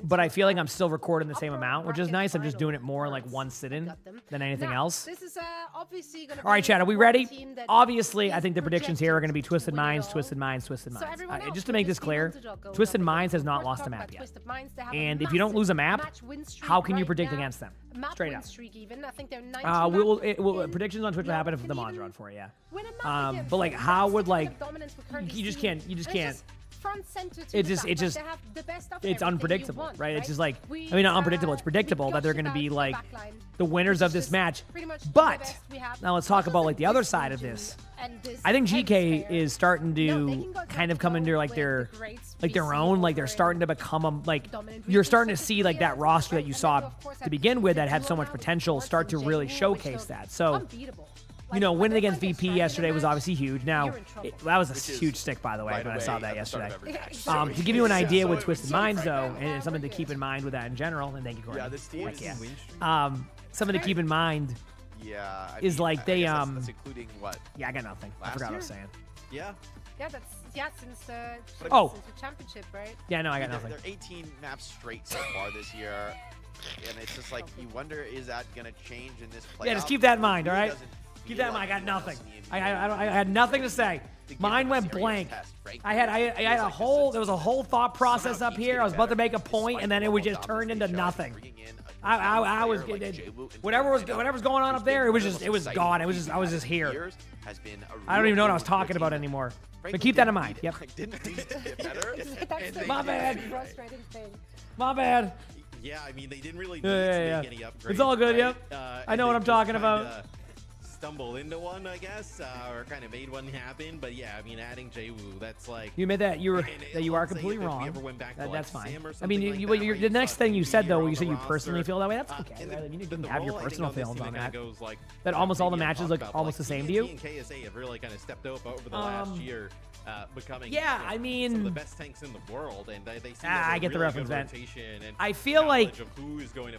but I feel like I'm still recording the same amount, which is nice. I'm just doing it more in like one sit-in than anything else. This is obviously gonna All right, be Chad, are we for a ready? team that Obviously, I is think the predictions here are going to be Twisted projected Minds, to win it Twisted Minds, Twisted So Minds. everyone else Just to with make this this team clear, underdog going Twisted up Minds has against not World lost a Cup, map but yet. Twisted Minds, they have a And if you don't lose a map, match win streak how can you right predict now. against them? Map Straight win up. streak even. I think they're 19 Predictions on Twitch will happen if the mods are on for it, yeah. Win a map against But like, them. how That's would the kind like, of dominance we're currently you just seeing. can't, you just And it's can't. just front center to It the just, fact it that just, they have the best of it's everything you unpredictable, want, right? It's just like, We, I mean, not unpredictable. It's predictable that they're going to be like the winners of this match. But now let's talk about like the other side of this. I think GK is starting to kind of come into like their own, like they're starting to become a, like you're starting to see like that roster that you saw to begin with that had so much potential start to really showcase that. So, you know, winning against VP yesterday was obviously huge. Now, that was a huge stick, by the way, when I saw that yesterday. To give you an idea with Twisted Minds, though, and it's something to keep in mind with that in general, and thank you, Corey. Yeah, this team is something to keep in mind is like they, that's including what? Yeah, I got nothing. I forgot what I was saying. Yeah. Yeah, since the championship, right? Yeah, no, I got nothing. They're 18 maps straight so far this year. And it's just like, you wonder, is that going to change in this playoff? Yeah, just keep that in mind, all right? Keep that in mind. I got nothing. I had nothing to say. Mine went blank. I had a whole, there was a whole thought process up here. I was about to make a point, and then it was just turned into nothing. I was whatever was going on up there. It was gone. I was just here. I don't even know what I was talking about anymore. But keep that in mind. Yep. My bad. My bad. Yeah, I mean, they didn't really make any upgrades. It's all good. Right? Yep. I know what I'm talking about. Stumble into one, I guess, or kind of made one happen. But yeah, I mean, adding Jwoo, that's like you admit that you are completely wrong. That's fine. I mean, the next thing you said though, you said you personally feel that way. That's okay. Right? You can have your personal feelings on that. That almost all the matches look almost the same to you. And KSA have really kind of stepped up over the last year, becoming I mean, some of the best tanks in the world, and they seem I get the really reference, man. and I feel like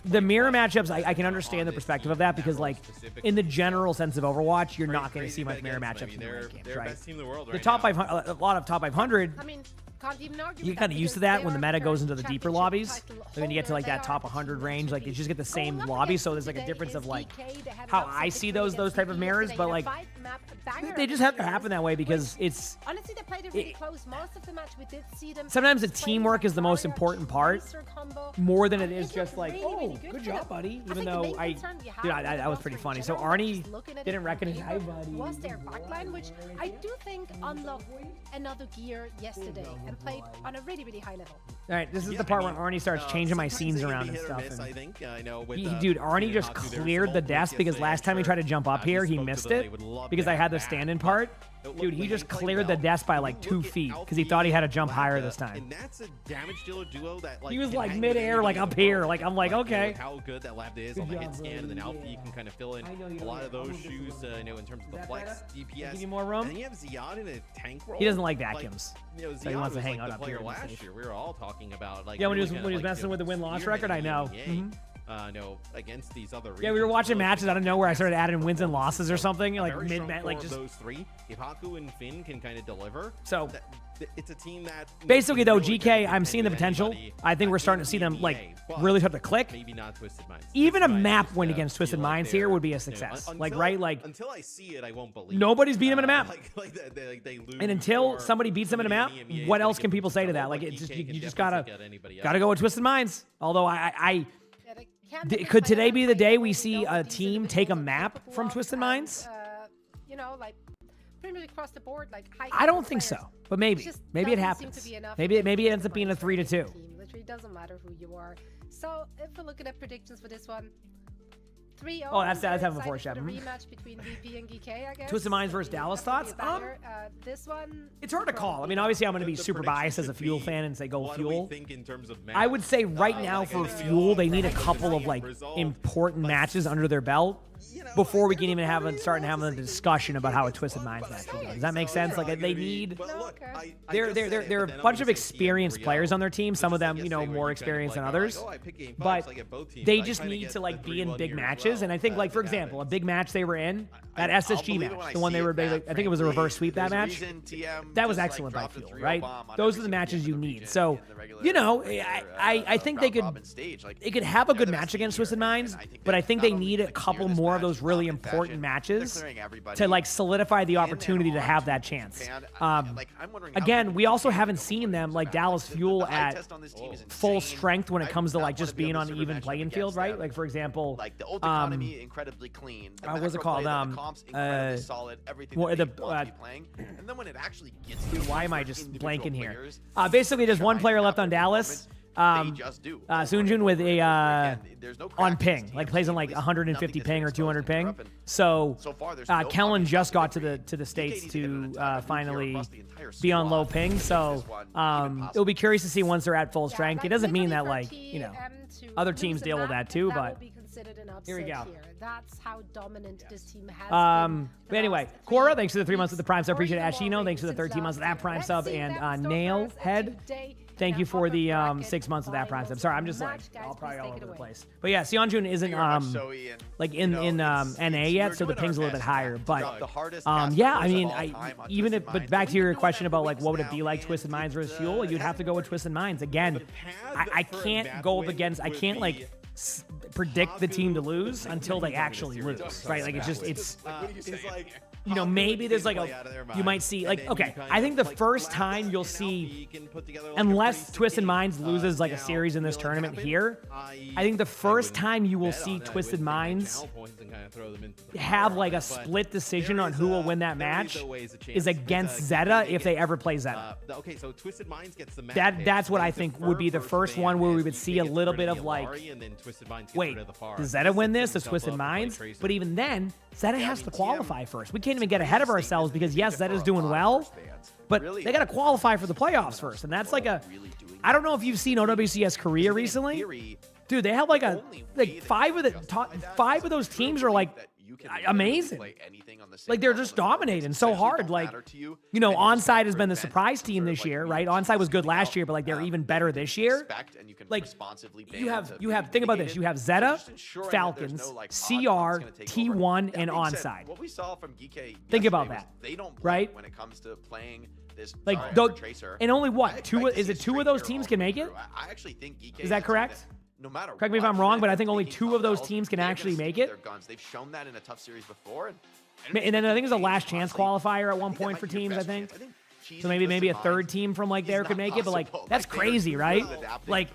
the mirror play matchups. I can understand the perspective of that because, like, in the general sense of Overwatch, you're not going to see much mirror matchups in the ranked games, right? Best team in the world The top 500, a lot of top 500. I mean, can't even argue You with get kind of that used to because that they when the are meta goes current into the deeper championship lobbies. title And then you get to like holder. that They top are 100 range, like you just get the Going same up lobby. against So there's like a today difference of is like DK. They had how an I upset see victory those against type of VP mirrors, yesterday but in a like 5-map banger they just have to happen that way because it's honestly they played it really close. Most of the match we did see them. sometimes the playing teamwork is the most Fire, important part Tracer combo. more than I it is think just it's like, really, oh, really good for job, them. buddy. I Even think the though main I, concern you have dude, with the that was pretty roster funny. in So general, Arnie just looking at it didn't from recognize, hi, paper, buddy. was their backline, which I do think unlocked another gear yesterday and played on a really, really high level. All right, this is the part where Arnie starts changing my scenes around and stuff. I think I know. Dude, Arnie just cleared the desk because last time he tried to jump up here, he missed it because I had the stand-in part. Dude, he just cleared the desk by like 2 feet because he thought he had to jump higher this time. And that's a damage dealer duo that like he was like mid-air, like up here. Like I'm like, okay. How good that lab is on the hit scan, and then Alfie can kind of fill in a lot of those shoes. You know, in terms of the flex, DPS. Give you more room. And then you have Ziad in a tank role. He doesn't like vacuums. You know, So he wants to Ziad hang was out like up the here. player last year. We were all talking about like Yeah, when he really was messing with the win-loss record, I know. No, against these other Yeah, we were watching matches out of nowhere. I started adding wins and losses or something, like mid-match, like just those three. If Haku and Finn can kind of deliver, so it's a team that basically though GK, I'm seeing the potential. I think we're starting to see them like really start to click. Maybe not Twisted Minds. Even a map win against Twisted Minds here would be a success. Like right, like until I see it, I won't believe. Nobody's beat him in a map. They lose, and until somebody beats them in a map, what else can people say to that? Like it's just you just gotta go with Twisted Minds. Although could today be the day we see a team take a map from Twisted Minds? You know, like pretty much across the board, like high. I don't think so, but maybe it happens. Maybe it ends up being a 3-2. Literally doesn't matter who you are. So if we're looking at predictions for this one, 3-0. Oh, that's having a foreshadow. Rematch between VP and GK, I guess. Twisted Minds versus Dallas thoughts. This one. It's hard to call. I mean, obviously, I'm going to be super biased as a Fuel fan and say go Fuel. In terms of I would say right now for Fuel, they need a couple of like important matches under their belt. before we can even start having a discussion about how a Twisted Minds match will go. Does that make sense? Like they need. They're a bunch of experienced players on their team. Some of them, more experienced than others. But they just need to like be in big matches. And I think, like for example, a big match they were in, that SSG match, the one I think it was a reverse sweep that match. That was excellent by Fuel, right? Those are the matches you need. So, I think they could have a good match against Twisted Minds, but I think they need a couple more of those really important matches to like solidify the opportunity to have that chance. Again, we also haven't seen them like Dallas Fuel at full strength when it comes to like just being on an even playing field, right? Like for example, like the ult economy incredibly clean. What's it called? The comps incredibly solid. Everything that they want to be playing. And then when it actually gets to why am I just blanking here? Basically, there's one player left on Dallas. Sunjun with a on ping, like plays on like 150 ping or 200 ping. So Kellen just got to the States to finally be on low ping. So it'll be curious to see once they're at full strength. It doesn't mean that like other teams deal with that too, but here we go. That's how dominant this team has been. But anyway, Cora, thanks for the 3 months with the Prime sub. Appreciate it. Ashino, thanks for the 13 months of that Prime sub. And Nailhead, thank you for the 6 months of that Prime sub. Sorry, I'm just like probably all over the place. But yeah, Seonjun isn't like in NA yet, so the ping's a little bit higher. But yeah, I mean, but back to your question about like what would it be like Twisted Minds versus Fuel, you'd have to go with Twisted Minds again. I can't go up against. I can't like predict the team to lose until they actually lose, right? Like it's maybe there's like you might see like, okay, I think the first time you'll see, unless Twisted Minds loses like a series in this tournament here, I think the first time you will see Twisted Minds have like a split decision on who will win that match is against Zeta if they ever play Zeta. Okay, so Twisted Minds gets the match. That's what I think would be the first one where we would see a little bit of like, wait, does Zeta win this? Does Twisted Minds? But even then, Zeta has to qualify first. We can't even get ahead of ourselves because yes, Zeta's doing well, but they got to qualify for the playoffs first. And that's like I don't know if you've seen OWCS Korea recently. Dude, they have like five of those teams are like amazing. Like they're just dominating so hard. Like, Onside has been the surprise team this year, right? Onside was good last year, but like they're even better this year. Like you have think about this. You have Zeta, Falcons, CR, T1, and Onside. What we saw from Geekay, think about that. They don't right when it comes to playing this like Tracer. And only what? Two of those teams can make it? I actually think Geekay is that correct? No matter correct me if I'm wrong, but I think only 2 of those teams can actually make it. Their guns. They've shown that in a tough series before. And then I think there's a last chance qualifier at one point for teams, I think. So maybe a third team from like there could make it, but like that's crazy, right? Like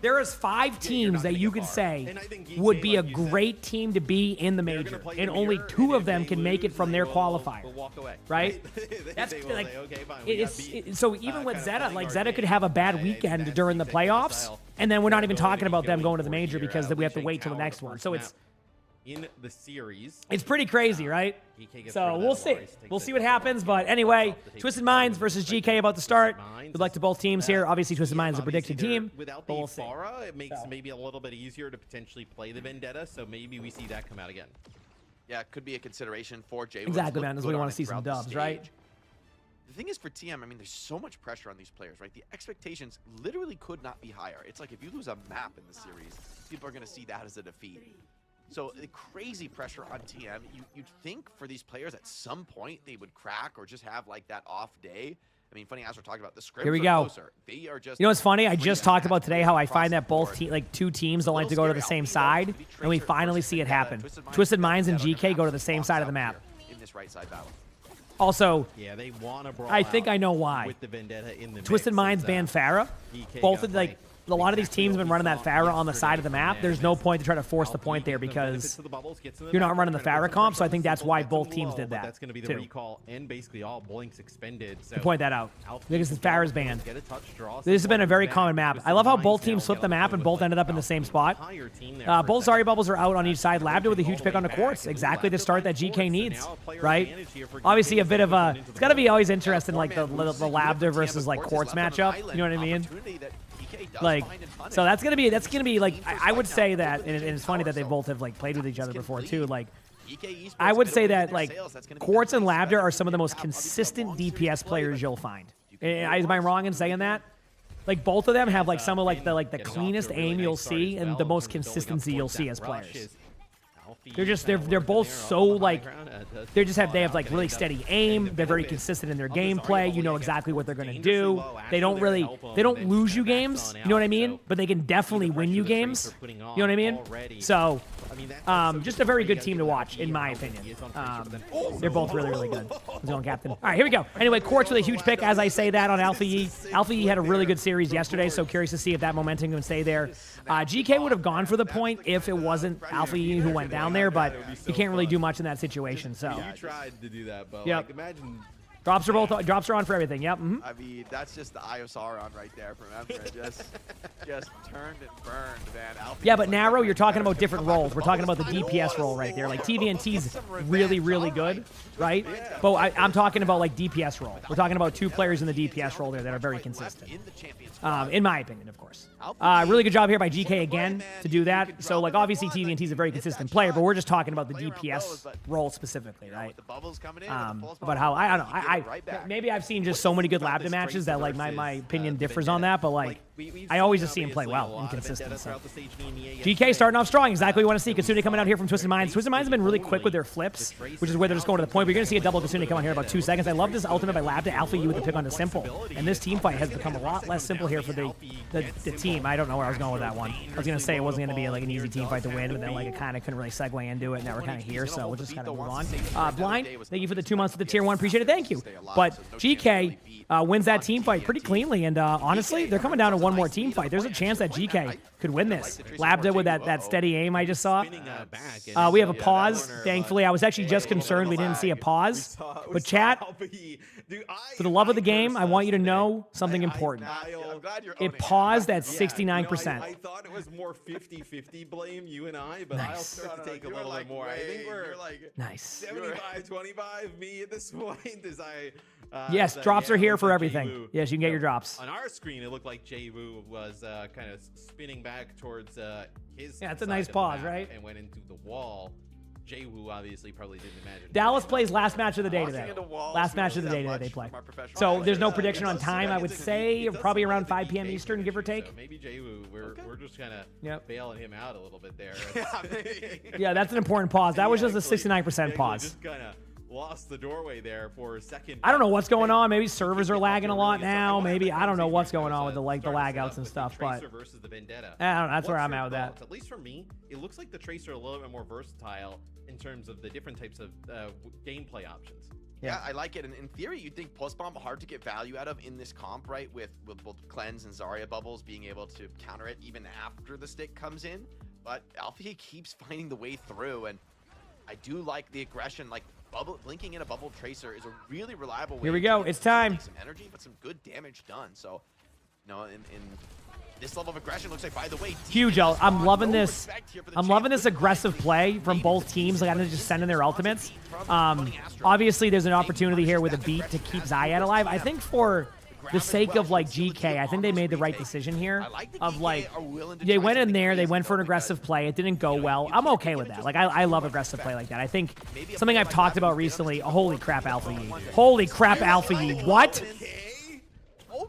there is 5 teams that you could say would be a great team to be in the major, and only 2 of them can make it from their qualifier, right? That's like so even with Zeta, like Zeta could have a bad weekend during the playoffs, and then we're not even talking about them going to the major because we have to wait till the next one. So it's in the series. It's pretty crazy, right? So we'll see. We'll see what happens. But anyway, Twisted Minds versus GK about to start. Good luck to both teams here. Obviously, Twisted Minds is a predicted team. Without the Farah, it makes maybe a little bit easier to potentially play the Vendetta. So maybe we see that come out again. Yeah, it could be a consideration for Jay. Exactly, man. We want to see some dubs, right? The thing is for TM, I mean, there's so much pressure on these players, right? The expectations literally could not be higher. It's like if you lose a map in the series, people are going to see that as a defeat. So the crazy pressure on TM, you'd think for these players at some point they would crack or just have like that off day. I mean, funny as we're talking about the scrims. Here we go. Closer. They are just what's funny? I just talked about today how I find that both 2 teams don't like to go to the same side, and we finally see it happen. Twisted Minds and GK go to the same side of the map. In this right side battle. Also, yeah, they want to I think I know why. With the Vendetta in the Twisted Minds banned Farah. Both of like a lot of these teams have been running that Farah on the side of the map. There's no point to try to force the point there because you're not running the Farah comp, so I think that's why both teams did that. That's going to be the recall and basically all blinks expended. So point that out because the Farah's banned. This has been a very common map. I love how both teams flipped the map and both ended up in the same spot. Both Zarya bubbles are out on each side. Labda with a huge pick on the Quartz. Exactly the start that GK needs, right? Obviously a bit of a, it's got to be always interesting like the Labda versus like Quartz matchup. You know what I mean? Like, so that's gonna be like I would say that, and it's funny that they both have like played with each other before too. Like, I would say that like Quartz and Labda are some of the most consistent DPS players you'll find. Am I wrong in saying that? Like both of them have like some of like the cleanest aim you'll see and the most consistency you'll see as players. They're both so like they have like really steady aim. They're very consistent in their gameplay. You know exactly what they're gonna do. They don't lose you games. You know what I mean? But they can definitely win you games. You know what I mean? So just a very good team to watch, in my opinion. They're both really good. Let's go on, Captain. All right, here we go. Anyway, Quartz with a huge pick as I say that on Alpha Yi. Alpha Yi had a really good series yesterday, so curious to see if that momentum can stay there. GK would have gone for the point if it wasn't Alpha Yi who went down there, but you can't really do much in that situation. So You tried to do that, but Yep. like, imagine. drops are on for everything. Yep. Mhm. I mean, that's just the Eye of Sauron right there from Emperor. just turned and burned, man. Alpha Yeah, but narrow, you're talking about different roles. We're talking about the DPS role right there. Like TVNT's really good, right? But I'm talking about like DPS role. We're talking about two players in the DPS role there that are very consistent. In my opinion, of course. Really good job here by GK again to do that. So like obviously TVNT's a very consistent player, but we're just talking about the DPS role specifically, right? But how I don't know. Maybe I've seen just so many good Labda matches that like my opinion differs on that, but like I always just see him play well and consistent. So. GK starting off strong, exactly what we want to see. Kasune coming out here from Twisted Minds. Twisted Minds have been really quick with their flips, which is where they're just going to the point. But you're going to see a double Kasune come on here in about 2 seconds. I love this ultimate by Labda, Alpha U with the pick onto Simple. And this team fight has become a lot less simple here for the team. I don't know where I was going with that one. I was going to say it wasn't going to be like an easy team fight to win, but then like it kind of couldn't really segue into it. And now we're kind of here, so we'll just kind of move on. Blind, thank you for the 2 months of the tier 1. Appreciate it. Thank you. But GK wins that team fight pretty cleanly, and honestly, they're coming down to one more team fight. There's a chance that GK could win this. Labda with that steady aim I just saw. We have a pause, thankfully. I was actually just concerned we didn't see a pause. But chat, for the love of the game, I want you to know something important. It paused at 69%. I thought it was more 50-50 blame, you and I, but I'll start to take a little bit more. I think we're like 75-25 me at this point as I... yes, drops are here for everything. Yes, you can get your drops. On our screen, it looked like Jay-Woo was kind of spinning back towards his Yeah, it's a nice pause, right? And went into the wall. Jay-Woo obviously probably didn't imagine. Dallas plays last match of the day today. Last match of the day today they play. So there's no prediction on time. I would say probably around 5 p.m. Eastern, give or take. So maybe Jay-Woo, we're just kind of bailing him out a little bit there. Yeah, that's an important pause. That was just a 69% pause. Just kind of lost the doorway there for a second. I don't know what's going on. Maybe servers are lagging a lot now. Maybe I don't know what's going on with the lag outs and stuff. But versus the Vendetta. I don't know, that's where I'm at with that. At least for me, it looks like the Tracer a little bit more versatile in terms of the different types of gameplay options. Yeah, I like it. And in theory, you'd think Pulse Bomb hard to get value out of in this comp, right? With both Cleanse and Zarya bubbles being able to counter it even after the stick comes in. But Alpha keeps finding the way through, and I do like the aggression. Like blinking in a bubble Tracer is a really reliable way. Here we go. It's time. Some energy, but some good damage done. So, you know, in this level of aggression looks like, by the way, huge. I'm loving this. I'm loving this aggressive play from both teams. Like I'm just sending their ultimates. Obviously, there's an opportunity here with a beat to keep Zyad alive. I think for the sake of like GK, I think they made the right decision here. Of like, they went in there, they went for an aggressive play. It didn't go well. I'm okay with that. Like I love aggressive play like that. I think something I've talked about recently. Holy crap, Alpha Yi. Holy crap, Alpha Yi. What?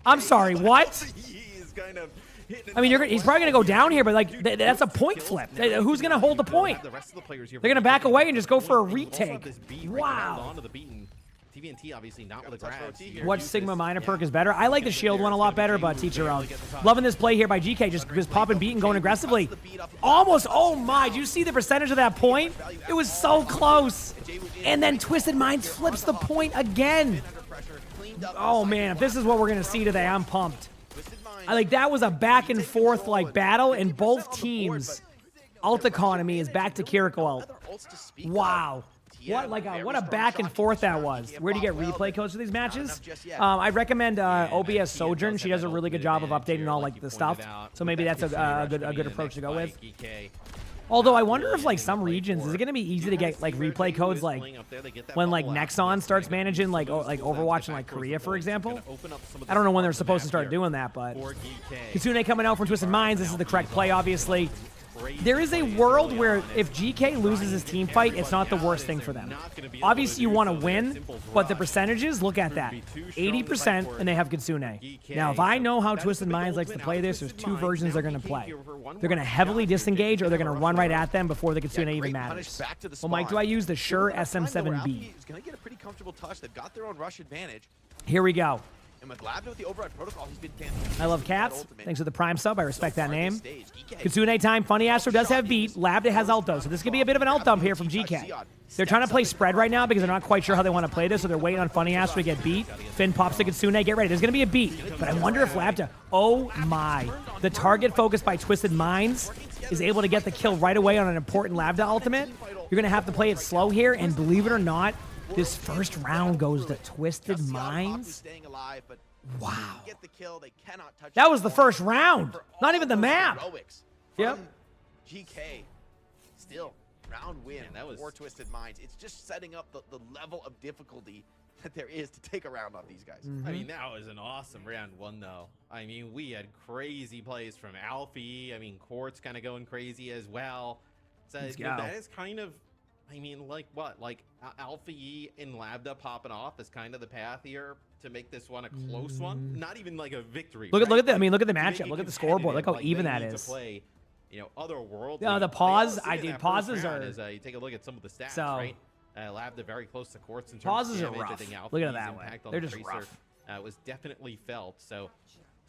I'm sorry. What? I mean, he's probably going to go down here, but like that's a point flip. Who's going to hold the point? They're going to back away and just go for a retake. Wow. TVNT obviously not with a grab. What Sigma minor perk is better? I like the shield one a lot better, but teach your own. Loving this play here by GK, just popping beat and going aggressively. Almost, oh my, do you see the percentage of that point? It was so close. And then Twisted Minds flips the point again. Oh man, if this is what we're gonna see today, I'm pumped. Like that was a back and forth like battle, and both teams ult economy is back to Kiriko ult. Wow. What a back and forth that was. Where do you get replay codes for these matches? I'd recommend OBS Sojourn. She does a really good job of updating all like the stuff. So maybe that's a good approach to go with. Although I wonder if like some regions, is it going to be easy to get like replay codes like when like Nexon starts managing like Overwatch in like Korea, for example? I don't know when they're supposed to start doing that, but Kitsune coming out from Twisted Minds. This is the correct play, obviously. crazy. there is a plays world early where on. if GK loses his team fight, it's not the worst thing for them. Obviously, you want to win, but the percentages, look at that. 80% and they have Kitsune. Now, if I know how Twisted Minds likes to play this, there's two versions they're going to play. They're going to heavily disengage or they're going to run right at them before the Kitsune even matters. Well, Mike, do I use the Sure SM7B? Is going to get a pretty comfortable touch. They've got their own rush advantage. Here we go. And with Labda with the override protocol, he's been fantastic. I love cats. Thanks for the Prime sub. I respect that name. Kitsune time. Funny Astro does have beat. Labda has ult though, so this could be a bit of an ult dump here from GK. They're trying to play spread right now because they're not quite sure how they want to play this, so they're waiting on Funny Astro to get beat. Finn pops to Kitsune. Get ready. There's going to be a beat, but I wonder if Labda... Oh my. The target focus by Twisted Minds is able to get the kill right away on an important Labda ultimate. You're going to have to play it slow here, and believe it or not, this first round goes to Twisted Minds. Wow. That was the first round. Not even the map. Yep. GK. Still, round win for Twisted Minds. It's just setting up the level of difficulty that there is to take a round off these guys. I mean, that was an awesome round one, though. I mean, we had crazy plays from Alfie. I mean, Quartz kind of going crazy as well. So that is kind of, I mean, like what? Like Alfie and Labda popping off is kind of the path here to make this one a close one. Not even like a victory. Look at the, I mean, look at the To make matchup. it Look at the scoreboard. Look how competitive, even they that need to is. play, you know, otherworldly. Yeah, the They pause. also I did think that pauses first round are. as, you take a look at some of the stats, So- right? Labda very close to Quartz in terms Pauses of are damage. I rough. think Look at it Alfie's that way. impact on They're the just Tracer, rough. was definitely felt. So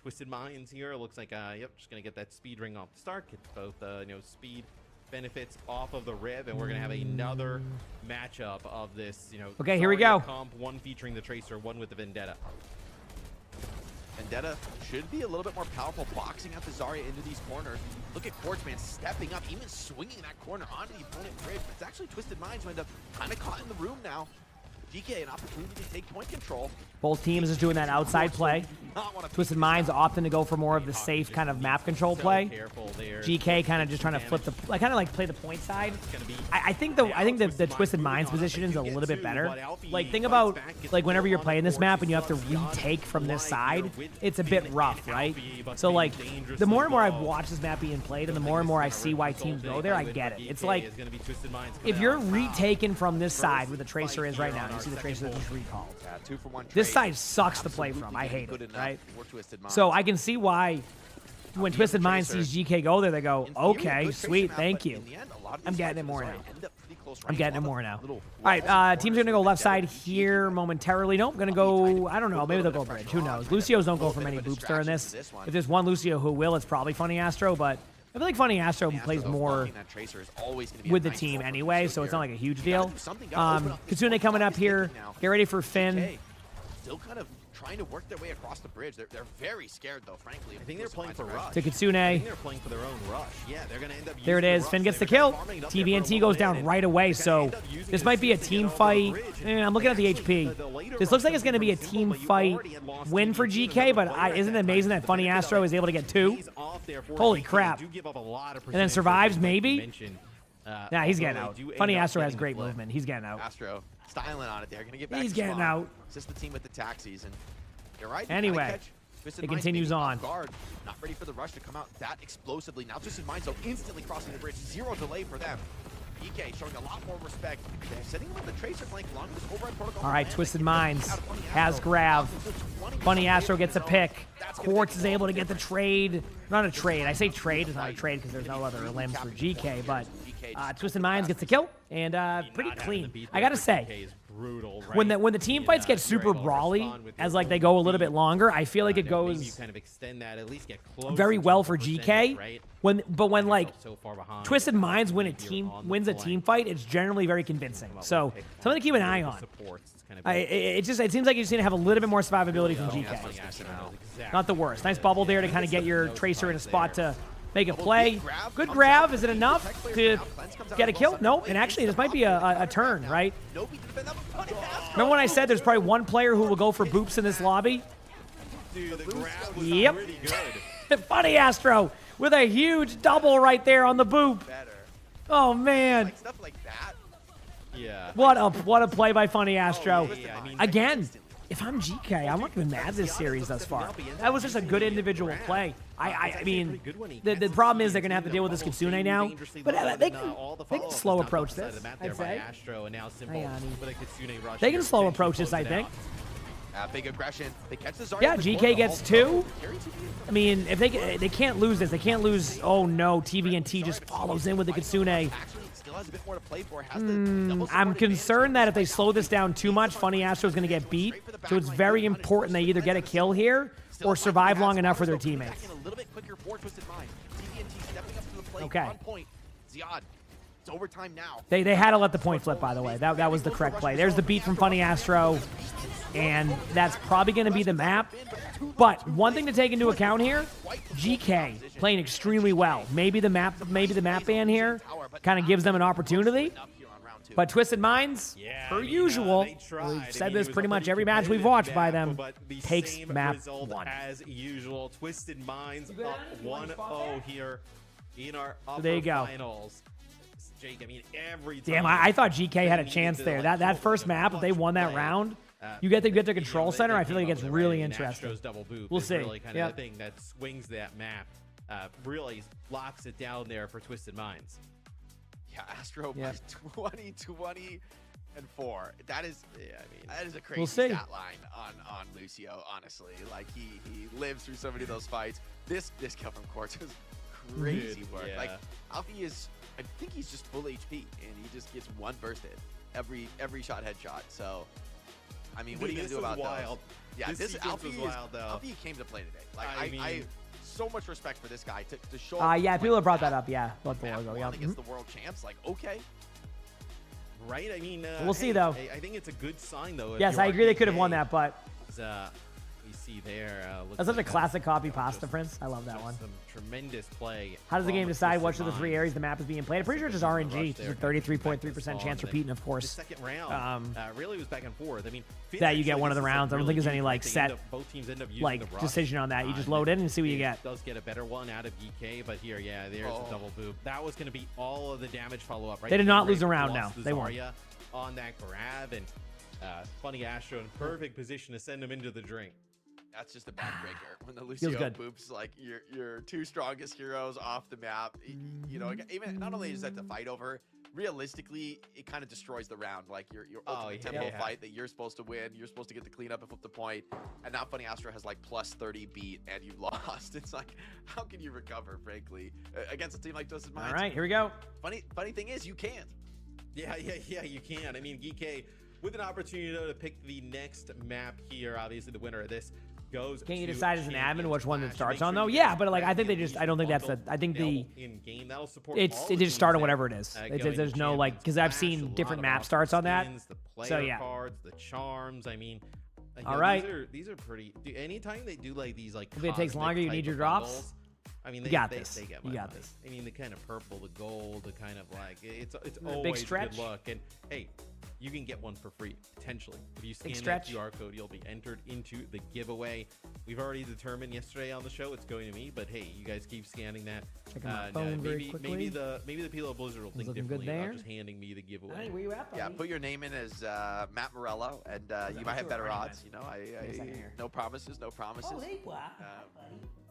Twisted Minds here looks like, yep, just gonna get that speed ring off the start. Get both, you know, speed benefits off of the rib, and we're gonna have another matchup of this, you know. Okay, here we Zarya go. Comp, one featuring the Tracer, one with the Vendetta. Vendetta should be a little bit more powerful boxing out the Zarya into these corners. Look at Quartz, man, stepping up, even swinging that corner onto the opponent bridge. But it's actually Twisted Minds who end up kind of caught in the room now. GK, an opportunity to take point control. Both teams is doing that outside play. Twisted Minds opting to go for more of the safe kind of map control play. GK kind of just trying to flip the, like kind of like play the point side. I think the Twisted Minds position is a little bit better. Like think about like whenever you're playing this map and you have to retake from this side, it's a bit rough, right? So like the more and more I watch this map being played and the more and more I see why teams go there, I get it. It's like if you're retaken from this side where the Tracer is right now, you see the Tracer that just recalled. This side sucks to play from. I hate it, right? So I can see why when Twisted Minds sees GK go there, they go, okay, sweet, thank you. I'm getting it more now. I'm getting it more now. All right, teams are going to go left side here momentarily. Nope, going to go, I don't know, maybe they'll go bridge. Who knows? Lucios don't go for many boops during this. If there's one Lucio who will, it's probably Funny Astro, but I feel like Funny Astro plays more with the team anyway, so it's not like a huge deal. Kitsune coming up here. Get ready for Finn. Still kind of trying to work their way across the bridge. They're very scared, though, frankly. I think they're playing for rush. To Kitsune. I think they're playing for their own rush. Yeah, they're going to end up There it is. Finn gets the kill. TVNT goes down right away, so this might be a team fight. I'm looking at the HP. This looks like it's going to be a team fight win for GK, but isn't it amazing that Funny Astro is able to get two? Holy crap. And then survives, maybe? Nah, he's getting out. Funny Astro has great movement. He's getting out. Astro styling on it there. Going to get back He's to getting spawn. out. It's just the team with the taxis. And you're right. Anyway, it continues on. Guard, not ready for the rush to come out that explosively. Now Twisted Minds, so instantly crossing the bridge. Zero delay for them. EK showing a lot more respect. They're sitting with the Tracer flank along with this override protocol. All right, Twisted Minds has Grav. Funny Astro gets a pick. Quartz is able to get the trade. Not a trade. I say trade. It's not a trade because there's no other limbs for GK, but Twisted Minds gets the kill, and pretty clean. I gotta say, when the team fights get super brawly, as like they go a little bit longer, I feel like it goes very well for GK. When like Twisted Minds wins a team fight, it's generally very convincing. So something to keep an eye on. It seems like you just need to have a little bit more survivability from GK. Not the worst. Nice bubble there to kind of get your Tracer in a spot to make a play. Good grab. Is it enough to get a kill? No. And actually, this might be a turn, right? Remember when I said there's probably one player who will go for boops in this lobby? Yep. Funny Astro with a huge double right there on the boop. Oh, man. Stuff like that. Yeah. What a play by Funny Astro. Again, if I'm GK, I'm not even mad this series thus far. That was just a good individual play. I mean, the problem is they're going to have to deal with this Kitsune now, but they can slow approach this, I'd say. They can slow approach this, I think. Big aggression. They catch the Zarya. Yeah, GK gets 2. I mean, if they can't lose this. They can't lose. Oh no, TVNT just follows in with the Kitsune. Still has a bit more to play for. Has the I'm concerned that if they slow this down too much, Funny Astro is going to get beat. So it's very important they either get a kill here or survive long enough for their teammates. Okay. Ziad, it's overtime now. They had to let the point flip, by the way. That was the correct play. There's the beat from Funny Astro, and that's probably going to be the map. But one thing to take into account here, GK playing extremely well. Maybe the map ban here kind of gives them an opportunity. But Twisted Minds, per usual, we've said this pretty much every match we've watched by them, takes map 1. As usual, Twisted Minds up 1-0 here in our upper There you go. finals. Jake, I mean, every time. Damn, I thought GK had a chance there. That first map, if they won that round, you get to get the control center. I feel like it gets really interesting. We'll see. Really kind of the thing that swings that map, really locks it down there for Twisted Minds. Yeah, Astro by 20, 20-4. That is, that is a crazy stat line on Lucio. Honestly, like he lives through so many of those fights. This kill from Quartz is crazy work. Yeah. Like Alfie is, I think he's just full HP and he just gets one burst hit every shot headshot. So, I mean, what are you gonna do about those? Yeah, this Alfie is wild though. Alfie came to play today. Like I so much respect for this guy to show up. Yeah, people have brought that up. Yeah, let the logo. Yeah, against the world champs. Like, okay, right? I mean, we'll see though. I think it's a good sign though. Yes, I agree. They could have won that, but we see there. That's such a classic copy pasta, Prince. I love that one. Some tremendous play. How does the game decide which of the 3 areas the map is being played? I'm pretty sure it's just RNG. There's a 33.3% chance repeating, of course. The second round really was back and forth. I mean, that you get one of the rounds. I don't think there's any like set decision on that. You just load in and see what you get. Does get a better one out of EK, but here, there's a double boop. That was going to be all of the damage follow up. Right? They did not lose a round. Now they won on that grab, and Funny Astro in perfect position to send him into the drink. That's just a backbreaker when the Lucio boops like your 2 strongest heroes off the map. You know, even not only is that the fight over, realistically, it kind of destroys the round. Like your ultimate tempo fight that you're supposed to win, you're supposed to get the cleanup and flip the point, and now Funny Astro has like plus 30 beat and you lost. It's like, how can you recover, frankly, against a team like Twisted Minds? All right, here we go. Funny thing is, you can't. Yeah, you can. I mean, GK with an opportunity though to pick the next map here. Obviously, the winner of this goes. Can you decide as an admin which one that starts on though? Yeah, but like I think I don't think that's I think it just start on whatever it is. There's no like, because I've seen different map starts on that. So yeah. Cards, the charms. I mean, all right. These are pretty. Anytime they do like these like. If it takes longer, you need your drops. I mean, you got this. You got this. I mean, the kind of purple, the gold, the kind of like it's always big stretch. A good look. And hey, you can get one for free potentially if you scan that QR code. You'll be entered into the giveaway. We've already determined yesterday on the show it's going to me, but hey, you guys keep scanning that. Checking my phone very quickly. Maybe the people at Blizzard will think differently about just handing me the giveaway. Hey, where you at, buddy? Yeah, put your name in as Matt Morello, and you might have better odds. You know, no promises, no promises.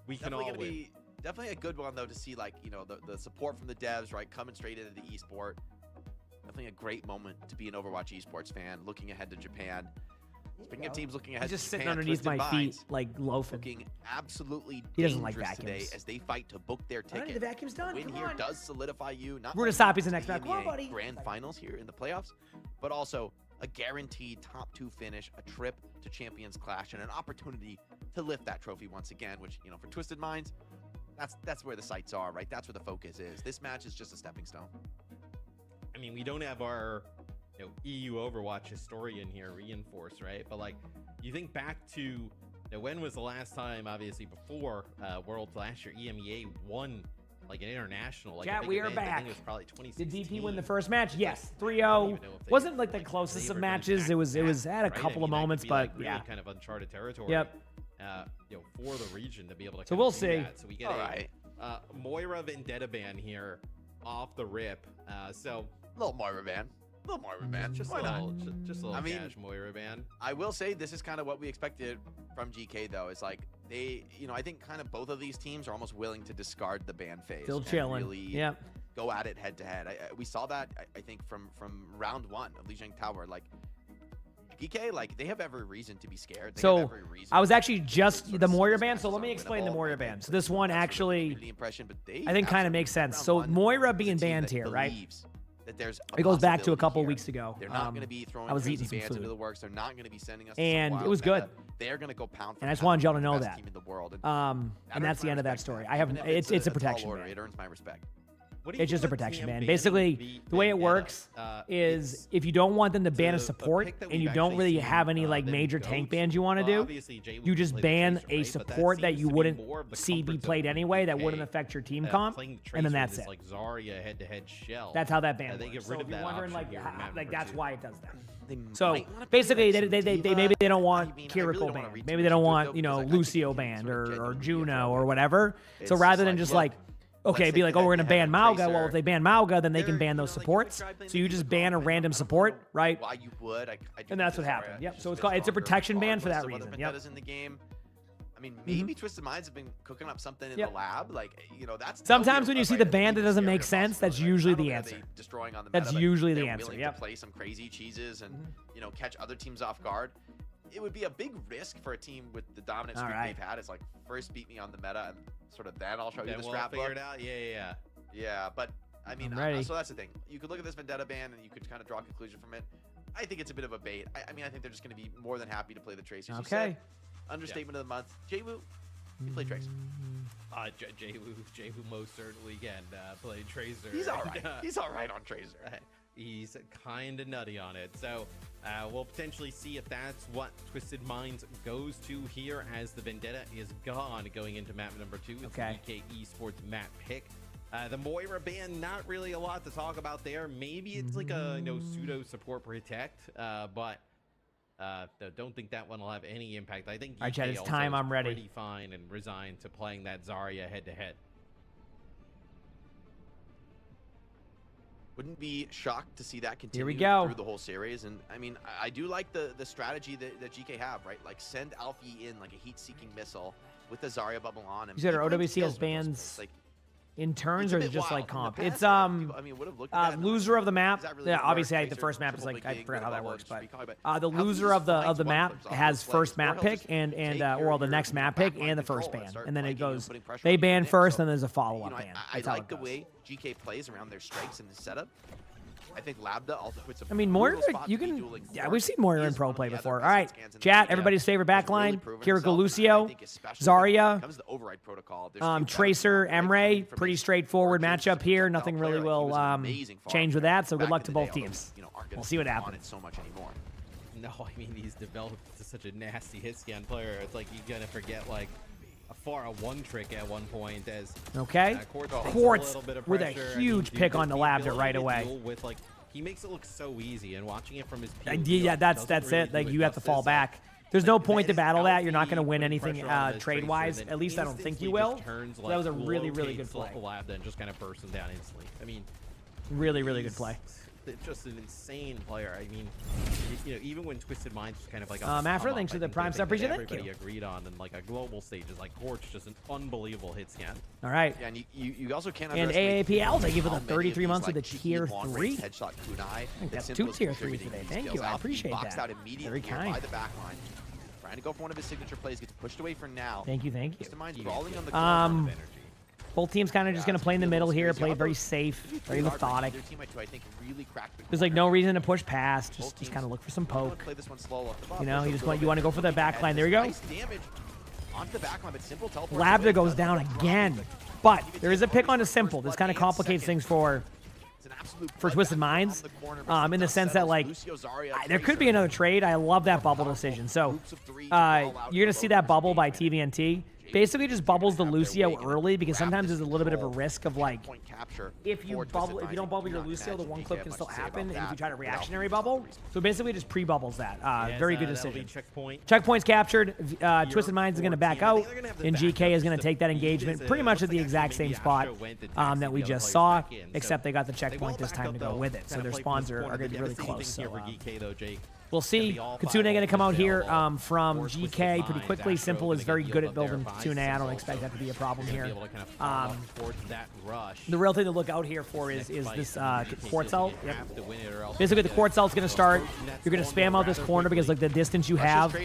We can all win. Definitely a good one though to see, like, you know, the support from the devs, right, coming straight into the esport. Definitely a great moment to be an Overwatch esports fan, looking ahead to Japan. Speaking of teams looking ahead, he's just to sitting Japan, underneath my feet, like loafing. Looking absolutely he doesn't dangerous like today as they fight to book their ticket. Right, the vacuum's done. Win here does solidify you not only to the next the EMEA Grand Finals here in the playoffs, but also a guaranteed top 2 finish, a trip to Champions Clash, and an opportunity to lift that trophy once again. Which, you know, for Twisted Minds, that's where the sights are, right? That's where the focus is. This match is just a stepping stone. I mean, we don't have our EU Overwatch historian here reinforced, right? But like, you think back to when was the last time, obviously before Worlds last year, EMEA won like an international? Like, Chat, we are back. I think it was probably 2016. Did DP win the first match? Yes, 3-0. Wasn't like the closest of matches. It was at a couple of moments, but really yeah, kind of uncharted territory. Yep. For the region to be able to. So we'll see. That. So we get Moira Vendetta ban here off the rip. So little Moira ban. little Moira ban. Just Why a not? little, just a little I mean, cash Moira ban. I will say this is kind of what we expected from GK though. It's like they, I think kind of both of these teams are almost willing to discard the ban phase. Still and chilling. Really Yep. go at it head to head. We saw that I think from round 1 of Lijiang Tower. Like GK, like they have every reason to be scared. They have So every reason I was to actually just the Moira ban. So let me explain the Moira ban. So this one actually, I think, kind of makes sense. So Moira being banned here, right? That there's It goes back to a possibility couple here. weeks ago. They're not going to be throwing I was crazy eating some bans into food. the works. They're not going to be sending us And some it was wild good. meta. They're going to go pound for And I just pound wanted y'all to with know the best that. team in the world. And that's the end of that story. I have Even if it's a tall protection order, ban. it earns my respect. It's just a protection ban. Basically, the way it works is if you don't want them to ban a support and you don't really have any like major tank bans you want to do, you just ban a support that you wouldn't see be played anyway, that wouldn't affect your team comp, and then that's it. Like Zarya head-to-head shell. That's how that ban They works. get So rid if of you're that wondering option here in map like number that's 2. why it does that. They So might wanna basically, play they some Diva. maybe they don't want I mean, I Kiriko really don't wanna banned. read Maybe too they don't much into it, want though, because I think Lucio it's banned sort of or genuinely be a Juno throw or ban. whatever. It's So just rather than like, just look, like, okay, let's be take like, the oh, we're head gonna to head ban on Mauga. Tracer. Well, if they ban Mauga, then they can They're, ban those like, you could supports. try playing So you the just Diva ban a comp. random I don't support, know right? Why you would? I do And that's think what Zarya happened. Yep. is So a it's bit called it's a stronger protection ban for regardless that of other reason. Yep. vendettas in the game. I mean, maybe Twisted Minds have been cooking up something in Yep. the lab. Like, that's Sometimes when you see the ban ban that doesn't make sense, that's usually the answer. Destroying on the That's meta, but usually the they're answer. willing Yep. to play some crazy cheeses and catch other teams off guard. It would be a big risk for a team with the dominant streak they've had. It's like first beat me on the meta and sort of then I'll show you the strap figure book. it out. Yeah. Yeah, but I mean, I'm ready. so that's the thing. You could look at this vendetta ban and you could kind of draw a conclusion from it. I think it's a bit of a bait. I mean, I think they're just going to be more than happy to play the Tracer. You said, Okay. understatement of the month. Jwoo, you play Tracer. Jwoo most certainly can play Tracer. He's all right. He's all right on Tracer. He's kind of nutty on it. So we'll potentially see if that's what Twisted Minds goes to here as the Vendetta is gone going into map number 2. It's Okay. the EK Esports map pick. The Moira ban, not really a lot to talk about there. Maybe it's like a pseudo support protect, but don't think that one will have any impact. I think All right, Chad, EK it's also time. is I'm ready. pretty fine and resigned to playing that Zarya head-to-head. Wouldn't be shocked to see that continue Here we go. through the whole series. And I mean, I do like the strategy that GK have, right? Like send Alfie in like a heat-seeking missile with the Zarya bubble on. And You said our playing OWC skills has with those bans skills. Like, in turns, it's a or is bit it just wild. like In the comp? past, It's I mean, would have looked at that and loser of the map. is that really Yeah, what obviously works? the Tracer, first map is triple like big I game, forgot good how that bubble, works, just be but caught. the How loser he of the finds one map clips off has those first legs, or map he'll pick just and take or the your next map pick backline and the first control ban, start and then it flanking and goes putting pressure they on ban Nick. first, So, and there's a follow up I ban. That's how like it the goes. way GK plays around their strikes in the setup. I think Lambda also puts a I mean, Moira, brutal spot you to be can. dueling Yeah, for. we've seen Moira He in is pro one of play the other before. All best right, scans in the chat. league. Everybody's favorite He's really backline: proven Kiriko, himself, and I Lucio, think especially when it Zarya, comes to the override protocol, there's few better Tracer, people, right, Emre. coming from Pretty his straightforward origins matchup as a here. projectile Nothing really player. Like, he will was an amazing farm change with player that. So good back luck in to the both day, although, teams. aren't We'll gonna see what on happens. it so much anymore. No, I mean, he's developed to such a nasty hit scan player. It's like you're gonna forget like a one trick at one point as Okay. Quartz takes Quartz a little bit of with a pressure. I huge mean, pick the on the Lambda ability right to away. deal with, like, he makes it look so easy, and watching it from his POV, Yeah, like, that's doesn't really it. Like do you have to justice. fall Like, back. There's no like, point to that is battle that. You're not going to Alfie win putting anything pressure on his trade Tracer, wise. and At least I don't think you instantly will. just turns, So that was a like, really, really good locates play. Lambda and just kind of bursts him down instantly. I mean, Really, really good play. just an insane player. I mean, even when Twisted Minds was kind of like Afro, thanks for the prime sub. Appreciate it. Thank everybody you. agreed on, and like a global stage is like Quartz, just an unbelievable hit scan. All right. Yeah, and you also can't And underestimate AAPL, thank you for the how many of 33 these, months like, with the cheeky tier long-range 3. headshot kunai I think that's that 2 Simple is tier 3s contributing today. these Thank skills. you. I Alfie appreciate boxed that. out immediately Very here kind. by the backline. Trying to go for one of his signature plays, gets pushed away for now. Thank you. Thank you. Twisted Minds crawling on the corner. Both teams kind of just going to play in the middle here, play very safe, very methodic. Their teammate too, I think, really cracked the There's like no reason to push past. Just kind of look for some poke. play this one slow off the top. You know, There's you just a want little to go for the bit back line. of There you go. nice damage onto the back line, but Simple teleports Lambda away, goes doesn't down drop again, it. but there is a pick on to Simple. This kind of complicates things for Twisted Minds, in the sense that like there could be another trade. I love that bubble decision. So you're gonna see that bubble by TVNT. basically just bubbles the Lucio early because sometimes there's a little bit of a risk of like if you don't bubble your Lucio, the one clip can still happen, and if you try to reactionary bubble, so basically just pre-bubbles that. Very good decision. Checkpoint's captured. Twisted Minds is going to back out, and GK is going to take that engagement pretty much at the exact same spot that we just saw, except they got the checkpoint this time to go with it, so their spawns are going to be really close. So, we'll see. Kitsune going to come out here from GK pretty quickly. Simple is very good at building Kitsune. I don't expect that to be a problem here. The real thing to look out here for is this Quartz ult. Yep. Basically, the Quartz ult's going to start. You're going to spam out this corner because like the distance you have,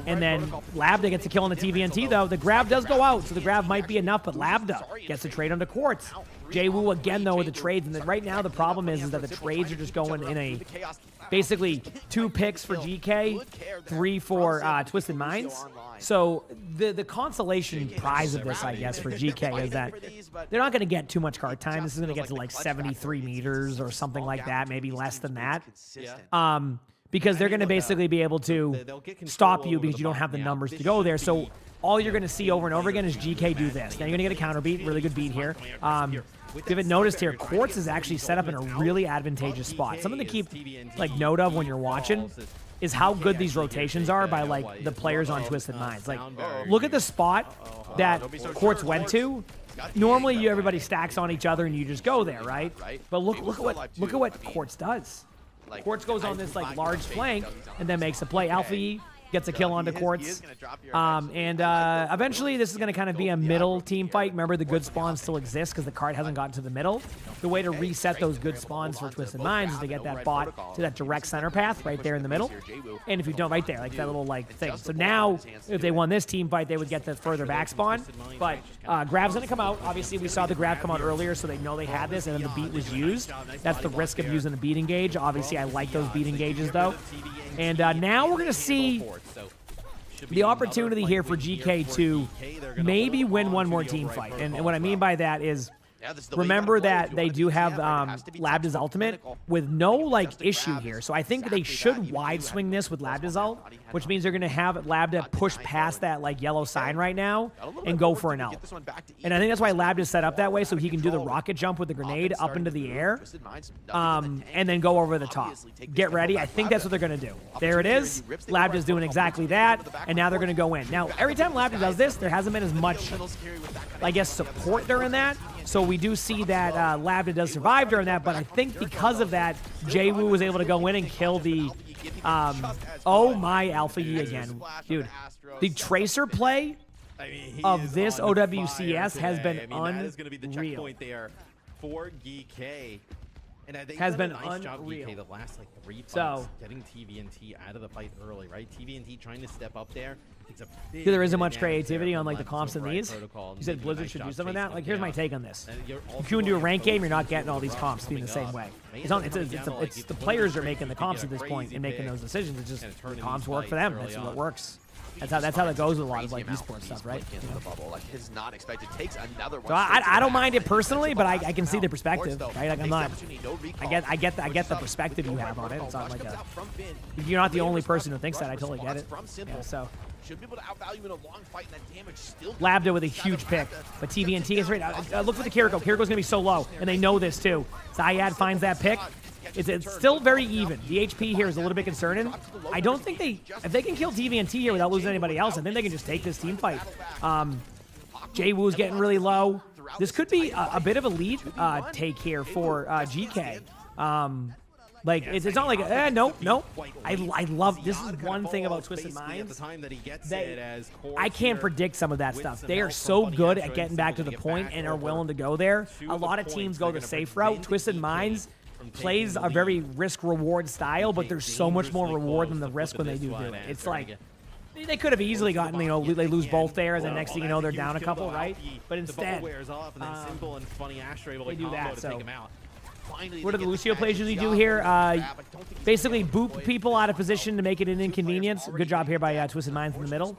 and then Labda gets a kill on the TVNT though. The grab does go out, so the grab might be enough, but Labda gets a trade onto Quartz. Jwoo again though with the trades, and then right now the problem is that the trades are just going in a basically 2 picks for GK, 3 for Twisted Minds. So the consolation prize of this, I guess, for GK is that they're not going to get too much card time. This is going to get to like 73 meters or something like that, maybe less than that. Because they're going to basically be able to stop you because you don't have the numbers to go there. So all you're going to see over and over again is GK do this. Now you're going to get a counter beat, really good beat here. If you haven't noticed here, Quartz is actually set up in a really advantageous spot. Something to keep like note of when you're watching is how good these rotations are by like the players on Twisted Minds. Like, look at the spot that Quartz went to. Normally, everybody stacks on each other and you just go there, right? But look at what Quartz does. Quartz goes on this like large flank and then makes a play. Alpha gets a kill onto Quartz. Eventually, this is going to kind of be a middle team fight. Remember, the good spawns still exist because the card hasn't gotten to the middle. The way to reset those good spawns for Twisted Minds is to get that bot to that direct center path right there in the middle. And if you don't, right there, like that little like thing. So now, if they won this team fight, they would get the further back spawn. But Grab's going to come out. Obviously, we saw the Grab come out earlier, so they know they had this, and then the beat was used. That's the risk of using the beat engage. Obviously, I like those beat engages, though. And now we're going to see the opportunity here for GK to maybe win one more team fight. And what I mean by that is, remember that they do have Labda's ultimate with no like issue here. So I think they should wide swing this with Labda's ult, which means they're going to have Labda push past that like yellow sign right now and go for an ult. And I think that's why Labda's set up that way, so he can do the rocket jump with the grenade up into the air and then go over the top. Get ready. I think that's what they're going to do. There it is. Labda's doing exactly that, and now they're going to go in. Now, every time Labda does this, there hasn't been as much, I guess, support during that. So we do see that Labda does survive during that, but I think because of that, Jwoo was able to go in and kill the, oh my, Alpha Yi again. Dude, the Tracer play of this OWCS has been unreal. For GK. And I think has been nice unreal. GK the last like 3 fights, So getting TVNT out of the fight early, right? TVNT trying to step up there. there isn't much creativity on like the comps in these. You said Blizzard should do some of that. Like, here's my take on this. If you can do a rank game, you're not getting all these comps being the same way. It's the players are making the comps at this point and making those decisions. It's just the comps work for them. That's what works. That's how that goes with a lot of like esports stuff, right? So I don't mind it personally, but I can see the perspective, right? Like I'm not. I get the perspective you have on it. It's not like a. You're not the only person who thinks that. I totally get it. Yeah, so. Labda with a huge pick, but TVNT is right. Look for the Kiriko. Kiriko's gonna be so low, and they know this too. Zayad finds that pick. It's still very even. The HP here is a little bit concerning. I don't think if they can kill TVNT here without losing anybody else, I think they can just take this team fight. Jwoo's getting really low. This could be a bit of a lead take here for GK. Like, it's not like, no. I love, this is one thing about Twisted Minds. I can't predict some of that stuff. They are so good at getting back to the point and are willing to go there. A lot of teams go the safe route. Twisted Minds plays a very risk-reward style, but there's so much more reward than the risk when they do it. It's like, they could have easily gotten, they lose both there, and then next thing you know, they're down a couple, right? But instead, they do that, so. What are the Lucio plays usually do here? Basically boop people out of position to make it an inconvenience. Good job here by Twisted Minds in the middle.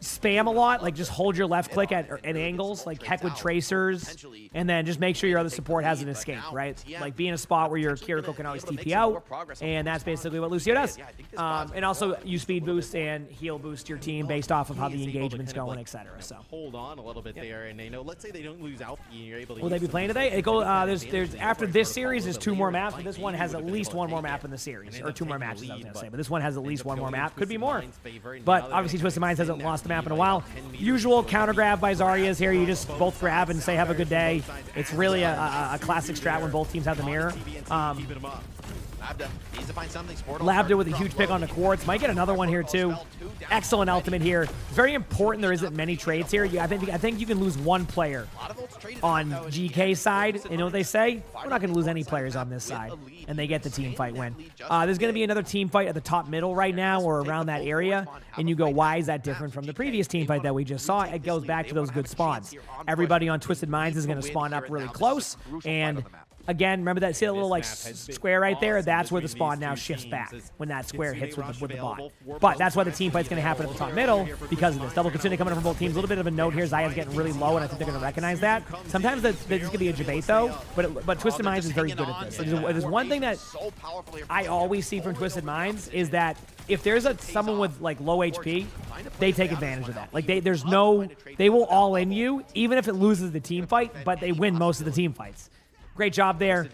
spam a lot, like just hold your left click at angles, like heck with tracers, and then just make sure your other support has an escape, right? Like be in a spot where your Kiriko can always TP out, and that's basically what Lucio does. And also you speed boost and heal boost your team based off of how the engagement's going, etc. So hold on a little bit there, and let's say they don't lose Alfie, and you're able to. Will they be playing today? It go. There's after this series, there's 2 more maps, but this one has at least 1 more map in the series, or 2 more matches. I was gonna say, but this one has at least 1 more map. Could be more, but obviously Twisted Minds hasn't lost a map in a while. Usual counter grab by Zarya's here. You just both grab and say have a good day. It's really a classic strat when both teams have the mirror. Labda with a huge pick on the Quartz. Might get another one here too. Excellent ultimate here. It's very important there isn't many trades here. I think you can lose 1 player on GK's side. You know what they say? We're not going to lose any players on this side. And they get the team fight win. There's going to be another team fight at the top middle right now or around that area. And you go, why is that different from the previous team fight that we just saw? It goes back to those good spawns. Everybody on Twisted Minds is going to spawn up really close. And again, remember that, see that little like square right there? That's where the spawn now shifts back when that square hits with the bot. But that's why the team fight's going to happen at the top middle because of this. Double Kitsune coming in from both teams. A little bit of a note here. Zaya's getting really low, and I think they're going to recognize that. Sometimes this could be a debate, though, but Twisted Minds is very good at this. There's one thing that I always see from Twisted Minds is that if there's someone with like low HP, they take advantage of that. Like they will all in you, even if it loses the team fight, but they win most of the team fights. Great job there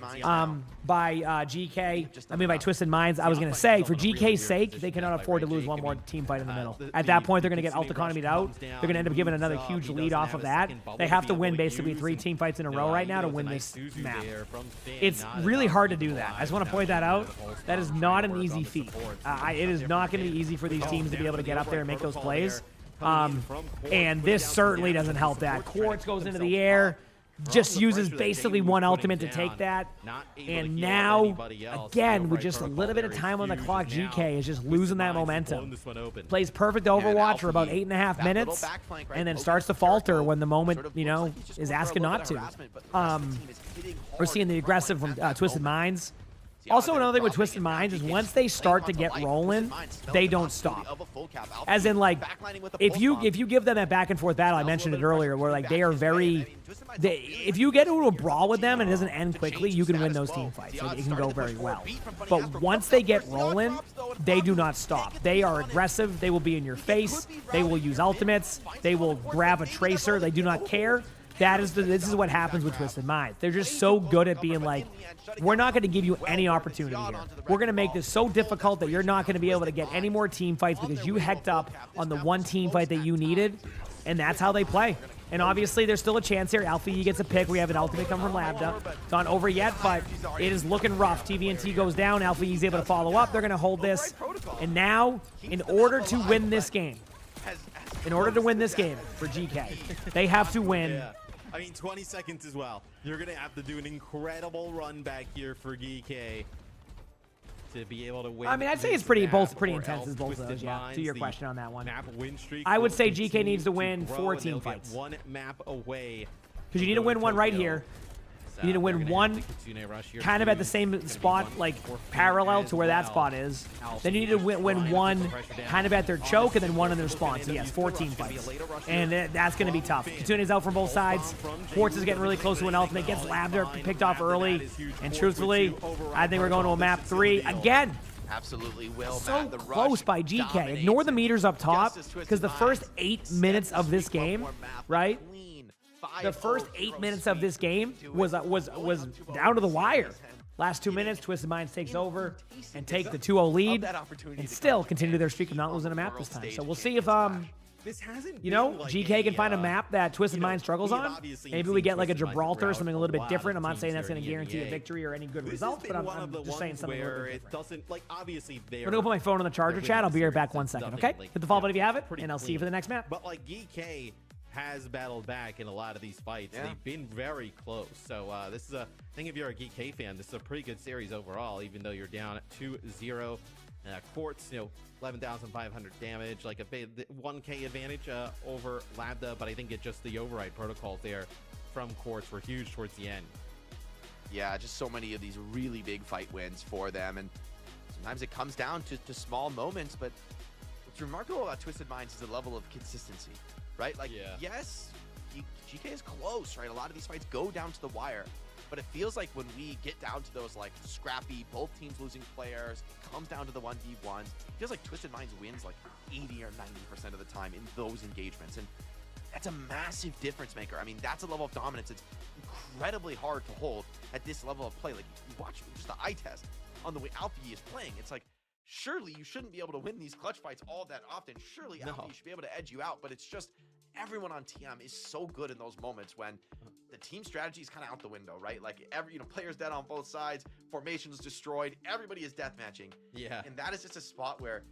by GK. I mean, by Twisted Minds. I was going to say, for GK's sake, they cannot afford to lose 1 more team fight in the middle. At that point, they're going to get ult-economied out. They're going to end up giving another huge lead off of that. They have to win basically 3 team fights in a row right now to win this map. It's really hard to do that. I just want to point that out. That is not an easy feat. It is not going to be easy for these teams to be able to get up there and make those plays. And this certainly doesn't help that. Quartz goes into the air. Just uses basically 1 ultimate to take that. And now, again, with just a little bit of time on the clock, GK is just losing that momentum. Plays perfect Overwatch for about 8.5 minutes, and then starts to falter when the moment, is asking not to. We're seeing the aggressive from Twisted Minds. Also, another thing with Twisted Minds is once they start to get rolling, they don't stop. As in, like, if you give them that back and forth battle, I mentioned it earlier, where like they are very, if you get into a brawl with them and it doesn't end quickly, you can win those team fights. Like, it can go very well. But once they get rolling, they do not stop. They are aggressive. They will be in your face. They will use ultimates. They will grab a tracer. They do not care. This is what happens with Twisted Minds. They're just so good at being like, we're not going to give you any opportunity here. We're going to make this so difficult that you're not going to be able to get any more team fights because you hecked up on the 1 team fight that you needed, and that's how they play. And obviously, there's still a chance here. Alfie gets a pick. We have an ultimate come from Labda. It's not over yet, but it is looking rough. TVNT goes down. Alfie is able to follow up. They're going to hold this. And now, in order to win this game for GK, they have to win. I mean, 20 seconds as well. You're going to have to do an incredible run back here for GK to be able to win. I mean, I'd say it's pretty intense as both of those, yeah, to your question on that one. I would say GK needs to win 4 team fights. 1 map away. Because you need to win 1 right here. You need to win 1 kind of at the same spot, like parallel to where that spot is. Then you need to win 1 kind of at their choke and then 1 in their spawn. So yes, 4 team fights. And that's going to be tough. Kitsune's out from both sides. Quartz is getting really close to an ultimate. Gets Labda picked off early. And truthfully, I think we're going to a map 3 again. Absolutely will. So close by GK. Ignore the meters up top because the first 8 minutes of this game, right? The first 8 minutes of this game was down to the wire. Last 2 minutes, Twisted Minds takes over and take the 2-0 lead and still continue their streak of not losing a map this time. So we'll see if GK can find a map that Twisted Minds struggles on. Maybe we get like a Gibraltar or something a little bit different. I'm not saying that's going to guarantee a victory or any good results, but I'm just saying something a little bit different. We're going to go put my phone on the charger, chat. I'll be right back 1 second, okay? Hit the follow button if you have it, and I'll see you for the next map. But like GK has battled back in a lot of these fights. Yeah. They've been very close. So this is I think if you're a GK fan, this is a pretty good series overall, even though you're down at 2-0. Quartz, 11,500 damage, like a 1K advantage over Labda, but I think it's just the override protocols there from Quartz were huge towards the end. Yeah, just so many of these really big fight wins for them, and sometimes it comes down to small moments, but what's remarkable about Twisted Minds is the level of consistency, right? Like, yes, GK is close, right? A lot of these fights go down to the wire, but it feels like when we get down to those like scrappy, both teams losing players, it comes down to the 1v1s, it feels like Twisted Minds wins like 80 or 90% of the time in those engagements. And that's a massive difference maker. I mean, that's a level of dominance. It's incredibly hard to hold at this level of play. Like, you watch just the eye test on the way Alfie is playing. It's like, surely you shouldn't be able to win these clutch fights all that often. Surely Alfie should be able to edge you out, but it's just everyone on TM is so good in those moments when the team strategy is kind of out the window, right? Like players dead on both sides, formations destroyed, everybody is deathmatching. Yeah. And that is just a spot where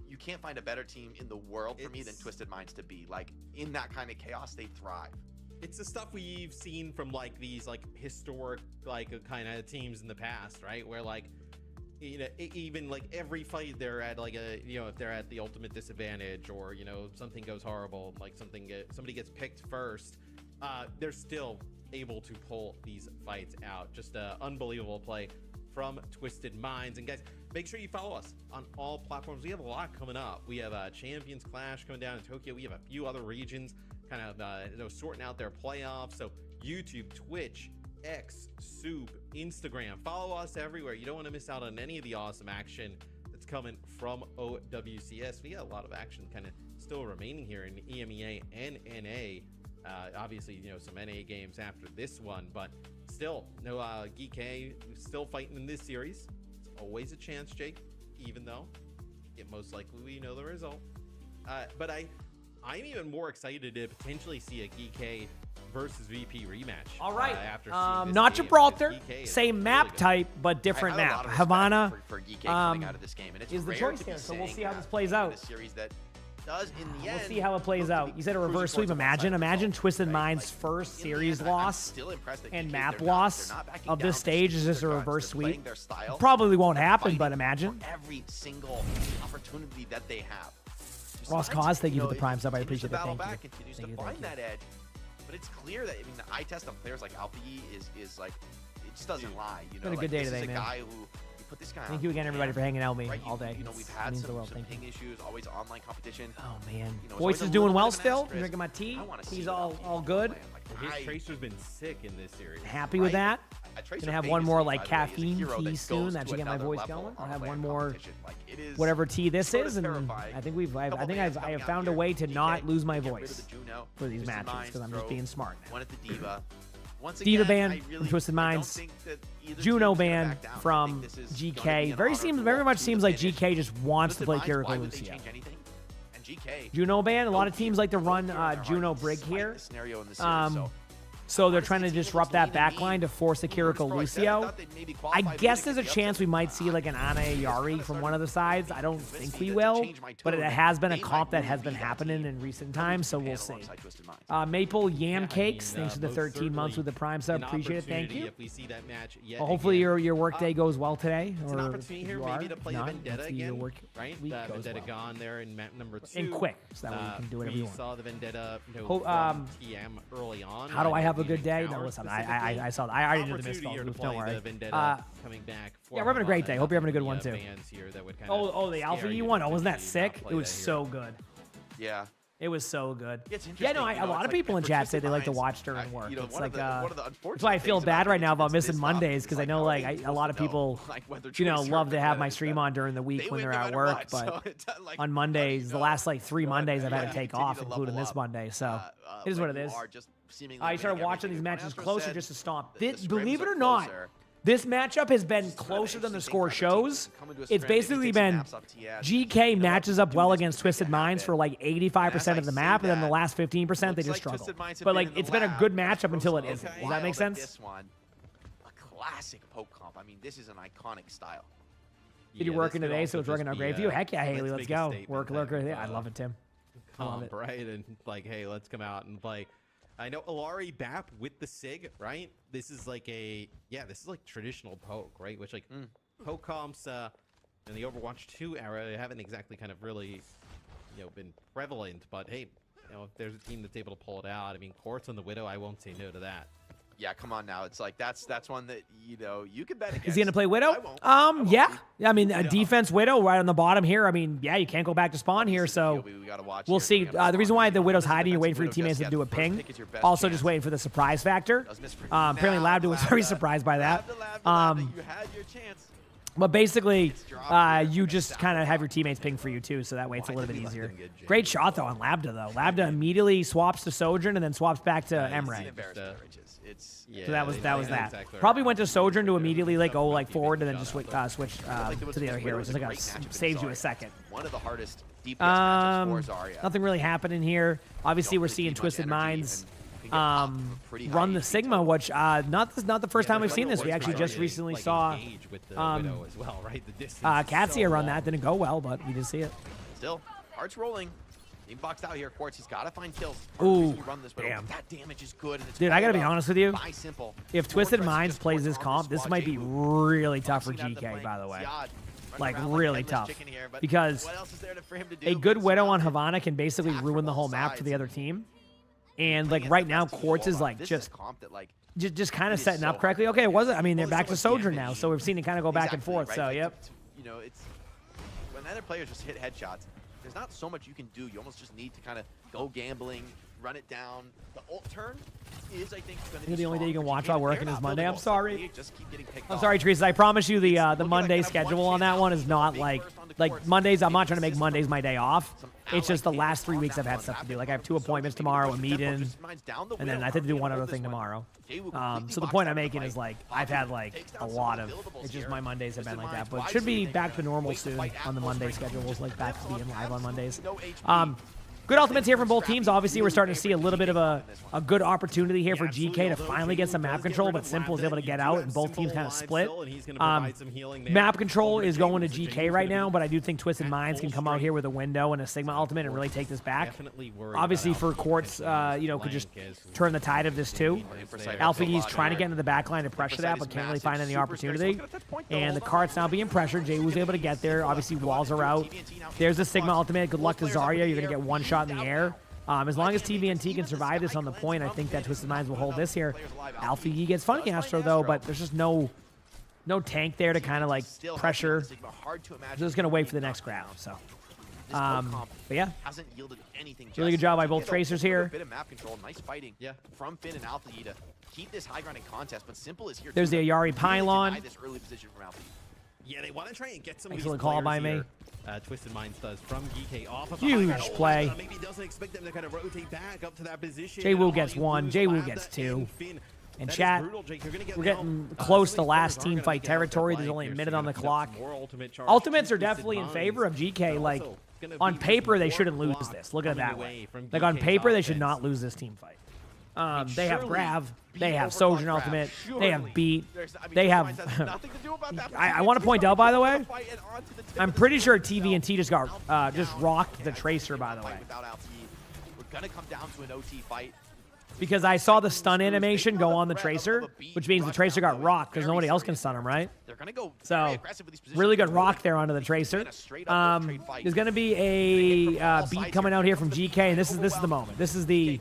you can't find a better team in the world for me than Twisted Minds to be. Like, in that kind of chaos, they thrive. It's the stuff we've seen from like these like historic like kind of teams in the past, right? Where like, you know, even like every fight they're at like a, you know, if they're at the ultimate disadvantage or, you know, something goes horrible, like somebody gets picked first, they're still able to pull these fights out. Just unbelievable play from Twisted Minds. And guys, make sure you follow us on all platforms. We have a lot coming up. We have Champions Clash coming down in Tokyo. We have a few other regions kind of sorting out their playoffs. So YouTube, Twitch, X, Soup, Instagram. Follow us everywhere. You don't want to miss out on any of the awesome action that's coming from OWCS. We got a lot of action kind of still remaining here in EMEA and NA. Obviously, you know, some NA games after this one, but still, no GK still fighting in this series. It's always a chance, Jake, even though most likely we know the result. But I'm even more excited to potentially see a GK versus VP rematch. All right. After not Gibraltar, same map type, but different map. Havana for GK coming out of this game, and it's is the rare choice to be here, so we'll saying see how that this plays in out. a series that does in the end. We'll see how it plays out. You said a reverse sweep. Imagine Twisted Minds' first series loss and map loss of this stage is just a reverse sweep. Probably won't happen, but imagine. Every single opportunity that they have. Lost cause. Thank you for the prime sub. I appreciate the that. battle Thank back you. continues Thank to you, find thank that edge, but it's clear that, I mean, the eye test on players like Alfie is like, it just doesn't lie. You know, been a good like, day this today, is a man. guy who you put this guy Thank on you again, everybody, for hanging out with me right? all day. You know, we've It had means the some world. Thank ping you. issues, always online competition. Oh man, You know, it's Voice always is a doing little well bit of an still. I'm asterisk. drinking my tea. I wanna see He's what all Alfie good. Like, Tracer's been sick in this series. Happy with that. Tracer Gonna have Vegas one more is, like by the way, is a caffeine hero tea that soon. goes That to should get my another voice level going. I'll on have player one more competition. Like, it is whatever tea this sort of is, and terrifying. I think I Couple think bands I coming have out found a here. way to GK, not lose my get rid of voice the Juno, for these Twisted matches Minds because I'm just throw being smart. One at the Diva. Once Diva again, ban I from really Twisted don't Minds. think that either Juno team's gonna ban back down. I from think this is gonna be GK. an Very honor for very all much to seems the like finish. GK just wants to Twisted play Minds, Kiriko why would they Lucio. change anything? And GK, Juno ban. A lot of no teams team like to will run care in their heart Juno to Brig fight here. the scenario in the series, So they're trying to disrupt that backline to force a Kiriko Lucio. I guess there's a chance we might see like an Ana Yari from one of the sides. I don't think we will, but it has been a comp that has been happening in recent times, so we'll see. Maple Yam Cakes, thanks for the 13 months with the Prime sub. Appreciate it. Thank you. If we see that match yet Well, hopefully again. your work day goes well today. It's an or opportunity if here you maybe are, to play if the not, Vendetta hopefully your again, work right? week goes Vendetta well. gone there in map number 2. And quick, so that way you can do whatever you want. We saw the Vendetta Ho- from TM early on. How do I have a good day? No, Tower listen, specifically. I saw that. I already did the Opportunity here to missed don't play worry. the Vendetta coming back Yeah, we're having a great day. Hope you're having a good one too. Bands here that would Oh, the Alpha E one. Oh, wasn't that sick? It was so good. Yeah. It was so good. It's Yeah, no, interesting, you a know, lot it's of like people in for chat say Twisted they like to Minds, watch during work. you know, It's one like of the unfortunate that's why I feel things bad about right now about it's missing this Mondays topic. because It's I know like, like how a lot of people, love to have my stream on during the week when they're at work, but on Mondays, the last like 3 Mondays I've had to take off, including this Monday. So it is what it is. I started watching these matches closer just to stomp. Believe it or not, this matchup has been closer than the score shows. It's basically been GK matches up well against Twisted Minds for like 85% of the map, and then the last 15% they just struggle. But like it's been a good matchup until it isn't. Does that make sense? This one, a classic poke comp. I mean, this is an iconic style. Did you working today, so it's working out great for you? Heck yeah, Haley, let's go. Work lurker. Yeah, I love it, Tim. I love it. Right, and like, hey, let's come out and play. I know Alari Bap with the SIG, right? This is like this is like traditional poke, right? Which like poke comps in the Overwatch 2 era haven't exactly kind of really, been prevalent. But hey, if there's a team that's able to pull it out, I mean, Quartz on the Widow, I won't say no to that. Yeah, come on now. It's like that's one that you can bet against. Is he gonna play Widow? Yeah. I mean, a defense Widow right on the bottom here. I mean, yeah, you can't go back to spawn here, so we'll see. The reason why the Widow's hiding, you're waiting for your teammates to do a ping. Also, just waiting for the surprise factor. Apparently, Labda was very surprised by that. You had your chance. But basically, you just kind of have your teammates ping for you too, so that way it's a little bit easier. Great shot though on Labda though. Labda immediately swaps to Sojourn and then swaps back to Emre. So that was that. Probably went to Sojourn to immediately go forward and then just switch to the other hero, which saves you a second. One of the hardest DPS matchups for Zarya. Nothing really happening here. Obviously, we're seeing Twisted Minds run the Sigma, which not the first time we've seen this. We actually just recently saw Katsia run that. Didn't go well, but we did see it. Still, hearts rolling. Being boxed out here, Quartz. He's got to find kills. Ooh, damn. That damage is good. And it's dude, I gotta be honest with you. Simple. If Twisted Minds plays this comp, this might be really tough for GK, by the way. Like, really tough. Because a good Widow on Havana can basically ruin the whole map for the other team. And, like, right now, Quartz is, like, just kind of setting up correctly. Okay, it wasn't. I mean, they're back to Sojourn now, so we've seen it kind of go back and forth. So, yep. It's when other players just hit headshots, there's not so much you can do. You almost just need to kind of go gambling, run it down. The ult turn is, I think, going to be the only day you can watch while working is Monday. I'm sorry. I'm I'm sorry, Teresa. I promise you the Monday schedule on that one is not like Mondays. I'm not trying to make Mondays my day off. It's just the last 3 weeks I've had stuff to do. Like I have 2 appointments tomorrow, a meeting, and then I have to do one other thing tomorrow. So the point I'm making is like I've had like a lot of. It's just my Mondays have been like that, but it should be back to normal soon on the Monday schedules, like back to being live on Mondays. Good ultimates here from both teams. Obviously, we're starting to see a little bit of a good opportunity here for GK to finally get some map control, but Simple is able to get out, and both teams kind of split. Map control is going to GK right now, but I do think Twisted Minds can come out here with a window and a Sigma ultimate and really take this back. Obviously, for Quartz, could just turn the tide of this too. Alpha E's trying to get into the back line to pressure that, but can't really find any opportunity. And the cart's now being pressured. Jwoo's able to get there. Obviously, walls are out. There's the Sigma ultimate. Good luck to Zarya. You're going to get one shot in the air. As long as TVNT can survive this on the point, I think that Twisted Minds will hold this here. Alpha E gets Funny Astro though, but there's just no tank there to kind of like pressure. Just gonna wait for the next grab. So, but yeah, really good job by both Tracers here. Bit of map control, nice fighting. Yeah, from Finn and Alpha E to keep this high ground in contest, but Simple is here. There's the Ayari pylon. This early position from Alpha E. Yeah, they want to try and get some excellent call by me. Twisted Minds does from GK off of huge play. Maybe doesn't expect them to kind of rotate back up to that position. Jwoo gets 1, Jwoo gets 2. And chat, we're getting close to last team fight territory. There's only a minute on the clock. Ultimates are definitely in favor of GK. Like, on paper, they shouldn't lose this. Look at it that way. Like, on paper, they should not lose this team fight. They have Grav, they have Sojourn Ultimate, they have Beat, they have... I want to point out, by the way, I'm pretty sure TVNT just rocked the Tracer, by the way. We're gonna come down to an OT fight. Because I saw the stun animation go on the Tracer, which means the Tracer got rocked because nobody else can stun him, right? So, really good rock there onto the Tracer. There's going to be a beat coming out here from GK, and this is the moment. This is the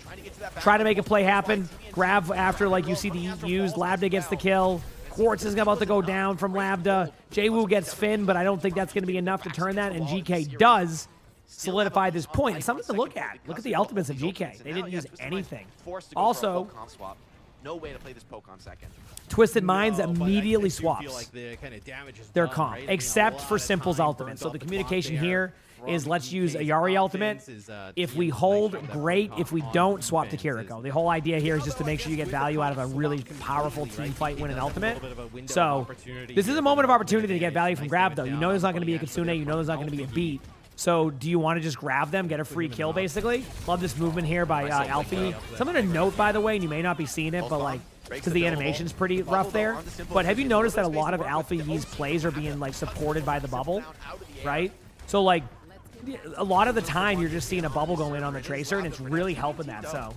try to make a play happen. Grab after, like you see the used. Labda gets the kill. Quartz is about to go down from Labda. Jwoo gets Finn, but I don't think that's going to be enough to turn that, and GK does solidify this point. It's something to look at. Look at the ultimates of GK. They didn't use anything. Also, no way to play this poke on second. Twisted Minds immediately swaps their comp, except for Simple's ultimate. So the communication here is let's use Ayari ultimate. If we hold, great. If we don't, swap to Kiriko. The whole idea here is just to make sure you get value out of a really powerful team fight win an ultimate. So this is a moment of opportunity to get value from Grab, though. You know there's not going to be a Kitsune. You know there's not going to be a beat. So do you want to just grab them, get a free kill, basically? Love this movement here by Alfie. Something to note, by the way, and you may not be seeing it, but like, because the animation's pretty rough there. But have you noticed that a lot of Alfie's plays are being like supported by the bubble, right? So like, a lot of the time you're just seeing a bubble go in on the Tracer, and it's really helping that. So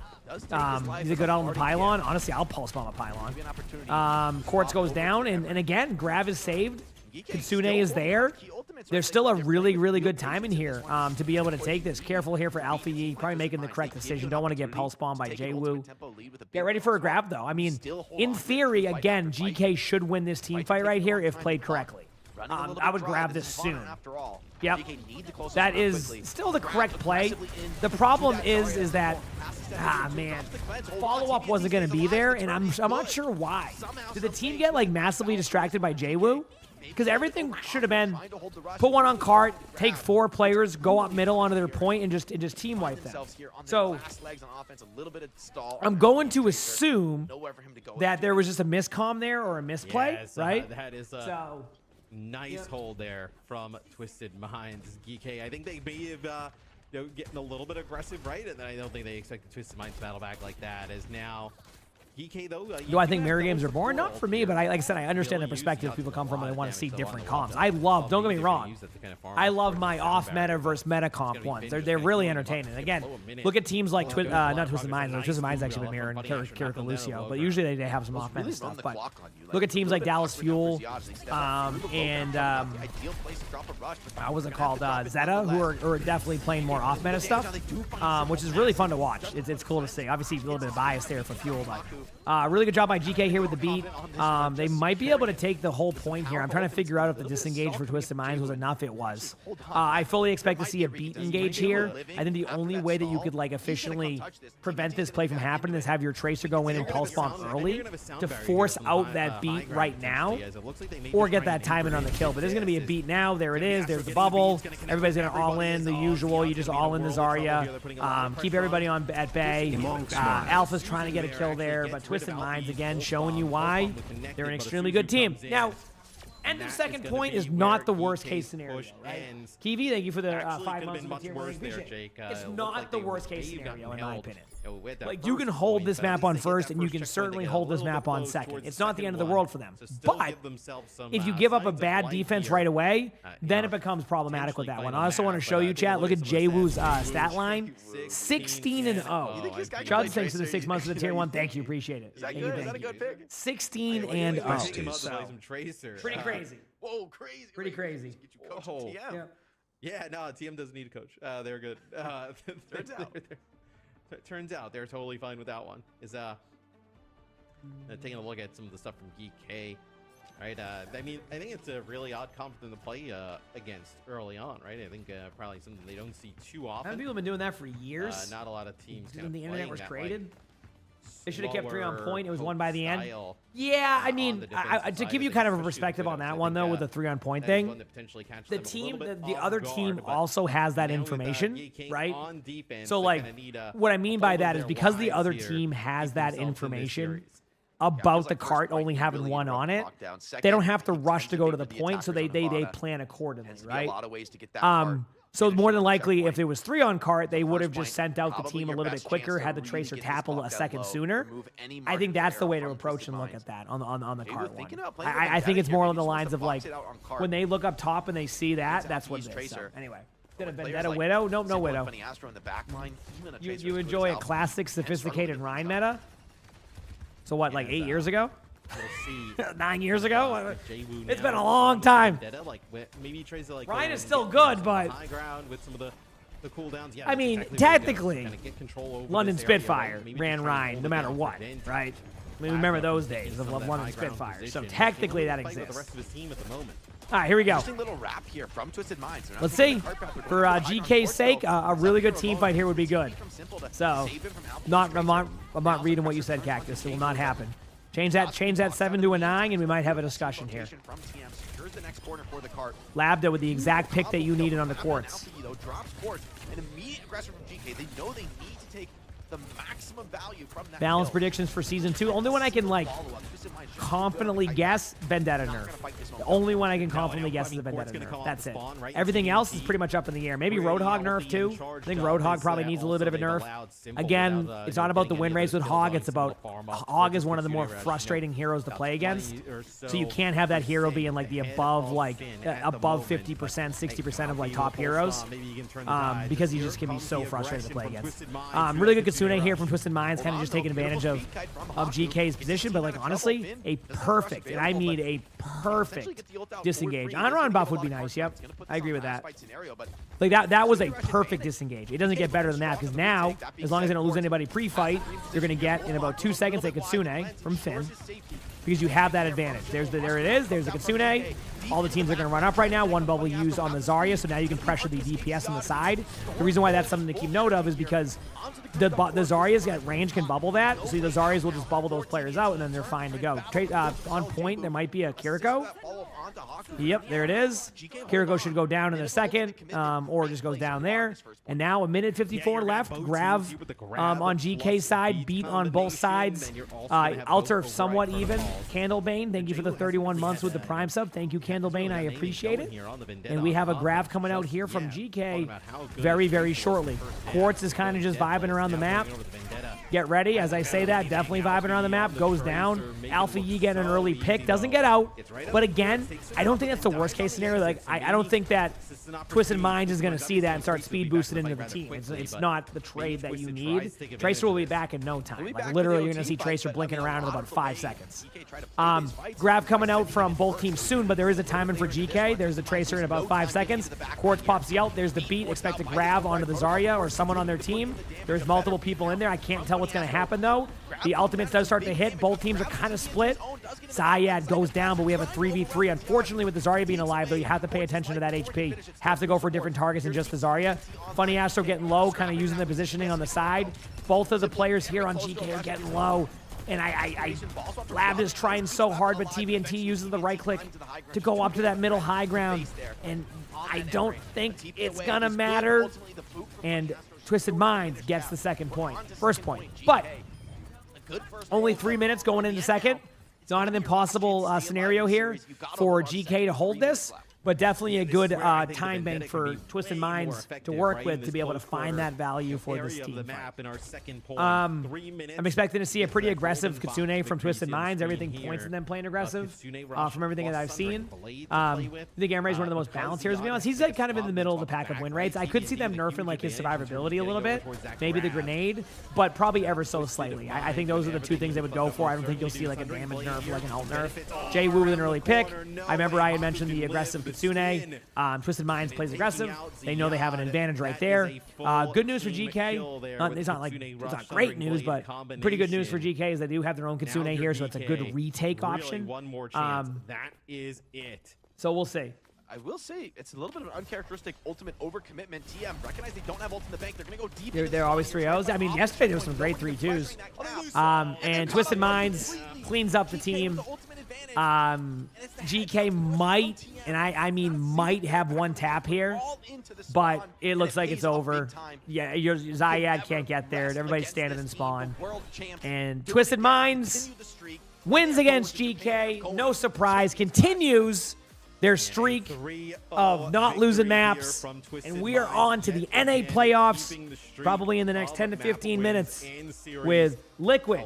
he's a good on the pylon. Honestly, I'll pulse bomb a pylon. Quartz goes down, and again, Grav is saved. Kitsune is there. there's still a really, really good time in here to be able to take this. Careful here for Alpha Yi, probably making the correct decision. Don't want to get pulse bombed by Jwoo. Get ready for a grab, though. I mean, in theory, again, GK should win this team fight right here if played correctly. I would grab this soon. Yep. That is still the correct play. The problem is that, man, follow-up wasn't going to be there, and I'm not sure why. Did the team get, like, massively distracted by Jwoo? Because everything should have been put one on cart, take 4 players, go up middle onto their point, and just team wipe them. So I'm going to assume that there was just a miscomm there or a misplay, right? That is nice hold there from Twisted Minds. GK, I think they may have getting a little bit aggressive, right? And I don't think they expected Twisted Minds to battle back like that. As now GK though, do I think mirror games are boring? Not for me, but like I said, I understand the perspective people come from and they want to see different comps. I love, don't get me wrong, I love my off-meta versus meta comp ones. They're really entertaining. Again, look at teams like not Twisted Minds. Twisted Minds actually been mirroring Kiriko Lucio, but usually they have some off-meta stuff. But look at teams like Dallas Fuel and what was it called, Zeta, who are definitely playing more off-meta stuff, which is really fun to watch. It's cool to see. Obviously, a little bit of bias there for Fuel, but really good job by GK here with the beat. They might be able to take the whole point here. I'm trying to figure out if the disengage for Twisted Minds was enough. It was. I fully expect to see a beat engage here. I think the only way that you could like efficiently prevent this play from happening is have your Tracer go in and pulse bomb early to force out that beat right now, or get that timing on the kill. But there's going to be a beat now. There it is. There's the bubble. Everybody's going to all in the usual. You just all in the Zarya. Keep everybody at bay. Alpha's trying to get a kill there, but Twisted Minds, again, showing you why they're an extremely good team. Now, end of second point is not the worst case scenario, right? Kiwi, thank you for the 5 months of the tier. It's not the worst case scenario, in my opinion. Like, you can hold this map on first, and you can certainly hold this map on second. It's not the end of the world for them. But if you give up a bad defense right away, then it becomes problematic with that one. I also want to show you, chat, look at Jwoo's stat line. 16-0. Chud, thanks for the 6 months of the tier 1. Thank you, appreciate it. Is that good? Is that a good pick? 16-0. So, pretty crazy. Whoa, crazy. Pretty crazy. Get you coach TM. Yeah, no, TM doesn't need a coach. They're good. Turns out. Turns out they're totally fine with that one. Is taking a look at some of the stuff from GK, right? I mean, I think it's a really odd comp for them to play against early on, right? I think probably something they don't see too often. Haven't people been doing that for years? Not a lot of teams. When the internet was created. Like, they should have kept 3 on point. It was 1 by the end. Style, yeah, I mean, to give you kind of a perspective on that one, though, with the 3 on point thing, the team, the other team also has that information, right? So, like, what I mean by that is because the other team has that information about the cart only having 1 on it, they don't have to rush to go to the point, so they plan accordingly, right? So more than likely, if there was 3 on cart, they would have just sent out the team a little bit quicker, had the Tracer tap a second sooner. I think that's the way to approach and look at that on the cart one. I think it's more along the lines of like, when they look up top and they see that, that's what it is. So, anyway. Did a Vendetta Widow? Nope, no Widow. You enjoy a classic, sophisticated Rhine meta? So what, like 8 years ago? 9 years ago? It's been a long time. Ryan is still good, but I mean, technically, London Spitfire ran Ryan no matter what, right? I mean, remember those days of London Spitfire. So technically, that exists. All right, here we go. Let's see. For GK's sake, a really good team fight here would be good. So, I'm not reading what you said, Cactus. It will not happen. Change that 7 to a 9, and we might have a discussion here. Labda with the exact pick that you needed on the quartz. Balance predictions for season 2. Only one I can like confidently guess, Vendetta nerf. The only one I can confidently guess is a Vendetta nerf. That's it. Everything else is pretty much up in the air. Maybe Roadhog nerf too. I think Roadhog probably needs a little bit of a nerf. Again, it's not about the win rates with Hog. It's about Hog is one of the more frustrating heroes to play against. So you can't have that hero be in like the above 50%, 60% of like top heroes because he just can be so frustrating to play against. Really good Kitsune here from Twisted Minds, kind of just taking advantage of GK's position. But like honestly, a perfect, and I mean a perfect disengage. On buff would be nice. Yep, I agree with that. Like that was a perfect disengage. It doesn't get better than that because now, as long as they don't lose anybody pre-fight, you're gonna get in about 2 seconds a Kitsune from Finn. Because you have that advantage. There it is. There's the Kitsune. All the teams are going to run up right now. One bubble used on the Zarya, so now you can pressure the DPS on the side. The reason why that's something to keep note of is because the Zarya's got range can bubble that, so the Zaryas will just bubble those players out, and then they're fine to go. On point, there might be a Kiriko. Yep, there it is. Kiriko should go down in a second, or just goes down there. And now 1:54 left. Grav on GK's side, beat on both sides. Alter somewhat even. Candlebane, thank you for the 31 months with the Prime sub. Thank you, Candlebane. I appreciate it. And we have a Grav coming out here from GK very, very shortly. Quartz is kind of just vibing around the map. Get ready. As I say that, definitely vibing around the map. Goes down. Alpha Yi getting an early pick. Doesn't get out. But again, I don't think that's the worst case scenario. Like I don't think that Twisted Minds is going to see that and start speed boosting into the team. It's not the trade that you need. Tracer will be back in no time. Like literally, you're going to see Tracer blinking around in about 5 seconds. Grav coming out from both teams soon, but there is a timing for GK. There's the Tracer in about 5 seconds. Quartz pops the ult. There's the beat. Expect to Grav onto the Zarya or someone on their team. There's multiple people in there. I can't tell what's going to happen, though. The ultimates does start to hit. Both teams are kind of split. Zayad goes down, but we have a 3v3. Unfortunately, with the Zarya being alive, though, you have to pay attention to that HP. Have to go for different targets than just the Zarya. Funny Astro getting low, kind of using the positioning on the side. Both of the players here on GK are getting low. And Lab is trying so hard, but TVNT uses the right click to go up to that middle high ground. And I don't think it's going to matter. And Twisted Minds gets the first point. But only 3 minutes going into second. It's not an impossible scenario here for GK to hold this, but definitely a good time bank for Twisted Minds to work with to be able to find that value for this team. I'm expecting to see a pretty aggressive Kitsune from Twisted Minds. Everything points to them playing aggressive from everything that I've seen. I think Emre is one of the most balanced here, to be honest. He's like kind of in the middle of the pack of win rates. I could see them nerfing like his survivability a little bit, maybe the grenade, but probably ever so slightly. I think those are the two things they would go for. I don't think you'll see like a damage nerf, like an ult nerf. Jay Wu with an early pick. I remember I had mentioned the aggressive Kitsune. Twisted Minds plays aggressive. They know they have an advantage right there. Good news for GK. It's not great news, but pretty good news for GK is they do have their own Kitsune here, so it's a good retake option. That is it. So we'll see. I will say it's a little bit of an uncharacteristic ultimate overcommitment. TM recognize they don't have ult in the bank. They're going to go deep. They're always 3-0s. I mean, yesterday there was some great 3-2s. And Twisted Minds cleans up the team. GK might, and I mean might have one tap here, but it looks like it's over. Yeah, Zayad can't get there. Everybody's standing in spawn. And Twisted Minds wins against GK. No surprise. Continues their streak of not losing maps, and we are on to the NA playoffs probably in the next 10 to 15 minutes with Liquid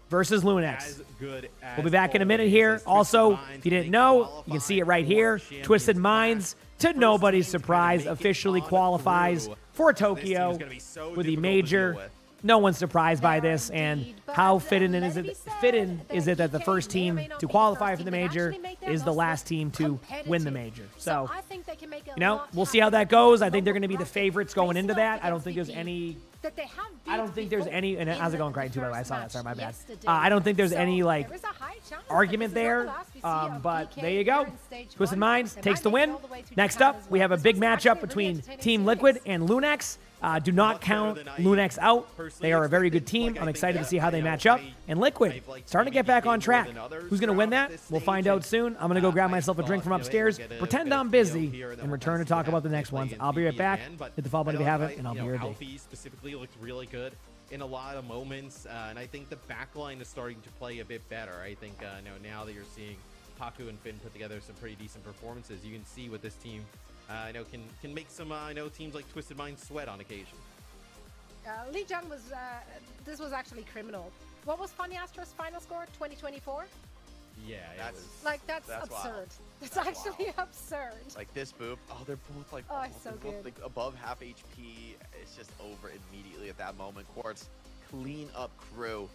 versus Lunex. We'll be back in a minute here. Also, if you didn't know, you can see it right here. Twisted Minds, to nobody's surprise, officially qualifies for Tokyo with the major. No one's surprised by this, and how fitting is it that the first team to qualify for the major is the last team to win the major. So, you know, we'll see how that goes. I think they're going to be the favorites going into that. I don't think there's any. And how's it going, Crichton, too, by the way? I saw that. Sorry, my bad. I don't think there's any, like, argument there. But there you go. Twisted Minds takes the win. Next up, we have a big matchup between Team Liquid and Lunex. Do not count Lunex out. They are a very good team. I'm excited to see how they match up. And Liquid, starting to get back on track. Who's going to win that? We'll find out soon. I'm going to go grab myself a drink from upstairs, pretend I'm busy, and return to talk about the next ones. I'll be right back. Hit the follow button if you haven't, and I'll be right back. Alfie specifically looked really good in a lot of moments, and I think the backline is starting to play a bit better. I think now that you're seeing Paku and Finn put together some pretty decent performances, you can see what this team can make some teams like Twisted Minds sweat on occasion. Lee Jung was this was actually criminal. What was Funny Astro's final score? 2024. Yeah, That's absurd. wild. That's actually absurd. Like this boop. Oh, they're both like, Oh, it's so they're both, good. like above half HP. It's just over immediately at that moment. Quartz, clean up crew.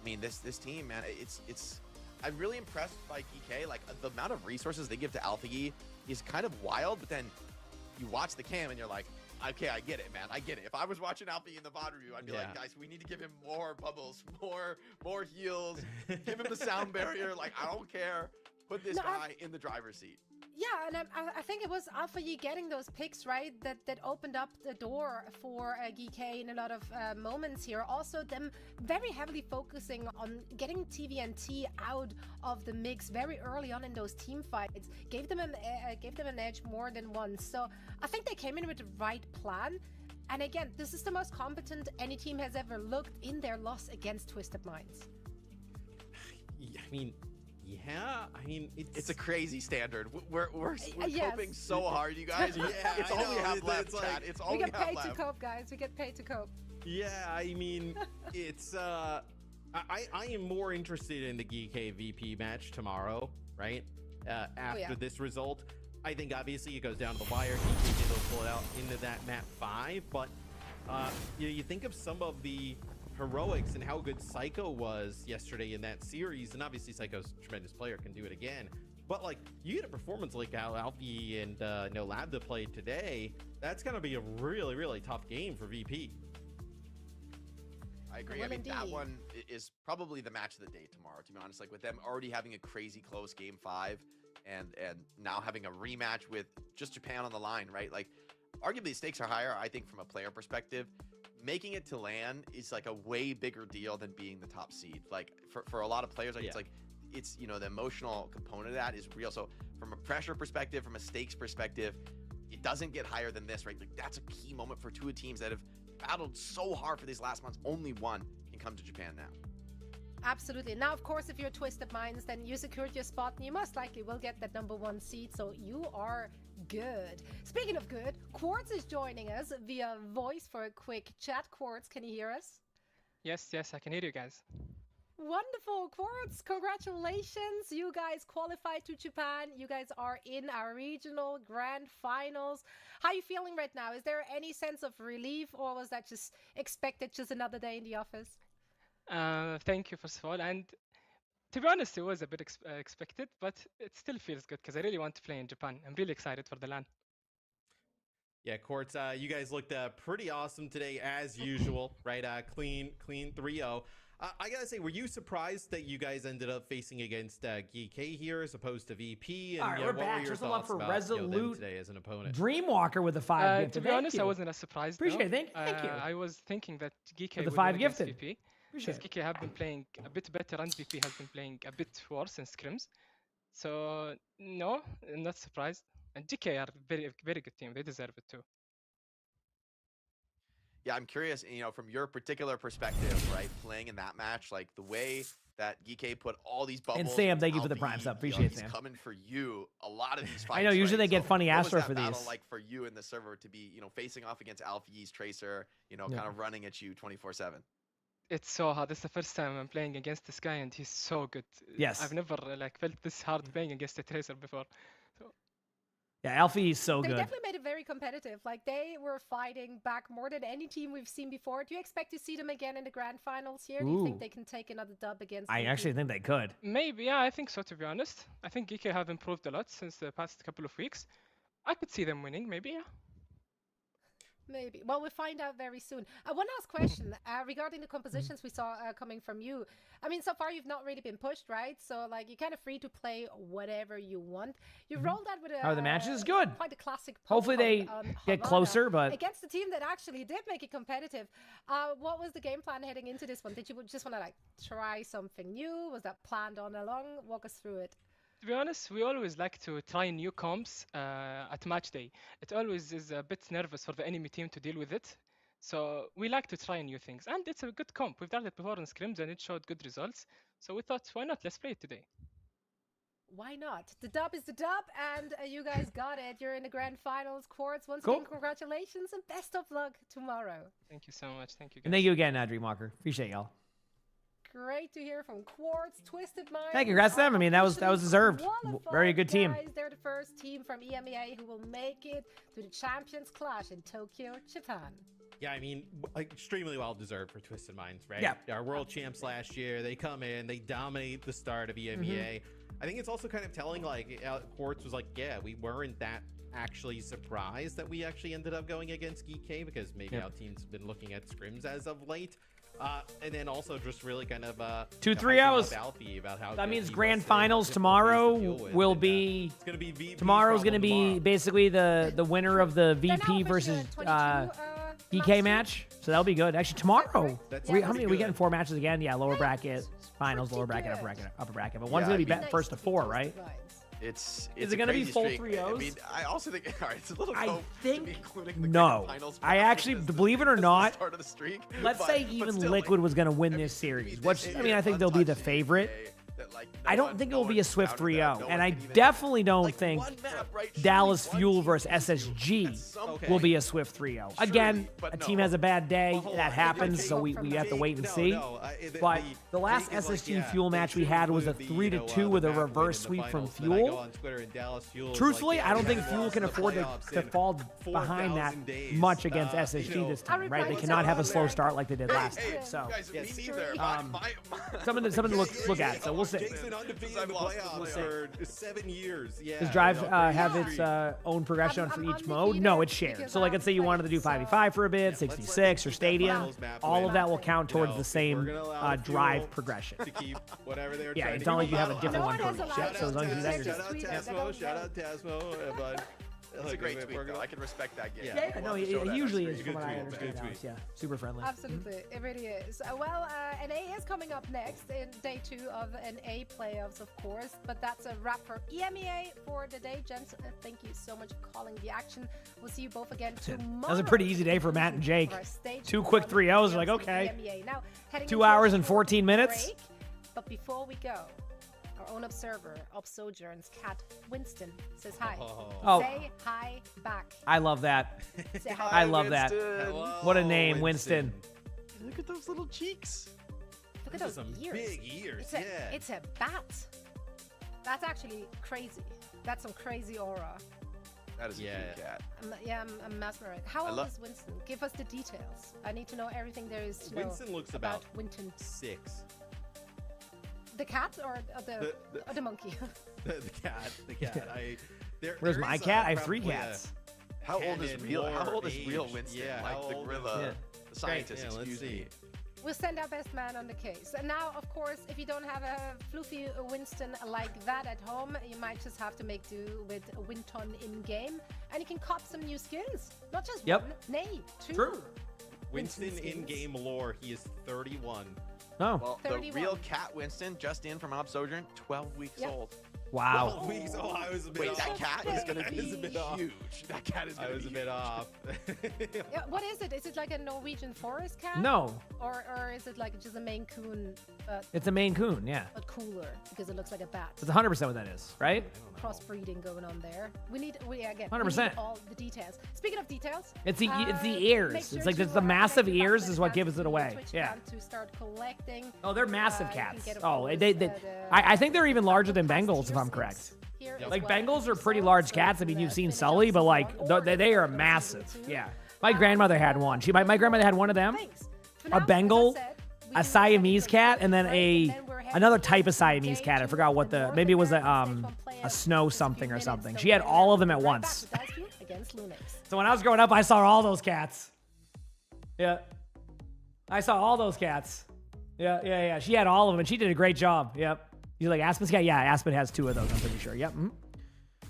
I mean, this team, man, it's. I'm really impressed by GK. Like the amount of resources they give to AlphaGi is kind of wild. But then you watch the cam and you're like, okay, I get it, man. I get it. If I was watching AlphaGi in the VOD review, I'd be like, guys, we need to give him more bubbles, more heals. Give him the sound barrier. Like I don't care. Put this guy in the driver's seat. Yeah, and I think it was AlphaGi getting those picks, right, that opened up the door for GK in a lot of moments here. Also, them very heavily focusing on getting TVNT out of the mix very early on in those team fights. Gave them an edge more than once. So I think they came in with the right plan. And again, this is the most competent any team has ever looked in their loss against Twisted Minds. I mean, it's a crazy standard. We're coping so hard, you guys. It's all we have left, chat. It's all we have left. We get paid to cope, guys. We get paid to cope. Yeah, I mean, it's I am more interested in the GK VP match tomorrow, right? After this result, I think obviously it goes down to the wire. GK will pull it out into that map 5, but you think of some of the heroics and how good Psycho was yesterday in that series, and obviously Psycho's a tremendous player, can do it again. But like, you get a performance like how Alfie and Labda played today, that's gonna be a really, really tough game for VP. I agree. I mean, that one is probably the match of the day tomorrow, to be honest. Like with them already having a crazy close game 5 and now having a rematch with just Japan on the line, right? Like arguably the stakes are higher, I think, from a player perspective. Making it to LAN is like a way bigger deal than being the top seed. Like for a lot of players, like it's the emotional component of that is real. So from a pressure perspective, from a stakes perspective, it doesn't get higher than this, right? Like that's a key moment for two teams that have battled so hard for these last months. Only one can come to Japan now. Absolutely. Now, of course, if you're Twisted Minds, then you secured your spot and you most likely will get that #1 seed. So you are good. Speaking of good, Quartz is joining us via voice for a quick chat. Quartz, can you hear us? Yes, I can hear you guys. Wonderful, Quartz. Congratulations. You guys qualified to Japan. You guys are in our regional grand finals. How are you feeling right now? Is there any sense of relief, or was that just expected, just another day in the office? Thank you, first of all. And to be honest, it was a bit expected, but it still feels good because I really want to play in Japan. I'm really excited for the LAN. Yeah, Quartz, you guys looked pretty awesome today, as usual, right? Clean 3-0. I gotta say, were you surprised that you guys ended up facing against GK here as opposed to VP? And, all right, we're back. Just a lot for Resolute today as an opponent. Dreamwalker with the 5 gifted. To be honest, I wasn't as surprised. Appreciate it. Thank you. I was thinking that GK with the would 5 win against gifted. VP. Because GK have been playing a bit better and VP has been playing a bit worse in scrims. So, no, I'm not surprised. And GK are very, very good team. They deserve it too. Yeah, I'm curious, from your particular perspective, right, playing in that match, like the way that GK put all these bubbles. And Sam, thank you for the prime sub. Appreciate it, Sam. Coming for you, a lot of these fights. I know, usually they get funny Astro for these. What was that battle like for you in the server to be, facing off against AlphaGi's Tracer, kind of running at you 24/7? It's so hard. This is the first time I'm playing against this guy, and he's so good. Yes. I've never felt this hard playing against a Tracer before. So. Yeah, Alfie is so They good. definitely made it very competitive. Like, they were fighting back more than any team we've seen before. Do you expect to see them again in the grand finals here? Do you think they can take another dub against I actually think they could. Maybe, yeah, I think so, to be honest. I think GK have improved a lot since the past couple of weeks. I could see them winning, maybe, yeah. Maybe. Well, we'll find out very soon. One last question regarding the compositions we saw coming from you. I mean, so far you've not really been pushed, right? So, like, you're kind of free to play whatever you want. You've rolled out with the matches is good. Quite a classic. Hopefully they get closer, but against the team that actually did make it competitive. What was the game plan heading into this one? Did you just want to try something new? Was that planned on along? Walk us through it. To be honest, we always like to try new comps at match day. It always is a bit nervous for the enemy team to deal with it. So we like to try new things. And it's a good comp. We've done it before in scrims and it showed good results. So we thought, why not? Let's play it today. Why not? The dub is the dub, and you guys got it. You're in the grand finals. Quartz, once again, congratulations and best of luck tomorrow. Thank you so much. Thank you, guys. And thank you again, Dreamwalker. Appreciate y'all. great to hear from Quartz, Twisted Mind. Hey, congrats to them. I mean, that was deserved. Very good team. Guys, they're the first team from EMEA who will make it to the Champions Clash in Tokyo, Japan. Yeah, I mean, extremely well deserved for Twisted Minds, right? Yeah. Our world champs last year, they come in, they dominate the start of EMEA. I think it's also kind of telling, like, Quartz was like, yeah, we weren't that actually surprised that we actually ended up going against GK because maybe our team's been looking at scrims as of late. And then also just really kind of 2-3 hours. About how That means grand finals tomorrow will be. It's gonna be VP. Tomorrow's gonna be basically the winner of the VP versus PK match. So that'll be good. Actually, tomorrow. How many are we getting? 4 matches again? Yeah, lower bracket, finals, lower bracket, upper bracket. But one's gonna be bet first to 4, right? It's Is it going to be full 3-0s? I mean, I also think all right, it's a little I think to be including the no. grand finals. I actually, believe it or not, start of the streak, let's say even still, Liquid was going to win this series, which I mean, I think they'll be the favorite. I don't think it will be a swift 3-0, and I definitely don't think Dallas Fuel versus SSG will be a swift 3-0. Again, a team has a bad day, that happens, so we have to wait and see. But the last SSG Fuel match we had was a 3-2 with a reverse sweep from Fuel. Truthfully, I don't think Fuel can afford to fall behind that much against SSG this time, right? They cannot have a slow start like they did last time. So something to look at. So we'll see. Been undefeated in the playoffs for 7 years. Yeah. Does Drive have its own progression for each mode? No, it's shared. So like, let's say you wanted to do 5v5 for a bit, 66 or Stadium. All of that will count towards the same Drive progression. To keep whatever they were Yeah, trying it's to not like keep you have a up. different one for each. Yeah, so as long as you do that, you're Shout out Tasmo. Shout out Tasmo. But it's a great tweet, though. I can respect that game. Yeah, no, it usually is from what I understand. Alex. Yeah, super friendly. Absolutely, it really is. Well, NA is coming up next in day 2 of NA playoffs, of course. But that's a wrap for EMEA for the day, gents. Thank you so much for calling the action. We'll see you both again tomorrow. That was a pretty easy day for Matt and Jake. 2 quick 3-0s. Like, okay. Now, 2 hours and 14 minutes. Break. But before we go, our own observer, Sojourn's cat, Winston, says hi. Oh. Say hi back. I love that. Say hi. I love that. Hello, What a name, Winston. Look at those little cheeks. Look at Those those are some ears. big ears, yeah. It's a bat. That's actually crazy. That's some crazy aura. That is a cute cat. I'm mesmerized. How old is Winston? Give us the details. I need to know everything there is to know. Winston looks about about Winton. 6. The cat or the monkey? The cat. Where's my cat? I have 3 cats. How old is real Winston? Yeah, like the gorilla, the scientist. Excuse me. We'll send our best man on the case. And now, of course, if you don't have a floofy Winston like that at home, you might just have to make do with Winton in-game. And you can cop some new skills. Not just one, nay, 2. True. Winston in-game lore, he is 31. Oh. Well, 31. The real cat Winston, just in from Ob Sojourn, 12 weeks old. Wow. 12 weeks. Oh, I was a bit Wait, off. that cat is going to be huge. That cat is going to be I was a bit off. Yeah, what is it? Is it like a Norwegian forest cat? No. Or is it like just a Maine Coon? It's a Maine Coon, yeah. But cooler because it looks like a bat. That's 100% what that is, right? Crossbreeding going on there. We need 100%. all the details. Speaking of details, It's the ears. It's like the massive ears is what gives it away. Yeah. To start collecting. Oh, they're massive cats. Oh, I think they're even larger than Bengals, if I'm correct. Like Bengals are pretty large cats. I mean, you've seen Sully, but like they are massive. Yeah. My grandmother had one. My grandmother had one of them. A Bengal, a Siamese cat, and then another type of Siamese cat. I forgot what maybe it was a snow something or something. She had all of them at once. So when I was growing up, I saw all those cats. Yeah. I saw all those cats. Yeah. She had all of them, and she did a great job. Yep. You like Aspen's cat? Yeah, Aspen has 2 of those, I'm pretty sure. Yep.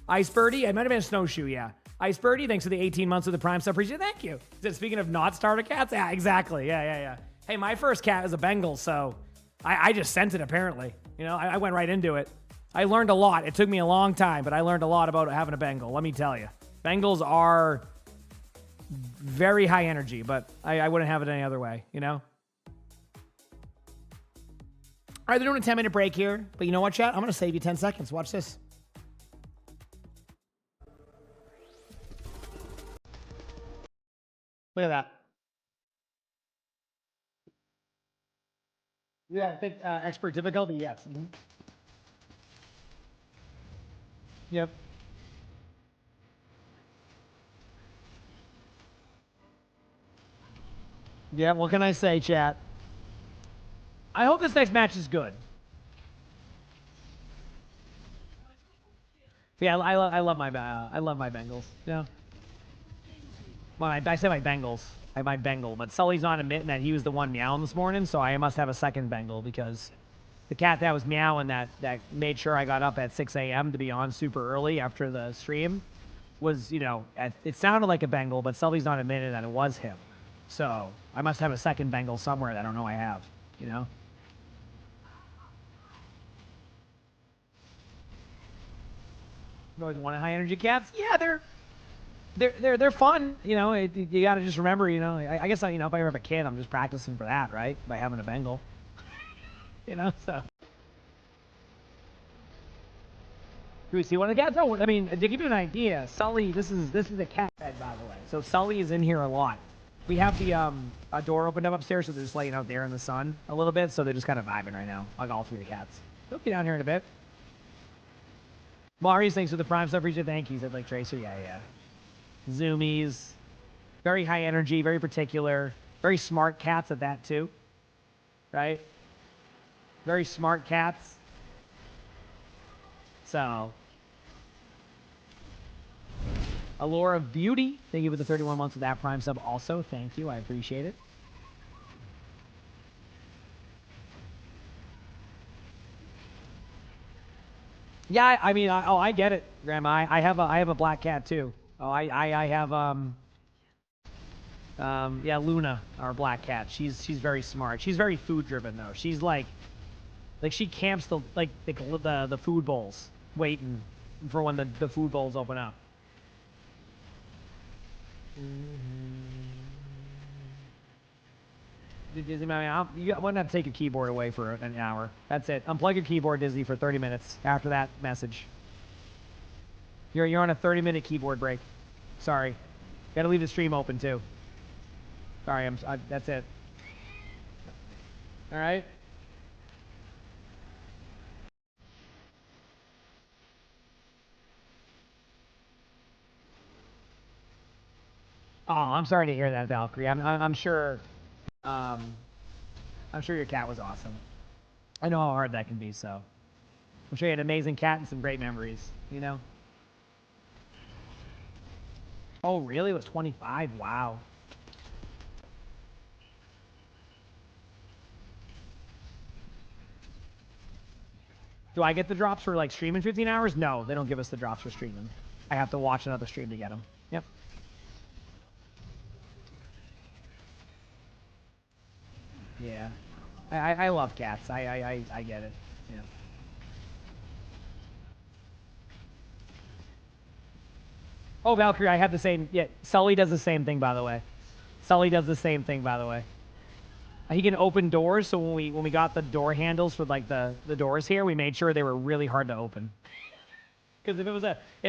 Ice Birdie? It might have been a snowshoe, yeah. Ice Birdie, thanks for the 18 months of the Prime sub. Appreciate it. Thank you. Speaking of not starter cats? Yeah, exactly. Yeah. Hey, my first cat is a Bengal, so I just sent it, apparently. You know, I went right into it. I learned a lot. It took me a long time, but I learned a lot about having a Bengal, let me tell you. Bengals are very high energy, but I wouldn't have it any other way, you know? All right, they're doing a 10-minute break here, but you know what, chat? I'm going to save you 10 seconds. Watch this. Look at that. Yeah, I think expert difficulty, yes. Yep. Yeah, what can I say, chat? I hope this next match is good. Yeah, I love my Bengals. Yeah. Well, I say my Bengals. My Bengal, but Sully's not admitting that he was the one meowing this morning, so I must have a second Bengal because the cat that was meowing that made sure I got up at 6 a.m. to be on super early after the stream was, you know, it sounded like a Bengal, but Sully's not admitting that it was him. So I must have a second Bengal somewhere that I don't know I have, you know? You always wanted high energy cats? Yeah, they're fun, you know. You got to just remember, you know. I guess you know, if I ever have a kid, I'm just practicing for that, right? By having a Bengal, you know. So, do we see one of the cats? Oh, I mean, to give you an idea, Sully. This is a cat bed, by the way. So Sully is in here a lot. We have the a door opened up upstairs, so they're just laying out there in the sun a little bit. So they're just kind of vibing right now, like all three of the cats. They'll be down here in a bit. Marius, thanks for the prime sub. Appreciate thank you. Said like Tracer, yeah. Zoomies, very high energy, very particular, very smart cats at that too, right? Very smart cats. So, Allure of Beauty, thank you for the 31 months of that prime sub also. Thank you, I appreciate it. Yeah, I mean, I get it, Grandma. I have a black cat too. Oh, I have yeah, Luna, our black cat. She's very smart. She's very food driven though. She's like she camps the food bowls, waiting for when the food bowls open up. Dizzy, you want to take your keyboard away for an hour. That's it. Unplug your keyboard, Dizzy, for 30 minutes after that message. You're on a 30-minute keyboard break. Sorry. Got to leave the stream open too. Sorry, that's it. All right. Oh, I'm sorry to hear that, Valkyrie. I'm sure. I'm sure your cat was awesome. I know how hard that can be. So, I'm sure you had an amazing cat and some great memories. You know. Oh, really? It was 25. Wow. Do I get the drops for like streaming 15 hours? No, they don't give us the drops for streaming. I have to watch another stream to get them. Yep. Yeah. I love cats. I get it. Yeah. Oh, Valkyrie, I have the same. Yeah, Sully does the same thing, by the way. Sully does the same thing, by the way. He can open doors, so when we got the door handles for like the doors here, we made sure they were really hard to open. Because if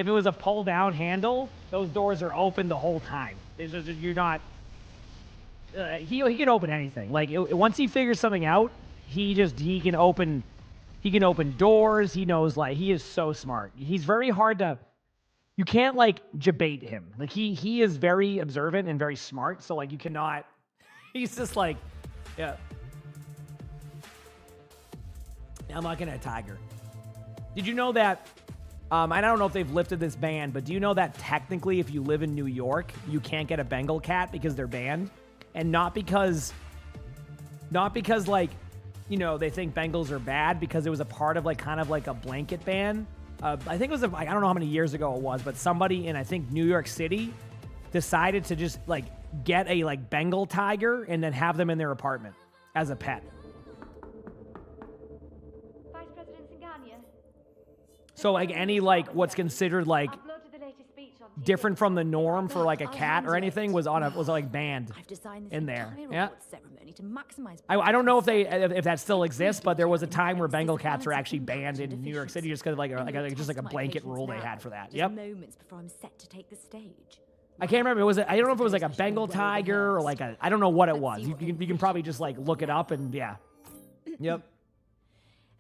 it was a pull down handle, those doors are open the whole time. You're not. He can open anything. Like once he figures something out, he can open doors. He knows, like, he is so smart. He's very hard to. You can't like debate him. Like he is very observant and very smart. So like you cannot. He's just like, yeah. I'm looking at a tiger. Did you know that? I don't know if they've lifted this ban, but do you know that technically, if you live in New York, you can't get a Bengal cat because they're banned, and not because like, you know, they think Bengals are bad, because it was a part of like kind of like a blanket ban. I think it was I don't know how many years ago it was, but somebody in I think New York City decided to just like get a like Bengal tiger and then have them in their apartment as a pet. Vice President Singania. So like any like what's considered like different from the norm for like a cat or anything was like banned in there. Yeah. I don't know if that still exists, but there was a time where Bengal cats were actually banned in New York City just because just like a blanket rule they had for that. Yep. Moments before I'm set to take the stage. I can't remember. I don't know if it was like a Bengal tiger or like I don't know what it was. You can probably just like look it up and yeah. Yep.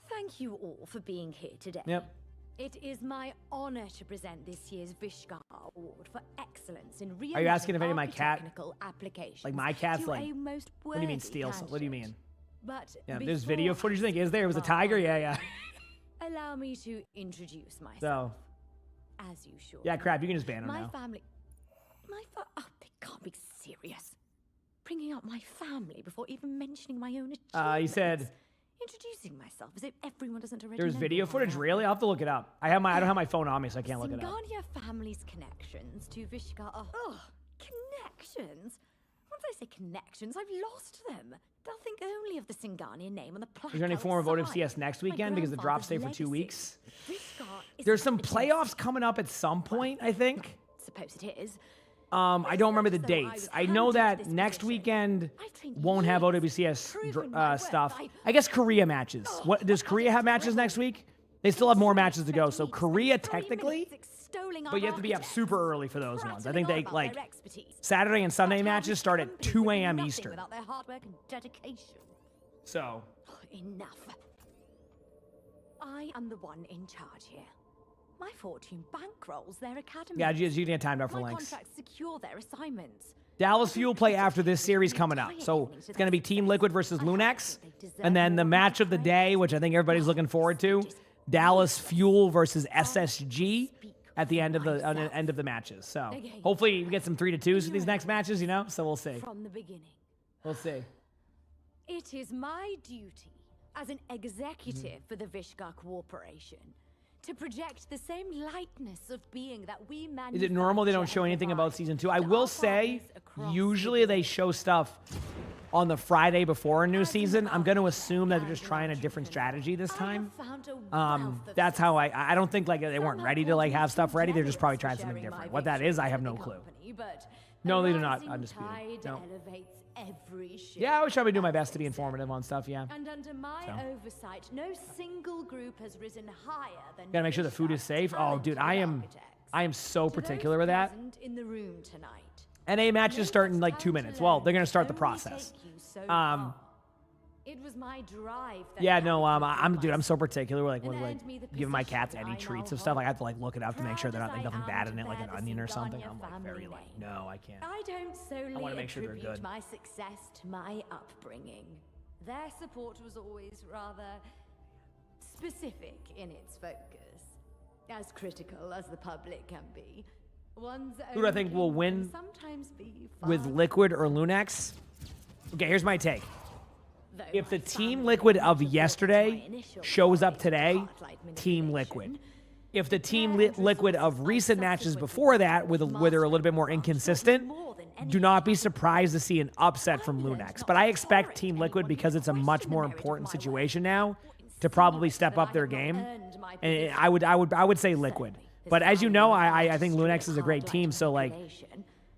Thank you all for being here today. Yep. It is my honor to present this year's Vishkar Award for excellence in real. Are you asking if any of my cat, applications like my cat's to like, a most what do you mean worthy steal? What do you mean? But Yeah, there's video footage. You think is there? It was a tiger. Yeah. allow me to introduce myself. So. As you should. Yeah, crap. You can just ban him my now. Family. Oh, they can't be serious. Bringing up my family before even mentioning my own achievements. He said. Introducing myself as if everyone doesn't already There's know video who I footage. am. Really? I'll have to look it up. I don't have my phone on me, so I can't look it up. Singania family's connections to Vishkar. Oh, connections. Once I say connections, I've lost them. They'll think only of the Singania name on the plaque. Is there any form of OWCS next weekend because the drops stay for 2 weeks? There's some playoffs coming up at some point, I think. Suppose it is. I don't remember the dates. I know that next weekend won't have OWCS stuff. I guess Korea matches. What does Korea have matches next week? They still have more matches to go. So Korea technically, but you have to be up super early for those ones. I think they like Saturday and Sunday matches start at 2 a.m. Eastern. Without their hard work and dedication. So Enough. I am the one in charge here. My fortune bankrolls their academy. yeah, you can get timed out for My links. contracts secure their assignments. Dallas Fuel play after this series coming up. So it's going to be Team Liquid versus Lunex. And then the match of the day, which I think everybody's looking forward to, Dallas Fuel versus SSG at the end of the matches. So hopefully we get some 3-2s for these next matches, you know? So we'll see. From the beginning. We'll see. It is my duty as an executive for the Vishkar Corporation to project the same lightness of being that we manufacture. Is it normal they don't show anything about season 2? I will say, usually they show stuff on the Friday before a new season. I'm going to assume that they're just trying a different strategy this time. That's how I don't think like they weren't ready to like have stuff ready. They're just probably trying something different. What that is, I have no clue. No, they do not. Undisputed. No. Yeah, I always try to do my best to be informative on stuff, yeah. And under my oversight, no single group has risen higher than. Gotta make sure the food is safe. Oh, dude, I am so particular with that. In the room tonight. NA matches start in like 2 minutes. Well, they're gonna start the process. It was my drive. Yeah, no, I'm so particular with like giving my cats any treats of stuff. Like I have to like look it up to make sure they're not like nothing bad in it, like an onion or something. I'm like very like, no, I can't. I don't solely I want to make sure they're good. my success to my upbringing. Their support was always rather specific in its focus, as critical as the public can be. Who do I think will win sometimes be with Liquid or Lunex? Okay, here's my take. If the Team Liquid of yesterday shows up today, Team Liquid. If the Team Liquid of recent matches before that, where they're a little bit more inconsistent, do not be surprised to see an upset from Lunex. But I expect Team Liquid, because it's a much more important situation now, to probably step up their game. And I would say Liquid. But as you know, I think Lunex is a great team. So like,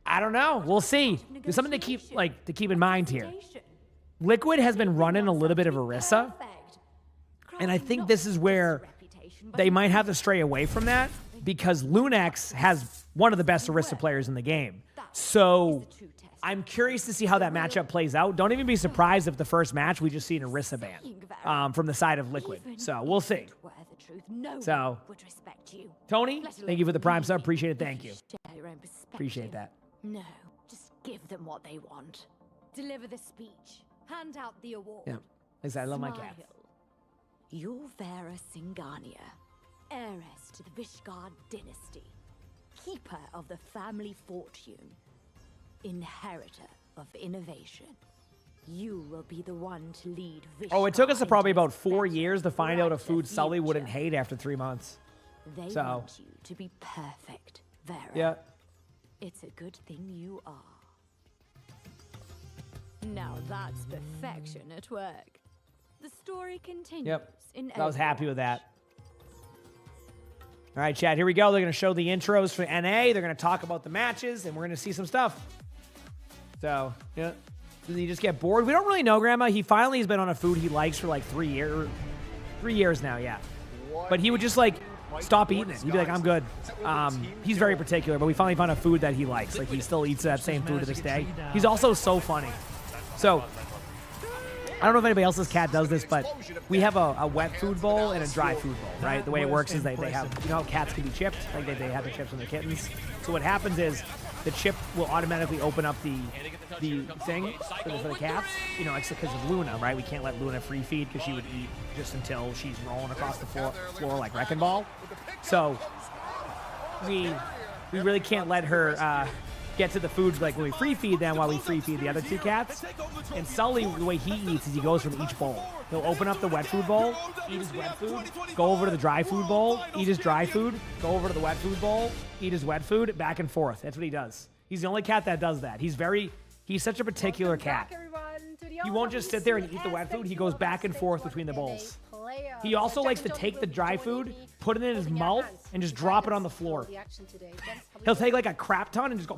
I don't know. We'll see. There's something to keep in mind here. Liquid has been running a little bit of Orisa, and I think this is where they might have to stray away from that, because Lunex has one of the best Orisa players in the game. So I'm curious to see how that matchup plays out. Don't even be surprised if the first match we just see an Orisa ban from the side of Liquid. So we'll see. So, Tony, thank you for the Prime sub. Appreciate it. Thank you. Appreciate that. No, just give them what they want. Deliver the speech. Hand out the award. Yeah, I love my cat. You're Vera Singania, heiress to the Vishkar dynasty, keeper of the family fortune, inheritor of innovation. You will be the one to lead Vishkar. Oh, it took us probably about 4 years to find out a food Sully wouldn't hate after 3 months. They want you to be perfect, Vera. Yeah. It's a good thing you are. Now that's perfection at work. The story continues. Yep. In I was happy with that. All right, chat, here we go. They're going to show the intros for NA. They're going to talk about the matches, and we're going to see some stuff. So, yeah. Does he just get bored? We don't really know, Grandma. He finally has been on a food he likes for like 3 years. 3 years now, yeah. But he would just like stop eating it. He'd be like, I'm good. He's very particular, but we finally found a food that he likes. Like he still eats that same food to this day. He's also so funny. So, I don't know if anybody else's cat does this, but we have a wet food bowl and a dry food bowl, right? The way it works is they have, you know how cats can be chipped? Like they have the chips when they're kittens. So what happens is the chip will automatically open up the thing for the cats. You know, it's because of Luna, right? We can't let Luna free feed because she would eat just until she's rolling across the floor like Wrecking Ball. So we really can't let her get to the food like when we free feed them while we free feed the other two cats. And Sully, the way he eats is he goes from each bowl. He'll open up the wet food bowl, eat his wet food, go over to the dry food bowl, eat his dry food, go over to the wet food bowl, eat his wet food, back and forth. That's what he does. He's the only cat that does that. He's such a particular cat. He won't just sit there and eat the wet food. He goes back and forth between the bowls. He also likes to take the dry food, put it in his mouth, and just drop it on the floor. He'll take like a crap ton and just go,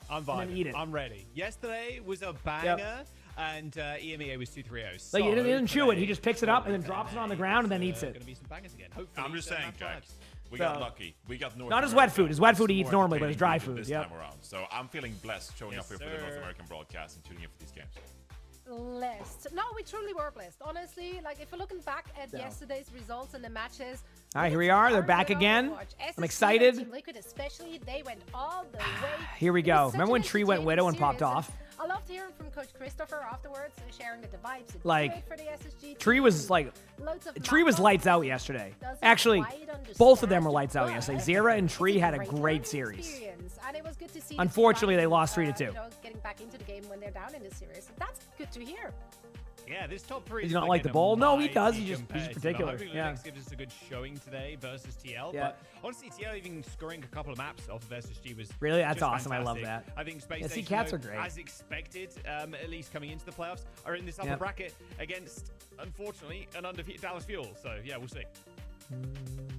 I'm and then eat it. I'm ready. Yesterday was a banger, and EMEA was 2-3-0. Like he didn't chew it. He just picks it up and then drops it on the ground and then eats it. Gonna be some bangers again. I'm just saying, Jack. We got lucky. We got North Not his America. wet food. His wet food he eats normally, but his dry food. This time around. So I'm feeling blessed showing up here for the North American broadcast and tuning in for these games. Blessed. No, we truly were blessed. Honestly, like if you're looking back at yesterday's results and the matches. All right, here we are. They're back again. I'm excited. Team Liquid especially, they went all the way. Here we go. Remember when Tree went Widow and popped off? I loved hearing from Coach Christopher afterwards, sharing the vibes. Like, for the SSG Tree was like, Tree was lights out yesterday. Actually, both of them were lights out yesterday. Zera and Tree had a great series. And it was good to see. Unfortunately, they lost 3-2. You know, getting back into the game when they're down in this series. That's good to hear. Yeah, this top three. Does he not like the bowl? No, he does. He's just particular. Hopefully, Linux gives us a good showing today versus TL. Yeah. But honestly, TL even scoring a couple of maps off of SSG was really that's just awesome. Fantastic. I love that. I think Space yeah, Station, cats are great. as expected, at least coming into the playoffs, are in this upper bracket against, unfortunately, an undefeated Dallas Fuel. So yeah, we'll see.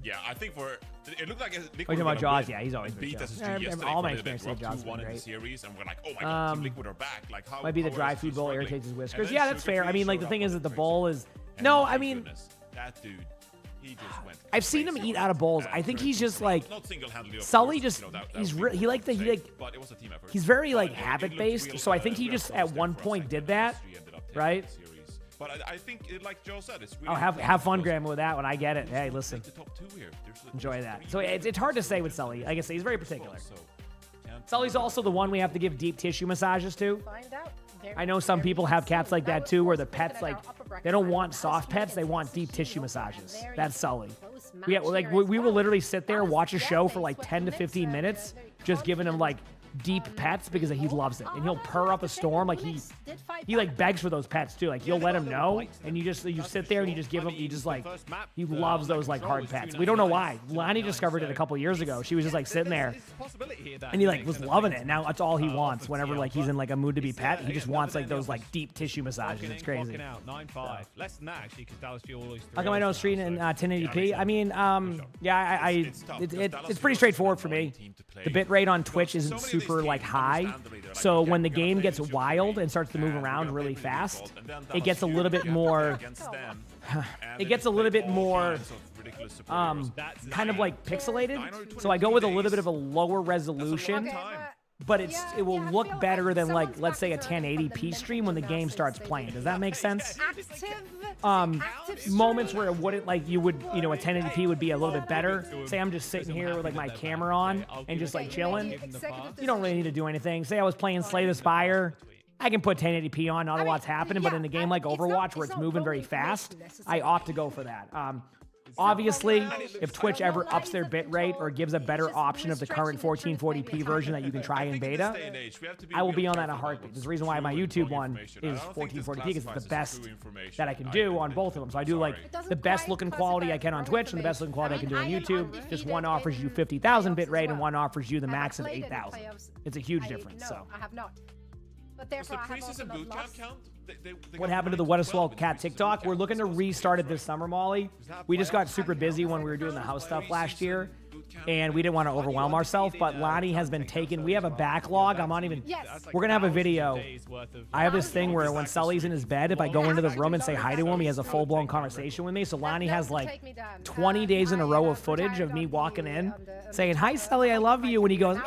Yeah, I think it looked like talking about Jaws. Yeah, he's always been beat shows. SSG yesterday. All my experience with Jaws won in the great. series, and we're like, oh my god, Team Liquid are back. Like how might be the how dry SSG food bowl struggling? irritates his And whiskers. then Yeah, that's fair. I mean, like the thing is that the bowl is no. I mean, that dude, he just went. I've seen him eat out of bowls. I think he's just like not single-handedly. Sully. Just he's but it was a team effort. he's very like habit based. So I think he just at one point did that, right? But I think, like Joe said, it's really Oh, have fun, Grandma, with that one. I get it. Hey, listen. the top two here. Enjoy that. So it's hard to say with Sully. Like I say, he's very particular. Sully's also the one we have to give deep tissue massages to. Find out. I know some people have cats like that too, where the pets like they don't want soft pets, they want deep tissue massages. That's Sully. We will literally sit there, watch a show for like 10 to 15 minutes, just giving him like deep pets because he loves it, and he'll purr up a storm. Like he like begs for those pets too. Like you'll let him know, and you sit there and you just give him. He just like he loves those like hard pets. We don't know why. Lonnie discovered it a couple years ago. She was just like sitting there, and he like was loving it. Now that's all he wants. Whenever like he's in like a mood to be pet, he just wants like those like deep tissue massages. It's crazy. 9-5. Less than that actually, because Dallas Fuel always. How come I know stream in 1080p? I mean, yeah, it's pretty straightforward for me. The bit rate on Twitch isn't super like high, so when the game gets wild and starts to move around really fast, it gets a little bit more. It gets a little bit more kind of like pixelated. So I go with a little bit of a lower resolution. But it will look better than like let's say a 1080p stream when the game starts playing. Does that make sense? Moments where it wouldn't like a 1080p would be a little bit better. Say I'm just sitting here with like my camera on and just like chilling. You don't really need to do anything. Say I was playing Slay the Spire. I can put 1080p on, not a lot's happening, but in a game like Overwatch where it's moving very fast, I opt to go for that. Obviously, if Twitch ever ups their bit rate or gives a better option of the current 1440p version that you can try in beta, I will be on that in a heartbeat. There's a reason why my YouTube one is 1440p because it's the best that I can do on both of them. So I do like the best looking quality I can on Twitch and the best looking quality I can do on YouTube. Just one offers you 50,000 bit rate and one offers you the max of 8,000. It's a huge difference. So I have not. But therefore, I have also not lost. What happened to the What a Swell Cat TikTok? We're looking to restart it this summer, Molly. We just got super busy when we were doing the house stuff last year. and we didn't want to overwhelm ourselves. But Lonnie has been taken. We have a backlog. I'm not even. We're gonna have a video. I have this thing where when Sully's in his bed, if I go into the room and say hi to him, he has a full-blown conversation with me. So Lonnie has like 20 days in a row of footage of me walking in, saying, "Hi, Sully, I love you," and he goes,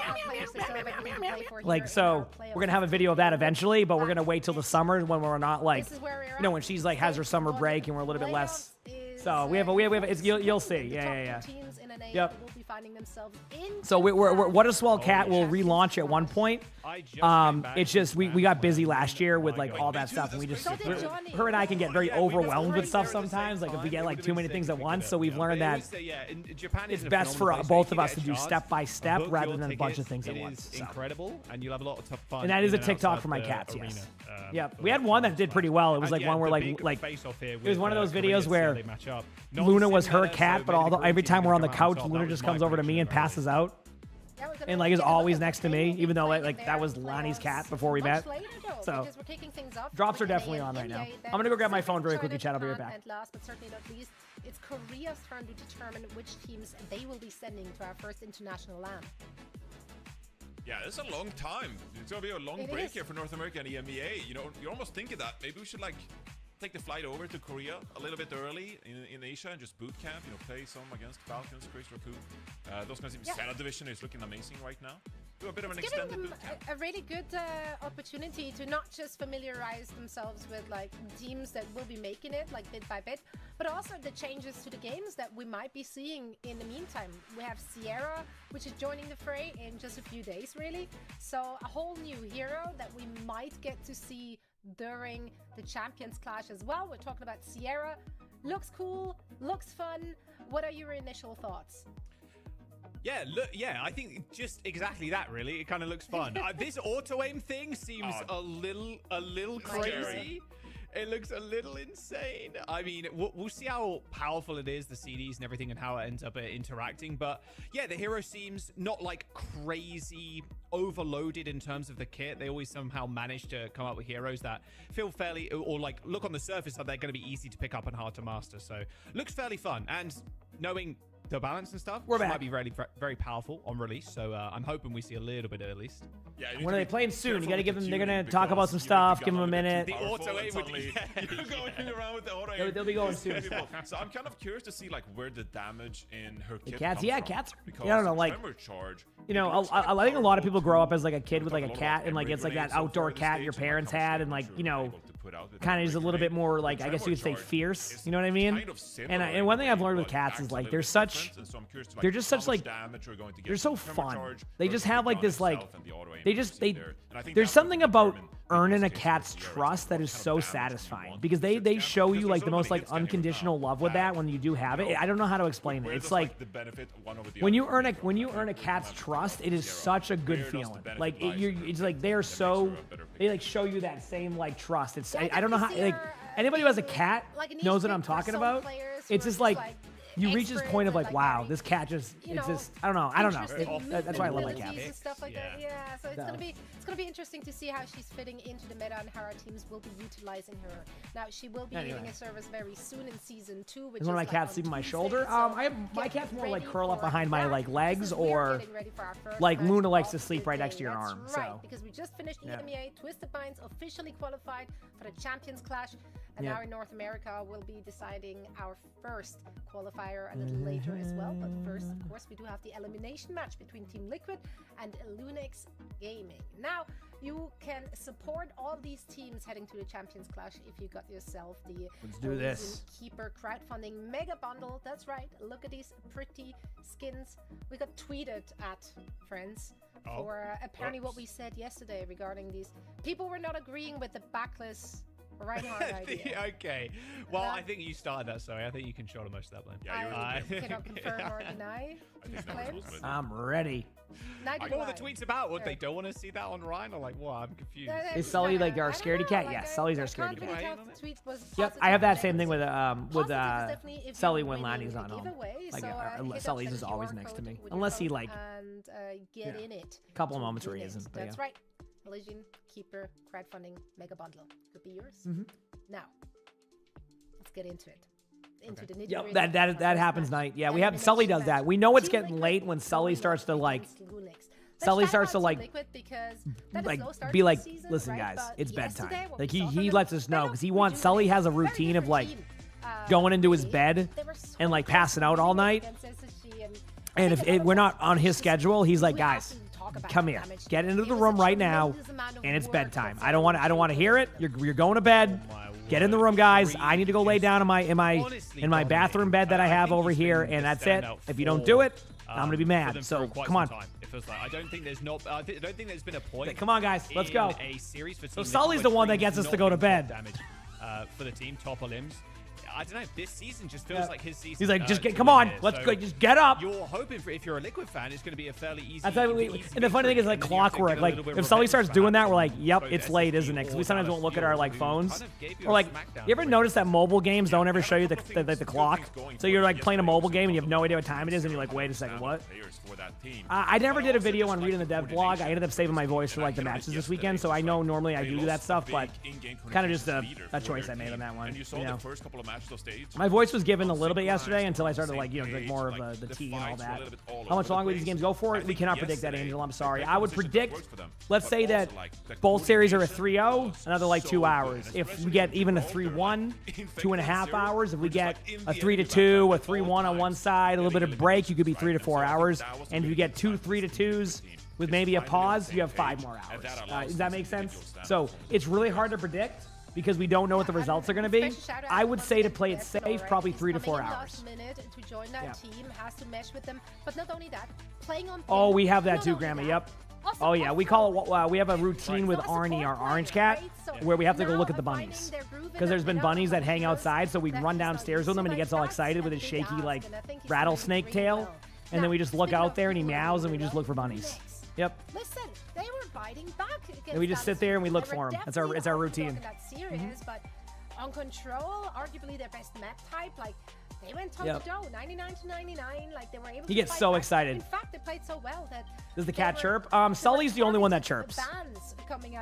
like, so we're gonna have a video of that eventually, but we're gonna wait till the summer when we're not like, you know, when she's like has her summer break and we're a little bit less. So we have it's, you'll see. Yeah. Yep. So What a Swell Cat will relaunch at one point. It's just we got busy last year with like all that stuff, and we just her and I can get very overwhelmed with stuff sometimes. Like if we get like too many things at once, so we've learned that it's best for both of us to do step by step rather than a bunch of things at once. Incredible, and you'll have a lot of fun. And that is a TikTok for my cats. Yes. Yep. We had one that did pretty well. It was like one where like it was one of those videos where Luna was her cat, but every time we're on the couch, Luna just comes over to me and passes out. And like is always next to me, even though like that was Lonnie's cat before we met. So drops are definitely on right now. I'm gonna go grab my phone very quickly, chat. I'll be right back. And last but certainly not least, it's Korea's turn to determine which teams they will be sending to our first international LAN. Yeah, it's a long time. It's gonna be a long break here for North America and EMEA. You know, you're almost thinking that maybe we should like take the flight over to Korea a little bit early in Asia and just boot camp, you know, play some against Falcons, Chris Raccoon. Those guys, Senna division is looking amazing right now. Do a bit of an extended boot camp. A really good opportunity to not just familiarize themselves with like teams that will be making it like bit by bit, but also the changes to the games that we might be seeing in the meantime. We have Sierra, which is joining the fray in just a few days, really. So a whole new hero that we might get to see during the Champions Clash as well. We're talking about Sierra. Looks cool, looks fun. What are your initial thoughts? Yeah, I think just exactly that, really. It kind of looks fun. This auto-aim thing seems a little crazy. It looks a little insane. I mean, we'll see how powerful it is, the CDs and everything, and how it ends up interacting. But yeah, the hero seems not like crazy overloaded in terms of the kit. They always somehow manage to come up with heroes that feel fairly, or like look on the surface that they're going to be easy to pick up and hard to master. So looks fairly fun. And knowing the balance and stuff, might be very, very powerful on release. So I'm hoping we see a little bit at least. Yeah, when are they playing soon? You got to give them. They're gonna talk about some stuff. Give them a minute. The auto aim would be you're going around with the auto aim. They'll be going soon. So I'm kind of curious to see like where the damage in her kit cats. comes Yeah, from, cats. because Yeah, I don't know. Like charge, you know, I think a lot of people grow up as like a kid with like a cat, and like it's like that outdoor cat your parents had, and like you know, kind of is a little bit more like I guess you could say fierce. You know what I mean? And one thing I've learned with cats is like they're just such like they're so fun. They just have like this like there's something about earning a cat's trust that is so satisfying because they show you like the most like unconditional love with that when you do have it. I don't know how to explain it. It's like when you earn a cat's trust, it is such a good feeling. Like it's like they like show you that same like trust. It's I don't know how like anybody who has a cat knows what I'm talking about. It's just like you reach this point of like, wow, this cat just, it's just, I don't know. That's why I love my cat. And stuff like that. Yeah, so it's gonna be interesting to see how she's fitting into the meta and how our teams will be utilizing her. Now she will be leaving a service very soon in season 2. Which is one of my cats sleeping on my shoulder. My cats more like curl up behind my like legs, or like Luna likes to sleep right next to your arm. So because we just finished EMEA, Twisted Minds officially qualified for the Champions Clash. And now in North America, we'll be deciding our first qualifier a little later as well. But first, of course, we do have the elimination match between Team Liquid and Lunix Gaming. Now, you can support all these teams heading to the Champions Clash if you got yourself the Keeper crowdfunding mega bundle. That's right. Look at these pretty skins. We got tweeted at, friends, for apparently what we said yesterday regarding these. People were not agreeing with the backless Reinhardt idea. Okay. Well, I think you started that, sorry. I think you can shoulder most of that blame. Yeah, I cannot confirm or deny these claims. I'm ready. What were the tweets about? What, they don't want to see that on Ryan? Or like, what? I'm confused. Is Sully like our scaredy cat? Yes, Sully's our scaredy cat. Yep, I have that same thing with Sully when Lonnie's not home. Like Sully's is always next to me, unless he like a couple of moments where he isn't. That's right. Legion Keeper crowdfunding mega bundle could be yours. Now, let's get into it. into the nitty Yep, that happens night. Yeah, we have Sully does that. We know it's getting late when Sully starts to like. Sully starts to like be like, listen guys, it's bedtime. Like he lets us know because he wants. Sully has a routine of like going into his bed and like passing out all night. And if we're not on his schedule, he's like, guys, come here, get into the room right now, and it's bedtime. I don't want to hear it. You're going to bed. Get in the room, guys. I need to go lay down in my bathroom bed that I have over here, and that's it. If you don't do it, I'm gonna be mad. So come on. I don't think there's not. I don't think there's been a point. Come on, guys. Let's go. A series for so Sully's the one that gets us to go to bed. Damage for the team, top of limbs. I don't know. This season just feels like his season. He's like, just come on, let's go, just get up. You're hoping for, if you're a Liquid fan, it's going to be a fairly easy. That's and the funny thing is like clockwork. Like if Sully starts doing that, we're like, yep, it's late, isn't it? Because we sometimes won't look at our like phones. Or like, you ever notice that mobile games don't ever show you the clock? So you're like playing a mobile game and you have no idea what time it is, and you're like, wait a second, what? I never did a video on reading the dev blog. I ended up saving my voice for like the matches this weekend, so I know normally I do that stuff, but kind of just a choice I made on that one. And you saw the first couple of matches of stage. My voice was given a little bit yesterday until I started like like more of the tea and all that. How much longer these games go for? We cannot predict that, Angel. I'm sorry. I would predict, let's say that both series are a 3-0, another like 2 hours. If we get even a 3-1, 2.5 hours. If we get a 3-2, a 3-1 on one side, a little bit of break, you could be 3 to 4 hours. And if you get 2 3-2s with maybe a pause, you have 5 more hours. Does that make sense? So it's really hard to predict, because we don't know what the results are going to be. I would say to play it safe, probably 3 to 4 hours. To join that team, has to mesh with them, but not only that, playing on. Oh, we have that too, Grandma. Yep. Oh yeah, we call it. We have a routine with Arnie, our orange cat, where we have to go look at the bunnies, because there's been bunnies that hang outside, so we run downstairs with him, and he gets all excited with his shaky like rattlesnake tail, and then we just look out there and he meows, and we just look for bunnies. Yep. Listen, they were biting back against. And we just sit there and we look for them. It's our routine. That serious, but on Control, arguably their best map type, like they went toe to toe, 99 to 99. Like they were able. He gets so excited. In fact, they played so well that. Does the cat chirp? Sully's the only one that chirps.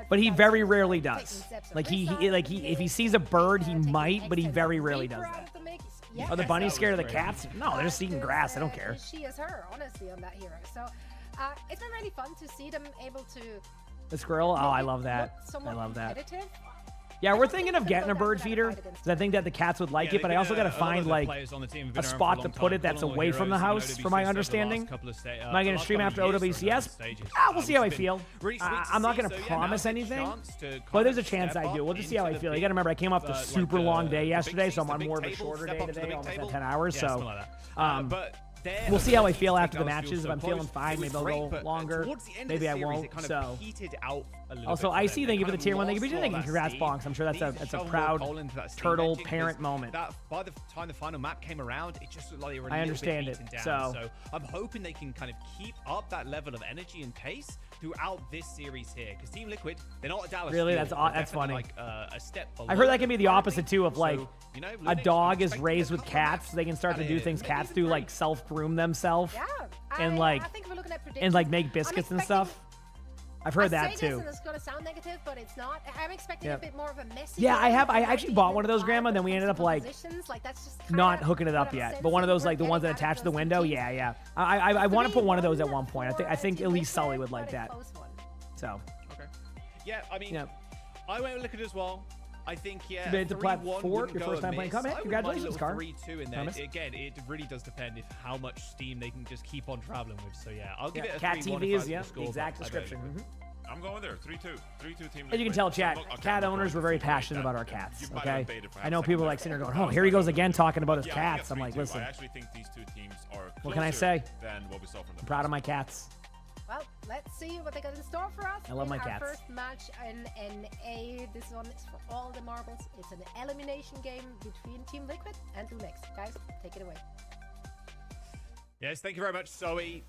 But he very rarely does. Like if he sees a bird, he might, but he very rarely does that. Are the bunnies scared of the cats? No, they're just eating grass. They don't care. She is her, honestly, on that hero. So. It's been really fun to see them able to. The squirrel? Oh, I love that. I love that. Yeah, we're thinking of getting a bird feeder, because I think that the cats would like it, but I also got to find like a spot to put it that's away from the house, from my understanding. Am I going to stream after OWCS? We'll see how I feel. I'm not going to promise anything, but there's a chance I do. We'll just see how I feel. You got to remember, I came off the super long day yesterday, so I'm on more of a shorter day today, almost at 10 hours. So, we'll see how I feel after the matches. If I'm feeling fine, maybe I'll go longer. Maybe I won't. So, also, IC, thank you for the tier 1. Thank you for thinking. Congrats, Bonks. I'm sure that's a proud turtle parent moment. By the time the final map came around, it just looked like they were. I understand it. So I'm hoping they can kind of keep up that level of energy and pace throughout this series here. Because Team Liquid, they're not a Dallas. Really, that's funny. Like a step below. I heard that can be the opposite too. Of like, a dog is raised with cats, they can start to do things cats do, like self-groom themselves, and like make biscuits and stuff. I've heard that too. It's going to sound negative, but it's not. I'm expecting a bit more of a messy. Yeah, I have. I actually bought one of those, Grandma. Then we ended up like not hooking it up yet. But one of those, like the ones that attach to the window. Yeah. I want to put one of those at one point. I think at least Sully would like that. So. Okay. Yeah, I mean, I went with Liquid as well. I think, yeah. It's a platform, your first time playing Combat. Congratulations, Car. 3-2 in there. Again, it really does depend if how much steam they can just keep on traveling with. So, yeah, I'll give it a 3-1. Cat TVs, yeah, the exact description. I'm going there. 3-2. 3-2 team. As you can tell, chat, cat owners were very passionate about our cats, okay? I know people are like sitting there going, oh, here he goes again talking about his cats. I'm like, listen. I actually think these two teams are what can I say? Than what we saw from them. I'm proud of my cats. Well, let's see what they got in store for us. I love my cats. Our first match in NA. This one is for all the marbles. It's an elimination game between Team Liquid and Lunex. Guys, take it away. Yes, thank you very much, Zoe.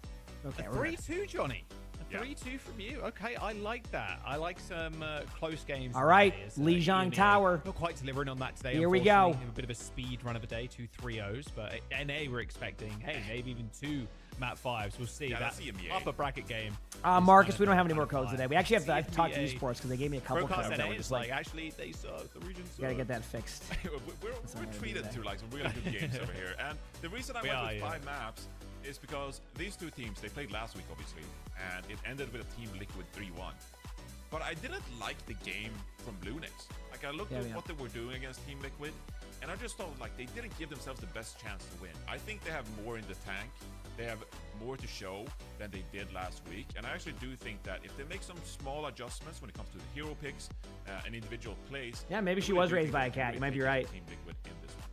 Okay, 3-2, Johnny. 3-2 from you. Okay, I like that. I like some close games. All right, Lijiang Tower. Not quite delivering on that today. Here we go. A bit of a speed run of the day, 2 3-0s, but NA we're expecting, hey, maybe even 2 map 5s. We'll see Yeah, that that's EMEA. upper bracket game. Marcus, we don't have any more codes today. We actually have to I've talked to Esports because they gave me a couple Broadcast codes that NA were is just like, like, actually, they suck. The regions you gotta get that fixed. we're treated to like some really good games over here. And the reason I went with 5 maps is because these two teams, they played last week, obviously, and it ended with a Team Liquid 3-1. But I didn't like the game from Bluenix. Like, I looked at what they were doing against Team Liquid, and I just thought, like, they didn't give themselves the best chance to win. I think they have more in the tank. They have more to show than they did last week. And I actually do think that if they make some small adjustments when it comes to the hero picks and individual plays... Yeah, maybe she was raised by a cat. You might be right. Team Liquid in this one.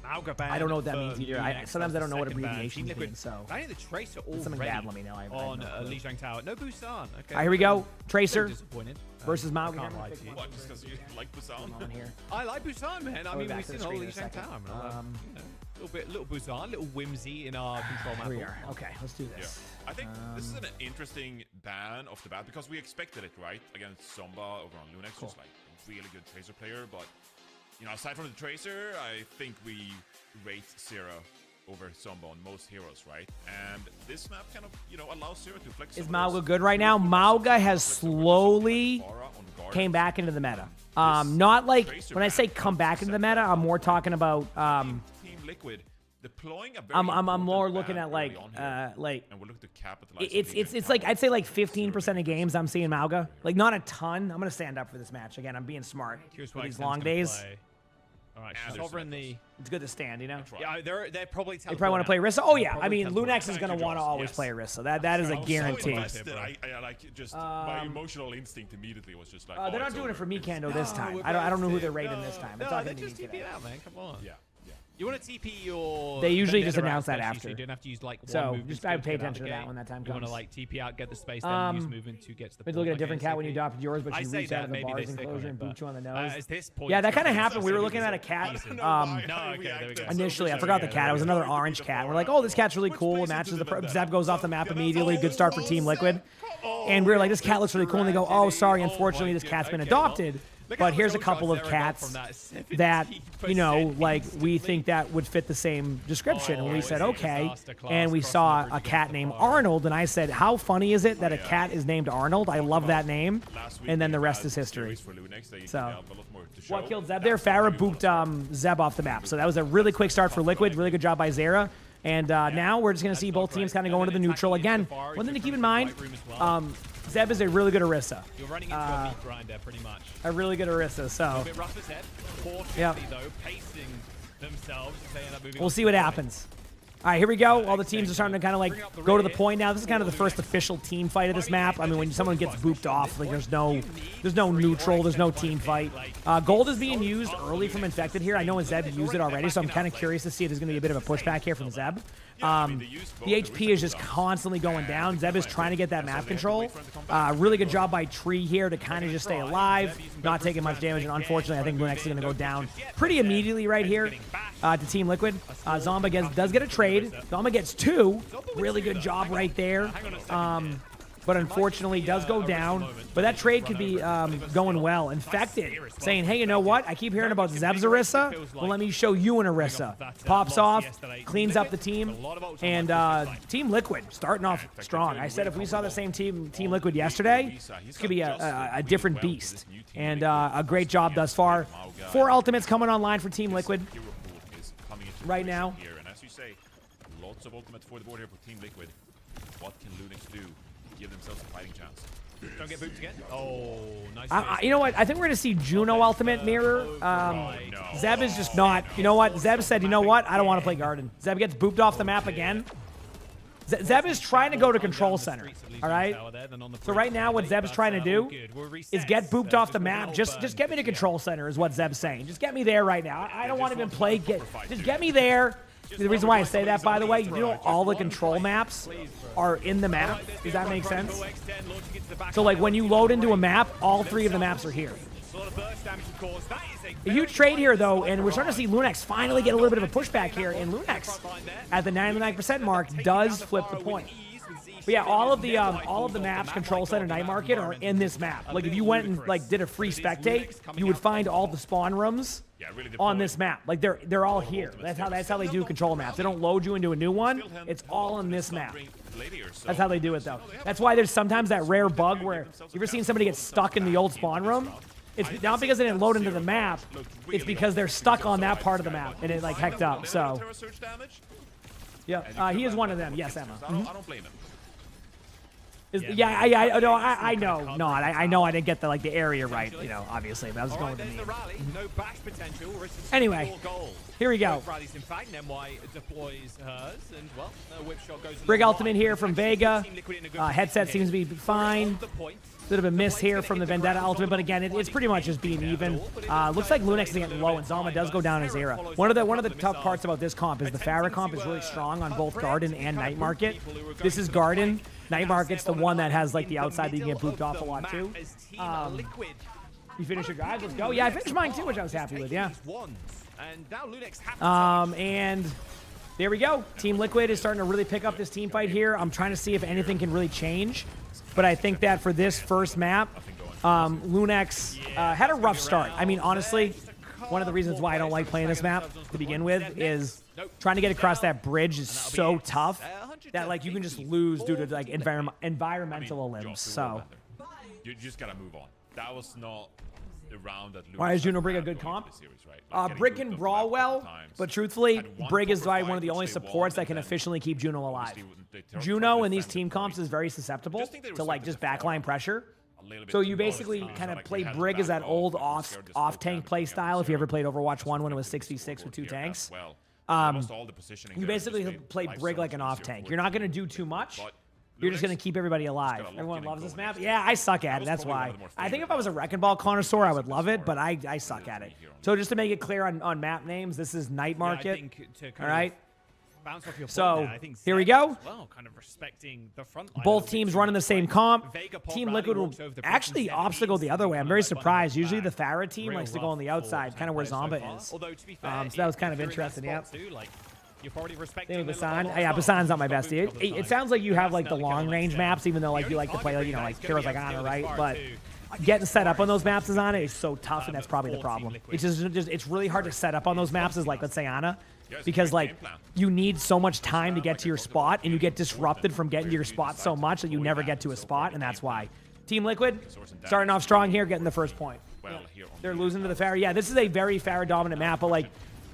I don't know what that means either. Sometimes I don't know what abbreviations mean, so... I think the Tracer already something bad, let me know. on Lee Shang Tower. No Busan. Okay. All right, here we go. Tracer Disappointed. versus Mao. What, just because you like Busan? I like Busan, man. I mean, we've seen the whole Lee Shang second. Tower. Little Busan, little whimsy in our control map. Here we are. Okay, let's do this. Yeah. I think this is an interesting ban off the bat because we expected it, right? Against Zomba over on Lunex, who's like a really good Tracer player. But, you know, aside from the Tracer, I think we rate Zera over Zomba on most heroes, right? And this map kind of, you know, allows Zera to flex. Is Mauga good right now? Mauga has slowly came back into the meta. Not like, when I say come back into the meta, I'm more talking about... Team Liquid deploying a very I'm more looking at like and we're looking to capitalize. It's like I'd say like 15% of games I'm seeing Mauga, like not a ton. I'm gonna stand up for this match again. I'm being smart for these long days. All right, Sovereign the. It's good to stand, you know. Yeah, they're probably. They probably want to play Rissa. Oh yeah, I mean Lunex is gonna want to always play Rissa. That is a guarantee. I like just my emotional instinct immediately was just like. They're not doing it for Mikando this time. I don't know who they're raiding this time. No, they're just TP out, man. Come on. Yeah. You want to TP your... They usually just announce that especially, after. So you don't have to use like one so movement just to I would pay get out attention the to that gate. when that time comes. You want to like TP out, get the space, then use movement to get to the... Look at a different cat when you adopted yours, but she reached out of the bars enclosure enclosure and boot you on the nose. Is this point Yeah, that kind of happened. We were looking at a cat. Okay, there we go. Initially, I forgot the cat. It was another orange cat. We're like, oh, this cat's really cool. It matches the... Zeb goes off the map immediately. Good start for Team Liquid. And we were like, this cat looks really cool. And they go, oh, sorry, unfortunately, this cat's been adopted. But here's a couple of cats that, you know, like, we think that would fit the same description. And we said, okay. And we saw a cat named Arnold. And I said, how funny is it that a cat is named Arnold? I love that name. And then the rest is history. So, what killed Zeb there? Farah booped Zeb off the map. So that was a really quick start for Liquid. Really good job by Zera. And now we're just going to see both teams kind of go into the neutral. Again, one thing to keep in mind, Zeb is a really good Orisa. You're running into a meat grinder, pretty much. A really good Orisa, so... A bit rough as head. Fortunately, though, pacing themselves. They end up moving we'll see what happens. All right, here we go. All the teams are starting to kind of like go to the point now. This is kind of the first official team fight of this map. I mean, when someone gets booped off, like there's no neutral, there's no team fight. Gold is being used early from Infected here. I know Zeb used it already, so I'm kind of curious to see if there's going to be a bit of a pushback here from Zeb. The HP is just constantly going down. Zeb is trying to get that map control. Really good job by Tree here to kind of just stay alive, not taking much damage, and unfortunately, I think Lunex is going to go down pretty immediately right here to Team Liquid. Zomba does get a trade. Zomba gets 2. Really good job right there. But unfortunately does go down. But that trade could be going well. Infected, saying, hey, you know what? I keep hearing about Zeb's Orisa. Well, let me show you an Orisa. Pops off, cleans up the team, and Team Liquid starting off strong. I said if we saw the same Team Liquid yesterday, this could be a different beast. And a great job thus far. 4 ultimates coming online for Team Liquid right now. And as you say, lots of ultimates for the board here for Team Liquid. What can Lunex do? Give themselves a fighting chance. Don't get booped again. Oh, nice. You know what? I think we're going to see Juno ultimate mirror. Zeb is just not. You know what? Zeb said, you know what? I don't want to play Garden. Zeb gets booped off the map again. Zeb is trying to go to Control Center. All right? So right now what Zeb is trying to do is get booped off the map. Just get me to Control Center is what Zeb's saying. Just get me there right now. I don't want to even play. Just get me there. The reason why I say that, by the way, you know all the control maps are in the map. Does that make sense? So, like, when you load into a map, all 3 of the maps are here. A huge trade here, though, and we're starting to see Lunex finally get a little bit of a pushback here. And Lunex, at the 99% mark, does flip the point. But yeah, all of the maps, Control Center, Night Market are in this map. Like if you went and like did a free spectate, you would find all the spawn rooms on this map. Like they're all here. That's how they do control maps. They don't load you into a new one. It's all on this map. That's how they do it though. That's why there's sometimes that rare bug where you ever seen somebody get stuck in the old spawn room? It's not because they didn't load into the map. It's because they're stuck on that part of the map and it like hecked up. So yeah, he is one of them. Yes, Emma. I don't blame him. I know. I know I didn't get the area right, you know, obviously, but I was going to meme. Anyway, here we go. Brig ultimate here from Vega. Headset seems to be fine. Bit of a miss here from the Vendetta ultimate, but again, it's pretty much just being even. Looks like Lunex is getting low, and Zama does go down his era. One of the tough parts about this comp is the Pharah comp is really strong on both Garden and Night Market. This is Garden. Night Market's the one that has like the outside that you can get booped off a lot too. You finish your guys? Let's go. Yeah, I finished mine too, which I was happy with. Yeah. And there we go. Team Liquid is starting to really pick up this team fight here. I'm trying to see if anything can really change. But I think that for this first map, Lunex had a rough start. I mean, honestly, one of the reasons why I don't like playing this map to begin with is trying to get across that bridge is so tough that like you can just lose due to like environmental limbs. So you just gotta move on. That was not the round that. Why is Juno Brig a good comp? Brig can brawl well, but truthfully, Brig is one of the only supports that can efficiently keep Juno alive. Juno in these team comps is very susceptible to like just backline pressure. So you basically kind of play Brig as that old off-tank play style if you ever played Overwatch 1 when it was 6v6 with 2 tanks. You basically play Brig like an off-tank. You're not going to do too much. You're just going to keep everybody alive. Everyone loves this map. Yeah, I suck at it. That's why. I think if I was a Wrecking Ball connoisseur, I would love it, but I suck at it. So just to make it clear on map names, this is Night Market. All right. So here we go. Both teams running the same comp. Team Liquid will actually obstacle the other way. I'm very surprised. Usually the Pharah team likes to go on the outside, kind of where Zamba is. So that was kind of interesting. Yep. Basan. Yeah, Basan's not my best. It sounds like you have like the long range maps, even though like you like to play like, you know, like Heroes like Honor, right? But getting set up on those maps as Ana is so tough, and that's probably the problem. It's just it's really hard to set up on those maps as like, let's say Ana, because like you need so much time to get to your spot, and you get disrupted from getting to your spot so much that you never get to a spot, and that's why. Team Liquid starting off strong here, getting the first point. They're losing to the Pharah. Yeah, this is a very Pharah dominant map, but like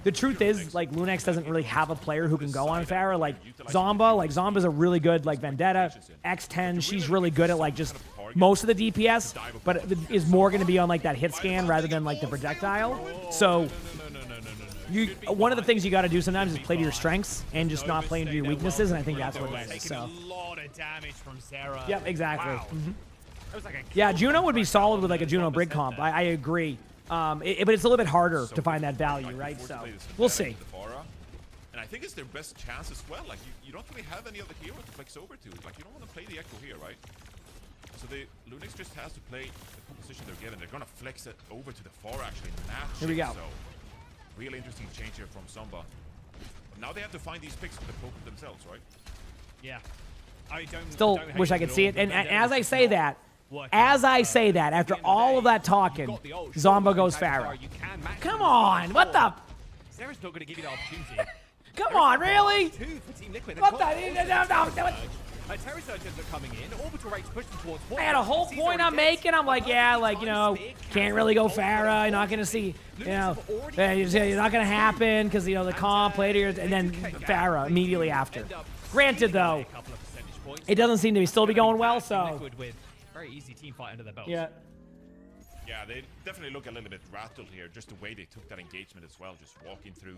the truth is, like, Lunex doesn't really have a player who can go on Pharah. Like, Zomba's a really good, like, Vendetta. X10, she's really good at, like, just most of the DPS, but is more going to be on, like, that hit scan rather than, like, the projectile. So, one of the things you got to do sometimes is play to your strengths and just not play into your weaknesses, and I think that's what it is. So. Yep, exactly. Wow. Yeah, Juno would be solid with, like, a Juno Brig comp. I agree. But it's a little bit harder to find that value, right? So we'll see. And I think it's their best chance as well. Like you don't really have any other hero to flex over to. Like you don't want to play the Echo here, right? So Lunex just has to play the composition they're given. They're gonna flex it over to the Pharah actually. Here we go. So really interesting change here from Zomba. Now they have to find these picks for the poke themselves, right? Yeah. Still wish I could see it. And as I say that. After all of that talking, Zomba goes Pharah. Come on, what the? Sarah's not going to give you the opportunity. Come on, really? What the? I had a whole point I'm making. I'm like, yeah, like, you know, can't really go Pharah. You're not going to see, you know, it's not going to happen because, you know, the comp later, and then Pharah immediately after. Granted, though, it doesn't seem to still be going well, so. Very easy team fight under their belt. Yeah, they definitely look a little bit rattled here. Just the way they took that engagement as well, just walking through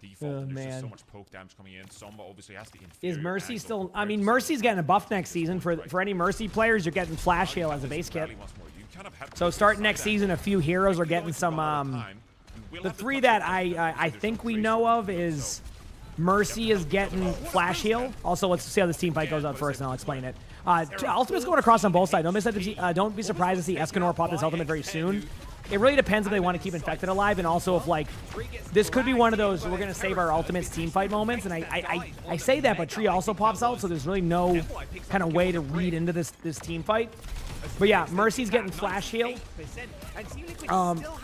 default. There's just so much poke damage coming in. Zomba obviously has the inferior. Is Mercy still? I mean, Mercy's getting a buff next season. For any Mercy players, you're getting Flash Heal as a base kit. So starting next season, a few heroes are getting some. The three that I think we know of is Mercy is getting Flash Heal. Also, let's see how this team fight goes out first, and I'll explain it. Ultimate's going across on both sides. Don't be surprised to see Escanor pop his ultimate very soon. It really depends if they want to keep Infected alive, and also if, like, this could be one of those we're going to save our ultimates team fight moments, and I say that, but Tree also pops out, so there's really no kind of way to read into this team fight. But yeah, Mercy's getting flash heal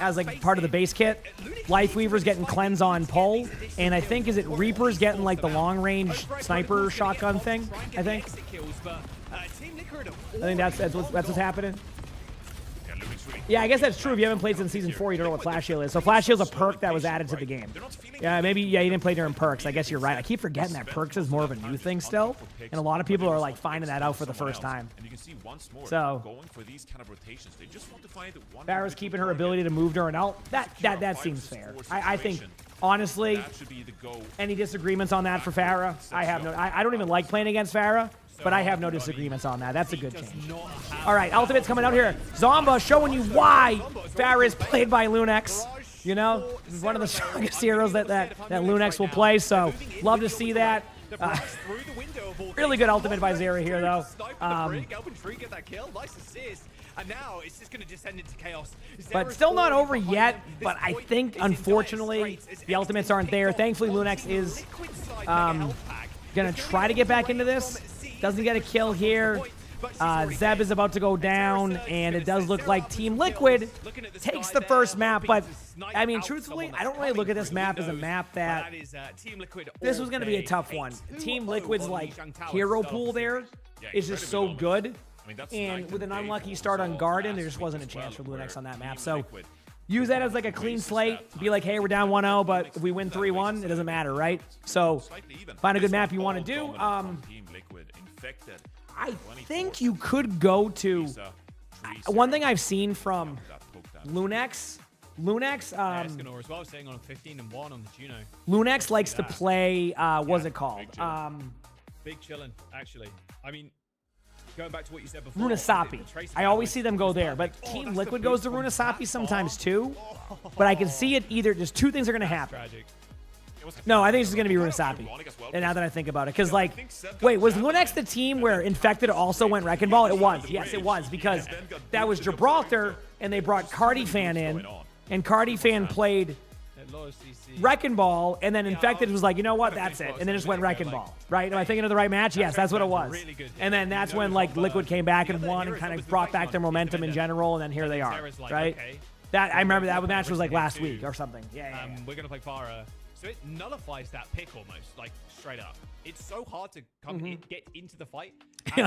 as like part of the base kit. Lifeweaver's getting cleanse on pull, and I think, is it Reaper's getting like the long range sniper shotgun thing? I think that's what's happening. Yeah, I guess that's true. If you haven't played since Season 4, you don't know what Flash Heal is. So Flash Heal is a perk that was added to the game. Yeah, maybe, yeah, you didn't play during perks. I guess you're right. I keep forgetting that perks is more of a new thing still. And a lot of people are, like, finding that out for the first time. So, Farrah's keeping her ability to move during ult. That seems fair. I think, honestly, any disagreements on that for Farrah? I don't even like playing against Farrah. But I have no disagreements on that. That's a good change. All right, Ultimate's coming out here. Zomba showing you why Farrah is played by Lunex. You know, one of the strongest heroes that Lunex will play, so love to see that. Really good ultimate by Zera here, though. But still not over yet, but I think, unfortunately, the ultimates aren't there. Thankfully, Lunex is going to try to get back into this. Doesn't get a kill here. Zeb is about to go down, and it does look like Team Liquid takes the first map. But, I mean, truthfully, I don't really look at this map as a map that... This was going to be a tough one. Team Liquid's, like, hero pool there is just so good. And with an unlucky start on Garden, there just wasn't a chance for Lunex on that map. So, use that as, like, a clean slate. Be like, hey, we're down 1-0, but if we win 3-1, it doesn't matter, right? So, find a good map you want to do. I think you could go to one thing I've seen from Lunex. Lunex likes to play. What's it called? Big chillin', actually. I mean, going back to what you said before. Runasapi. I always see them go there, but Team Liquid goes to Runasapi sometimes too. But I can see it either. There's two things are going to happen. No, I think it's going to be Runasapi. And now that I think about it, because, like, wait, was Lunex the team where Infected also went Wrecking Ball? It was. Yes, it was, because that was Gibraltar, and they brought Cardifan in, and Cardifan played Wrecking Ball, and then Infected was like, you know what, that's it, and then just went Wrecking Ball, right? Am I thinking of the right match? Yes, that's what it was. And then that's when, like, Liquid came back and won and kind of brought back their momentum in general, and then here they are, right? That I remember that match was like last week or something. Yeah. We're going to play Farah. So it nullifies that pick almost, like, straight up. It's so hard to get into the fight.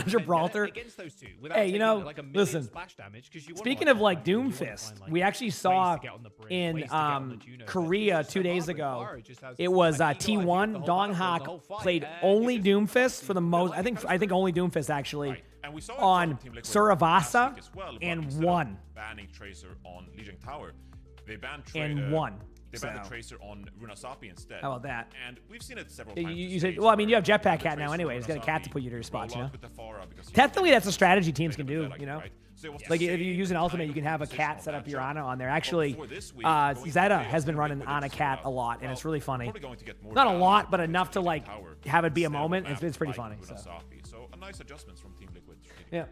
Gibraltar. Against those two hey, you know, like listen, splash damage, speaking of, like, Doomfist, we actually saw in Korea 2 days ago, it was T1, Donghak played only Doomfist for the most, I think only Doomfist, actually, on Suravasa and won. Banning Tracer on Legion Tower. They banned and won. They banned the Tracer on Runasapi instead. How about that? And we've seen it several times. You said, well, I mean, you have Jetpack Cat now anyway. He's got a cat to put you to your spots, you know? Technically, that's a strategy teams can do, you know? Like, if you use an ultimate, you can have a cat set up your Ana on there. Actually, Zeta has been running Ana Cat a lot, and it's really funny. Not a lot, but enough to, like, have it be a moment. It's pretty funny. So a nice adjustments from Team Liquid. Yeah.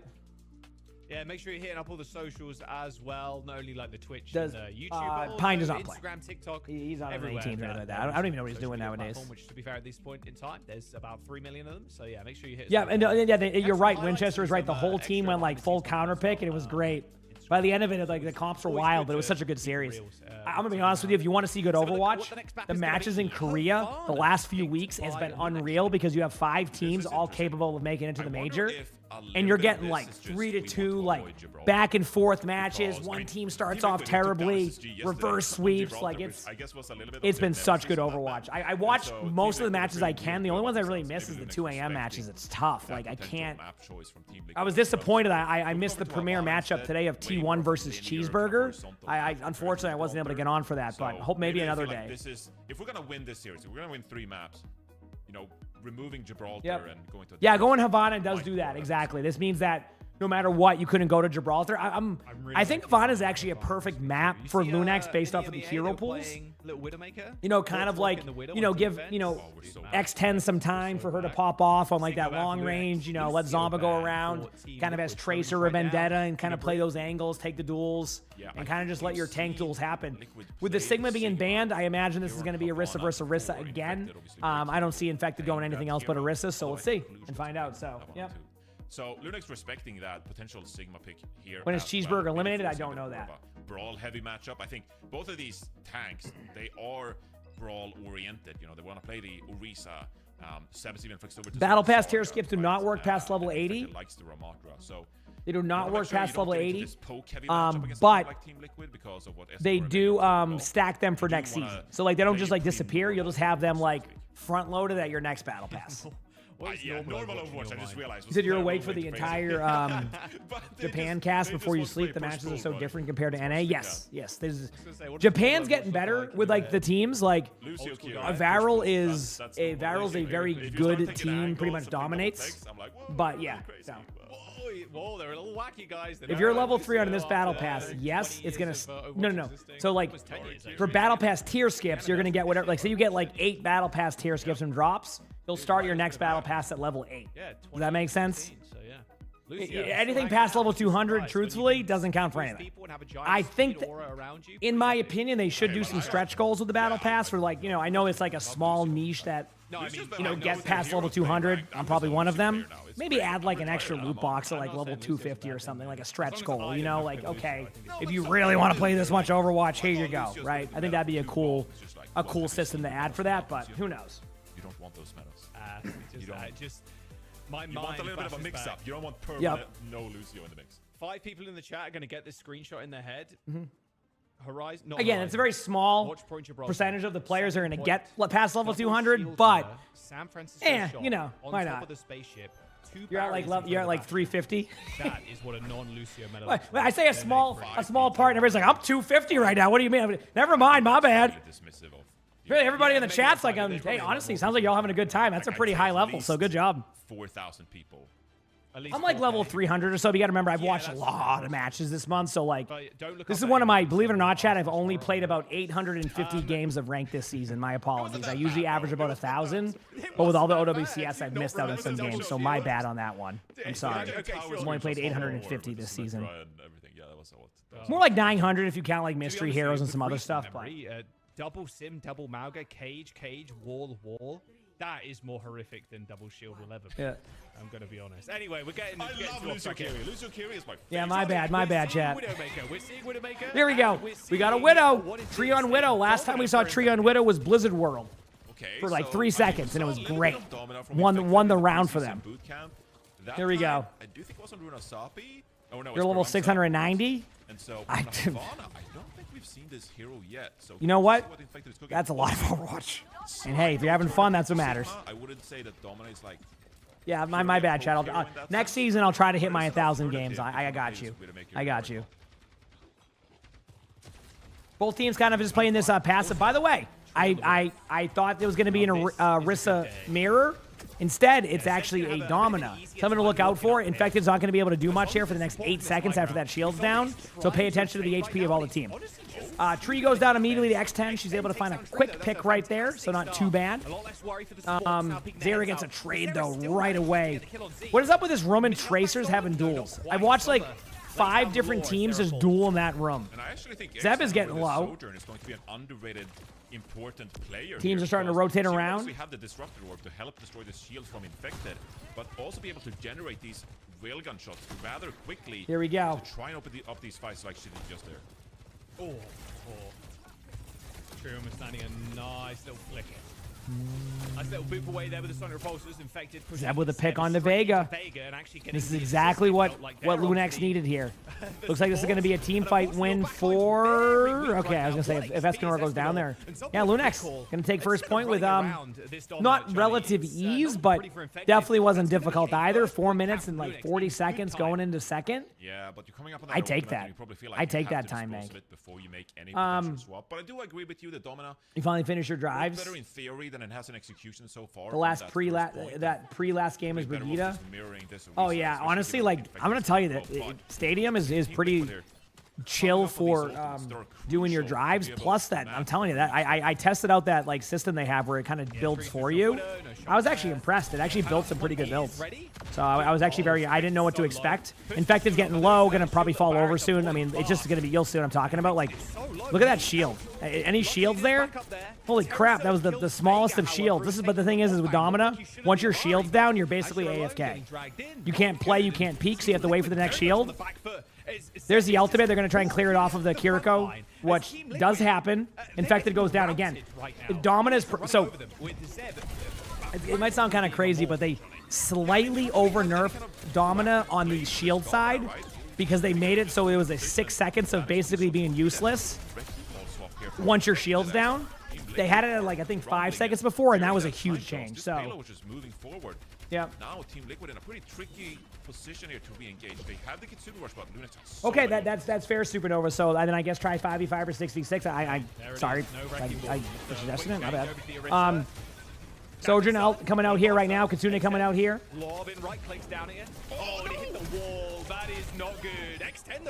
Yeah, make sure you're hitting up all the socials as well, not only like the Twitch and the YouTube, Pine does not play. Instagram, TikTok. He's on any teams or that. I don't even know what he's doing nowadays. Which, to be fair, at this point in time, there's about 3 million of them. So yeah, make sure you hit. Yeah, and you're right. Winchester is right. The whole team went like full counter pick, and it was great. By the end of it, like, the comps were wild, but it was such a good series. I'm gonna be honest with you. If you want to see good Overwatch, the matches in Korea the last few weeks has been unreal because you have 5 teams all capable of making it to the major. And you're getting like 3-2, like, back and forth matches. One team starts off terribly, reverse sweeps. Like, it's been such good Overwatch. I watch most of the matches I can. The only ones I really miss is the 2 a.m. matches. It's tough. Like, I can't. I was disappointed. I missed the premiere matchup today of T1 versus Cheeseburger. Unfortunately, I wasn't able to get on for that, but hope maybe another day. If we're gonna win this series, if we're gonna win 3 maps, you know, removing Gibraltar and going to... Yeah, going Havana does do that, exactly. This means that no matter what, you couldn't go to Gibraltar. I think Havana is actually a perfect map for Lunax based off of the hero pools. You know, kind of like, you know, give, you know, X10 some time for her to pop off on like that long range, you know, let Zomba go around, kind of as Tracer or Vendetta and kind of play those angles, take the duels, and kind of just let your tank duels happen. With the Sigma being banned, I imagine this is going to be Orisa versus Orisa again. I don't see Infected going anything else but Orisa, so let's see and find out. So, yep. So Lunax respecting that potential Sigma pick here. When is Cheeseburger eliminated? I don't know that. Brawl heavy matchup. I think both of these tanks, they are brawl oriented. You know, they want to play the Orisa. Seb's even flips over to Battle Pass tier skips do not work past level 80. Likes the Ramakra, so they do not work past level 80. But they do stack them for next season. So like they don't just like disappear. You'll just have them like front loaded at your next Battle Pass. Yeah, normal Overwatch, I just realized. You said you were waiting for the entire Japan cast before you sleep. The matches are so different compared to NA. Yes, yes. Japan's getting better with like the teams. Like Varel is a very good team. Pretty much dominates. But yeah. So. Whoa, they're a little wacky, guys. If you're level 300 in this Battle Pass, yes, it's gonna. No. So like, for Battle Pass tier skips, you're gonna get whatever. Like, say you get like 8 Battle Pass tier skips and drops, you'll start your next Battle Pass at level 8. Does that make sense? Anything past level 200, truthfully, doesn't count for anything. I think, in my opinion, they should do some stretch goals with the Battle Pass for like, you know, I know it's like a small niche that, you know, get past level 200. I'm probably one of them. Maybe add like an extra loot box at like level 250 or something, like a stretch goal, you know, like, okay, if you really want to play this much Overwatch, here you go, right? I think that'd be a cool system to add for that, but who knows? You don't want those medals. You want a little bit of a mix-up. You don't want permanent no Lucio in the mix. 5 people in the chat are going to get this screenshot in their head. Horizon. Again, it's a very small percentage of the players are going to get past level 200, but you know, why not? You're at like 350. That is what a non-Lucio medal. I say a small part, and everybody's like, I'm 250 right now. What do you mean? Never mind, my bad. Really, everybody in the chat's like, hey, honestly, sounds like y'all having a good time. That's a pretty high level, so good job. 4,000 people. I'm like level 300 or so, but you gotta remember, I've watched a lot of matches this month, so like, this is one of my, believe it or not, chat, I've only played about 850 games of ranked this season. My apologies. I usually average about 1,000, but with all the OWCS, I've missed out on some games, so my bad on that one. I'm sorry. I've only played 850 this season. More like 900 if you count like Mystery Heroes and some other stuff, but... Double Sim, double Mauga, cage, wall. That is more horrific than double shield will ever be. Yeah. I'm going to be honest. Anyway, we're getting. I love Lucio Kiri. Lucio Kiri is my favorite. Yeah, my bad, chat. We're seeing Widowmaker. Here we go. We got a Widow. Tree on Widow. Last time we saw Tree on Widow was Blizzard World. For like 3 seconds, and it was great. Won the round for them. Here we go. I do think it was on Runa Sapi. Oh no, you're level 690. And so I don't think we've seen this hero yet. So you know what? That's a lot of Overwatch. And hey, if you're having fun, that's what matters. I wouldn't say that Dominate's like. Yeah, my bad, chat. Next season, I'll try to hit my 1,000 games. I got you. I got you. Both teams kind of just playing this passive. By the way, I thought there was going to be an Orisa mirror. Instead, it's actually a Domina. Something to look out for. Infected's not going to be able to do much here for the next 8 seconds after that shield's down. So pay attention to the HP of all the team. Tree goes down immediately to X10. She's able to find a quick pick right there, so not too bad. Zera gets a trade, though, right away. What is up with this room and Tracers having duels? I've watched, like, 5 different teams just duel in that room. And I actually think Zeb is getting low. Sojourn is going to be an underrated important player. Teams are starting to rotate around. We have the disruptor orb to help destroy the shield from Infected, but also be able to generate these railgun shots rather quickly. Here we go. To try and open up these fights like she did just there. Oh. Trium is standing a nice little flick. Nice little boop away there with the Sonic Repulsors. Infected. Zeb with a pick on the Vega. This is exactly what Lunax needed here. Looks like this is going to be a team fight win for... Okay, I was going to say, if Escanor goes down there. Yeah, Lunax going to take first point with not relative ease, but definitely wasn't difficult either. 4 minutes and like 40 seconds going into second. Yeah, but you're coming up on that. I take that. I take that time, man. Before you make any potential swap. But I do agree with you, the Domina. You finally finish your drives. Better in theory than and it has an execution so far. The last pre-last game is Brigitte. Oh yeah, especially honestly, given like the I'm gonna tell you that Stadium is pretty chill for doing your drives. Plus that, I'm telling you that I tested out that like system they have where it kind of builds for you. I was actually impressed. It actually built some pretty good builds. So I was actually I didn't know what to expect. Infected's getting low, gonna probably fall over soon. I mean, it's just gonna be, you'll see what I'm talking about. Like, look at that shield. Any shields there? Holy crap, that was the smallest of shields. But the thing is with Domina, once your shield's down, you're basically AFK. You can't play, you can't peek, so you have to wait for the next shield. There's the ultimate. They're going to try and clear it off of the Kiriko, which does happen. Infected goes down again. Domina's... So, it might sound kind of crazy, but they slightly over-nerfed Domina on the shield side because they made it so it was a 6 seconds of basically being useless once your shield's down. They had it at, like, I think 5 seconds before, and that was a huge change. So, yeah. Now Team Liquid in a pretty tricky position here to re-engage. They have the Kitsune Rush, but Lunex has okay, that's fair, Supernova. So then I guess try 5v5 or 6v6. Sorry, I suggested it. My bad. Sojourn coming out here right now. Kitsune coming out here.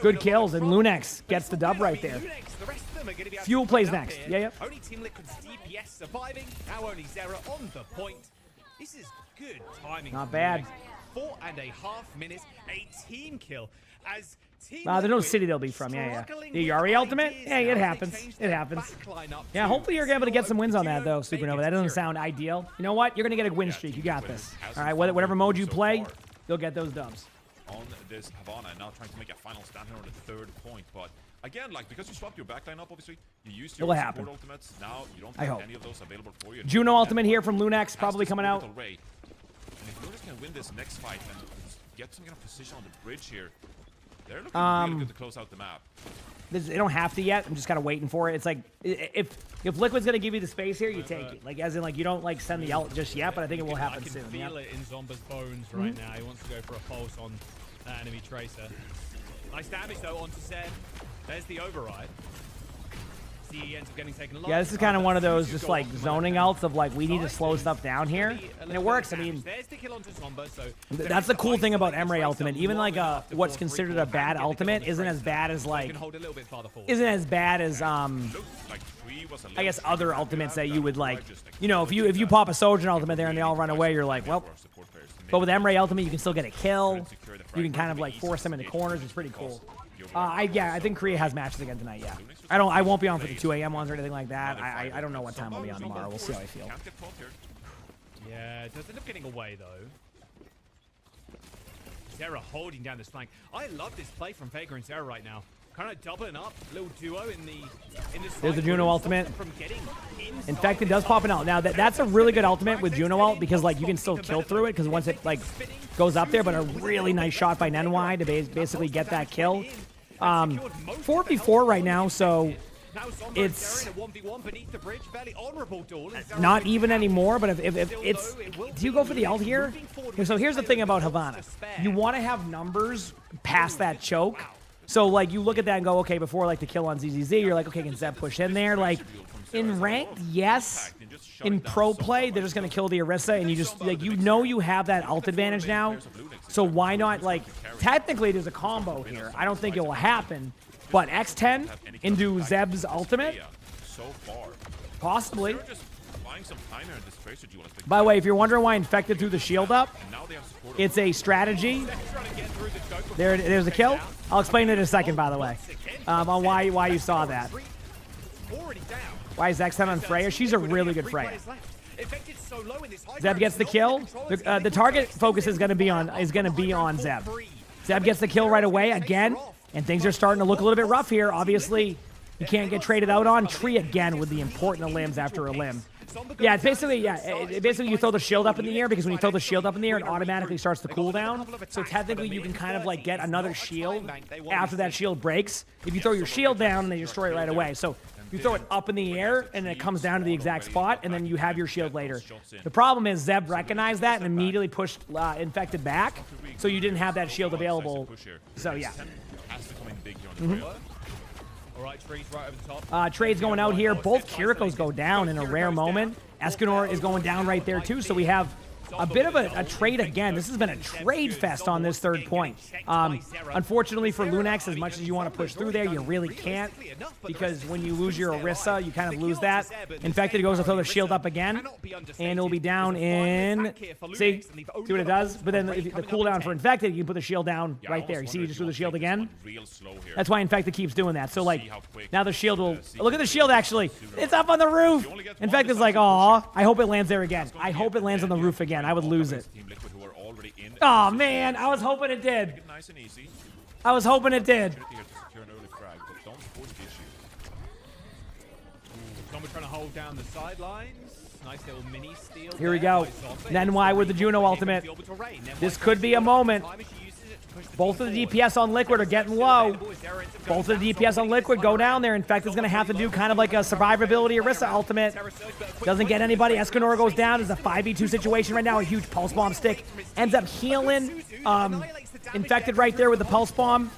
Good kills, and Lunex gets the dub right there. Fuel plays next. Yeah. Only Team Liquid's DPS surviving. Now only Zera on the point. This is good timing. Not bad. 4.5 minutes, a team kill. As Team there's no city they'll be from. Yeah. The Yari ultimate? Hey, it happens. It happens. Yeah, hopefully you're able to get some wins on that, though, Supernova. That doesn't sound ideal. You know what? You're going to get a win streak. You got this. All right, whatever mode you play, you'll get those dubs. On this Havana, now trying to make a final stand here on the 3rd point, but again, like, because you swapped your backline up, obviously, you used your support ultimates. Now you don't have any of those available for you. Juno ultimate here from Lunex, probably coming out. And if Lunex can win this next fight and get some kind of position on the bridge here, they're looking really good to close out the map. They don't have to yet. I'm just kind of waiting for it. It's like, if Liquid's going to give you the space here, you take it. Like, as in, like, you don't, like, send the ult just yet, but I think it will happen soon. I can feel it in Zomba's bones right now. He wants to go for a pulse on that enemy Tracer. Nice damage, though, onto Zed. There's the override. He ends up getting taken a lot. Yeah, this is kind of one of those just, like, zoning ults of, like, we need to slow stuff down here. And it works. I mean, that's the cool thing about Emre ultimate. Even, like, what's considered a bad ultimate isn't as bad as, like, I guess, other ultimates that you would, like, you know, if you pop a Sojourn ultimate there and they all run away, you're like, well. But with Emre ultimate, you can still get a kill. You can kind of, like, force them into corners. It's pretty cool. I think Korea has matches again tonight. Yeah, I won't be on for the 2 a.m. ones or anything like that. I don't know what time I'll be on tomorrow. We'll see how I feel. Yeah, it does end up getting away though. Zera holding down this flank. I love this play from Vega and Zera right now. Kind of doubling up, little duo in the. There's the Juno ultimate. Infected does pop it out. Now that's a really good ultimate with Juno ult because like you can still kill through it because once it like goes up there, but a really nice shot by Nenwai to basically get that kill. 4v4 right now, so it's not even anymore. But if it's, do you go for the ult here? So here's the thing about Havana, you want to have numbers past that choke. So like you look at that and go, okay, before like the kill on ZZZ, you're like, okay, can Zeb push in there? Like in ranked, yes. In pro play, they're just gonna kill the Orisa, and you just like you have that ult advantage now. So why not, like, technically there's a combo here. I don't think it will happen, but X10 into Zeb's ultimate, possibly. By the way, if you're wondering why Infected threw the shield up, it's a strategy. There's a kill. I'll explain it in a second, by the way, on why you saw that. Why is X10 on Freya? She's a really good Freya. Zeb gets the kill. The target focus is going to be on Zeb. Zeb gets the kill right away again, and things are starting to look a little bit rough here. Obviously, you can't get traded out on. Tree again with the important limbs after a limb. Yeah, it's basically, basically you throw the shield up in the air because when you throw the shield up in the air, it automatically starts to cool down. So technically, you can kind of like get another shield after that shield breaks. If you throw your shield down, and they destroy it right away. So you throw it up in the air, and it comes down to the exact spot, and then you have your shield later. The problem is Zeb recognized that and immediately pushed Infected back, so you didn't have that shield available. So yeah. All right, Tree's right over the top. Trade's going out here. Both Kirikos go down in a rare moment. Escanor is going down right there too, so we have a bit of a trade again. This has been a trade fest on this third point. Unfortunately for Lunax, as much as you want to push through there, you really can't, because when you lose your Orisa, you kind of lose that. Infected goes to throw the shield up again, and it'll be down in... See what it does? But then the cooldown for Infected, you can put the shield down right there. You see, you just threw the shield again? That's why Infected keeps doing that. So, like, now the shield will... Look at the shield, actually. It's up on the roof. Infected's like, aw, I hope it lands there again. I hope it lands on the roof again. I would lose it. Oh man, I was hoping it did. I was hoping it did. Someone trying to hold down the sidelines. Nice little mini steal. Here we go. Then why with the Juno ultimate? This could be a moment. Both of the DPS on Liquid are getting low. Both of the DPS on Liquid go down there. In fact, it's going to have to do kind of like a survivability Orisa ultimate. Doesn't get anybody. Escanor goes down. It's a 5v2 situation right now. A huge pulse bomb stick. Ends up healing. Infected right there with the pulse bomb.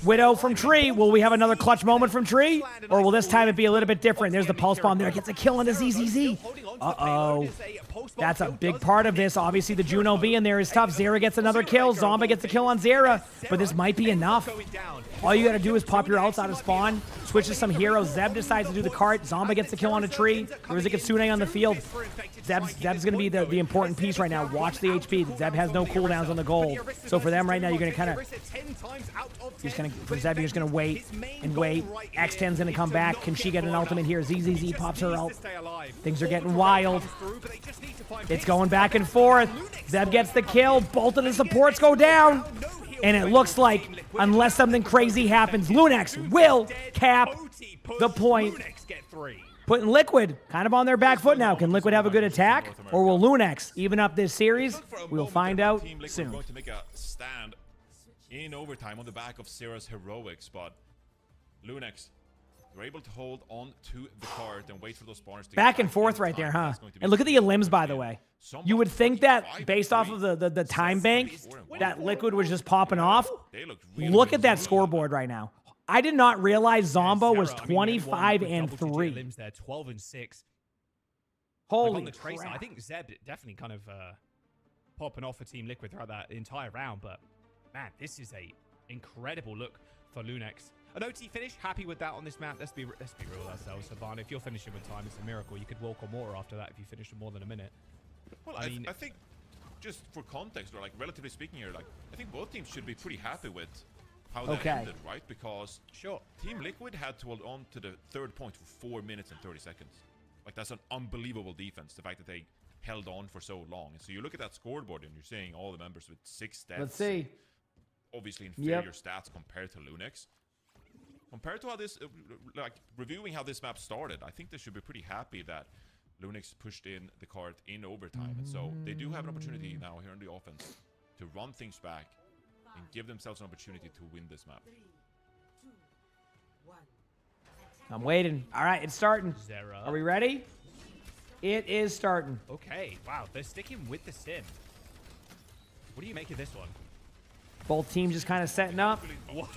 Widow from Tree. Will we have another clutch moment from Tree? Or will this time it be a little bit different? There's the pulse bomb there. Gets a kill on the ZZZ. Uh-oh. That's a big part of this. Obviously, the Juno being there is tough. Zera gets another kill. Zomba gets a kill on Zera. But this might be enough. All you got to do is pop your ults out of spawn. Switch to some heroes. Zeb decides to do the cart. Zomba gets the kill on a tree. There's a Kitsune on the field. Zeb's going to be the important piece right now. Watch the HP. Zeb has no cooldowns on the gold. So for them right now, you're going to kind of... For Zeb, you're just going to wait and wait. X10's going to come back. Can she get an ultimate here? ZZZ pops her ult. Things are getting wild. It's going back and forth. Zeb gets the kill. Both of the supports go down. And it looks like, unless something crazy happens, Lunax will cap the point. Putting Liquid kind of on their back foot now. Can Liquid have a good attack? Or will Lunax even up this series? We'll find out soon. Going to make a stand in overtime on the back of Zera's heroics, but Lunax, you're able to hold on to the cart and wait for those spawners to back and forth right there, huh? And look at the limbs, by the way. You would think that based off of the time bank, that Liquid was just popping off. Look at that scoreboard right now. I did not realize Zomba was 25-3. Limbs there, 12-6. Holy crap. crap. I think Zeb definitely kind of popping off for Team Liquid throughout that entire round, but man, this is a incredible look for Lunax. An OT finish, happy with that on this map. Let's be real with ourselves, Savannah. If you're finishing with time, it's a miracle. You could walk on water after that if you finish in more than a minute. Well, I think just for context, or like relatively speaking here, like I think both teams should be pretty happy with how that ended, right? Because Team Liquid had to hold on to the third point for 4 minutes and 30 seconds. Like that's an unbelievable defense. The fact that they held on for so long. And so you look at that scoreboard and you're seeing all the members with 6 stats. Let's see. Obviously inferior stats compared to Lunax. Compared to how this, like reviewing how this map started, I think they should be pretty happy that Lunax pushed in the cart in overtime. And so they do have an opportunity now here on the offense to run things back and give themselves an opportunity to win this map. I'm waiting. All right, it's starting. Zera. Are we ready? It is starting. Okay, wow, they're sticking with the sim. What do you make of this one? Both teams just kind of setting up. What?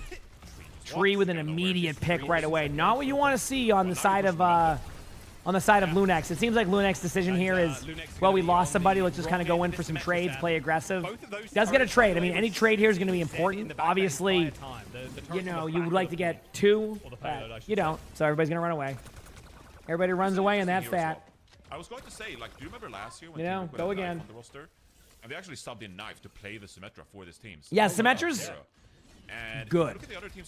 Tree with an immediate pick right away. Not what you want to see on the side of Lunax. It seems like Lunax's decision here is, well, we lost somebody. Let's just kind of go in for some trades, play aggressive. Does get a trade. I mean, any trade here is going to be important. Obviously, you know, you would like to get 2, but you don't. So everybody's going to run away. Everybody runs away, and that's that. I was going to say, like, do you remember last year when you know, go again. On the roster? And they actually subbed in Knife to play the Symmetra for this team. Yeah, Symmetra's good.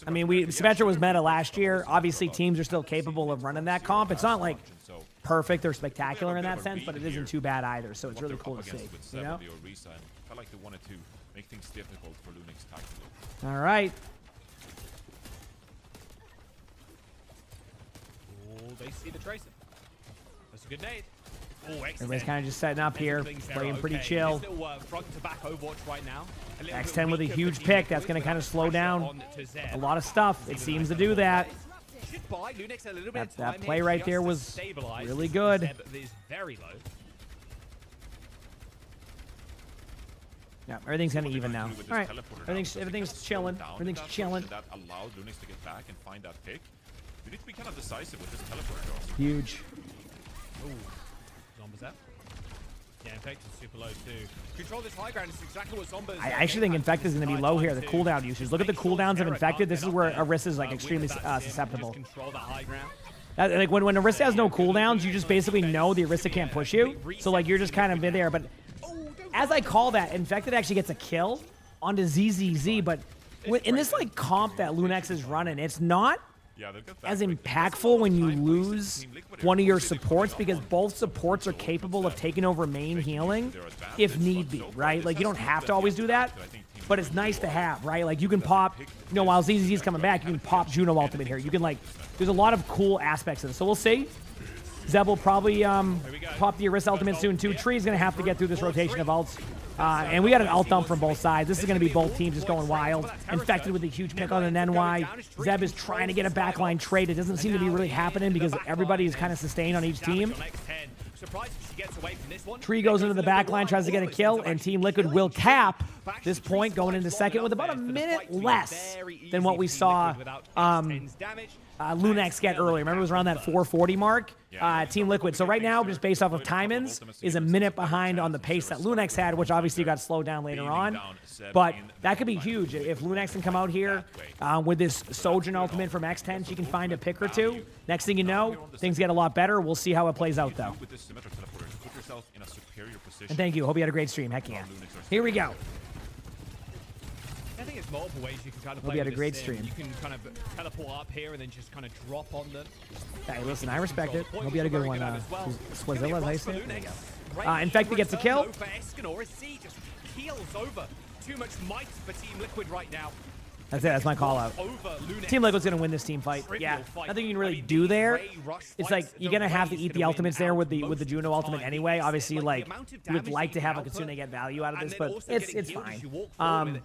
I mean, Symmetra was meta last year. Obviously, teams are still capable of running that comp. It's not like perfect or spectacular in that sense, but it isn't too bad either. So it's really cool to see. You know? I felt like they wanted to make things difficult for Lunax tactically. All right. Oh, they see the Tracer. That's a good nade. Oh, everybody's kind of just setting up here, playing pretty chill. Still front to back Overwatch right now. X10 with a huge pick. That's going to kind of slow down a lot of stuff. It seems to do that. That play right there was really good. Yeah, everything's kind of even now. All right, everything's chilling. Everything's chilling. That allowed Lunax to get back and find that pick. You need to be kind of decisive with this teleport draw. Huge. Zomba's out. Yeah, Infected's super low too. Control this high ground is exactly what Zomba's. I actually think Infected is going to be low here. The cooldown usage. Look at the cooldowns of Infected. This is where Orisa is like extremely susceptible. Control that high ground. Like when Orisa has no cooldowns, you just basically know the Orisa can't push you. So like you're just kind of in there. But as I call that, Infected actually gets a kill onto ZZZ. But in this like comp that Lunex is running, it's not as impactful when you lose one of your supports because both supports are capable of taking over main healing if need be, right? Like you don't have to always do that, but it's nice to have, right? Like you can pop, you know, while ZZZ is coming back, you can pop Juno ultimate here. You can like, there's a lot of cool aspects of this. So we'll see. Zeb will probably pop the Orisa ultimate soon too. Tree's going to have to get through this rotation of ults. And we got an ult dump from both sides. This is going to be both teams just going wild. Infected with a huge pick on an NY. Zeb is trying to get a backline trade. It doesn't seem to be really happening because everybody is kind of sustained on each team. Tree goes into the backline, tries to get a kill, and Team Liquid will cap this point going into second with about a minute less than what we saw Lunex get earlier. Remember, it was around that 440 mark. Team Liquid. So right now, just based off of timings, is a minute behind on the pace that Lunex had, which obviously got slowed down later on. But that could be huge. If Lunex can come out here with this Sojourn ultimate from X10, she can find a pick or two. Next thing you know, things get a lot better. We'll see how it plays out, though. And thank you. Hope you had a great stream. Heck yeah. Here we go. I think it's multiple ways you can kind of play. Hope you had a with great this stream. You can kind of teleport up here and then just kind of drop on them. Hey, listen, I respect it. Hope you had a good one. Swazilla, as I say it. There you go. Infected gets a kill. Just keels over. Too much might for Team Liquid right now. That's it. That's my call out. Team Liquid's going to win this team fight. Yeah, nothing you can really do there. It's like you're going to have to eat the ultimates there with the Juno ultimate anyway. Obviously, like you would like to have a Kitsune get value out of this, but it's fine.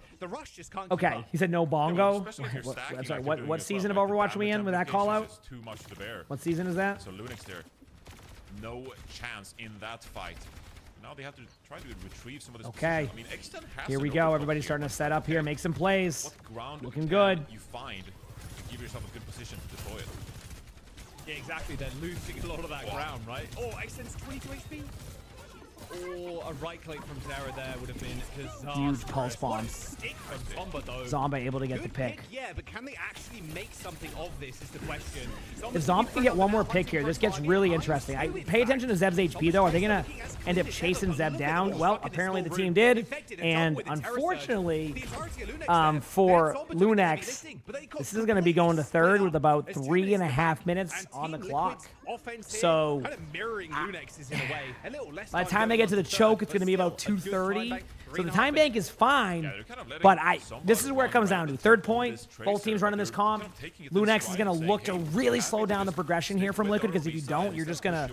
Okay, he said no bongo. I'm sorry. What season of Overwatch are we in with that call out? What season is that? So Lunex there, no chance in that fight. Now they have to try to retrieve some of this. Okay. I mean, here we go. Everybody's starting to set up here, make some plays. Looking good. You find to give yourself a good position to deploy it. Yeah, exactly. They're losing a lot of that ground, right? Oh, Extend's 22 HP. Or a right click from Zara there would have been disastrous. Huge pulse bomb. Zomba able to get the pick. Yeah, but can they actually make something of this is the question. If Zomba can get one more pick here, this gets really interesting. I pay attention to Zeb's HP, though. Are they going to end up chasing Zeb down? Well, apparently the team did. And unfortunately, for Lunex, this is going to be going to third with about 3.5 minutes on the clock. So by the time they get to the choke, it's going to be about 2:30. So the time bank is fine, but this is where it comes down to. Third point, both teams running this comp. Lunex is going to look to really slow down the progression here from Liquid, because if you don't, you're just going to...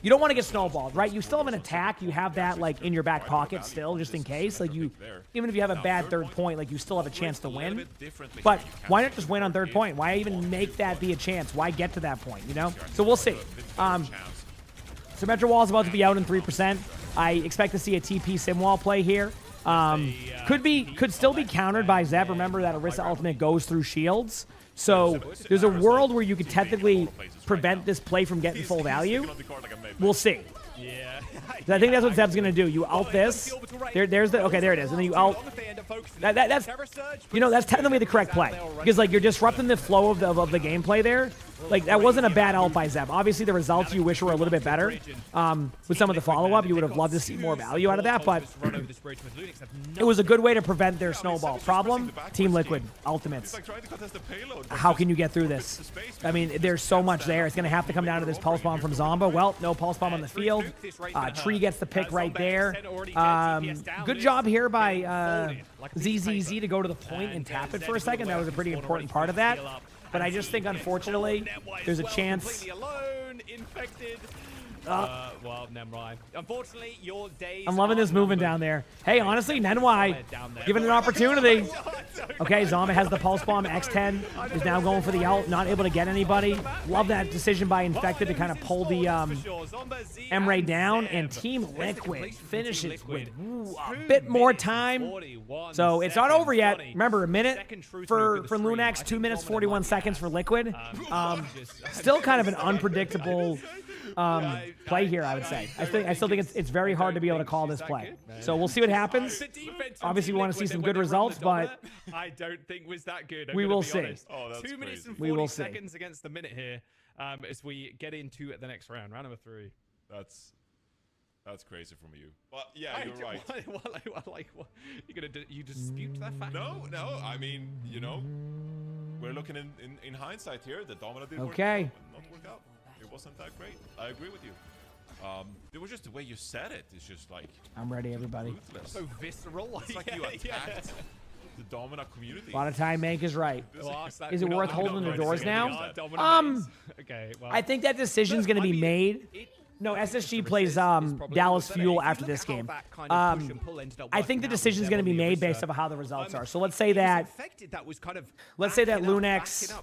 You don't want to get snowballed, right? You still have an attack. You have that like in your back pocket still, just in case. Like even if you have a bad third point, like you still have a chance to win. But why not just win on third point? Why even make that be a chance? Why get to that point, you know? So we'll see. Symmetra Wall is about to be out in 3%. I expect to see a TP sim wall play here. Could still be countered by Zeb. Remember that Orisa ultimate goes through shields. So there's a world where you could technically prevent this play from getting full value. We'll see. Yeah. I think that's what Zeb's going to do. You ult this. There's the... Okay, there it is. And then you ult... That's... You know, that's technically the correct play. Because, like, you're disrupting the flow of the gameplay there. Like, that wasn't a bad ult by Zeb. Obviously, the results you wish were a little bit better. With some of the follow-up, you would have loved to see more value out of that, but it was a good way to prevent their snowball. Problem, Team Liquid, ultimates. How can you get through this? I mean, there's so much there. It's going to have to come down to this pulse bomb from Zomba. Well, no pulse bomb on the field. Tree gets the pick right there. Good job here by ZZZ to go to the point and tap it for a second. That was a pretty important part of that. But I just think, unfortunately, there's a chance. Well, never mind. Unfortunately, your days. I'm loving this movement down there. Hey, honestly, Nenwai, given an opportunity. Okay, Zomba has the pulse bomb. X10 is now going for the ult, not able to get anybody. Love that decision by Infected to kind of pull the M-Ray down, and Team Liquid finishes with a bit more time. So it's not over yet. Remember, a minute for Lunex, 2 minutes 41 seconds for Liquid. Still kind of an unpredictable play here, I would say. I still think it's very hard to be able to call this play. So we'll see what happens. Obviously, we want to see some good results, but I don't think was that good. We will see. Oh, that's 2 minutes and We will 40 see. seconds against the minute here as we get into the next round number 3. That's crazy from you. But yeah, you're right. What? You dispute that fact? No. I mean, you know, we're looking in hindsight here. The dominant did Okay. not work out. It wasn't that great. I agree with you. It was just the way you said it. It's just like I'm ready, everybody. ruthless. So visceral. It's like you attacked the dominant community. A lot of time Mank is right. Is it We're worth not holding the ready doors to now? go. Okay, well. I think that decision's going to be made. No, SSG plays Dallas Fuel after this game. I think the decision's going to be made based on how the results are. So let's say that Lunex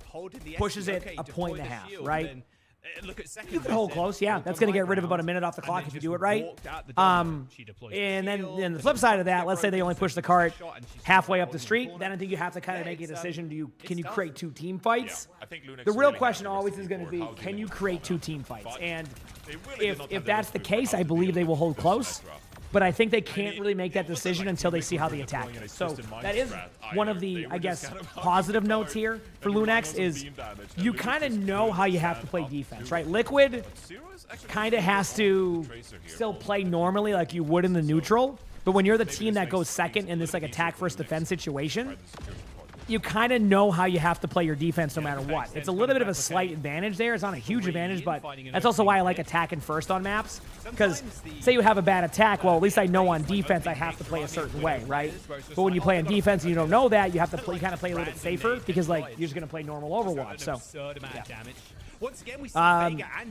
pushes it a point and a half, right? You could hold close, yeah. That's going to get rid of about a minute off the clock if you do it right. And then the flip side of that, let's say they only push the cart halfway up the street. Then I think you have to kind of make a decision. Can you create 2 team fights? The real question always is going to be, can you create 2 team fights? And if that's the case, I believe they will hold close. But I think they can't really make that decision until they see how the attack is. So that is one of the, I guess, positive notes here for Lunex is you kind of know how you have to play defense, right? Liquid kind of has to still play normally like you would in the neutral. But when you're the team that goes second in this like attack versus defense situation, you kind of know how you have to play your defense no matter what. It's a little bit of a slight advantage there. It's not a huge advantage, but that's also why I like attacking first on maps. Because say you have a bad attack, well, at least I know on defense I have to play a certain way, right? But when you play on defense and you don't know that, you have to play, kind of play a little bit safer because like you're just going to play normal Overwatch. So, yeah. Once again, we see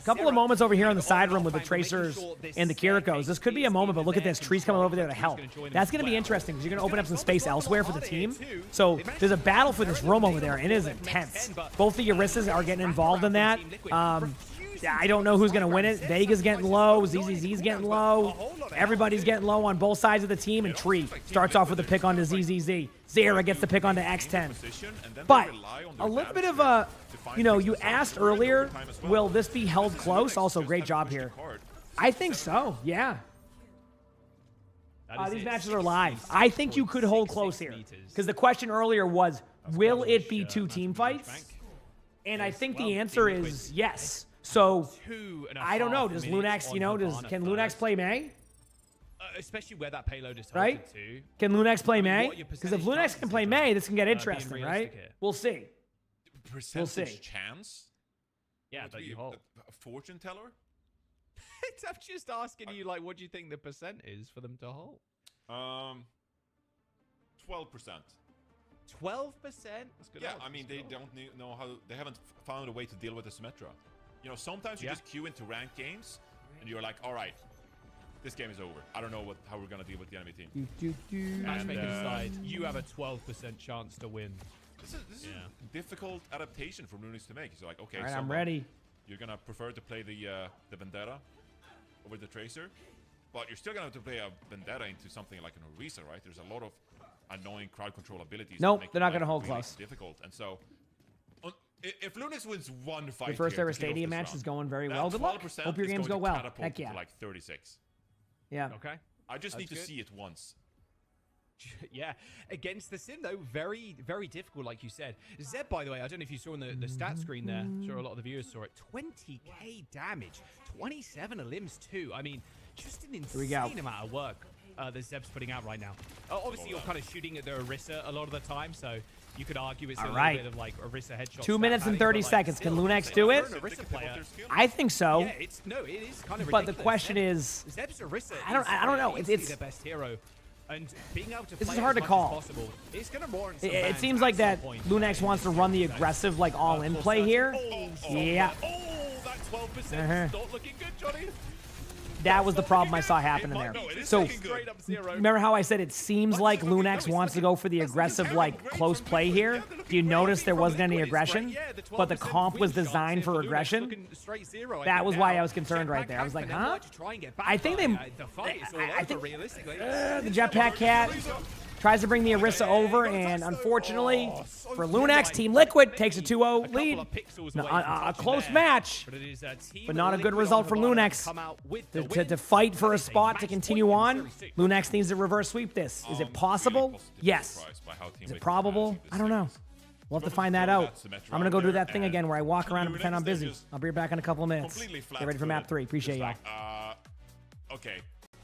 couple of moments over here on the side room with the Tracers and the Kirikos. This could be a moment, but look at this. Trees coming over there to help. That's going to be interesting because you're going to open up some space elsewhere for the team. So there's a battle for this room over there, and it is intense. Both the Orissas are getting involved in that. I don't know who's going to win it. Vega's getting low. ZZZ's getting low. Everybody's getting low on both sides of the team, and Tree starts off with a pick onto ZZZ. Zera gets the pick onto X10. But a little bit of a, you asked earlier, will this be held close? Also, great job here. I think so, yeah. These matches are live. I think you could hold close here. Because the question earlier was, will it be 2 team fights? And I think the answer is yes. So, I don't know. Does Lunex, can Lunex play May? Especially where that payload is right? To. Can Lunex play May? Because if Lunex can play May, this can get interesting, right? We'll see. Percentage chance? Yeah, that you hold. A fortune teller? I'm just asking you, like, what do you think the percent is for them to hold? 12%. 12%? That's good. Yeah, I mean, they don't know how. They haven't found a way to deal with the Symmetra. Sometimes you just queue into ranked games, and you're like, all right, this game is over. I don't know how we're gonna deal with the enemy team. Matchmaking aside, you have a 12% chance to win. This is a difficult adaptation for Lunex to make. It's like, okay, all right, I'm ready. You're gonna prefer to play the Vendetta over the Tracer, but you're still gonna have to play a Vendetta into something like an Orisa, right? There's a lot of annoying crowd control abilities. Nope, they're not gonna hold really close. Difficult, and so. If Lunex wins one fight, your first ever Stadium match is going very well. Good luck. Hope your games go well. Heck yeah. Like 36. Yeah. Okay. I just need to see it once. Yeah, against the Sim though, very, very difficult, like you said. Zeb, by the way, I don't know if you saw on the stat screen there. I'm sure a lot of the viewers saw it. 20k damage, 27 limbs too. I mean, just an insane amount of work that Zeb's putting out right now. Obviously, you're kind of shooting at the Orisa a lot of the time, so you could argue it's a little bit of like Orisa headshot. 2 minutes and 30 seconds. Can Lunex do it? I think so. Yeah, it is kind of ridiculous. But the question is, Zeb's Orisa I don't know. It's the best hero. And being able to this play is hard to call. It's gonna warrant some it seems like that Lunex wants to run the aggressive, like all-in play here. Yeah. That 12% not looking good, Johnny. That was the problem I saw happening there. So, remember how I said it seems like Lunex wants to go for the aggressive, like, close play here? Do you notice there wasn't any aggression? But the comp was designed for aggression? That was why I was concerned right there. I was like, huh? I think they... I think the Jetpack Cat Tries to bring the Orisa over, and unfortunately for Lunex, Team Liquid takes a 2-0 lead. A close match, but not a good result for Lunex. To fight for a spot to continue on, Lunex needs to reverse sweep this. Is it possible? Yes. Is it probable? I don't know. We'll have to find that out. I'm going to go do that thing again where I walk around and pretend I'm busy. I'll be back in a couple of minutes. Get ready for map 3. Appreciate y'all. Okay.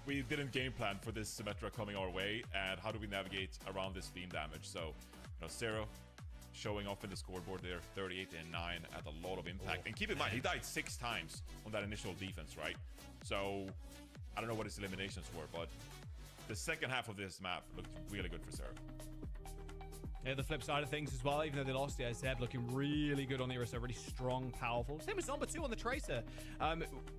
We didn't game plan for this Symmetra coming our way, and how do we navigate around this beam damage? So, Zero showing off in the scoreboard there, 38 and 9 at a lot of impact. And keep in mind, he died 6 times on that initial defense, right? So, I don't know what his eliminations were, but the second half of this map looked really good for Zero. Yeah, the flip side of things as well, even though they lost, yeah, Zeb looking really good on the Orisa, really strong, powerful. Same as number 2 on the Tracer.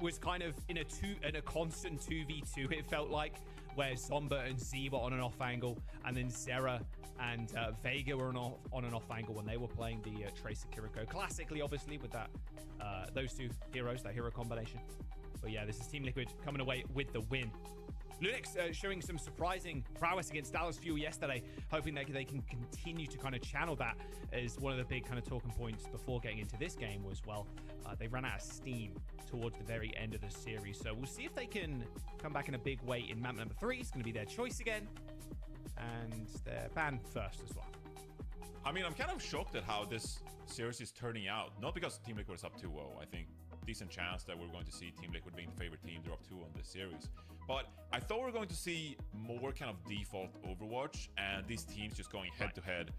Was kind of in a constant 2v2, it felt like, where Zomba and Z were on an off angle, and then Zera and Vega were on an off angle when they were playing the Tracer Kiriko. Classically, obviously, with that those two heroes, that hero combination. But yeah, this is Team Liquid coming away with the win. Lunex showing some surprising prowess against Dallas Fuel yesterday, hoping that they can continue to kind of channel that as one of the big kind of talking points before getting into this game was, well, they ran out of steam towards the very end of the series. So we'll see if they can come back in a big way in map number 3. It's going to be their choice again. And they're banned first as well. I mean, I'm kind of shocked at how this series is turning out. Not because Team Liquid is up 2-0. I think decent chance that we're going to see Team Liquid being the favorite team. They're up 2 on this series. But I thought we were going to see more kind of default Overwatch and these teams just going head to head.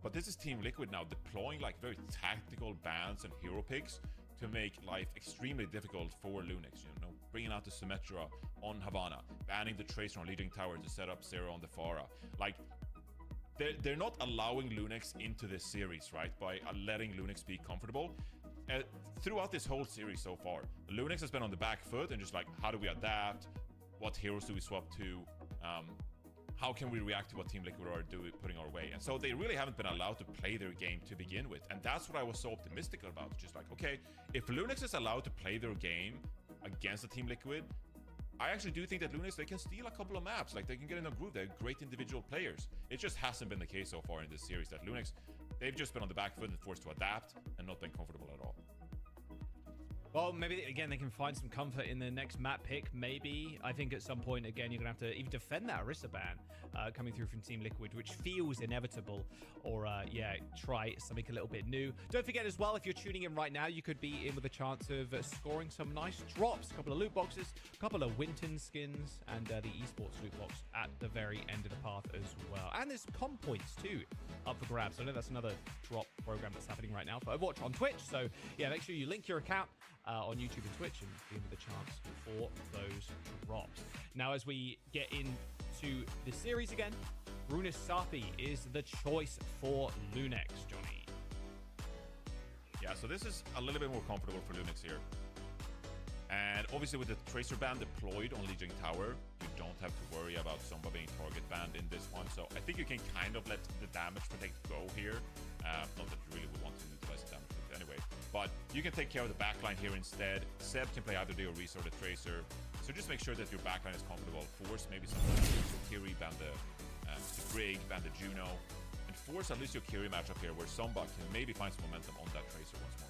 But this is Team Liquid now deploying like very tactical bans and hero picks to make life extremely difficult for Lunex. You know, bringing out the Symmetra on Havana, banning the Tracer on Leading Tower to set up Zero on the Pharah. Like, they're not allowing Lunex into this series, right? By letting Lunex be comfortable. Throughout this whole series so far, Lunex has been on the back foot and just like, how do we adapt? What heroes do we swap to? How can we react to what Team Liquid are putting our way? And so they really haven't been allowed to play their game to begin with. And that's what I was so optimistic about. Just like, okay, if Lunex is allowed to play their game against the Team Liquid, I actually do think that Lunex, they can steal a couple of maps. Like, they can get in a groove. They're great individual players. It just hasn't been the case so far in this series that Lunex, they've just been on the back foot and forced to adapt and not been comfortable at all. Well, maybe, again, they can find some comfort in the next map pick, maybe. I think at some point, again, you're going to have to even defend that Orisa ban coming through from Team Liquid, which feels inevitable, or, yeah, try something a little bit new. Don't forget as well, if you're tuning in right now, you could be in with a chance of scoring some nice drops, a couple of loot boxes, a couple of Winton skins, and the Esports loot box at the very end of the path as well. And there's com points, too, up for grabs. So I know that's another drop program that's happening right now for Overwatch on Twitch. So, yeah, make sure you link your account on YouTube and Twitch and be in with a chance for those drops. Now, as we get into the series again, Brunus Sapi is the choice for Lunex, Johnny. Yeah, so this is a little bit more comfortable for Lunex here. And obviously with the Tracer ban deployed on Legion Tower, you don't have to worry about Zomba being target banned in this one. So I think you can kind of let the damage protect go here. Not that you really would want to utilize the damage protect anyway. But you can take care of the backline here instead. Seb can play either the Orisa or the Tracer. So just make sure that your backline is comfortable. Force maybe some Kiri, ban the Brig, ban the Juno. And force at least your Kiri matchup here where Zomba can maybe find some momentum on that Tracer once more.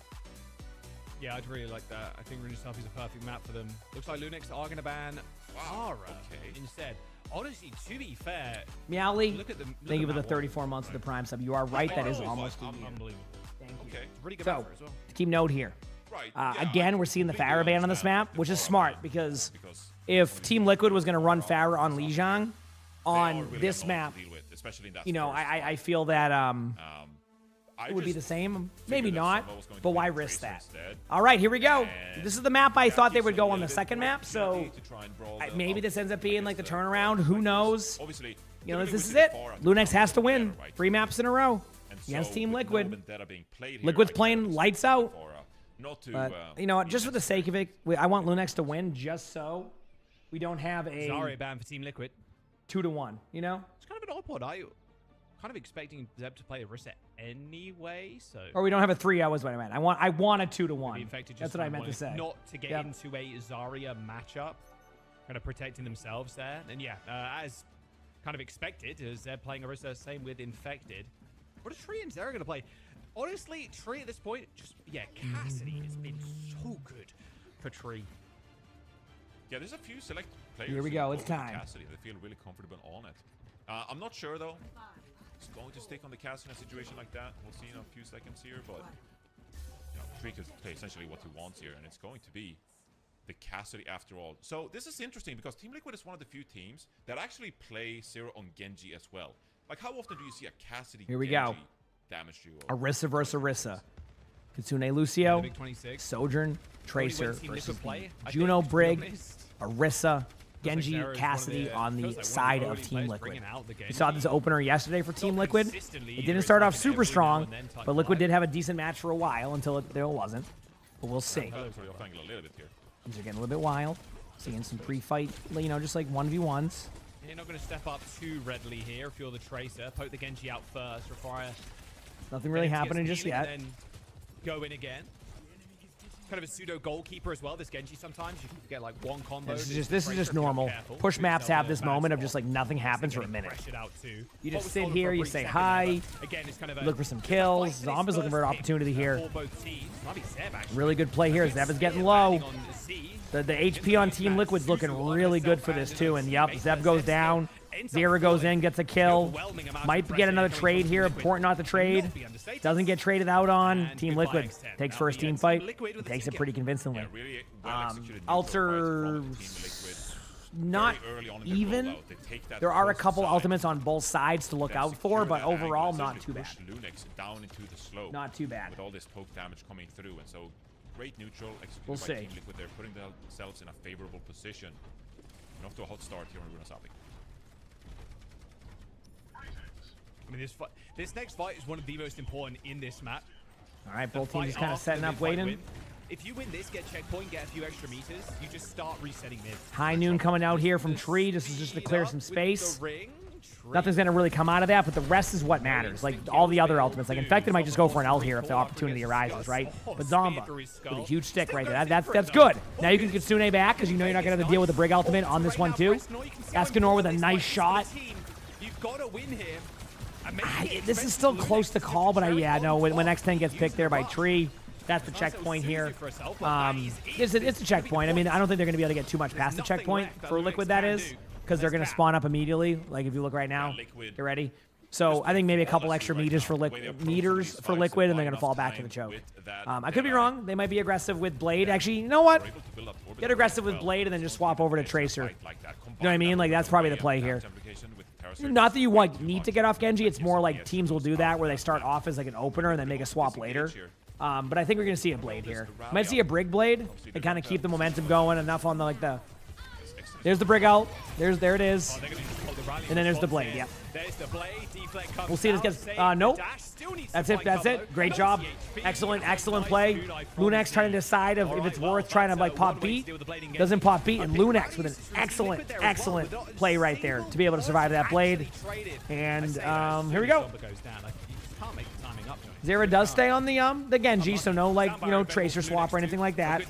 Yeah, I'd really like that. I think Brunus Sapi is a perfect map for them. Looks like Lunex are going to ban Pharah instead. Honestly, to be fair, Meowly, thank you for the 34 months of the Prime sub. You are right, that is almost a year. Unbelievable. Thank you. Okay. Pretty good So, as well. to keep note here. Right. Again, we're seeing the Pharah ban on this map, which is smart because if Team Liquid was going to run Pharah on Lijiang on this map, you know, I feel that it would be the same. Maybe not, but why risk that? All right, here we go. This is the map I thought they would go on the second map, so maybe this ends up being like the turnaround. Who knows? You know, this is it. Lunex has to win 3 maps in a row against Team Liquid. Liquid's playing lights out. But, you know, just for the sake of it, I want Lunex to win just so we don't have a Zarya ban for Team Liquid. 2-1, you know? It's kind of an odd pod. I kind of expecting Zeb to play Orisa anyway, so... Or we don't have a 3, I was what I meant. I want a 2-1. That's what I meant to say. Not to get into a Zarya matchup, kind of protecting themselves there. And yeah, as kind of expected, as they're playing Orisa. Same with Infected. What are Tree and Zera going to play? Honestly, Tree at this point, just, yeah, Cassidy has been so good for Tree. Yeah, there's a few select players. Here we who go, it's go with time. Cassidy. They feel really comfortable on it. I'm not sure though. It's going to stick on the Cassidy in a situation like that. We'll see in a few seconds here, but you know, Tree can play essentially what he wants here, and it's going to be the Cassidy after all. So this is interesting because Team Liquid is one of the few teams that actually play Zero on Genji as well. Like, how often do you see a Cassidy Here we Genji go. damage duo? Orisa versus Orisa. Kitsune Lucio, Big 26. Sojourn, Tracer Only way Team versus Liquid play, I Juno think, to be Brig, honest. Orisa, Genji, Zera is Cassidy one on of the feels like side one of the Team early players Liquid. bringing out the We saw this opener yesterday for Team Liquid. consistently, It didn't it's start like off an super every now strong, and then type but Liquid vibe. did have a decent match for a while until it wasn't. But we'll see. Sorry, off angle a little bit here. Things are getting a little bit wild. Seeing some pre-fight, you know, just like 1v1s. You're not going to step up too readily here if you're the Tracer. Poke the Genji out first. Require Nothing really them to get happening some just healing yet. and then go in again. Kind of a pseudo goalkeeper as well. This Genji sometimes you can get like one combo. This is just normal. Push maps have this moment of just like nothing happens for a minute. You just sit here, you say hi, look for some kills. Zombies looking for an opportunity here. Really good play here. Zeb is getting low. The HP on Team Liquid's looking really good for this too. And yep, Zeb goes down. Zera goes in, gets a kill. Might get another trade here. Important not to trade. Doesn't get traded out on. Team Liquid takes first team fight. Takes it pretty convincingly. Alter not even. There are a couple ultimates on both sides to look out for, but overall not too bad. Not too bad. With all this poke damage coming through, and so great neutral executed We'll by see. Team Liquid. They're putting themselves in a favorable position. And off to a hot start here on Runasapi. I mean, this next fight is one of the most important in this map. All right, The both fight teams kind of after setting the up, mid-fight waiting. win. If you win this, get checkpoint, get a few extra meters, you just start resetting mid. High Noon coming out here from Tree. This is just to clear some space. Nothing's going to really come out of that, but the rest is what matters. Like all the other ultimates. Like Infected might just go for an ult here if the opportunity arises, right? But Zomba with a huge stick right there. That's good. Now you can Kitsune back because you know you're not going to have to deal with the Brig ultimate on this one too. Escanor with a nice shot. You've got to win here. This is still close to call, but yeah, no, when X10 gets picked there by Tree, that's the checkpoint here. It's a checkpoint. I mean, I don't think they're going to be able to get too much past the checkpoint for Liquid, that is, because they're going to spawn up immediately. Like if you look right now, get ready. So I think maybe a couple extra meters for Liquid, and they're going to fall back to the choke. I could be wrong. They might be aggressive with Blade. Actually, you know what? Get aggressive with Blade and then just swap over to Tracer. You know what I mean? Like that's probably the play here. Not that you need to get off Genji. It's more like teams will do that where they start off as like an opener and then make a swap later. But I think we're going to see a Blade here. Might see a Brig Blade to kind of keep the momentum going enough on the There's the Brig out. There it is. And then there's the Blade. Yeah. We'll see if this gets. Nope. That's it. Great job. Excellent play. Lunex trying to decide if it's worth trying to like pop beat. Doesn't pop beat, and Lunex with an excellent play right there to be able to survive that Blade. And here we go. Zera does stay on the Genji, so no Tracer swap or anything like that.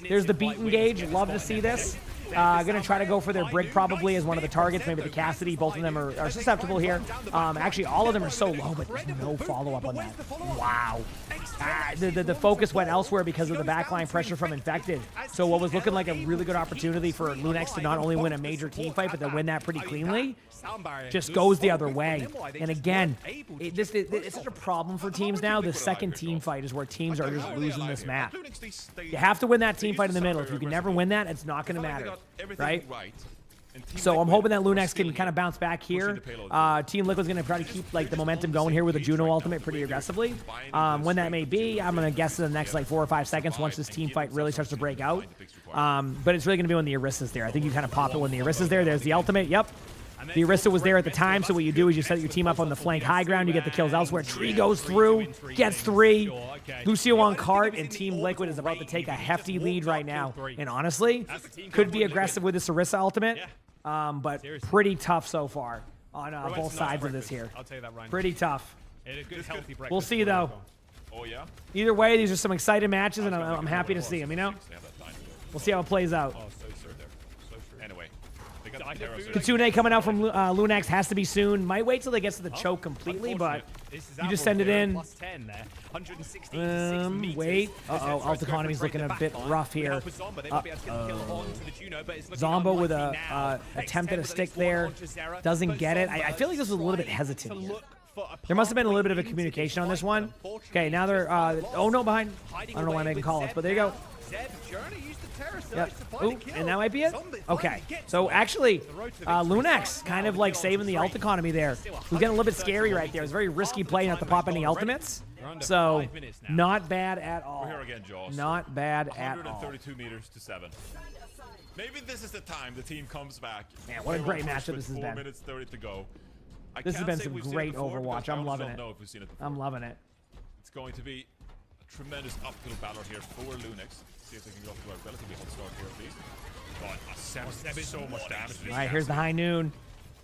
There's the beat engage. Love to see this. Gonna try to go for their Brig probably as one of the targets. Maybe the Cassidy. Both of them are susceptible here. Actually, all of them are so low, but there's no follow-up on that. Wow. The focus went elsewhere because of the backline pressure from Infected. So what was looking like a really good opportunity for Lunex to not only win a major team fight, but to win that pretty cleanly, just goes the other way. And again, it's such a problem for teams now. The second team fight is where teams are just losing this map. You have to win that team fight in the middle. If you can never win that, it's not going to matter, right? So I'm hoping that Lunex can kind of bounce back here. Team Liquid's going to try to keep like the momentum going here with a Juno ultimate pretty aggressively. When that may be, I'm going to guess in the next like 4 or 5 seconds once this team fight really starts to break out. But it's really going to be when the Orisa's there. I think you kind of pop it when the Orisa's there. There's the ultimate. Yep. The Orisa was there at the time, so what you do is you set your team up on the flank high ground, you get the kills elsewhere. Tree goes through, gets 3. Lucio on cart, and Team Liquid is about to take a hefty lead right now. And honestly, could be aggressive with this Orisa ultimate, but pretty tough so far on both sides of this here. Pretty tough. We'll see, though. Either way, these are some exciting matches, and I'm happy to see them, you know? We'll see how it plays out. They got the Terra Kitsune coming out from Lunax has to be soon. Might wait till they get to the choke completely, but you just send it in. Plus 10 there. 166 wait. Uh-oh, alt economy's looking a bit rough here. Zombo with a attempt at a stick there. Doesn't get it. I feel like this was a little bit hesitant here. There must have been a little bit of a communication on this one. Okay, now they're... oh, no, behind. I don't know why I'm making calls, but there you go. Yep. Ooh, and that might be it? Okay. So actually, Lunax kind of like saving the ult economy there. It was getting a little bit scary right there. It was a very risky play not to pop any ultimates. So not bad at all. We're here again, Jaws. Not bad at all. 132 meters to 7. Maybe this is the time the team comes back. Man, what a great matchup this has been. 4 minutes 30 to go. This has been some great Overwatch. I'm loving it. I'm loving it. It's going to be a tremendous uphill battle here for Lunax. See if they can go to a relatively hot start here at least. But Seb is so much damage. All right, here's the high noon.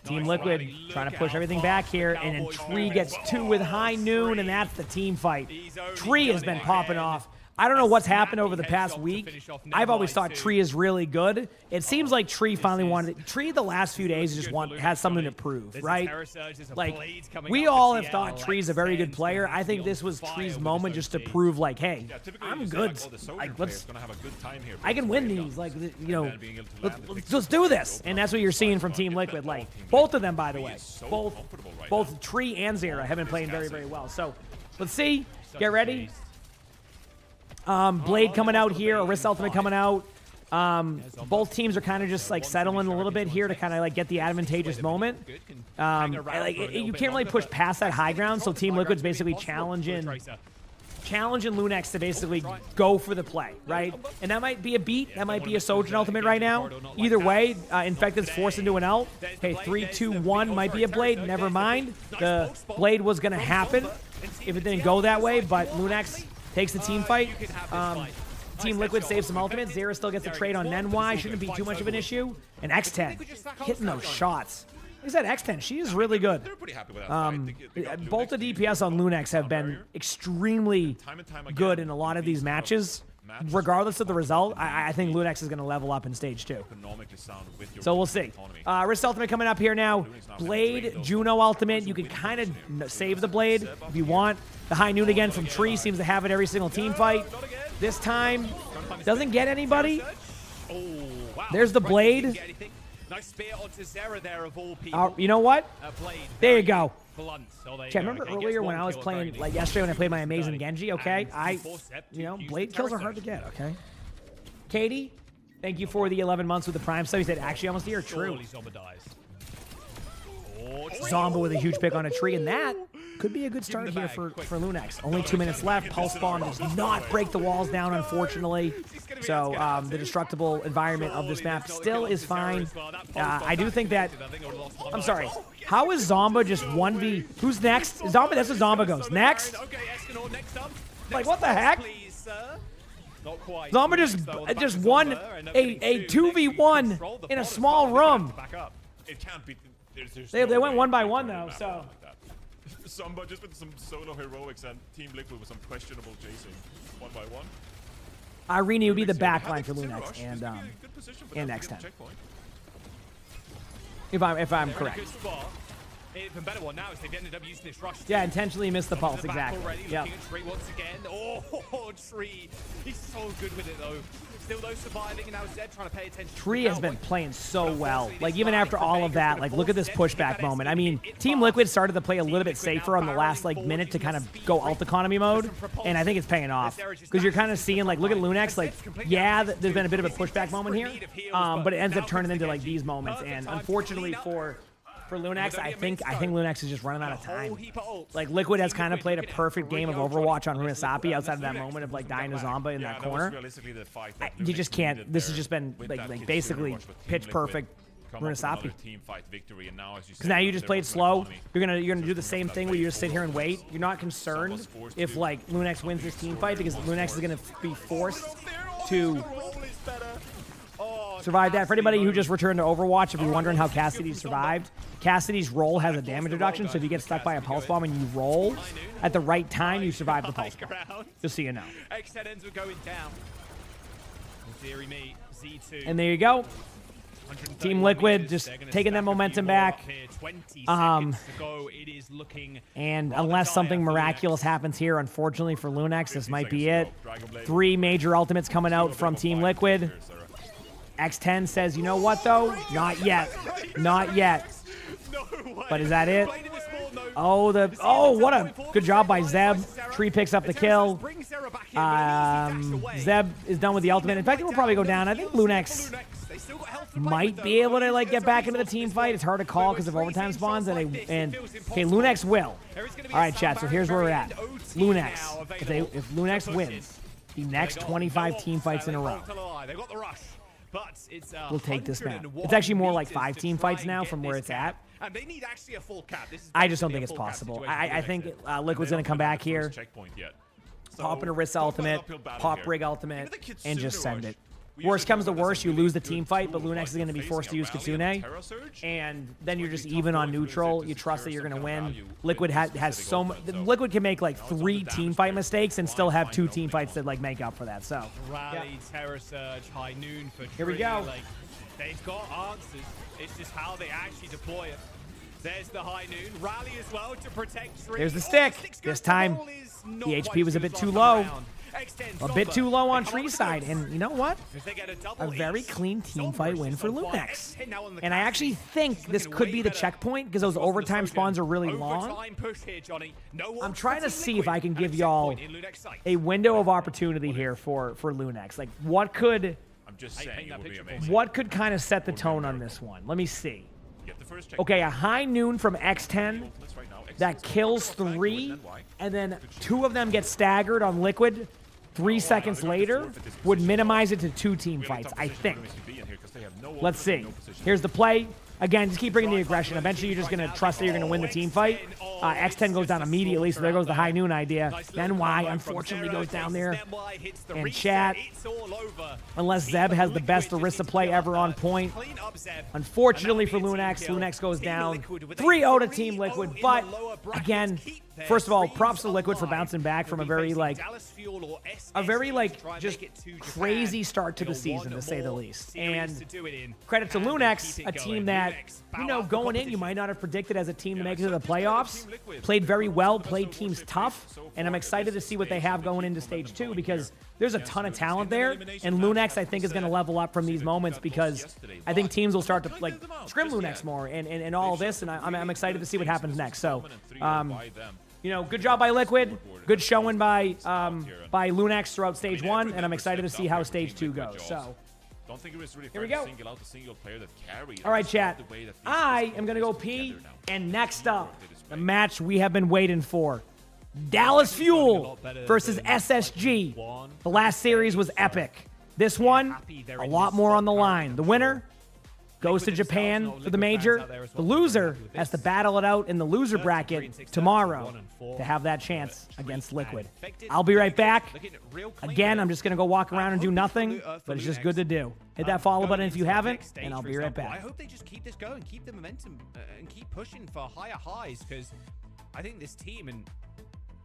Team Liquid trying to push everything back here, and then Tree gets 2 with high noon, and that's the team fight. Tree has been popping off. I don't know what's happened over the past week. I've always thought Tree is really good. It seems like Tree finally wanted... Tree the last few days just has something to prove, right? Like, we all have thought Tree's a very good player. I think this was Tree's moment just to prove, like, hey, I'm good. Like, I can win these. Like, you know, let's do this. And that's what you're seeing from Team Liquid. Like, both of them, by the way. Both Tree and Zera have been playing very, very well. So, let's see. Get ready. Blade coming out here, Wrist Ultimate coming out. Both teams are kind of just like settling a little bit here to kind of like get the advantageous moment. You can't really push past that high ground, so Team Liquid's basically challenging Lunax to basically go for the play, right? And that might be a beat, that might be a Sojourn Ultimate right now. Either way, Infected's forced into an ult. Okay, 3, 2, 1 might be a Blade, never mind. The Blade was going to happen if it didn't go that way, but Lunax takes the team fight. Team Liquid saves some ultimates. Zera still gets a trade on Nenwai. Shouldn't be too much of an issue. And X10 hitting those shots. Like I said, X10, she is really good. Both the DPS on Lunax have been extremely good in a lot of these matches. Regardless of the result, I think Lunax is going to level up in stage 2. So we'll see. Wrist Ultimate coming up here now. Blade, Juno Ultimate. You can kind of save the Blade if you want. The high noon again from Tree seems to have it every single team fight. This time, doesn't get anybody. There's the Blade. You know what? There you go. Okay, remember earlier when I was playing, like yesterday when I played my amazing Genji, okay? Blade kills are hard to get, okay? Katie, thank you for the 11 months with the Prime sub. He said, actually almost a year. True. Zombo with a huge pick on a tree, and that could be a good start here for Lunax. Only 2 minutes left. Pulse Bomb does not break the walls down, unfortunately. So the destructible environment of this map still is fine. I do think that... I'm sorry. How is Zomba just 1v... Who's next? Zomba, that's what Zomba goes. Next? Like, what the heck? Zomba just won a 2v1 in a small room. It can't be... They went 1 by 1 though, so... Zomba just with some solo heroics and Team Liquid with some questionable chasing 1 by 1. Irene would be the backline for Lunax and X10. If I'm correct. Even better one now is they've ended up using this rush. Yeah, intentionally missed the pulse, exactly. Yeah. Tree once again. Oh, Tree. He's so good with it though. Still though surviving, and now Zed trying to pay attention. Tree has been playing so well. Like even after all of that, like look at this pushback moment. I mean, Team Liquid started to play a little bit safer on the last like minute to kind of go ult economy mode, and I think it's paying off because you're kind of seeing like look at Lunax. Like yeah, there's been a bit of a pushback moment here, but it ends up turning into like these moments, and unfortunately for Lunax, I think Lunax is just running out of time. Like Liquid has kind of played a perfect game of Overwatch on Runasapi outside of that moment of like dying to Zomba in that corner. You just can't. This has just been like basically pitch perfect Runasapi. Because now you just played slow. You're gonna do the same thing where you just sit here and wait. You're not concerned if like Lunax wins this team fight because Lunax is gonna be forced to survive that. For anybody who just returned to Overwatch, if you're wondering how Cassidy survived, Cassidy's roll has a damage reduction, so if you get stuck by a pulse bomb and you roll at the right time, you survive the pulse bomb. Just so you know. And there you go. Team Liquid just taking that momentum back. And unless something miraculous happens here, unfortunately for Lunex, this might be it. 3 major ultimates coming out from Team Liquid. X10 says, you know what, though? Not yet. Not yet. But is that it? Oh, what a good job by Zeb. Tree picks up the kill. Zeb is done with the ultimate. In fact, it will probably go down. I think Lunex might be able to get back into the team fight. It's hard to call because of overtime spawns. Okay, Lunex will. All right, chat. So here's where we're at. Lunex. If Lunex wins the next 25 team fights in a row, we'll take this map. It's actually more like 5 team fights now from where it's at. And they need actually a full cap. I just don't think it's possible. I think Liquid's going to come back here, pop an Orisa ultimate, pop Brig ultimate, and just send it. Worst comes to worst, you lose the team fight, but Lunex is going to be forced to use Kitsune, and then you're just even on neutral. You trust that you're going to win. Liquid has so much. Liquid can make like 3 team fight mistakes and still have 2 team fights that make up for that. So Rally, Terror Surge, High Noon for here we go. They've got answers. It's just how they actually deploy it. There's the High Noon. Rally as well to protect Tree. There's the stick. This time, the HP was a bit too low. A bit too low on Tree side. And you know what? A very clean team fight win for Lunex. And I actually think this could be the checkpoint because those overtime spawns are really long. I'm trying to see if I can give y'all a window of opportunity here for Lunex. Like, what could kind of set the tone on this one? Let me see. Okay, a High Noon from X10 that kills 3, and then 2 of them get staggered on Liquid 3 seconds later would minimize it to 2 team fights, I think. Let's see. Here's the play. Again, just keep bringing the aggression. Eventually, you're just going to trust that you're going to win the team fight. X10 goes down immediately, so there goes the High Noon idea. Then Y, unfortunately, goes down there. And chat, unless Zeb has the best Orisa play ever on point. Unfortunately for Lunex, Lunex goes down 3-0 to Team Liquid. But, again, first of all, props to Liquid for bouncing back from a very, just crazy start to the season, to say the least. And credit to Lunex, a team that, going in, you might not have predicted as a team to make it to the playoffs. Played very well, played teams tough, and I'm excited to see what they have going into Stage 2 because there's a ton of talent there, and Lunex, I think, is going to level up from these moments because I think teams will start to, scrim Lunex more and all this, and I'm excited to see what happens next. So, good job by Liquid. Good showing by Lunex throughout Stage 1, and I'm excited to see how Stage 2 goes. So, don't think it was really here we fair go. to single out the single player that carried. All right, chat. I am going to go pee, and next up, the match we have been waiting for. Dallas Fuel versus SSG. The last series was epic. This one, a lot more on the line. The winner goes to Japan for the major. The loser has to battle it out in the loser bracket tomorrow to have that chance against Liquid. I'll be right back. Again, I'm just going to go walk around and do nothing, but it's just good to do. Hit that follow button if you haven't, and I'll be right back. I hope they just keep this going, keep the momentum, and keep pushing for higher highs, because I think this team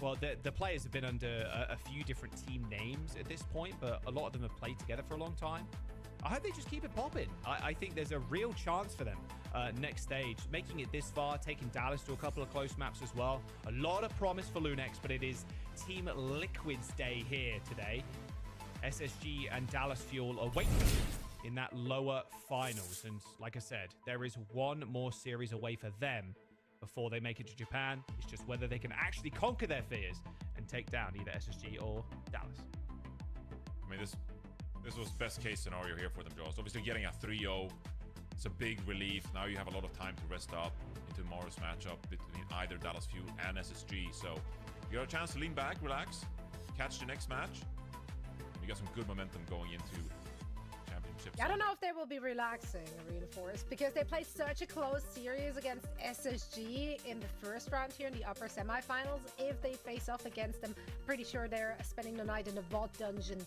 well, the players have been under a few different team names at this point, but a lot of them have played together for a long time. I hope they just keep it popping. I think there's a real chance for them next stage. Making it this far, taking Dallas to a couple of close maps as well. A lot of promise for Lunex, but it is Team Liquid's day here today. SSG and Dallas Fuel are waiting in that lower finals. And like I said, there is one more series away for them before they make it to Japan. It's just whether they can actually conquer their fears and take down either SSG or Dallas. I mean, this was best case scenario here for them, Jaws. Obviously getting a 3-0, it's a big relief. Now you have a lot of time to rest up into tomorrow's matchup between either Dallas Fuel and SSG. So you got a chance to lean back, relax, catch the next match. You got some good momentum going into championships. I don't know if they will be relaxing, Reinforced, because they played such a close series against SSG in the first round here in the upper semifinals. If they face off against them, pretty sure they're spending the night in a vault dungeon,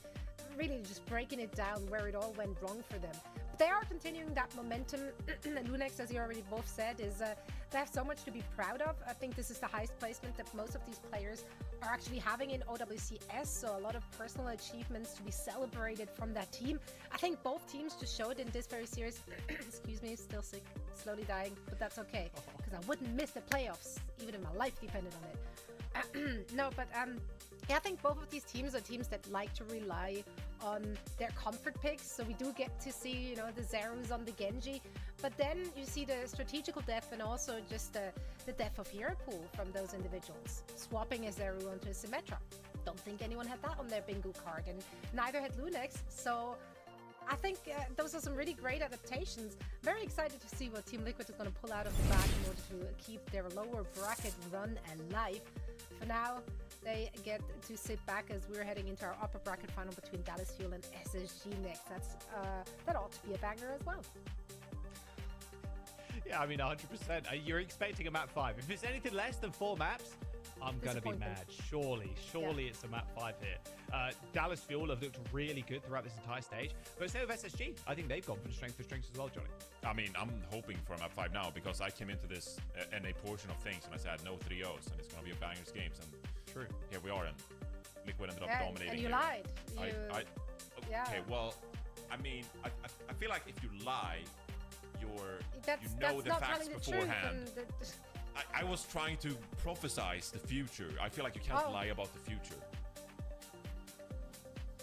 really just breaking it down where it all went wrong for them. But they are continuing that momentum. Lunex, as you already both said, is they have so much to be proud of. I think this is the highest placement that most of these players are actually having in OWCS, so a lot of personal achievements to be celebrated from that team. I think both teams just showed in this very series. Excuse me, still sick, slowly dying, but that's okay, because I wouldn't miss the playoffs even if my life depended on it. No, but yeah, I think both of these teams are teams that like to rely on their comfort picks, so we do get to see, you know, the Zerus on the Genji, but then you see the strategical depth and also just the depth of hero pool from those individuals. Swapping a Zeru onto a Symmetra. Don't think anyone had that on their bingo card, and neither had Lunex, so I think those are some really great adaptations. Very excited to see what Team Liquid is going to pull out of the bag in order to keep their lower bracket run alive. For now, they get to sit back as we're heading into our upper bracket final between Dallas Fuel and SSG next. That ought to be a banger as well. Yeah, I mean, 100%. You're expecting a map 5. If it's anything less than 4 maps, I'm going to be mad. Surely it's a map 5 here. Dallas Fuel have looked really good throughout this entire stage. But so have SSG. I think they've gone from strength to strength as well, Johnny. I mean, I'm hoping for a map 5 now because I came into this NA portion of things and I said no 3-0s and it's going to be a bangers games. And true. Here we are, and Liquid ended up dominating. And you here. lied. Okay, well, I mean, I feel like if you lie, you know the facts beforehand. I was trying to prophesize the future. I feel like you can't lie about the future.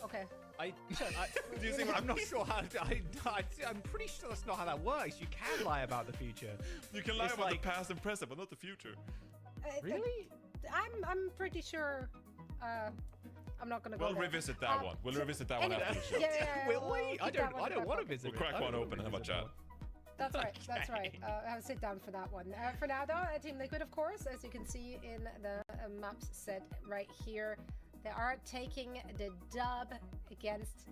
Okay. Do you see what I'm not sure how I'm pretty sure that's not how that works. You can lie about the future. You can lie about the past and present, but not the future. Really? I'm pretty sure. I'm not gonna go. We'll revisit that one. We'll revisit that one after the show. Yeah, will we? I don't want to visit. We'll crack one open and have a chat. That's right. That's right. Have a sit down for that one. For now, though, Team Liquid, of course, as you can see in the maps set right here, they are taking the dub against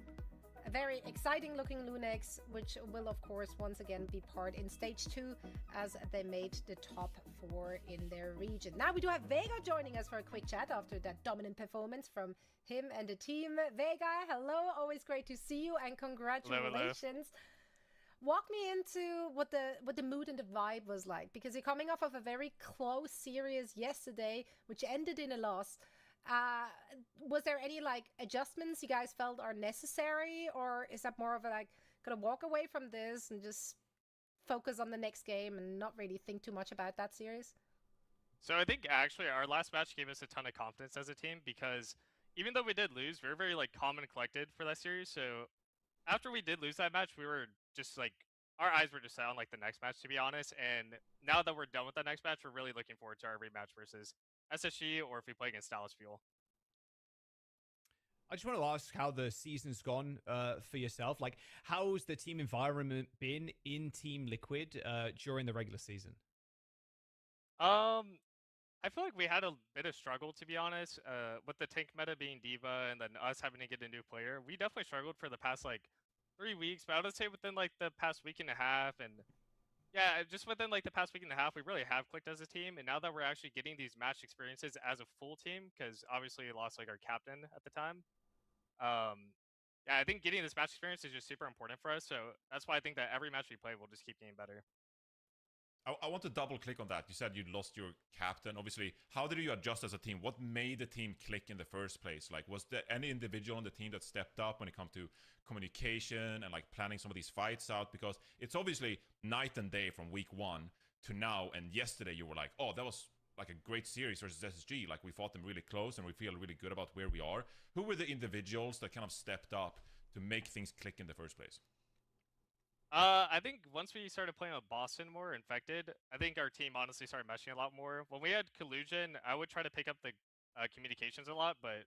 a very exciting looking Lunex, which will, of course, once again be part in stage 2 as they made the top 4 in their region. Now we do have Vega joining us for a quick chat after that dominant performance from him and the team. Vega, hello. Always great to see you and congratulations. Hello. Walk me into what the mood and the vibe was like, because you're coming off of a very close series yesterday, which ended in a loss. Was there any like adjustments you guys felt are necessary, or is that more of a like gonna walk away from this and just focus on the next game and not really think too much about that series? So I think actually our last match gave us a ton of confidence as a team, because even though we did lose, we were very like calm and collected for that series. So after we did lose that match, we were just like, our eyes were just set on like the next match, to be honest. And now that we're done with the next match, we're really looking forward to our rematch versus SSG, or if we play against Dallas Fuel. I just want to ask how the season's gone for yourself. Like, how's the team environment been in Team Liquid during the regular season? I feel like we had a bit of struggle, to be honest, with the tank meta being D.Va and then us having to get a new player. We definitely struggled for the past like 3 weeks, but I would say within like the past week and a half, and yeah, just within like the past week and a half, we really have clicked as a team. And now that we're actually getting these match experiences as a full team, because obviously we lost like our captain at the time. Yeah, I think getting this match experience is just super important for us. So that's why I think that every match we play will just keep getting better. I want to double click on that. You said you lost your captain. Obviously, how did you adjust as a team? What made the team click in the first place? Like, was there any individual on the team that stepped up when it comes to communication and like planning some of these fights out? Because it's obviously night and day from week 1 to now. And yesterday you were like, oh, that was like a great series versus SSG. Like, we fought them really close and we feel really good about where we are. Who were the individuals that kind of stepped up to make things click in the first place? I think once we started playing with Boston more, Infected, I think our team honestly started meshing a lot more. When we had Collusion, I would try to pick up the communications a lot, but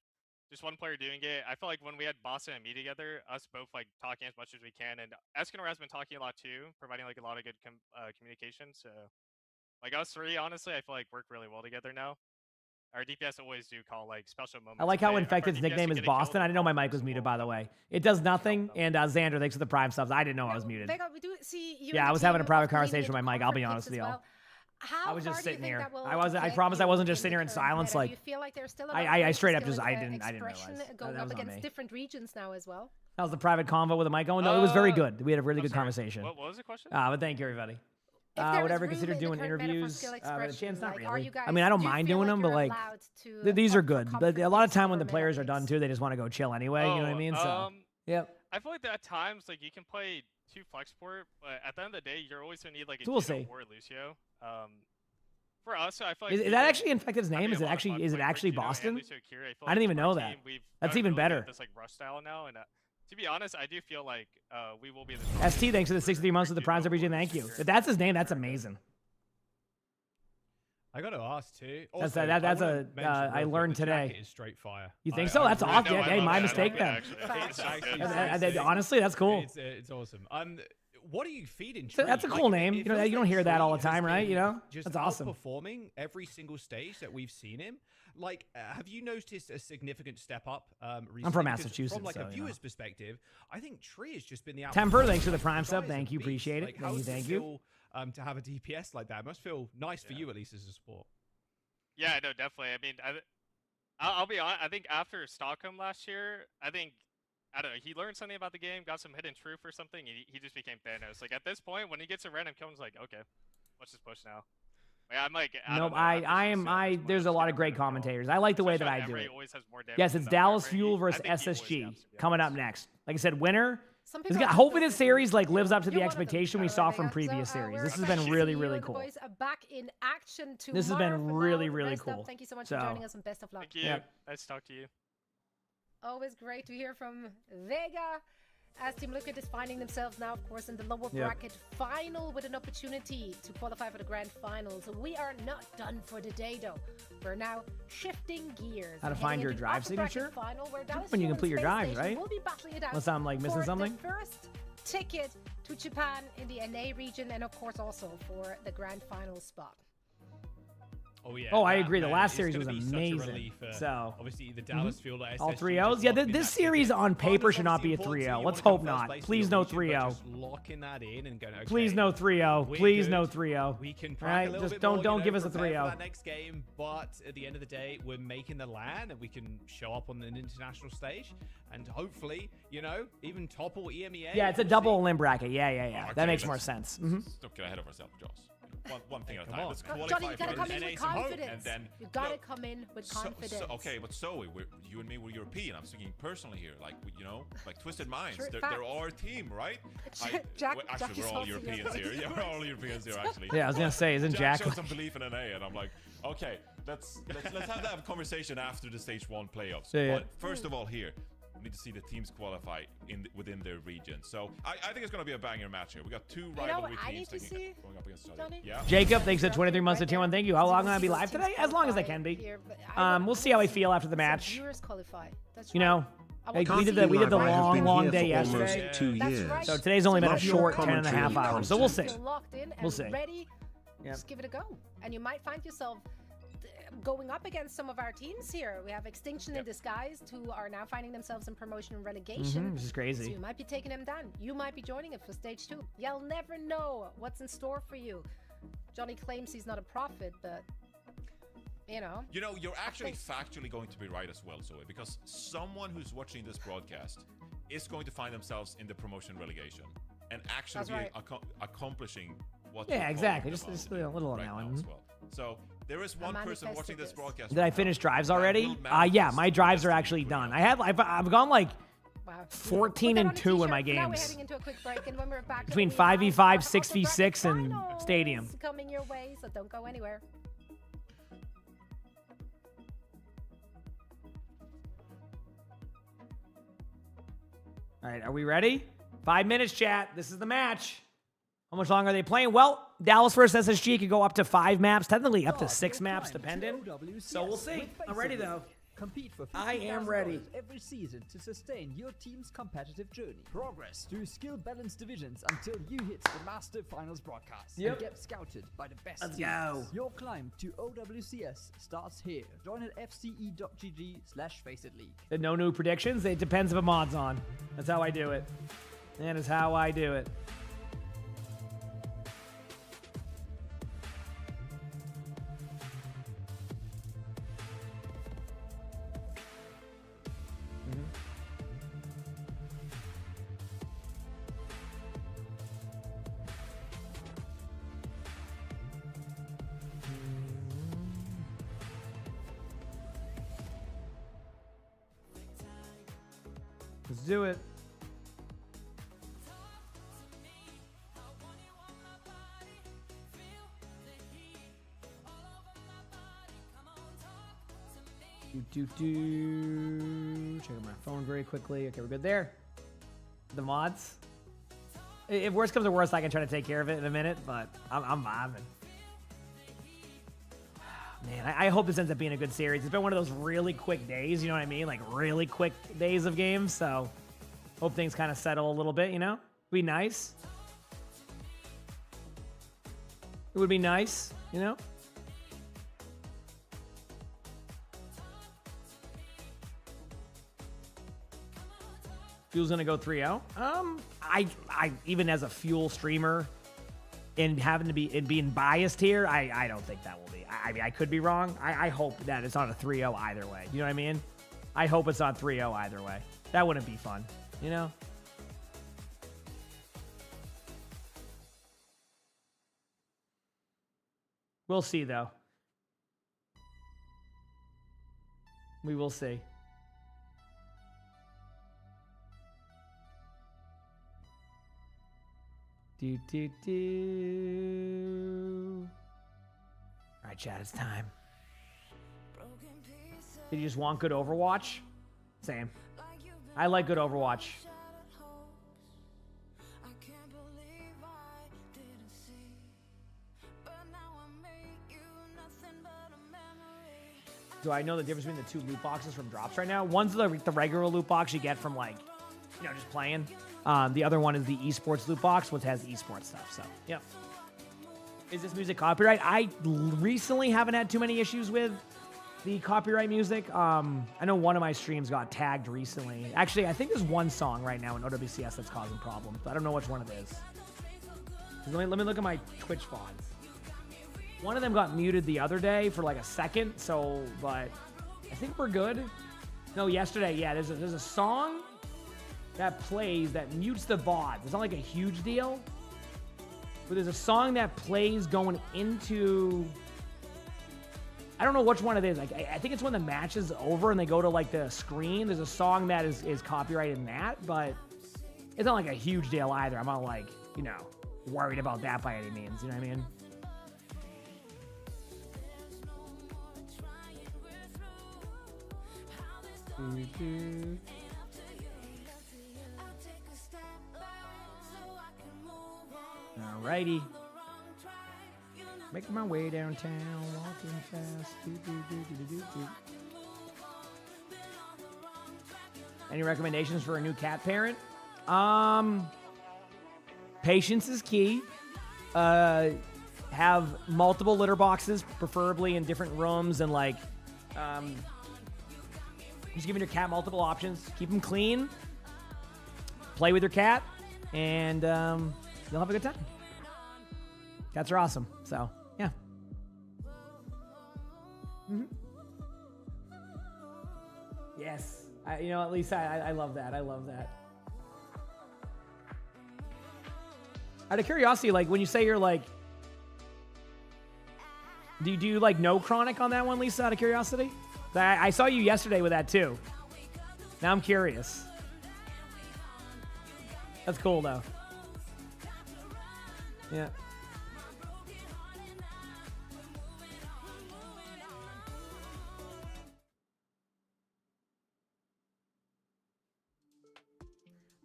just one player doing it. I feel like when we had Boston and me together, us both like talking as much as we can, and Escanor has been talking a lot too, providing like a lot of good communication. So like us three, honestly, I feel like work really well together now. Our DPS always do call like special moments. I like how Infected's nickname is Boston. I didn't know my mic was muted, by the way. It does nothing. And Xander, thanks for the Prime subs. I didn't know I was muted. Vega, we do see you. Yeah, I was having a private conversation with my mic. I'll be honest with y'all. I was just sitting here. I promise I wasn't just sitting here in silence. Like, you feel like there's still I straight up just I didn't realize going up against different regions now as well. That was the private convo with the mic on. No, it was very good. We had a really good conversation. What was the question? But thank you, everybody. Would ever consider doing interviews? But a chance, not really. I mean, I don't mind doing them, but like, these are good. But a lot of time when the players are done too, they just want to go chill anyway. You know what I mean? So, yep. I feel like that at times, like, you can play 2 flex support, but at the end of the day, you're always gonna need like a So we'll Juno see. or a Lucio. For us, I feel like Is that actually Infected's name? Is it actually Boston? I didn't even know that. That's even better. This like rush style now, and to be honest, I do feel like we will be the ST, thanks for the 63 months with the Prime Sub region. Thank you. If that's his name, that's amazing. I got to ask too. That's Also, that's I a wanna mention real I quick, learned the today. jacket is straight fire. You think so? That's awesome. No, Hey, my mistake then. Honestly, that's cool. It's awesome. What are you feeding? So that's a cool name. You know, you don't hear that all the time, right? You know, just that's awesome. Performing every single stage that we've seen him. Like, have you noticed a significant step up recently? I'm from Because Massachusetts, From like so, a you viewer's know. perspective, I think Tree has just been the Temper, thanks for the Prime Sub. Thank you, appreciate it. Like, how does it Thank you. feel, to have a DPS like that? It must feel nice for you at least as a support. Yeah, no, definitely. I mean, I'll be honest. I think after Stockholm last year, I don't know. He learned something about the game, got some hidden truth or something. He just became Thanos. Like at this point, when he gets a random kill, he's like, okay, let's just push now. Yeah, I'm like, There's a lot of great commentators. I like the way that I do it. Yes, it's Dallas Fuel versus SSG coming up next. Like I said, winner. Hopefully this series like lives up to the expectation we saw from previous series. This has been really, really cool. Back in action This has been really, really Rest up. cool. Thank you so much for joining us and best of luck. Thank you. Nice to talk to you. Always great to hear from Vega. As Team Liquid is finding themselves now, of course, in the lower Yep. bracket final with an opportunity to qualify for the grand finals. We are not done for the day, though. We're now shifting gears. How to and find heading your into drive upper bracket signature? Final, where Dallas When you Fuel complete your and Space drives, Station right? will be battling it out Unless I'm like missing for something. The first ticket to Japan in the NA region, and of course also for the grand final spot. Oh yeah. Oh, I that, agree. The man, last it's series gonna was be such a amazing. relief for, So obviously the Dallas Fuel like all SSG 3 just O's. Yeah, locking this that series ticket. on paper should not be a Obviously, 3-0. you Let's wanna hope come not. first place Please in no your region, but 3-0. Just locking that in and going. Okay, Please no 3-0. we're Please good. no 3-0. We can All crack right, a little just bit don't more, give us a prepare for 3-0. that next game, but at the end of the day, we're making the LAN and we can show up on an international stage and hopefully, even topple EMEA. Yeah, it's a double limb bracket. Yeah. That makes more sense. Let's not get ahead of ourselves, Joss. One thing at a time. Let's qualify Johnny, you gotta for come in NA with somehow, confidence. and then You gotta come in with confidence. Okay, but Zoe, you and me, we're European. I'm speaking personally here, like like Twisted Minds. Sure, they're our team, right? Jack Actually, we're all Europeans here. Yeah, we're all Europeans here, actually. Yeah, I was gonna say, isn't Jack showed some belief in NA, and I'm like, okay, let's have that conversation after the stage 1 playoffs. Yeah. But first of all, here. We need to see the teams qualify within their region. So I think it's going to be a banger match here. We got 2 rivalry teams going up against each other. Yeah. Jacob, thanks for 23 months to tier 1. Thank you. How long am I gonna be live today? As long as I can be. We'll see how I feel after the match. Viewers qualify. That's You know, right. like, we did the Library has been long here day for almost yesterday. 2 years. right. So today's only been a Love your short 10 and a half commentary hours. So we'll see. Feel locked in and We'll see. ready. Yep. Just give it a go, and you might find yourself going up against some of our teams here. We have Extinction in Disguise, who are now finding themselves in promotion and relegation. This is crazy. So you might be taking them down. You might be joining it for stage 2. You'll never know what's in store for you. Johnny claims he's not a prophet, but you're actually factually going to be right as well, Zoe, because someone who's watching this broadcast is going to find themselves in the promotion relegation and actually accomplishing what. Yeah, exactly. Just a little right now. now as well. So there is one person watching this broadcast. Did I finish drives already? Yeah, my drives are actually done. I've gone like 14 and 2 in my games. Between 5v5, 6v6, and stadium. Coming your way, so don't go anywhere. All right, are we ready? 5 minutes, chat. This is the match. How much longer are they playing? Well, Dallas versus SSG could go up to 5 maps, technically up to 6 maps, depending. So we'll see. I'm ready, though. Compete for I am $50,000 ready. every season to sustain your team's competitive journey. Progress through skill-balanced divisions until you hit the Master Finals broadcast. Yep. And get scouted by the best Let's teams. go. Your climb to OWCS starts here. Join at fce.gg/FacetItLeague. The no new predictions. It depends if a mod's on. That's how I do it. That is how I do it. Let's do it. Check out my phone very quickly. Okay, we're good there. The mods. If worst comes to worst, I can try to take care of it in a minute, but I'm vibing. Man, I hope this ends up being a good series. It's been one of those really quick days, you know what I mean? Like really quick days of games, so hope things kind of settle a little bit, you know? Be nice. It would be nice, you know? Fuel's gonna go 3-0. I even as a Fuel streamer and having to be and being biased here, I don't think that will be. I mean, I could be wrong. I hope that it's not a 3-0 either way. You know what I mean? I hope it's not 3-0 either way. That wouldn't be fun, you know? We'll see though. We will see. Do. All right, chat, it's time. Did you just want good Overwatch? Same. I like good Overwatch. Do I know the difference between the two loot boxes from drops right now? One's the regular loot box you get from, like, you know, just playing. The other one is the Esports loot box, which has Esports stuff. So, yeah. Is this music copyright? I recently haven't had too many issues with the copyright music. I know one of my streams got tagged recently. Actually, I think there's one song right now in OWCS that's causing problems, but I don't know which one it is. Let me look at my Twitch VODs. One of them got muted the other day for like a second, so, but I think we're good. No, yesterday, yeah, there's a song that plays that mutes the VOD. It's not like a huge deal, but there's a song that plays going into, I don't know which one it is. Like, I think it's when the match is over and they go to like the screen. There's a song that is copyrighted in that, but it's not like a huge deal either. I'm not like, you know, worried about that by any means. You know what I mean? Alrighty. Making my way downtown, walking fast. Any recommendations for a new cat parent? Patience is key. Have multiple litter boxes, preferably in different rooms, and like just giving your cat multiple options. Keep them clean. Play with your cat, and you'll have a good time. Cats are awesome. So, yeah. Yes. You know, at least I love that. I love that. Out of curiosity, like, when you say you're like, do you like know Chronic on that one, Lisa, out of curiosity? I saw you yesterday with that too. Now I'm curious. That's cool though. Yeah.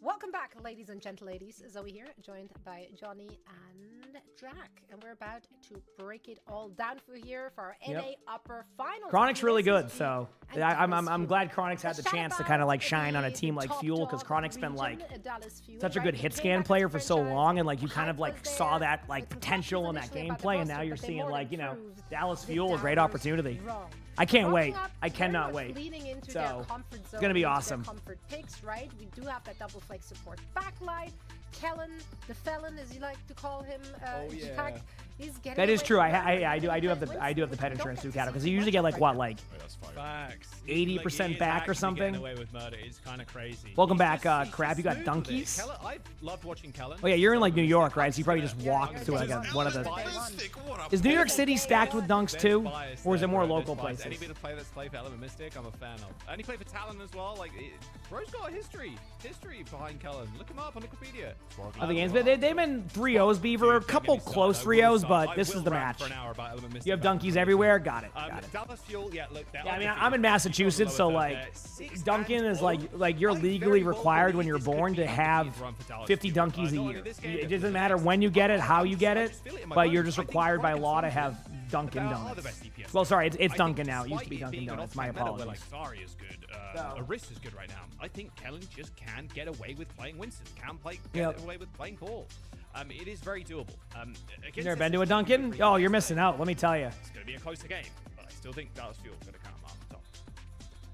Welcome back, ladies and gentleladies. Zoe here, joined by Johnny and Jack. And we're about to break it all down for here for our NA Upper Finals. Chronic's really good, so I'm glad Chronic's had the chance to kind of like shine on a team like Fuel, because Chronic's been like such a good hit scan player for so long, and like you kind of like saw that like potential in that gameplay, and now you're seeing like, you know, Dallas Fuel, a great opportunity. I can't wait. I cannot wait. So it's gonna be awesome. Comfort picks, right? We do have that double flex support backlight. Kellen, the felon, as you like to call him, Jack, he's getting. That is true. I do have the pet insurance through Cattle, because you usually get like what, like 80% back or something. Away with murder. It's kind of crazy. Welcome back, Crab. You got donkeys. I loved watching Kellen. Oh yeah, you're in like New York, right? So you probably just walked to like one of the. Is New York City stacked with dunks too, or is it more local places? Any bit of play that's played for Element Mystic, I'm a fan of. And he played for Talon as well. Like, bro's got a history behind Kellen. Look him up on Wikipedia. Other games, but they've been 3-0s, Beaver. A couple close 3-0s, but this is the match. You have dunkies everywhere. Got it. Dallas Fuel, yeah, look. Yeah, I mean, I'm in Massachusetts, so like, Duncan is like you're legally required when you're born to have 50 dunkies a year. It doesn't matter when you get it, how you get it, but you're just required by law to have Dunkin' Donuts. Well, sorry, it's Dunkin' now. It used to be Dunkin' Donuts. My apologies. Like, Sari is good. Aris is good right now. I think Kellen just can get away with playing Winston. Get away with playing Call. It is very doable. You never been to a Dunkin'? Oh, you're missing out. Let me tell you. It's going to be a closer game, but I still think Dallas Fuel is going to come up top.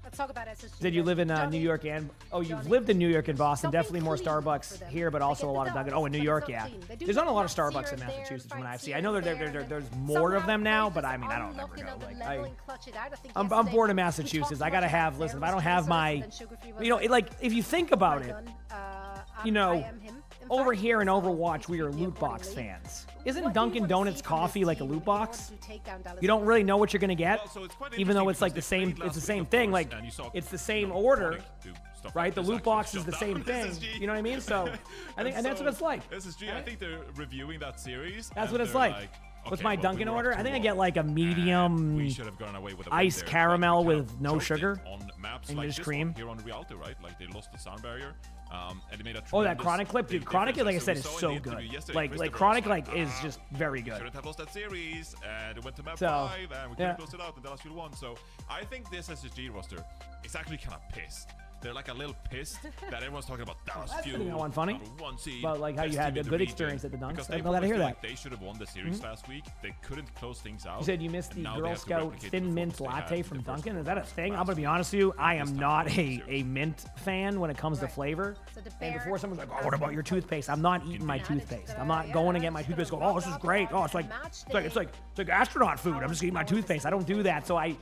Let's talk about SSG. Did you live in New York and you've lived in New York and Boston? Definitely more Starbucks here, but also a lot of Dunkin'. Oh, in New York, yeah. There's not a lot of Starbucks in Massachusetts from what I've seen. I know there's more of them now, but I mean, I don't ever know. Like, I'm bored of Massachusetts. I gotta have. Listen, if I don't have my, like if you think about it, over here in Overwatch, we are loot box fans. Isn't Dunkin' Donuts coffee like a loot box? You don't really know what you're gonna get, even though it's like the same. It's the same thing. Like it's the same order, right? The loot box is the same thing. You know what I mean? So I think, and that's what it's like. SSG, I think they're reviewing that series. That's what it's like. What's my Dunkin' order? I think I get like a medium ice caramel with no sugar and just cream. Here on Rialto, right? Like they lost the sound barrier. And they made that Chronic clip, dude. Chronic, like I said, is so good. Like Chronic, is just very good. Shouldn't have lost that series, and it went to map 5, and we couldn't close it out, and Dallas Fuel won. So I think this SSG roster is actually kind of pissed. They're like a little pissed that everyone's talking about Dallas Fuel. That's one funny. But like how you had a good experience at the Dunks. I'm glad to hear that. They should have won the series last week. They couldn't close things out. You said you missed the Girl Scout Thin Mint Latte from Dunkin'. Is that a thing? I'm gonna be honest with you. I am not a mint fan when it comes to flavor. And before someone's like, "Oh, what about your toothpaste?" I'm not eating my toothpaste. I'm not going to get my toothpaste. Go, "Oh, this is great. Oh, it's like astronaut food. I'm just eating my toothpaste." I don't do that. So I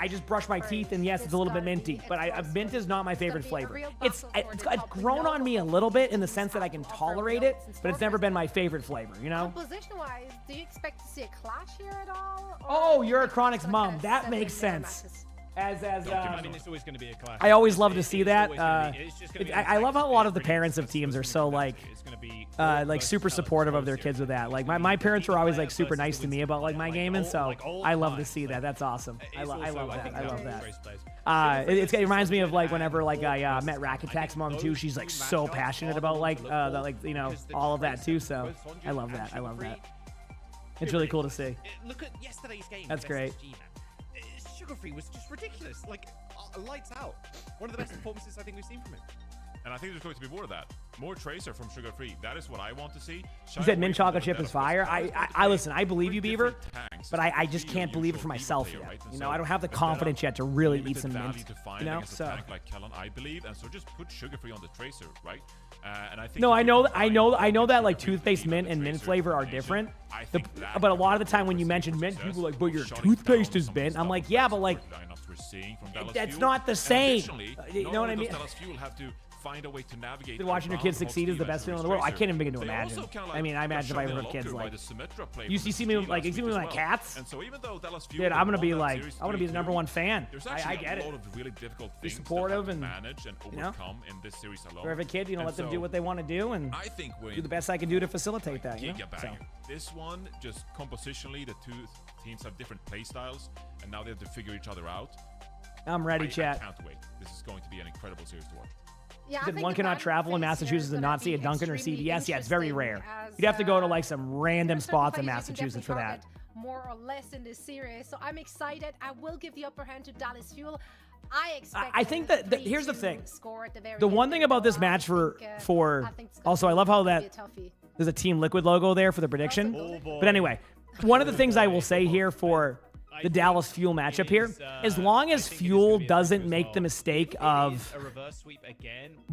just brush my teeth, and yes, it's a little bit minty, but mint is not my favorite flavor. It's grown on me a little bit in the sense that I can tolerate it, but it's never been my favorite flavor, you know? Composition-wise, do you expect to see a clash here at all? Oh, you're a Chronic's mom. That makes sense. I mean, it's always going to be a clash. I always love to see that. I love how a lot of the parents of teams are so like super supportive of their kids with that. Like my parents were always like super nice to me about like my gaming, so I love to see that. That's awesome. I love that. I love that. It reminds me of like whenever like I met Rack Attack's mom too. She's like so passionate about like all of that too. So I love that. I love that. It's really cool to see. Look at yesterday's game. That's great. Sugar Free was just ridiculous. Like, lights out. One of the best performances I think we've seen from him. And I think there's going to be more of that. More Tracer from Sugar Free. That is what I want to see. You said mint chocolate chip is fire. I listen, I believe you, Beaver, but I just can't believe it for myself yet. You know, I don't have the confidence yet to really eat some mint. You know, so. Like Kellen, I believe, and so just put Sugar Free on the Tracer, right? And I think no, I know that like toothpaste mint and mint flavor are different. But a lot of the time when you mention mint, people are like, "But your toothpaste is mint." I'm like, "Yeah, but like, that's not the same." You know what I mean? Find a way to navigate. Watching your kids succeed is the best feeling in the world. I can't even begin to imagine. I mean, I imagine if I ever have kids like you see me like you see me with my cats. And so even though Dallas Fuel, dude, I'm gonna be like, I want to be the #1 fan. I get it. There's a lot of really difficult things supportive and manage and overcome in this series alone. For every kid, let them do what they want to do, and I think do the best I can do to facilitate that. You know? This one, just compositionally, the two teams have different play styles, and now they have to figure each other out. I'm ready, chat. I can't wait. This is going to be an incredible series to watch. Yeah, one cannot travel in Massachusetts and not see a Dunkin' or CVS. Yeah, it's very rare. You'd have to go to like some random spots in Massachusetts for that. More or less in this series, so I'm excited. I will give the upper hand to Dallas Fuel. I think that here's the thing. The one thing about this match for also, I love how that there's a Team Liquid logo there for the prediction. But anyway, one of the things I will say here for the Dallas Fuel matchup here, as long as Fuel doesn't make the mistake of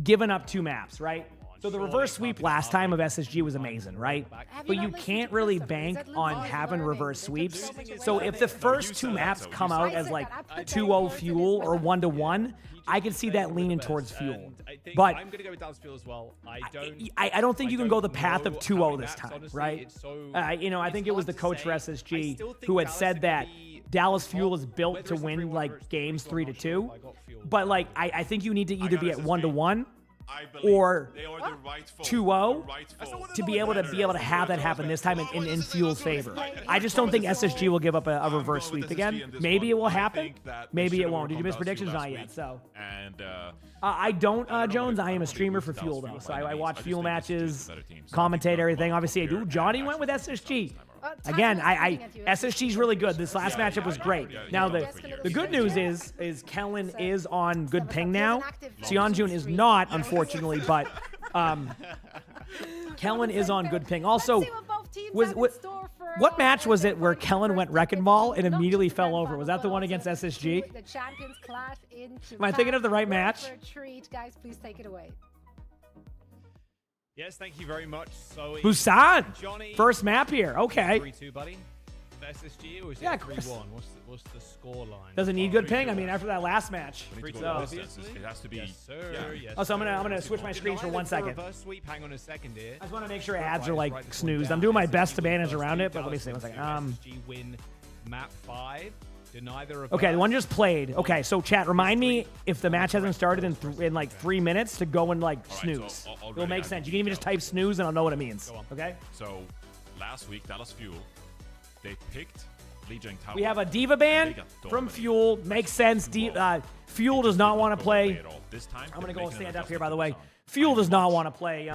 giving up 2 maps, right? So the reverse sweep last time of SSG was amazing, right? But you can't really bank on having reverse sweeps. So if the first two maps come out as like 2-0 Fuel or 1-1, I can see that leaning towards Fuel. But I'm going to go with Dallas Fuel as well. I don't think you can go the path of 2-0 this time, right? You know, I think it was the coach for SSG who had said that Dallas Fuel is built to win like games 3-2. But like, I think you need to either be at 1-1 or 2-0 to be able to have that happen this time in Fuel's favor. I just don't think SSG will give up a reverse sweep again. Maybe it will happen. Maybe it won't. Did you miss predictions? Not yet. So I don't, Jones. I am a streamer for Fuel though, so I watch Fuel matches, commentate everything. Obviously, I do. Johnny went with SSG. Again, SSG's really good. This last matchup was great. Now the good news is Kellen is on good ping now. Seonjun is not, unfortunately, but Kellen is on good ping. Also, what match was it where Kellen went Wrecking Ball and immediately fell over? Was that the one against SSG? The champions clash in Am I thinking of the right match? Guys, please take it away. Yes, thank you very much. So Busan, Johnny, first map here. Okay. 3-2, buddy. SSG, or is Yeah, it of course. 3-1? What's the score line? Doesn't need good ping. I mean, after that last match. It has to be. Yes, sir. Yes, Oh, so I'm gonna switch my screens for 1 second. Reverse sweep. Hang on a second here. I just want to make sure ads are like snoozed. I'm doing my best to manage around it, but let me see 1 second. SSG win map 5. Deny the reverse. Okay, the one just played. Okay, so chat, remind me if the match hasn't started in like 3 minutes to go and like snooze. It'll make sense. You can even just type snooze and I'll know what it means. Okay. So last week, Dallas Fuel, they picked Lijiang Tower. We have a Diva ban from Fuel. Makes sense. Fuel does not want to play. I'm gonna go stand up here, by the way. Fuel does not want to play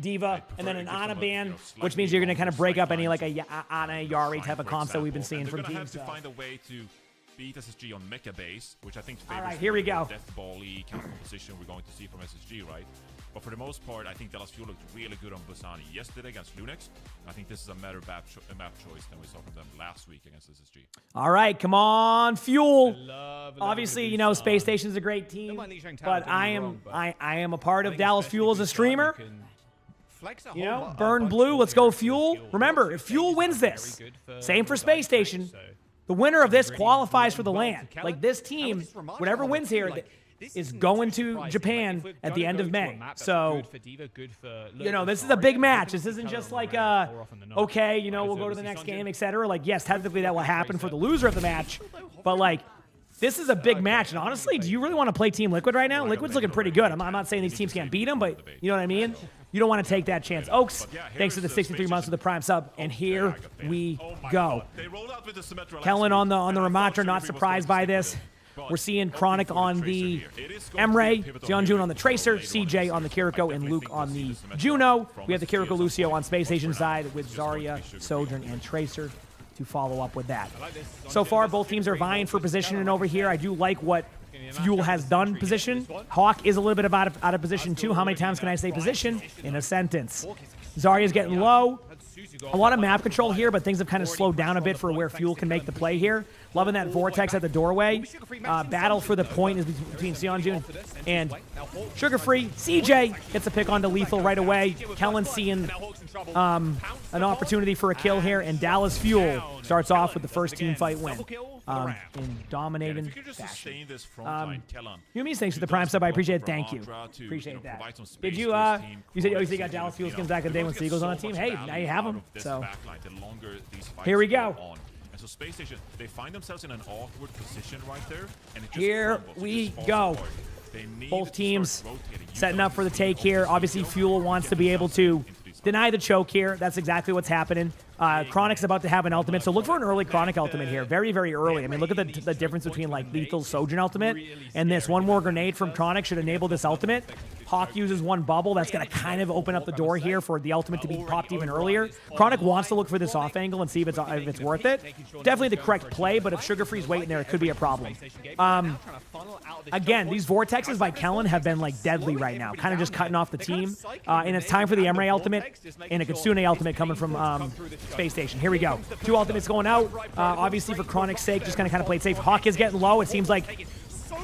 Diva, and then an Ana ban, which means you're going to kind of break up any like a Ana Yari type of comps that we've been seeing from teams. They have to find a way to beat SSG on mecha base, which I think favors here we go. the death ball-y kind of position we're going to see from SSG, right? But for the most part, I think Dallas Fuel looked really good on Busan yesterday against Lunex. I think this is a better map choice than we saw from them last week against SSG. All right, come on, Fuel. Obviously, you know, Space Station's a great team, but I am a part of Dallas Fuel as a streamer. You know, burn blue, let's go Fuel. Remember, if Fuel wins this, same for Space Station, the winner of this qualifies for the LAN. Like this team, whatever wins here, is going to Japan at the end of May. So, you know, this is a big match. This isn't just like, okay, you know, we'll go to the next game, etc. Like, yes, technically that will happen for the loser of the match, but like, this is a big match. And honestly, do you really want to play Team Liquid right now? Liquid's looking pretty good. I'm not saying these teams can't beat them, but you know what I mean? You don't want to take that chance. Oaks, thanks for the 63 months of the Prime sub. And here we go. Kellen on the Ramatra, not surprised by this. We're seeing Chronic on the Emre, Seonjun on the Tracer, CJ on the Kiriko, and Luke on the Juno. We have the Kiriko Lucio on Space Station side with Zarya, Sojourn, and Tracer to follow up with that. So far, both teams are vying for positioning over here. I do like what Fuel has done position. Hawk is a little bit out of position too. How many times can I say position in a sentence? Zarya's getting low. A lot of map control here, but things have kind of slowed down a bit for where Fuel can make the play here. Loving that vortex at the doorway. Battle for the point is between Seonjun and Sugar Free. CJ gets a pick onto Lethal right away. Kellen seeing an opportunity for a kill here, and Dallas Fuel starts off with the first team fight win in dominating fashion. Humies, thanks for the Prime sub. I appreciate it. Thank you. Appreciate that. Did you, you said you got Dallas Fuel skins back in the day when Seagulls on the team? Hey, now you have them. So here we go. So Space Station, they find themselves in an awkward position right there. And it just here we go. Both teams setting up for the take here. Obviously, Fuel wants to be able to deny the choke here. That's exactly what's happening. Chronic's about to have an ultimate, so look for an early Chronic ultimate here. Very, very early. I mean, look at the difference between like Lethal Sojourn ultimate and this. One more grenade from Chronic should enable this ultimate. Hawk uses one bubble. That's going to kind of open up the door here for the ultimate to be popped even earlier. Chronic wants to look for this off angle and see if it's worth it. Definitely the correct play, but if Sugar Free's waiting there, it could be a problem. Again, these vortexes by Kellen have been like deadly right now, kind of just cutting off the team. And it's time for the Emre ultimate and a Kitsune ultimate coming from Space Station. Here we go. Two ultimates going out. Obviously, for Chronic's sake, just going to kind of play it safe. Hawk is getting low. It seems like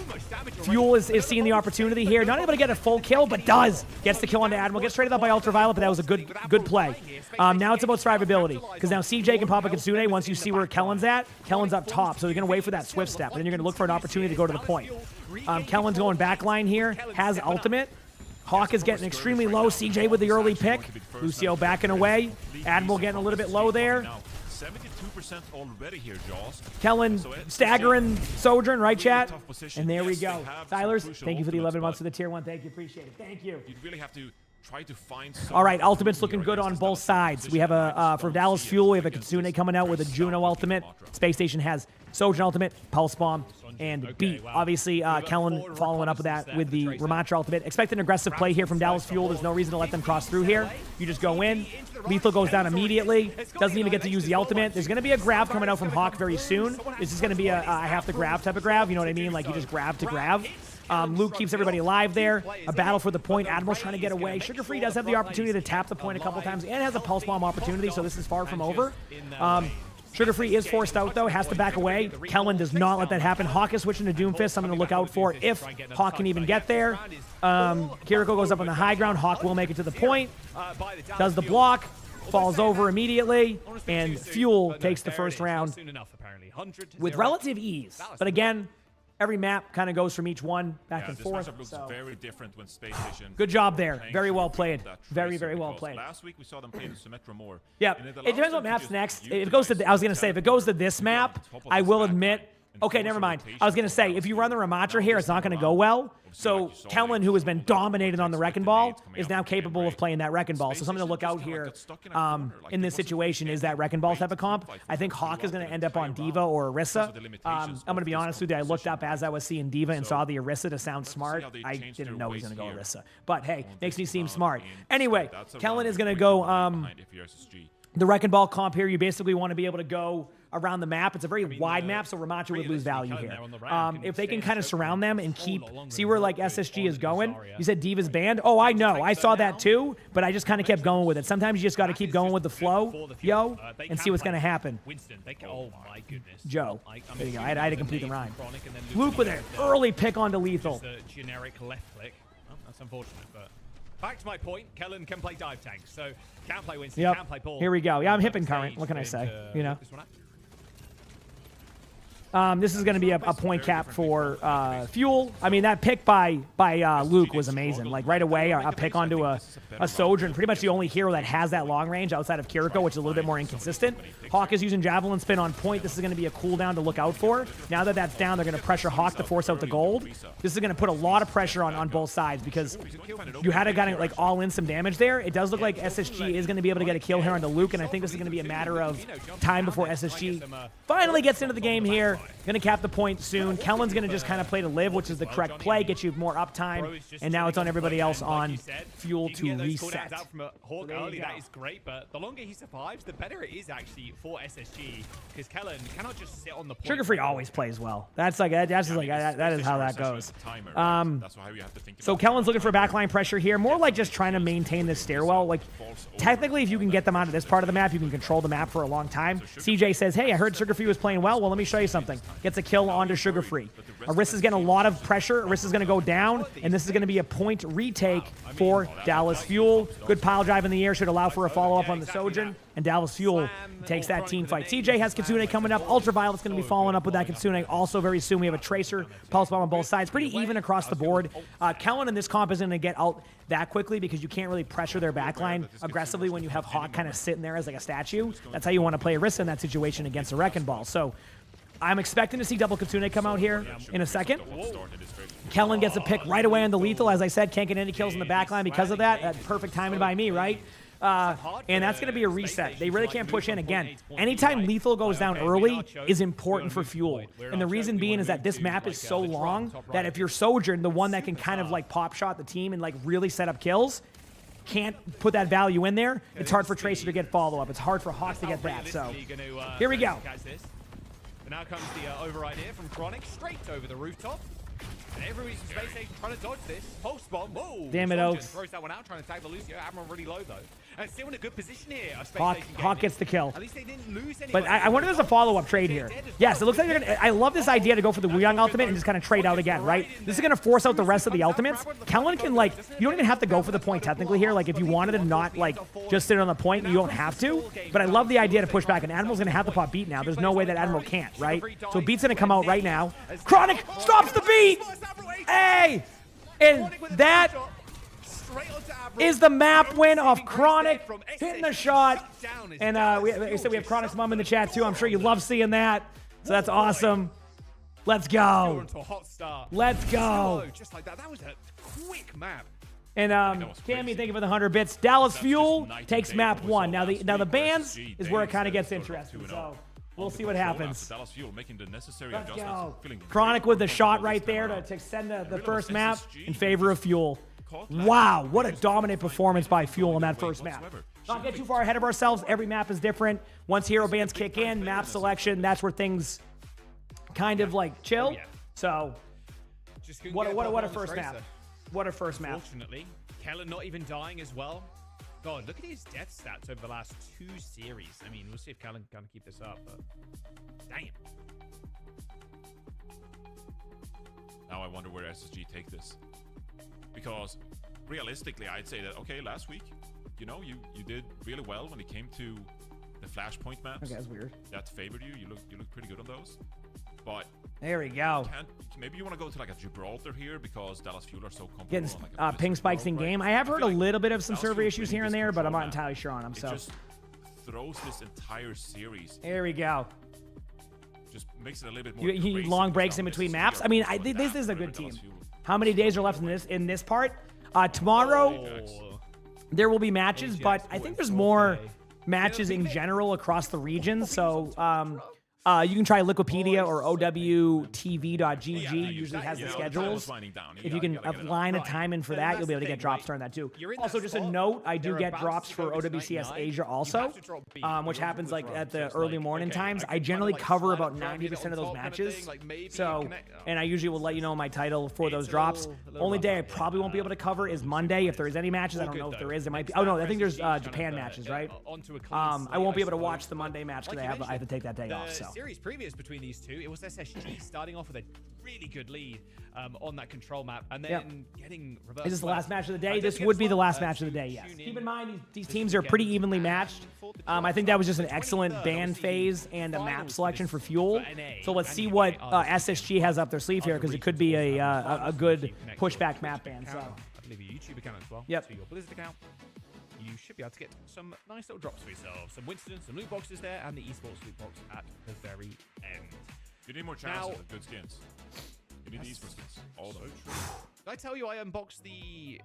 much damage already. Fuel is seeing the opportunity here. Not able to get a full kill, but does. Gets the kill onto Admiral. Gets traded up by Ultraviolet, but that was a good play. Now it's about survivability, because now CJ can pop a Kitsune once you see where Kellen's at. Kellen's up top, so you're going to wait for that swift step, and then you're going to look for an opportunity to go to the point. Kellen's going backline here, has ultimate. Hawk is getting extremely low. CJ with the early pick. Lucio backing away. Admiral getting a little bit low there. 72% already here, Jaws. Kellen staggering Sojourn, right, chat? And there we go. Tylers, thank you for the 11 months of the tier 1. Thank you, appreciate it. Thank you. You really have to try to find. All right, ultimate's looking good on both sides. We have a for Dallas Fuel, we have a Kitsune coming out with a Juno ultimate. Space Station has Sojourn ultimate, Pulse Bomb, and Beat. Obviously, Kellen following up with that with the Ramattra ultimate. Expect an aggressive play here from Dallas Fuel. There's no reason to let them cross through here. You just go in. Lethal goes down immediately. Doesn't even get to use the ultimate. There's going to be a grab coming out from Hawk very soon. This is going to be a I have to grab type of grab. You know what I mean? Like you just grab to grab. Luke keeps everybody alive there. A battle for the point. Admiral's trying to get away. Sugar Free does have the opportunity to tap the point a couple times and has a Pulse Bomb opportunity, so this is far from over. Sugar Free is forced out, though, has to back away. Kellen does not let that happen. Hawk is switching to Doomfist. I'm going to look out for if Hawk can even get there. Kiriko goes up on the high ground. Hawk will make it to the point. Does the block. Falls over immediately. And Fuel takes the first round with relative ease. But again, every map kind of goes from each one back and forth. Looks very different when Space Station. Good job there. Very well played. Very, very well played. Last week we saw them play the Symmetra more. Yeah. It depends what map's next. If it goes to, I was gonna say, if it goes to this map, I will admit. Okay, never mind. I was gonna say, if you run the Ramattra here, it's not gonna go well. So Kellen, who has been dominated on the Wrecking Ball, is now capable of playing that Wrecking Ball. So something to look out here in this situation is that Wrecking Ball type of comp. I think Hawk is going to end up on Diva or Orisa. I'm going to be honest with you. I looked up as I was seeing Diva and saw the Orisa to sound smart. I didn't know he was going to go Orisa. But hey, makes me seem smart. Anyway, Kellen is going to go the Wrecking Ball comp here. You basically want to be able to go around the map. It's a very wide map, so Ramattra would lose value here. If they can kind of surround them and see where like SSG is going. You said Diva's banned? Oh, I know. I saw that too, but I just kind of kept going with it. Sometimes you just got to keep going with the flow, yo, and see what's going to happen. Oh my goodness. Joe. There you go. I had to complete the rhyme. Luke with an early pick onto Lethal. Just a generic left click. Oh, that's unfortunate, but back to my point, Kellen can play dive tanks, so can play Winston, can play Paul. Here we go. Yeah, I'm hip and current. What can I say? You know. This is going to be a point cap for Fuel. I mean, that pick by Luke was amazing. Like, right away, a pick onto a Sojourn. Pretty much the only hero that has that long range outside of Kiriko, which is a little bit more inconsistent. Hawk is using Javelin Spin on point. This is going to be a cooldown to look out for. Now that that's down, they're going to pressure Hawk to force out the gold. This is going to put a lot of pressure on both sides because you had a guy like all in some damage there. It does look like SSG is going to be able to get a kill here onto Luke, and I think this is going to be a matter of time before SSG finally gets into the game here. Going to cap the point soon. Kellen's going to just kind of play to live, which is the correct play, get you more uptime, and now it's on everybody else on Fuel to reset. Out from a Hawk early, that is great, but the longer he survives, the better it is actually for SSG, because Kellen cannot just sit on the point. Sugar Free always plays well. That's like that is how that goes. So Kellen's looking for backline pressure here, more like just trying to maintain this stairwell. Like technically, if you can get them out of this part of the map, you can control the map for a long time. CJ says, "Hey, I heard Sugar Free was playing well. Well, let me show you something." Gets a kill onto Sugar Free. Arisa's getting a lot of pressure. Arisa's going to go down, and this is going to be a point retake for Dallas Fuel. Good pile drive in the air should allow for a follow-up on the Sojourn, and Dallas Fuel takes that team fight. CJ has Kitsune coming up. Ultraviolet's going to be following up with that Kitsune also very soon. We have a Tracer, Pulse Bomb on both sides. Pretty even across the board. Kellen in this comp isn't going to get out that quickly because you can't really pressure their backline aggressively when you have Hawk kind of sitting there as like a statue. That's how you want to play Arisa in that situation against a Wrecking Ball. So I'm expecting to see double Kitsune come out here in a second. Kellen gets a pick right away on the Lethal. As I said, can't get any kills in the backline because of that. Perfect timing by me, right? And that's going to be a reset. They really can't push in again. Anytime Lethal goes down early is important for Fuel. And the reason being is that this map is so long that if you're Sojourn, the one that can kind of like pop shot the team and like really set up kills, can't put that value in there, it's hard for Tracer to get follow-up. It's hard for Hawk to get that. So here we go. But now comes the override here from Chronic, straight over the rooftop. And every reason Space Station trying to dodge this. Pulse bomb. Whoa. Damn it, Oaks. Throws that one out, trying to tag the Lucio. Admiral really low, though. And still in a good position here. Hawk gets the kill. At least they didn't lose anybody. But I wonder if there's a follow-up trade here. Yes, it looks like they're gonna. I love this idea to go for the Wuyong ultimate and just kind of trade out again, right? This is gonna force out the rest of the ultimates. Kellen can like, you don't even have to go for the point technically here. Like if you wanted to not like just sit on the point, you don't have to. But I love the idea to push back. And Admiral's gonna have the pot beat now. There's no way that Admiral can't, right? So beat's gonna come out right now. Chronic stops the beat. Hey, and that is the map win of Chronic hitting the shot. And we said we have Chronic's mom in the chat too. I'm sure you love seeing that. So that's awesome. Let's go. Let's go. Just like that. That was a quick map. And Cammy, thank you for the 100 bits. Dallas Fuel takes map 1. Now the bands is where it kind of gets interesting. So we'll see what happens. Dallas Fuel making the necessary Let's adjustments. go. Chronic with the shot right there to extend the first map in favor of Fuel. Wow, what a dominant performance by Fuel on that first map. Not get too far ahead of ourselves. Every map is different. Once hero bands kick in, map selection, that's where things kind of like chill. So what a first map. What a first map. Fortunately, Kellen not even dying as well. God, look at his death stats over the last 2 series. I mean, we'll see if Kellen can keep this up, but damn. Now I wonder where SSG take this. Because realistically, I'd say that, okay, last week, you know, you did really well when it came to the Flashpoint maps. Okay, that's weird. That favored you. You look pretty good on those. But there we go. Maybe you want to go to like a Gibraltar here because Dallas Fuel are so comfortable. Getting like ping spikes in game. I have heard a little bit of some server issues here and there, but I'm not entirely sure on them. So just throws this entire series. There we go. Just makes it a little bit more. You need long breaks in between maps. I mean, this is a good team. How many days are left in this part? Tomorrow there will be matches, but I think there's more matches in general across the region. So you can try Liquipedia or OWTV.gg. Usually has the schedules. If you can line a time in for that, you'll be able to get drops during that too. Also, just a note, I do get drops for OWCS Asia also, which happens like at the early morning times. I generally cover about 90% of those matches. So, and I usually will let you know my title for those drops. Only day I probably won't be able to cover is Monday. If there is any matches, I don't know if there is. There might be. Oh no, I think there's Japan matches, right? I won't be able to watch the Monday match because I have to take that day off. So. Series previous between these two, it was SSG starting off with a really good lead on that control map, and then getting reversed. Is this the last match of the day? This would be the last match of the day, yes. Keep in mind, these teams are pretty evenly matched. I think that was just an excellent band phase and a map selection for Fuel. So let's see what SSG has up their sleeve here, because it could be a good pushback map ban. So. I believe your YouTube account as well. Yep. To your Blizzard account. You should be able to get some nice little drops for yourself. Some Winston, some loot boxes there, and the Esports loot box at the very end. You need more chances with good skins. You need the Esports skins. All so true. Did I tell you I unboxed the...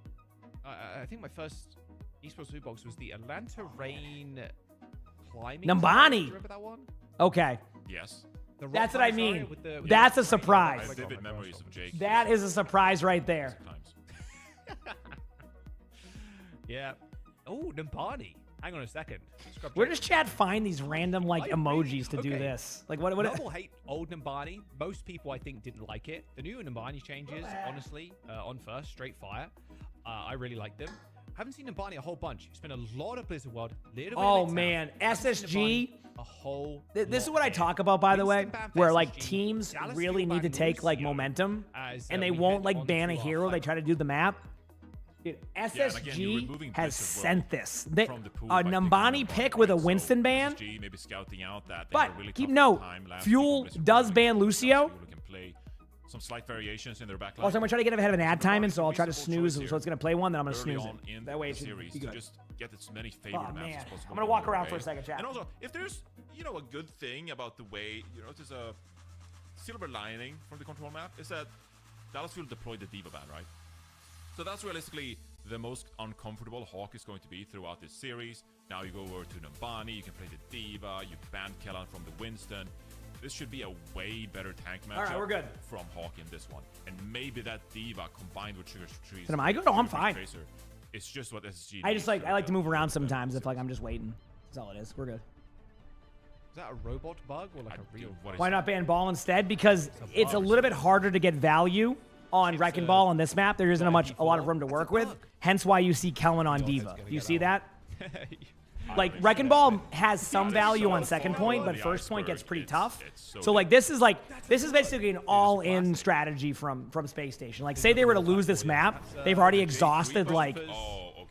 I think my first Esports loot box was the Atlanta Rain climbing. Nambani! Remember that one? Okay. Yes. That's what I mean. That's a surprise. Vivid memories of Jake. That is a surprise right there. Yeah. Oh, Nambani. Hang on a second. Where does Chad find these random like emojis to do this? Like what? People hate old Nambani. Most people I think didn't like it. The new Nambani changes, honestly, on first straight fire. I really like them. Haven't seen Nambani a whole bunch. It's been a lot of Blizzard World. Oh man, SSG. A whole. This is what I talk about, by the way, where like teams really need to take like momentum, and they won't like ban a hero. They try to do the map. Dude, SSG has sent this. A Nambani pick with a Winston ban. But keep note, Fuel does ban Lucio. Some slight variations in their backline. Also, I'm going to try to get ahead of an ad timing, so I'll try to snooze. So it's going to play one, then I'm going to snooze it. That way it should be good. Just get as many favorite maps as possible. I'm going to walk around for a second, chat. And also, if there's, you know, a good thing about the way, you know, there's a silver lining from the control map, is that Dallas Fuel deployed the Diva ban, right? So that's realistically the most uncomfortable Hawk is going to be throughout this series. Now you go over to Nambani, you can play the Diva, you ban Kellan from the Winston. This should be a way better tank matchup. All right, we're good. From Hawk in this one. And maybe that Diva combined with Sugar Trees. Am I good? Oh, I'm fine. It's just what SSG I like to move around sometimes if like I'm just waiting. That's all it is. We're good. Is that a robot bug or like a real? Why not ban Ball instead? Because it's a little bit harder to get value on Wrecking Ball on this map. There isn't a lot of room to work with. Hence why you see Kellan on Diva. Do you see that? Like, Wrecking Ball has some value on second point, but first point gets pretty tough. So, like, this is basically an all-in strategy from Space Station. Like, say they were to lose this map, they've already exhausted, like,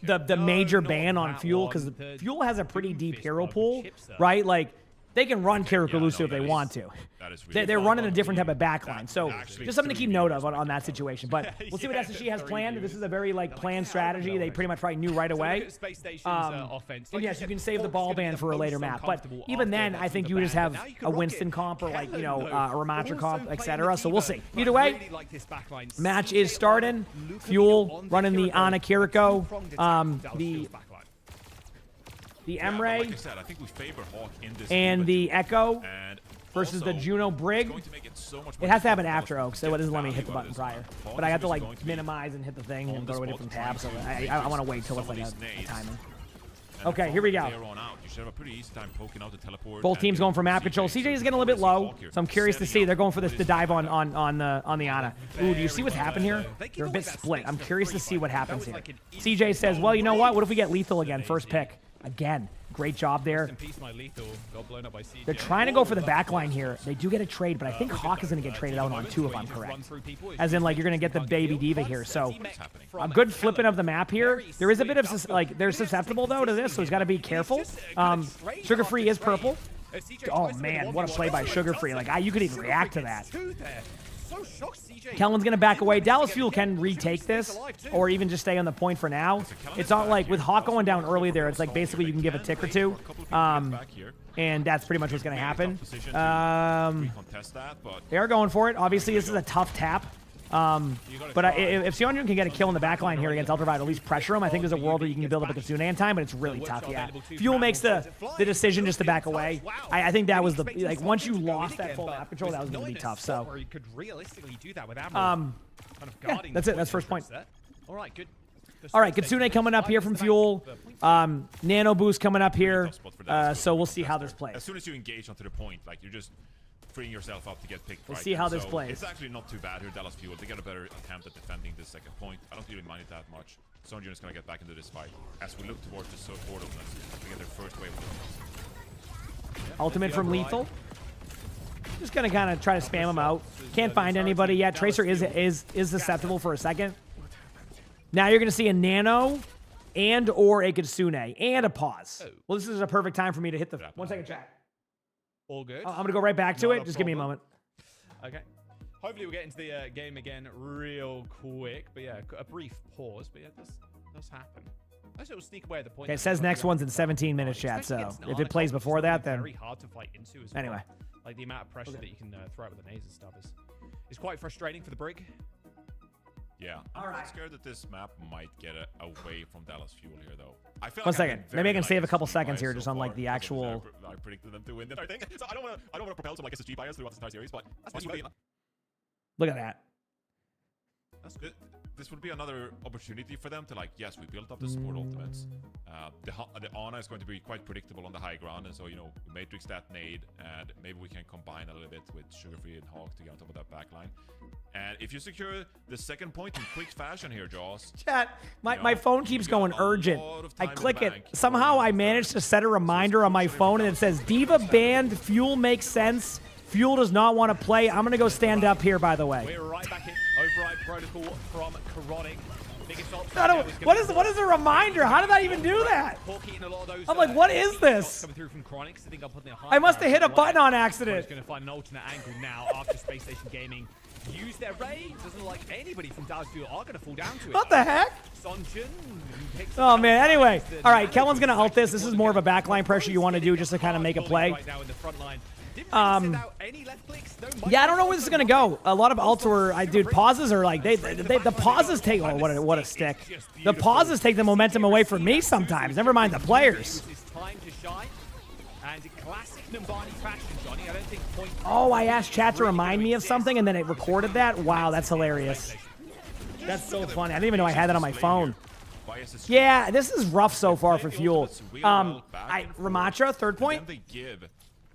the major ban on Fuel, because Fuel has a pretty deep hero pool, right? Like, they can run Karakurusu if they want to. They're running a different type of backline. So just something to keep note of on that situation. But we'll see what SSG has planned. This is a very like planned strategy. They pretty much probably knew right away. And yes, you can save the ball ban for a later map. But even then, I think you would just have a Winston comp or like, you know, a Ramatra comp, etc. So we'll see. Either way, match is starting. Fuel running the Ana Kiriko. The Emre and the Echo versus the Juno Brig. It has to happen after Oak, so it doesn't let me hit the button prior. But I have to like minimize and hit the thing and go to a different tab, so I want to wait till it's like a timing. Okay, here we go. Both teams going for map control. CJ is getting a little bit low, so I'm curious to see. They're going for the dive on the Ana. Ooh, do you see what's happened here? They're a bit split. I'm curious to see what happens here. CJ says, well, you know what? What if we get lethal again? First pick. Again. Great job there. They're trying to go for the back line here. They do get a trade, but I think Hawk is going to get traded out on 2 if I'm correct. As in, like, you're going to get the baby diva here. So a good flipping of the map here. There is a bit of, like, they're susceptible, though, to this, so he's got to be careful. Sugar Free is purple. Oh, man, what a play by Sugar Free. Like, you could even react to that. Kellen's going to back away. Dallas Fuel can retake this or even just stay on the point for now. It's not like with Hawk going down early there, it's like basically you can give a tick or two. And that's pretty much what's going to happen. They are going for it. Obviously, this is a tough tap. But if Sionjun can get a kill in the backline here against Ultraviolet, at least pressure him, I think there's a world where you can build up a Kitsune in time, but it's really tough, yeah. Fuel makes the decision just to back away. I think that was the, like, once you lost that full map control, that was going to be tough, so. Yeah, that's it. That's first point. All right, Kitsune coming up here from Fuel. Nano Boost coming up here. So we'll see how this plays. As soon as you engage onto the point, like, you're just freeing yourself up to get picked. We'll see how this plays. It's actually not too bad here. Dallas Fuel, they got a better attempt at defending this second point. I don't really mind it that much. Sonjun is going to get back into this fight as we look towards the support of them to get their first wave of Ultimate from Lethal. Just going to kind of try to spam him out. Can't find anybody yet. Tracer is susceptible for a second. Now you're going to see a Nano and or a Kitsune and a pause. Well, this is a perfect time for me to hit the... 1 second, chat. All good. I'm going to go right back to it. Just give me a moment. Okay. Hopefully we'll get into the game again real quick. But yeah, a brief pause. But yeah, this does happen. Nice little sneak away at the point. Okay, it says next one's in 17 minutes, chat. So if it plays before that, then... Very hard to fight into as well. Anyway. Like the amount of pressure that you can throw out with the nades and stuff is quite frustrating for the Brig. Yeah, I'm scared that this map might get away from Dallas Fuel here, though. I feel 1 second. Maybe I can save a couple seconds here just on like the actual. I predicted them to win this, I think. So I don't want to propel some like SSG bias throughout this entire series, but Look at that. That's good. This would be another opportunity for them to, like, yes, we built up the support ultimates. The Ana is going to be quite predictable on the high ground, and so, you know, Matrix that nade, and maybe we can combine a little bit with Sugar Free and Hawk to get on top of that backline. And if you secure the second point in quick fashion here, Jaws. Chat, my phone keeps going urgent. I click it. Somehow I managed to set a reminder on my phone, and it says, Diva banned, Fuel makes sense. Fuel does not want to play. I'm going to go stand up here, by the way. We're right back in. Override protocol from Coronic. What is a reminder? How did I even do that? I'm like, what is this? I must have hit a button on accident. Going to find an alternate angle now after Space Station Gaming use their raid. Doesn't look like anybody from Dallas Fuel are going to fall down to it. What the heck? Oh, man. Anyway. All right. Kellen's going to ult this. This is more of a backline pressure you want to do just to kind of make a play. Yeah, I don't know where this is gonna go. A lot of ults were, dude, pauses are like the pauses take. Oh, what a stick! The pauses take the momentum away from me sometimes. Never mind the players. Oh, I asked chat to remind me of something, and then it recorded that. Wow, that's hilarious. That's so funny. I didn't even know I had that on my phone. Yeah, this is rough so far for Fuel. Ramatra, third point.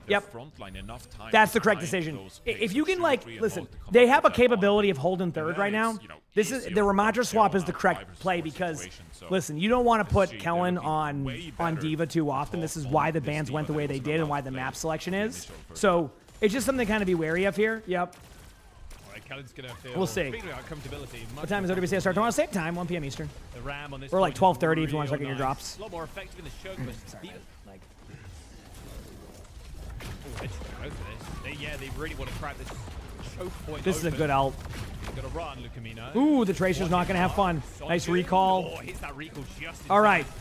their Yep. front line enough time. That's to the correct find decision. those If you can, like, 3 and listen, Bolt to come they up have a with that one. capability of holding third then right now. it's, you know, This is easier the for Ramadra swap is Carolina the correct 5 versus play 4 because, situation, so listen, you don't want to put they're Kellen looking on way on better Diva too often. This is why the this bans went the Diva way than they was did and allowed why to the play map selection the is. initial first So it's just something to kind of be wary of here. Yep. All right, Kellen's gonna feel. We'll see. Speaking about comfortability, What time is OWCS start tomorrow? Same time, 1 p.m. Eastern. The Ram on this Or like point is 12:30 if you want to real check in your nice. drops. A lot more effective in the choke, but Sorry, like. They're just gonna go for this. They really want to crack this choke point. This is a open. good ult. He's gonna run, Lucamino. Ooh, the Tracer's not going to have fun. Nice recall. Oh, hits that recall just in All right. time.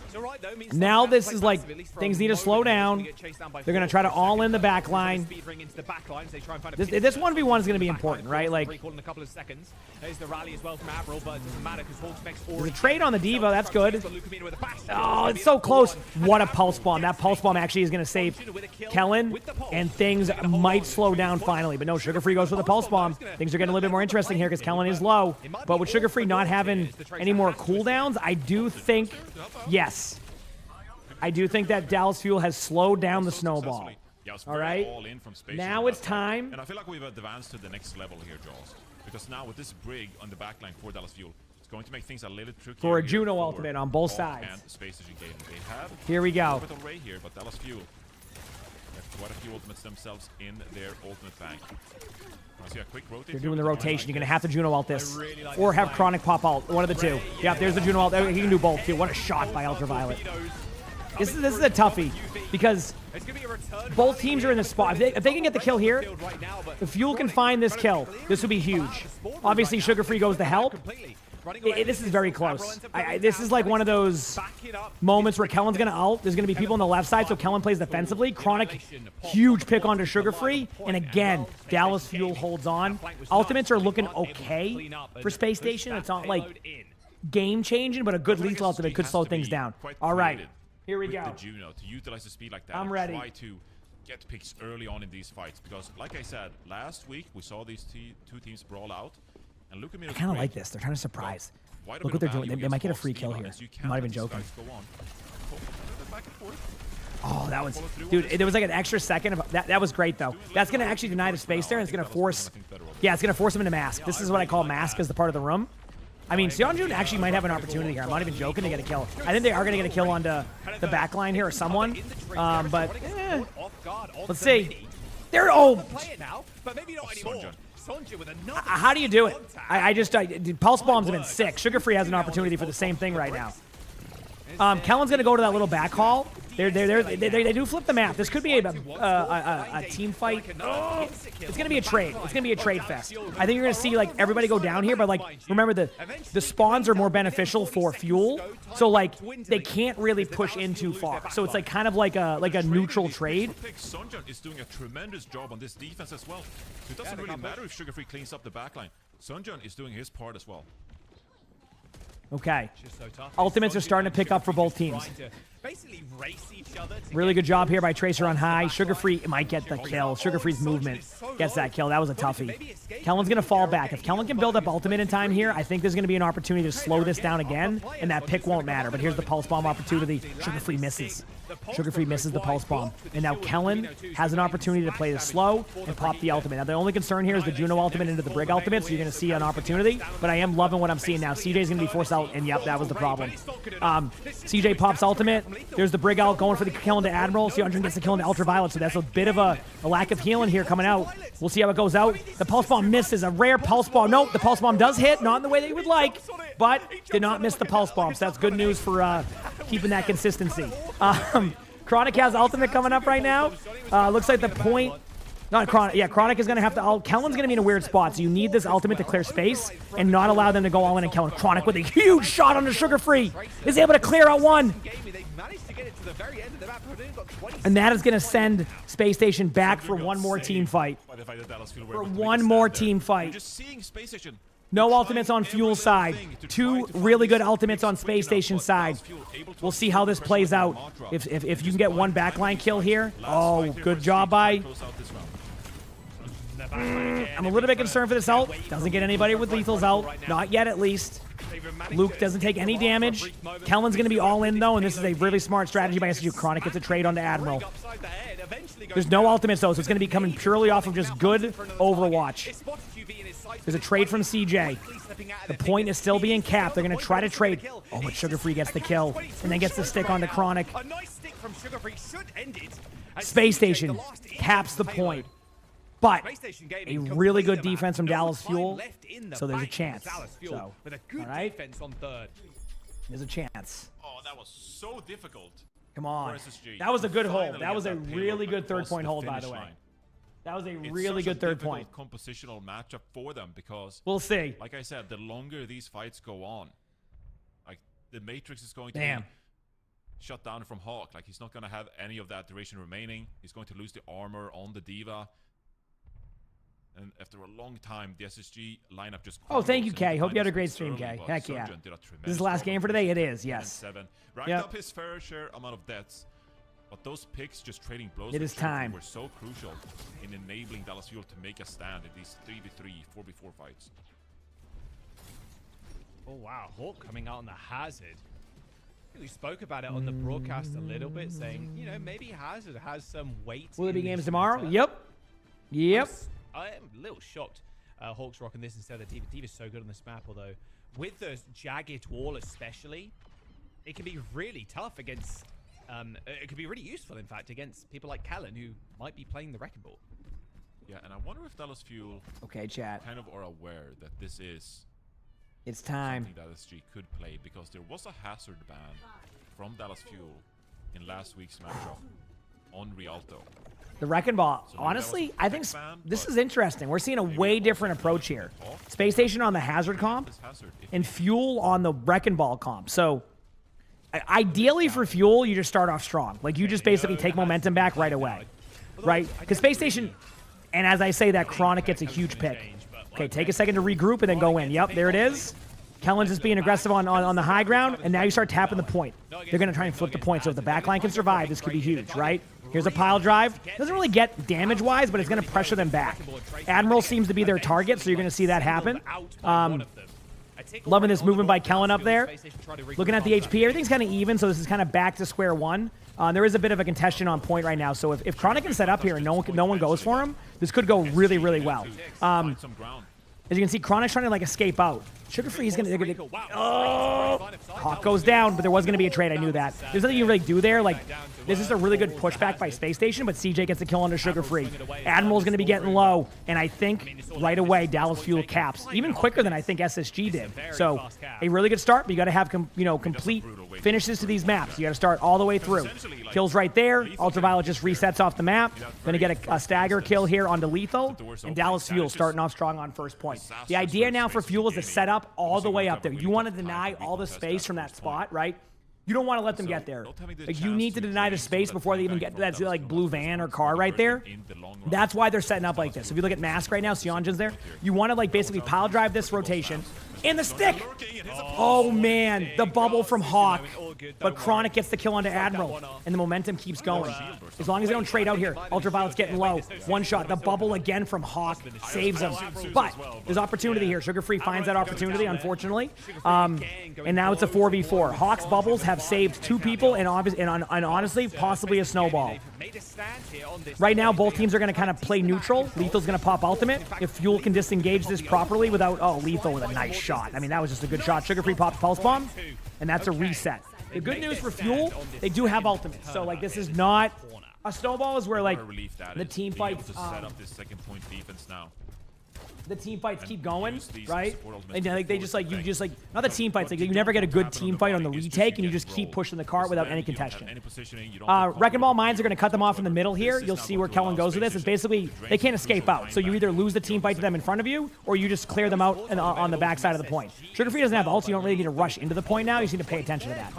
It's all right, though. Means Now Sunshine this plays is like, passive, at least for a things need to slow moment. down. They get chased down by They're going to four try to for a all in the second. back There's a line. speed ring into the back line, so they try and find a This 1v1 is going to be back important, line. right? Like, Recall in a couple of seconds. There's the rally as well from Admiral, but it doesn't matter because Hawkspeck's there's a already trade on the Diva. That's good. Lucamino with a bash. Oh, it's so close. What a pulse bomb. That pulse bomb actually is going to save Kellen, and things might slow down finally. But no, Sugar Free goes for the pulse bomb. Things are getting a little bit more interesting here because Kellen is low. But with Sugar Free not having any more cooldowns, I do think, yes. I do think that Dallas Fuel has slowed down the snowball. Yeah, it's All very right. all in from Space Now Shuttle. it's time. And I feel like we've advanced to the next level here, Jaws. Because now with this brig on the backline for Dallas Fuel, it's going to make things a little trickier. For a here Juno for ultimate on both Hawk sides. And Space Station Gaming. They have Here we go. Orbital Ray here, but Dallas Fuel have quite a few ultimates themselves in their ultimate bank. I see a quick rotate. They're doing the rotation. You're going to have to Juno ult this. Or have Chronic pop ult. One of the two. Yeah, there's the Juno ult. He can do both, too. What a shot by Ultraviolet. This is a toughie because both teams are in the spot. If they can get the kill here, if Fuel can find this kill, this would be huge. Obviously, Sugar Free goes to help. This is very close. This is like one of those moments where Kellen's going to ult. There's going to be people on the left side, so Kellen plays defensively. Chronic, huge pick onto Sugar Free. And again, Dallas Fuel holds on. Ultimates are looking okay for Space Station. It's not like game-changing, but a good lethal ultimate could slow things down. All right. Here we go. The Juno to utilize the speed like that. I'm and ready. Try to get picks early on in these fights because, like I said, last week we saw these two teams brawl out, and Lucamino. I kind of like this. They're trying to surprise. Look what they're doing. They might get a free kill here. I'm not even joking. Oh, that was, dude. There was like an extra second of that. That was great though. That's gonna actually deny the space there, and it's gonna force. Yeah, it's gonna force him into mask. This is what I call mask as the part of the room. I mean, Seonjun actually might have an opportunity here. I'm not even joking to get a kill. I think they are going to get a kill onto the back line here or someone. But let's see. There. Oh. How do you do it? Pulse bombs have been sick. Sugar Free has an opportunity for the same thing right now. Kellen's going to go to that little back haul. They do flip the map. This could be a team fight. Oh, it's going to be a trade. It's going to be a trade fest. I think you're going to see like everybody go down here, but like remember the spawns are more beneficial for Fuel, so like they can't really push in too far. So it's like kind of like a neutral trade. Sunjun is doing a tremendous job on this defense as well. So it doesn't really matter if Sugar Free cleans up the backline. Sunjun is doing his part as well. Okay. Ultimates are starting to pick up for both teams. Really good job here by Tracer on high. Sugar Free might get the kill. Sugar Free's movement gets that kill. That was a toughie. Kellen's going to fall back. If Kellen can build up ultimate in time here, I think there's going to be an opportunity to slow this down again, and that pick won't matter. But here's the pulse bomb opportunity. Sugar Free misses. Sugar Free misses the pulse bomb. And now Kellen has an opportunity to play this slow and pop the ultimate. Now, the only concern here is the Juno ultimate into the Brig ultimate, so you're going to see an opportunity. But I am loving what I'm seeing now. CJ's going to be forced out, and yep, that was the problem. CJ pops ultimate. There's the Brig out going for the kill into Admiral. Seonjun gets the kill into Ultraviolet, so that's a bit of a lack of healing here coming out. We'll see how it goes out. The pulse bomb misses. A rare pulse bomb. Nope, the pulse bomb does hit. Not in the way that you would like, but did not miss the pulse bomb. So that's good news for keeping that consistency. Chronic has ultimate coming up right now. Looks like the point... Not Chronic. Yeah, Chronic is going to have to... Kellen's going to be in a weird spot, so you need this ultimate to clear space and not allow them to go all in and Kellen. Chronic with a huge shot on the Sugar Free is able to clear out one. And that is going to send Space Station back for one more team fight. For one more team fight. No ultimates on Fuel side. Two really good ultimates on Space Station side. We'll see how this plays out. If you can get one backline kill here. Oh, good job by... I'm a little bit concerned for this ult. Doesn't get anybody with lethals out. Not yet, at least. Luke doesn't take any damage. Kellen's going to be all in, though, and this is a really smart strategy by SSU. Chronic gets a trade onto Admiral. There's no ultimates, though, so it's going to be coming purely off of just good Overwatch. There's a trade from CJ. The point is still being capped. They're going to try to trade. Oh, but Sugar Free gets the kill and then gets the stick onto Chronic. Space Station caps the point. But a really good defense from Dallas Fuel, so there's a chance. So, with a good defense on third. There's a chance. Oh, that was so difficult. Come on. for SSG. That was a good hold. Finally That was a get that really payload good third across point the hold, by finish the way. line. That was a It's really such good third difficult point. compositional matchup for them because We'll see. Like I said, the longer these fights go on, like the Matrix is going to be shut down from Hawk. Like he's not going to have any of that duration remaining. He's going to lose the armor on the Diva. And after a long time, the SSG lineup just Oh, thank you, crumbles, and Kay. Hope you had a lineups great get stream, early, Kay. but Heck yeah. Surgeon did a This is the tremendous last job game on for today? It finishing is, yes. 7. Racked Yep. up his fair share amount of deaths. But those picks just trading blows It with is Sugar Free time. were so crucial in enabling Dallas Fuel to make a stand in these 3v3, 4v4 fights. Oh, wow. Hawk coming out on the Hazard. We spoke about it on the broadcast a little bit, saying, you know, maybe Hazard has some weight. Will there be in games this tomorrow? matter. Yep. Yep. I am a little shocked. Hawk's rocking this instead of Diva. Diva's so good on this map, although with the jagged wall especially, it can be really tough against... it could be really useful, in fact, against people like Callan, who might be playing the Wrecking Ball. Yeah, and I wonder if Dallas Fuel kind of are aware that this is It's time. something that SG could play, because there was a hazard ban from Dallas Fuel in last week's matchup on Rialto. The Wrecking Ball. So maybe that Honestly, was a I think tech ban, this but is interesting. We're seeing a way different approach here. Space Station on the Hazard comp and Fuel on the Wrecking Ball comp. So ideally for Fuel, you just start off strong. Like you just basically take momentum back right away. Right? Because Space Station, and as I say that, Chronic gets a huge pick. Okay, take a second to regroup and then go in. Yep, there it is. Kellen's just being aggressive on the high ground, and now you start tapping the point. They're going to try and flip the point, so if the backline can survive, this could be huge, right? Here's a pile drive. Doesn't really get damage-wise, but it's going to pressure them back. Admiral seems to be their target, so you're going to see that happen. Loving this movement by Kellen up there. Looking at the HP, everything's kind of even, so this is kind of back to square one. There is a bit of a contention on point right now, so if Chronic can set up here and no one goes for him, this could go really, really well. As you can see, Chronic's trying to like escape out. Sugar Free is gonna. Oh, Hawk goes down, but there was gonna be a trade. I knew that. There's nothing you really do there. Like, this is a really good pushback by Space Station, but CJ gets a kill onto Sugar Free. Admiral's gonna be getting low, and I think right away Dallas Fuel caps even quicker than I think SSG did. So a really good start, but you got to have complete finishes to these maps. You got to start all the way through. Kills right there. Ultraviolet just resets off the map. Gonna get a stagger kill here onto Lethal, and Dallas Fuel starting off strong on first point. The idea now for Fuel is to set up all the way up there. You want to deny all the space from that spot, right? You don't want to let them get there. Like, you need to deny the space before they even get to that like blue van or car right there. That's why they're setting up like this. If you look at Mask right now, Sionjan's there. You want to like basically pile drive this rotation. In the stick! Oh man, the bubble from Hawk. But Chronic gets the kill onto Admiral, and the momentum keeps going. As long as they don't trade out here. Ultraviolet's getting low. One shot. The bubble again from Hawk saves him. But there's opportunity here. Sugar Free finds that opportunity, unfortunately. And now it's a 4v4. Hawk's bubbles have saved two people and honestly, possibly a snowball. Right now, both teams are going to kind of play neutral. Lethal's going to pop ultimate. If Fuel can disengage this properly without... Oh, Lethal with a nice shot. I mean, that was just a good shot. Sugar Free pops Pulse Bomb, and that's a reset. The good news for Fuel, they do have ultimate. So, like, this is not... A snowball is where, like, the team fights... set up this second point defense now. The team fights keep going, right? And like they just like not the team fights. Like you never get a good team fight on the retake, and you just keep pushing the cart without any contention. Wrecking Ball mines are going to cut them off in the middle here. You'll see where Kellen goes with this. It's basically they can't escape out. So you either lose the team fight to them in front of you, or you just clear them out on the backside of the point. Sugar Free doesn't have ult. So you don't really need to rush into the point now. You just need to pay attention to that.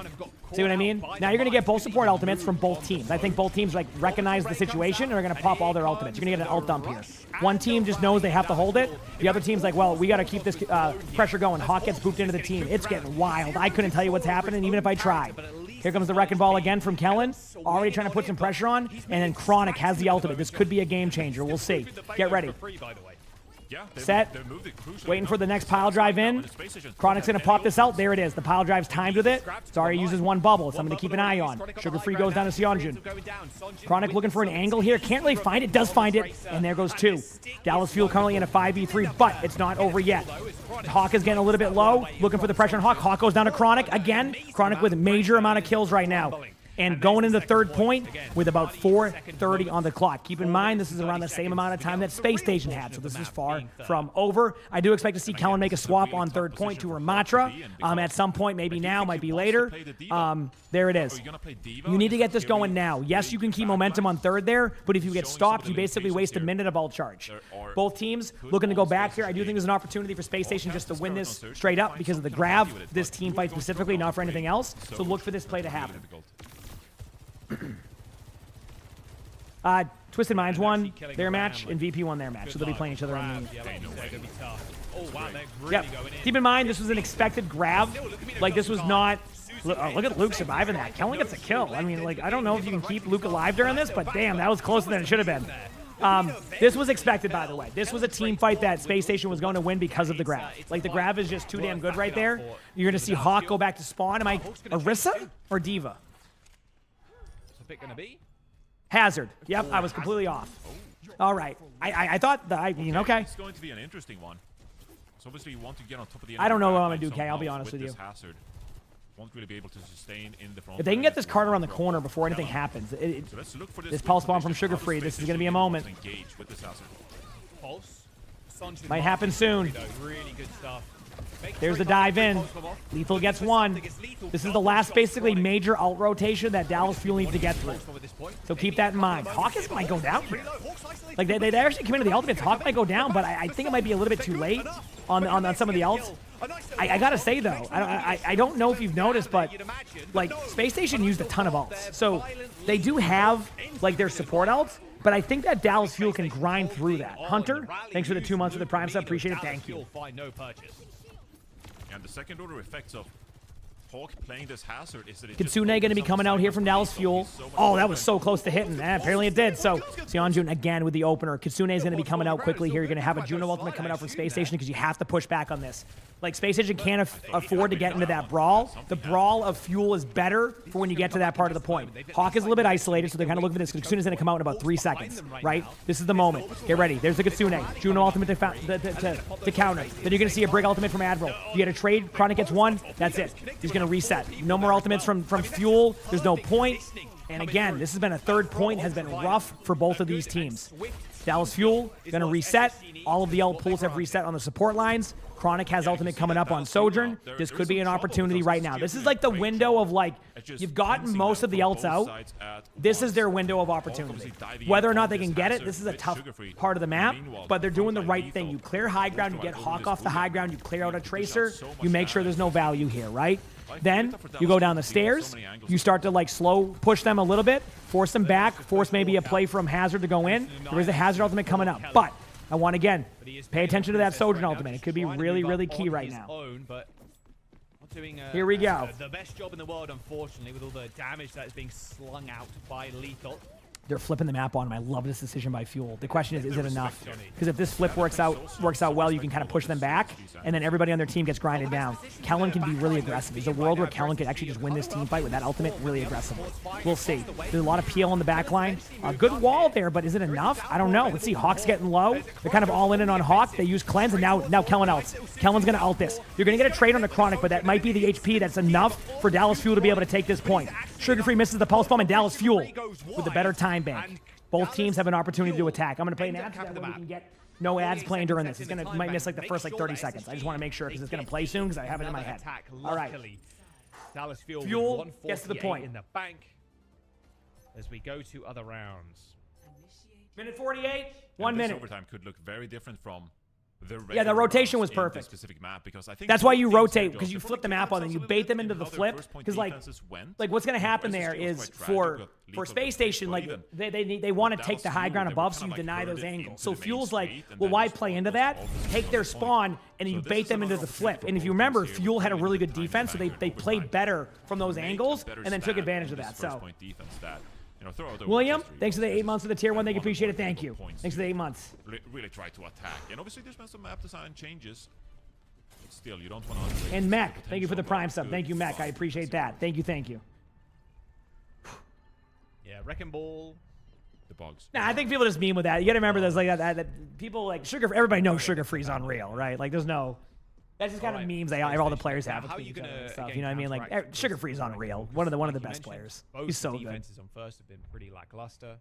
See what I mean? Now you're going to get both support ultimates from both teams. I think both teams like recognize the situation and are going to pop all their ultimates. You're going to get an ult dump here. One team just knows they have to hold it. The other team's like, well, we got to keep this pressure going. Hawk gets pooped into the team. It's getting wild. I couldn't tell you what's happening even if I tried. Here comes the Wrecking Ball again from Kellen. Already trying to put some pressure on. And then Chronic has the ultimate. This could be a game changer. We'll see. Get ready. set, waiting for the next pile drive in. Chronic's going to pop this out. There it is. The pile drive's timed with it. Zarya uses one bubble. It's something to keep an eye on. Sugar Free goes down to Seonjun. Chronic looking for an angle here. Can't really find it. Does find it. And there goes 2. Dallas Fuel currently in a 5v3, but it's not over yet. Hawk is getting a little bit low. Looking for the pressure on Hawk. Hawk goes down to Chronic again. Chronic with a major amount of kills right now. And going into third point with about 4:30 on the clock. Keep in mind, this is around the same amount of time that Space Station had, so this is far from over. I do expect to see Kellen make a swap on third point to Ramatra at some point, maybe now, might be later. There it is. You need to get this going now. Yes, you can keep momentum on third there, but if you get stopped, you basically waste a minute of ult charge. Both teams looking to go back here. I do think there's an opportunity for Space Station just to win this straight up because of the grab. This team fight specifically, not for anything else. So look for this play to happen. Twisted Minds won their match, and VP won their match, so they'll be playing each other on the... Yep. Keep in mind, this was an expected grab. Like, this was not... Look at Luke surviving that. Kellen gets a kill. I mean, like, I don't know if you can keep Luke alive during this, but damn, that was closer than it should have been. This was expected, by the way. This was a team fight that Space Station was going to win because of the grab. Like, the grab is just too damn good right there. You're going to see Hawk go back to spawn. Am I Orisa or Diva? Pick gonna be? Hazard. Yep, I was completely off. All right. I thought that, okay. It's going to be an interesting one. So obviously you want to get on top of the... I don't know what I'm going to do, Kay. I'll be honest with you. Hazard. Won't really be able to sustain in the front. If they can get this card around the corner before anything happens, this pulse bomb from Sugar Free, this is going to be a moment. Might happen soon. Really good stuff. There's the dive in. Lethal gets one. This is the last basically major ult rotation that Dallas Fuel needs to get through. So keep that in mind. Hawkins might go down here. Like they actually come into the ultimates. Hawk might go down, but I think it might be a little bit too late on some of the ults. I gotta say though, I don't know if you've noticed, but like Space Station used a ton of ults. So they do have like their support ults. But I think that Dallas Fuel can grind through that. Hunter, thanks for the 2 months for the Prime sub. Appreciate it. Thank you. And the second order effects of Hawk playing this Hazard is that it Kitsune going to be coming out here from Dallas Fuel. Oh, that was so close to hitting. Apparently it did. So Seonjun again with the opener. Kitsune is going to be coming out quickly here. You're going to have a Juno ultimate coming out from Space Station because you have to push back on this. Like, Space Station can't afford to get into that brawl. The brawl of Fuel is better for when you get to that part of the point. Hawk is a little bit isolated, so they're kind of looking for this. Kitsune is going to come out in about 3 seconds, right? This is the moment. Get ready. There's the Kitsune. Juno ultimate to counter. Then you're going to see a Brig ultimate from Admiral. You get a trade. Chronic gets one. That's it. He's going to reset. No more ultimates from Fuel. There's no point. And again, this has been a third point. Has been rough for both of these teams. Dallas Fuel going to reset. All of the ult pools have reset on the support lines. Chronic has ultimate coming up on Sojourn. This could be an opportunity right now. This is like the window of like, you've gotten most of the ults out. This is their window of opportunity. Whether or not they can get it, this is a tough part of the map, but they're doing the right thing. You clear high ground, you get Hawk off the high ground, you clear out a Tracer, you make sure there's no value here, right? Then you go down the stairs, you start to like slow push them a little bit, force them back, force maybe a play from Hazard to go in. There is a Hazard ultimate coming up, but I want, again, pay attention to that Sojourn ultimate. It could be really, really key right now. Here we go. The best job in the world, unfortunately, with all the damage that's being slung out by Lethal. They're flipping the map on him. I love this decision by Fuel. The question is it enough? Because if this flip works out well, you can kind of push them back, and then everybody on their team gets grinded down. Kellen can be really aggressive. There's a world where Kellen could actually just win this team fight with that ultimate really aggressively. We'll see. There's a lot of PL on the back line. A good wall there, but is it enough? I don't know. Let's see. Hawk's getting low. They're kind of all in on Hawk. They use Cleanse, and now Kellen ults. Kellen's going to ult this. You're going to get a trade on the Chronic, but that might be the HP that's enough for Dallas Fuel to be able to take this point. Sugar Free misses the pulse bomb, and Dallas Fuel with a better time bank. Both teams have an opportunity to attack. I'm going to play an ad so that way we can get no ads playing during this. Might miss like the first like 30 seconds. I just want to make sure because it's going to play soon because I have it in my head. All right. Dallas Fuel gets to the point. In the bank as we go to other rounds. Minute 48. 1 minute. Overtime could look very different from the rotation was perfect. Specific map because I think that's why you rotate, because you flip the map on them. You bait them into the flip. Because like what's going to happen there is for Space Station, like they want to take the high ground above, so you deny those angles. So Fuel's like, well, why play into that? Take their spawn and you bait them into the flip. And if you remember, Fuel had a really good defense, so they played better from those angles and then took advantage of that. So you know, throw out the William, history, thanks for the but 8 months of the tier 1. Thank you. Appreciate it. Thank you. points Thanks for the 8 months. Really try to attack. And obviously there's been some map design changes. But still, you don't want to... And Mech, thank you for the Prime sub. Thank you, Mech. I appreciate that. Thank you. Yeah, Wrecking Ball. The bugs. Nah, I think people just meme with that. You gotta remember there's like that people like everybody knows Sugar Free's unreal, right? Like there's no... That's just kind of memes all the players have. How are you gonna stuff, you know what I mean? Like Sugar Free's unreal. One of the best players. He's so good. Defenses on first have been pretty lackluster.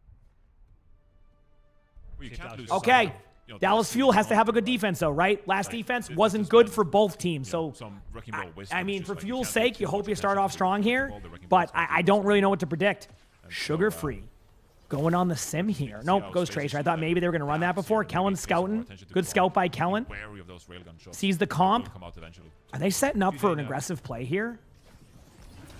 Well, you can't lose Okay. sight of, you know, Dallas Fuel has to have a good defense, though, right? Last defense wasn't good for both teams. So, I mean, for Fuel's sake, you hope you start off strong here. But I don't really know what to predict. Sugar Free going on the sim here. Nope, goes Tracer. I thought maybe they were going to run that before. Kellen scouting. Good scout by Kellen. Sees the comp. Are they setting up for an aggressive play here?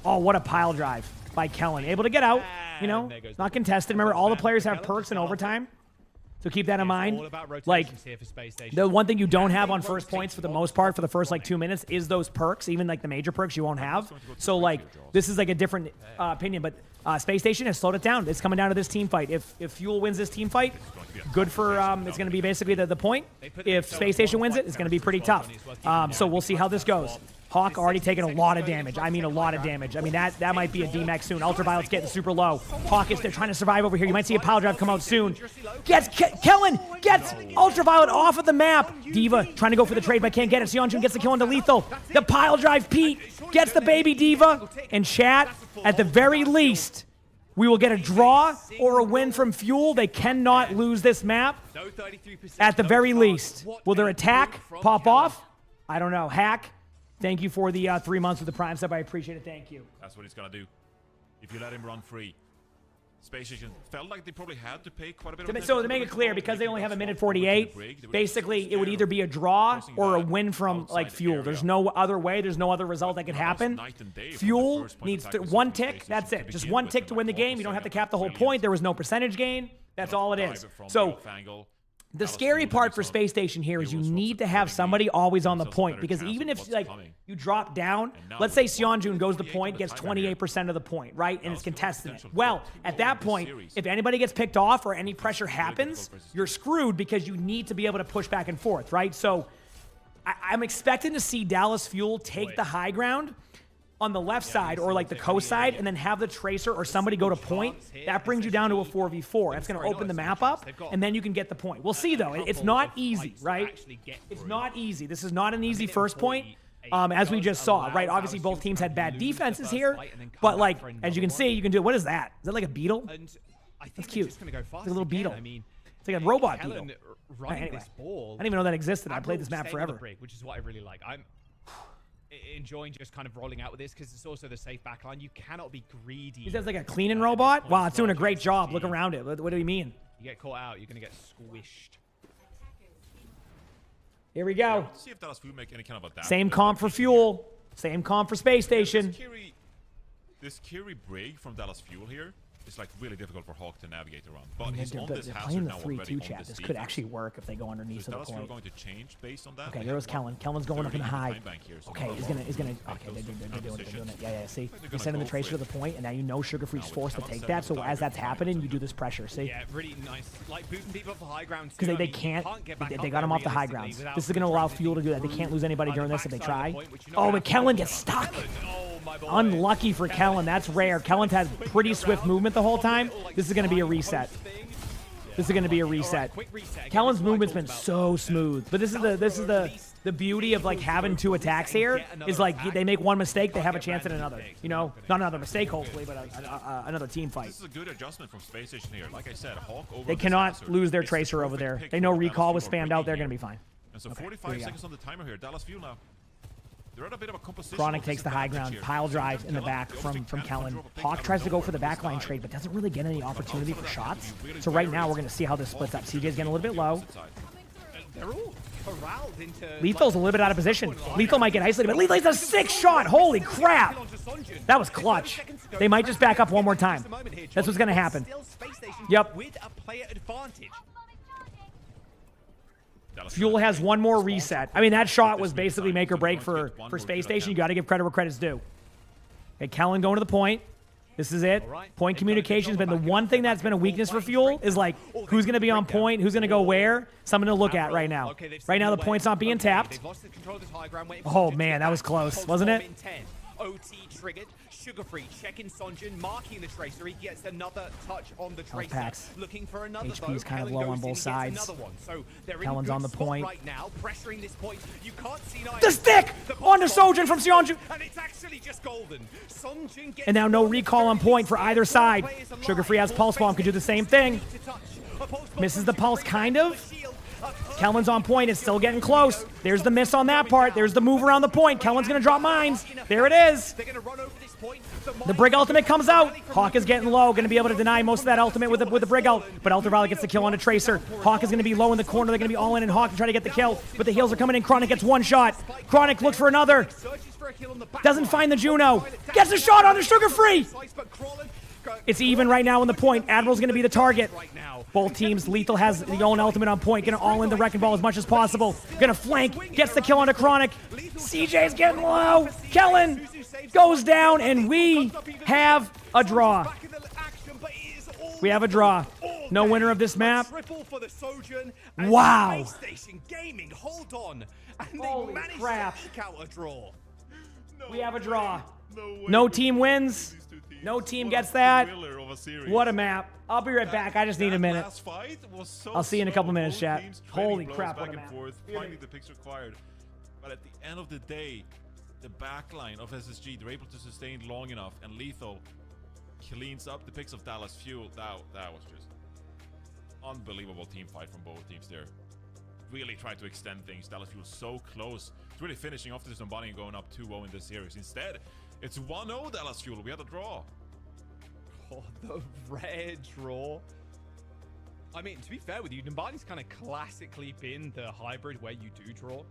Oh, what a pile drive by Kellen. Able to get out. You know, not contested. Remember, all the players have perks in overtime. So keep that in mind. Like, the one thing you don't have on first points for the most part for the first, 2 minutes is those perks. Even, the major perks you won't have. So, this is, a different opinion. But Space Station has slowed it down. It's coming down to this team fight. If Fuel wins this team fight, good for, it's going to be basically the point. If Space Station wins it, it's going to be pretty tough. So we'll see how this goes. Hawk already taking a lot of damage. I mean, a lot of damage. I mean, that might be a DMAX soon. Ultraviolet's getting super low. Hawk is there trying to survive over here. You might see a pile drive come out soon. Kellen gets Ultraviolet off of the map. Diva trying to go for the trade, but can't get it. Seonjun gets the kill into lethal. The pile drive Pete gets the baby Diva. And chat, at the very least, we will get a draw or a win from Fuel. They cannot lose this map. At the very least. Will their attack pop off? I don't know. Hack. Thank you for the 3 months with the Prime sub. I appreciate it. Thank you. That's what he's going to do. If you let him run free. Space Station felt like they probably had to pay quite a bit of... So to make it clear, because they only have a minute 48, basically it would either be a draw or a win from Fuel. There's no other way. There's no other result that could happen. Fuel needs one tick. That's it. Just one tick to win the game. You don't have to cap the whole point. There was no percentage gain. That's all it is. So... The scary part for Space Station here is you need to have somebody always on the point, because even if you drop down, let's say Seonjun goes to point, gets 28% of the point, right? And it's contested. Well, at that point, if anybody gets picked off or any pressure happens, you're screwed because you need to be able to push back and forth, right? So I'm expecting to see Dallas Fuel take the high ground on the left side or the coast side, and then have the Tracer or somebody go to point. That brings you down to a 4v4. That's going to open the map up, and then you can get the point. We'll see, though. It's not easy, right? It's not easy. This is not an easy first point, as we just saw, right? Obviously, both teams had bad defenses here, but, as you can see, you can do it. What is that? Is that like a beetle? That's cute. It's like a little beetle. It's like a robot beetle. Anyway, I didn't even know that existed. I played this map forever. Which is what I really like. I'm enjoying just kind of rolling out with this because it's also the safe backline. You cannot be greedy. He says like a cleaning robot? Wow, it's doing a great job. Look around it. What do you mean? You get caught out, you're going to get squished. Here we go. See if Dallas Fuel make any kind of adapt. Same comp for Fuel. Same comp for Space Station. This Kiri break from Dallas Fuel here is really difficult for Hawk to navigate around. But they're playing the 3-2 chat. This could actually work if they go underneath of the point. Going to change based on that. Okay, there was Kellen. Kellen's going up in the high. Okay, he's gonna. Okay, they're doing it. Yeah. See, you're sending the Tracer to the point, and now you know Sugar Free's forced to take that. So as that's happening, you do this pressure. See? Yeah, really nice. Booting people up for high ground. Because they can't. They got him off the high grounds. This is gonna allow Fuel to do that. They can't lose anybody during this if they try. Oh, but Kellen gets stuck. Unlucky for Kellen. That's rare. Kellen's had pretty swift movement the whole time. This is going to be a reset. This is going to be a reset. Kellen's movement's been so smooth. But this is the beauty of having two attacks here is they make one mistake, they have a chance at another. You know, not another mistake hopefully, but another team fight. This is a good adjustment from Space Station here. Like I said, Hawk over. They cannot lose their Tracer over there. They know recall was spammed out. They're going to be fine. And so 45 seconds on the timer here. Dallas Fuel now. They're at a bit of a composition. Chronic takes the high ground. Pile drive in the back from Kellen. Hawk tries to go for the backline trade, but doesn't really get any opportunity for shots. So right now, we're going to see how this splits up. CJ's getting a little bit low. They're all corralled into... Lethal's a little bit out of position. Lethal might get isolated, but Lethal's a 6-shot. Holy crap. That was clutch. They might just back up one more time. That's what's going to happen. Yep. With a player advantage. Fuel has one more reset. I mean, that shot was basically make or break for Space Station. You got to give credit where credit's due. Okay, Kellen going to the point. This is it. Point communication has been the one thing that's been a weakness for Fuel, is like who's going to be on point, who's going to go where. Something to look at right now. Right now, the point's not being tapped. Oh, man, that was close, wasn't it? OT triggered. Sugar-free checking Sonjin, marking the tracer. He gets another touch on the tracer. Pax. Looking for another. HP is kind of low on both sides. So Kellen's on the point. Right now, pressuring this point. You can't see the stick on the Sonjin from Seonju. And it's actually just golden. Sonjin gets And now no recall on point for either side. Sugar-free has Pulse Bomb, could do the same thing. Misses the Pulse, kind of. Kellen's on point. It's still getting close. There's the miss on that part. There's the move around the point. Kellen's going to drop mines. There it is. The Brig ultimate comes out. Hawk is getting low. Going to be able to deny most of that ultimate with the Brig ult. But Ultraviolet gets the kill on a Tracer. Hawk is going to be low in the corner. They're going to be all in and Hawk to try to get the kill. But the heals are coming in. Chronic gets one shot. Chronic looks for another. Doesn't find the Juno. Gets a shot on the Sugar-free. It's even right now on the point. Admiral's going to be the target. Both teams, Lethal has the own ultimate on point. Going to all in the Wrecking Ball as much as possible. Going to flank. Gets the kill on a Chronic. CJ's getting low. Kellen goes down, and we have a draw. We have a draw. No winner of this map. Wow. Holy crap. We have a draw. No team wins. No team gets that. What a map. I'll be right back. I just need a minute. I'll see you in a couple minutes, chat. Holy crap, what a map. Finding the picks required. But at the end of the day, the backline of SSG, they're able to sustain long enough, and Lethal cleans up the picks of Dallas Fuel. That was just unbelievable team fight from both teams there. Really trying to extend things. Dallas Fuel so close. It's really finishing off this Zombani and going up 2-0 in this series. Instead, it's 1-0 Dallas Fuel. We had a draw. Oh, the red draw. I mean, to be fair with you, Numbani's kind of classically been the hybrid where you do draw.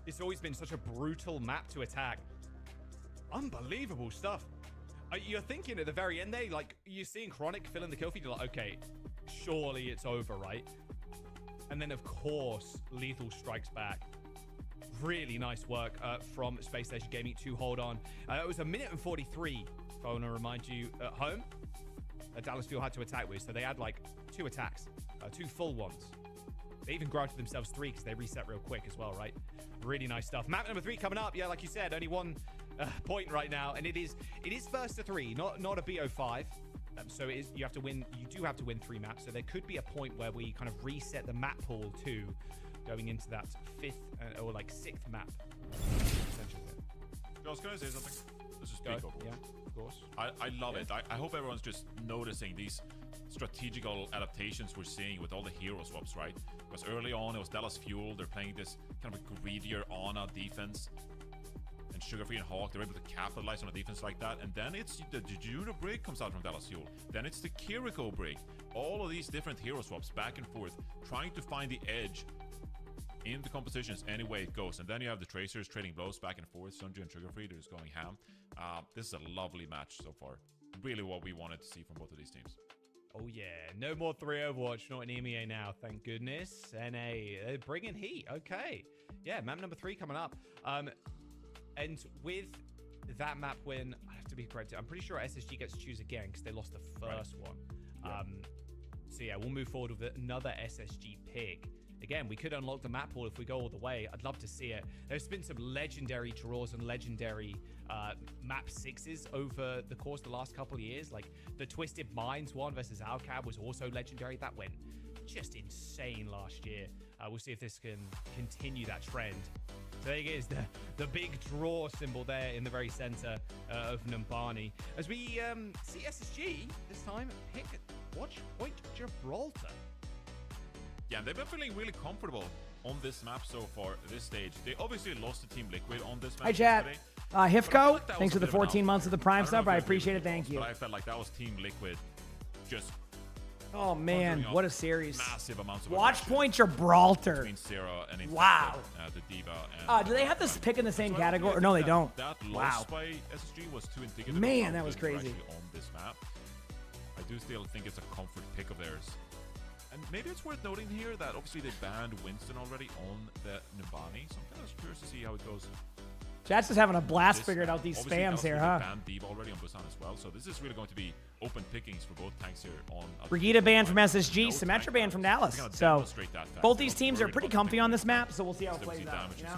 It's always been such a brutal map to attack. Unbelievable stuff. You're thinking at the very end there, like, you're seeing Chronic filling the kill feed. You're like, okay, surely it's over, right? And then, of course, Lethal strikes back. Really nice work from Space Station Gaming to hold on. It was 1:43, if I want to remind you, at home. Dallas Fuel had to attack with, so they had like 2 attacks, 2 full ones. They even granted themselves 3 because they reset real quick as well, right? Really nice stuff. Map number 3 coming up. Yeah, like you said, only 1 point right now, and it is first to 3, not a BO5. So it is, you do have to win 3 maps. So there could be a point where we kind of reset the map pool too, going into that 5th or like 6th map. Josh, can I say something? This is Go. Yeah, of course. I love it. I hope everyone's just noticing these strategical adaptations we're seeing with all the hero swaps, right? Because early on it was Dallas Fuel. They're playing this kind of a greedier Ana defense. And Sugar-free and Hawk, they're able to capitalize on a defense like that. And then it's the Juno Brig comes out from Dallas Fuel. Then it's the Kiriko Brig. All of these different hero swaps back and forth, trying to find the edge in the compositions any way it goes. And then you have the Tracers trading blows back and forth. Sunju and Sugar-free, they're just going ham. This is a lovely match so far. Really what we wanted to see from both of these teams. Oh yeah, no more 3 Overwatch, not in EMEA now, thank goodness. NA, bringing heat, okay. Yeah, map number 3 coming up. And with that map win, I have to be corrected. I'm pretty sure SSG gets to choose again because they lost the first one. Yeah. So yeah, we'll move forward with another SSG pick. Again, we could unlock the map pool if we go all the way. I'd love to see it. There's been some legendary draws and legendary map 6s over the course of the last couple of years. Like the Twisted Minds one versus Alcab was also legendary. That went just insane last year. We'll see if this can continue that trend. So there is the big draw symbol there in the very center of Numbani. As we see SSG this time pick Watch Point Gibraltar. Yeah, they've been feeling really comfortable on this map so far at this stage. They obviously lost to Team Liquid on this map. Hi, chat. Hifko, thanks for the 14 months of the Prime sub. I if appreciate it. Thank you. But I felt like that was Team Liquid just... Oh, man. What a series. Massive amounts of Watch Point Gibraltar. Between Sarah and wow. The Diva. And do they have this pick in the same category? Or no, they don't. That wow. loss by SSG was too indicative. Man, that was crazy. On this map. I do still think it's a comfort pick of theirs. And maybe it's worth noting here that obviously they banned Winston already on the Numbani, so I'm kind of curious to see how it goes Chat's just having a blast This figuring out these obviously spams Dallas here, Fuel huh? banned Diva already on Busan as well, so this is really going to be open pickings for both tanks here on. Brigida banned from SSG, Symmetra banned from Dallas. So both these teams are pretty comfy on this map, so we'll see how it plays out. You know?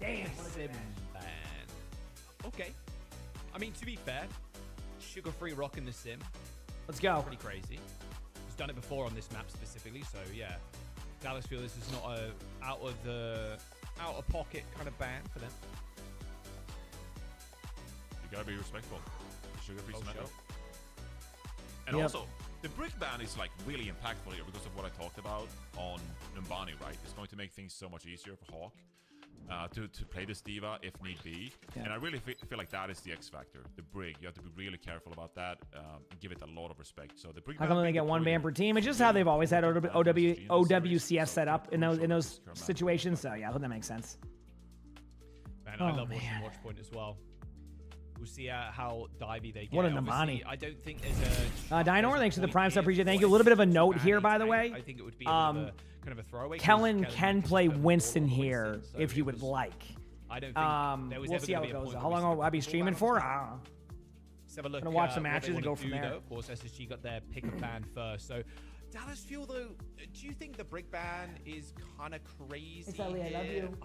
Damn. Sim ban. Okay. I mean, to be fair, sugar-free rocking the sim. Let's go. Pretty crazy. He's done it before on this map specifically, so yeah. Dallas feel this is not a out of pocket kind of ban for them. You gotta be respectful. Sugar-free Oh, Symmetra. sure. And Yep. also, the brick ban is like really impactful here because of what I talked about on Numbani, right? It's going to make things so much easier for Hawk to play this Diva if need be. Yeah. And I really feel like that is the X factor. The brig, you have to be really careful about that and give it a lot of respect. So the brick How ban come they being get one deployed ban per team? It's just how they've always had OWCS set up in those situations. So yeah, I think that makes sense. Man, Oh, I love watching man. Watch Point as well. We'll see how divey they get. What a Obviously, Namani. I don't think there's a... Dynor, thanks for the prime sub. Appreciate it. Thank you. A little bit of a note here, by the way. I think it would be a bit of a, kind of a throwaway. 'cause Kellen Kellen can just play put more Winston on here Winston, so if you it would was- like. I don't think there was We'll ever see how gonna it be a goes. point How where long Winston will I be could pull streaming that for? off. I don't know. Let's have a look. Gonna watch the what they matches and wanna go from do, there. Though. Of course, SSG got their pick a ban first. So, Dallas Fuel, though, do you think the brick ban is kind of crazy? Thanks, Ellie, I love here? you.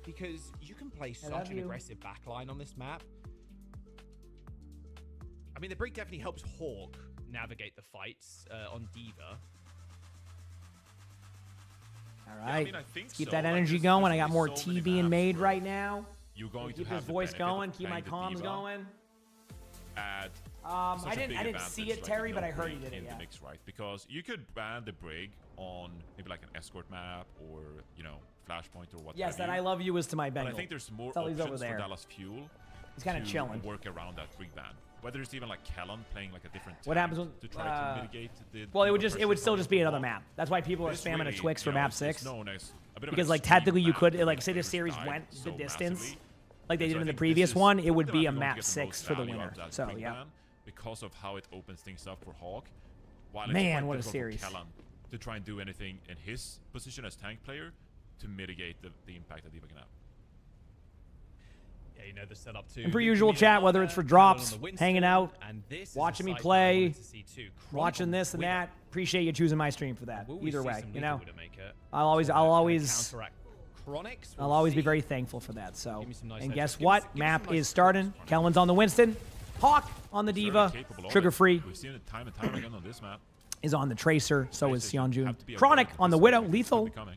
Because you can play love such an you. aggressive backline on this map. I mean, the brick definitely helps Hawk navigate the fights on Diva. All I right. mean, I think Let's keep so. that Like, energy there's going. I got only more so many tea being maps made where right now. You're going to Keep have this the voice benefit of going. Keep my playing the comms Diva going. At I such a didn't big see advantage, it, Terry, like but I no heard he brig did it. in Yeah. the mix, right? Because you could ban the brig on maybe like an escort map or flashpoint or what. Yes, have that you. I love you is to my But Bengal. I think there's more That's all he's over options there. for Dallas Fuel. He's kinda to chilling. work around that brig ban. Whether it's even like Kellen playing like a different. What tank happens when to try to mitigate the? well, it would Diva just it would pressure still from just be another Hawk. map. That's why people are It's spamming a really, Twix for you know, map it's 6. known as a bit of an Because like extreme technically you map could where like say the players series dive went so the distance massively. like they And did so I in the think previous this is one, it would the be map a you're going to map get the 6 most for the value winner. out of that So brig yeah. ban because of how it opens things up for Hawk. While Man, it's what a quite series. difficult for Kellen to try and do anything in his position as tank player to mitigate the impact that Diva can have. Yeah, you know the setup too. And per usual chat, whether it's for drops, hanging out, and this is watching a me site that I play, wanted to see too. Chronic watching on this and Widow. that. Appreciate you choosing my stream for that. Will we Either see way, some you lethal know. Widowmaker I'll always counteract Chronics? I'll We'll always be see. very thankful for that. So, Give me some nice and headshots. guess Give me what? some Map nice is starting. Kellen's on the Winston. Hawk on the Very Diva. capable of Sugar it. free We've seen it time and time again on this map. is on the Tracer. So is Seonjun. have to be Chronic aware of on the this Widow. thing. Lethal It's coming.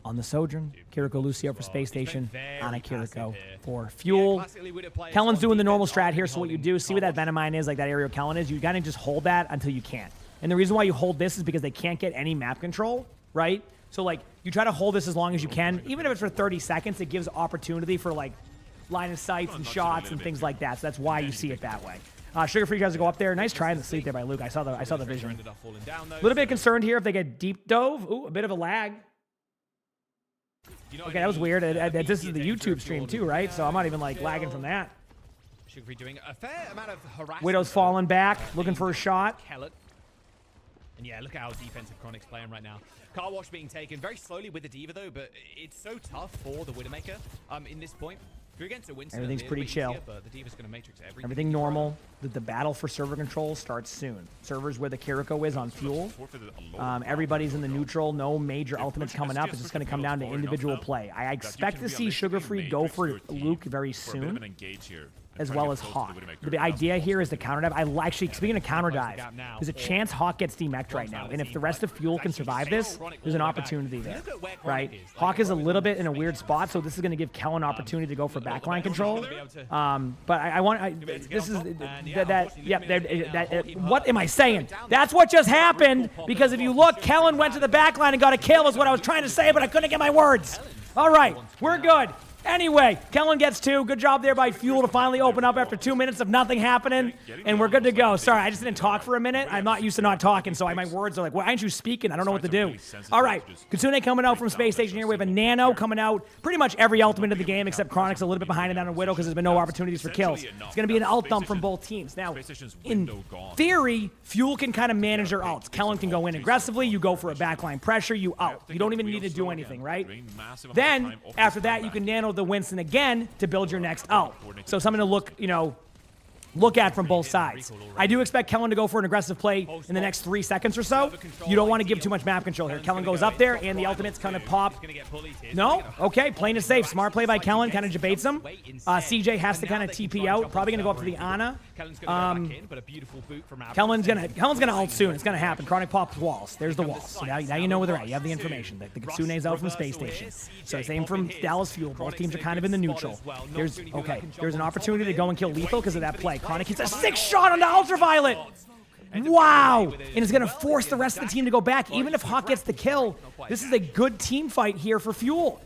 on the Sojourn. Kiriko Lucio for Space Station. Anna Kiriko for Fuel. classically Widow players Kellen's on doing the normal defense are strat here. So what you holding do, see what that Venomine is, like that aerial Kellen is. You gotta just hold that until you can't. And the reason why you hold this is because they can't get any map control, right? So like you try to hold this as long as you can, even if it's for 30 seconds. It gives opportunity for like line of sights and shots and things like that. So that's why you see it that way. Sugar Free tries to go up there. Nice try in the sleep there by Luke. I saw the vision. ended up falling down, though, A little bit so- concerned here if they get deep dove. Ooh, a bit of a lag. You know Okay, what I that was mean? weird. This is the Immediate danger YouTube if stream you're too, right? So I'm not even like lagging from that. Should be doing a fair amount of harassment. Widow's falling back, looking for a shot. Kellett. And yeah, look at how defensive Chronic's playing right now. Car wash being taken very slowly with the Diva though, but it's so tough for the Widowmaker in this point. If you're against a Winston, Everything's a little pretty bit chill. easier, but the Diva's going to matrix everything. Everything normal. The battle for server control starts soon. Servers where the Kiriko is on Fuel. Everybody's in the neutral. No major ultimates coming up. It's just going to come down to individual play. I expect to see Sugar Free go for Luke very soon, as well as Hawk. The idea here is to counter dive. I actually, speaking of counter dive, there's a chance Hawk gets demeched right now. And if the rest of Fuel can survive this, there's an opportunity there, right? Hawk is a little bit in a weird spot, so this is going to give Kellen an opportunity to go for backline control. But this is what am I saying? That's what just happened, because if you look, Kellen went to the backline and got a kill is what I was trying to say, but I couldn't get my words. All right, we're good. Anyway, Kellen gets 2. Good job there by Fuel to finally open up after 2 minutes of nothing happening, and we're good to go. Sorry, I just didn't talk for a minute. I'm not used to not talking, so my words are like, why aren't you speaking? I don't know what to do. All right, Kitsune coming out from Space Station here. We have a Nano coming out. Pretty much every ultimate of the game, except Chronic's a little bit behind it down on Widow because there's been no opportunities for kills. It's going to be an ult dump from both teams. Now, in theory, Fuel can kind of manage their ults. Kellen can go in aggressively. You go for a backline pressure. You out. You don't even need to do anything, right? Then, after that, you can Nano the Winston again to build your next ult. So something to look at from both sides. I do expect Kellen to go for an aggressive play in the next 3 seconds or so. You don't want to give too much map control here. Kellen goes up there, and the ultimate's kind of pop. No? Okay, playing it safe. Smart play by Kellen, kind of debates him. CJ has to kind of TP out. Probably going to go up to the Ana. Kellen's gonna ult soon. It's gonna happen. Chronic pops walls. There's the walls. So now you know where they're at. You have the information. The Kitsune's out from Space Station. So same from Dallas Fuel. Both teams are kind of in the neutral. There's an opportunity to go and kill Lethal because of that play. Chronic hits a 6 shot on the Ultraviolet. Wow! And it's gonna force the rest of the team to go back. Even if Hawk gets the kill, this is a good team fight here for Fuel.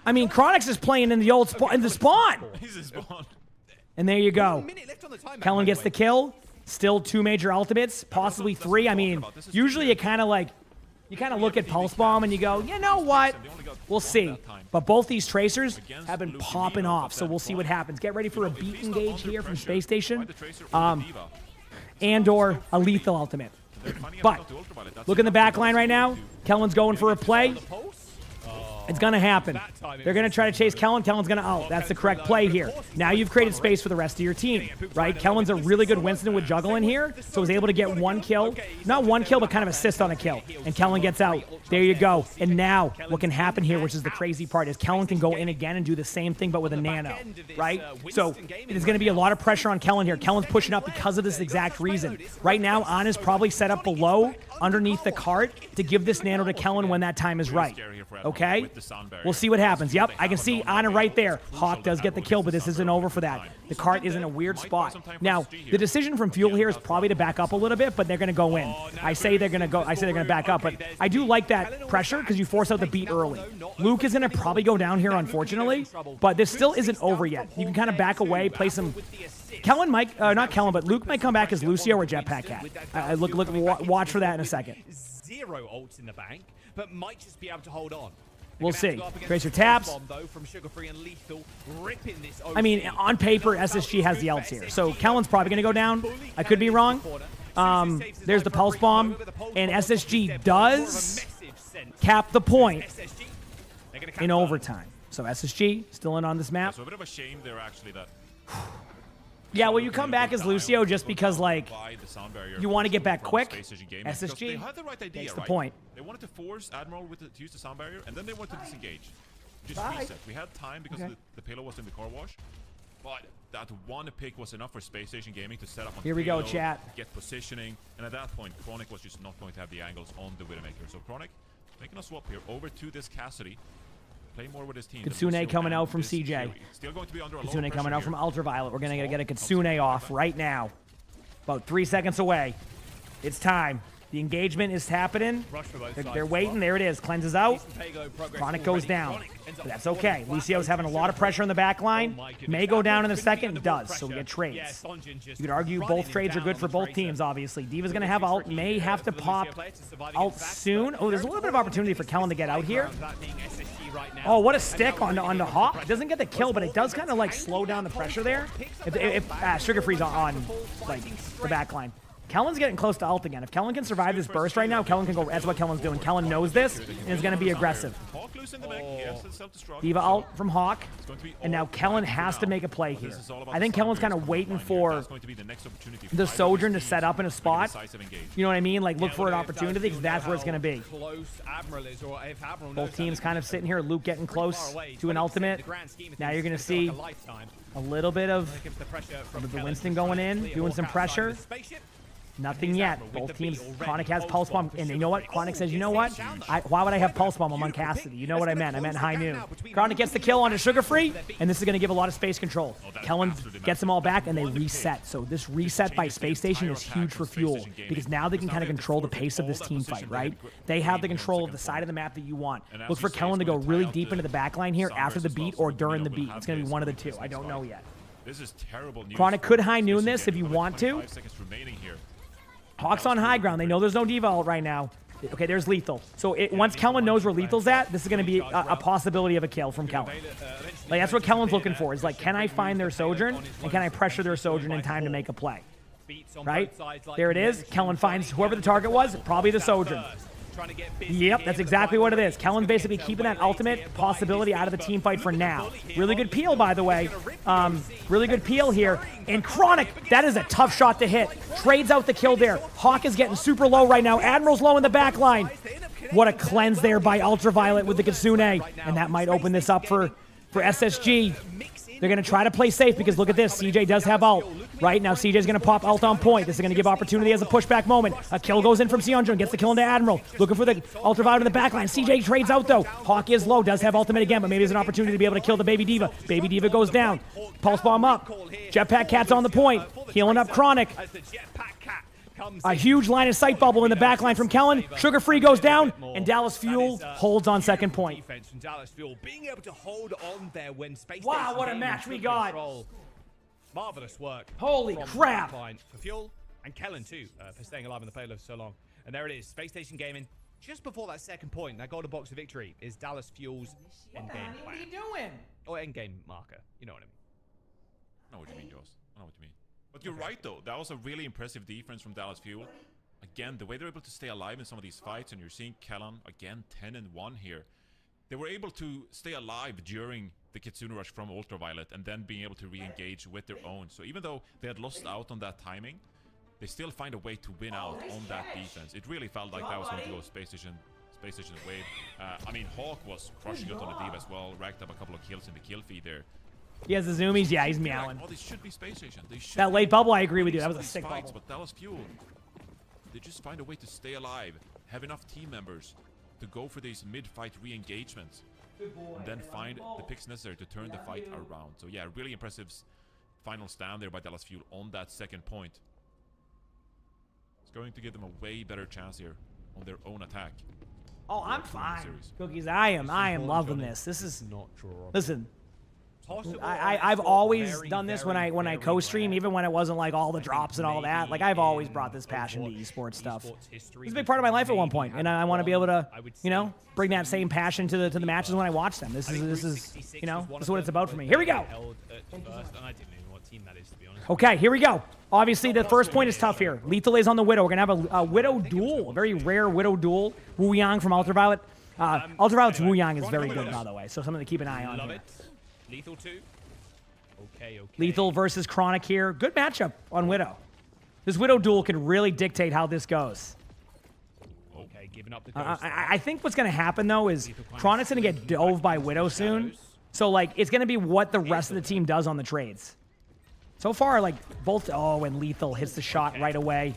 I mean, Chronix is playing in the spawn. He's a spawn. And there you go. Kellen gets the kill. Still 2 major ultimates, possibly 3. I mean, usually you kind of look at Pulse Bomb and you go, you know what? We'll see. But both these tracers have been popping off, so we'll see what happens. Get ready for a beat engage here from Space Station. And/or a lethal ultimate. But look in the back line right now. Kellen's going for a play. It's going to happen. They're going to try to chase Kellen. Kellen's going to ult. That's the correct play here. Now you've created space for the rest of your team, right? Kellen's a really good Winston with juggle in here, so he's able to get 1 kill. Not 1 kill, but kind of assist on a kill. And Kellen gets out. There you go. And now what can happen here, which is the crazy part, is Kellen can go in again and do the same thing, but with a nano, right? So there's going to be a lot of pressure on Kellen here. Kellen's pushing up because of this exact reason. Right now, Ana's probably set up below, underneath the cart, to give this nano to Kellen when that time is right. Okay? We'll see what happens. Yep, I can see Ana right there. Hawk does get the kill, but this isn't over for that. The cart is in a weird spot. Now, the decision from Fuel here is probably to back up a little bit, but they're going to go in. I say they're going to back up, but I do like that pressure because you force out the beat early. Luke is going to probably go down here, unfortunately, but this still isn't over yet. You can kind of back away, play some... Kellen might, not Kellen, but Luke might come back as Lucio or Jetpack Cat. Watch for that in a second. 0 ults in the bank, but might just be able to hold on. We'll see. Tracer taps. I mean, on paper, SSG has the ults here. So Kellen's probably going to go down. I could be wrong. There's the Pulse Bomb. And SSG does cap the point in overtime. So SSG still in on this map. So a bit of a shame there, actually, that... Yeah, well, you come back as Lucio just because, like, you want to get back quick. SSG takes the point. They wanted to force Admiral to use the sound barrier, and then they wanted to disengage. Just reset. We had time because the payload was in the car wash, but that one pick was enough for Space Station Gaming to set up on Here we payload, go, chat. Get positioning, and at that point, Chronic was just not going to have the angles on the Widowmaker. So Chronic making a swap here over to this Cassidy. Play more with his team. Kitsune coming out from CJ. Still going to be under a Kitsune coming out from Ultraviolet. We're going to get a Kitsune off right now. About 3 seconds away. It's time. The engagement is happening. They're waiting. There it is. Cleanses out. Chronic goes down. But that's okay. Lucio's having a lot of pressure in the back line. May go down in a second. Does. So we get trades. You could argue both trades are good for both teams, obviously. Diva's going to have ult. May have to pop ult soon. Oh, there's a little bit of opportunity for Kellen to get out here. Oh, what a stick on the Hawk. It doesn't get the kill, but it does kind of like slow down the pressure there. If Sugar Free's on like the back line. Kellen's getting close to ult again. If Kellen can survive this burst right now, Kellen can go. That's what Kellen's doing. Kellen knows this and is going to be aggressive. Diva ult from Hawk. And now Kellen has to make a play here. I think Kellen's kind of waiting for the Sojourn to set up in a spot. You know what I mean? Like, look for an opportunity because that's where it's going to be. Both teams kind of sitting here. Luke getting close to an ultimate. Now you're going to see a little bit of the Winston going in, doing some pressure. Nothing yet. Both teams. Chronic has Pulse Bomb. And you know what? Chronic says, you know what? Why would I have Pulse Bomb among Cassidy? You know what I meant. I meant High Noon. Chronic gets the kill onto Sugar Free. And this is going to give a lot of space control. Kellen gets them all back and they reset. So this reset by Space Station is huge for Fuel. Because now they can kind of control the pace of this team fight, right? They have the control of the side of the map that you want. Look for Kellen to go really deep into the back line here after the beat or during the beat. It's going to be one of the two. I don't know yet. This is terrible news. Chronic could High Noon this if you want to. Hawk's on high ground. They know there's no Diva ult right now. Okay, there's Lethal. So once Kellen knows where Lethal's at, this is going to be a possibility of a kill from Kellen. Like, that's what Kellen's looking for. Is like, can I find their Sojourn? And can I pressure their Sojourn in time to make a play? Right? There it is. Kellen finds whoever the target was, probably the Sojourn. trying to get busy. Yep, that's exactly what it is. Kellen's basically keeping that ultimate possibility out of the team fight for now. Really good peel, by the way. Really good peel here. And Chronic, that is a tough shot to hit. Trades out the kill there. Hawk is getting super low right now. Admiral's low in the back line. What a cleanse there by Ultraviolet with the Kitsune. And that might open this up for SSG. They're going to try to play safe because look at this. CJ does have ult. Right now, CJ's going to pop ult on point. This is going to give opportunity as a pushback moment. A kill goes in from Seonjun, gets the kill into Admiral. Looking for the Ultraviolet in the backline. CJ trades out though. Hawk is low, does have ultimate again, but maybe there's an opportunity to be able to kill the Baby Diva. Baby Diva goes down. Pulse bomb up. Jetpack Cat's on the point. Healing up Chronic. A huge line of sight bubble in the backline from Kellen. Sugar Free goes down, and Dallas Fuel holds on second point. Dallas Fuel being able to hold on there when Space Wow, Station what a Gaming match we took got. control. Marvelous work. Holy from crap. Frontline for Fuel and Kellen too for staying alive in the payload for so long. And there it is, Space Station Gaming. Just before that second point, that golden box of victory is Dallas Fuel's endgame plan. What are you doing? Or endgame marker. You know what I mean. I know what you mean, Joss. I know what you mean. But you're right, though. That was a really impressive defense from Dallas Fuel. Again, the way they're able to stay alive in some of these fights, and you're seeing Kellen, again, 10-1 here. They were able to stay alive during the Kitsune Rush from Ultraviolet, and then being able to re-engage with their own. So even though they had lost out on that timing, they still find a way to win out on that defense. It really felt like that was going to go Space Station wave. I mean, Hawk was crushing it on the Diva as well, racked up a couple of kills in the kill feed there. He has the zoomies. Yeah, he's meowing. Like, oh, this should be Space Station. That late bubble, I agree with you. That was a sick bubble. But Dallas Fuel, they just find a way to stay alive, have enough team members to go for these mid-fight re-engagements, and then find the picks necessary to turn the fight around. So yeah, really impressive final stand there by Dallas Fuel on that second point. It's going to give them a way better chance here on their own attack. Oh, I'm fine. Cookies, I am loving this. This is listen. I've always done this when I co-stream, even when it wasn't like all the drops and all that. Like I've always brought this passion to esports stuff. It's a big part of my life at one point, and I want to be able to, you know, bring that same passion to the matches when I watch them. This is you know, this is what it's about for me. Here we go. Okay, here we go. Obviously, the first point is tough here. Lethal is on the Widow. We're gonna have a Widow duel, a very rare Widow duel. Wu Yang from Ultraviolet. Ultraviolet's Wu Yang is very good, by the way, so something to keep an eye on here. Lethal 2. Okay. Lethal versus Chronic here. Good matchup on Widow. This Widow duel can really dictate how this goes. Okay, giving up the I think what's going to happen, though, is Chronic's going to get dove by Widow soon. So, like, it's going to be what the rest of the team does on the trades. So far, like, both... Oh, and Lethal hits the shot right away.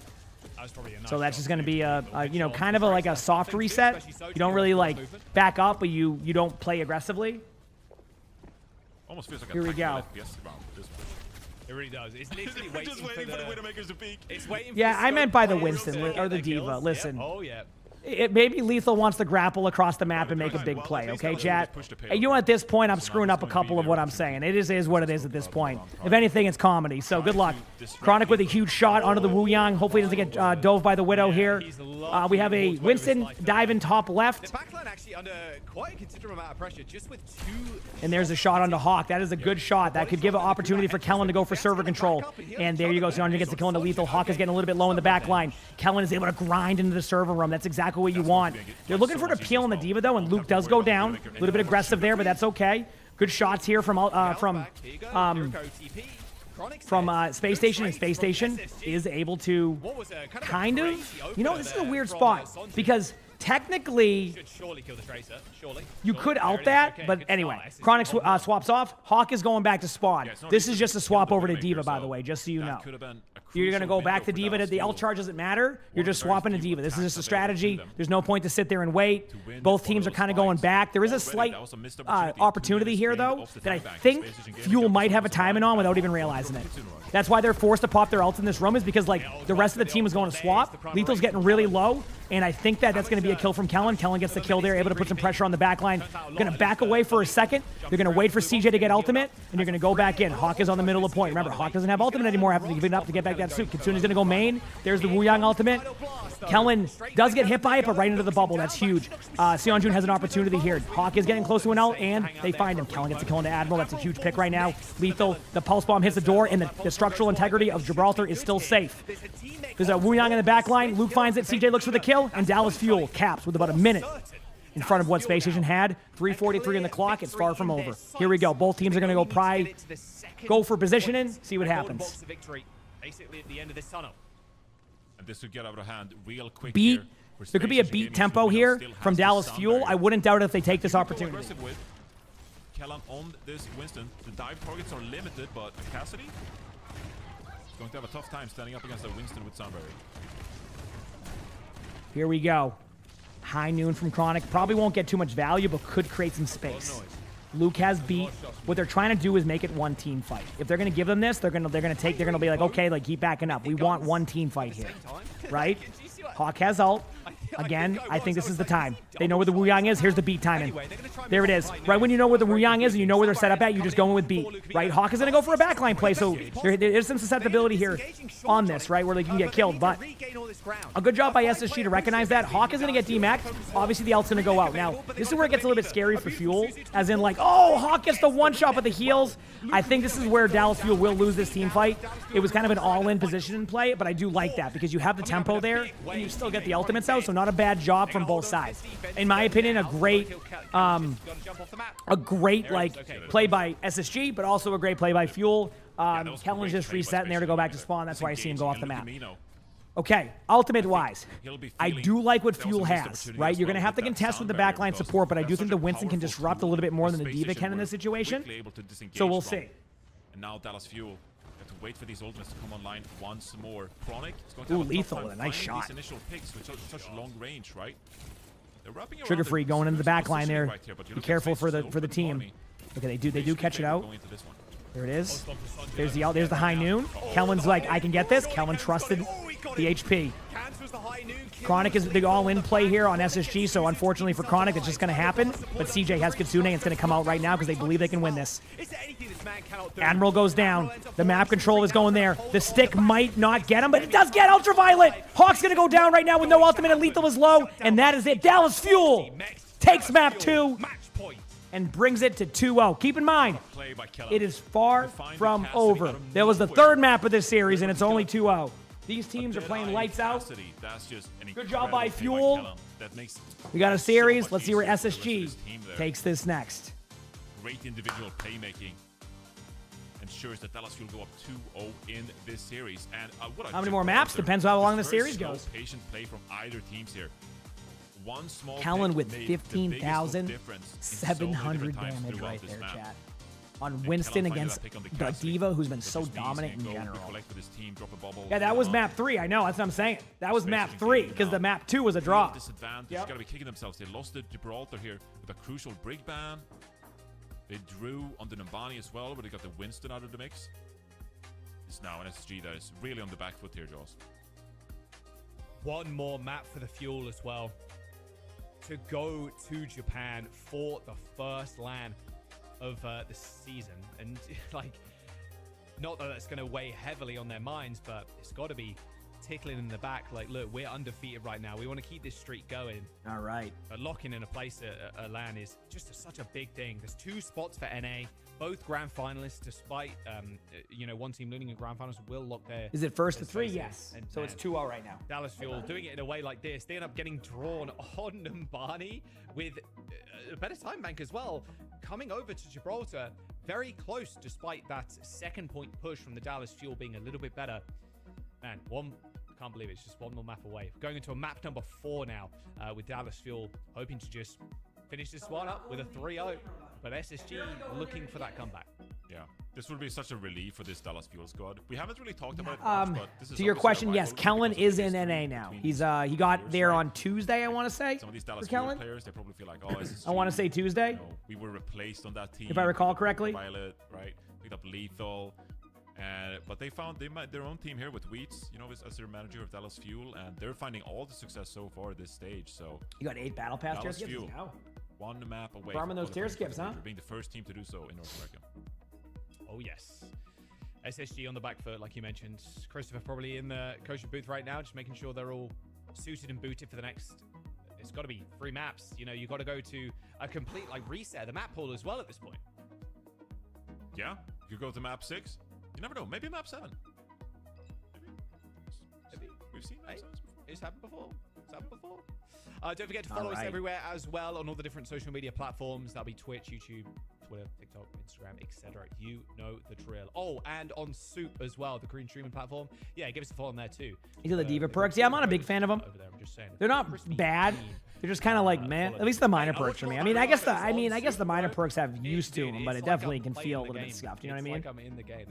So that's just going to be a you know, kind of like a soft reset. You don't really, like, back up, but you don't play aggressively. Almost feels like Here we go. It really does. It's literally waiting for the Widowmakers to peak. It's waiting. Yeah, I meant by the Winston or the Diva. Listen. Oh yeah. Maybe Lethal wants to grapple across the map and make a big play, okay, chat? And you know, at this point, I'm screwing up a couple of what I'm saying. It is what it is at this point. If anything, it's comedy, so good luck. Chronic with a huge shot onto the Wu Yang. Hopefully he doesn't get dove by the Widow here. We have a Winston diving top left. The backline actually under quite a considerable amount of pressure, just with 2... And there's a shot onto Hawk. That is a good shot. That could give an opportunity for Kellen to go for server control. And there you go. Seonjun gets the kill into Lethal. Hawk is getting a little bit low in the back line. Kellen is able to grind into the server room. That's exactly what you want. They're looking for the peel on the Diva, though, and Luke does go down. A little bit aggressive there, but that's okay. Good shots here from Space Station, and Space Station is able to kind of... You know, this is a weird spot, because technically, you could ult that, but anyway. Chronic swaps off. Hawk is going back to spawn. This is just a swap over to Diva, by the way, just so you know. You're going to go back to Diva. The ult charge doesn't matter. You're just swapping to Diva. This is just a strategy. There's no point to sit there and wait. Both teams are kind of going back. There is a slight opportunity here, though, that I think Fuel might have a timing on without even realizing it. That's why they're forced to pop their ults in this room, is because, like, the rest of the team is going to swap. Lethal's getting really low, and I think that that's going to be a kill from Kellen. Kellen gets the kill there, able to put some pressure on the back line. Going to back away for a second. They're going to wait for CJ to get ultimate, and you're going to go back in. Hawk is on the middle of the point. Remember, Hawk doesn't have ultimate anymore after giving it up to get back that suit. Kitsune's going to go main. There's the Wu Yang ultimate. Kellen does get hit by it, but right into the bubble. That's huge. Seonjun has an opportunity here. Hawk is getting close to an ult, and they find him. Kellen gets a kill into Admiral. That's a huge pick right now. Lethal, the pulse bomb hits the door, and the structural integrity of Gibraltar is still safe. There's a Wu Yang in the back line. Luke finds it. CJ looks for the kill. while, and Dallas Fuel caps with about a minute in front of what Space Station had. 3:43 on the clock. It's far from over. Here we go. Both teams are going to go for positioning, see what happens. Basically at the end of this tunnel. And this could get out of hand real quick. Beat. Here. There could be a beat tempo here from Dallas Fuel. I wouldn't doubt it if they take this opportunity. With Kellan on this Winston. The dive targets are limited, but Cassidy is going to have a tough time standing up against a Winston with Sunbury. Here we go. High noon from Chronic. Probably won't get too much value, but could create some space. Luke has beat. What they're trying to do is make it one team fight. If they're gonna give them this, they're gonna be like, okay, like keep backing up. We want one team fight here, right? Hawk has ult. Again, I think this is the time. They know where the Wu Yang is. Here's the beat timing. There it is. Right when you know where the Wu Yang is and you know where they're set up at, you just go in with beat, right? Hawk is going to go for a backline play, so there's some susceptibility here on this, right, where they can get killed. But a good job by SSG to recognize that. Hawk is going to get demacked. Obviously, the ult's going to go out. Now, this is where it gets a little bit scary for Fuel, as in like, oh, Hawk gets the one shot with the heals. I think this is where Dallas Fuel will lose this team fight. It was kind of an all-in position play, but I do like that because you have the tempo there and you still get the ultimates out, so not a bad job from both sides. In my opinion, a great like play by SSG, but also a great play by Fuel. Kellan's just resetting there to go back to spawn. That's why I see him go off the map. Okay, ultimate-wise, I do like what Fuel has, right? You're going to have to contest with the backline support, but I do think the Winston can disrupt a little bit more than the D.Va can in this situation. So we'll see. And now Dallas Fuel have to wait for these ultimates to come online once more. Chronic is going to have lethal with a nice shot. These initial picks with such long range, right? Trigger free going into the backline there. Be careful for the team. Okay, they do catch it out. There it is. There's the high noon. Kellan's like, I can get this. Kellan trusted the HP. Chronic is the all-in play here on SSG, so unfortunately for Chronic, it's just going to happen. But CJ has Kitsune, and it's going to come out right now because they believe they can win this. Admiral goes down. The map control is going there. The stick might not get him, but it does get Ultraviolet. Hawk's going to go down right now with no ultimate, and lethal is low, and that is it. Dallas Fuel takes map 2 and brings it to 2-0. Keep in mind, it is far from over. There was the third map of this series, and it's only 2-0. These teams are playing lights out. Good job by Fuel. We got a series. Let's see where SSG takes this next. Great individual playmaking ensures that Dallas Fuel go up 2-0 in this series. And how many more maps? Depends how long the series goes. Patient play from either teams here. One small Kellan with 15,700 damage right there, chat. On Winston against the D.Va, who's been so dominant in general. Yeah, that was map 3. I know, that's what I'm saying. That was map 3, because the map 2 was a draw. Got to be kicking themselves. They lost the Gibraltar here with a crucial brig ban. They drew on the Numbani as well, but they got the Winston out of the mix. It's now an SSG that is really on the back foot here, Jaws. One more map for the Fuel as well. To go to Japan for the first LAN of the season, and like, not that that's going to weigh heavily on their minds, but it's got to be tickling in the back. Like, look, we're undefeated right now. We want to keep this streak going. All right. But locking in a place at a LAN is just such a big thing. There's 2 spots for NA, both grand finalists. Despite one team losing in grand finals, will lock their. Is it first to 3? Yes. And so it's 2-0 right now. Dallas Fuel doing it in a way like this. They end up getting drawn on Numbani with a better time bank as well. Coming over to Gibraltar, very close, despite that second point push from the Dallas Fuel being a little bit better. Man, can't believe it's just one more map away. Going into a map number 4 now with Dallas Fuel, hoping to just finish this one up with a 3-0. But SSG looking for that comeback. Yeah, this would be such a relief for this Dallas Fuel squad. We haven't really talked about it much, but this is to your question, yes, Kellan is in NA now. He got there on Tuesday, I want to say. Some of these Dallas Fuel players, they probably feel like, oh, SSG, I want to say Tuesday. We were replaced on that team. If I recall correctly. Violet, right? Picked up Lethal. But they found their own team here with Wheats, as their manager of Dallas Fuel, and they're finding all the success so far at this stage. So you got 8 battle pass Dallas tier skips. Fuel, one map away from those tier skips, huh? Being the first team to do so in North America. Oh yes, SSG on the back foot, like you mentioned. Christopher probably in the coaching booth right now, just making sure they're all suited and booted for the next. It's got to be 3 maps. You got to go to a complete reset of the map pool as well at this point. Yeah, you go to map 6. You never know. Maybe map 7. Maybe. We've seen map 7s before. It's happened before. done before. Don't forget to follow us everywhere as well on all the different social media platforms. That'll be Twitch, YouTube, Twitter, TikTok, Instagram, etc. You know the drill. Oh, and on Soup as well, the Korean streaming platform. Yeah, give us a follow on there too. These are the Diva perks. Yeah, I'm not a big fan of them. Over there, I'm just saying. They're not bad. They're just kind of like, man, at least the minor perks for me. I mean, I guess the minor perks have used to them, but it definitely can feel a little bit scuffed. You know what I mean? It's like I'm in the game.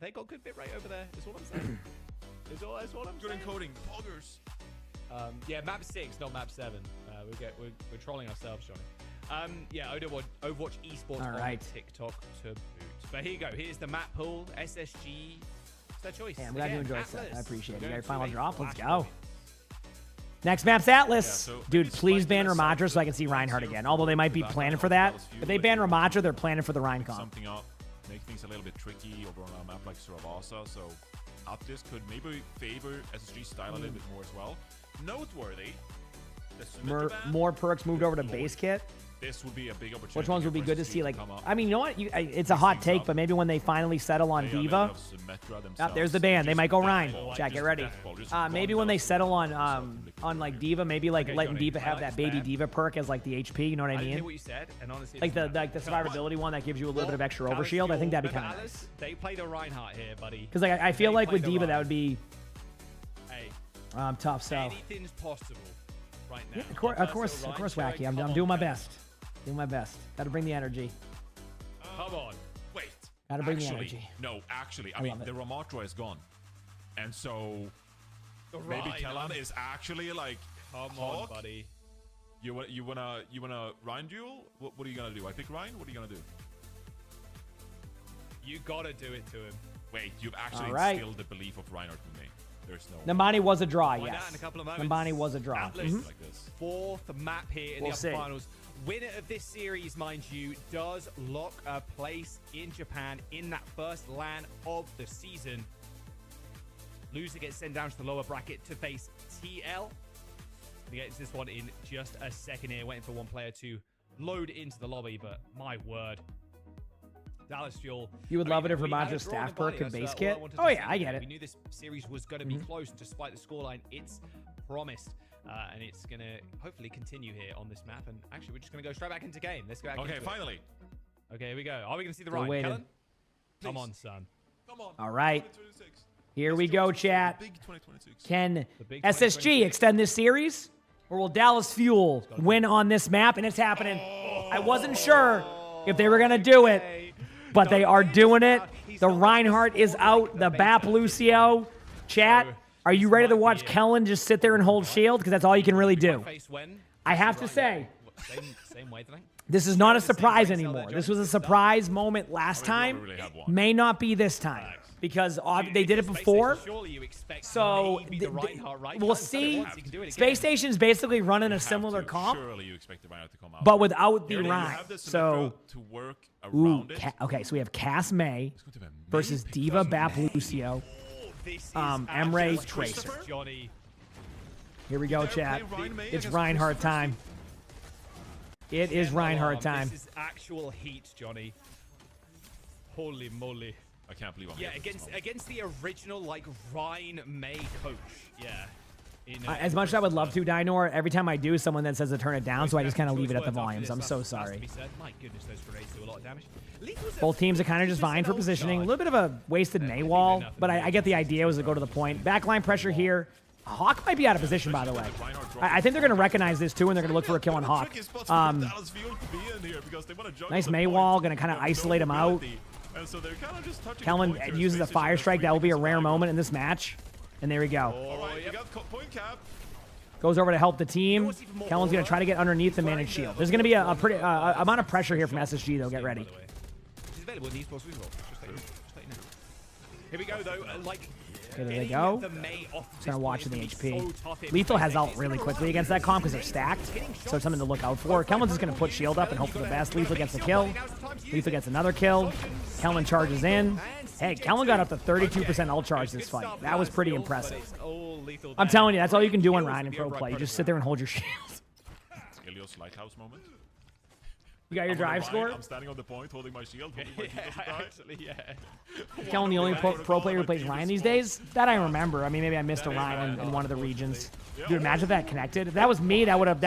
They got good bit right over there. That's all I'm saying. That's all I'm Good saying. encoding. Poggers. Yeah, map 6, not map 7. We're trolling ourselves, Johnny. Yeah, Overwatch Esports on TikTok to boot. But here you go. Here's the map pool. SSG. It's their choice. Yeah, I'm glad you Again, enjoyed that. I Atlas. appreciate it. We're You got going your final to drop. a Let's flash go. movie. Next map's Atlas. Yeah, so Dude, maybe please spike ban this Ramatra up so I can see Reinhardt again. Although they might be planning for that. If they ban Ramatra, they're planning for the Rein comp. Something up, make things a little bit tricky over on a map like Suravasa. So Atlas could maybe favor SSG style a little bit more as well. Noteworthy. More perks moved over to base kit. This would be a big opportunity. Which ones would be good to SSG see? Like, come up. I mean, you know what? It's a hot take, but maybe when they finally settle on Diva. There's the ban. They might go Rein. Chat, get ready. Maybe when they settle on like Diva, maybe like letting Diva have that baby Diva perk as like the HP. You know what I I didn't hear mean? what you said, and honestly, Like the survivability one that gives you a little bit of extra overshield. I think that'd be kind of nice. They played a Reinhardt here, buddy. Because like I feel like with played Diva the that would be Hey, tough. So anything's possible right now. yeah, of course, Wacky. I'm doing my best. Doing my best. Got to bring the energy. Come on. Wait. Got to bring the Actually, energy. no, actually, I I mean, love it. the Ramatra is gone. And so maybe Rein, Kellan is actually like, Come Hawk? on, buddy. You wanna Rein duel? What are you gonna do? I pick Rein? What are you gonna do? You gotta do it to him. Wait, you've actually Alright. instilled the belief of Reinhardt in me. There's no Nambani was a draw, Find out yes. in a couple of moments. Nambani was a draw. Atlas, like this. fourth map here in We'll the see. upper finals. Winner of this series, mind you, does lock a place in Japan in that first LAN of the season. Loser gets sent down to the lower bracket to face TL. We get to this one in just a second here, waiting for one player to load into the lobby, but my word. Dallas Fuel. You would love it if we had a Ramatra's draw on staff the perk body. could That's base all I kit. wanted Oh to yeah, say. I get it. We knew this series was going to be close, despite the scoreline. It's promised. And it's going to hopefully continue here on this map. And actually, we're just going to go straight back into game. Let's go back Okay, into finally. It. Okay, here we go. Are we going to see the We're Ryan? waiting. Kellen? Come on, son. Come on. All right. 2026. Here we go, chat. Big 2026. Can The big SSG 2026. extend this series? Or will Dallas Fuel win on this map? And it's happening. I wasn't sure if they were going to do it, but they are doing it. The Reinhardt is out. The BAP Lucio. Chat, are you ready to watch Kellen just sit there and hold shield? Because that's all you can really do. I have to say, Same wavelength. this is not a surprise anymore. This was a surprise moment last time. May not be this time. Because they did it before. Surely you expect So maybe the Reinhardt, right? we'll see. Space Station's basically running a similar comp, Surely you expect the Reinhardt to come out. but without the You Rein. have the So, Symmetra to work ooh, around it. okay, so we have Cass May It's going to be amazing. versus Diva BAP Lucio. This is Emre just Tracer. Johnny. Here we go, Dare chat. play Rein May It's against Reinhardt Christopher time. It is Reinhardt time. This is actual heat, Johnny. Holy moly. I can't believe I'm Yeah, here for this against the original like Ryan May coach. Yeah. As much as I would love to, Dynor, every time I do, someone then says to turn it down, so I just kind of leave it at the volumes. I'm so sorry. My goodness, those grenades do a lot of damage. Both teams are kind of just vying for positioning. A little bit of a wasted May wall, but I get the idea was to go to the point. Backline pressure here. Hawk might be out of position, by the way. I think they're going to recognize this, too, and they're going to look for a kill on Hawk. Nice May wall, going to kind of isolate him out. Kellen uses a fire strike. That will be a rare moment in this match. And there we go. Goes over to help the team. Kellen's going to try to get underneath the managed shield. There's going to be a pretty amount of pressure here from SSG, though. Get ready. She's available in the Esports visual. Just let you know. Here we go, though. Okay, there they go. Just going to watch the HP. Lethal has ult really quickly against that comp because they're stacked. So it's something to look out for. Kellen's just going to put shield up and hope for the best. Lethal gets the kill. Lethal gets another kill. Kellen charges in. Hey, Kellen got up to 32% ult charge this fight. That was pretty impressive. I'm telling you, that's all you can do on Ryan and pro play. You just sit there and hold your shield. Ilios Lighthouse moment. You got your drive score? I'm standing on the point, holding my shield. Holding my shield Actually, yeah. Kellen, the only pro player who plays Ryan these days? That I remember. I mean, maybe I missed a Ryan in one of the regions. Dude, imagine if that connected. If that was me, if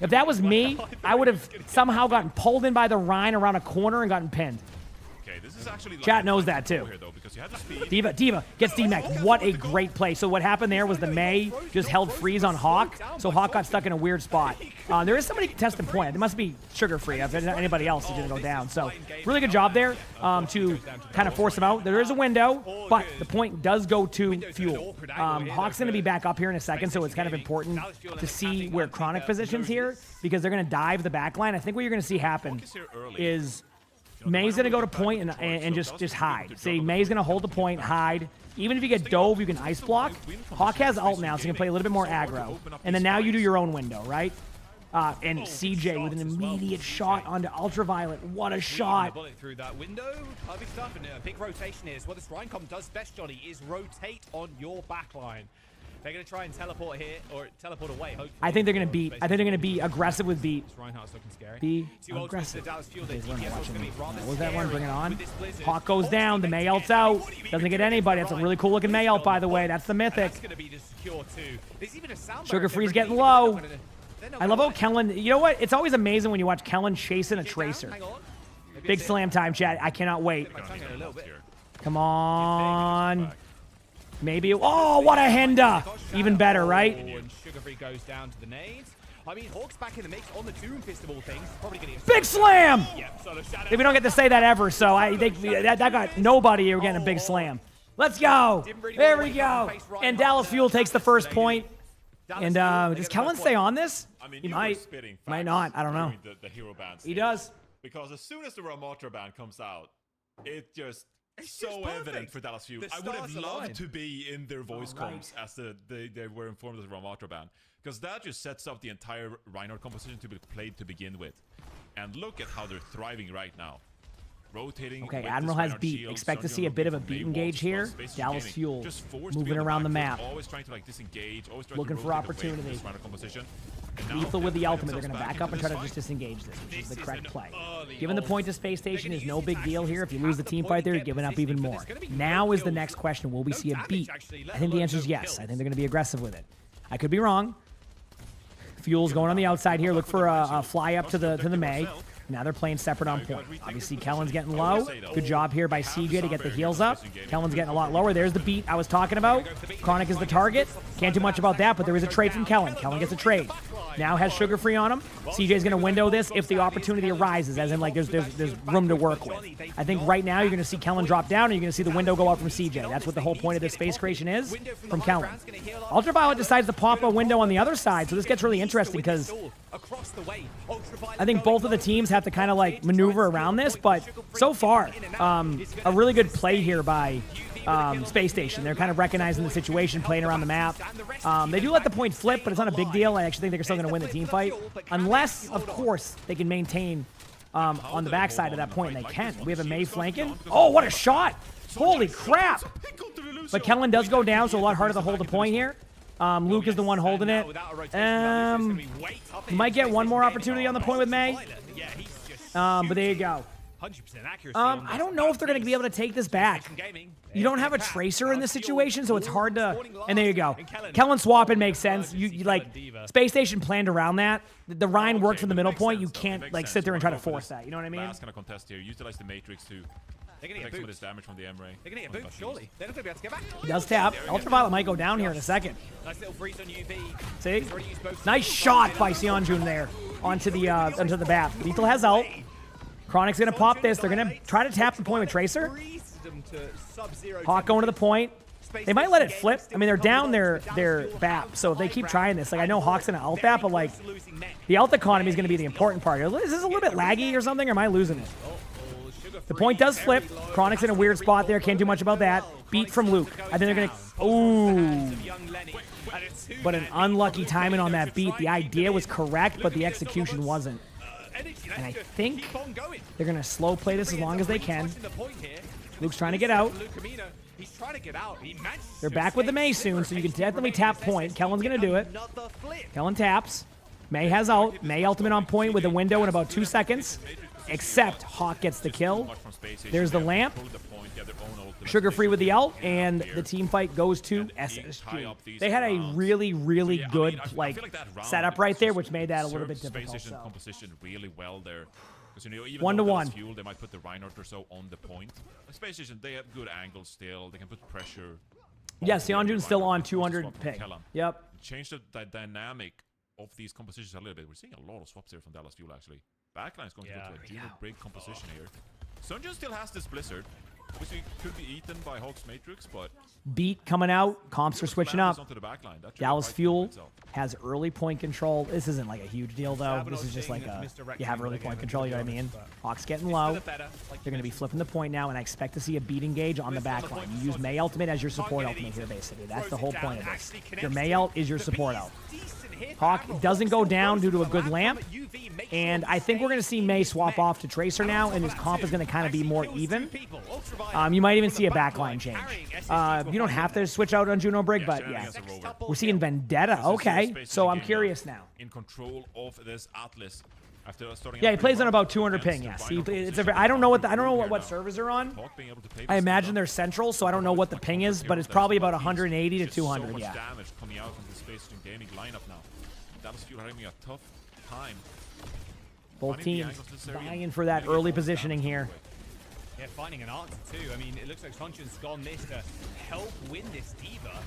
that was me, I would have somehow gotten pulled in by the Rhine around a corner and gotten pinned. Okay, this is actually Chat knows that too. here, though, because you have the speed. Diva gets D-Mech. What a great play. So what happened there was the Mei just held freeze on Hawk, so Hawk got stuck in a weird spot. There is somebody contesting point. It must be sugar-free if anybody else didn't go down. So really good job there to kind of force him out. There is a window, but the point does go to Fuel. Hawk's going to be back up here in a second, so it's kind of important to see where Chronic positions here because they're going to dive the backline. I think what you're going to see happen is May's going to go to point and just hide. See, May's going to hold the point, hide. Even if you get dove, you can ice block. Hawk has ult now, so you can play a little bit more aggro. And then now you do your own window, right? And CJ with an immediate shot onto Ultraviolet. What a shot. Bullet through that window. Perfect stuff. And a big rotation is what this Rheincom does best, Johnny, is rotate on your backline. They're going to try and teleport here, or teleport away, hopefully. I think they're going to beat. I think they're going to be aggressive with beat. Reinhardt's looking scary. Be aggressive. What was that one? Bring it on. Hawk goes down. The Mei ult's out. Doesn't get anybody. That's a really cool looking Mei ult, by the way. That's the Mythic. Sugar Free's getting low. I love how Kellen, you know what? It's always amazing when you watch Kellen chasing a Tracer. Big slam time, chat. I cannot wait. Come on. Maybe. Oh, what a Henda. Even better, right? And Sugar Free goes down to the nades. I mean, Hawk's back in the mix on the Doom Fist of all things. Probably going to Big slam! We don't get to say that ever, so I think that got nobody here getting a big slam. Let's go. There we go. And Dallas Fuel takes the first point. And does Kellen stay on this? I mean, He might. Might not. I don't know. The hero bans. He does. Because as soon as the Ramatra ban comes out, it's so evident for Dallas Fuel. I would have loved to be in their voice comms as they were informed of the Ramatra ban. Because that just sets up the entire Reinhardt composition to be played to begin with. And look at how they're thriving right now. Rotating. Okay, Admiral has beat. Expect to see a bit of a beat engage here. Dallas Fuel moving around the map. Always trying to disengage. Always trying looking to for opportunity. Lethal with the ultimate. They're going to back up and try to just disengage this, which is the correct play. Giving the point to Space Station is no big deal here. If you lose the team fight there, you're giving up even more. Now is the next question. Will we see a beat? I think the answer is yes. I think they're going to be aggressive with it. I could be wrong. Fuel's going on the outside here. Look for a fly up to the Mei. Now they're playing separate on point. Obviously, Kellen's getting low. Good job here by CJ to get the heals up. Kellen's getting a lot lower. There's the beat I was talking about. Chronic is the target. Can't do much about that, but there is a trade from Kellen. Kellen gets a trade. Now has Sugar Free on him. CJ's going to window this if the opportunity arises, as in like there's room to work with. I think right now you're going to see Kellen drop down and you're going to see the window go out from CJ. That's what the whole point of this space creation is from Kellen. Ultraviolet decides to pop a window on the other side, so this gets really interesting because I think both of the teams have to kind of like maneuver around this, but so far, a really good play here by Space Station. They're kind of recognizing the situation, playing around the map. They do let the point flip, but it's not a big deal. I actually think they're still going to win the team fight, unless, of course, they can maintain on the backside of that point, and they can. We have a Mei flanking. Oh, what a shot! Holy crap! But Kellen does go down, so a lot harder to hold the point here. Luke is the one holding it. Might get one more opportunity on the point with Mei. But there you go. I don't know if they're going to be able to take this back. You don't have a Tracer in this situation, so it's hard to... And there you go. Kellen swapping makes sense. You like, Space Station planned around that. The Rhine worked from the middle point. You can't like sit there and try to force that. You know what I mean? Last kind of contest here. Utilize the Matrix to take some of this damage from the M-Ray. They're going to get booped, surely. They're not going to be able to get back. He does tap. Ultraviolet might go down here in a second. Nice little freeze on UV. See? Nice shot by Seonjun there onto the bat. Lethal has ult. Chronic's going to pop this. They're going to try to tap the point with Tracer. Hawk going to the point. They might let it flip. I mean, they're down their BAP, so if they keep trying this, like I know Hawk's going to ult that, but like the ult economy is going to be the important part. Is this a little bit laggy or something, or am I losing it? The point does flip. Chronic's in a weird spot there. Can't do much about that. Beat from Luke. I think they're going to... Ooh. But an unlucky timing on that beat. The idea was correct, but the execution wasn't. And I think they're going to slow play this as long as they can. Luke's trying to get out. They're back with the Mei soon, so you can definitely tap point. Kellen's going to do it. Kellen taps. May has ult. May ultimate on point with a window in about 2 seconds. Except Hawk gets the kill. There's the lamp. Sugar Free with the ult, and the team fight goes to SSG. They had a really, really good setup right there, which made that a little bit difficult. Space composition really well there. Because even 1-to-1. Fuel, they might put the Reinhardt or so on the point. Space Station, they have good angles still. They can put pressure. Yes, Yeonjun's still on 200 ping. Yep. Change the dynamic of these compositions a little bit. We're seeing a lot of swaps here from Dallas Fuel actually. Backline's going to go to a Juno break composition here. Sunjun still has this Blizzard, which could be eaten by Hawk's Matrix, but Beat coming out. Comps are switching up. onto the backline. That Dallas Fuel has early point control. This isn't like a huge deal, though. This is just like you have early point control, you know what I mean? Hawk's getting low. They're going to be flipping the point now, and I expect to see a beat engage on the backline. You use May ultimate as your support ultimate here, basically. That's the whole point of this. Your May ult is your support ult. Hawk doesn't go down due to a good lamp, and I think we're going to see May swap off to Tracer now, and his comp is going to kind of be more even. You might even see a backline change. You don't have to switch out on Juno Brig, but yeah. We're seeing Vendetta. Okay, so I'm curious now. In control of this Atlas. Yeah, he plays on about 200 ping. Yes, I don't know what servers are on. I imagine they're central, so I don't know what the ping is, but it's probably about 180 to 200. So much Yeah. damage coming out from the Space Station Gaming lineup now. Dallas Fuel having a tough time. Both teams vying for that early positioning here. Yeah, finding an answer too. I mean, it looks like Sunjun's gone this to help win this D.Va.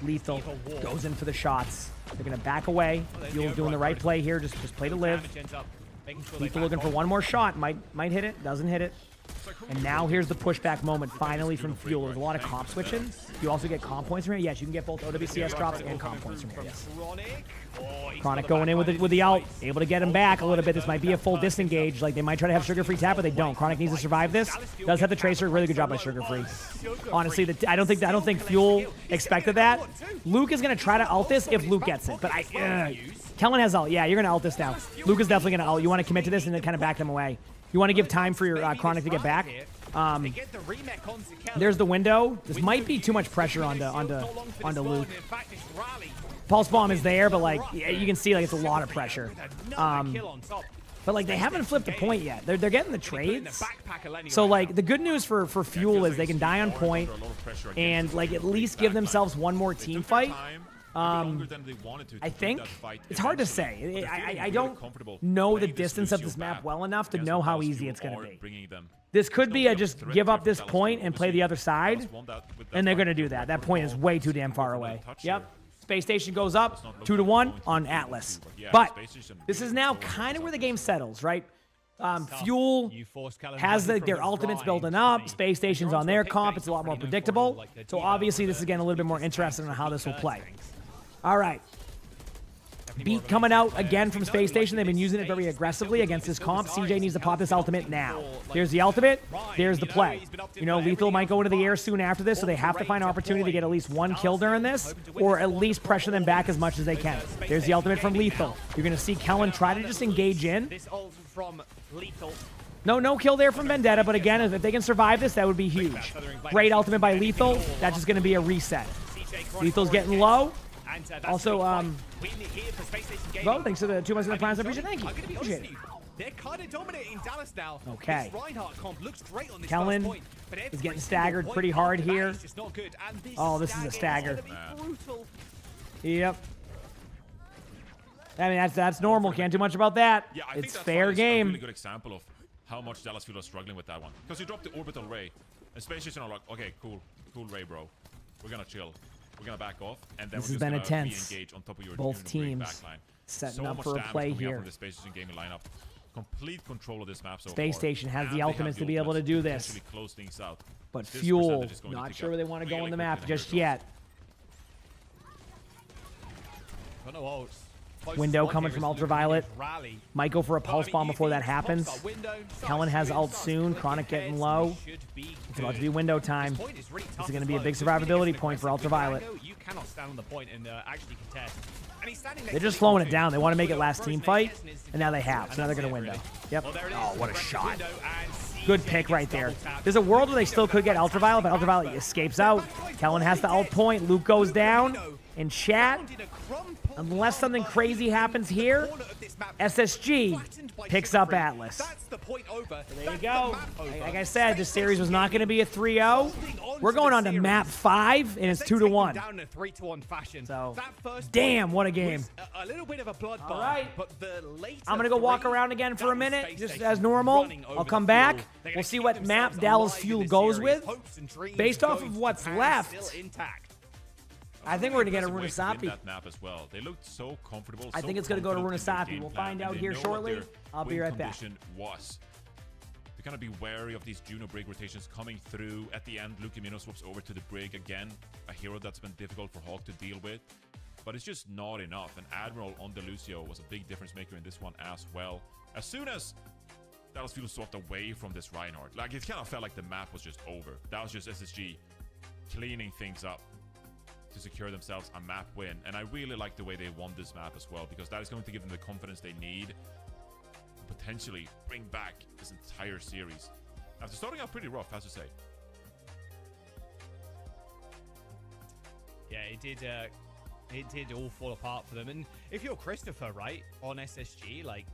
Lethal goes in for the shots. They're going to back away. Fuel's doing the right play here. Just play to live. Lethal looking for one more shot. Might hit it. Doesn't hit it. And now here's the pushback moment finally from Fuel. There's a lot of comp switching. You also get comp points from here. Yes, you can get both OWCS drops and comp points from here. Yes. Chronic going in with the ult. Able to get him back a little bit. This might be a full disengage. Like, they might try to have Sugar Free tap, but they don't. Chronic needs to survive this. Does have the Tracer. Really good job by Sugar Free. Honestly, I don't think Fuel expected that. Luke is going to try to ult this if Luke gets it. But Kellen has ult. Yeah, you're going to ult this now. Luke is definitely going to ult. You want to commit to this and then kind of back him away. You want to give time for your Chronic to get back. There's the window. This might be too much pressure onto Luke. Pulse Bomb is there, but like you can see, like it's a lot of pressure. But like they haven't flipped the point yet. They're getting the trades. So like the good news for Fuel is they can die on point and like at least give themselves one more team fight. I think it's hard to say. I don't know the distance of this map well enough to know how easy it's going to be. This could be a just give up this point and play the other side, and they're going to do that. That point is way too damn far away. Yep. Space Station goes up 2-1 on Atlas. But this is now kind of where the game settles, right? Fuel has their ultimates building up. Space Station's on their comp. It's a lot more predictable. So obviously this is getting a little bit more interesting on how this will play. All right. Beat coming out again from Space Station. They've been using it very aggressively against his comp. CJ needs to pop this ultimate now. There's the ultimate. There's the play. You know, Lethal might go into the air soon after this, so they have to find an opportunity to get at least one kill during this, or at least pressure them back as much as they can. There's the ultimate from Lethal. You're going to see Kellen try to just engage in. No kill there from Vendetta, but again, if they can survive this, that would be huge. Great ultimate by Lethal. That's just going to be a reset. Lethal's getting low. Also, Bo, thanks for the 2 months in the plans. I appreciate it. Thank you. Appreciate it. They're kind of dominating Dallas now. Okay. This Reinhardt comp looks great on this Kellen point, but is getting staggered pretty hard here. Oh, this is a stagger. Yep. I mean, that's normal. Can't do much about that. Yeah, I it's think fair game. A really good example of how much Dallas Fuel are struggling with that one. Because you dropped the orbital ray, and Space Station are like, okay, cool ray, bro. We're gonna chill. We're gonna back off, and then this we're has just been gonna intense. re-engage on top of your both teams backline. Setting up for a play here. From the Space Station Gaming lineup. Complete control of this map so Space far. Station has And the ultimates to be able to do this. Close things out. But This Fuel, percentage is going to not tick sure up where they want to go really on the quickly map than just everyone yet. Window coming from Ultraviolet. Might go for a Pulse Bomb before that happens. Kellen has ult soon. Chronic getting low. It's about to be window time. This is going to be a big survivability point for Ultraviolet. You cannot stand on the point and actually contest. They're just slowing it down. They want to make it last team fight, and now they have. So now they're going to window. Yep. Oh, what a shot. Good pick right there. There's a world where they still could get Ultraviolet, but Ultraviolet escapes out. Kellen has the ult point. Luke goes down. In chat, Unless something crazy happens here, SSG picks up Atlas. That's the point over. There you go. Like I said, this series was not going to be a 3-0. We're going on to map 5, and it's 2-1. Down in a 3-1 fashion. So, that first damn, what a game. A little bit of a blood All right. but the later I'm going to go walk around again for a minute, just as normal. I'll come back. We'll see what map Dallas Fuel goes with. Based off of what's left, I think we're going to get a Runasapi. That map as well. They looked so comfortable. I think it's going to go to Runasapi. We'll find out here shortly. I'll be right back. Was. We kind of be wary of these Juno Brig rotations coming through. At the end, Lucamino swaps over to the Brig again. A hero that's been difficult for Hawk to deal with. But it's just not enough. And Admiral on the Lucio was a big difference maker in this one as well. As soon as Dallas Fuel swapped away from this Reinhardt, like it kind of felt like the map was just over. That was just SSG cleaning things up to secure themselves a map win. And I really like the way they won this map as well, because that is going to give them the confidence they need to potentially bring back this entire series. After starting out pretty rough, I have to say. Yeah, it did all fall apart for them. And if you're Christopher, right, on SSG, like,